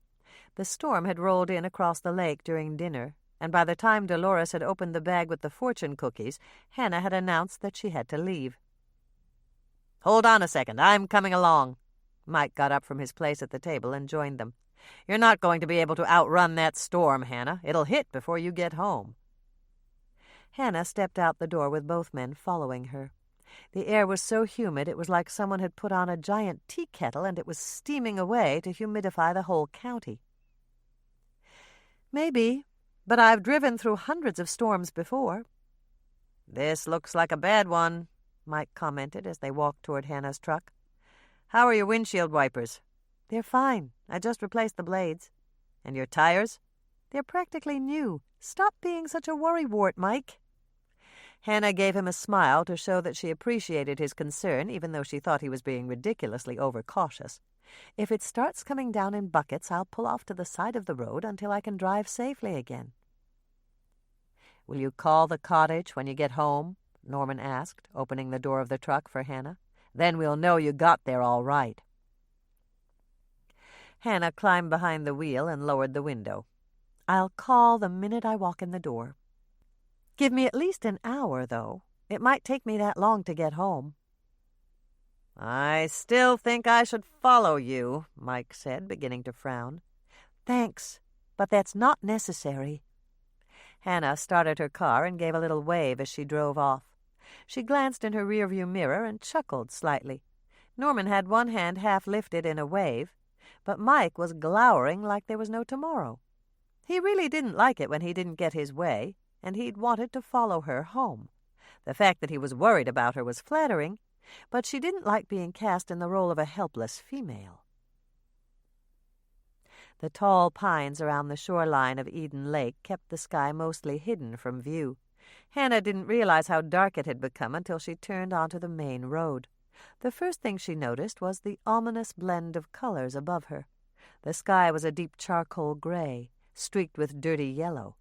The storm had rolled in across the lake during dinner, and by the time Dolores had opened the bag with the fortune cookies, Hannah had announced that she had to leave. "Hold on a second, I'm coming along." Mike got up from his place at the table and joined them. "You're not going to be able to outrun that storm, Hannah. It'll hit before you get home." Hannah stepped out the door with both men following her. The air was so humid it was like someone had put on a giant tea kettle and it was steaming away to humidify the whole county. "Maybe, but I've driven through hundreds of storms before." "This looks like a bad one," Mike commented as they walked toward Hannah's truck. "How are your windshield wipers?" "They're fine. I just replaced the blades." "And your tires?" "They're practically new. Stop being such a worrywart, Mike." Hannah gave him a smile to show that she appreciated his concern, even though she thought he was being ridiculously overcautious. "If it starts coming down in buckets, I'll pull off to the side of the road until I can drive safely again." "Will you call the cottage when you get home?" Norman asked, opening the door of the truck for Hannah. "Then we'll know you got there all right." Hannah climbed behind the wheel and lowered the window. "I'll call the minute I walk in the door. Give me at least an hour, though. It might take me that long to get home." "I still think I should follow you," Mike said, beginning to frown. "Thanks, but that's not necessary." Hannah started her car and gave a little wave as she drove off. She glanced in her rearview mirror and chuckled slightly. Norman had one hand half lifted in a wave, but Mike was glowering like there was no tomorrow. He really didn't like it when he didn't get his way, and he'd wanted to follow her home. The fact that he was worried about her was flattering, but she didn't like being cast in the role of a helpless female. The tall pines around the shoreline of Eden Lake kept the sky mostly hidden from view. Hannah didn't realize how dark it had become until she turned onto the main road. The first thing she noticed was the ominous blend of colors above her. The sky was a deep charcoal gray, streaked with dirty yellow.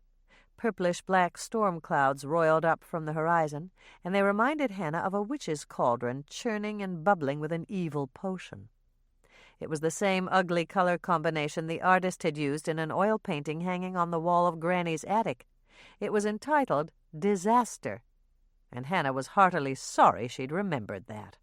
Purplish-black storm clouds roiled up from the horizon, and they reminded Hannah of a witch's cauldron churning and bubbling with an evil potion. It was the same ugly color combination the artist had used in an oil painting hanging on the wall of Granny's attic. It was entitled Disaster, and Hannah was heartily sorry she'd remembered that.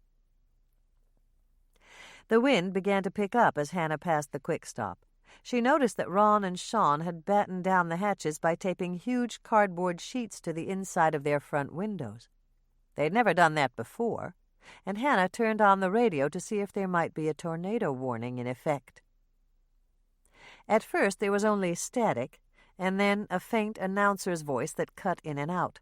The wind began to pick up as Hannah passed the quick stop. She noticed that Ron and Sean had battened down the hatches by taping huge cardboard sheets to the inside of their front windows. They'd never done that before. and Hannah turned on the radio to see if there might be a tornado warning in effect. At first there was only static, and then a faint announcer's voice that cut in and out.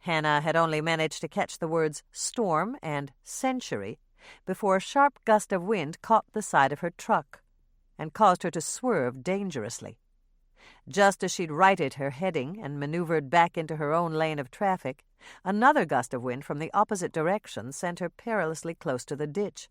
Hannah had only managed to catch the words storm and century before a sharp gust of wind caught the side of her truck and caused her to swerve dangerously. Just as she'd righted her heading and maneuvered back into her own lane of traffic, another gust of wind from the opposite direction sent her perilously close to the ditch.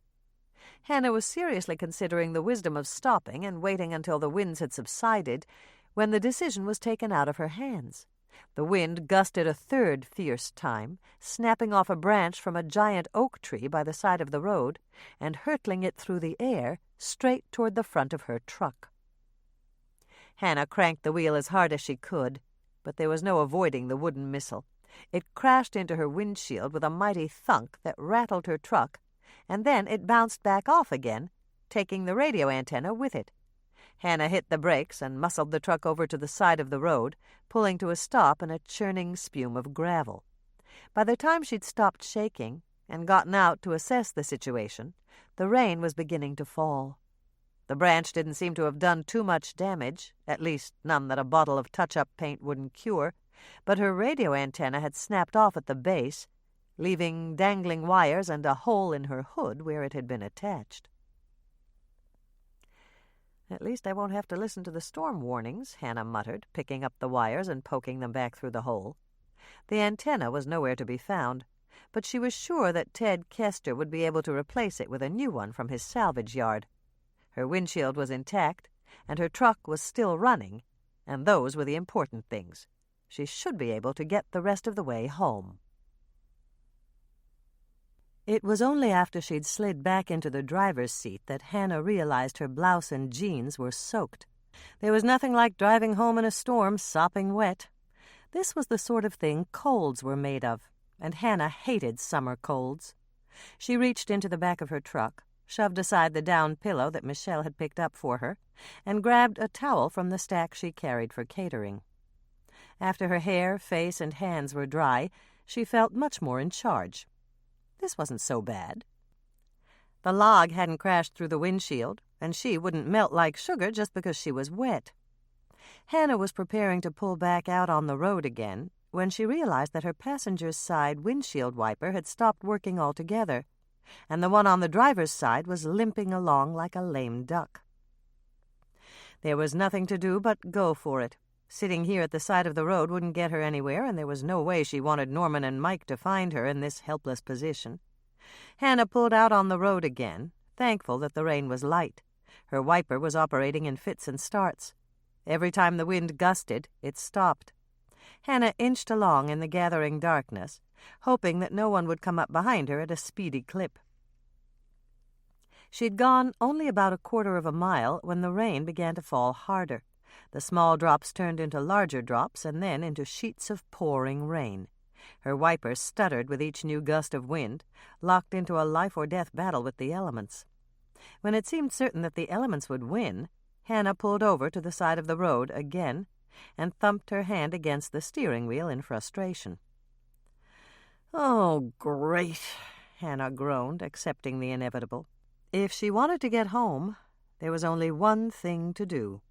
Hannah was seriously considering the wisdom of stopping and waiting until the winds had subsided when the decision was taken out of her hands. The wind gusted a third fierce time, snapping off a branch from a giant oak tree by the side of the road and hurtling it through the air straight toward the front of her truck. Hannah cranked the wheel as hard as she could, but there was no avoiding the wooden missile. It crashed into her windshield with a mighty thunk that rattled her truck, and then it bounced back off again, taking the radio antenna with it. Hannah hit the brakes and muscled the truck over to the side of the road, pulling to a stop in a churning spume of gravel. By the time she'd stopped shaking and gotten out to assess the situation, the rain was beginning to fall. The branch didn't seem to have done too much damage, at least none that a bottle of touch-up paint wouldn't cure, but her radio antenna had snapped off at the base, leaving dangling wires and a hole in her hood where it had been attached. "At least I won't have to listen to the storm warnings," Hannah muttered, picking up the wires and poking them back through the hole. The antenna was nowhere to be found, but she was sure that Ted Kester would be able to replace it with a new one from his salvage yard. Her windshield was intact, and her truck was still running, and those were the important things. She should be able to get the rest of the way home. It was only after she'd slid back into the driver's seat that Hannah realized her blouse and jeans were soaked. There was nothing like driving home in a storm sopping wet. This was the sort of thing colds were made of, and Hannah hated summer colds. She reached into the back of her truck, shoved aside the down pillow that Michelle had picked up for her, and grabbed a towel from the stack she carried for catering. After her hair, face, and hands were dry, she felt much more in charge. This wasn't so bad. The log hadn't crashed through the windshield, and she wouldn't melt like sugar just because she was wet. Hannah was preparing to pull back out on the road again when she realized that her passenger's side windshield wiper had stopped working altogether, and the one on the driver's side was limping along like a lame duck. There was nothing to do but go for it. Sitting here at the side of the road wouldn't get her anywhere, and there was no way she wanted Norman and Mike to find her in this helpless position. Hannah pulled out on the road again, thankful that the rain was light. Her wiper was operating in fits and starts. Every time the wind gusted, it stopped. Hannah inched along in the gathering darkness, hoping that no one would come up behind her at a speedy clip. She'd gone only about a quarter of a mile when the rain began to fall harder. The small drops turned into larger drops and then into sheets of pouring rain. Her wiper stuttered with each new gust of wind, locked into a life-or-death battle with the elements. When it seemed certain that the elements would win, Hannah pulled over to the side of the road again and thumped her hand against the steering wheel in frustration. "Oh, great," Hannah groaned, accepting the inevitable. If she wanted to get home, there was only one thing to do.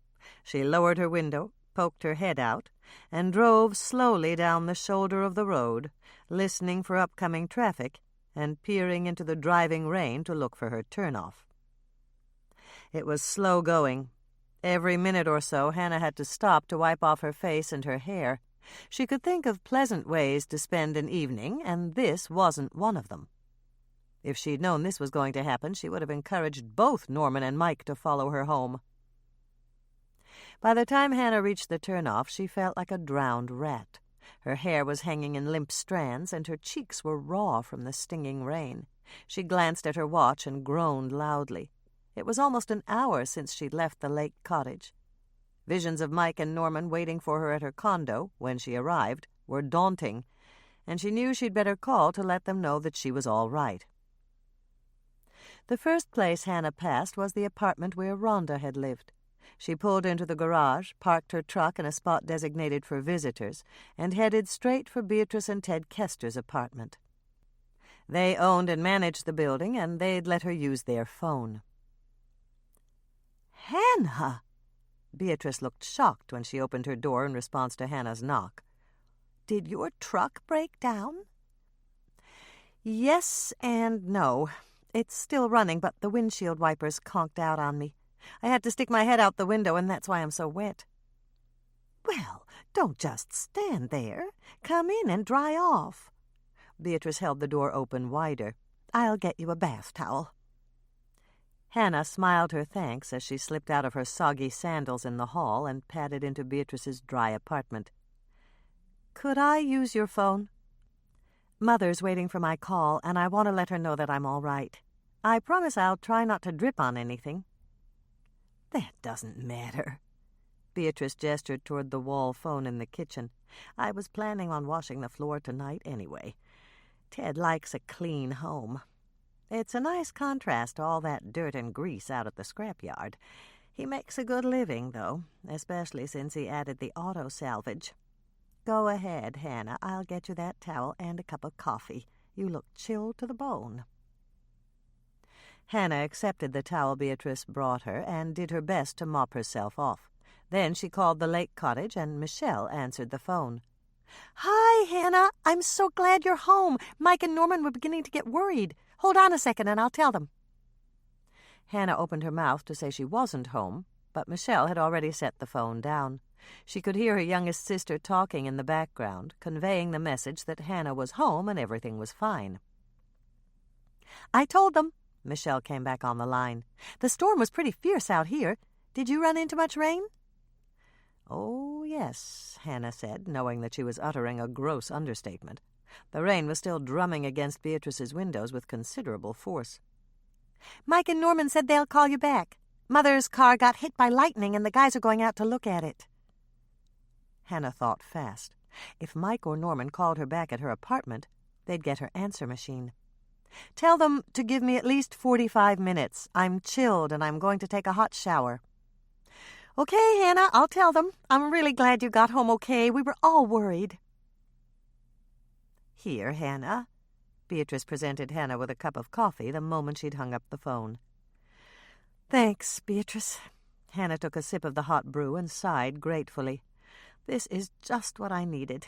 She lowered her window, poked her head out, and drove slowly down the shoulder of the road, listening for upcoming traffic and peering into the driving rain to look for her turnoff. It was slow going. Every minute or so, Hannah had to stop to wipe off her face and her hair. She could think of pleasant ways to spend an evening, and this wasn't one of them. If she'd known this was going to happen, she would have encouraged both Norman and Mike to follow her home. By the time Hannah reached the turnoff, she felt like a drowned rat. Her hair was hanging in limp strands, and her cheeks were raw from the stinging rain. She glanced at her watch and groaned loudly. It was almost an hour since she'd left the lake cottage. Visions of Mike and Norman waiting for her at her condo, when she arrived, were daunting, and she knew she'd better call to let them know that she was all right. The first place Hannah passed was the apartment where Rhonda had lived. She pulled into the garage, parked her truck in a spot designated for visitors, and headed straight for Beatrice and Ted Kester's apartment. They owned and managed the building, and they'd let her use their phone. Hannah! Beatrice looked shocked when she opened her door in response to Hannah's knock. Did your truck break down? Yes and no. It's still running, but the windshield wipers conked out on me. I had to stick my head out the window, and that's why I'm so wet. Well, don't just stand there. Come in and dry off. Beatrice held the door open wider. I'll get you a bath towel. Hannah smiled her thanks as she slipped out of her soggy sandals in the hall and padded into Beatrice's dry apartment. "Could I use your phone? Mother's waiting for my call, and I want to let her know that I'm all right. I promise I'll try not to drip on anything." "That doesn't matter." Beatrice gestured toward the wall phone in the kitchen. "I was planning on washing the floor tonight anyway. Ted likes a clean home. It's a nice contrast to all that dirt and grease out at the scrapyard. He makes a good living, though, especially since he added the auto salvage. Go ahead, Hannah. I'll get you that towel and a cup of coffee. You look chilled to the bone." Hannah accepted the towel Beatrice brought her and did her best to mop herself off. Then she called the lake cottage, and Michelle answered the phone. "Hi, Hannah. I'm so glad you're home. Mike and Norman were beginning to get worried. Hold on a second and I'll tell them." Hannah opened her mouth to say she wasn't home, but Michelle had already set the phone down. She could hear her youngest sister talking in the background, conveying the message that Hannah was home and everything was fine. "I told them," Michelle came back on the line. "The storm was pretty fierce out here. Did you run into much rain?" "Oh, yes," Hannah said, knowing that she was uttering a gross understatement. The rain was still drumming against Beatrice's windows with considerable force. "Mike and Norman said they'll call you back. Mother's car got hit by lightning, and the guys are going out to look at it." Hannah thought fast. If Mike or Norman called her back at her apartment, they'd get her answer machine. "Tell them to give me at least 45 minutes. I'm chilled, and I'm going to take a hot shower." "Okay, Hannah, I'll tell them. I'm really glad you got home okay. We were all worried." "Here, Hannah." Beatrice presented Hannah with a cup of coffee the moment she'd hung up the phone. "Thanks, Beatrice." Hannah took a sip of the hot brew and sighed gratefully. "This is just what I needed.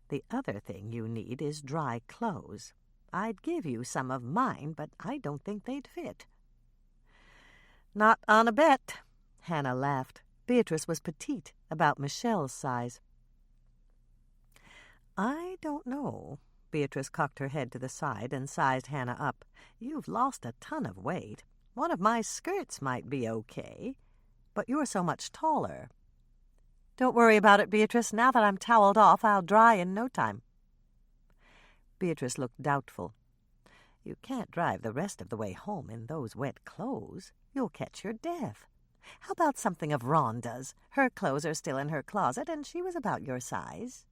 The other thing you need is dry clothes. I'd give you some of mine, but I don't think they'd fit." "Not on a bet." Hannah laughed. Beatrice was petite, about Michelle's size. "I don't know." Beatrice cocked her head to the side and sized Hannah up. "You've lost a ton of weight. One of my skirts might be okay, but you're so much taller." "Don't worry about it, Beatrice. Now that I'm toweled off, I'll dry in no time." Beatrice looked doubtful. "You can't drive the rest of the way home in those wet clothes. You'll catch your death. How about something of Rhonda's? Her clothes are still in her closet, and she was about your size."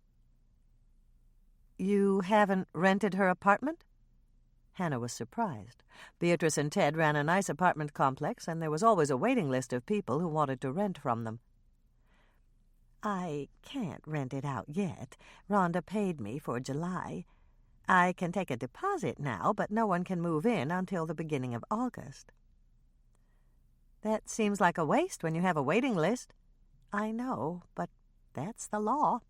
"You haven't rented her apartment?" Hannah was surprised. Beatrice and Ted ran a nice apartment complex, and there was always a waiting list of people who wanted to rent from them. "I can't rent it out yet. Rhonda paid me for July. I can take a deposit now, but no one can move in until the beginning of August." "That seems like a waste when you have a waiting list." "I know, but that's the law.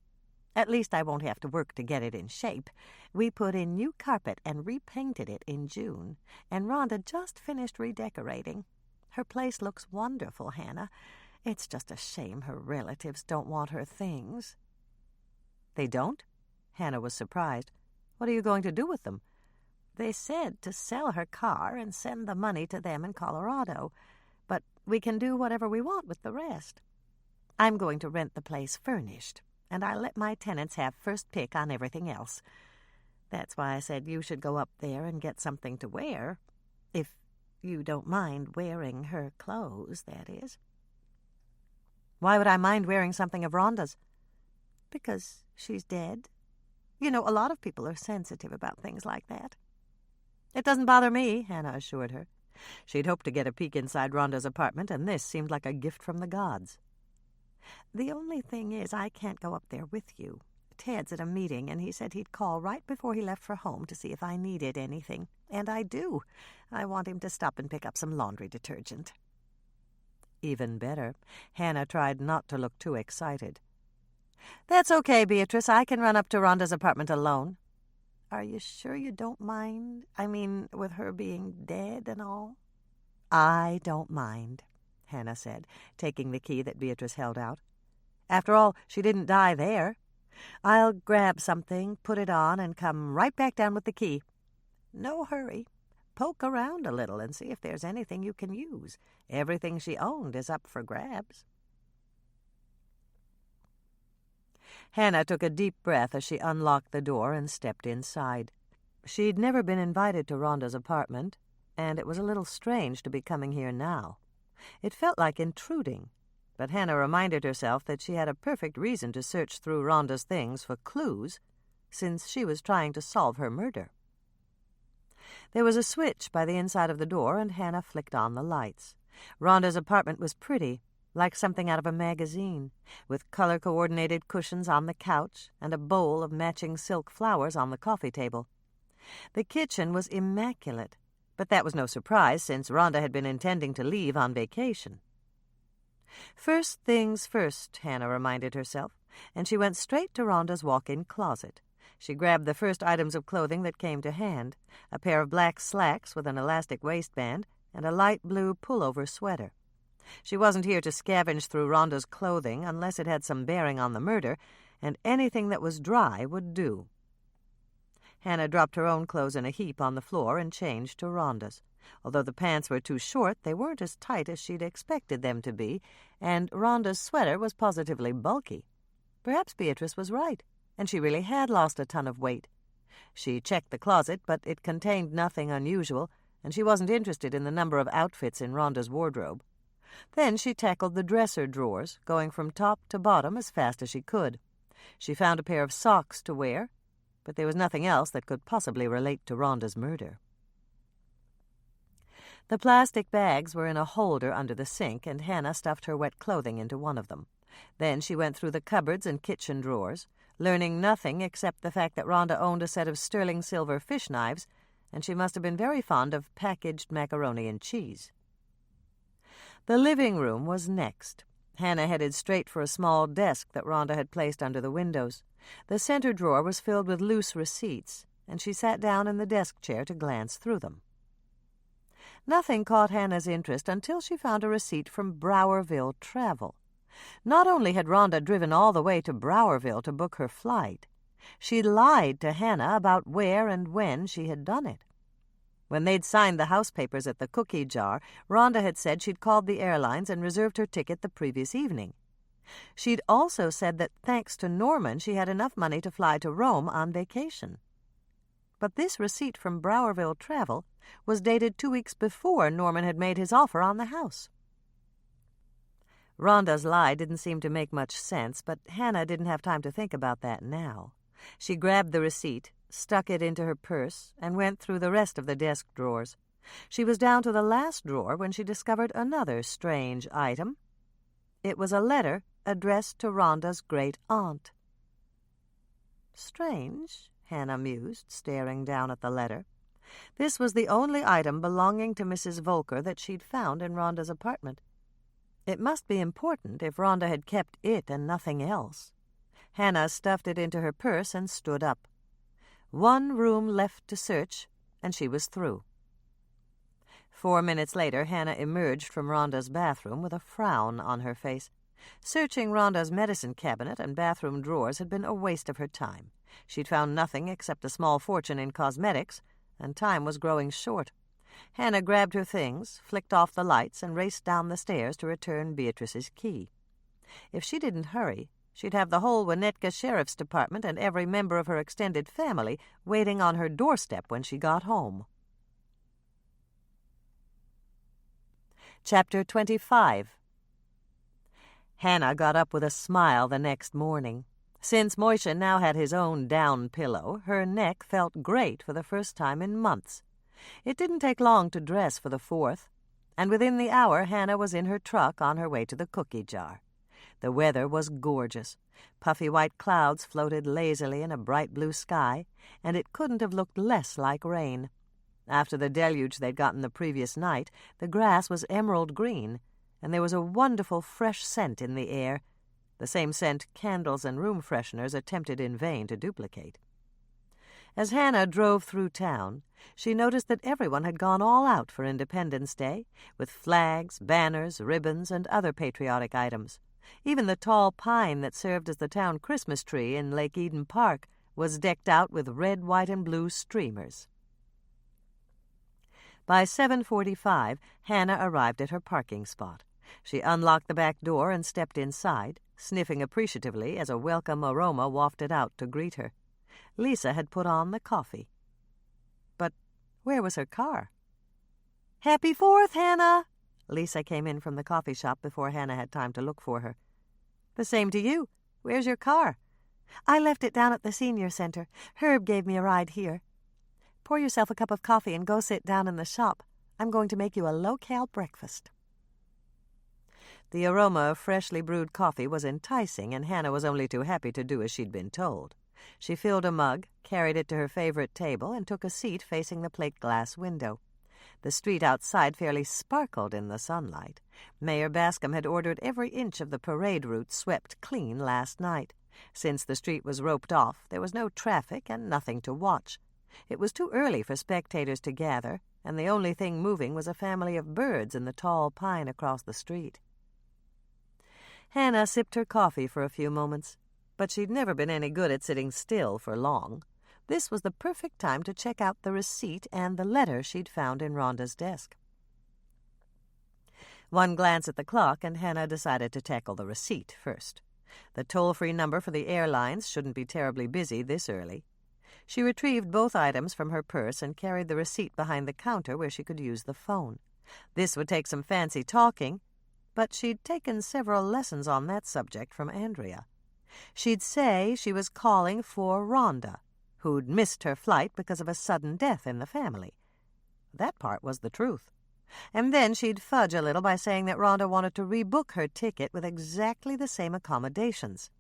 At least I won't have to work to get it in shape. We put in new carpet and repainted it in June, and Rhonda just finished redecorating. Her place looks wonderful, Hannah. It's just a shame her relatives don't want her things." "They don't?" Hannah was surprised. "What are you going to do with them?" "They said to sell her car and send the money to them in Colorado, but we can do whatever we want with the rest. I'm going to rent the place furnished, and I'll let my tenants have first pick on everything else. That's why I said you should go up there and get something to wear, if you don't mind wearing her clothes, that is." "Why would I mind wearing something of Rhonda's?" "Because she's dead. You know, a lot of people are sensitive about things like that." "It doesn't bother me," Hannah assured her. She'd hoped to get a peek inside Rhonda's apartment, and this seemed like a gift from the gods. "The only thing is I can't go up there with you. Ted's at a meeting, and he said he'd call right before he left for home to see if I needed anything. And I do. I want him to stop and pick up some laundry detergent." Even better, Hannah tried not to look too excited. "That's okay, Beatrice. I can run up to Rhonda's apartment alone." "Are you sure you don't mind? I mean, with her being dead and all?" "I don't mind," Hannah said, taking the key that Beatrice held out. "After all, she didn't die there. I'll grab something, put it on, and come right back down with the key." "No hurry. Poke around a little and see if there's anything you can use. Everything she owned is up for grabs." Hannah took a deep breath as she unlocked the door and stepped inside. She'd never been invited to Rhonda's apartment, and it was a little strange to be coming here now. It felt like intruding, but Hannah reminded herself that she had a perfect reason to search through Rhonda's things for clues, since she was trying to solve her murder. There was a switch by the inside of the door, and Hannah flicked on the lights. Rhonda's apartment was pretty, like something out of a magazine, with color-coordinated cushions on the couch and a bowl of matching silk flowers on the coffee table. The kitchen was immaculate, but that was no surprise since Rhonda had been intending to leave on vacation. First things first, Hannah reminded herself, and she went straight to Rhonda's walk-in closet. She grabbed the first items of clothing that came to hand, a pair of black slacks with an elastic waistband and a light blue pullover sweater. She wasn't here to scavenge through Rhonda's clothing unless it had some bearing on the murder, and anything that was dry would do. Hannah dropped her own clothes in a heap on the floor and changed to Rhonda's. Although the pants were too short, they weren't as tight as she'd expected them to be, and Rhonda's sweater was positively bulky. Perhaps Beatrice was right, and she really had lost a ton of weight. She checked the closet, but it contained nothing unusual, and she wasn't interested in the number of outfits in Rhonda's wardrobe. Then she tackled the dresser drawers, going from top to bottom as fast as she could. She found a pair of socks to wear, but there was nothing else that could possibly relate to Rhonda's murder. The plastic bags were in a holder under the sink, and Hannah stuffed her wet clothing into one of them. Then she went through the cupboards and kitchen drawers, learning nothing except the fact that Rhonda owned a set of sterling silver fish knives, and she must have been very fond of packaged macaroni and cheese. The living room was next. Hannah headed straight for a small desk that Rhonda had placed under the windows. The center drawer was filled with loose receipts, and she sat down in the desk chair to glance through them. Nothing caught Hannah's interest until she found a receipt from Browerville Travel. Not only had Rhonda driven all the way to Browerville to book her flight, she'd lied to Hannah about where and when she had done it. When they'd signed the house papers at the cookie jar, Rhonda had said she'd called the airlines and reserved her ticket the previous evening. She'd also said that thanks to Norman she had enough money to fly to Rome on vacation. But this receipt from Browerville Travel was dated 2 weeks before Norman had made his offer on the house. Rhonda's lie didn't seem to make much sense, but Hannah didn't have time to think about that now. She grabbed the receipt, stuck it into her purse, and went through the rest of the desk drawers. She was down to the last drawer when she discovered another strange item. It was a letter addressed to Rhonda's great-aunt. Strange, Hannah mused, staring down at the letter. This was the only item belonging to Mrs. Volker that she'd found in Rhonda's apartment. It must be important if Rhonda had kept it and nothing else. Hannah stuffed it into her purse and stood up. 1 room left to search, and she was through. 4 minutes later, Hannah emerged from Rhonda's bathroom with a frown on her face. Searching Rhonda's medicine cabinet and bathroom drawers had been a waste of her time. She'd found nothing except a small fortune in cosmetics, and time was growing short. Hannah grabbed her things, flicked off the lights, and raced down the stairs to return Beatrice's key. If she didn't hurry, she'd have the whole Winnetka Sheriff's Department and every member of her extended family waiting on her doorstep when she got home. Chapter 25. Hannah got up with a smile the next morning. Since Moishe now had his own down pillow, her neck felt great for the first time in months. It didn't take long to dress for the 4th, and within the hour Hannah was in her truck on her way to the cookie jar. The weather was gorgeous. Puffy white clouds floated lazily in a bright blue sky, and it couldn't have looked less like rain. After the deluge they'd gotten the previous night, the grass was emerald green, and there was a wonderful fresh scent in the air, the same scent candles and room fresheners attempted in vain to duplicate. As Hannah drove through town, she noticed that everyone had gone all out for Independence Day, with flags, banners, ribbons, and other patriotic items. Even the tall pine that served as the town Christmas tree in Lake Eden Park was decked out with red, white, and blue streamers. By 7:45, Hannah arrived at her parking spot. She unlocked the back door and stepped inside, sniffing appreciatively as a welcome aroma wafted out to greet her. Lisa had put on the coffee. But where was her car? "Happy 4th, Hannah!" Lisa came in from the coffee shop before Hannah had time to look for her. "The same to you. Where's your car?" "I left it down at the senior center. Herb gave me a ride here. Pour yourself a cup of coffee and go sit down in the shop. I'm going to make you a low-cal breakfast." The aroma of freshly brewed coffee was enticing, and Hannah was only too happy to do as she'd been told. She filled a mug, carried it to her favorite table, and took a seat facing the plate-glass window. The street outside fairly sparkled in the sunlight. Mayor Bascom had ordered every inch of the parade route swept clean last night. Since the street was roped off, there was no traffic and nothing to watch. It was too early for spectators to gather, and the only thing moving was a family of birds in the tall pine across the street. Hannah sipped her coffee for a few moments, but she'd never been any good at sitting still for long. This was the perfect time to check out the receipt and the letter she'd found in Rhonda's desk. One glance at the clock, and Hannah decided to tackle the receipt first. The toll-free number for the airlines shouldn't be terribly busy this early. She retrieved both items from her purse and carried the receipt behind the counter where she could use the phone. This would take some fancy talking, but she'd taken several lessons on that subject from Andrea. She'd say she was calling for Rhonda, who'd missed her flight because of a sudden death in the family. That part was the truth. And then she'd fudge a little by saying that Rhonda wanted to rebook her ticket with exactly the same accommodations.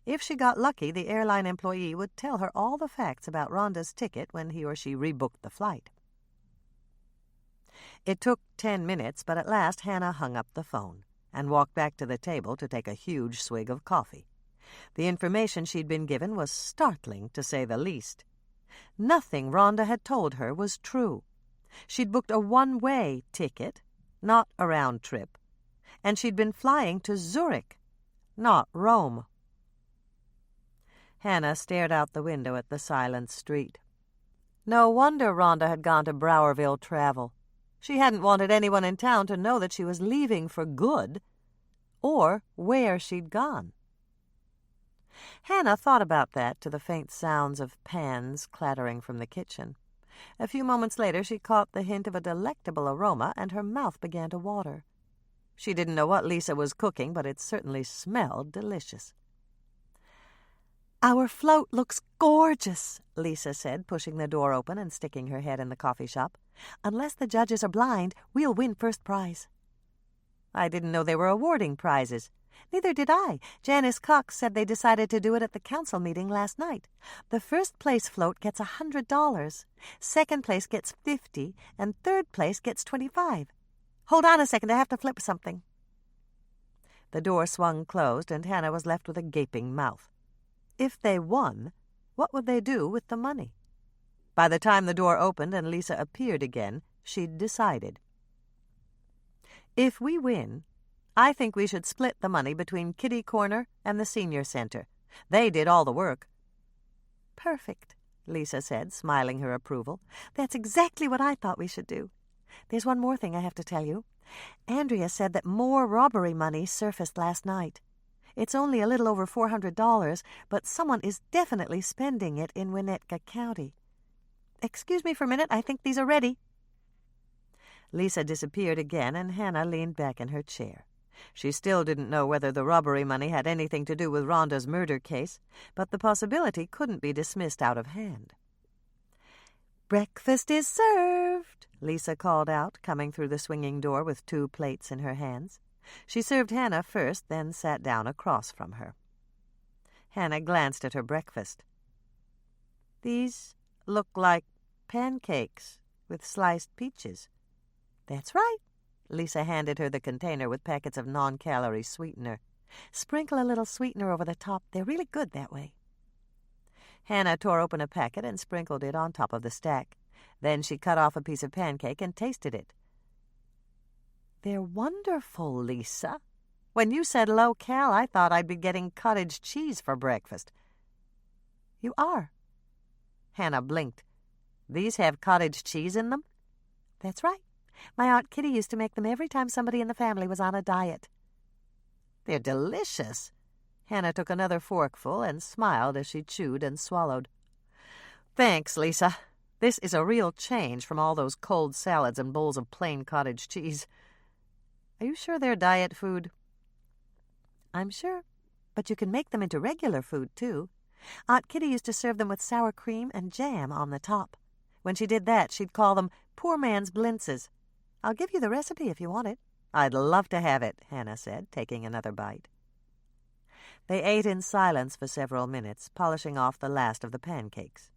If she got lucky, the airline employee would tell her all the facts about Rhonda's ticket when he or she rebooked the flight. It took 10 minutes, but at last Hannah hung up the phone and walked back to the table to take a huge swig of coffee. The information she'd been given was startling, to say the least. Nothing Rhonda had told her was true. She'd booked a one-way ticket, not a round trip, and she'd been flying to Zurich, not Rome. Hannah stared out the window at the silent street. No wonder Rhonda had gone to Browerville Travel. She hadn't wanted anyone in town to know that she was leaving for good, or where she'd gone. Hannah thought about that to the faint sounds of pans clattering from the kitchen. A few moments later she caught the hint of a delectable aroma, and her mouth began to water. She didn't know what Lisa was cooking, but it certainly smelled delicious. "Our float looks gorgeous," Lisa said, pushing the door open and sticking her head in the coffee shop. "Unless the judges are blind, we'll win first prize." "I didn't know they were awarding prizes." "Neither did I. Janice Cox said they decided to do it at the council meeting last night. The first place float gets $100, second place gets $50, and third place gets $25. Hold on a second, I have to flip something." The door swung closed, and Hannah was left with a gaping mouth. If they won, what would they do with the money? By the time the door opened and Lisa appeared again, she'd decided. "If we win, I think we should split the money between Kitty Corner and the Senior Center. They did all the work." "Perfect," Lisa said, smiling her approval. "That's exactly what I thought we should do. There's one more thing I have to tell you. Andrea said that more robbery money surfaced last night. It's only a little over $400, but someone is definitely spending it in Winnetka County. Excuse me for a minute, I think these are ready." Lisa disappeared again, and Hannah leaned back in her chair. She still didn't know whether the robbery money had anything to do with Rhonda's murder case, but the possibility couldn't be dismissed out of hand. "Breakfast is served," Lisa called out, coming through the swinging door with 2 plates in her hands. She served Hannah first, then sat down across from her. Hannah glanced at her breakfast. "These look like pancakes with sliced peaches." "That's right." Lisa handed her the container with packets of non-calorie sweetener. "Sprinkle a little sweetener over the top. They're really good that way." Hannah tore open a packet and sprinkled it on top of the stack. Then she cut off a piece of pancake and tasted it. "They're wonderful, Lisa. When you said low-cal, I thought I'd be getting cottage cheese for breakfast." "You are." Hannah blinked. "These have cottage cheese in them?" "That's right. My Aunt Kitty used to make them every time somebody in the family was on a diet." "They're delicious." Hannah took another forkful and smiled as she chewed and swallowed. "Thanks, Lisa. This is a real change from all those cold salads and bowls of plain cottage cheese. Are you sure they're diet food?" "I'm sure, but you can make them into regular food, too. Aunt Kitty used to serve them with sour cream and jam on the top. When she did that, she'd call them poor man's blintzes. I'll give you the recipe if you want it." "I'd love to have it," Hannah said, taking another bite. They ate in silence for several minutes, polishing off the last of the pancakes.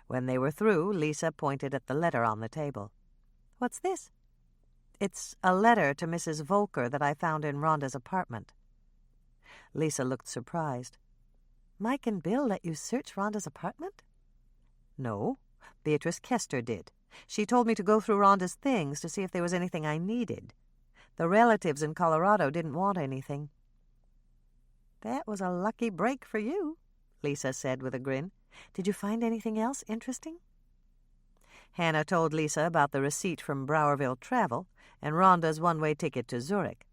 When they were through, Lisa pointed at the letter on the table. "What's this?" "It's a letter to Mrs. Volker that I found in Rhonda's apartment." Lisa looked surprised. "Mike and Bill let you search Rhonda's apartment?" "No, Beatrice Kester did. She told me to go through Rhonda's things to see if there was anything I needed. The relatives in Colorado didn't want anything." "That was a lucky break for you," Lisa said with a grin. "Did you find anything else interesting?" Hannah told Lisa about the receipt from Browerville Travel and Rhonda's one-way ticket to Zurich.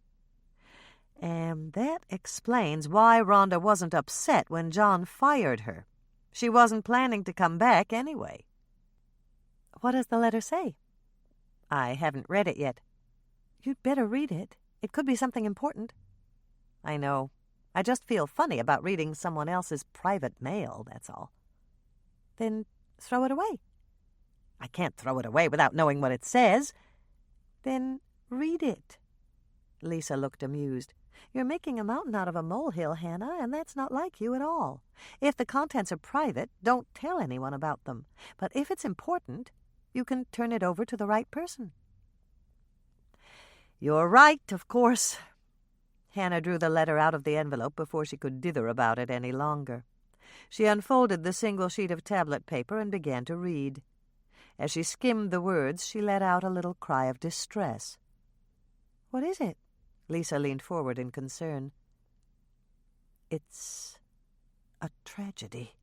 "And that explains why Rhonda wasn't upset when John fired her. She wasn't planning to come back anyway." "What does the letter say?" "I haven't read it yet." "You'd better read it. It could be something important." "I know. I just feel funny about reading someone else's private mail, that's all." "Then throw it away." "I can't throw it away without knowing what it says." "Then read it." Lisa looked amused. "You're making a mountain out of a molehill, Hannah, and that's not like you at all. If the contents are private, don't tell anyone about them. But if it's important, you can turn it over to the right person." "You're right, of course." Hannah drew the letter out of the envelope before she could dither about it any longer. She unfolded the single sheet of tablet paper and began to read. As she skimmed the words, she let out a little cry of distress. "What is it?" Lisa leaned forward in concern. "It's a tragedy,"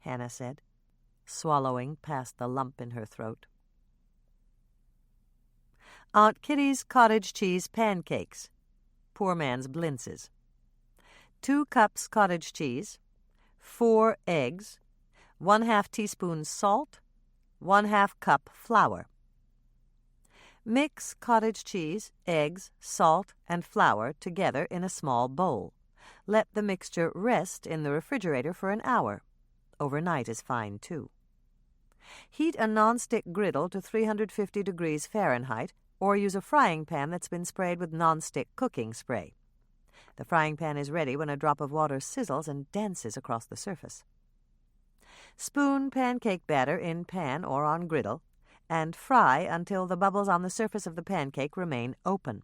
Hannah said, swallowing past the lump in her throat. Aunt Kitty's cottage cheese pancakes. Poor man's blintzes. 2 cups cottage cheese, 4 eggs, 1/2 teaspoon salt, 1/2 cup flour. Mix cottage cheese, eggs, salt, and flour together in a small bowl. Let the mixture rest in the refrigerator for an hour. Overnight is fine, too. Heat a nonstick griddle to 350 degrees Fahrenheit, or use a frying pan that's been sprayed with nonstick cooking spray. The frying pan is ready when a drop of water sizzles and dances across the surface. Spoon pancake batter in pan or on griddle, and fry until the bubbles on the surface of the pancake remain open.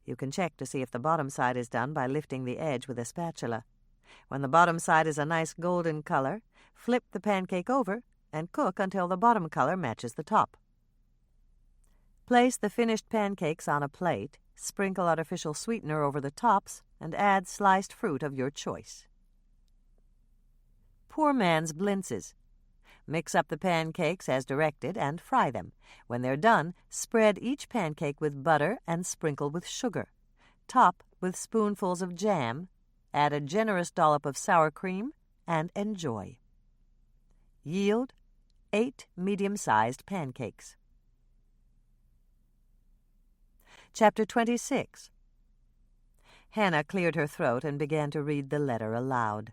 You can check to see if the bottom side is done by lifting the edge with a spatula. When the bottom side is a nice golden color, flip the pancake over and cook until the bottom color matches the top. Place the finished pancakes on a plate, sprinkle artificial sweetener over the tops, and add sliced fruit of your choice. Poor man's blintzes. Mix up the pancakes as directed and fry them. When they're done, spread each pancake with butter and sprinkle with sugar. Top with spoonfuls of jam, add a generous dollop of sour cream, and enjoy. Yield 8 medium-sized pancakes. Chapter 26. Hannah cleared her throat and began to read the letter aloud.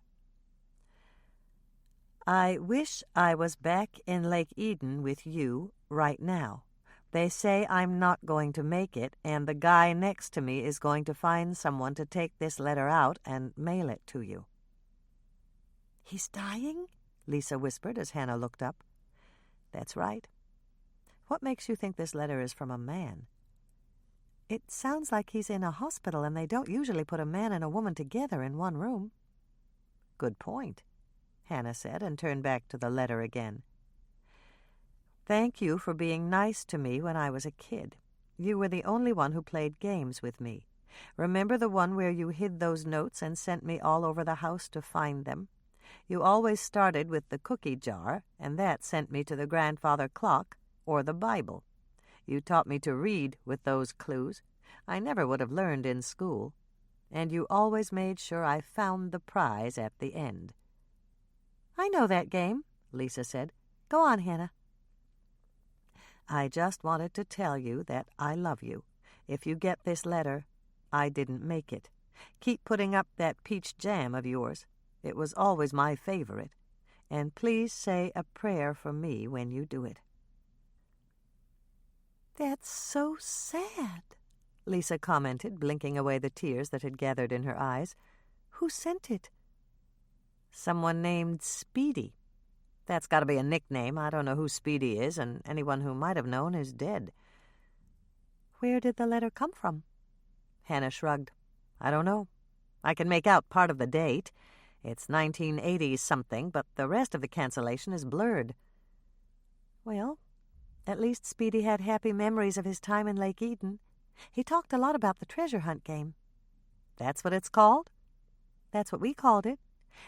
I wish I was back in Lake Eden with you right now. They say I'm not going to make it, and the guy next to me is going to find someone to take this letter out and mail it to you." "He's dying?" Lisa whispered as Hannah looked up. "That's right. What makes you think this letter is from a man?" "It sounds like he's in a hospital, and they don't usually put a man and a woman together in one room." "Good point," Hannah said, and turned back to the letter again. "Thank you for being nice to me when I was a kid. You were the only one who played games with me. Remember the one where you hid those notes and sent me all over the house to find them? You always started with the cookie jar, and that sent me to the grandfather clock or the Bible. You taught me to read with those clues. I never would have learned in school. And you always made sure I found the prize at the end." "I know that game," Lisa said. "Go on, Hannah." "I just wanted to tell you that I love you. If you get this letter, I didn't make it. Keep putting up that peach jam of yours. It was always my favorite. And please say a prayer for me when you do it." "That's so sad," Lisa commented, blinking away the tears that had gathered in her eyes. "Who sent it?" "Someone named Speedy. That's got to be a nickname. I don't know who Speedy is, and anyone who might have known is dead." "Where did the letter come from?" Hannah shrugged. "I don't know. I can make out part of the date. It's 1980-something, but the rest of the cancellation is blurred." "Well, at least Speedy had happy memories of his time in Lake Eden. He talked a lot about the treasure hunt game." "That's what it's called?" "That's what we called it.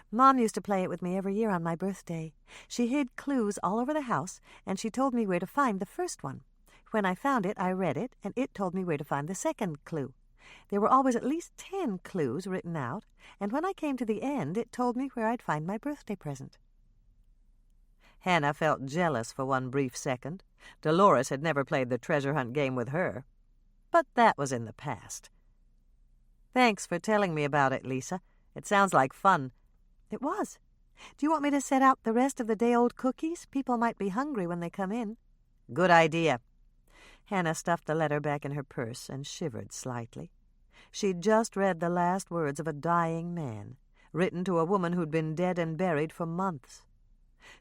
Mom used to play it with me every year on my birthday. She hid clues all over the house, and she told me where to find the first one. When I found it, I read it, and it told me where to find the second clue. There were always at least 10 clues written out, and when I came to the end, it told me where I'd find my birthday present." Hannah felt jealous for one brief second. Dolores had never played the treasure hunt game with her. But that was in the past. "Thanks for telling me about it, Lisa. It sounds like fun." "It was. Do you want me to set out the rest of the day-old cookies? People might be hungry when they come in." "Good idea." Hannah stuffed the letter back in her purse and shivered slightly. She'd just read the last words of a dying man, written to a woman who'd been dead and buried for months.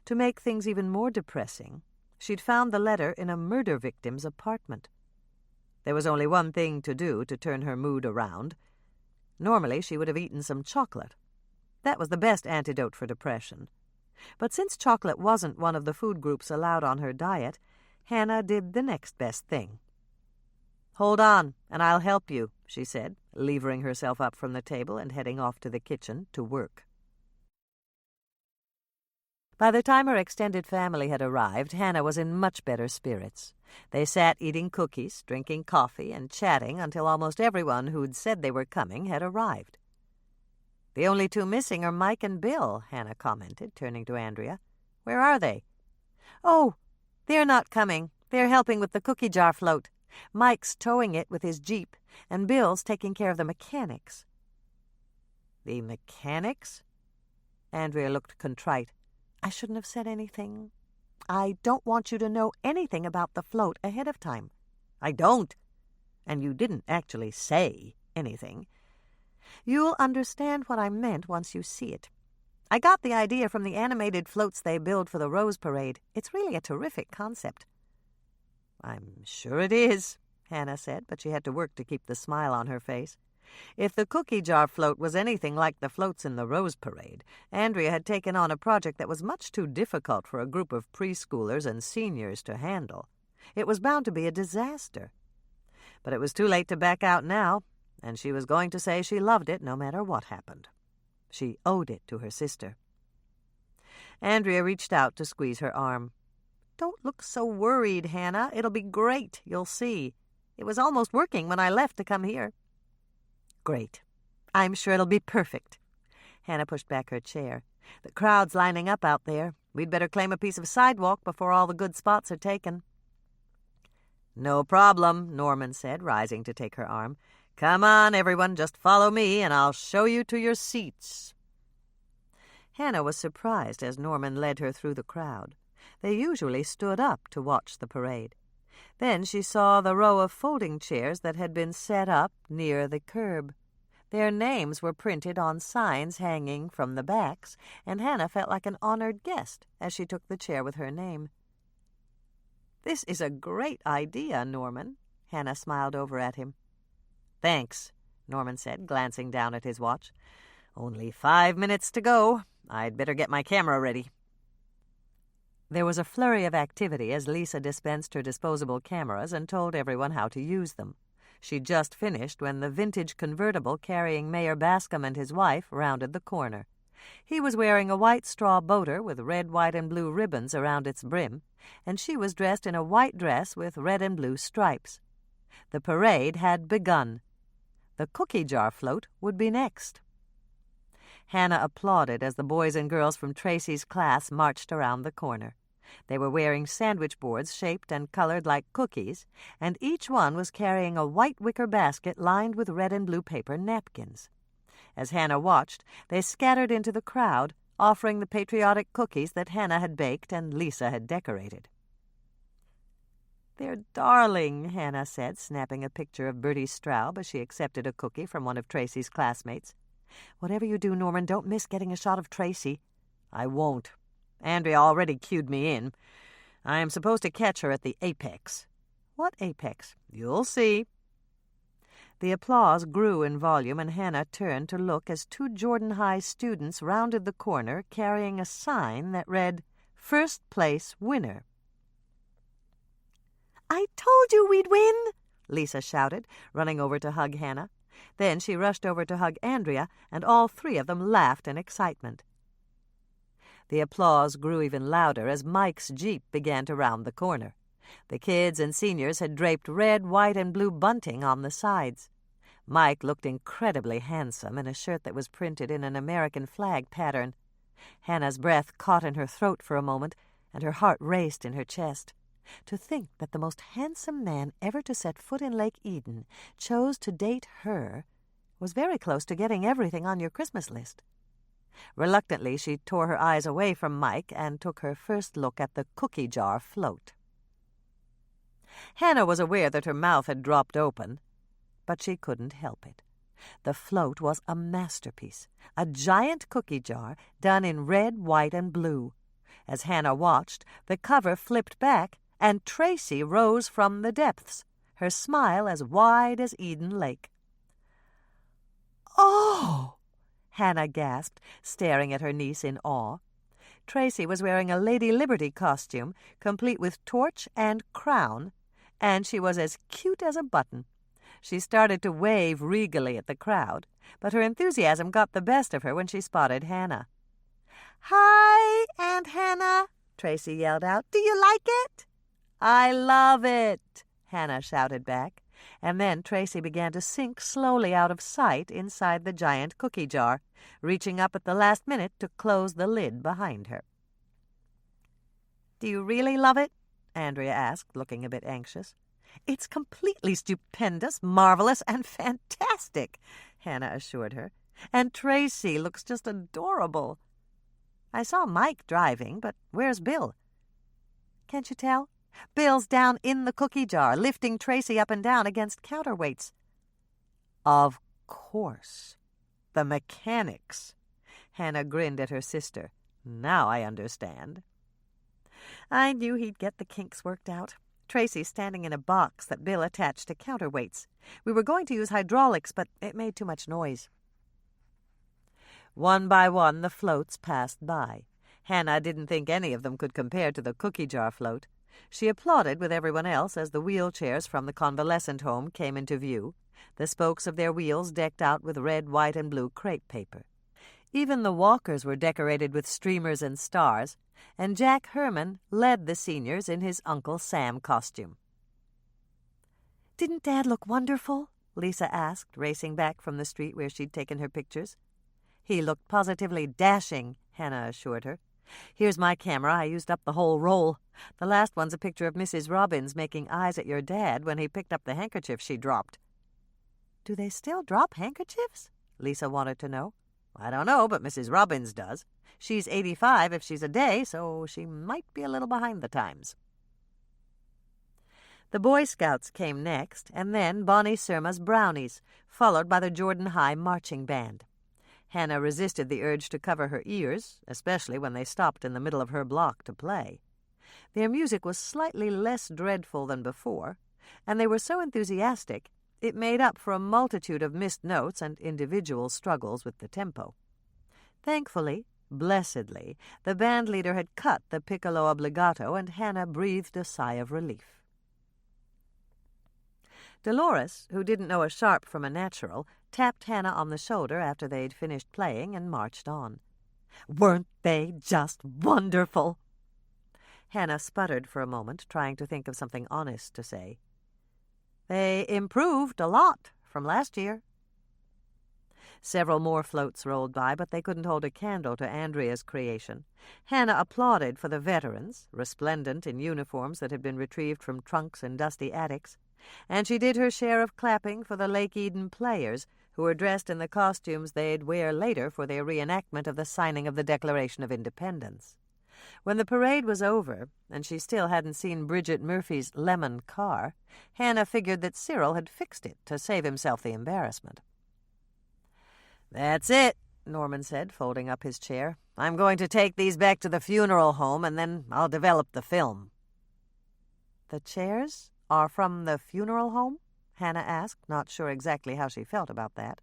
To make things even more depressing, she'd found the letter in a murder victim's apartment. There was only one thing to do to turn her mood around. Normally, she would have eaten some chocolate. That was the best antidote for depression. But since chocolate wasn't one of the food groups allowed on her diet, Hannah did the next best thing. "Hold on, and I'll help you," she said, levering herself up from the table and heading off to the kitchen to work. By the time her extended family had arrived, Hannah was in much better spirits. They sat eating cookies, drinking coffee, and chatting until almost everyone who'd said they were coming had arrived. "The only two missing are Mike and Bill," Hannah commented, turning to Andrea. "Where are they?" "Oh, they're not coming. They're helping with the cookie jar float. Mike's towing it with his Jeep, and Bill's taking care of the mechanics." "The mechanics?" Andrea looked contrite. "I shouldn't have said anything. I don't want you to know anything about the float ahead of time." "I don't. And you didn't actually say anything." "You'll understand what I meant once you see it. I got the idea from the animated floats they build for the Rose Parade. It's really a terrific concept." "I'm sure it is," Hannah said, but she had to work to keep the smile on her face. If the cookie jar float was anything like the floats in the Rose Parade, Andrea had taken on a project that was much too difficult for a group of preschoolers and seniors to handle. It was bound to be a disaster. But it was too late to back out now, and she was going to say she loved it no matter what happened. She owed it to her sister. Andrea reached out to squeeze her arm. "Don't look so worried, Hannah. It'll be great, you'll see. It was almost working when I left to come here." "Great. I'm sure it'll be perfect." Hannah pushed back her chair. "The crowd's lining up out there. We'd better claim a piece of sidewalk before all the good spots are taken." "No problem," Norman said, rising to take her arm. "Come on, everyone, just follow me, and I'll show you to your seats." Hannah was surprised as Norman led her through the crowd. They usually stood up to watch the parade. Then she saw the row of folding chairs that had been set up near the curb. Their names were printed on signs hanging from the backs, and Hannah felt like an honored guest as she took the chair with her name. "This is a great idea, Norman," Hannah smiled over at him. "Thanks," Norman said, glancing down at his watch. "Only 5 minutes to go. I'd better get my camera ready." There was a flurry of activity as Lisa dispensed her disposable cameras and told everyone how to use them. She'd just finished when the vintage convertible carrying Mayor Bascom and his wife rounded the corner. He was wearing a white straw boater with red, white, and blue ribbons around its brim, and she was dressed in a white dress with red and blue stripes. The parade had begun. The cookie jar float would be next. Hannah applauded as the boys and girls from Tracy's class marched around the corner. They were wearing sandwich boards shaped and colored like cookies, and each one was carrying a white wicker basket lined with red and blue paper napkins. As Hannah watched, they scattered into the crowd, offering the patriotic cookies that Hannah had baked and Lisa had decorated. "They're darling," Hannah said, snapping a picture of Bertie Straub as she accepted a cookie from one of Tracy's classmates. "Whatever you do, Norman, don't miss getting a shot of Tracy." "I won't. Andrea already cued me in. I am supposed to catch her at the apex." "What apex?" "You'll see." The applause grew in volume, and Hannah turned to look as 2 Jordan High students rounded the corner carrying a sign that read, "First Place Winner." "I told you we'd win!" Lisa shouted, running over to hug Hannah. Then she rushed over to hug Andrea, and all 3 of them laughed in excitement. The applause grew even louder as Mike's Jeep began to round the corner. The kids and seniors had draped red, white, and blue bunting on the sides. Mike looked incredibly handsome in a shirt that was printed in an American flag pattern. Hannah's breath caught in her throat for a moment, and her heart raced in her chest. To think that the most handsome man ever to set foot in Lake Eden chose to date her was very close to getting everything on your Christmas list. Reluctantly, she tore her eyes away from Mike and took her first look at the cookie jar float. Hannah was aware that her mouth had dropped open, but she couldn't help it. The float was a masterpiece, a giant cookie jar done in red, white, and blue. As Hannah watched, the cover flipped back, and Tracy rose from the depths, her smile as wide as Eden Lake. "Oh!" Hannah gasped, staring at her niece in awe. Tracy was wearing a Lady Liberty costume, complete with torch and crown, and she was as cute as a button. She started to wave regally at the crowd, but her enthusiasm got the best of her when she spotted Hannah. "Hi, Aunt Hannah," Tracy yelled out. "Do you like it?" "I love it," Hannah shouted back, and then Tracy began to sink slowly out of sight inside the giant cookie jar, reaching up at the last minute to close the lid behind her. "Do you really love it?" Andrea asked, looking a bit anxious. "It's completely stupendous, marvelous, and fantastic," Hannah assured her. "And Tracy looks just adorable. I saw Mike driving, but where's Bill?" "Can't you tell? Bill's down in the cookie jar, lifting Tracy up and down against counterweights." "Of course. The mechanics." Hannah grinned at her sister. "Now I understand." "I knew he'd get the kinks worked out. Tracy's standing in a box that Bill attached to counterweights. We were going to use hydraulics, but it made too much noise." One by one, the floats passed by. Hannah didn't think any of them could compare to the cookie jar float. She applauded with everyone else as the wheelchairs from the convalescent home came into view, the spokes of their wheels decked out with red, white, and blue crepe paper. Even the walkers were decorated with streamers and stars, and Jack Herman led the seniors in his Uncle Sam costume. "Didn't Dad look wonderful?" Lisa asked, racing back from the street where she'd taken her pictures. "He looked positively dashing," Hannah assured her. "Here's my camera. I used up the whole roll. The last one's a picture of Mrs. Robbins making eyes at your dad when he picked up the handkerchief she dropped." "Do they still drop handkerchiefs?" Lisa wanted to know. "I don't know, but Mrs. Robbins does. She's 85 if she's a day, so she might be a little behind the times." The Boy Scouts came next, and then Bonnie Surma's Brownies, followed by the Jordan High Marching Band. Hannah resisted the urge to cover her ears, especially when they stopped in the middle of her block to play. Their music was slightly less dreadful than before, and they were so enthusiastic it made up for a multitude of missed notes and individual struggles with the tempo. Thankfully, blessedly, the band leader had cut the piccolo obbligato, and Hannah breathed a sigh of relief. Dolores, who didn't know a sharp from a natural, tapped Hannah on the shoulder after they'd finished playing and marched on. "Weren't they just wonderful?" Hannah sputtered for a moment, trying to think of something honest to say. "They improved a lot from last year." Several more floats rolled by, but they couldn't hold a candle to Andrea's creation. Hannah applauded for the veterans, resplendent in uniforms that had been retrieved from trunks and dusty attics, and she did her share of clapping for the Lake Eden players, who were dressed in the costumes they'd wear later for their reenactment of the signing of the Declaration of Independence. When the parade was over, and she still hadn't seen Bridget Murphy's lemon car, Hannah figured that Cyril had fixed it to save himself the embarrassment. "That's it," Norman said, folding up his chair. "I'm going to take these back to the funeral home, and then I'll develop the film." "The chairs are from the funeral home?" Hannah asked, not sure exactly how she felt about that.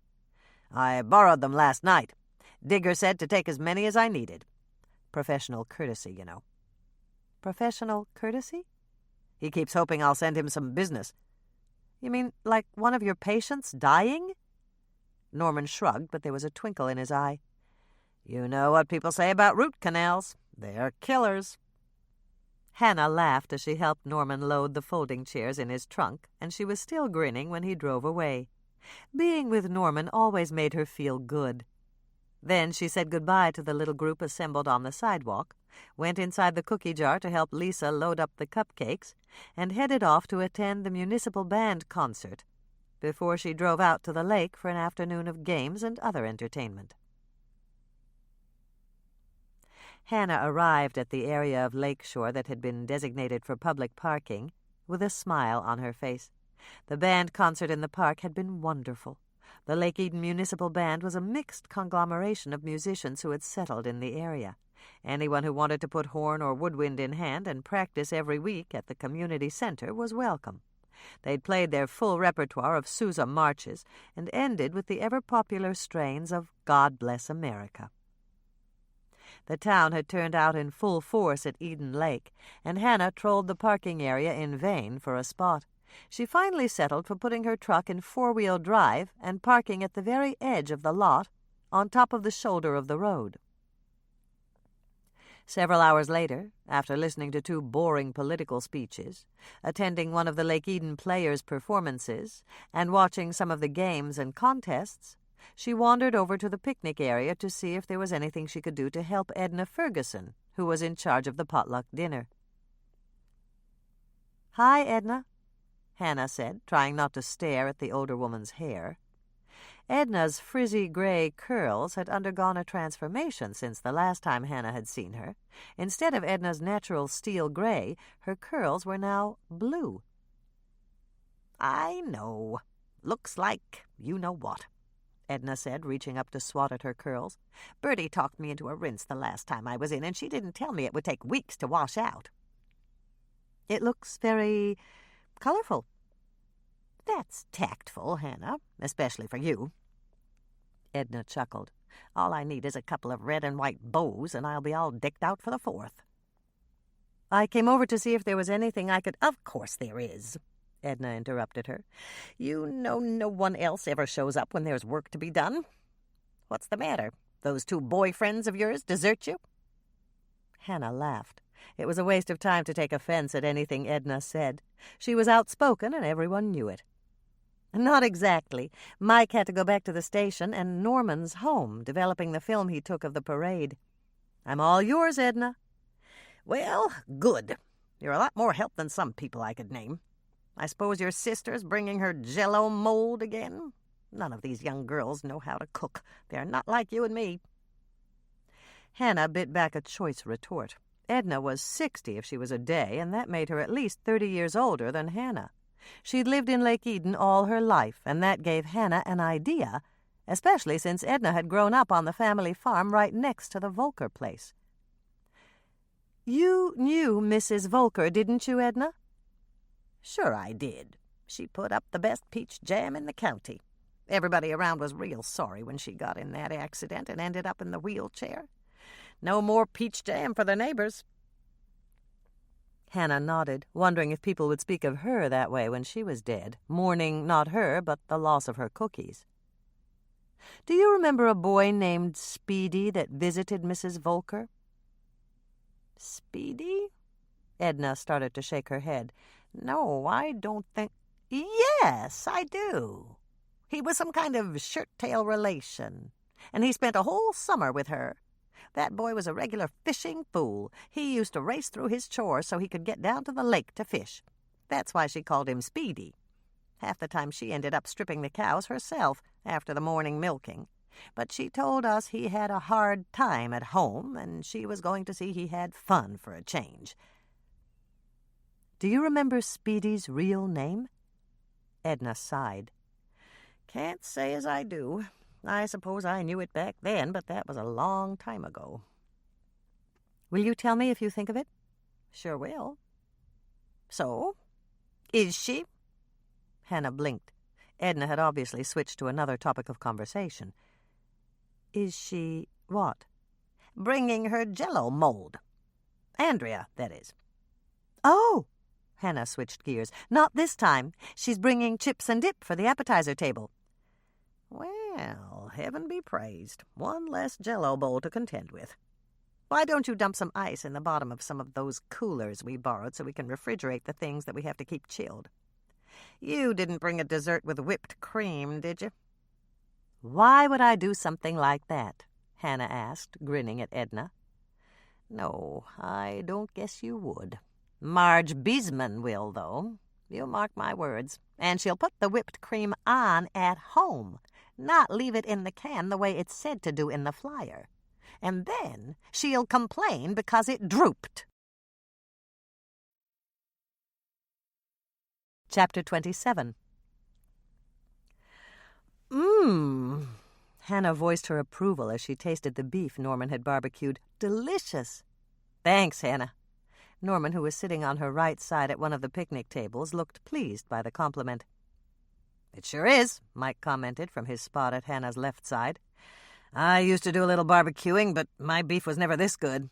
"I borrowed them last night. Digger said to take as many as I needed. Professional courtesy, you know." "Professional courtesy?" "He keeps hoping I'll send him some business." "You mean like one of your patients dying?" Norman shrugged, but there was a twinkle in his eye. "You know what people say about root canals. They're killers." Hannah laughed as she helped Norman load the folding chairs in his trunk, and she was still grinning when he drove away. Being with Norman always made her feel good. Then she said goodbye to the little group assembled on the sidewalk, went inside the cookie jar to help Lisa load up the cupcakes, and headed off to attend the municipal band concert, before she drove out to the lake for an afternoon of games and other entertainment. Hannah arrived at the area of lakeshore that had been designated for public parking with a smile on her face. The band concert in the park had been wonderful. The Lake Eden Municipal Band was a mixed conglomeration of musicians who had settled in the area. Anyone who wanted to put horn or woodwind in hand and practice every week at the community center was welcome. They'd played their full repertoire of Sousa marches and ended with the ever-popular strains of God Bless America. The town had turned out in full force at Eden Lake, and Hannah trolled the parking area in vain for a spot. She finally settled for putting her truck in four-wheel drive and parking at the very edge of the lot, on top of the shoulder of the road. Several hours later, after listening to 2 boring political speeches, attending one of the Lake Eden players' performances, and watching some of the games and contests, she wandered over to the picnic area to see if there was anything she could do to help Edna Ferguson, who was in charge of the potluck dinner. "Hi, Edna," Hannah said, trying not to stare at the older woman's hair. Edna's frizzy gray curls had undergone a transformation since the last time Hannah had seen her. Instead of Edna's natural steel gray, her curls were now blue. "I know. Looks like you-know-what," Edna said, reaching up to swat at her curls. "Bertie talked me into a rinse the last time I was in, and she didn't tell me it would take weeks to wash out." "It looks very colorful." "That's tactful, Hannah, especially for you." Edna chuckled. "All I need is a couple of red and white bows, and I'll be all decked out for the 4th. "I came over to see if there was anything I could—" "Of course there is," Edna interrupted her. "You know no one else ever shows up when there's work to be done. What's the matter? Those 2 boyfriends of yours desert you?" Hannah laughed. It was a waste of time to take offense at anything Edna said. She was outspoken, and everyone knew it. "Not exactly. Mike had to go back to the station, and Norman's home, developing the film he took of the parade. I'm all yours, Edna." "Well, good. You're a lot more help than some people I could name. I suppose your sister's bringing her Jell-O mold again? None of these young girls know how to cook. They're not like you and me." Hannah bit back a choice retort. Edna was 60 if she was a day, and that made her at least 30 years older than Hannah. She'd lived in Lake Eden all her life, and that gave Hannah an idea, especially since Edna had grown up on the family farm right next to the Volker place. "You knew Mrs. Volker, didn't you, Edna?" "Sure I did. She put up the best peach jam in the county. Everybody around was real sorry when she got in that accident and ended up in the wheelchair. No more peach jam for the neighbors." Hannah nodded, wondering if people would speak of her that way when she was dead, mourning not her, but the loss of her cookies. "Do you remember a boy named Speedy that visited Mrs. Volker?" "Speedy?" Edna started to shake her head. "No, I don't think—" "Yes, I do. He was some kind of shirt-tail relation, and he spent a whole summer with her. That boy was a regular fishing fool. He used to race through his chores so he could get down to the lake to fish. That's why she called him Speedy. Half the time she ended up stripping the cows herself after the morning milking. But she told us he had a hard time at home, and she was going to see he had fun for a change." "Do you remember Speedy's real name?" Edna sighed. "Can't say as I do. I suppose I knew it back then, but that was a long time ago." "Will you tell me if you think of it?" "Sure will." "So, is she?" Hannah blinked. Edna had obviously switched to another topic of conversation. "Is she what?" "Bringing her Jell-O mold. Andrea, that is." "Oh!" Hannah switched gears. "Not this time. She's bringing chips and dip for the appetizer table." "Well, heaven be praised. One less Jell-O bowl to contend with. Why don't you dump some ice in the bottom of some of those coolers we borrowed so we can refrigerate the things that we have to keep chilled? You didn't bring a dessert with whipped cream, did you?" "Why would I do something like that?" Hannah asked, grinning at Edna. "No, I don't guess you would. Marge Beesman will, though. You mark my words. And she'll put the whipped cream on at home, not leave it in the can the way it's said to do in the flyer. And then she'll complain because it drooped." Chapter 27. Hannah voiced her approval as she tasted the beef Norman had barbecued. "Delicious." "Thanks, Hannah." Norman, who was sitting on her right side at one of the picnic tables, looked pleased by the compliment. "It sure is," Mike commented from his spot at Hannah's left side. "I used to do a little barbecuing, but my beef was never this good."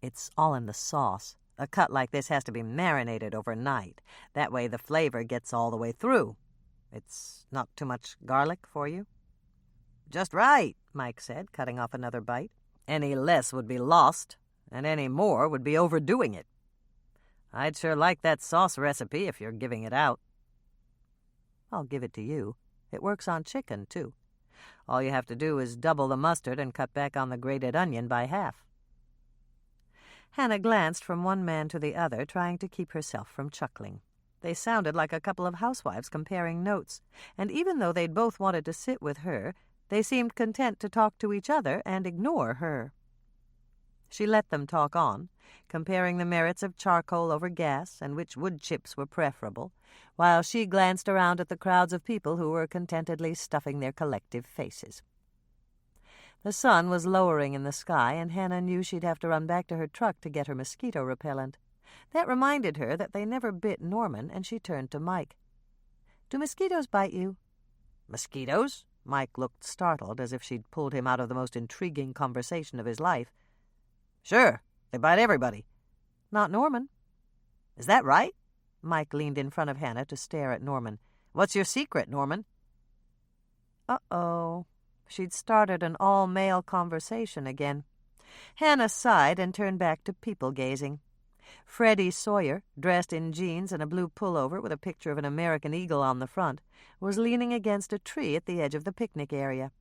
"It's all in the sauce. A cut like this has to be marinated overnight. That way the flavor gets all the way through. It's not too much garlic for you?" "Just right," Mike said, cutting off another bite. "Any less would be lost, and any more would be overdoing it. I'd sure like that sauce recipe if you're giving it out." "I'll give it to you. It works on chicken, too. All you have to do is double the mustard and cut back on the grated onion by half." Hannah glanced from one man to the other, trying to keep herself from chuckling. They sounded like a couple of housewives comparing notes, and even though they'd both wanted to sit with her, they seemed content to talk to each other and ignore her. She let them talk on, comparing the merits of charcoal over gas and which wood chips were preferable, while she glanced around at the crowds of people who were contentedly stuffing their collective faces. The sun was lowering in the sky, and Hannah knew she'd have to run back to her truck to get her mosquito repellent. That reminded her that they never bit Norman, and she turned to Mike. "Do mosquitoes bite you?" "Mosquitoes?" Mike looked startled, as if she'd pulled him out of the most intriguing conversation of his life. "Sure, they bite everybody." "Not Norman." "Is that right?" Mike leaned in front of Hannah to stare at Norman. "What's your secret, Norman?" Uh-oh. She'd started an all-male conversation again. Hannah sighed and turned back to people-gazing. Freddie Sawyer, dressed in jeans and a blue pullover with a picture of an American eagle on the front, was leaning against a tree at the edge of the picnic area.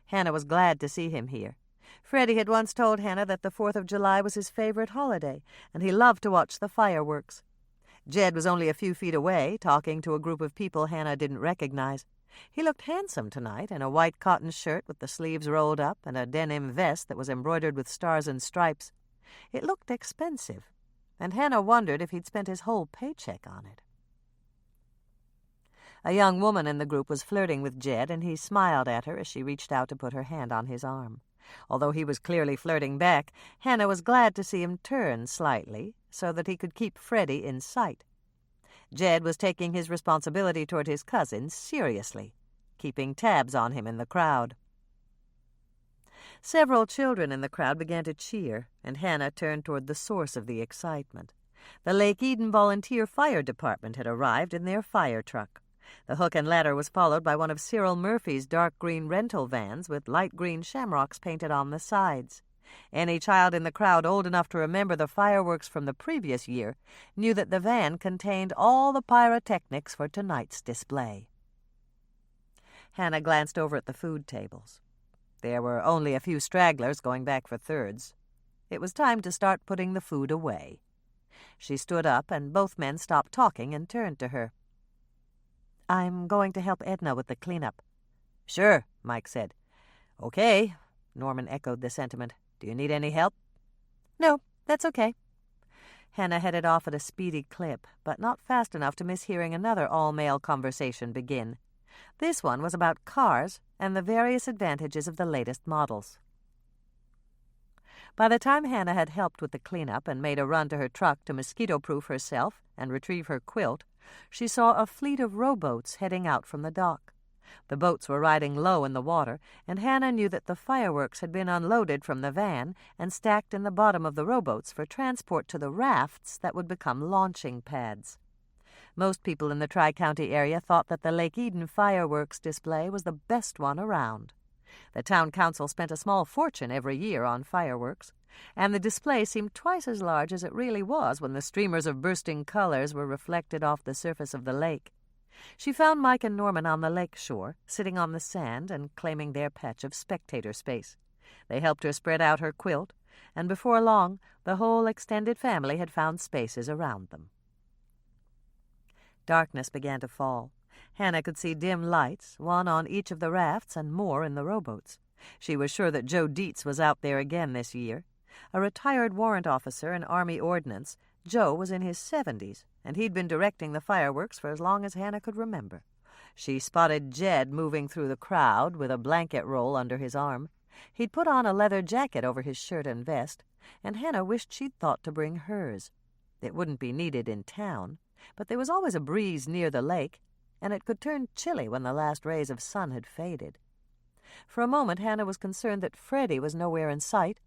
Hannah was glad to see him here. Freddie had once told Hannah that the 4th of July was his favorite holiday, and he loved to watch the fireworks. Jed was only a few feet away, talking to a group of people Hannah didn't recognize. He looked handsome tonight in a white cotton shirt with the sleeves rolled up and a denim vest that was embroidered with stars and stripes. It looked expensive, and Hannah wondered if he'd spent his whole paycheck on it. A young woman in the group was flirting with Jed, and he smiled at her as she reached out to put her hand on his arm. Although he was clearly flirting back, Hannah was glad to see him turn slightly so that he could keep Freddie in sight. Jed was taking his responsibility toward his cousin seriously, keeping tabs on him in the crowd. Several children in the crowd began to cheer, and Hannah turned toward the source of the excitement. The Lake Eden Volunteer Fire Department had arrived in their fire truck. The hook and ladder was followed by one of Cyril Murphy's dark green rental vans with light green shamrocks painted on the sides. Any child in the crowd old enough to remember the fireworks from the previous year knew that the van contained all the pyrotechnics for tonight's display. Hannah glanced over at the food tables. There were only a few stragglers going back for thirds. It was time to start putting the food away. She stood up, and both men stopped talking and turned to her. "I'm going to help Edna with the cleanup." "Sure," Mike said. "Okay," Norman echoed the sentiment. "Do you need any help?" "No, that's okay." Hannah headed off at a speedy clip, but not fast enough to miss hearing another all-male conversation begin. This one was about cars and the various advantages of the latest models. By the time Hannah had helped with the cleanup and made a run to her truck to mosquito-proof herself and retrieve her quilt, she saw a fleet of rowboats heading out from the dock. The boats were riding low in the water, and Hannah knew that the fireworks had been unloaded from the van and stacked in the bottom of the rowboats for transport to the rafts that would become launching pads. Most people in the Tri-County area thought that the Lake Eden fireworks display was the best one around. The town council spent a small fortune every year on fireworks, and the display seemed twice as large as it really was when the streamers of bursting colors were reflected off the surface of the lake. She found Mike and Norman on the lake shore, sitting on the sand and claiming their patch of spectator space. They helped her spread out her quilt, and before long the whole extended family had found spaces around them. Darkness began to fall. Hannah could see dim lights, one on each of the rafts and more in the rowboats. She was sure that Joe Dietz was out there again this year. A retired warrant officer in Army Ordnance, Joe was in his 70s, and he'd been directing the fireworks for as long as Hannah could remember. She spotted Jed moving through the crowd with a blanket roll under his arm. He'd put on a leather jacket over his shirt and vest, and Hannah wished she'd thought to bring hers. It wouldn't be needed in town, but there was always a breeze near the lake, and it could turn chilly when the last rays of sun had faded. For a moment Hannah was concerned that Freddie was nowhere in sight,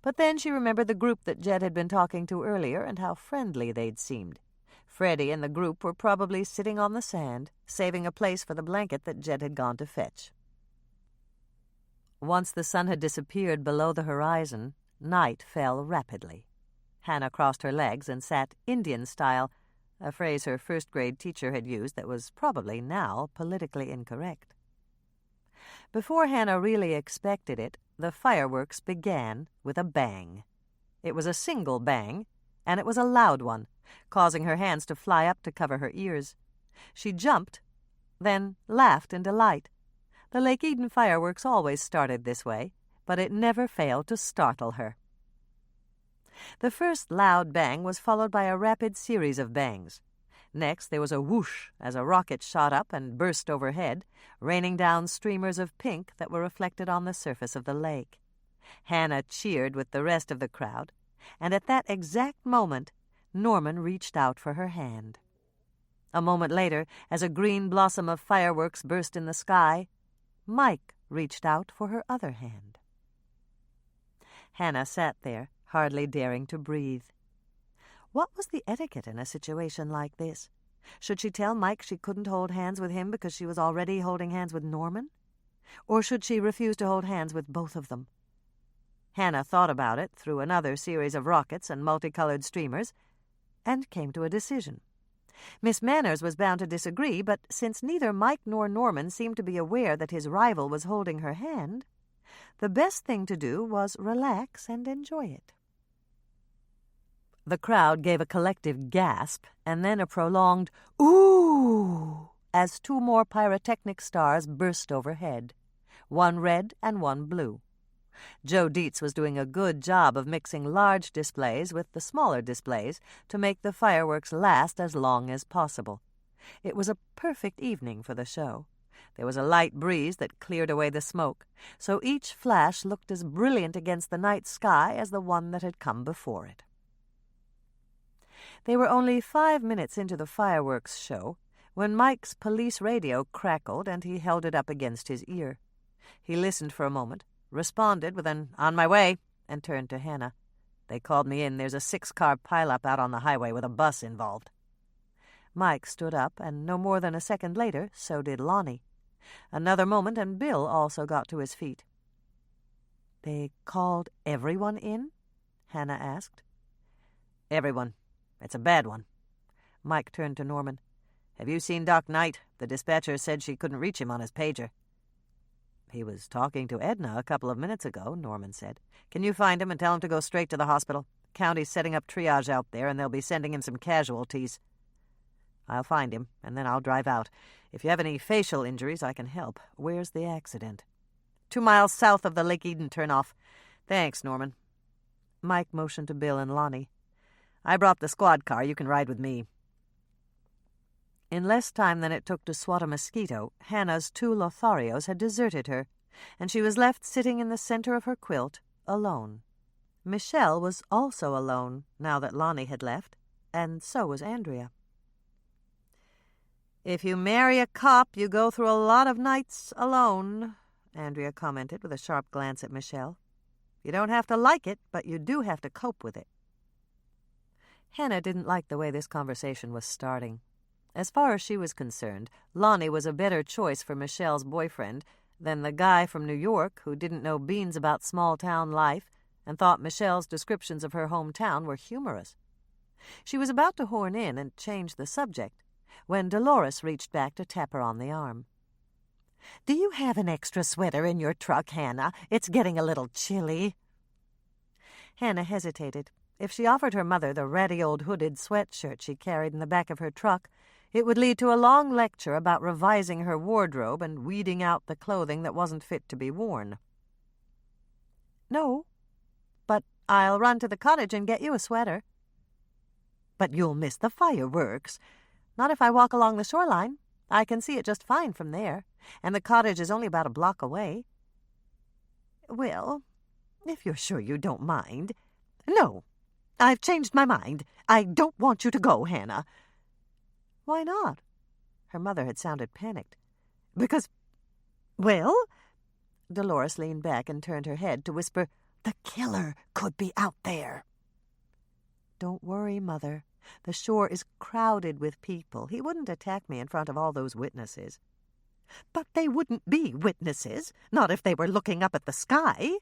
but then she remembered the group that Jed had been talking to earlier and how friendly they'd seemed. Freddie and the group were probably sitting on the sand, saving a place for the blanket that Jed had gone to fetch. Once the sun had disappeared below the horizon, night fell rapidly. Hannah crossed her legs and sat Indian style, a phrase her first-grade teacher had used that was probably now politically incorrect. Before Hannah really expected it, the fireworks began with a bang. It was a single bang, and it was a loud one, causing her hands to fly up to cover her ears. She jumped, then laughed in delight. The Lake Eden fireworks always started this way, but it never failed to startle her. The first loud bang was followed by a rapid series of bangs. Next, there was a whoosh as a rocket shot up and burst overhead, raining down streamers of pink that were reflected on the surface of the lake. Hannah cheered with the rest of the crowd, and at that exact moment, Norman reached out for her hand. A moment later, as a green blossom of fireworks burst in the sky, Mike reached out for her other hand. Hannah sat there, hardly daring to breathe. What was the etiquette in a situation like this? Should she tell Mike she couldn't hold hands with him because she was already holding hands with Norman? Or should she refuse to hold hands with both of them? Hannah thought about it through another series of rockets and multicolored streamers, and came to a decision. Miss Manners was bound to disagree, but since neither Mike nor Norman seemed to be aware that his rival was holding her hand, the best thing to do was relax and enjoy it. The crowd gave a collective gasp and then a prolonged "ooh" as two more pyrotechnic stars burst overhead, one red and one blue. Joe Dietz was doing a good job of mixing large displays with the smaller displays to make the fireworks last as long as possible. It was a perfect evening for the show. There was a light breeze that cleared away the smoke, so each flash looked as brilliant against the night sky as the one that had come before it. They were only 5 minutes into the fireworks show when Mike's police radio crackled and he held it up against his ear. He listened for a moment, responded with an "on my way," and turned to Hannah. "They called me in. There's a 6-car pileup out on the highway with a bus involved." Mike stood up, and no more than a second later, so did Lonnie. Another moment, and Bill also got to his feet. "They called everyone in?" Hannah asked. "Everyone. It's a bad one." Mike turned to Norman. "Have you seen Doc Knight? The dispatcher said she couldn't reach him on his pager." "He was talking to Edna a couple of minutes ago," Norman said. "Can you find him and tell him to go straight to the hospital? County's setting up triage out there, and they'll be sending him some casualties." "I'll find him, and then I'll drive out. If you have any facial injuries, I can help. Where's the accident?" 2 miles south of the Lake Eden turnoff. "Thanks, Norman." Mike motioned to Bill and Lonnie. "I brought the squad car. You can ride with me." In less time than it took to swat a mosquito, Hannah's 2 Lotharios had deserted her, and she was left sitting in the center of her quilt, alone. Michelle was also alone, now that Lonnie had left, and so was Andrea. "If you marry a cop, you go through a lot of nights alone," Andrea commented with a sharp glance at Michelle. "You don't have to like it, but you do have to cope with it." Hannah didn't like the way this conversation was starting. As far as she was concerned, Lonnie was a better choice for Michelle's boyfriend than the guy from New York who didn't know beans about small-town life and thought Michelle's descriptions of her hometown were humorous. She was about to horn in and change the subject when Dolores reached back to tap her on the arm. "Do you have an extra sweater in your truck, Hannah? It's getting a little chilly." Hannah hesitated. If she offered her mother the ratty old hooded sweatshirt she carried in the back of her truck, it would lead to a long lecture about revising her wardrobe and weeding out the clothing that wasn't fit to be worn. "No, but I'll run to the cottage and get you a sweater." "But you'll miss the fireworks." "Not if I walk along the shoreline. I can see it just fine from there, and the cottage is only about a block away." "Well, if you're sure you don't mind." "No, I've changed my mind. I don't want you to go, Hannah." "Why not?" Her mother had sounded panicked. "Because, well," Dolores leaned back and turned her head to whisper, "the killer could be out there." "Don't worry, Mother. The shore is crowded with people. He wouldn't attack me in front of all those witnesses." "But they wouldn't be witnesses, not if they were looking up at the sky.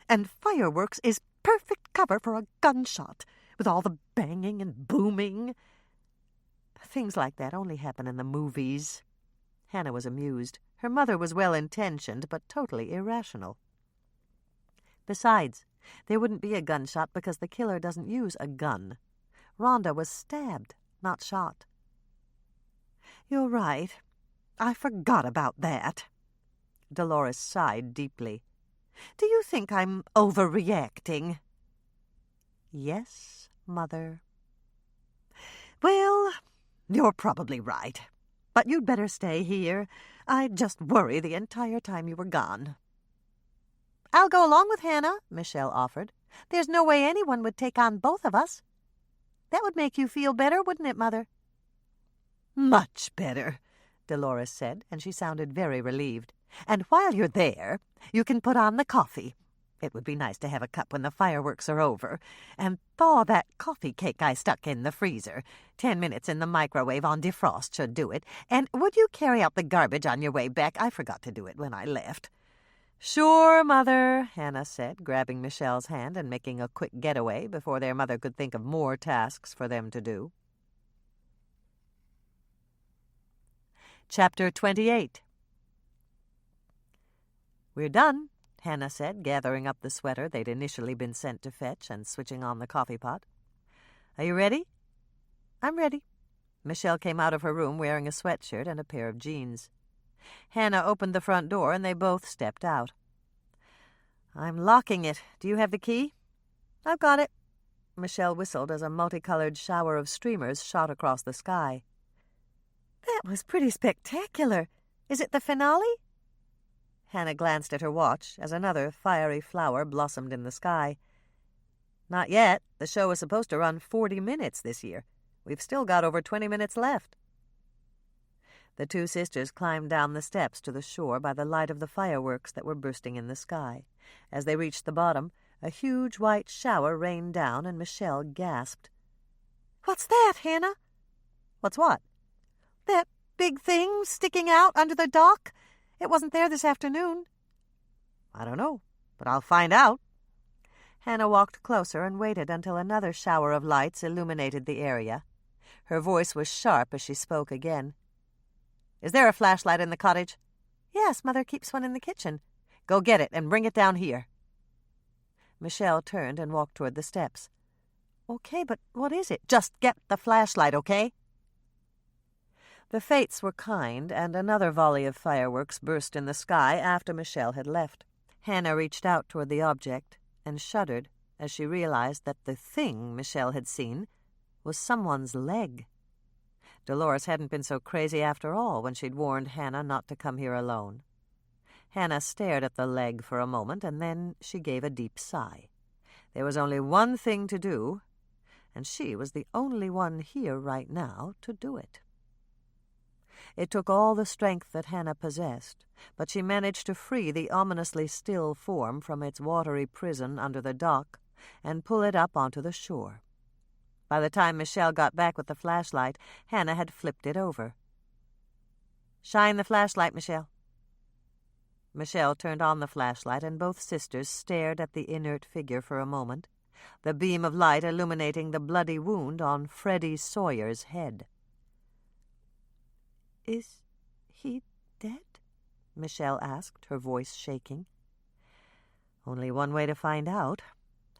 And fireworks is perfect cover for a gunshot, with all the banging and booming." "Things like that only happen in the movies." Hannah was amused. Her mother was well-intentioned, but totally irrational. Besides, there wouldn't be a gunshot because the killer doesn't use a gun. Rhonda was stabbed, not shot. "You're right. I forgot about that." Dolores sighed deeply. "Do you think I'm overreacting?" "Yes, Mother." "Well, you're probably right. But you'd better stay here. I'd just worry the entire time you were gone." "I'll go along with Hannah," Michelle offered. "There's no way anyone would take on both of us." "That would make you feel better, wouldn't it, Mother?" "Much better," Dolores said, and she sounded very relieved. "And while you're there, you can put on the coffee. It would be nice to have a cup when the fireworks are over. And thaw that coffee cake I stuck in the freezer. 10 minutes in the microwave on defrost should do it. And would you carry out the garbage on your way back? I forgot to do it when I left." "Sure, Mother," Hannah said, grabbing Michelle's hand and making a quick getaway before their mother could think of more tasks for them to do. Chapter 28. "We're done," Hannah said, gathering up the sweater they'd initially been sent to fetch and switching on the coffee pot. "Are you ready?" "I'm ready." Michelle came out of her room wearing a sweatshirt and a pair of jeans. Hannah opened the front door and they both stepped out. I'm locking it. Do you have the key? I've got it. Michelle whistled as a multicolored shower of streamers shot across the sky. That was pretty spectacular. Is it the finale? Hannah glanced at her watch as another fiery flower blossomed in the sky. Not yet. The show is supposed to run 40 minutes this year. We've still got over 20 minutes left. The two sisters climbed down the steps to the shore by the light of the fireworks that were bursting in the sky. As they reached the bottom, a huge white shower rained down, and Michelle gasped. "What's that, Hannah?" "What's what?" "That big thing sticking out under the dock. It wasn't there this afternoon." "I don't know, but I'll find out." Hannah walked closer and waited until another shower of lights illuminated the area. Her voice was sharp as she spoke again. "Is there a flashlight in the cottage?" "Yes, Mother keeps one in the kitchen." "Go get it and bring it down here." Michelle turned and walked toward the steps. "Okay, but what is it?" "Just get the flashlight, okay?" The fates were kind, and another volley of fireworks burst in the sky after Michelle had left. Hannah reached out toward the object and shuddered as she realized that the thing Michelle had seen was someone's leg. Dolores hadn't been so crazy after all when she'd warned Hannah not to come here alone. Hannah stared at the leg for a moment, and then she gave a deep sigh. There was only one thing to do, and she was the only one here right now to do it. It took all the strength that Hannah possessed, but she managed to free the ominously still form from its watery prison under the dock and pull it up onto the shore. By the time Michelle got back with the flashlight, Hannah had flipped it over. "Shine the flashlight, Michelle." Michelle turned on the flashlight, and both sisters stared at the inert figure for a moment, the beam of light illuminating the bloody wound on Freddie Sawyer's head. "Is he dead?" Michelle asked, her voice shaking. Only one way to find out.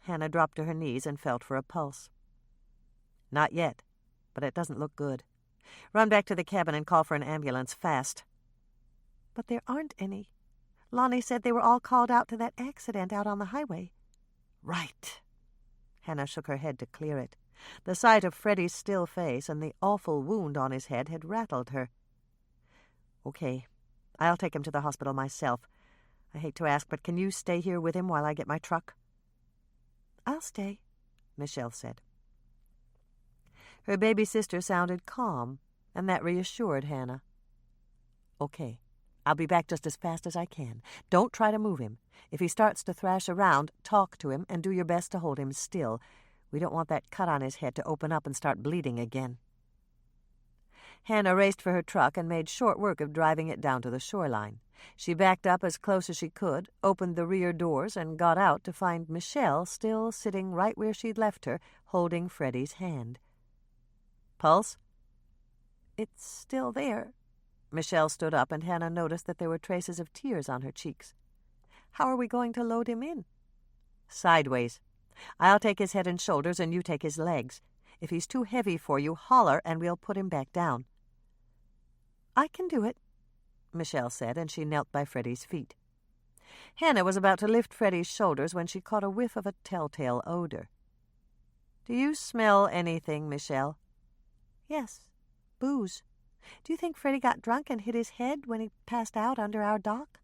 Hannah dropped to her knees and felt for a pulse. "Not yet, but it doesn't look good. Run back to the cabin and call for an ambulance, fast." "But there aren't any. Lonnie said they were all called out to that accident out on the highway." "Right." Hannah shook her head to clear it. The sight of Freddie's still face and the awful wound on his head had rattled her. "Okay, I'll take him to the hospital myself. I hate to ask, but can you stay here with him while I get my truck?" "I'll stay," Michelle said. Her baby sister sounded calm, and that reassured Hannah. "Okay, I'll be back just as fast as I can. Don't try to move him. If he starts to thrash around, talk to him and do your best to hold him still. We don't want that cut on his head to open up and start bleeding again." Hannah raced for her truck and made short work of driving it down to the shoreline. She backed up as close as she could, opened the rear doors, and got out to find Michelle still sitting right where she'd left her, holding Freddie's hand. "Pulse?" "It's still there." Michelle stood up, and Hannah noticed that there were traces of tears on her cheeks. "How are we going to load him in?" "Sideways. I'll take his head and shoulders, and you take his legs. If he's too heavy for you, holler, and we'll put him back down." "I can do it," Michelle said, and she knelt by Freddie's feet. Hannah was about to lift Freddie's shoulders when she caught a whiff of a telltale odor. "Do you smell anything, Michelle?" "Yes, booze. Do you think Freddie got drunk and hit his head when he passed out under our dock?"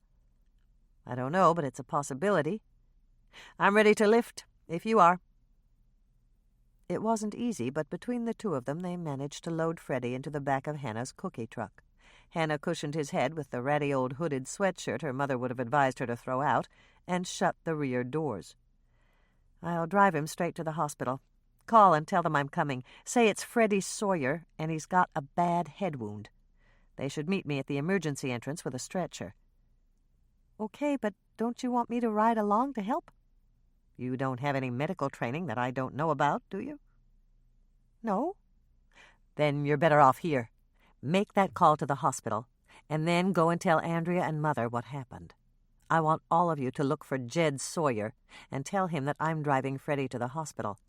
"I don't know, but it's a possibility. I'm ready to lift, if you are." It wasn't easy, but between the two of them they managed to load Freddie into the back of Hannah's cookie truck. Hannah cushioned his head with the ratty old hooded sweatshirt her mother would have advised her to throw out, and shut the rear doors. "I'll drive him straight to the hospital. Call and tell them I'm coming. Say it's Freddie Sawyer, and he's got a bad head wound. They should meet me at the emergency entrance with a stretcher." "Okay, but don't you want me to ride along to help?" "You don't have any medical training that I don't know about, do you?" "No." "Then you're better off here. Make that call to the hospital, and then go and tell Andrea and Mother what happened. I want all of you to look for Jed Sawyer and tell him that I'm driving Freddie to the hospital.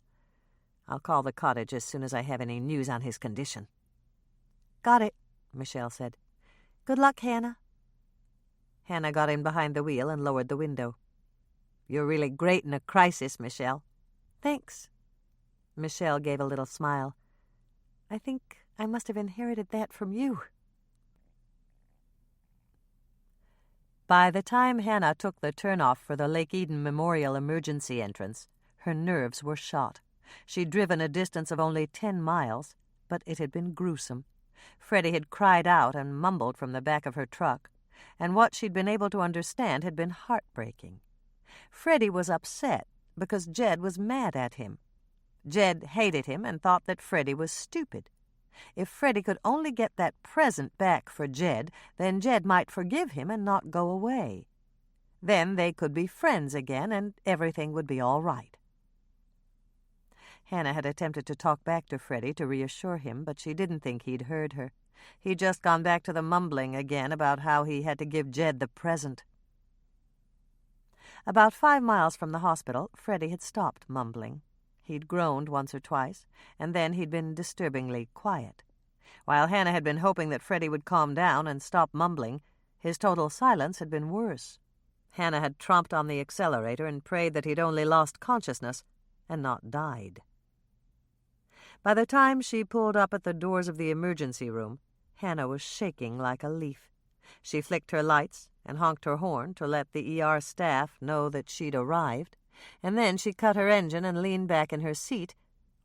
I'll call the cottage as soon as I have any news on his condition." "Got it," Michelle said. "Good luck, Hannah." Hannah got in behind the wheel and lowered the window. You're really great in a crisis, Michelle. Thanks. Michelle gave a little smile. I think I must have inherited that from you. By the time Hannah took the turnoff for the Lake Eden Memorial emergency entrance, her nerves were shot. She'd driven a distance of only 10 miles, but it had been gruesome. Freddie had cried out and mumbled from the back of her truck, and what she'd been able to understand had been heartbreaking. Freddie was upset because Jed was mad at him. Jed hated him and thought that Freddie was stupid. If Freddie could only get that present back for Jed, then Jed might forgive him and not go away. Then they could be friends again, and everything would be all right. Hannah had attempted to talk back to Freddie to reassure him, but she didn't think he'd heard her. He'd just gone back to the mumbling again about how he had to give Jed the present. About 5 miles from the hospital, Freddie had stopped mumbling. He'd groaned once or twice, and then he'd been disturbingly quiet. While Hannah had been hoping that Freddie would calm down and stop mumbling, his total silence had been worse. Hannah had tromped on the accelerator and prayed that he'd only lost consciousness and not died. By the time she pulled up at the doors of the emergency room, Hannah was shaking like a leaf. She flicked her lights and honked her horn to let the ER staff know that she'd arrived, and then she cut her engine and leaned back in her seat,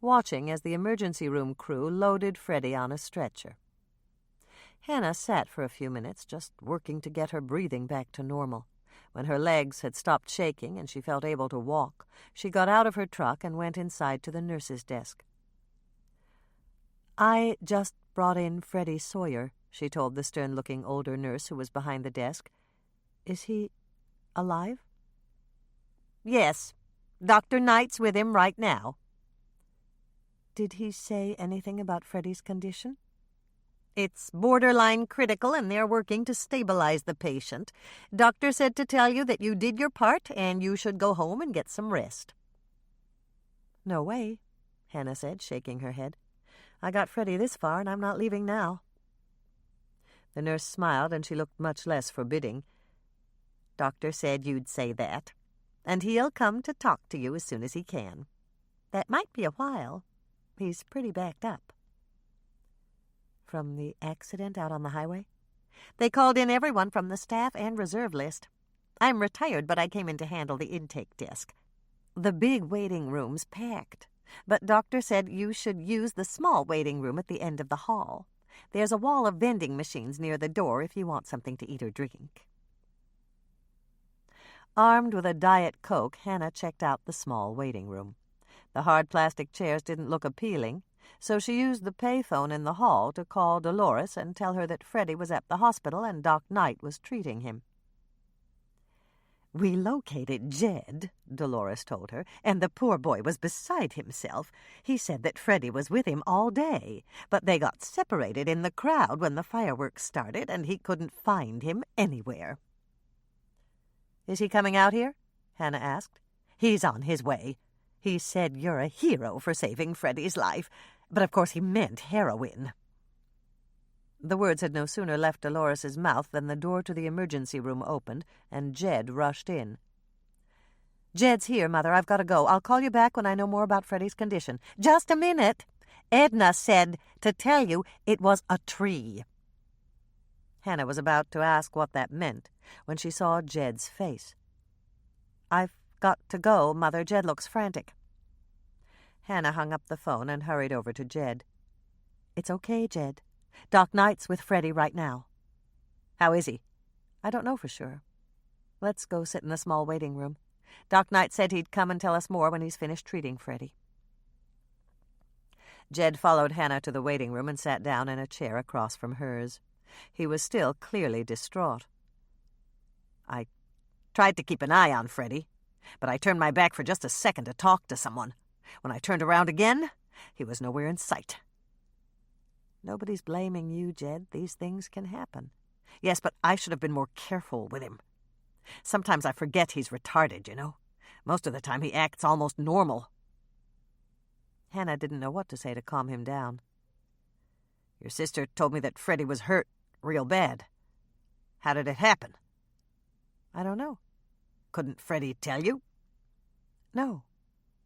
watching as the emergency room crew loaded Freddie on a stretcher. Hannah sat for a few minutes, just working to get her breathing back to normal. When her legs had stopped shaking and she felt able to walk, she got out of her truck and went inside to the nurse's desk. I just brought in Freddie Sawyer, she told the stern-looking older nurse who was behind the desk. Is he alive? Yes. Dr. Knight's with him right now. Did he say anything about Freddie's condition? It's borderline critical, and they're working to stabilize the patient. Doctor said to tell you that you did your part, and you should go home and get some rest. No way, Hannah said, shaking her head. I got Freddie this far, and I'm not leaving now. The nurse smiled, and she looked much less forbidding. Doctor said you'd say that, and he'll come to talk to you as soon as he can. That might be a while. He's pretty backed up. From the accident out on the highway? They called in everyone from the staff and reserve list. I'm retired, but I came in to handle the intake desk. The big waiting room's packed, but doctor said you should use the small waiting room at the end of the hall. There's a wall of vending machines near the door if you want something to eat or drink. Armed with a Diet Coke, Hannah checked out the small waiting room. The hard plastic chairs didn't look appealing, so she used the payphone in the hall to call Dolores and tell her that Freddie was at the hospital and Doc Knight was treating him. We located Jed, Dolores told her, and the poor boy was beside himself. He said that Freddie was with him all day, but they got separated in the crowd when the fireworks started, and he couldn't find him anywhere. Is he coming out here? Hannah asked. He's on his way. He said you're a hero for saving Freddie's life, but of course he meant heroin. The words had no sooner left Dolores's mouth than the door to the emergency room opened, and Jed rushed in. Jed's here, Mother. I've got to go. I'll call you back when I know more about Freddie's condition. Just a minute. Edna said to tell you it was a tree. Hannah was about to ask what that meant when she saw Jed's face. I've got to go, Mother. Jed looks frantic. Hannah hung up the phone and hurried over to Jed. It's okay, Jed. Doc Knight's with Freddie right now. How is he? I don't know for sure. Let's go sit in the small waiting room. Doc Knight said he'd come and tell us more when he's finished treating Freddie. Jed followed Hannah to the waiting room and sat down in a chair across from hers. He was still clearly distraught. I tried to keep an eye on Freddie, but I turned my back for just a second to talk to someone. When I turned around again, he was nowhere in sight. Nobody's blaming you, Jed. These things can happen. Yes, but I should have been more careful with him. Sometimes I forget he's retarded, you know. Most of the time he acts almost normal. Hannah didn't know what to say to calm him down. Your sister told me that Freddie was hurt real bad. How did it happen? I don't know. Couldn't Freddie tell you? No.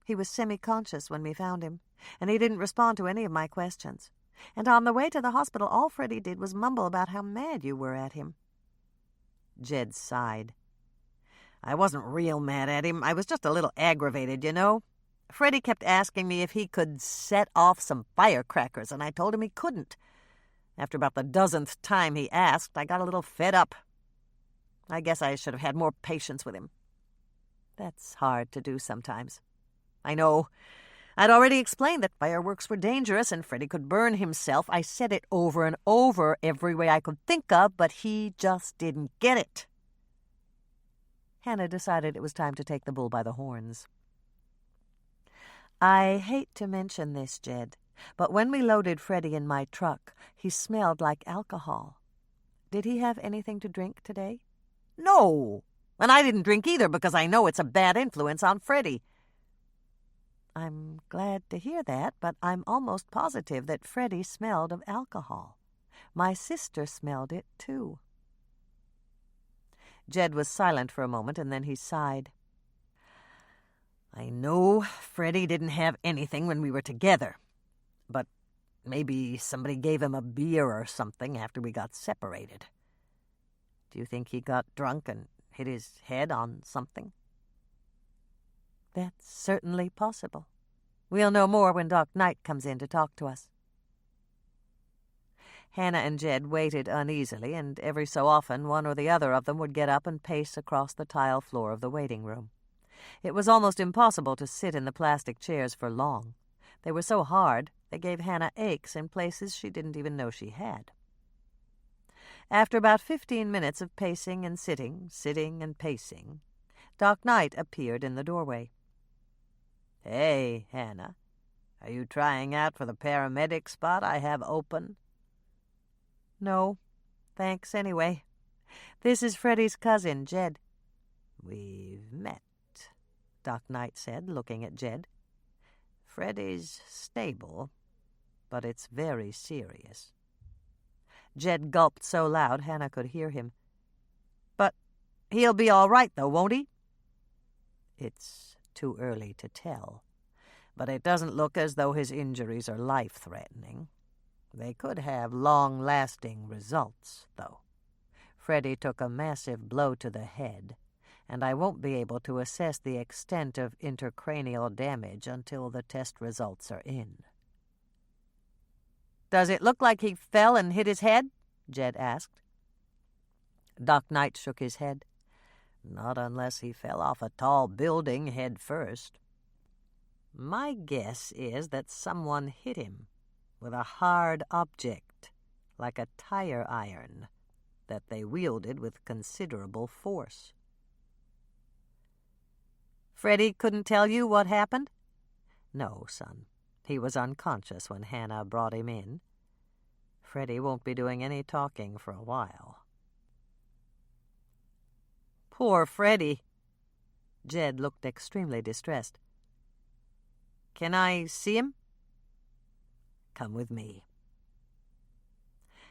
He was semi-conscious when we found him, and he didn't respond to any of my questions. And on the way to the hospital, all Freddie did was mumble about how mad you were at him. Jed sighed. I wasn't real mad at him. I was just a little aggravated, you know. Freddie kept asking me if he could set off some firecrackers, and I told him he couldn't. After about the 12th time he asked, I got a little fed up. I guess I should have had more patience with him. That's hard to do sometimes. I know. I'd already explained that fireworks were dangerous and Freddie could burn himself. I said it over and over every way I could think of, but he just didn't get it. Hannah decided it was time to take the bull by the horns. I hate to mention this, Jed, but when we loaded Freddie in my truck, he smelled like alcohol. Did he have anything to drink today? No, and I didn't drink either because I know it's a bad influence on Freddie. I'm glad to hear that, but I'm almost positive that Freddie smelled of alcohol. My sister smelled it, too. Jed was silent for a moment, and then he sighed. I know Freddie didn't have anything when we were together, but maybe somebody gave him a beer or something after we got separated. Do you think he got drunk and hit his head on something? That's certainly possible. We'll know more when Doc Knight comes in to talk to us. Hannah and Jed waited uneasily, and every so often one or the other of them would get up and pace across the tile floor of the waiting room. It was almost impossible to sit in the plastic chairs for long. They were so hard, they gave Hannah aches in places she didn't even know she had. After about 15 minutes of pacing and sitting and pacing, Doc Knight appeared in the doorway. Hey, Hannah, are you trying out for the paramedic spot I have open? No, thanks anyway. This is Freddie's cousin, Jed. We've met, Doc Knight said, looking at Jed. Freddie's stable, but it's very serious. Jed gulped so loud Hannah could hear him. But he'll be all right, though, won't he? It's too early to tell, but it doesn't look as though his injuries are life-threatening. They could have long-lasting results, though. Freddie took a massive blow to the head, and I won't be able to assess the extent of intracranial damage until the test results are in. Does it look like he fell and hit his head? Jed asked. Doc Knight shook his head. Not unless he fell off a tall building head first. My guess is that someone hit him with a hard object, like a tire iron, that they wielded with considerable force. Freddie couldn't tell you what happened? No, son. He was unconscious when Hannah brought him in. Freddie won't be doing any talking for a while. Poor Freddie. Jed looked extremely distressed. Can I see him? Come with me.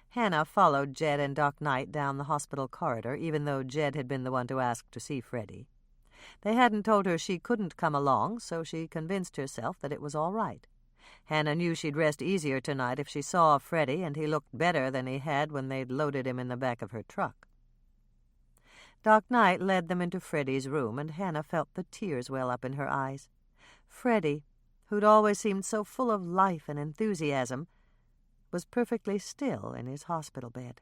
Hannah followed Jed and Doc Knight down the hospital corridor, even though Jed had been the one to ask to see Freddie. They hadn't told her she couldn't come along, so she convinced herself that it was all right. Hannah knew she'd rest easier tonight if she saw Freddie, and he looked better than he had when they'd loaded him in the back of her truck. Doc Knight led them into Freddie's room, and Hannah felt the tears well up in her eyes. Freddie, who'd always seemed so full of life and enthusiasm, was perfectly still in his hospital bed.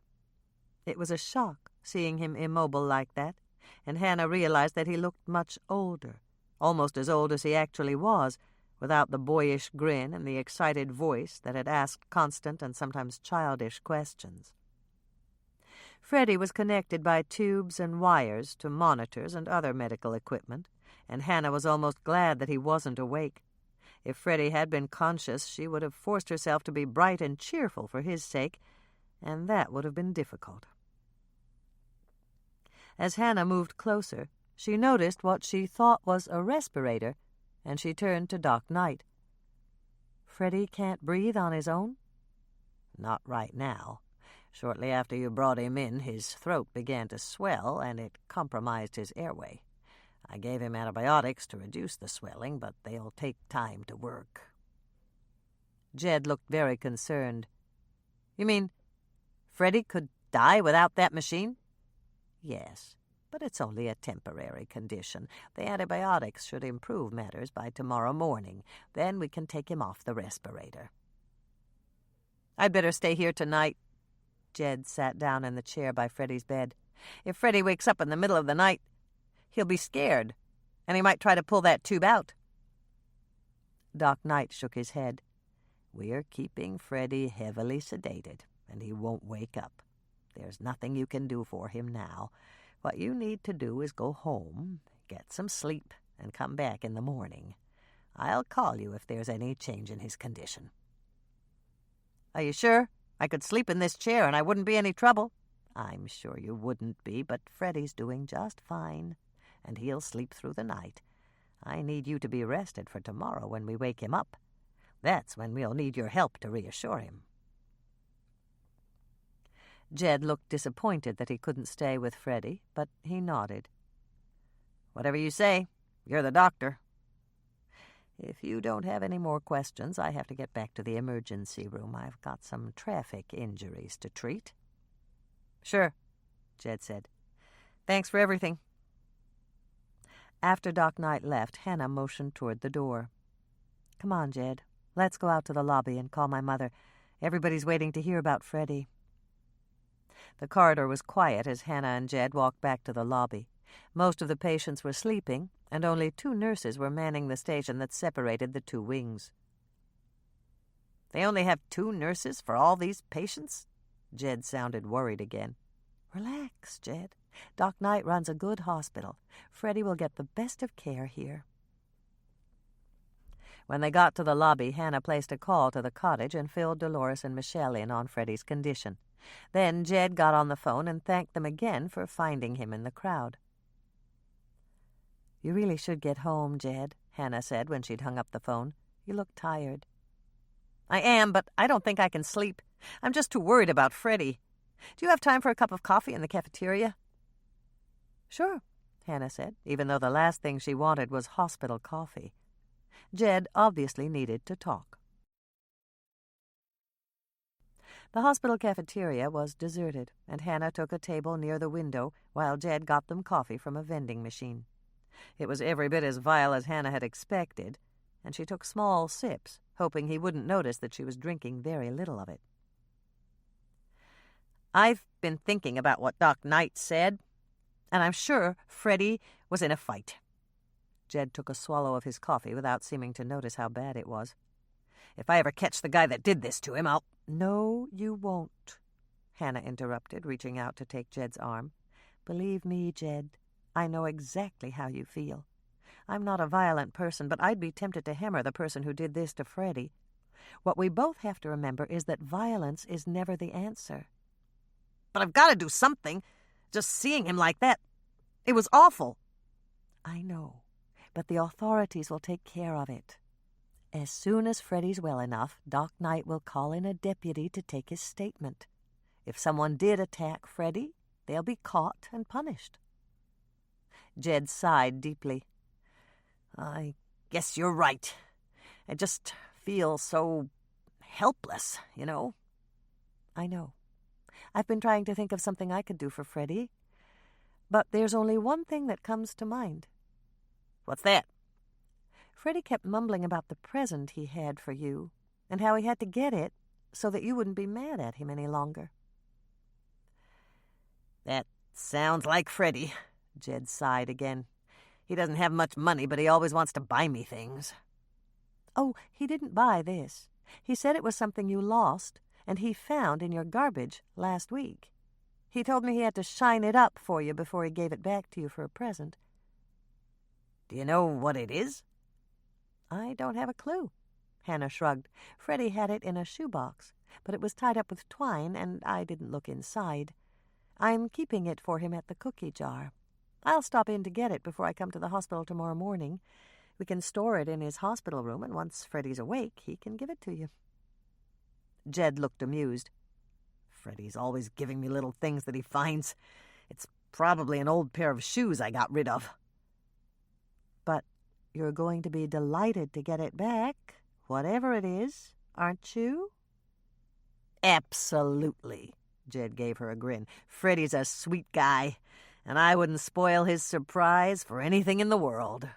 It was a shock seeing him immobile like that, and Hannah realized that he looked much older, almost as old as he actually was, without the boyish grin and the excited voice that had asked constant and sometimes childish questions. Freddie was connected by tubes and wires to monitors and other medical equipment, and Hannah was almost glad that he wasn't awake. If Freddie had been conscious, she would have forced herself to be bright and cheerful for his sake, and that would have been difficult. As Hannah moved closer, she noticed what she thought was a respirator, and she turned to Doc Knight. Freddie can't breathe on his own? Not right now. Shortly after you brought him in, his throat began to swell, and it compromised his airway. I gave him antibiotics to reduce the swelling, but they'll take time to work." Jed looked very concerned. "You mean Freddie could die without that machine?" "Yes, but it's only a temporary condition. The antibiotics should improve matters by tomorrow morning. Then we can take him off the respirator." "I'd better stay here tonight." Jed sat down in the chair by Freddie's bed. "If Freddie wakes up in the middle of the night, he'll be scared, and he might try to pull that tube out." Doc Knight shook his head. "We're keeping Freddie heavily sedated, and he won't wake up. There's nothing you can do for him now. What you need to do is go home, get some sleep, and come back in the morning. I'll call you if there's any change in his condition." "Are you sure? I could sleep in this chair and I wouldn't be any trouble." "I'm sure you wouldn't be, but Freddie's doing just fine, and he'll sleep through the night. I need you to be rested for tomorrow when we wake him up. That's when we'll need your help to reassure him." Jed looked disappointed that he couldn't stay with Freddie, but he nodded. "Whatever you say. You're the doctor." "If you don't have any more questions, I have to get back to the emergency room. I've got some traffic injuries to treat." "Sure," Jed said. "Thanks for everything." After Doc Knight left, Hannah motioned toward the door. "Come on, Jed. Let's go out to the lobby and call my mother. Everybody's waiting to hear about Freddie." The corridor was quiet as Hannah and Jed walked back to the lobby. Most of the patients were sleeping, and only 2 nurses were manning the station that separated the 2 wings. "They only have 2 nurses for all these patients?" Jed sounded worried again. "Relax, Jed. Doc Knight runs a good hospital. Freddie will get the best of care here." When they got to the lobby, Hannah placed a call to the cottage and filled Dolores and Michelle in on Freddie's condition. Then Jed got on the phone and thanked them again for finding him in the crowd. "You really should get home, Jed," Hannah said when she'd hung up the phone. "You look tired." "I am, but I don't think I can sleep. I'm just too worried about Freddie. Do you have time for a cup of coffee in the cafeteria?" "Sure," Hannah said, even though the last thing she wanted was hospital coffee. Jed obviously needed to talk. The hospital cafeteria was deserted, and Hannah took a table near the window while Jed got them coffee from a vending machine. It was every bit as vile as Hannah had expected, and she took small sips, hoping he wouldn't notice that she was drinking very little of it. "I've been thinking about what Doc Knight said, and I'm sure Freddie was in a fight." Jed took a swallow of his coffee without seeming to notice how bad it was. "If I ever catch the guy that did this to him, I'll—" "No, you won't," Hannah interrupted, reaching out to take Jed's arm. "Believe me, Jed, I know exactly how you feel. I'm not a violent person, but I'd be tempted to hammer the person who did this to Freddie. What we both have to remember is that violence is never the answer." "But I've got to do something. Just seeing him like that, it was awful." "I know, but the authorities will take care of it. As soon as Freddie's well enough, Doc Knight will call in a deputy to take his statement. If someone did attack Freddie, they'll be caught and punished." Jed sighed deeply. "I guess you're right. I just feel so helpless, you know." "I know. I've been trying to think of something I could do for Freddie, but there's only one thing that comes to mind." "What's that?" "Freddie kept mumbling about the present he had for you and how he had to get it so that you wouldn't be mad at him any longer." "That sounds like Freddie," Jed sighed again. "He doesn't have much money, but he always wants to buy me things." "Oh, he didn't buy this. He said it was something you lost and he found in your garbage last week. He told me he had to shine it up for you before he gave it back to you for a present." "Do you know what it is?" "I don't have a clue." Hannah shrugged. "Freddie had it in a shoebox, but it was tied up with twine, and I didn't look inside. I'm keeping it for him at the cookie jar. I'll stop in to get it before I come to the hospital tomorrow morning. We can store it in his hospital room, and once Freddie's awake, he can give it to you." Jed looked amused. "Freddie's always giving me little things that he finds. It's probably an old pair of shoes I got rid of." you're going to be delighted to get it back, whatever it is, aren't you?" "Absolutely," Jed gave her a grin. "Freddie's a sweet guy, and I wouldn't spoil his surprise for anything in the world."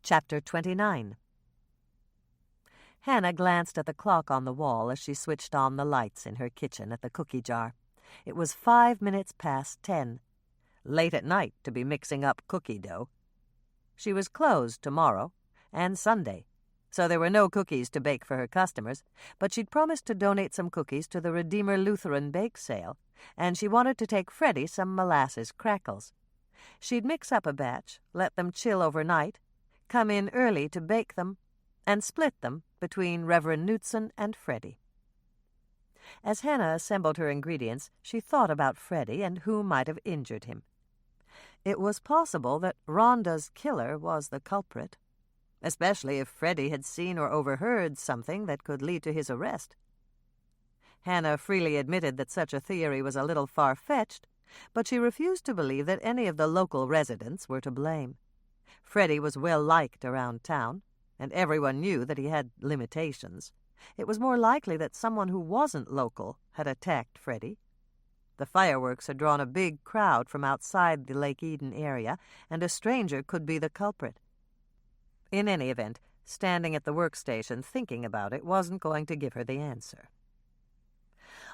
Chapter 29. Hannah glanced at the clock on the wall as she switched on the lights in her kitchen at the cookie jar. It was 5 minutes past 10. Late at night to be mixing up cookie dough. She was closed tomorrow and Sunday, so there were no cookies to bake for her customers, but she'd promised to donate some cookies to the Redeemer Lutheran bake sale, and she wanted to take Freddie some molasses crackles. She'd mix up a batch, let them chill overnight, come in early to bake them, and split them between Reverend Knudsen and Freddie. As Hannah assembled her ingredients, she thought about Freddie and who might have injured him. It was possible that Rhonda's killer was the culprit, especially if Freddie had seen or overheard something that could lead to his arrest. Hannah freely admitted that such a theory was a little far-fetched, but she refused to believe that any of the local residents were to blame. Freddie was well liked around town, and everyone knew that he had limitations. It was more likely that someone who wasn't local had attacked Freddie. The fireworks had drawn a big crowd from outside the Lake Eden area, and a stranger could be the culprit. In any event, standing at the workstation thinking about it wasn't going to give her the answer.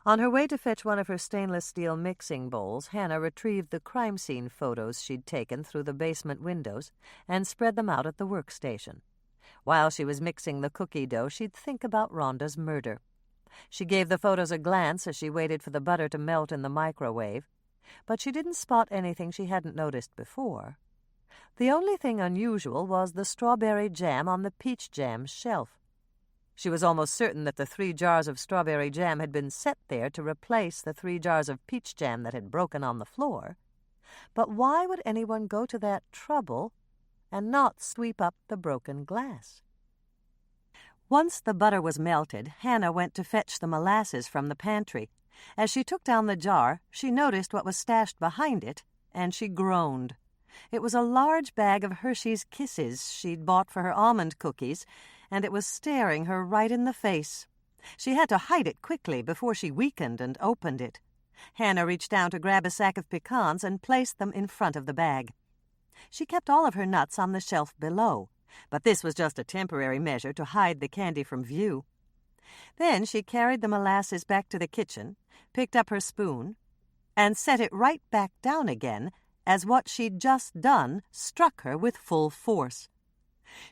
On her way to fetch one of her stainless steel mixing bowls, Hannah retrieved the crime scene photos she'd taken through the basement windows and spread them out at the workstation. While she was mixing the cookie dough, she'd think about Rhonda's murder. She gave the photos a glance as she waited for the butter to melt in the microwave, but she didn't spot anything she hadn't noticed before. The only thing unusual was the strawberry jam on the peach jam shelf. She was almost certain that the 3 jars of strawberry jam had been set there to replace the 3 jars of peach jam that had broken on the floor. But why would anyone go to that trouble and not sweep up the broken glass? Once the butter was melted, Hannah went to fetch the molasses from the pantry. As she took down the jar, she noticed what was stashed behind it, and she groaned. It was a large bag of Hershey's Kisses she'd bought for her almond cookies, and it was staring her right in the face. She had to hide it quickly before she weakened and opened it. Hannah reached down to grab a sack of pecans and placed them in front of the bag. She kept all of her nuts on the shelf below, but this was just a temporary measure to hide the candy from view. Then she carried the molasses back to the kitchen, picked up her spoon, and set it right back down again as what she'd just done struck her with full force.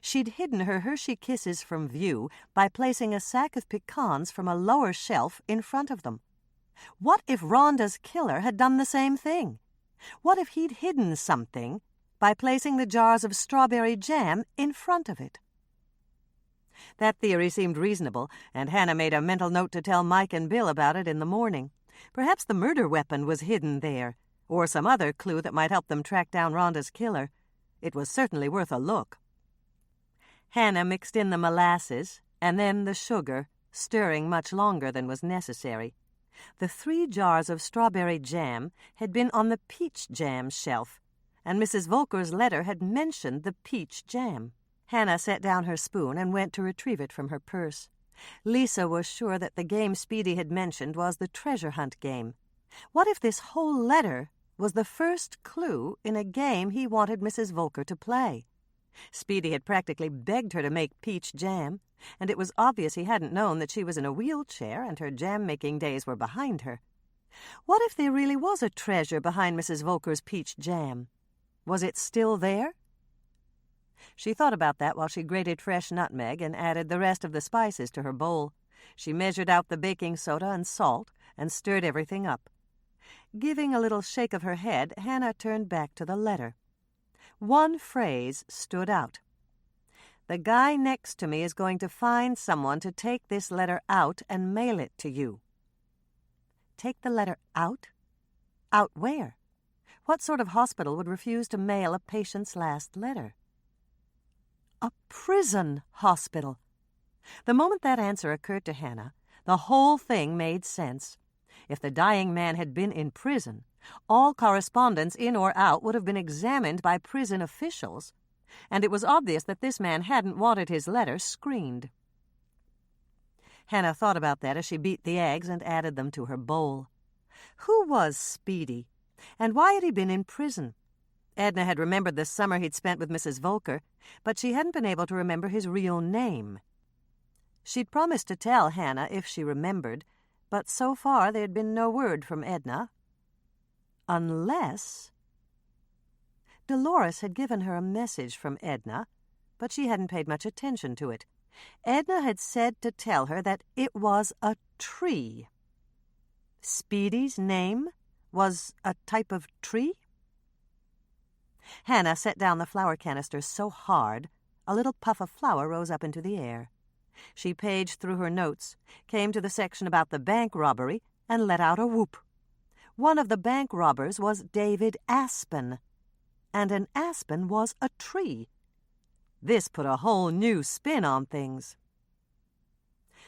She'd hidden her Hershey Kisses from view by placing a sack of pecans from a lower shelf in front of them. What if Rhonda's killer had done the same thing? What if he'd hidden something by placing the jars of strawberry jam in front of it? That theory seemed reasonable, and Hannah made a mental note to tell Mike and Bill about it in the morning. Perhaps the murder weapon was hidden there, or some other clue that might help them track down Rhonda's killer. It was certainly worth a look. Hannah mixed in the molasses and then the sugar, stirring much longer than was necessary. The 3 jars of strawberry jam had been on the peach jam shelf, and Mrs. Volker's letter had mentioned the peach jam. Hannah set down her spoon and went to retrieve it from her purse. Lisa was sure that the game Speedy had mentioned was the treasure hunt game. What if this whole letter was the first clue in a game he wanted Mrs. Volker to play? Speedy had practically begged her to make peach jam, and it was obvious he hadn't known that she was in a wheelchair and her jam-making days were behind her. What if there really was a treasure behind Mrs. Volker's peach jam? Was it still there? She thought about that while she grated fresh nutmeg and added the rest of the spices to her bowl. She measured out the baking soda and salt and stirred everything up. Giving a little shake of her head, Hannah turned back to the letter. One phrase stood out. The guy next to me is going to find someone to take this letter out and mail it to you. Take the letter out? Out where? What sort of hospital would refuse to mail a patient's last letter? A prison hospital. The moment that answer occurred to Hannah, the whole thing made sense. If the dying man had been in prison, all correspondence in or out would have been examined by prison officials, and it was obvious that this man hadn't wanted his letter screened. Hannah thought about that as she beat the eggs and added them to her bowl. Who was Speedy, and why had he been in prison? Edna had remembered the summer he'd spent with Mrs. Volker, but she hadn't been able to remember his real name. She'd promised to tell Hannah if she remembered, but so far there had been no word from Edna. Unless Dolores had given her a message from Edna, but she hadn't paid much attention to it. Edna had said to tell her that it was a tree. Speedy's name was a type of tree? Hannah set down the flour canister so hard, a little puff of flour rose up into the air. She paged through her notes, came to the section about the bank robbery, and let out a whoop. One of the bank robbers was David Aspen, and an aspen was a tree. This put a whole new spin on things.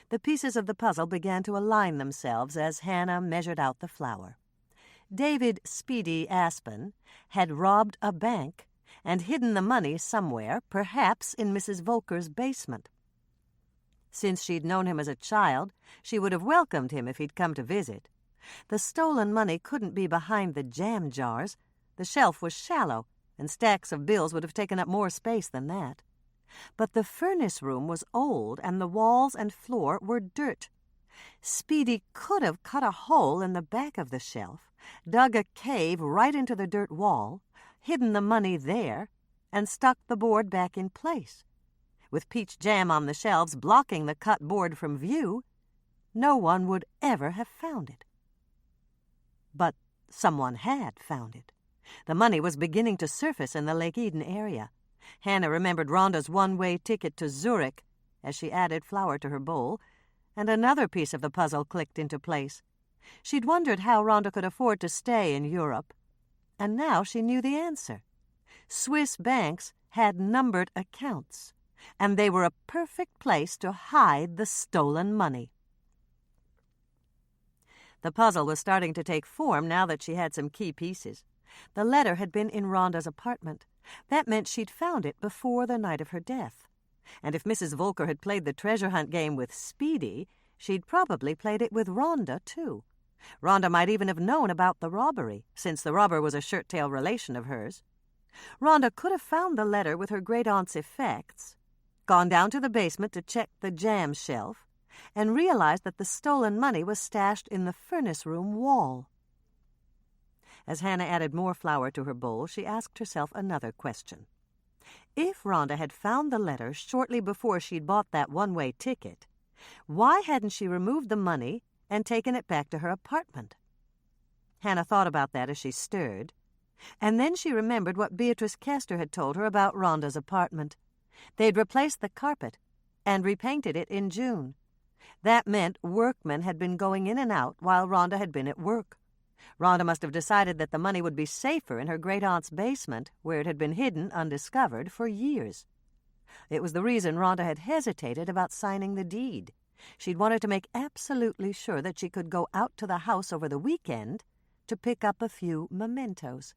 The pieces of the puzzle began to align themselves as Hannah measured out the flour. David Speedy Aspen had robbed a bank and hidden the money somewhere, perhaps in Mrs. Volker's basement. Since she'd known him as a child, she would have welcomed him if he'd come to visit. The stolen money couldn't be behind the jam jars. The shelf was shallow, and stacks of bills would have taken up more space than that. But the furnace room was old, and the walls and floor were dirt. Speedy could have cut a hole in the back of the shelf, dug a cave right into the dirt wall, hidden the money there, and stuck the board back in place. With peach jam on the shelves blocking the cut board from view, no one would ever have found it. But someone had found it. The money was beginning to surface in the Lake Eden area. Hannah remembered Rhonda's one-way ticket to Zurich as she added flour to her bowl, and another piece of the puzzle clicked into place. She'd wondered how Rhonda could afford to stay in Europe, and now she knew the answer. Swiss banks had numbered accounts, and they were a perfect place to hide the stolen money. The puzzle was starting to take form now that she had some key pieces. The letter had been in Rhonda's apartment. That meant she'd found it before the night of her death. And if Mrs. Volker had played the treasure hunt game with Speedy, she'd probably played it with Rhonda, too. Rhonda might even have known about the robbery, since the robber was a shirt-tail relation of hers. Rhonda could have found the letter with her great-aunt's effects, gone down to the basement to check the jam shelf, and realized that the stolen money was stashed in the furnace room wall. As Hannah added more flour to her bowl, she asked herself another question. If Rhonda had found the letter shortly before she'd bought that one-way ticket, why hadn't she removed the money and taken it back to her apartment? Hannah thought about that as she stirred. And then she remembered what Beatrice Castor had told her about Rhonda's apartment. They'd replaced the carpet and repainted it in June. That meant workmen had been going in and out while Rhonda had been at work. Rhonda must have decided that the money would be safer in her great-aunt's basement, where it had been hidden undiscovered for years. It was the reason Rhonda had hesitated about signing the deed. She'd wanted to make absolutely sure that she could go out to the house over the weekend to pick up a few mementos.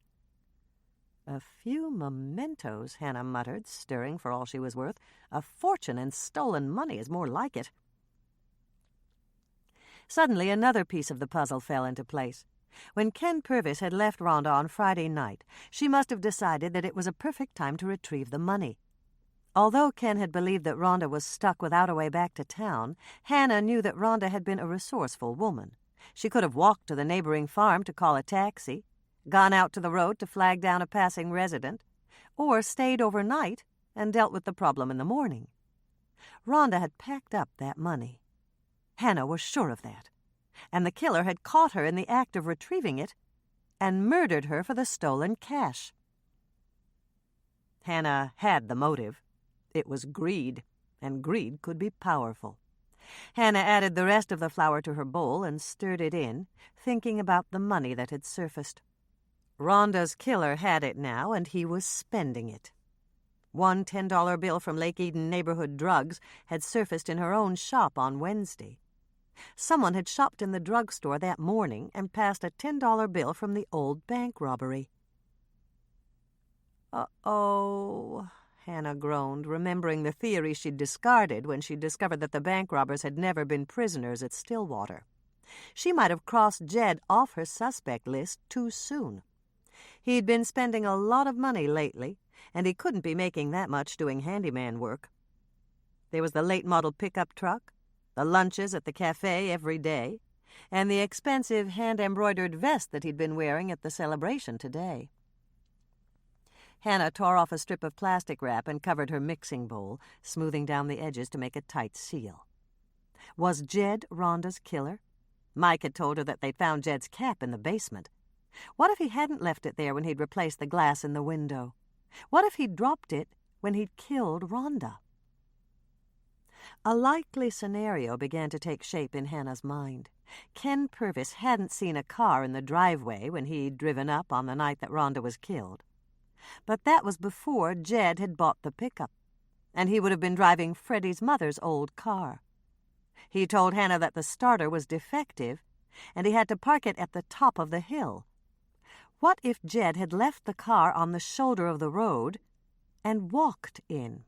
A few mementos, Hannah muttered, stirring for all she was worth. A fortune in stolen money is more like it. Suddenly another piece of the puzzle fell into place. When Ken Purvis had left Rhonda on Friday night, she must have decided that it was a perfect time to retrieve the money. Although Ken had believed that Rhonda was stuck without a way back to town, Hannah knew that Rhonda had been a resourceful woman. She could have walked to the neighboring farm to call a taxi, gone out to the road to flag down a passing resident, or stayed overnight and dealt with the problem in the morning. Rhonda had packed up that money. Hannah was sure of that, and the killer had caught her in the act of retrieving it and murdered her for the stolen cash. Hannah had the motive. It was greed, and greed could be powerful. Hannah added the rest of the flour to her bowl and stirred it in, thinking about the money that had surfaced. Rhonda's killer had it now, and he was spending it. One $10 bill from Lake Eden Neighborhood Drugs had surfaced in her own shop on Wednesday. Someone had shopped in the drugstore that morning and passed a $10 bill from the old bank robbery. Uh-oh, Hannah groaned, remembering the theory she'd discarded when she discovered that the bank robbers had never been prisoners at Stillwater. She might have crossed Jed off her suspect list too soon. He'd been spending a lot of money lately, and he couldn't be making that much doing handyman work. There was the late-model pickup truck, the lunches at the cafe every day, and the expensive hand-embroidered vest that he'd been wearing at the celebration today. Hannah tore off a strip of plastic wrap and covered her mixing bowl, smoothing down the edges to make a tight seal. Was Jed Rhonda's killer? Mike had told her that they'd found Jed's cap in the basement. What if he hadn't left it there when he'd replaced the glass in the window? What if he'd dropped it when he'd killed Rhonda? A likely scenario began to take shape in Hannah's mind. Ken Purvis hadn't seen a car in the driveway when he'd driven up on the night that Rhonda was killed. But that was before Jed had bought the pickup, and he would have been driving Freddie's mother's old car. He told Hannah that the starter was defective, and he had to park it at the top of the hill. What if Jed had left the car on the shoulder of the road and walked in?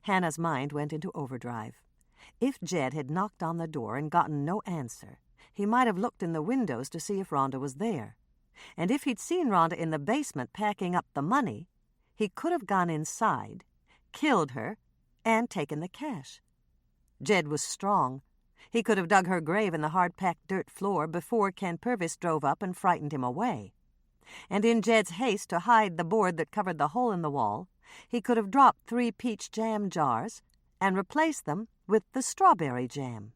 Hannah's mind went into overdrive. If Jed had knocked on the door and gotten no answer, he might have looked in the windows to see if Rhonda was there. And if he'd seen Rhonda in the basement packing up the money, he could have gone inside, killed her, and taken the cash. Jed was strong. He could have dug her grave in the hard-packed dirt floor before Ken Purvis drove up and frightened him away. And in Jed's haste to hide the board that covered the hole in the wall, he could have dropped 3 peach jam jars and replaced them with the strawberry jam.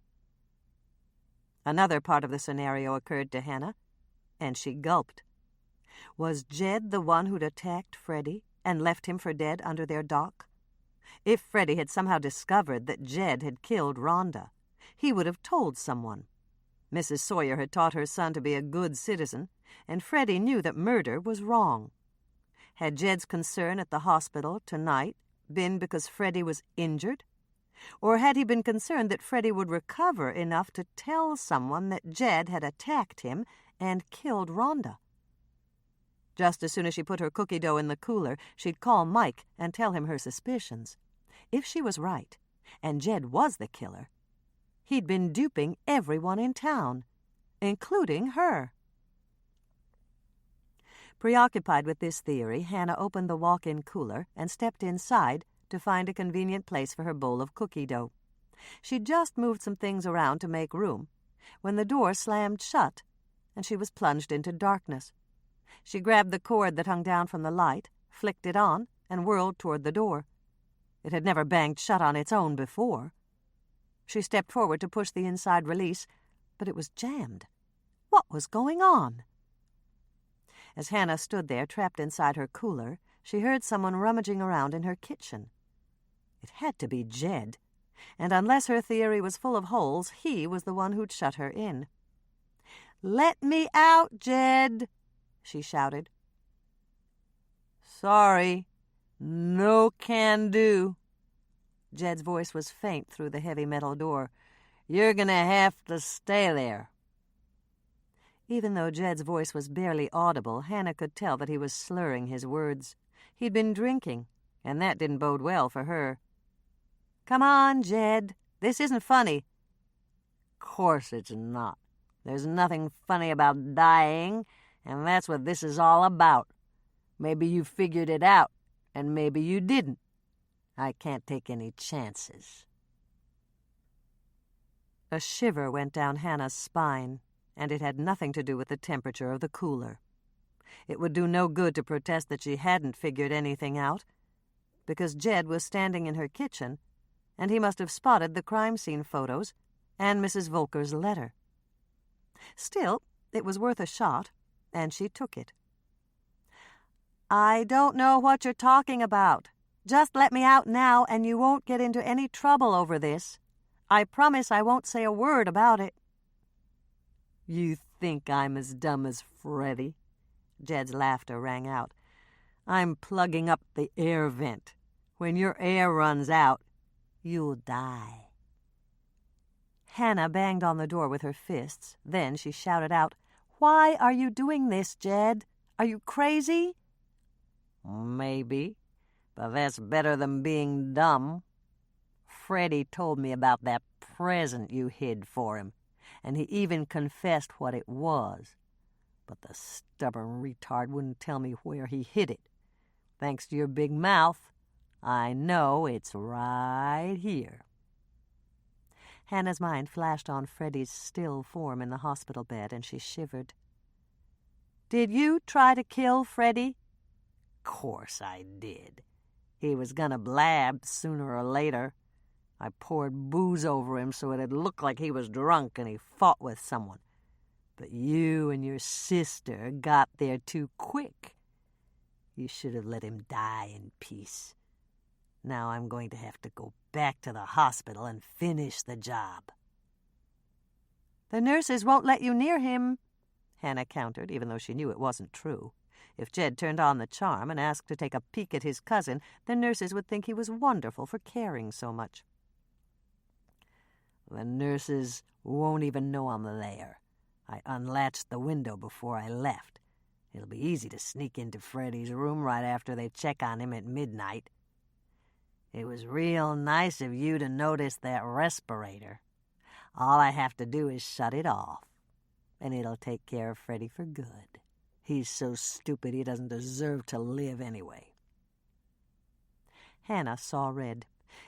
Another part of the scenario occurred to Hannah, and she gulped. Was Jed the one who'd attacked Freddie and left him for dead under their dock? If Freddie had somehow discovered that Jed had killed Rhonda, he would have told someone. Mrs. Sawyer had taught her son to be a good citizen, and Freddie knew that murder was wrong. Had Jed's concern at the hospital tonight been because Freddie was injured? Or had he been concerned that Freddie would recover enough to tell someone that Jed had attacked him and killed Rhonda? Just as soon as she put her cookie dough in the cooler, she'd call Mike and tell him her suspicions. If she was right, and Jed was the killer, he'd been duping everyone in town, including her. Preoccupied with this theory, Hannah opened the walk-in cooler and stepped inside to find a convenient place for her bowl of cookie dough. She'd just moved some things around to make room when the door slammed shut and she was plunged into darkness. She grabbed the cord that hung down from the light, flicked it on, and whirled toward the door. It had never banged shut on its own before. She stepped forward to push the inside release, but it was jammed. What was going on? As Hannah stood there, trapped inside her cooler, she heard someone rummaging around in her kitchen. It had to be Jed, and unless her theory was full of holes, he was the one who'd shut her in. "Let me out, Jed," she shouted. "Sorry, no can do." Jed's voice was faint through the heavy metal door. "You're gonna have to stay there." Even though Jed's voice was barely audible, Hannah could tell that he was slurring his words. He'd been drinking, and that didn't bode well for her. "Come on, Jed. This isn't funny." "Course it's not. There's nothing funny about dying, and that's what this is all about. Maybe you figured it out, and maybe you didn't. I can't take any chances." A shiver went down Hannah's spine, and it had nothing to do with the temperature of the cooler. It would do no good to protest that she hadn't figured anything out, because Jed was standing in her kitchen, and he must have spotted the crime scene photos and Mrs. Volker's letter. Still, it was worth a shot, and she took it. "I don't know what you're talking about. Just let me out now, and you won't get into any trouble over this. I promise I won't say a word about it." "You think I'm as dumb as Freddie?" Jed's laughter rang out. "I'm plugging up the air vent. When your air runs out, you'll die." Hannah banged on the door with her fists. Then she shouted out, "Why are you doing this, Jed? Are you crazy?" "Maybe, but that's better than being dumb. Freddie told me about that present you hid for him, and he even confessed what it was. But the stubborn retard wouldn't tell me where he hid it. Thanks to your big mouth, I know it's right here." Hannah's mind flashed on Freddie's still form in the hospital bed, and she shivered. "Did you try to kill Freddie?" "Course I did. He was gonna blab sooner or later. I poured booze over him so it'd look like he was drunk and he fought with someone. But you and your sister got there too quick. You should have let him die in peace. Now I'm going to have to go back to the hospital and finish the job." "The nurses won't let you near him," Hannah countered, even though she knew it wasn't true. If Jed turned on the charm and asked to take a peek at his cousin, the nurses would think he was wonderful for caring so much. "The nurses won't even know I'm there. I unlatched the window before I left. It'll be easy to sneak into Freddie's room right after they check on him at midnight. It was real nice of you to notice that respirator. All I have to do is shut it off, and it'll take care of Freddie for good. He's so stupid he doesn't deserve to live anyway." Hannah saw red.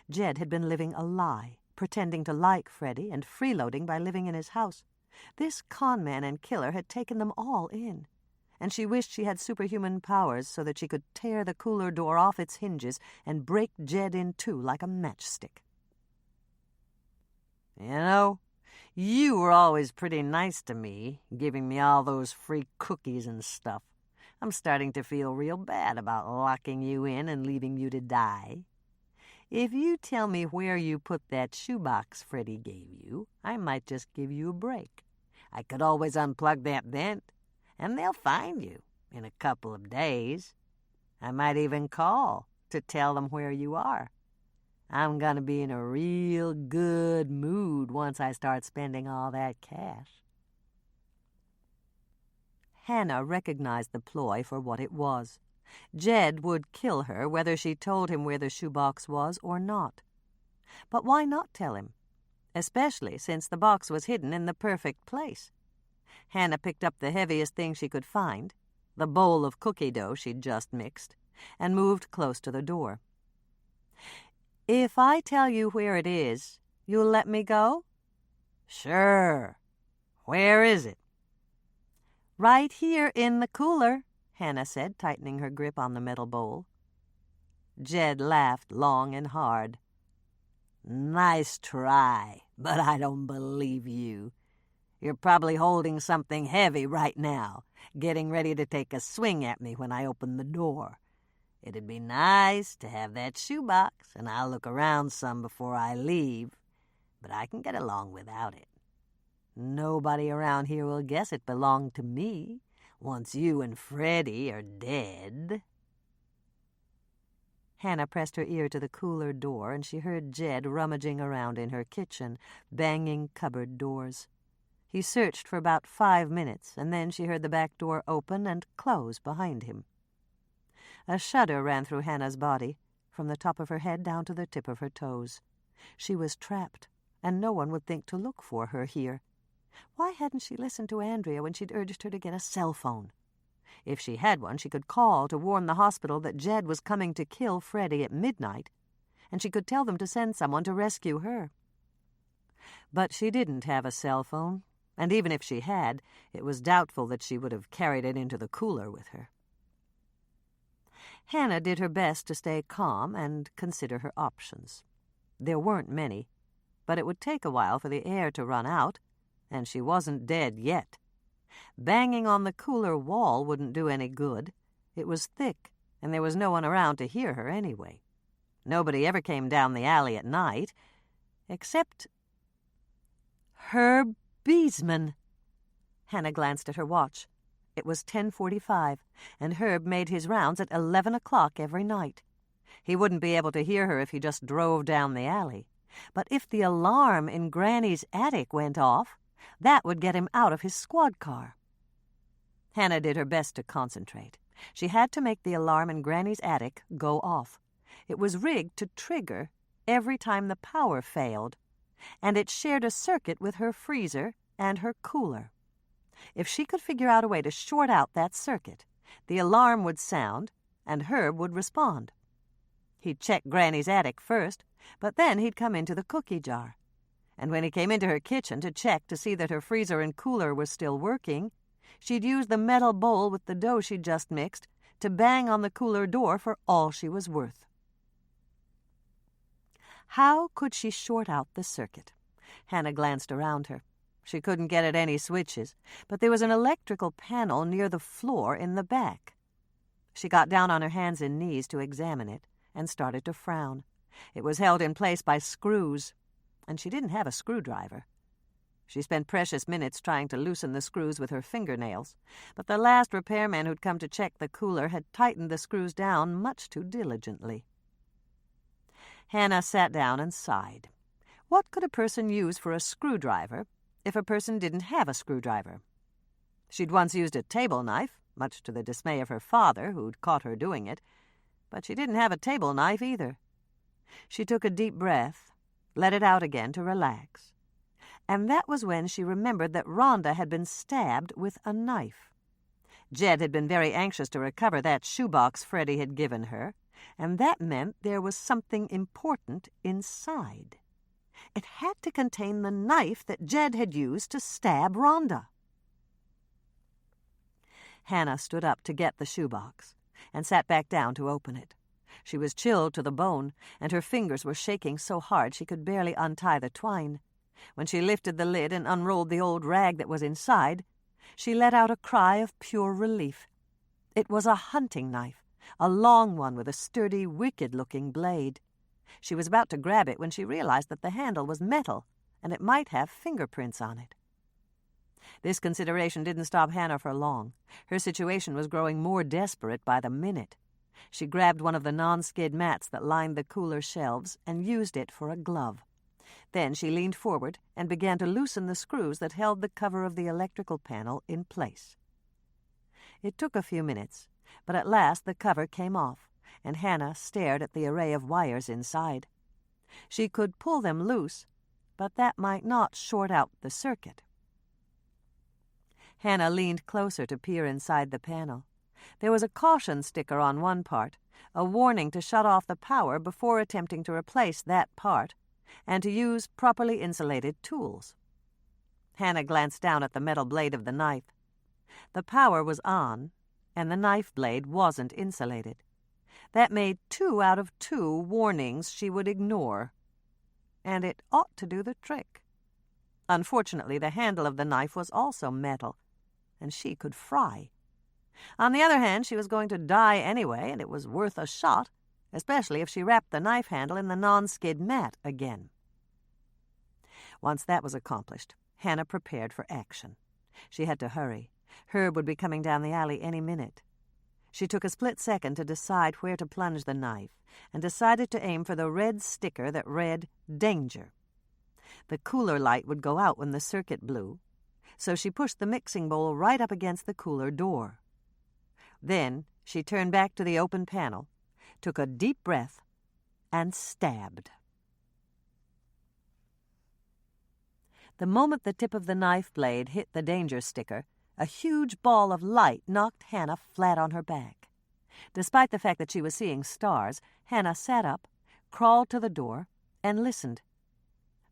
Jed had been living a lie, pretending to like Freddie and freeloading by living in his house. This con-man and killer had taken them all in, and she wished she had superhuman powers so that she could tear the cooler door off its hinges and break Jed in two like a matchstick. "You know, you were always pretty nice to me, giving me all those free cookies and stuff. I'm starting to feel real bad about locking you in and leaving you to die. If you tell me where you put that shoebox Freddie gave you, I might just give you a break. I could always unplug that vent, and they'll find you in a couple of days. I might even call to tell them where you are. I'm going to be in a real good mood once I start spending all that cash." Hannah recognized the ploy for what it was. Jed would kill her whether she told him where the shoebox was or not. But why not tell him? Especially since the box was hidden in the perfect place. Hannah picked up the heaviest thing she could find, the bowl of cookie dough she'd just mixed, and moved close to the door. "If I tell you where it is, you'll let me go?" "Sure. Where is it?" "Right here in the cooler," Hannah said, tightening her grip on the metal bowl. Jed laughed long and hard. "Nice try, but I don't believe you. You're probably holding something heavy right now, getting ready to take a swing at me when I open the door. It'd be nice to have that shoebox, and I'll look around some before I leave, but I can get along without it. Nobody around here will guess it belonged to me once you and Freddie are dead." Hannah pressed her ear to the cooler door, and she heard Jed rummaging around in her kitchen, banging cupboard doors. He searched for about 5 minutes, and then she heard the back door open and close behind him. A shudder ran through Hannah's body, from the top of her head down to the tip of her toes. She was trapped, and no one would think to look for her here. Why hadn't she listened to Andrea when she'd urged her to get a cell phone? If she had one, she could call to warn the hospital that Jed was coming to kill Freddie at midnight, and she could tell them to send someone to rescue her. But she didn't have a cell phone, and even if she had, it was doubtful that she would have carried it into the cooler with her. Hannah did her best to stay calm and consider her options. There weren't many, but it would take a while for the air to run out, and she wasn't dead yet. Banging on the cooler wall wouldn't do any good. It was thick, and there was no one around to hear her anyway. Nobody ever came down the alley at night, except Herb Beesman. Hannah glanced at her watch. It was 10:45, and Herb made his rounds at 11 o'clock every night. He wouldn't be able to hear her if he just drove down the alley. But if the alarm in Granny's attic went off, that would get him out of his squad car. Hannah did her best to concentrate. She had to make the alarm in Granny's attic go off. It was rigged to trigger every time the power failed, and it shared a circuit with her freezer and her cooler. If she could figure out a way to short out that circuit, the alarm would sound and Herb would respond. He'd check Granny's attic first, but then he'd come into the cookie jar. And when he came into her kitchen to check to see that her freezer and cooler were still working, she'd use the metal bowl with the dough she'd just mixed to bang on the cooler door for all she was worth. How could she short out the circuit? Hannah glanced around her. She couldn't get at any switches, but there was an electrical panel near the floor in the back. She got down on her hands and knees to examine it and started to frown. It was held in place by screws, and she didn't have a screwdriver. She spent precious minutes trying to loosen the screws with her fingernails, but the last repairman who'd come to check the cooler had tightened the screws down much too diligently. Hannah sat down and sighed. What could a person use for a screwdriver if a person didn't have a screwdriver? She'd once used a table knife, much to the dismay of her father, who'd caught her doing it, but she didn't have a table knife either. She took a deep breath, let it out again to relax, and that was when she remembered that Rhonda had been stabbed with a knife. Jed had been very anxious to recover that shoebox Freddie had given her, and that meant there was something important inside. It had to contain the knife that Jed had used to stab Rhonda. Hannah stood up to get the shoebox and sat back down to open it. She was chilled to the bone, and her fingers were shaking so hard she could barely untie the twine. When she lifted the lid and unrolled the old rag that was inside, she let out a cry of pure relief. It was a hunting knife, a long one with a sturdy, wicked-looking blade. She was about to grab it when she realized that the handle was metal, and it might have fingerprints on it. This consideration didn't stop Hannah for long. Her situation was growing more desperate by the minute. She grabbed one of the non-skid mats that lined the cooler shelves and used it for a glove. Then she leaned forward and began to loosen the screws that held the cover of the electrical panel in place. It took a few minutes, but at last the cover came off, and Hannah stared at the array of wires inside. She could pull them loose, but that might not short out the circuit. Hannah leaned closer to peer inside the panel. There was a caution sticker on one part, a warning to shut off the power before attempting to replace that part, and to use properly insulated tools. Hannah glanced down at the metal blade of the knife. The power was on, and the knife blade wasn't insulated. That made 2 out of 2 warnings she would ignore, and it ought to do the trick. Unfortunately, the handle of the knife was also metal, and she could fry. On the other hand, she was going to die anyway, and it was worth a shot, especially if she wrapped the knife handle in the non-skid mat again. Once that was accomplished, Hannah prepared for action. She had to hurry. Herb would be coming down the alley any minute. She took a split second to decide where to plunge the knife, and decided to aim for the red sticker that read, "Danger." The cooler light would go out when the circuit blew, so she pushed the mixing bowl right up against the cooler door. Then she turned back to the open panel, took a deep breath, and stabbed. The moment the tip of the knife blade hit the danger sticker, a huge ball of light knocked Hannah flat on her back. Despite the fact that she was seeing stars, Hannah sat up, crawled to the door, and listened.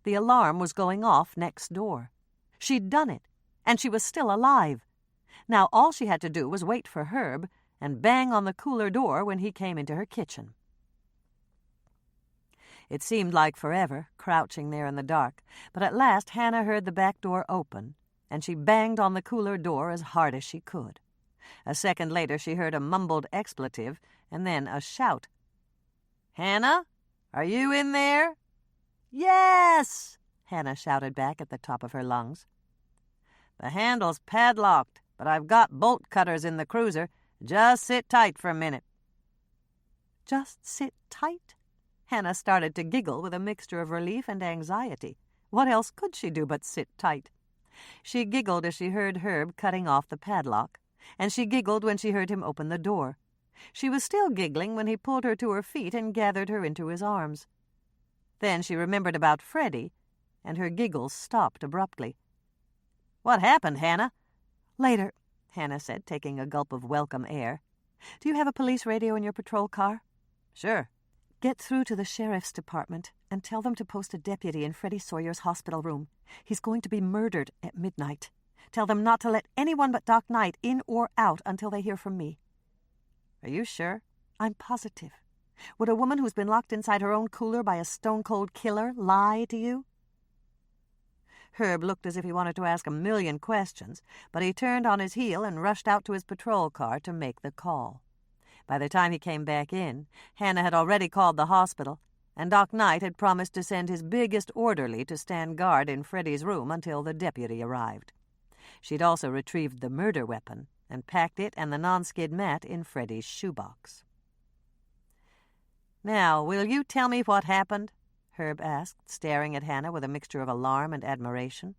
The alarm was going off next door. She'd done it, and she was still alive. Now all she had to do was wait for Herb and bang on the cooler door when he came into her kitchen. It seemed like forever, crouching there in the dark, but at last Hannah heard the back door open, and she banged on the cooler door as hard as she could. A second later she heard a mumbled expletive, and then a shout. "Hannah, are you in there?" "Yes!" Hannah shouted back at the top of her lungs. "The handle's padlocked, but I've got bolt cutters in the cruiser. Just sit tight for a minute." Just sit tight? Hannah started to giggle with a mixture of relief and anxiety. What else could she do but sit tight? She giggled as she heard Herb cutting off the padlock, and she giggled when she heard him open the door. She was still giggling when he pulled her to her feet and gathered her into his arms. Then she remembered about Freddie, and her giggles stopped abruptly. "What happened, Hannah?" "Later," Hannah said, taking a gulp of welcome air. "Do you have a police radio in your patrol car?" "Sure." "Get through to the sheriff's department and tell them to post a deputy in Freddie Sawyer's hospital room. He's going to be murdered at midnight. Tell them not to let anyone but Doc Knight in or out until they hear from me." "Are you sure?" "I'm positive. Would a woman who's been locked inside her own cooler by a stone-cold killer lie to you?" Herb looked as if he wanted to ask a million questions, but he turned on his heel and rushed out to his patrol car to make the call. By the time he came back in, Hannah had already called the hospital, and Doc Knight had promised to send his biggest orderly to stand guard in Freddie's room until the deputy arrived. She'd also retrieved the murder weapon and packed it and the non-skid mat in Freddie's shoebox. "Now, will you tell me what happened?" Herb asked, staring at Hannah with a mixture of alarm and admiration.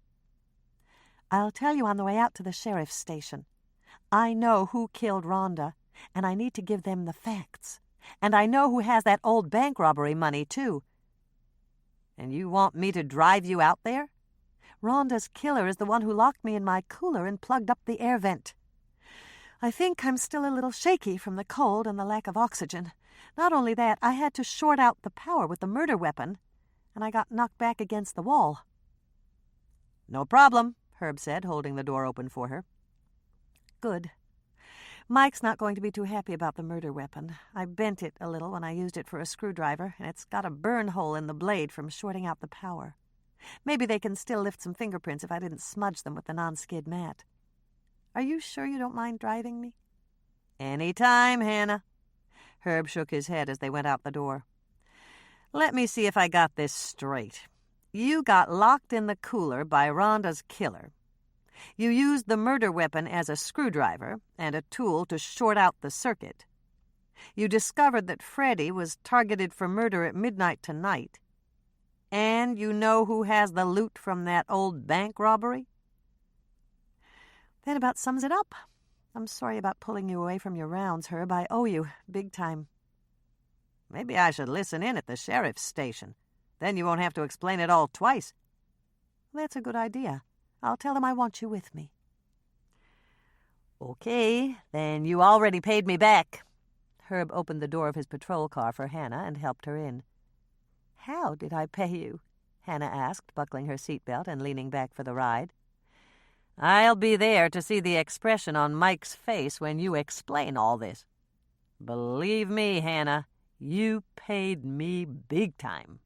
"I'll tell you on the way out to the sheriff's station. I know who killed Rhonda, and I need to give them the facts. And I know who has that old bank robbery money, too." "And you want me to drive you out there?" "Rhonda's killer is the one who locked me in my cooler and plugged up the air vent. I think I'm still a little shaky from the cold and the lack of oxygen. Not only that, I had to short out the power with the murder weapon, and I got knocked back against the wall." "No problem," Herb said, holding the door open for her. "Good. Mike's not going to be too happy about the murder weapon. I bent it a little when I used it for a screwdriver, and it's got a burn hole in the blade from shorting out the power. Maybe they can still lift some fingerprints if I didn't smudge them with the non-skid mat. Are you sure you don't mind driving me?" "Any time, Hannah." Herb shook his head as they went out the door. "Let me see if I got this straight. You got locked in the cooler by Rhonda's killer. You used the murder weapon as a screwdriver and a tool to short out the circuit. You discovered that Freddie was targeted for murder at midnight tonight. And you know who has the loot from that old bank robbery?" "That about sums it up. I'm sorry about pulling you away from your rounds, Herb. I owe you, big time." "Maybe I should listen in at the sheriff's station. Then you won't have to explain it all twice." "That's a good idea. I'll tell them I want you with me." "Okay, then you already paid me back." Herb opened the door of his patrol car for Hannah and helped her in. "How did I pay you?" Hannah asked, buckling her seatbelt and leaning back for the ride. "I'll be there to see the expression on Mike's face when you explain all this. Believe me, Hannah, you paid me big time."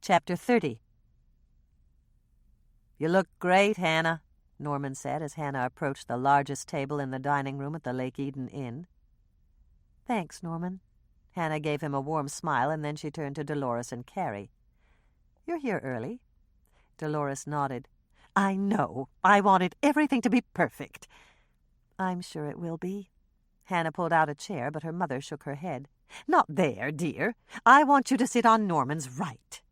Chapter 30. "You look great, Hannah," Norman said as Hannah approached the largest table in the dining room at the Lake Eden Inn. "Thanks, Norman." Hannah gave him a warm smile, and then she turned to Dolores and Carrie. "You're here early." Dolores nodded. "I know. I wanted everything to be perfect." "I'm sure it will be." Hannah pulled out a chair, but her mother shook her head. "Not there, dear. I want you to sit on Norman's right."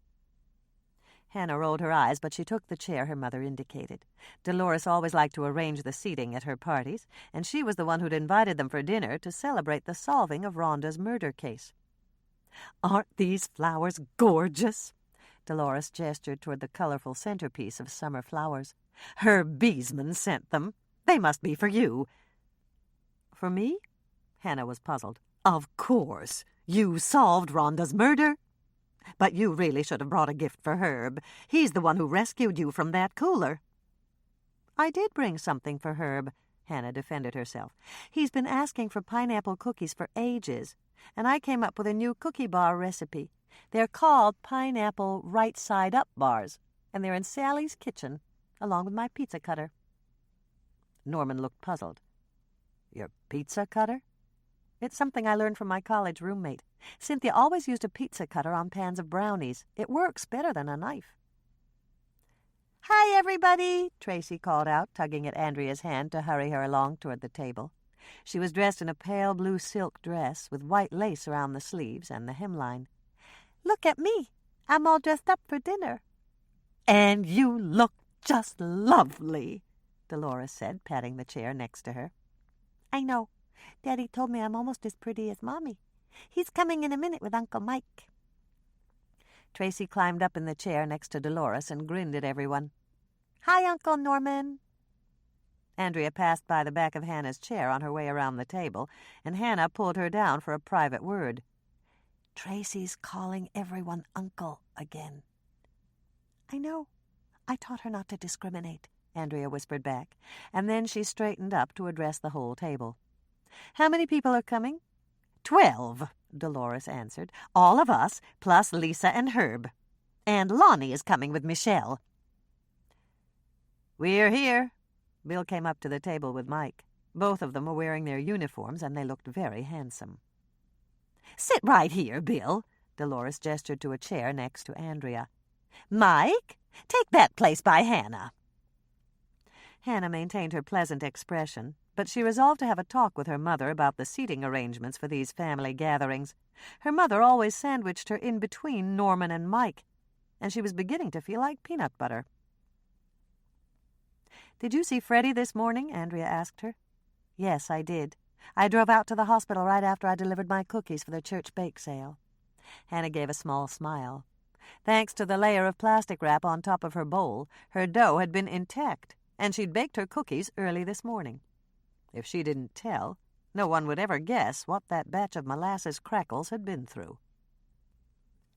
Hannah rolled her eyes, but she took the chair her mother indicated. Dolores always liked to arrange the seating at her parties, and she was the one who'd invited them for dinner to celebrate the solving of Rhonda's murder case. "Aren't these flowers gorgeous?" Dolores gestured toward the colorful centerpiece of summer flowers. "Herb Beesman sent them. They must be for you." "For me?" Hannah was puzzled. "Of course. You solved Rhonda's murder. But you really should have brought a gift for Herb. He's the one who rescued you from that cooler." "I did bring something for Herb," Hannah defended herself. "He's been asking for pineapple cookies for ages, and I came up with a new cookie bar recipe. They're called pineapple right-side-up bars, and they're in Sally's kitchen, along with my pizza cutter." Norman looked puzzled. "Your pizza cutter?" "It's something I learned from my college roommate. Cynthia always used a pizza cutter on pans of brownies. It works better than a knife." "Hi, everybody," Tracy called out, tugging at Andrea's hand to hurry her along toward the table. She was dressed in a pale blue silk dress with white lace around the sleeves and the hemline. "Look at me. I'm all dressed up for dinner." "And you look just lovely," Dolores said, patting the chair next to her. "I know. Daddy told me I'm almost as pretty as Mommy. He's coming in a minute with Uncle Mike." Tracy climbed up in the chair next to Dolores and grinned at everyone. "Hi, Uncle Norman." Andrea passed by the back of Hannah's chair on her way around the table, and Hannah pulled her down for a private word. "Tracy's calling everyone Uncle again." "I know. I taught her not to discriminate," Andrea whispered back, and then she straightened up to address the whole table. "How many people are coming?" 12, Dolores answered. "All of us, plus Lisa and Herb. And Lonnie is coming with Michelle." "We're here." Bill came up to the table with Mike. Both of them were wearing their uniforms, and they looked very handsome. "Sit right here, Bill." Dolores gestured to a chair next to Andrea. "Mike, take that place by Hannah." Hannah maintained her pleasant expression, but she resolved to have a talk with her mother about the seating arrangements for these family gatherings. Her mother always sandwiched her in between Norman and Mike, and she was beginning to feel like peanut butter. "Did you see Freddie this morning?" Andrea asked her. "Yes, I did. I drove out to the hospital right after I delivered my cookies for the church bake sale." Hannah gave a small smile. Thanks to the layer of plastic wrap on top of her bowl, her dough had been intact, and she'd baked her cookies early this morning. If she didn't tell, no one would ever guess what that batch of molasses crackles had been through.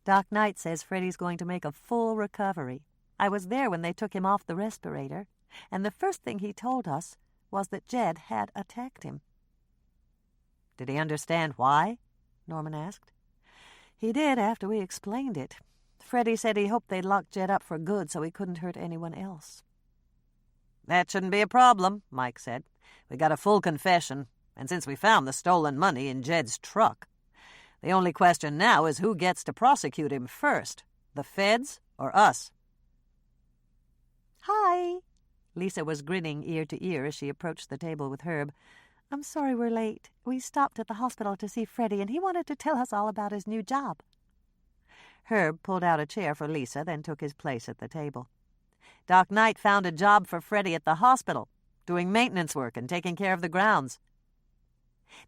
"Doc Knight says Freddie's going to make a full recovery. I was there when they took him off the respirator, and the first thing he told us was that Jed had attacked him." "Did he understand why?" Norman asked. "He did after we explained it. Freddie said he hoped they'd lock Jed up for good so he couldn't hurt anyone else." "That shouldn't be a problem," Mike said. "We got a full confession, and since we found the stolen money in Jed's truck, the only question now is who gets to prosecute him first, the feds or us." "Hi." Lisa was grinning ear to ear as she approached the table with Herb. "I'm sorry we're late. We stopped at the hospital to see Freddie, and he wanted to tell us all about his new job." Herb pulled out a chair for Lisa, then took his place at the table. "Doc Knight found a job for Freddie at the hospital, doing maintenance work and taking care of the grounds."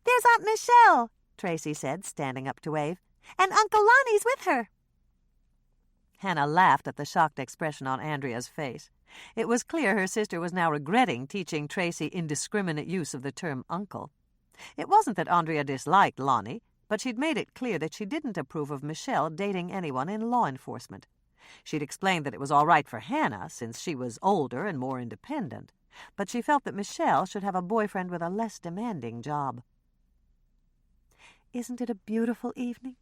"There's Aunt Michelle," Tracy said, standing up to wave. "And Uncle Lonnie's with her." Hannah laughed at the shocked expression on Andrea's face. It was clear her sister was now regretting teaching Tracy indiscriminate use of the term uncle. It wasn't that Andrea disliked Lonnie, but she'd made it clear that she didn't approve of Michelle dating anyone in law enforcement. She'd explained that it was all right for Hannah, since she was older and more independent, but she felt that Michelle should have a boyfriend with a less demanding job. "Isn't it a beautiful evening?"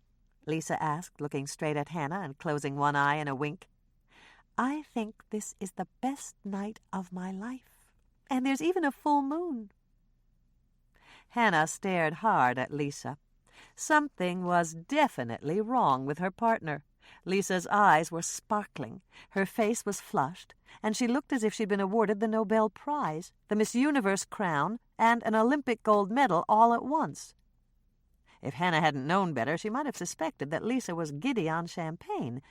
Lisa asked, looking straight at Hannah and closing one eye in a wink. "I think this is the best night of my life, and there's even a full moon." Hannah stared hard at Lisa. Something was definitely wrong with her partner. Lisa's eyes were sparkling, her face was flushed, and she looked as if she'd been awarded the Nobel Prize, the Miss Universe crown, and an Olympic gold medal all at once. If Hannah hadn't known better, she might have suspected that Lisa was giddy on champagne,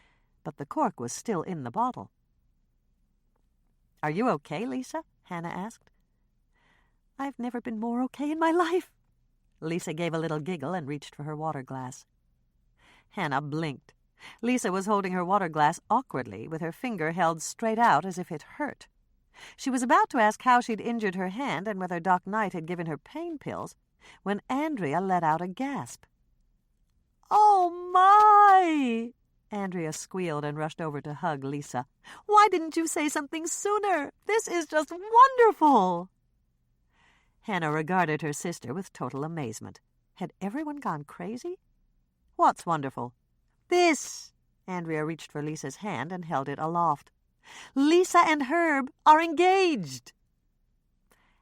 but the cork was still in the bottle. "Are you okay, Lisa?" Hannah asked. "I've never been more okay in my life." Lisa gave a little giggle and reached for her water glass. Hannah blinked. Lisa was holding her water glass awkwardly, with her finger held straight out as if it hurt. She was about to ask how she'd injured her hand and whether Doc Knight had given her pain pills, when Andrea let out a gasp. "Oh, my!" Andrea squealed and rushed over to hug Lisa. "Why didn't you say something sooner? This is just wonderful!" Hannah regarded her sister with total amazement. Had everyone gone crazy? "What's wonderful?" "This!" Andrea reached for Lisa's hand and held it aloft. "Lisa and Herb are engaged!"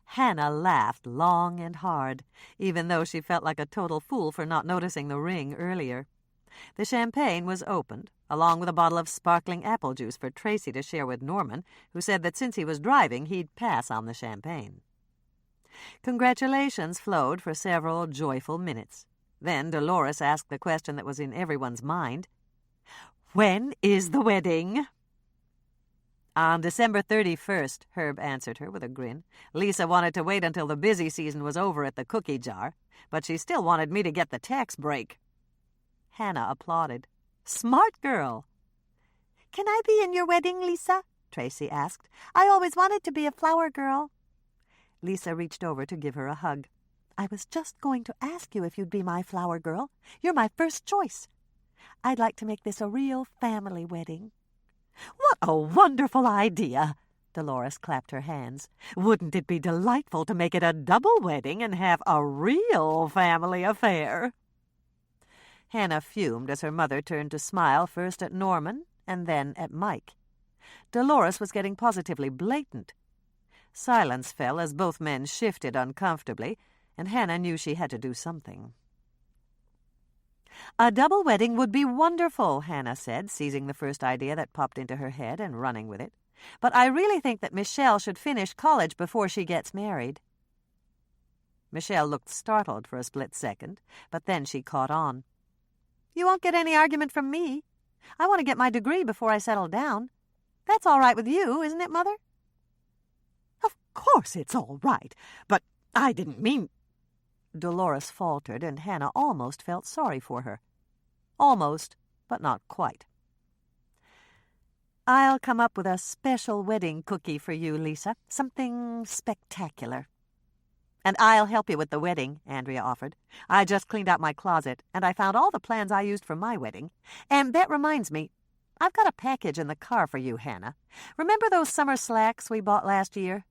Hannah laughed long and hard, even though she felt like a total fool for not noticing the ring earlier. The champagne was opened, along with a bottle of sparkling apple juice for Tracy to share with Norman, who said that since he was driving, he'd pass on the champagne. Congratulations flowed for several joyful minutes. Then Dolores asked the question that was in everyone's mind. "When is the wedding?" "On December 31st, Herb answered her with a grin. Lisa wanted to wait until the busy season was over at the cookie jar, but she still wanted me to get the tax break. Hannah applauded. "Smart girl." "Can I be in your wedding, Lisa?" Tracy asked. "I always wanted to be a flower girl." Lisa reached over to give her a hug. "I was just going to ask you if you'd be my flower girl. You're my first choice. I'd like to make this a real family wedding." "What a wonderful idea!" Dolores clapped her hands. "Wouldn't it be delightful to make it a double wedding and have a real family affair?" Hannah fumed as her mother turned to smile first at Norman and then at Mike. Dolores was getting positively blatant. Silence fell as both men shifted uncomfortably, and Hannah knew she had to do something. "A double wedding would be wonderful," Hannah said, seizing the first idea that popped into her head and running with it. "But I really think that Michelle should finish college before she gets married." Michelle looked startled for a split second, but then she caught on. "You won't get any argument from me. I want to get my degree before I settle down. That's all right with you, isn't it, Mother?" "Of course it's all right, but I didn't mean—" Dolores faltered, and Hannah almost felt sorry for her. Almost, but not quite. "I'll come up with a special wedding cookie for you, Lisa. Something spectacular." "And I'll help you with the wedding," Andrea offered. "I just cleaned out my closet, and I found all the plans I used for my wedding. And that reminds me, I've got a package in the car for you, Hannah. Remember those summer slacks we bought last year?"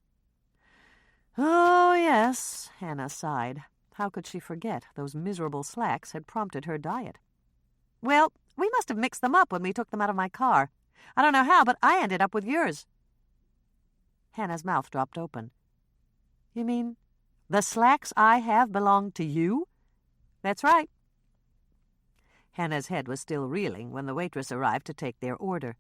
"Oh, yes," Hannah sighed. How could she forget those miserable slacks had prompted her diet? "Well, we must have mixed them up when we took them out of my car. I don't know how, but I ended up with yours." Hannah's mouth dropped open. "You mean the slacks I have belong to you?" "That's right." Hannah's head was still reeling when the waitress arrived to take their order.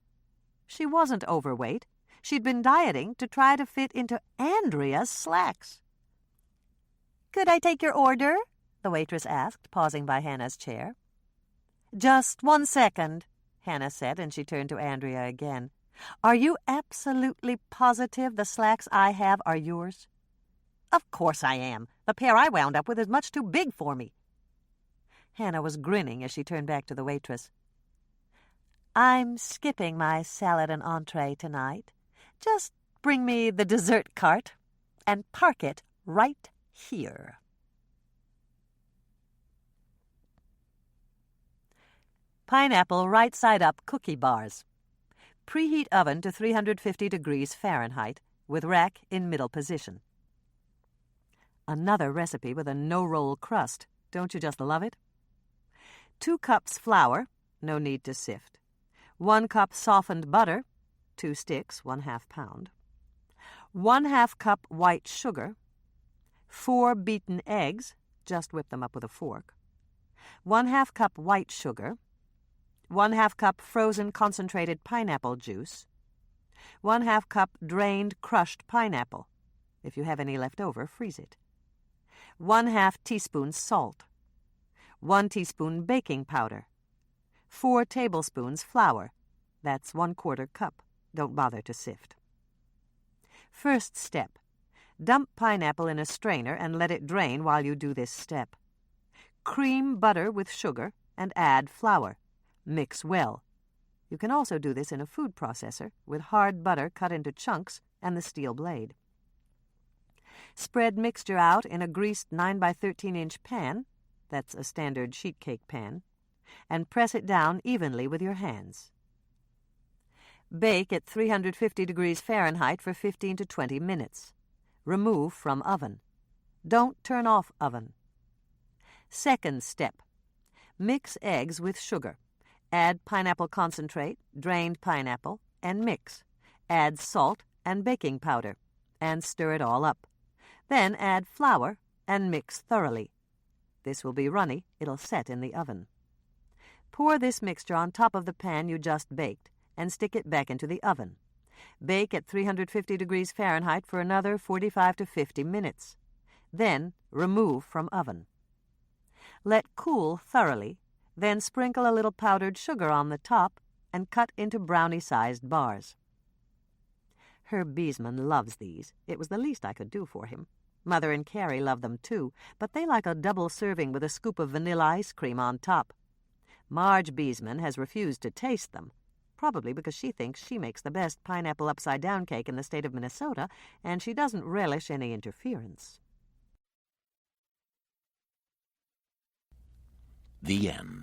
She wasn't overweight. She'd been dieting to try to fit into Andrea's slacks. "Could I take your order?" the waitress asked, pausing by Hannah's chair. "Just 1 second," Hannah said, and she turned to Andrea again. "Are you absolutely positive the slacks I have are yours?" "Of course I am. The pair I wound up with is much too big for me." Hannah was grinning as she turned back to the waitress. "I'm skipping my salad and entree tonight. Just bring me the dessert cart and park it right here." Pineapple right-side-up cookie bars. Preheat oven to 350 degrees Fahrenheit, with rack in middle position. Another recipe with a no-roll crust. Don't you just love it? 2 cups flour, no need to sift. 1 cup softened butter, 2 sticks, 1/2 pound. 1/2 cup white sugar. 4 beaten eggs, just whip them up with a fork. 1/2 cup white sugar. 1/2 cup frozen concentrated pineapple juice. 1/2 cup drained crushed pineapple. If you have any left over, freeze it. 1/2 teaspoon salt. 1 teaspoon baking powder. 4 tablespoons flour. That's 1/4 cup. Don't bother to sift. First step. Dump pineapple in a strainer and let it drain while you do this step. Cream butter with sugar and add flour. Mix well. You can also do this in a food processor with hard butter cut into chunks and the steel blade. Spread mixture out in a greased 9 by 13 inch pan, that's a standard sheet cake pan, and press it down evenly with your hands. Bake at 350 degrees Fahrenheit for 15 to 20 minutes. Remove from oven. Don't turn off oven. Second step. Mix eggs with sugar. Add pineapple concentrate, drained pineapple, and mix. Add salt and baking powder, and stir it all up. Then add flour and mix thoroughly. This will be runny. It'll set in the oven. Pour this mixture on top of the pan you just baked and stick it back into the oven. Bake at 350 degrees Fahrenheit for another 45 to 50 minutes. Then remove from oven. Let cool thoroughly, then sprinkle a little powdered sugar on the top and cut into brownie-sized bars. Herb Beesman loves these. It was the least I could do for him. Mother and Carrie love them too, but they like a double serving with a scoop of vanilla ice cream on top. Marge Beesman has refused to taste them, probably because she thinks she makes the best pineapple upside-down cake in the state of Minnesota, and she doesn't relish any interference. The end.